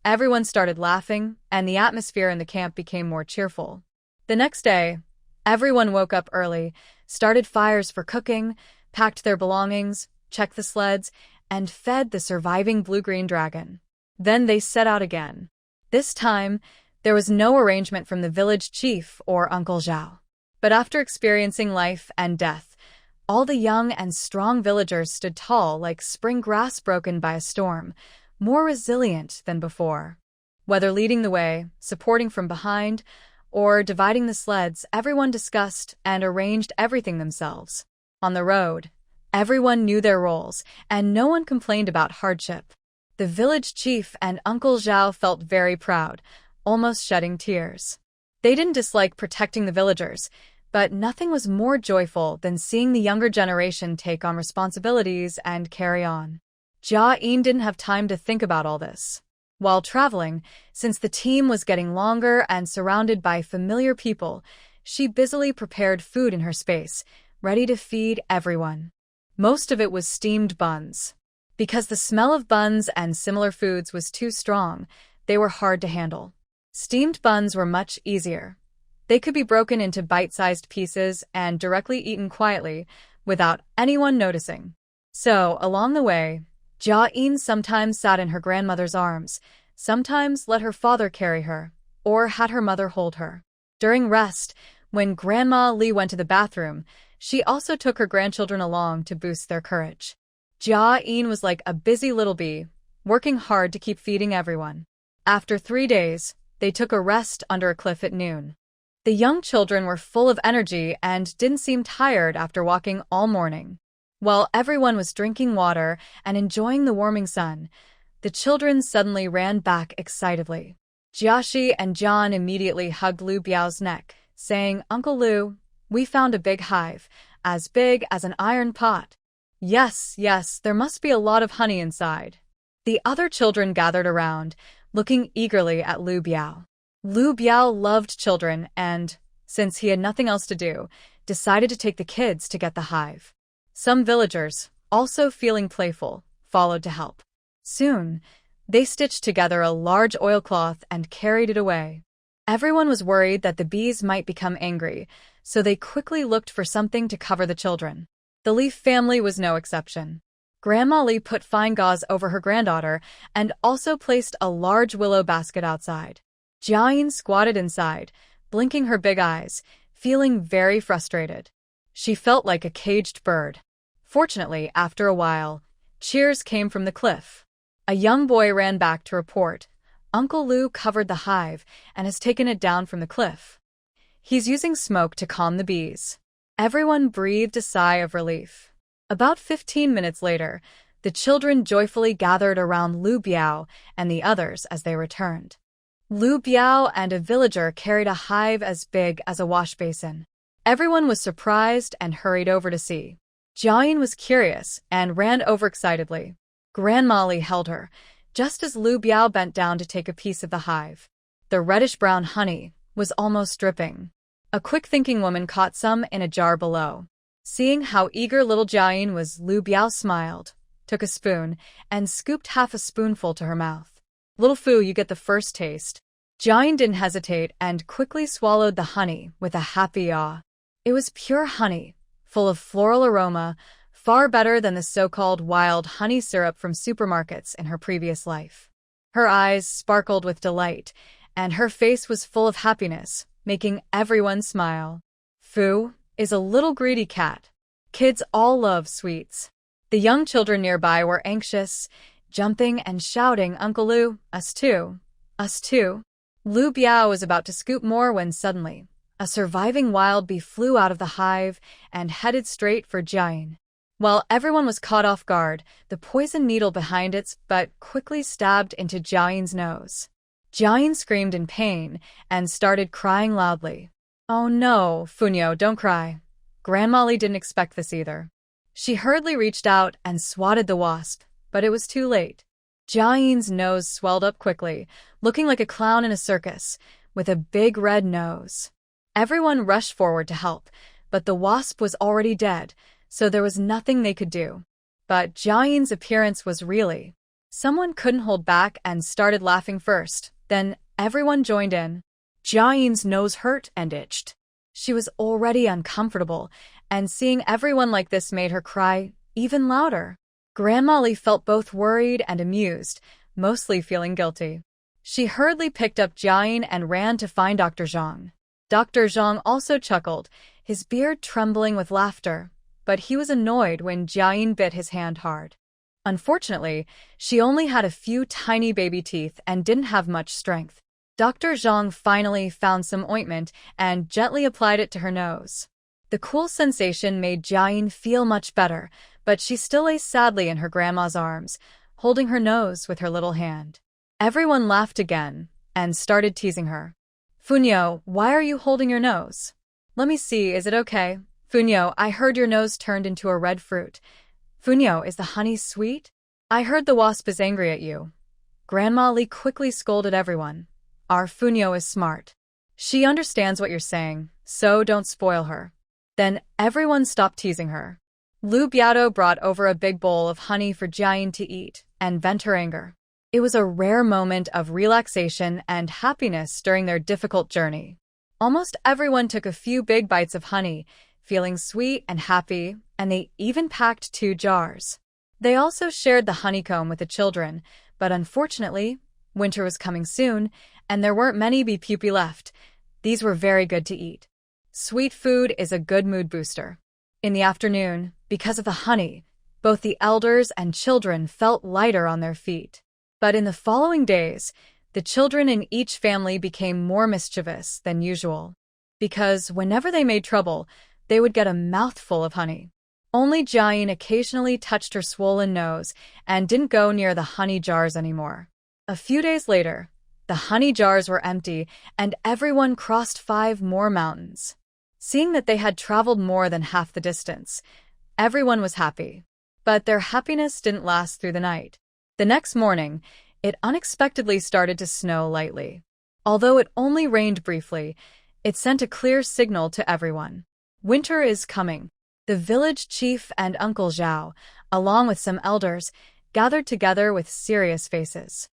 Everyone started laughing, and the atmosphere in the camp became more cheerful. The next day, everyone woke up early, started fires for cooking, packed their belongings, checked the sleds, and fed the surviving blue-green dragon. Then they set out again. This time, there was no arrangement from the village chief or Uncle Zhao. But after experiencing life and death, all the young and strong villagers stood tall like spring grass broken by a storm, more resilient than before. Whether leading the way, supporting from behind, or dividing the sleds, everyone discussed and arranged everything themselves. On the road, everyone knew their roles, and no one complained about hardship. The village chief and Uncle Zhao felt very proud, almost shedding tears. They didn't dislike protecting the villagers, but nothing was more joyful than seeing the younger generation take on responsibilities and carry on. Jiayin didn't have time to think about all this. While traveling, since the team was getting longer and surrounded by familiar people, she busily prepared food in her space, ready to feed everyone. Most of it was steamed buns. Because the smell of buns and similar foods was too strong, they were hard to handle. Steamed buns were much easier. They could be broken into bite-sized pieces and directly eaten quietly, without anyone noticing. So, along the way, Jiayin sometimes sat in her grandmother's arms, sometimes let her father carry her, or had her mother hold her. During rest, when Grandma Li went to the bathroom, she also took her grandchildren along to boost their courage. Jiayin was like a busy little bee, working hard to keep feeding everyone. After 3 days, they took a rest under a cliff at noon. The young children were full of energy and didn't seem tired after walking all morning. While everyone was drinking water and enjoying the warming sun, the children suddenly ran back excitedly. Jiaxi and John immediately hugged Liu Biao's neck, saying, "Uncle Liu, we found a big hive, as big as an iron pot. Yes, yes, there must be a lot of honey inside." The other children gathered around, looking eagerly at Liu Biao. Liu Biao loved children and, since he had nothing else to do, decided to take the kids to get the hive. Some villagers, also feeling playful, followed to help. Soon, they stitched together a large oilcloth and carried it away. Everyone was worried that the bees might become angry, so they quickly looked for something to cover the children. The Leaf family was no exception. Grandma Lee put fine gauze over her granddaughter and also placed a large willow basket outside. Jiayin squatted inside, blinking her big eyes, feeling very frustrated. She felt like a caged bird. Fortunately, after a while, cheers came from the cliff. A young boy ran back to report, "Uncle Lou covered the hive and has taken it down from the cliff. He's using smoke to calm the bees." Everyone breathed a sigh of relief. About 15 minutes later, the children joyfully gathered around Lu Biao and the others as they returned. Lu Biao and a villager carried a hive as big as a wash basin. Everyone was surprised and hurried over to see. Jiayin was curious and ran over excitedly. Grandma Lee held her, just as Lu Biao bent down to take a piece of the hive. The reddish-brown honey was almost dripping. A quick-thinking woman caught some in a jar below. Seeing how eager little Jiayin was, Lu Biao smiled, took a spoon, and scooped half a spoonful to her mouth. "Little Fu, you get the first taste." Jiayin didn't hesitate and quickly swallowed the honey with a happy yaw. It was pure honey, full of floral aroma, far better than the so-called wild honey syrup from supermarkets in her previous life. Her eyes sparkled with delight, and her face was full of happiness, making everyone smile. Fu is a little greedy cat. Kids all love sweets. The young children nearby were anxious, jumping and shouting, "Uncle Lou, us too, us too." Lu Biao was about to scoop more when suddenly, a surviving wild bee flew out of the hive and headed straight for Jiayin. While everyone was caught off guard, the poison needle behind its butt quickly stabbed into Jiayin's nose. Jiayin screamed in pain and started crying loudly. "Oh no, Funyo, don't cry." Grandma Lee didn't expect this either. She hurriedly reached out and swatted the wasp, but it was too late. Jiayin's nose swelled up quickly, looking like a clown in a circus, with a big red nose. Everyone rushed forward to help, but the wasp was already dead, so there was nothing they could do. But Jiayin's appearance was really... Someone couldn't hold back and started laughing first, then everyone joined in. Jiayin's nose hurt and itched. She was already uncomfortable, and seeing everyone like this made her cry even louder. Grandma Lee felt both worried and amused, mostly feeling guilty. She hurriedly picked up Jiayin and ran to find Dr. Zhang. Dr. Zhang also chuckled, his beard trembling with laughter, but he was annoyed when Jiayin bit his hand hard. Unfortunately, she only had a few tiny baby teeth and didn't have much strength. Dr. Zhang finally found some ointment and gently applied it to her nose. The cool sensation made Jiayin feel much better, but she still lay sadly in her grandma's arms, holding her nose with her little hand. Everyone laughed again and started teasing her. "Funyo, why are you holding your nose?" "Let me see, is it okay?" "Funyo, I heard your nose turned into a red fruit." "Funyo, is the honey sweet?" "I heard the wasp is angry at you." Grandma Lee quickly scolded everyone. "Our Funyo is smart. She understands what you're saying, so don't spoil her." Then everyone stopped teasing her. Lu Biao brought over a big bowl of honey for Jiayin to eat and vent her anger. It was a rare moment of relaxation and happiness during their difficult journey. Almost everyone took a few big bites of honey, feeling sweet and happy, and they even packed 2 jars. They also shared the honeycomb with the children, but unfortunately, winter was coming soon, and there weren't many bee pupae left. These were very good to eat. Sweet food is a good mood booster. In the afternoon, because of the honey, both the elders and children felt lighter on their feet. But in the following days, the children in each family became more mischievous than usual, because whenever they made trouble, they would get a mouthful of honey. Only Jiayin occasionally touched her swollen nose and didn't go near the honey jars anymore. A few days later, the honey jars were empty and everyone crossed 5 more mountains. Seeing that they had traveled more than half the distance, everyone was happy. But their happiness didn't last through the night. The next morning, it unexpectedly started to snow lightly. Although it only rained briefly, it sent a clear signal to everyone. Winter is coming. The village chief and Uncle Zhao, along with some elders, gathered together with serious faces.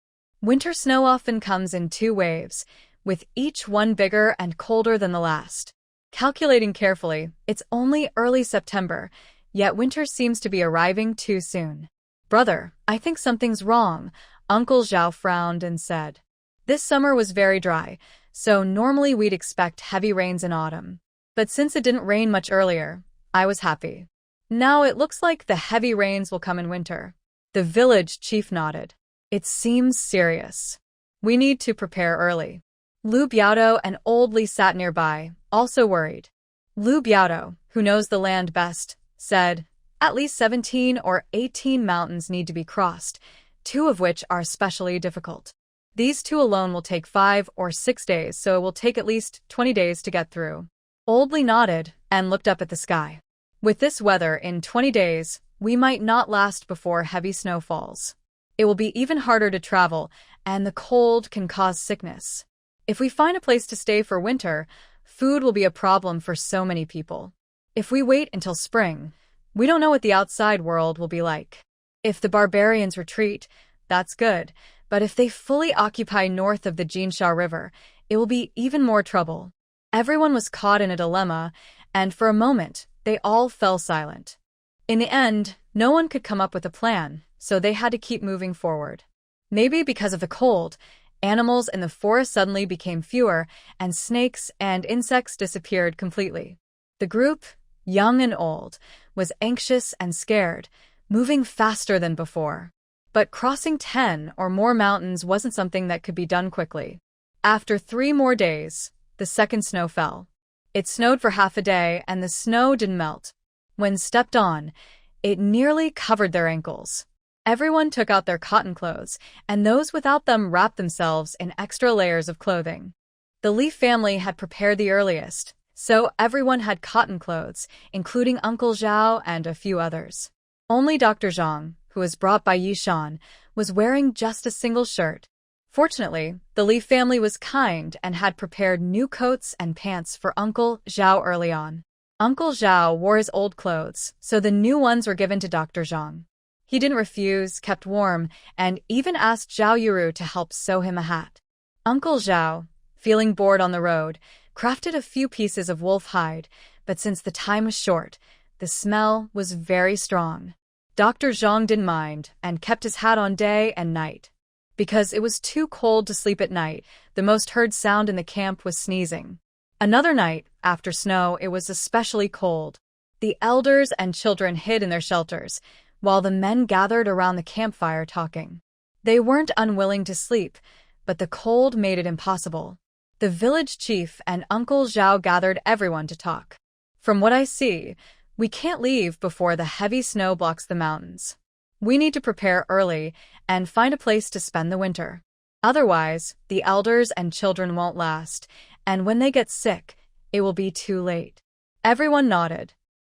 Winter snow often comes in two waves, with each one bigger and colder than the last. Calculating carefully, it's only early September, yet winter seems to be arriving too soon. "Brother, I think something's wrong," Uncle Zhao frowned and said. "This summer was very dry, so normally we'd expect heavy rains in autumn. But since it didn't rain much earlier, I was happy. Now it looks like the heavy rains will come in winter." The village chief nodded. "It seems serious. We need to prepare early." Lu Biaodo and Old Li sat nearby, also worried. Lu Biaodo, who knows the land best, said, "At least 17 or 18 mountains need to be crossed, 2 of which are especially difficult. These 2 alone will take 5 or 6 days, so it will take at least 20 days to get through." Old Li nodded and looked up at the sky. "With this weather in 20 days, we might not last before heavy snow falls. It will be even harder to travel, and the cold can cause sickness. If we find a place to stay for winter, food will be a problem for so many people. If we wait until spring, we don't know what the outside world will be like. If the barbarians retreat, that's good, but if they fully occupy north of the Jinsha River, it will be even more trouble." Everyone was caught in a dilemma, and for a moment, they all fell silent. In the end, no one could come up with a plan, so they had to keep moving forward. Maybe because of the cold, animals in the forest suddenly became fewer, and snakes and insects disappeared completely. The group, young and old, was anxious and scared, moving faster than before. But crossing 10 or more mountains wasn't something that could be done quickly. After 3 more days, the second snow fell. It snowed for half a day, and the snow didn't melt. When stepped on, it nearly covered their ankles. Everyone took out their cotton clothes, and those without them wrapped themselves in extra layers of clothing. The Li family had prepared the earliest, so everyone had cotton clothes, including Uncle Zhao and a few others. Only Dr. Zhang, who was brought by Yishan, was wearing just a single shirt. Fortunately, the Li family was kind and had prepared new coats and pants for Uncle Zhao early on. Uncle Zhao wore his old clothes, so the new ones were given to Dr. Zhang. He didn't refuse, kept warm, and even asked Zhao Yuru to help sew him a hat. Uncle Zhao, feeling bored on the road, crafted a few pieces of wolf hide, but since the time was short, the smell was very strong. Dr. Zhang didn't mind and kept his hat on day and night. Because it was too cold to sleep at night, the most heard sound in the camp was sneezing. Another night, after snow, it was especially cold. The elders and children hid in their shelters, while the men gathered around the campfire talking. They weren't unwilling to sleep, but the cold made it impossible. The village chief and Uncle Zhao gathered everyone to talk. "From what I see, we can't leave before the heavy snow blocks the mountains. We need to prepare early and find a place to spend the winter. Otherwise, the elders and children won't last, and when they get sick, it will be too late." Everyone nodded.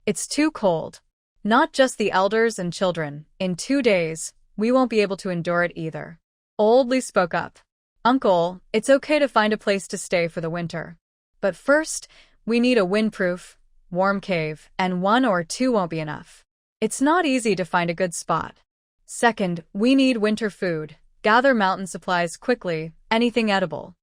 "It's too cold. Not just the elders and children. In 2 days, we won't be able to endure it either." Old Li spoke up. "Uncle, it's okay to find a place to stay for the winter. But first, we need a windproof, warm cave, and 1 or 2 won't be enough. It's not easy to find a good spot. Second, we need winter food. Gather mountain supplies quickly, anything edible.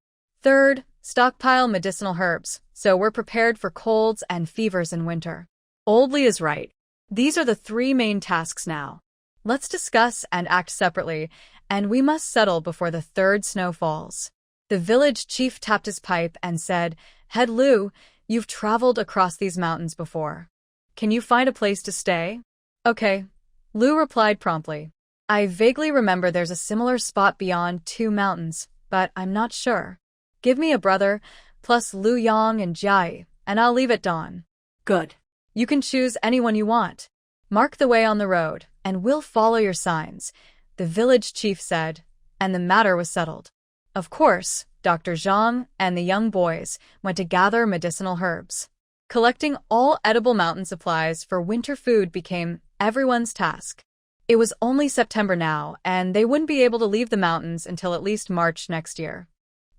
Third, stockpile medicinal herbs, so we're prepared for colds and fevers in winter." Old Li is right. These are the 3 main tasks now. Let's discuss and act separately, and we must settle before the 3rd snow falls. The village chief tapped his pipe and said, "Head Lu, you've traveled across these mountains before. Can you find a place to stay?" "Okay," Lu replied promptly. "I vaguely remember there's a similar spot beyond 2 mountains, but I'm not sure. Give me a brother, plus Lu Yang and Jiayin, and I'll leave at dawn." "Good. "You can choose anyone you want. Mark the way on the road, and we'll follow your signs," the village chief said, and the matter was settled. Of course, Dr. Zhang and the young boys went to gather medicinal herbs. Collecting all edible mountain supplies for winter food became everyone's task. It was only September now, and they wouldn't be able to leave the mountains until at least March next year.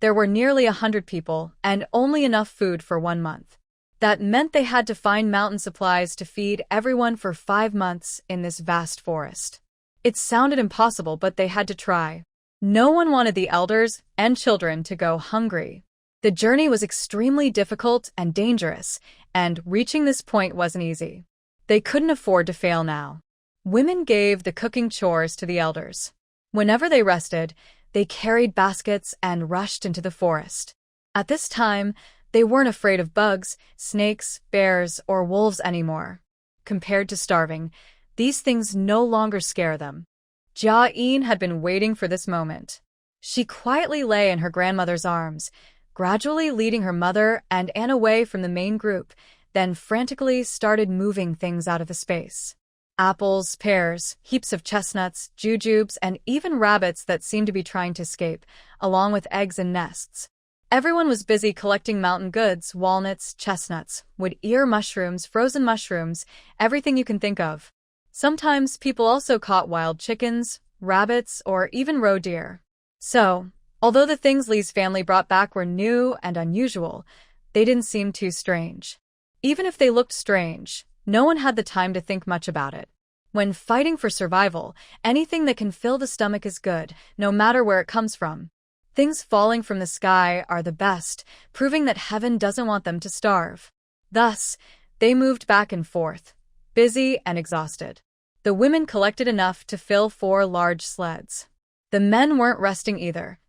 There were nearly 100 people, and only enough food for 1 month. That meant they had to find mountain supplies to feed everyone for 5 months in this vast forest. It sounded impossible, but they had to try. No one wanted the elders and children to go hungry. The journey was extremely difficult and dangerous, and reaching this point wasn't easy. They couldn't afford to fail now. Women gave the cooking chores to the elders. Whenever they rested, they carried baskets and rushed into the forest. At this time, they weren't afraid of bugs, snakes, bears, or wolves anymore. Compared to starving, these things no longer scare them. Jiayin had been waiting for this moment. She quietly lay in her grandmother's arms, gradually leading her mother and Anne away from the main group, then frantically started moving things out of the space. Apples, pears, heaps of chestnuts, jujubes, and even rabbits that seemed to be trying to escape, along with eggs and nests. Everyone was busy collecting mountain goods, walnuts, chestnuts, wood ear mushrooms, frozen mushrooms, everything you can think of. Sometimes people also caught wild chickens, rabbits, or even roe deer. So, although the things Lee's family brought back were new and unusual, they didn't seem too strange. Even if they looked strange, no one had the time to think much about it. When fighting for survival, anything that can fill the stomach is good, no matter where it comes from. Things falling from the sky are the best, proving that heaven doesn't want them to starve. Thus, they moved back and forth, busy and exhausted. The women collected enough to fill 4 large sleds. The men weren't resting either.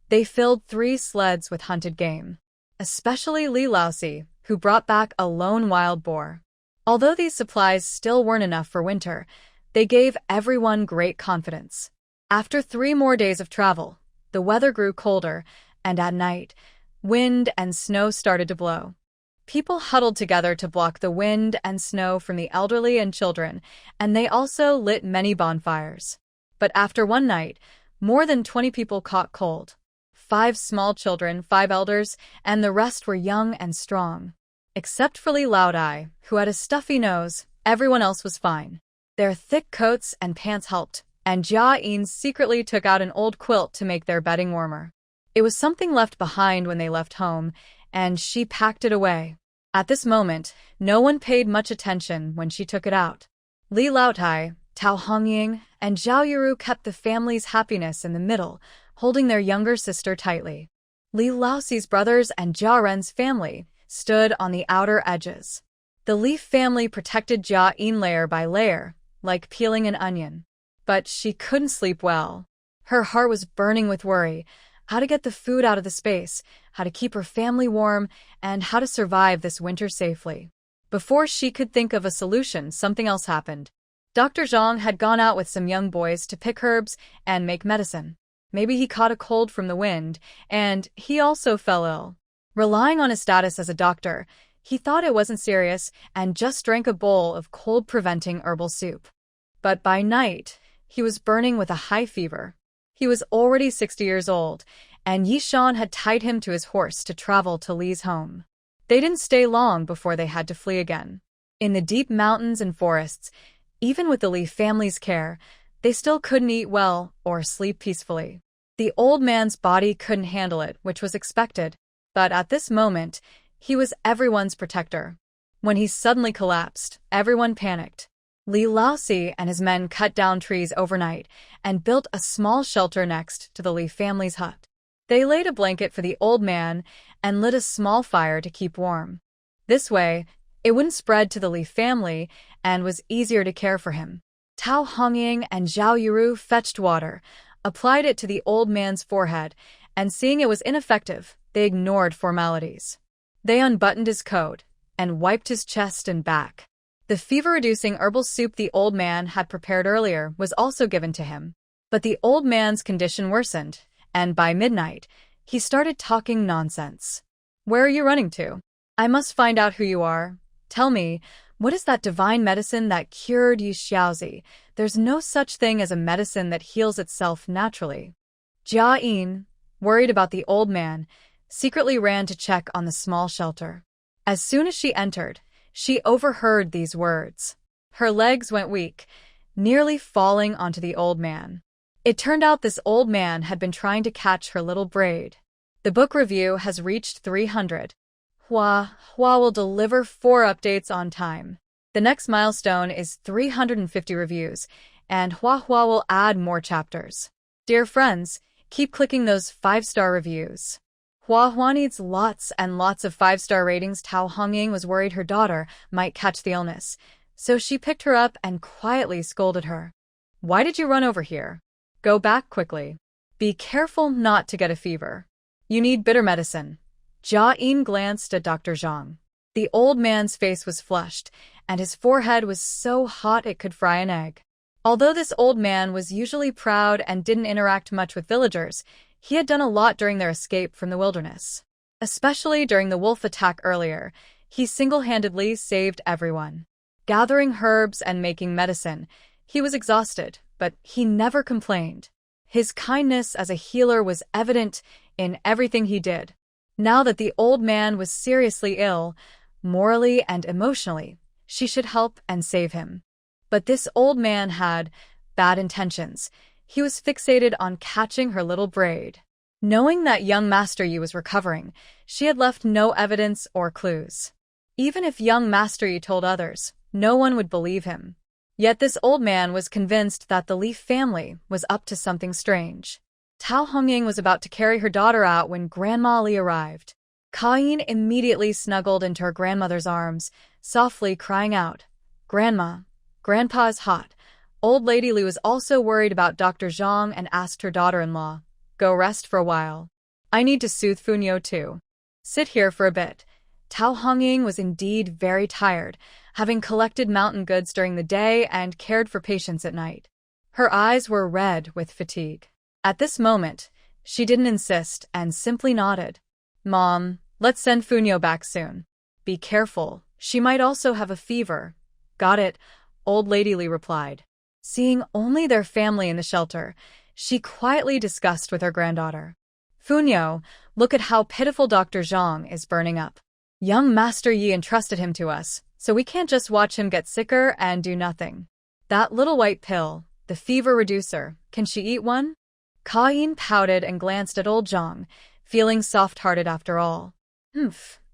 They filled 3 sleds with hunted game, especially Lousiey, who brought back a lone wild boar. Although these supplies still weren't enough for winter, they gave everyone great confidence. After 3 more days of travel, the weather grew colder, and at night, wind and snow started to blow. People huddled together to block the wind and snow from the elderly and children, and they also lit many bonfires. But after one night, more than 20 people caught cold. 5 small children, 5 elders, and the rest were young and strong. Except for Lousiey, who had a stuffy nose, everyone else was fine. Their thick coats and pants helped, and Jiayin secretly took out an old quilt to make their bedding warmer. It was something left behind when they left home, and she packed it away. At this moment, no one paid much attention when she took it out. Lousiey, Tao Hongying, and Zhao Yiru kept the family's happiness in the middle, holding their younger sister tightly. Laosie's brothers and Jia Ren's family stood on the outer edges. The Leaf family protected Jiayin layer by layer, like peeling an onion. But she couldn't sleep well. Her heart was burning with worry, how to get the food out of the space, how to keep her family warm, and how to survive this winter safely. Before she could think of a solution, something else happened. Dr. Zhang had gone out with some young boys to pick herbs and make medicine. Maybe he caught a cold from the wind, and he also fell ill. Relying on his status as a doctor, he thought it wasn't serious and just drank a bowl of cold-preventing herbal soup. But by night, he was burning with a high fever. He was already 60 years old, and Yishan had tied him to his horse to travel to Li's home. They didn't stay long before they had to flee again. In the deep mountains and forests, even with the Li family's care, they still couldn't eat well or sleep peacefully. The old man's body couldn't handle it, which was expected. But at this moment, he was everyone's protector. When he suddenly collapsed, everyone panicked. Lousiey and his men cut down trees overnight and built a small shelter next to the Li family's hut. They laid a blanket for the old man and lit a small fire to keep warm. This way, it wouldn't spread to the Li family and was easier to care for him. Tao Hongying and Zhao Yiru fetched water, applied it to the old man's forehead, and seeing it was ineffective, they ignored formalities. They unbuttoned his coat and wiped his chest and back. The fever-reducing herbal soup the old man had prepared earlier was also given to him. But the old man's condition worsened, and by midnight, he started talking nonsense. "Where are you running to? I must find out who you are. Tell me, what is that divine medicine that cured Yi Xiaozi? There's no such thing as a medicine that heals itself naturally." Jiayin, worried about the old man, secretly ran to check on the small shelter. As soon as she entered, she overheard these words. Her legs went weak, nearly falling onto the old man. It turned out this old man had been trying to catch her little braid. The book review has reached 300. Hua will deliver 4 updates on time. The next milestone is 350 reviews, and Hua will add more chapters. Dear friends, keep clicking those 5-star reviews. Hua needs lots and lots of 5-star ratings. Tao Hongying was worried her daughter might catch the illness, so she picked her up and quietly scolded her. Why did you run over here? Go back quickly. Be careful not to get a fever. You need bitter medicine. Jiayin glanced at Dr. Zhang. The old man's face was flushed, and his forehead was so hot it could fry an egg. Although this old man was usually proud and didn't interact much with villagers, he had done a lot during their escape from the wilderness. Especially during the wolf attack earlier, he single-handedly saved everyone. Gathering herbs and making medicine, he was exhausted, but he never complained. His kindness as a healer was evident in everything he did. Now that the old man was seriously ill, morally and emotionally, she should help and save him. But this old man had bad intentions. He was fixated on catching her little braid. Knowing that young Master Yi was recovering, she had left no evidence or clues. Even if young Master Yi told others, no one would believe him. Yet this old man was convinced that the Leaf family was up to something strange. Tao Hongying was about to carry her daughter out when Grandma Li arrived. Jiayin immediately snuggled into her grandmother's arms, softly crying out, "Grandma, Grandpa is hot." Old Lady Li was also worried about Dr. Zhang and asked her daughter-in-law, "Go rest for a while. I need to soothe Funyo too. Sit here for a bit." Tao Hongying was indeed very tired, having collected mountain goods during the day and cared for patients at night. Her eyes were red with fatigue. At this moment, she didn't insist and simply nodded. "Mom, let's send Funyo back soon. Be careful, she might also have a fever." "Got it," Old Lady Li replied. Seeing only their family in the shelter, she quietly discussed with her granddaughter. "Funyo, look at how pitiful Dr. Zhang is burning up. Young Master Yi entrusted him to us, so we can't just watch him get sicker and do nothing. That little white pill, the fever reducer, can she eat one?" Jiayin pouted and glanced at old Zhang, feeling soft-hearted after all.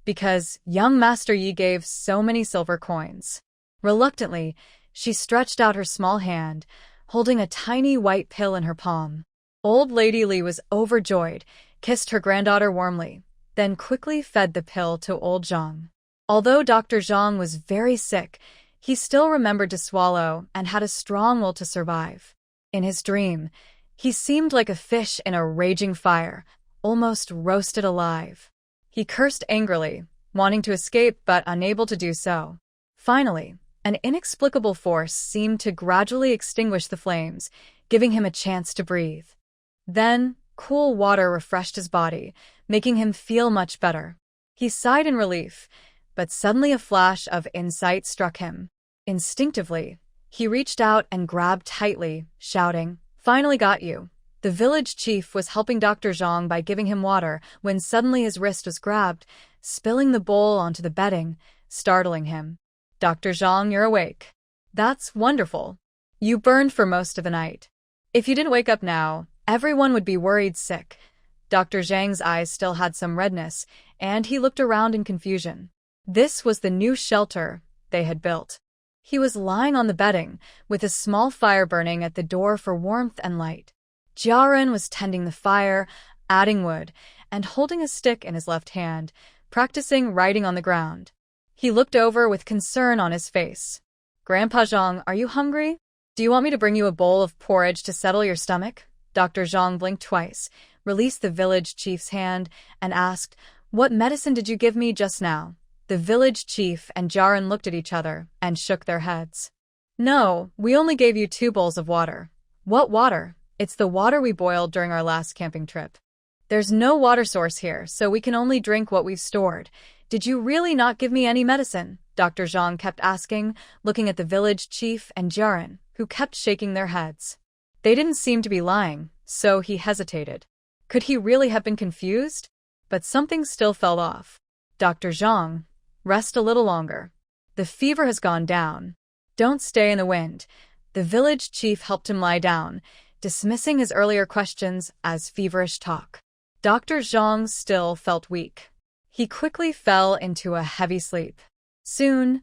Because young Master Yi gave so many silver coins. Reluctantly, she stretched out her small hand, holding a tiny white pill in her palm. Old Lady Li was overjoyed, kissed her granddaughter warmly, then quickly fed the pill to old Zhang. Although Dr. Zhang was very sick, he still remembered to swallow and had a strong will to survive. In his dream, he seemed like a fish in a raging fire, almost roasted alive. He cursed angrily, wanting to escape but unable to do so. Finally, an inexplicable force seemed to gradually extinguish the flames, giving him a chance to breathe. Then, cool water refreshed his body, making him feel much better. He sighed in relief, but suddenly a flash of insight struck him. Instinctively, he reached out and grabbed tightly, shouting, "Finally got you." The village chief was helping Dr. Zhang by giving him water when suddenly his wrist was grabbed, spilling the bowl onto the bedding, startling him. "Dr. Zhang, you're awake. That's wonderful. You burned for most of the night. If you didn't wake up now, everyone would be worried sick." Dr. Zhang's eyes still had some redness, and he looked around in confusion. This was the new shelter they had built. He was lying on the bedding, with a small fire burning at the door for warmth and light. Jiayin was tending the fire, adding wood, and holding a stick in his left hand, practicing writing on the ground. He looked over with concern on his face. "Grandpa Zhang, are you hungry? Do you want me to bring you a bowl of porridge to settle your stomach?" Dr. Zhang blinked twice, released the village chief's hand, and asked, "What medicine did you give me just now?" The village chief and Jiayin looked at each other and shook their heads. "No, we only gave you 2 bowls of water." "What water?" "It's the water we boiled during our last camping trip. There's no water source here, so we can only drink what we've stored. Did you really not give me any medicine?" Dr. Zhang kept asking, looking at the village chief and Jiayin, who kept shaking their heads. They didn't seem to be lying, so he hesitated. Could he really have been confused? But something still fell off. "Dr. Zhang, rest a little longer. The fever has gone down. Don't stay in the wind." The village chief helped him lie down, dismissing his earlier questions as feverish talk. Dr. Zhang still felt weak. He quickly fell into a heavy sleep. Soon,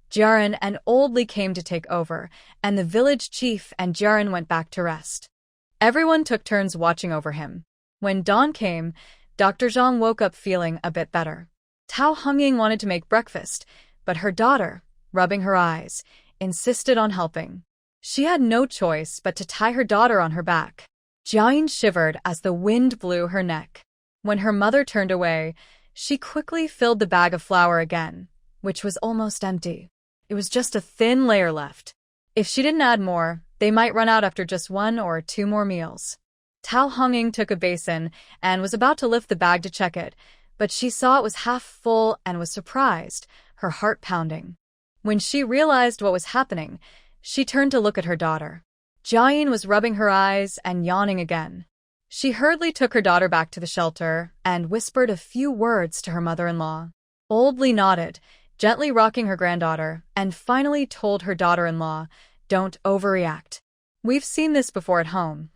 Jiayin and Old Li came to take over, and the village chief and Jiayin went back to rest. Everyone took turns watching over him. When dawn came, Dr. Zhang woke up feeling a bit better. Tao Hongying wanted to make breakfast, but her daughter, rubbing her eyes, insisted on helping. She had no choice but to tie her daughter on her back. Jiayin shivered as the wind blew her neck. When her mother turned away, she quickly filled the bag of flour again, which was almost empty. It was just a thin layer left. If she didn't add more, they might run out after just 1 or 2 more meals. Tao Hongying took a basin and was about to lift the bag to check it, but she saw it was half full and was surprised, her heart pounding. When she realized what was happening, she turned to look at her daughter. Jiayin was rubbing her eyes and yawning again. She hurriedly took her daughter back to the shelter and whispered a few words to her mother-in-law. Old Li nodded, gently rocking her granddaughter, and finally told her daughter-in-law, "Don't overreact. We've seen this before at home."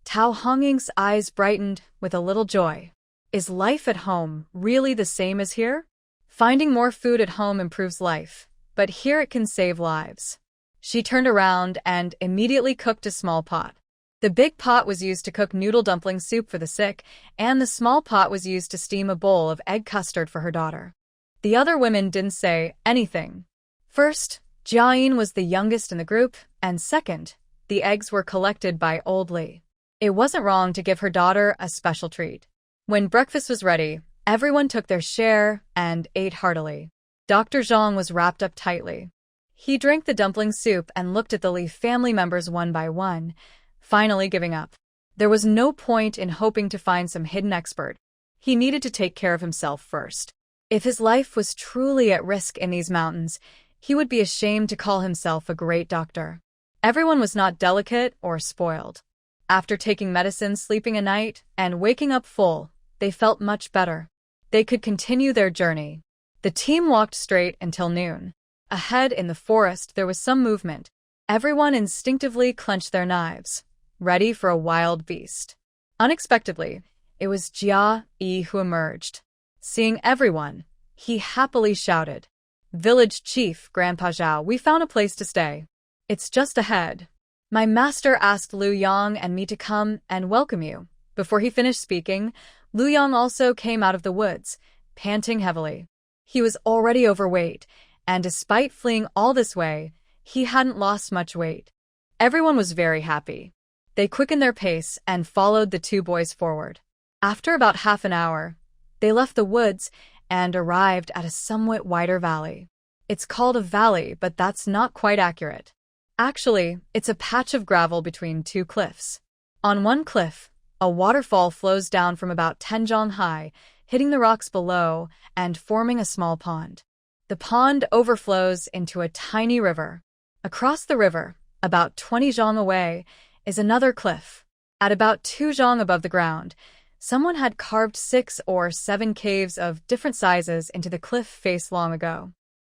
Tao Hongying's eyes brightened with a little joy. Is life at home really the same as here? Finding more food at home improves life, but here it can save lives. She turned around and immediately cooked a small pot. The big pot was used to cook noodle dumpling soup for the sick, and the small pot was used to steam a bowl of egg custard for her daughter. The other women didn't say anything. First, Jiayin was the youngest in the group, and second, the eggs were collected by Old Li. It wasn't wrong to give her daughter a special treat. When breakfast was ready, everyone took their share and ate heartily. Dr. Zhang was wrapped up tightly. He drank the dumpling soup and looked at the Li family members one by one, finally giving up. There was no point in hoping to find some hidden expert. He needed to take care of himself first. If his life was truly at risk in these mountains, he would be ashamed to call himself a great doctor. Everyone was not delicate or spoiled. After taking medicine, sleeping a night, and waking up full, they felt much better. They could continue their journey. The team walked straight until noon. Ahead in the forest there was some movement. Everyone instinctively clenched their knives, ready for a wild beast. Unexpectedly, it was Jiayin who emerged. Seeing everyone, he happily shouted, "Village Chief, Grandpa Zhao, we found a place to stay. It's just ahead. My master asked Liu Yang and me to come and welcome you." Before he finished speaking, Liu Yang also came out of the woods, panting heavily. He was already overweight, and despite fleeing all this way, he hadn't lost much weight. Everyone was very happy. They quickened their pace and followed the two boys forward. After about half an hour, they left the woods and arrived at a somewhat wider valley. It's called a valley, but that's not quite accurate. Actually, it's a patch of gravel between two cliffs. On one cliff, a waterfall flows down from about 10 zhang high, hitting the rocks below and forming a small pond. The pond overflows into a tiny river. Across the river, about 20 zhang away, is another cliff. At about 2 zhang above the ground, someone had carved 6 or 7 caves of different sizes into the cliff face long ago.